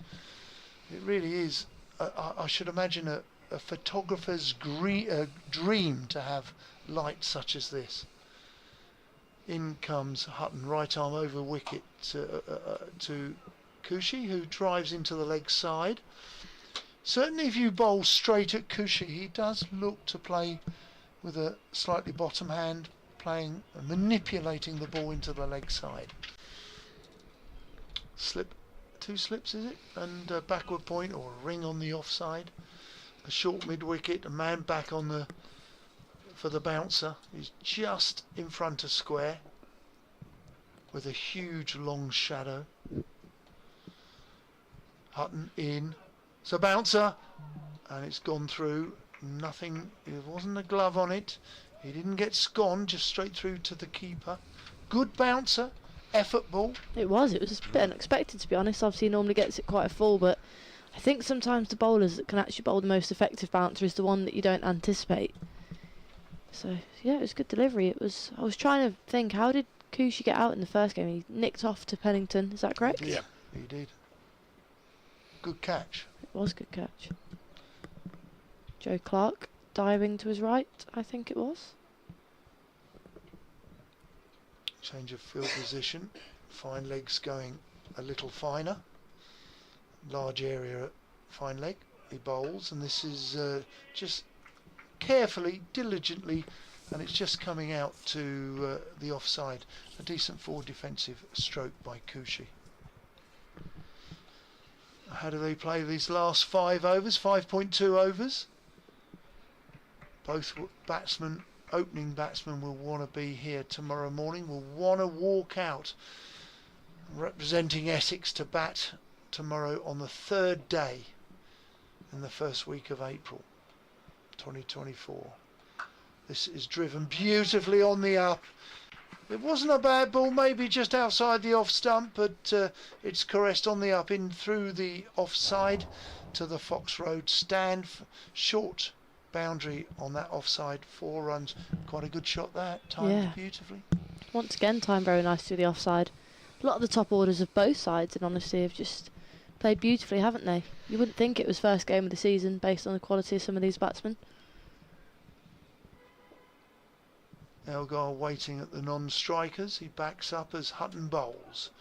[SPEAKER 2] It really is. I should imagine a photographer's dream to have light such as this. In comes Hutton, right arm over wicket to Coochie, who drives into the leg side. Certainly if you bowl straight at Coochie, he does look to play with a slightly bottom hand, manipulating the ball into the leg side. Two slips is it? And a backward point or a ring on the offside. A short mid wicket, a man back for the bouncer. He's just in front of square with a huge long shadow. Hutton in. It's a bouncer and it's gone through. Nothing, there wasn't a glove on it. He didn't get scone, just straight through to the keeper. Good bouncer. Effort ball.
[SPEAKER 4] It was a bit unexpected, to be honest. Obviously he normally gets it quite full, but I think sometimes the bowlers that can actually bowl the most effective bouncer is the one that you don't anticipate. So yeah, it was good delivery. I was trying to think, how did Coochie get out in the first game? He nicked off to Pennington, is that correct?
[SPEAKER 2] Yeah, he did. Good catch.
[SPEAKER 4] It was a good catch. Joe Clark diving to his right, I think it was.
[SPEAKER 2] Change of field position. Fine legs going a little finer. Large area at fine leg. He bowls, and this is just carefully, diligently, and it's just coming out to the offside. A decent forward defensive stroke by Coochie. How do they play these last 5 overs? 5.2 overs. Both batsmen, opening batsmen, will want to be here tomorrow morning, will want to walk out representing Essex to bat tomorrow on the 3rd day in the first week of April 2024. This is driven beautifully on the up. It wasn't a bad ball, maybe just outside the off stump, but it's caressed on the up in through the offside to the Fox Road stand. Short boundary on that offside, 4 runs. Quite a good shot that, timed beautifully.
[SPEAKER 4] Once again, timed very nice to the offside. A lot of the top orders of both sides, in honesty, have just played beautifully, haven't they? You wouldn't think it was first game of the season based on the quality of some of these batsmen.
[SPEAKER 2] Elgar waiting at the non-strikers. He backs up as Hutton bowls.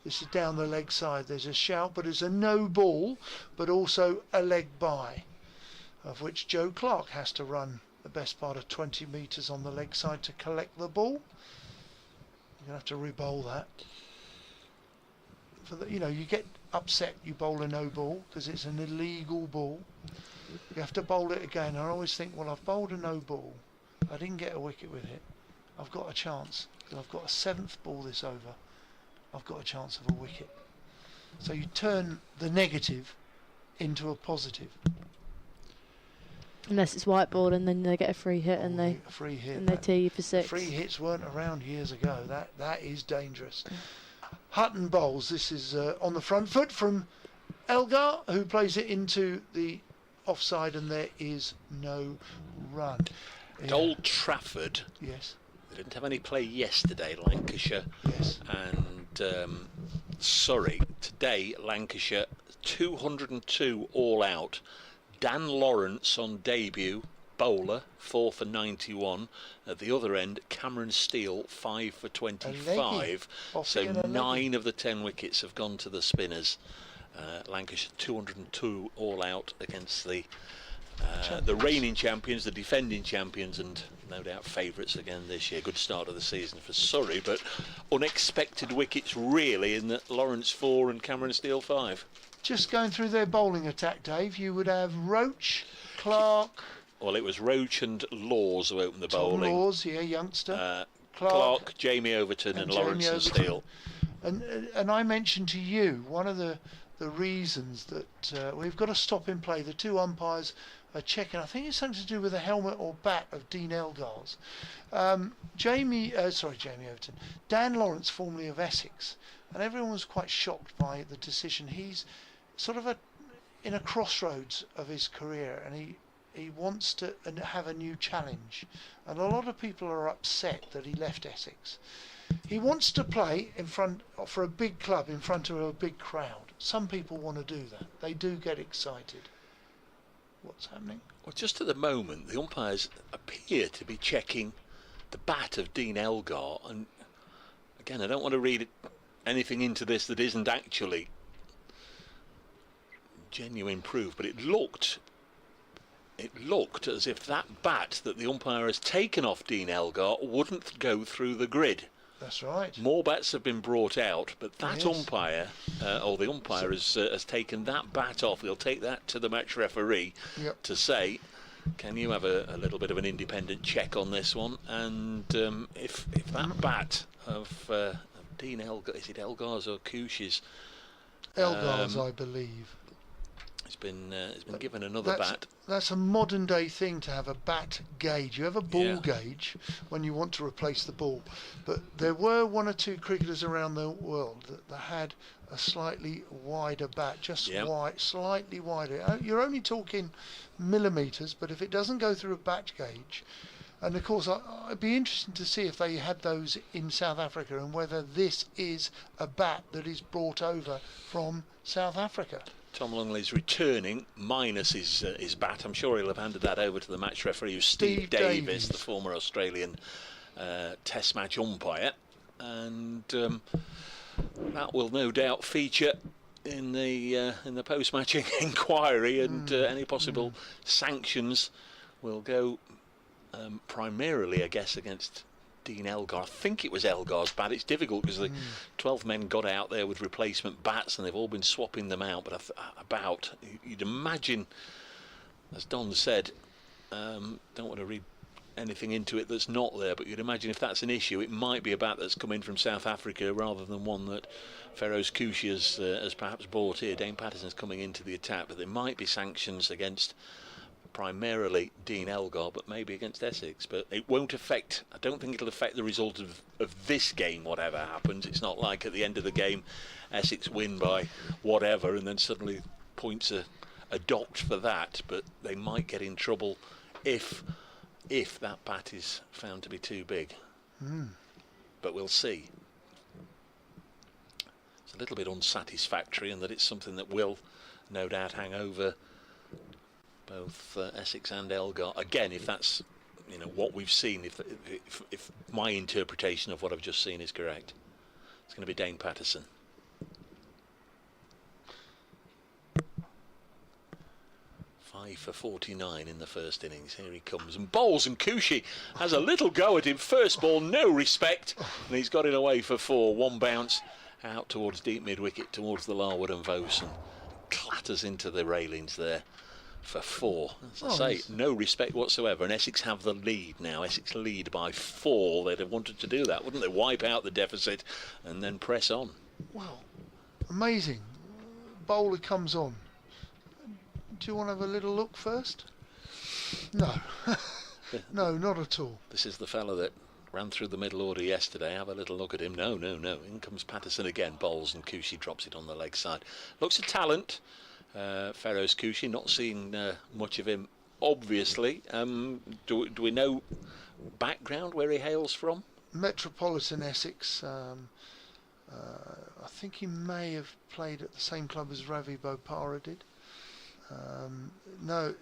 [SPEAKER 2] This is down the leg side. There's a shout, but it's a no ball, but also a leg by, of which Joe Clark has to run the best part of 20 metres on the leg side to collect the ball. You're going to have to re-bowl that. You get upset, you bowl a no ball because it's an illegal ball. You have to bowl it again. I always think, well, I've bowled a no ball. I didn't get a wicket with it. I've got a chance. I've got a 7th ball this over. I've got a chance of a wicket. So you turn the negative into a positive.
[SPEAKER 4] Unless it's white ball and then they get a free hit and they tee you for 6.
[SPEAKER 2] Free hits weren't around years ago. That is dangerous. Hutton bowls. This is on the front foot from Elgar, who plays it into the offside, and there is no run.
[SPEAKER 3] At Old Trafford.
[SPEAKER 2] Yes.
[SPEAKER 3] They didn't have any play yesterday, Lancashire.
[SPEAKER 2] Yes.
[SPEAKER 3] And Surrey. Today, Lancashire 202 all out. Dan Lawrence on debut, bowler, 4 for 91. At the other end, Cameron Steele, 5 for 25. So 9 of the 10 wickets have gone to the spinners. Lancashire 202 all out against the reigning champions, the defending champions, and no doubt favourites again this year. Good start of the season for Surrey, but unexpected wickets really in that Lawrence 4 and Cameron Steele 5.
[SPEAKER 2] Just going through their bowling attack, Dave, you would have Roach, Clark.
[SPEAKER 3] Well, it was Roach and Laws who opened the bowling.
[SPEAKER 2] Laws, youngster.
[SPEAKER 3] Clark, Jamie Overton, and Lawrence and Steele.
[SPEAKER 2] And I mentioned to you one of the the reasons that we've got to stop in play. The two umpires are checking. I think it's something to do with the helmet or bat of Dean Elgar's. Jamie Overton, Dan Lawrence, formerly of Essex, and everyone was quite shocked by the decision. He's sort of in a crossroads of his career, and he wants to have a new challenge, and a lot of people are upset that he left Essex. He wants to play for a big club in front of a big crowd. Some people want to do that. They do get excited. What's happening?
[SPEAKER 3] Well, just at the moment, the umpires appear to be checking the bat of Dean Elgar, and again, I don't want to read anything into this that isn't actually genuine proof, but it looked as if that bat that the umpire has taken off Dean Elgar wouldn't go through the grid.
[SPEAKER 2] That's right.
[SPEAKER 3] More bats have been brought out, but that
[SPEAKER 2] Yes.
[SPEAKER 3] umpire, or the umpire, has taken that bat off. He'll take that to the match referee to say, can you have a little bit of an independent check on this one? And if that bat of Dean Elgar, is it Elgar's or Couch's?
[SPEAKER 2] Elgar's, I believe.
[SPEAKER 3] It's been given another bat.
[SPEAKER 2] That's a modern day thing to have a bat gauge. You have a ball gauge when you want to replace the ball, but there were one or two cricketers around the world that had a slightly wider bat, slightly wider. You're only talking millimetres, but if it doesn't go through a bat gauge, and of course it'd be interesting to see if they had those in South Africa and whether this is a bat that is brought over from South Africa.
[SPEAKER 3] Tom Lungley's returning, minus his bat. I'm sure he'll have handed that over to the match referee, who's Steve Davis, the former Australian Test match umpire, and that will no doubt feature in the post-match inquiry, and any possible sanctions will go primarily, I guess, against Dean Elgar. I think it was Elgar's bat. It's difficult because the 12 men got out there with replacement bats and they've all been swapping them out, but you'd imagine, as Don said, don't want to read anything into it that's not there, but you'd imagine if that's an issue, it might be a bat that's come in from South Africa rather than one that Feroz Kouchi has perhaps bought here. Dane Patterson's coming into the attack, but there might be sanctions against primarily Dean Elgar, but maybe against Essex. But it won't affect, I don't think it'll affect the result of this game, whatever happens. It's not like at the end of the game Essex win by whatever and then suddenly points are docked for that, but they might get in trouble if that bat is found to be too big. But we'll see. It's a little bit unsatisfactory, and that it's something that will no doubt hang over both Essex and Elgar. Again, if that's what we've seen, if my interpretation of what I've just seen is correct, it's going to be Dane Patterson. Five for 49 in the first innings. Here he comes and bowls, and Kouchi has a little go at him. First ball, no respect, and he's got it away for 4. One bounce out towards deep mid wicket towards the Larwood and Vos, and clatters into the railings there for 4. As I say, no respect whatsoever, and Essex have the lead now. Essex lead by 4. They'd have wanted to do that, wouldn't they? Wipe out the deficit and then press on.
[SPEAKER 2] Wow, amazing. Bowler comes on. Do you want to have a little look first? No. No, not at all.
[SPEAKER 3] This is the fella that ran through the middle order yesterday. Have a little look at him. No. In comes Patterson again. Bowls, and Kouchi drops it on the leg side. Looks a talent. Feroz Kouchi, not seen much of him, obviously. Do we know background, where he hails from?
[SPEAKER 2] Metropolitan Essex. I think he may have played at the same club as Ravi Bopara did. No,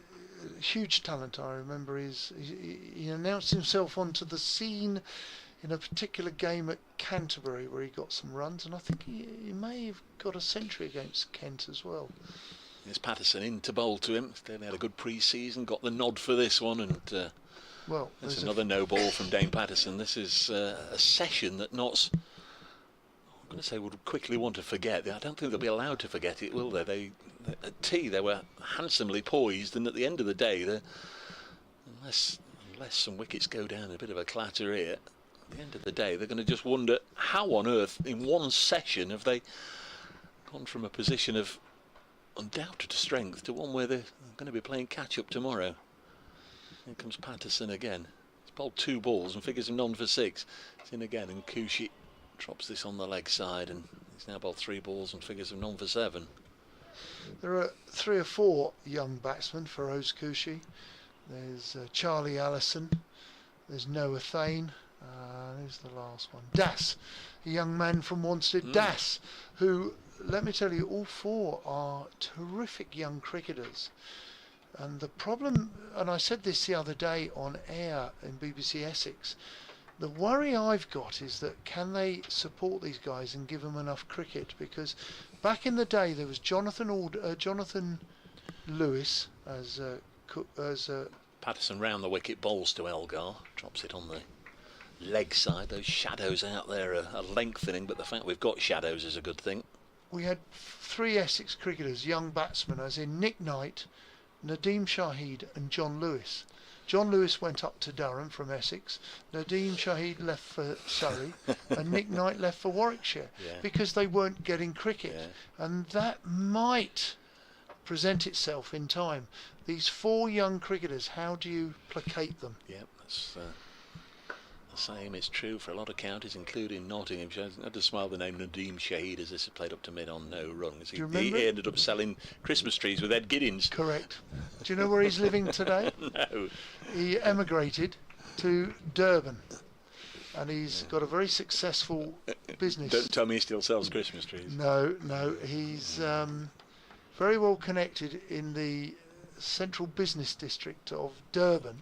[SPEAKER 2] huge talent. I remember he announced himself onto the scene in a particular game at Canterbury where he got some runs, and I think he may have got a century against Kent as well.
[SPEAKER 3] There's Patterson in to bowl to him. They had a good pre-season, got the nod for this one, and
[SPEAKER 2] well,
[SPEAKER 3] there's another no ball from Dane Patterson. This is a session that Notts, I'm going to say, would quickly want to forget. I don't think they'll be allowed to forget it, will they? At tea they were handsomely poised, and at the end of the day, unless some wickets go down, a bit of a clatter here, at the end of the day they're going to just wonder how on earth in one session have they gone from a position of undoubted strength to one where they're going to be playing catch-up tomorrow. Here comes Patterson again. He's bowled 2 balls and figures a none for 6. It's in again, and Kushi drops this on the leg side, and he's now bowled 3 balls and figures a none for 7.
[SPEAKER 2] There are 3 or 4 young batsmen for Kushi. There's Charlie Allison, there's Noah Thane, who's the last one? Das, a young man from Wanstead, Das, who, let me tell you, all 4 are terrific young cricketers. And the problem, and I said this the other day on air in BBC Essex, the worry I've got is that can they support these guys and give them enough cricket? Because back in the day there was Jonathan Lewis as
[SPEAKER 3] Patterson round the wicket, bowls to Elgar, drops it on the leg side. Those shadows out there are lengthening, but the fact we've got shadows is a good thing.
[SPEAKER 2] We had 3 Essex cricketers, young batsmen, as in Nick Knight, Nadeem Shahid and John Lewis. John Lewis went up to Durham from Essex, Nadeem Shahid left for Surrey, and Nick Knight left for Warwickshire, because they weren't getting cricket. And that might present itself in time. These 4 young cricketers, how do you placate them?
[SPEAKER 3] Yep, that's the same is true for a lot of counties, including Nottinghamshire. I had to smile the name Nadeem Shahid as this had played up to mid on no run. He ended up selling Christmas trees with Ed Giddins.
[SPEAKER 2] Correct. Do you know where he's living today?
[SPEAKER 3] No.
[SPEAKER 2] He emigrated to Durban, and he's got a very successful business.
[SPEAKER 3] Don't tell me he still sells Christmas trees.
[SPEAKER 2] No, he's very well connected in the central business district of Durban,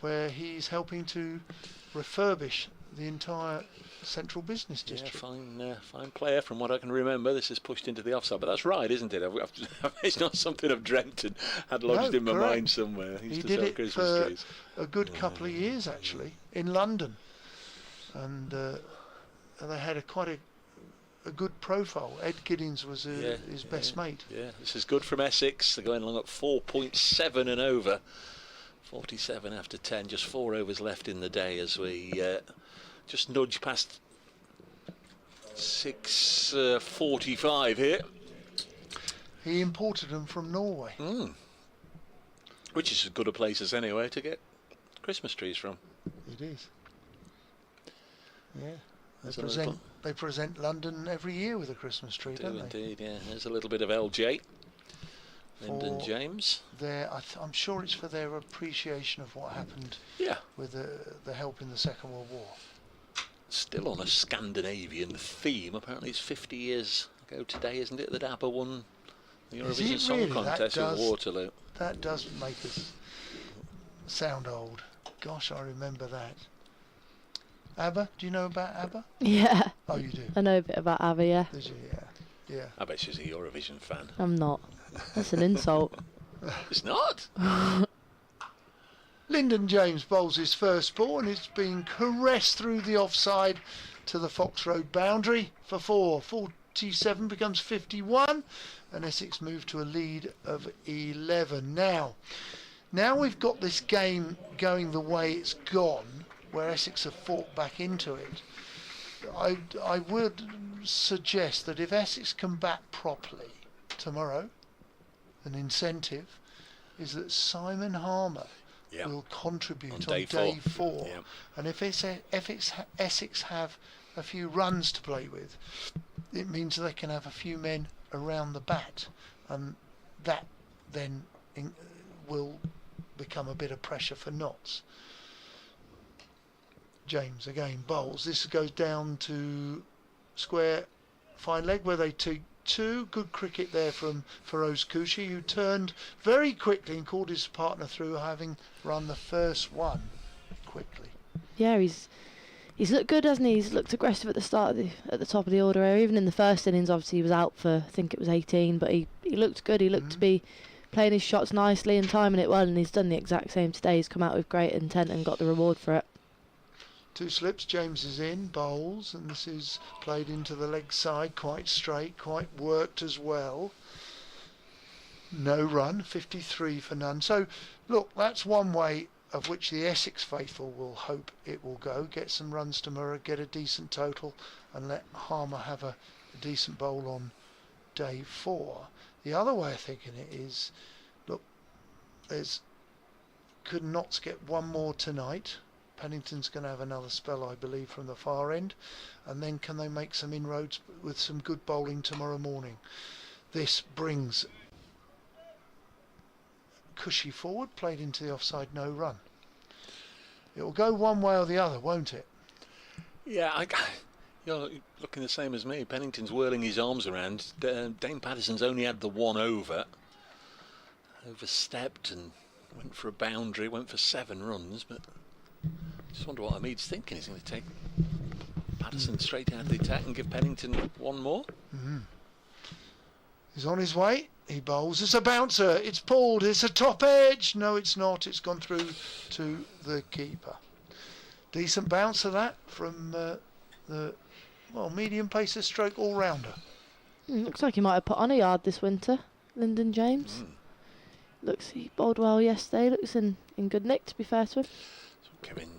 [SPEAKER 2] where he's helping to refurbish the entire central business district.
[SPEAKER 3] Fine player from what I can remember. This is pushed into the offside, but that's right, isn't it? It's not something I've dreamt and had lodged in my mind somewhere.
[SPEAKER 2] He did it for a good couple of years actually in London, and they had quite a good profile. Ed Giddins was his best mate.
[SPEAKER 3] Yeah, this is good from Essex. They're going along at 4.7 and over. 47 after 10, just 4 overs left in the day as we just nudge past 6:45 here.
[SPEAKER 2] He imported them from Norway.
[SPEAKER 3] Which is as good a place as anywhere to get Christmas trees from.
[SPEAKER 2] It is. Yeah. They present London every year with a Christmas tree, don't they?
[SPEAKER 3] Indeed, yeah. There's a little bit of LJ. Lyndon James.
[SPEAKER 2] I'm sure it's for their appreciation of what happened with the help in the Second World War.
[SPEAKER 3] Still on a Scandinavian theme. Apparently it's 50 years ago today, isn't it, that ABBA won the Eurovision Song Contest at Waterloo.
[SPEAKER 2] That does make us sound old. Gosh, I remember that. ABBA? Do you know about ABBA?
[SPEAKER 4] Yeah.
[SPEAKER 2] Oh, you do?
[SPEAKER 4] I know a bit about ABBA, yeah.
[SPEAKER 2] Did you? Yeah.
[SPEAKER 3] I bet she's a Eurovision fan.
[SPEAKER 4] I'm not. That's an insult.
[SPEAKER 3] It's not.
[SPEAKER 2] Lyndon James bowls his first ball, and it's been caressed through the offside to the Fox Road boundary for 4. 47 becomes 51, and Essex move to a lead of 11. Now we've got this game going the way it's gone, where Essex have fought back into it. I would suggest that if Essex can bat properly tomorrow, an incentive is that Simon Harmer will contribute on day 4. And if Essex have a few runs to play with, it means they can have a few men around the bat, and that then will become a bit of pressure for Notts. James again bowls. This goes down to square fine leg, where they take 2. Good cricket there from Feroz Kushi, who turned very quickly and called his partner through, having run the first one quickly.
[SPEAKER 4] Yeah, he's looked good, hasn't he? He's looked aggressive at the start at the top of the order area. Even in the first innings, obviously he was out for, I think it was 18, but he looked good. He looked to be playing his shots nicely and timing it well, and he's done the exact same today. He's come out with great intent and got the reward for it.
[SPEAKER 2] 2 slips, James is in, bowls, and this is played into the leg side, quite straight, quite worked as well. No run, 53 for none. So, look, that's one way of which the Essex faithful will hope it will go. Get some runs tomorrow, get a decent total, and let Harmer have a decent bowl on day 4. The other way of thinking it is, look, could Notts get one more tonight? Pennington's going to have another spell, I believe, from the far end, and then can they make some inroads with some good bowling tomorrow morning? This brings Cushy forward, played into the offside, no run. It will go one way or the other, won't it?
[SPEAKER 3] Yeah, you're looking the same as me. Pennington's whirling his arms around. Dane Patterson's only had the one over. Overstepped and went for a boundary, went for 7 runs, but just wonder what Hamid's thinking. He's going to take Patterson straight out of the attack and give Pennington one more.
[SPEAKER 2] He's on his way. He bowls. It's a bouncer. It's pulled. It's a top edge. No, it's not. It's gone through to the keeper. Decent bouncer that from the medium pacer stroke all-rounder.
[SPEAKER 4] Looks like he might have put on a yard this winter, Lyndon James. Looks, he bowled well yesterday. Looks in good nick, to be fair to him.
[SPEAKER 3] Kevin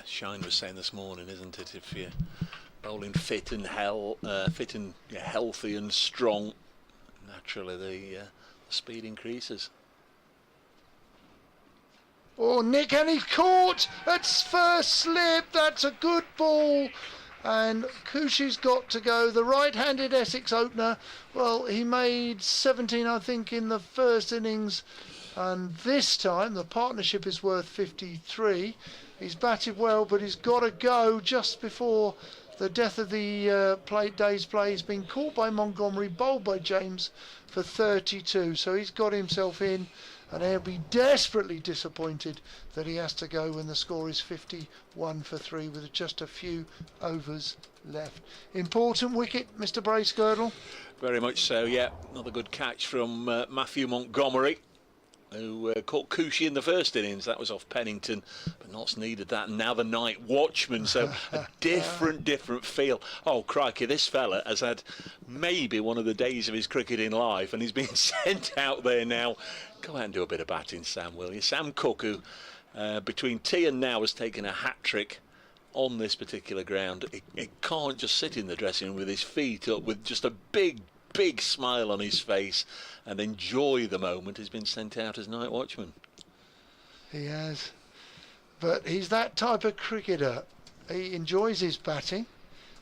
[SPEAKER 3] Shine was saying this morning, isn't it? If you're bowling fit and healthy and strong, naturally the speed increases.
[SPEAKER 2] Oh, Nick, and he's caught at first slip. That's a good ball. And Cushy's got to go. The right-handed Essex opener, well, he made 17, I think, in the first innings. And this time, the partnership is worth 53. He's batted well, but he's got to go just before the death of the day's play. He's been caught by Montgomery, bowled by James for 32. So he's got himself in, and he'll be desperately disappointed that he has to go when the score is 51 for 3 with just a few overs left. Important wicket, Mr. Bracegirdle.
[SPEAKER 3] Very much so, yeah. Another good catch from Matthew Montgomery, who caught Cushy in the first innings. That was off Pennington, but Notts needed that. And now the night watchman, so a different feel. Oh, crikey, this fella has had maybe one of the days of his cricketing life, and he's been sent out there now. Go out and do a bit of batting, Sam, will you? Sam Cook, who between tea and now has taken a hat-trick on this particular ground. He can't just sit in the dressing room with his feet up, with just a big smile on his face and enjoy the moment. He's been sent out as night watchman.
[SPEAKER 2] He has, but he's that type of cricketer. He enjoys his batting,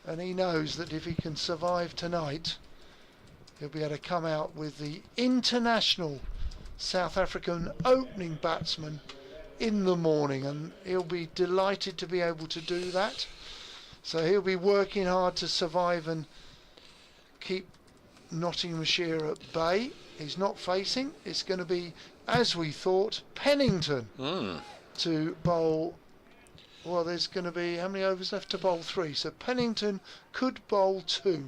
[SPEAKER 2] and he knows that if he can survive tonight, he'll be able to come out with the international South African opening batsman in the morning, and he'll be delighted to be able to do that. So he'll be working hard to survive and keep Nottinghamshire at bay. He's not facing. It's going to be, as we thought, Pennington to bowl. Well, there's going to be, how many overs left to bowl? 3. So Pennington could bowl 2.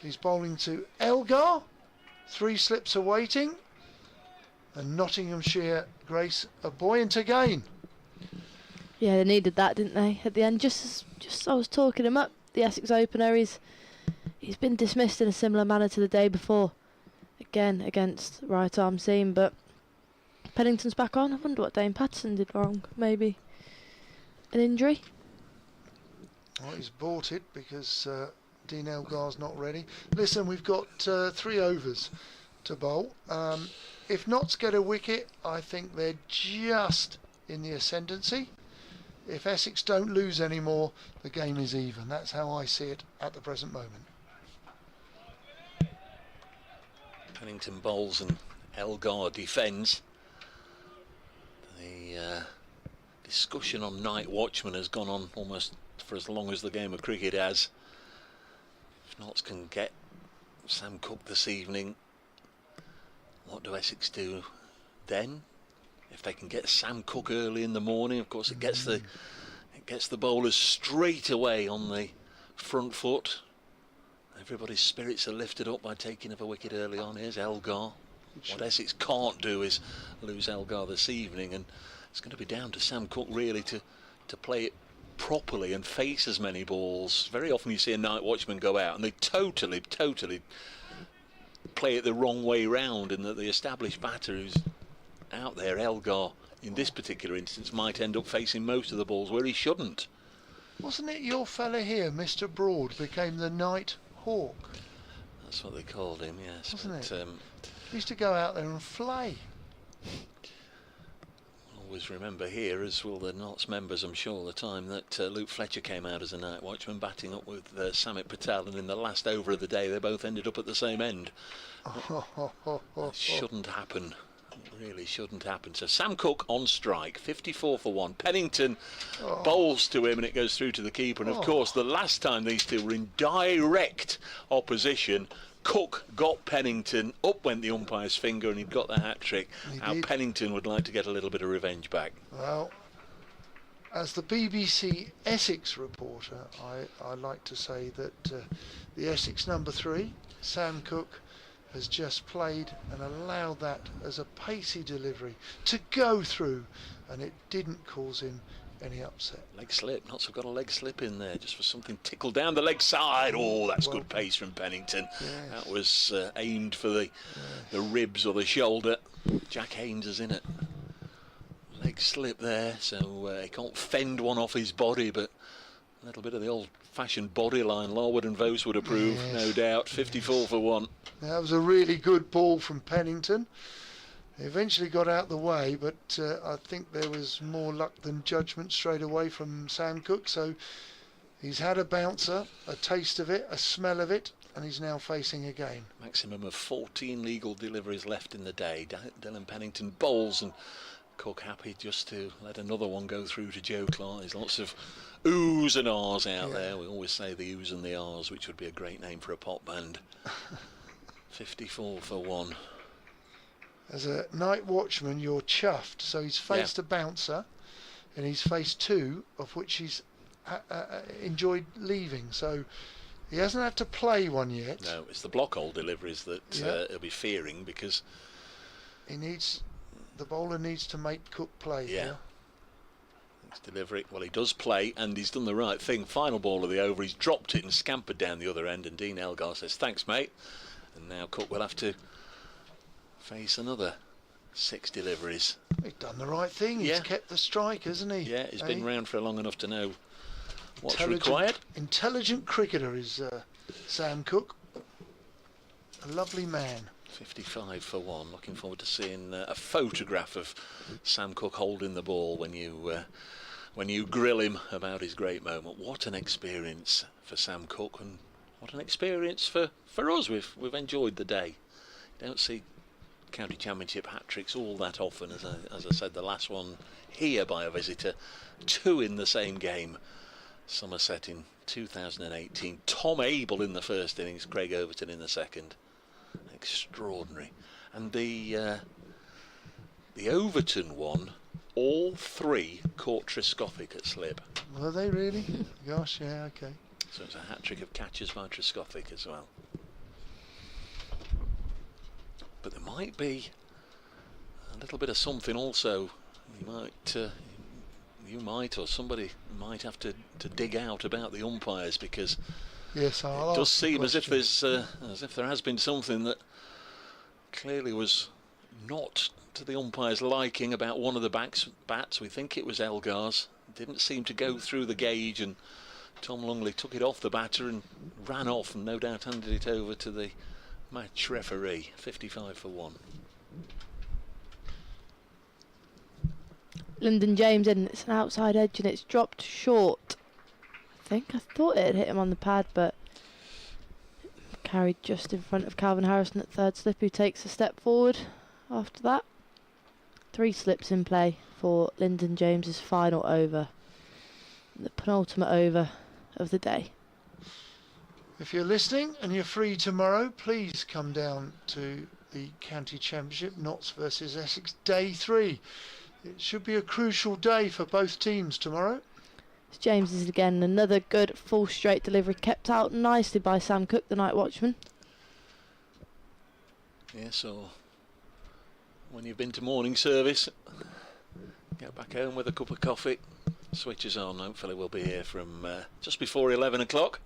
[SPEAKER 2] He's bowling to Elgar. 3 slips awaiting. And Nottinghamshire grace a buoyant again.
[SPEAKER 4] Yeah, they needed that, didn't they? At the end, just I was talking him up. The Essex opener, he's been dismissed in a similar manner to the day before, again against right arm seam. But Pennington's back on. I wonder what Dane Patterson did wrong. Maybe an injury.
[SPEAKER 2] Well, he's bought it because Dean Elgar's not ready. Listen, we've got 3 overs to bowl. If Notts get a wicket, I think they're just in the ascendancy. If Essex don't lose any more, the game is even. That's how I see it at the present moment.
[SPEAKER 3] Pennington bowls and Elgar defends. The discussion on night watchman has gone on almost for as long as the game of cricket has. If Notts can get Sam Cook this evening, what do Essex do then? If they can get Sam Cook early in the morning, of course it gets the bowlers straight away on the front foot. Everybody's spirits are lifted up by taking of a wicket early on. Here's Elgar. What Essex can't do is lose Elgar this evening, and it's going to be down to Sam Cook really to play it properly and face as many balls. Very often you see a night watchman go out and they totally play it the wrong way round, and that the established batter who's out there, Elgar, in this particular instance, might end up facing most of the balls where he shouldn't.
[SPEAKER 2] Wasn't it your fella here, Mr. Broad, became the night hawk?
[SPEAKER 3] That's what they called him, yes.
[SPEAKER 2] Wasn't it? He used to go out there and flay.
[SPEAKER 3] Always remember here, as will the Notts members, I'm sure, the time that Luke Fletcher came out as a night watchman, batting up with Samit Patel, and in the last over of the day they both ended up at the same end. That shouldn't happen. It really shouldn't happen. So Sam Cook on strike, 54 for 1. Pennington bowls to him and it goes through to the keeper. And of course, the last time these two were in direct opposition, Cook got Pennington, up went the umpire's finger, and he'd got the hat-trick. Now Pennington would like to get a little bit of revenge back.
[SPEAKER 2] Well, as the BBC Essex reporter, I like to say that the Essex number 3, Sam Cook, has just played and allowed that as a pacey delivery to go through, and it didn't cause him any upset.
[SPEAKER 3] Leg slip, Notts have got a leg slip in there just for something tickled down the leg side. Oh, that's good pace from Pennington.
[SPEAKER 2] Yes.
[SPEAKER 3] That was aimed for the ribs or the shoulder. Jack Haynes is in it. Leg slip there, so he can't fend one off his body, but a little bit of the old-fashioned body line Larwood and Vose would approve, no doubt. 54 for 1.
[SPEAKER 2] That was a really good ball from Pennington. He eventually got out the way, but I think there was more luck than judgment straight away from Sam Cook. So he's had a bouncer, a taste of it, a smell of it, and he's now facing a game.
[SPEAKER 3] Maximum of 14 legal deliveries left in the day. Dylan Pennington bowls, and Cook happy just to let another one go through to Joe Clark. There's lots of oohs and ahs out there. We always say the oohs and the ahs, which would be a great name for a pop band. 54 for 1.
[SPEAKER 2] As a night watchman, you're chuffed. So he's faced a bouncer, and he's faced 2, of which he's enjoyed leaving. So he hasn't had to play one yet.
[SPEAKER 3] No, it's the block hole deliveries that he'll be fearing, because
[SPEAKER 2] the bowler needs to make Cook play.
[SPEAKER 3] Yeah. Next delivery. Well, he does play, and he's done the right thing. Final ball of the over. He's dropped it and scampered down the other end, and Dean Elgar says, "Thanks, mate." And now Cook will have to face another 6 deliveries.
[SPEAKER 2] He's done the right thing. He's kept the strike, hasn't he?
[SPEAKER 3] Yeah, he's been round for long enough to know what's required.
[SPEAKER 2] Intelligent cricketer is Sam Cook. A lovely man.
[SPEAKER 3] 55 for 1. Looking forward to seeing a photograph of Sam Cook holding the ball when you grill him about his great moment. What an experience for Sam Cook, and what an experience for us. We've enjoyed the day. You don't see county championship hat-tricks all that often. As I said, the last one here by a visitor, 2 in the same game. Somerset in 2018. Tom Abel in the first innings, Craig Overton in the second. Extraordinary. And the Overton one, all 3 caught Trescothick at slip.
[SPEAKER 2] Were they really? Gosh, yeah, okay.
[SPEAKER 3] So it's a hat-trick of catches by Trescothick as well. But there might be a little bit of something also. You might, or somebody might have to dig out about the umpires, because
[SPEAKER 2] yes,
[SPEAKER 3] it does seem as if there has been something that clearly was not to the umpire's liking about one of the bats. We think it was Elgar's. Didn't seem to go through the gauge, and Tom Lungley took it off the batter and ran off, and no doubt handed it over to the match referee. 55 for 1.
[SPEAKER 4] Lyndon James in, it's an outside edge and it's dropped short. I thought it had hit him on the pad, but carried just in front of Calvin Harrison at third slip, who takes a step forward after that. 3 slips in play for Lyndon James's final over, the penultimate over of the day.
[SPEAKER 2] If you're listening and you're free tomorrow, please come down to the County Championship, Notts versus Essex, Day 3. It should be a crucial day for both teams tomorrow.
[SPEAKER 4] James is again another good full straight delivery, kept out nicely by Sam Cook, the night watchman.
[SPEAKER 3] Yeah, so when you've been to morning service, get back home with a cup of coffee, switches on. Hopefully we'll be here from just before 11 o'clock.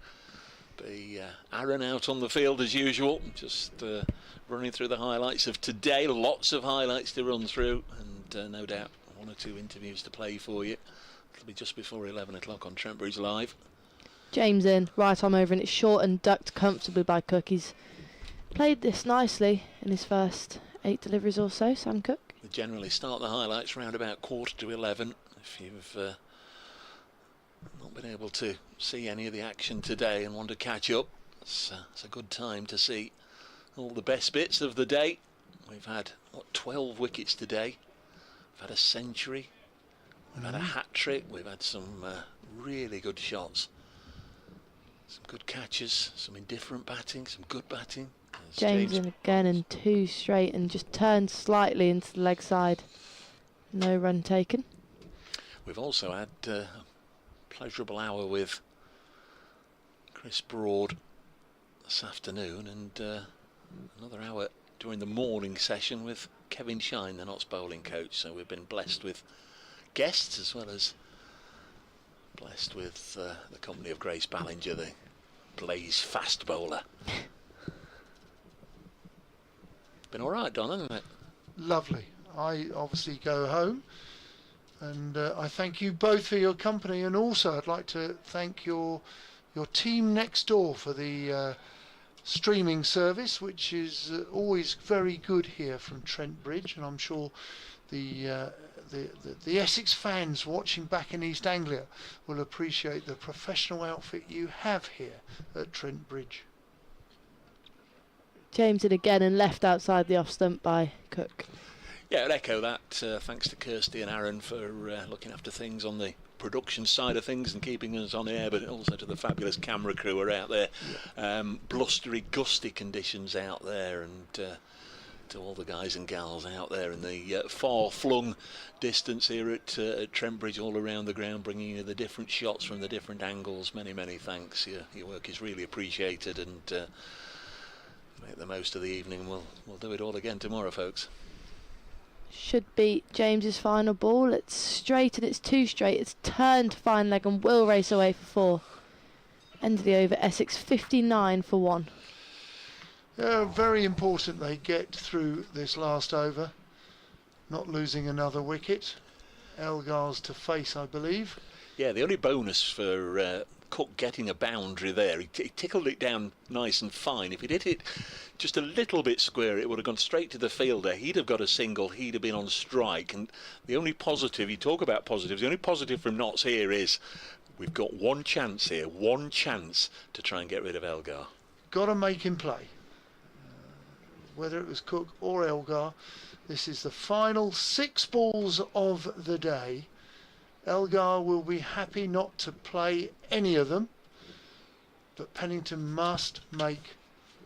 [SPEAKER 3] Be Aaron out on the field as usual, just running through the highlights of today. Lots of highlights to run through, and no doubt 1 or 2 interviews to play for you. It'll be just before 11 o'clock on Trent Bridge Live.
[SPEAKER 4] James in, right arm over, and it's short and ducked comfortably by Cook. He's played this nicely in his first 8 deliveries or so, Sam Cook.
[SPEAKER 3] We generally start the highlights around about 11:15. If you've not been able to see any of the action today and want to catch up, it's a good time to see all the best bits of the day. We've had 12 wickets today. We've had a century. We've had a hat-trick. We've had some really good shots. Some good catches, some indifferent batting, some good batting.
[SPEAKER 4] James in again in 2 straight and just turned slightly into the leg side. No run taken.
[SPEAKER 3] We've also had a pleasurable hour with Chris Broad this afternoon, and another hour during the morning session with Kevin Shine, the Notts bowling coach. So we've been blessed with guests as well as blessed with the company of Grace Ballinger, the blaze fast bowler. Been all right, Don, hasn't it?
[SPEAKER 2] Lovely. I obviously go home, and I thank you both for your company, and also I'd like to thank your team next door for the streaming service, which is always very good here from Trent Bridge, and I'm sure the Essex fans watching back in East Anglia will appreciate the professional outfit you have here at Trent Bridge.
[SPEAKER 4] James in again and left outside the off stump by Cook.
[SPEAKER 3] Yeah, I'd echo that. Thanks to Kirsty and Aaron for looking after things on the production side of things and keeping us on air, but also to the fabulous camera crew who are out there. Blustery, gusty conditions out there, and to all the guys and gals out there in the far-flung distance here at Trent Bridge, all around the ground, bringing you the different shots from the different angles. Many, many thanks. Your work is really appreciated, and make the most of the evening. We'll do it all again tomorrow, folks.
[SPEAKER 4] Should be James's final ball. It's straight and it's 2 straight. It's turned to fine leg and will race away for 4. End of the over. Essex 59 for 1.
[SPEAKER 2] Very important they get through this last over, not losing another wicket. Elgar's to face, I believe.
[SPEAKER 3] Yeah, the only bonus for Cook getting a boundary there, he tickled it down nice and fine. If he'd hit it just a little bit square, it would have gone straight to the fielder. He'd have got a single, he'd have been on strike. And the only positive, you talk about positives, the only positive from Notts here is we've got one chance here, one chance to try and get rid of Elgar.
[SPEAKER 2] Got to make him play. Whether it was Cook or Elgar, this is the final 6 balls of the day. Elgar will be happy not to play any of them, but Pennington must make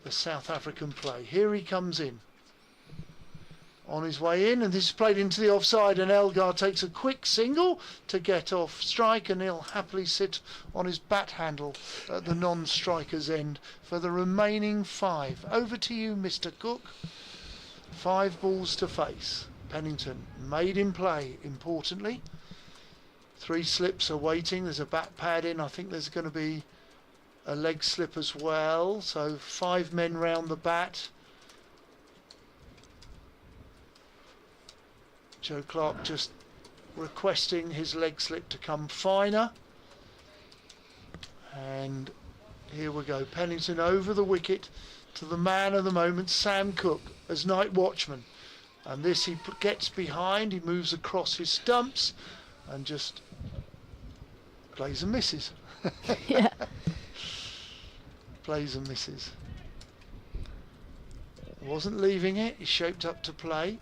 [SPEAKER 2] the South African play. Here he comes in. On his way in, and this is played into the offside, and Elgar takes a quick single to get off strike, and he'll happily sit on his bat handle at the non-striker's end for the remaining 5. Over to you, Mr. Cook. 5 balls to face. Pennington made him play, importantly. 3 slips are waiting. There's a bat pad in. I think there's going to be a leg slip as well. So 5 men round the bat. Joe Clark just requesting his leg slip to come finer. And here we go. Pennington over the wicket to the man of the moment, Sam Cook, as night watchman. And this he gets behind. He moves across his stumps and just plays and misses.
[SPEAKER 4] Yeah.
[SPEAKER 2] Plays and misses. Wasn't leaving it. He shaped up to play.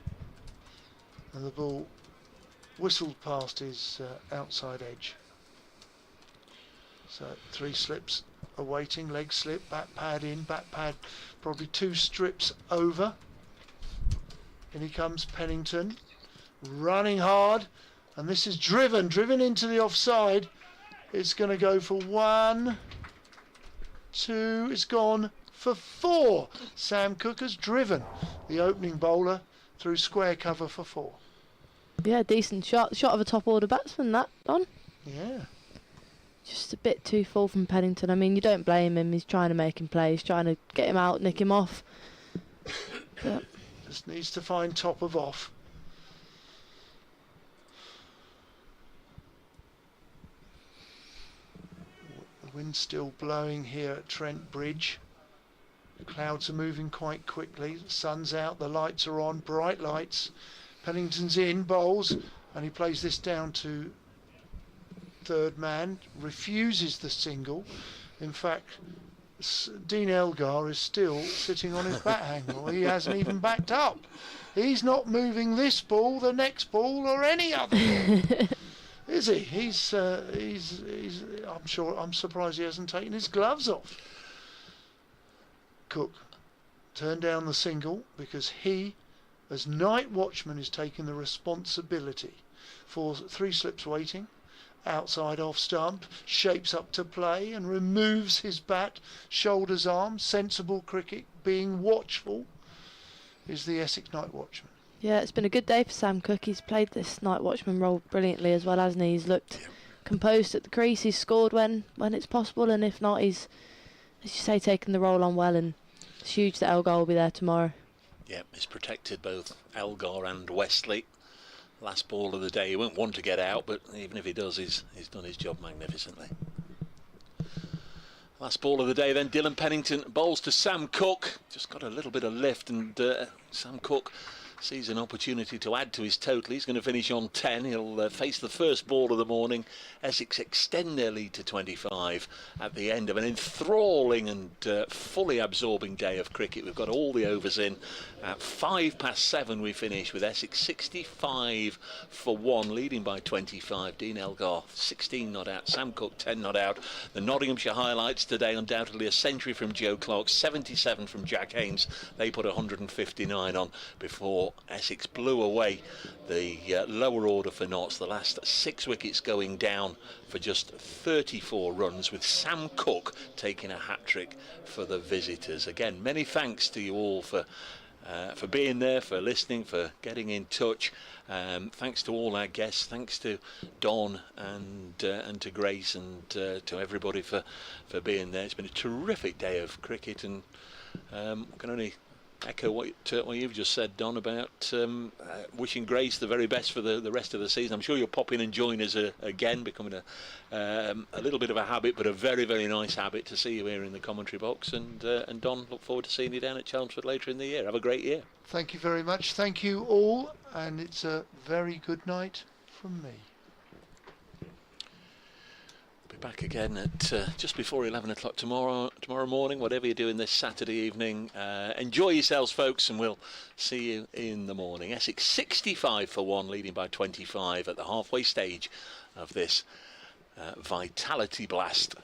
[SPEAKER 2] And the ball whistled past his outside edge. So 3 slips awaiting, leg slip, bat pad in, bat pad probably 2 strips over. In he comes Pennington, running hard, and this is driven into the offside. It's going to go for 1, 2, it's gone for 4. Sam Cook has driven the opening bowler through square cover for 4.
[SPEAKER 4] Yeah, decent shot of a top order batsman, that, Don.
[SPEAKER 2] Yeah.
[SPEAKER 4] Just a bit too full from Pennington. I mean, you don't blame him. He's trying to make him play. He's trying to get him out, nick him off. But
[SPEAKER 2] just needs to find top of off. The wind's still blowing here at Trent Bridge. The clouds are moving quite quickly. The sun's out, the lights are on, bright lights. Pennington's in, bowls, and he plays this down to third man, refuses the single. In fact, Dean Elgar is still sitting on his bat angle. He hasn't even backed up. He's not moving this ball, the next ball, or any other ball. Is he? He's I'm surprised he hasn't taken his gloves off. Cook turned down the single because he, as night watchman, is taking the responsibility for 3 slips waiting, outside off stump, shapes up to play and removes his bat, shoulders arm, sensible cricket, being watchful, is the Essex night watchman.
[SPEAKER 4] Yeah, it's been a good day for Sam Cook. He's played this night watchman role brilliantly as well, hasn't he? He's looked composed at the crease. He's scored when it's possible, and if not, he's, as you say, taken the role on well, and it's huge that Elgar will be there tomorrow.
[SPEAKER 3] Yeah, he's protected both Elgar and Wesley. Last ball of the day, he won't want to get out, but even if he does, he's done his job magnificently. Last ball of the day then, Dylan Pennington bowls to Sam Cook. Just got a little bit of lift, and Sam Cook sees an opportunity to add to his total. He's going to finish on 10. He'll face the first ball of the morning. Essex extend their lead to 25 at the end of an enthralling and fully absorbing day of cricket. We've got all the overs in. At 7:05 we finish with Essex 65 for 1, leading by 25. Dean Elgar 16 not out, Sam Cook 10 not out. The Nottinghamshire highlights today, undoubtedly a century from Joe Clark, 77 from Jack Haynes. They put 159 on before Essex blew away the lower order for Notts. The last 6 wickets going down for just 34 runs, with Sam Cook taking a hat-trick for the visitors. Again, many thanks to you all for being there, for listening, for getting in touch. Thanks to all our guests, thanks to Don and to Grace, and to everybody for being there. It's been a terrific day of cricket, and I can only echo what you've just said, Don, about wishing Grace the very best for the rest of the season. I'm sure you'll pop in and join us again, becoming a little bit of a habit, but a very, very nice habit to see you here in the commentary box. And Don, look forward to seeing you down at Chelmsford later in the year. Have a great year.
[SPEAKER 2] Thank you very much. Thank you all, and it's a very good night from me.
[SPEAKER 3] Back again at just before 11 o'clock tomorrow morning, whatever you're doing this Saturday evening. Enjoy yourselves, folks, and we'll see you in the morning. Essex 65 for 1, leading by 25 at the halfway stage of this Vitality Blast.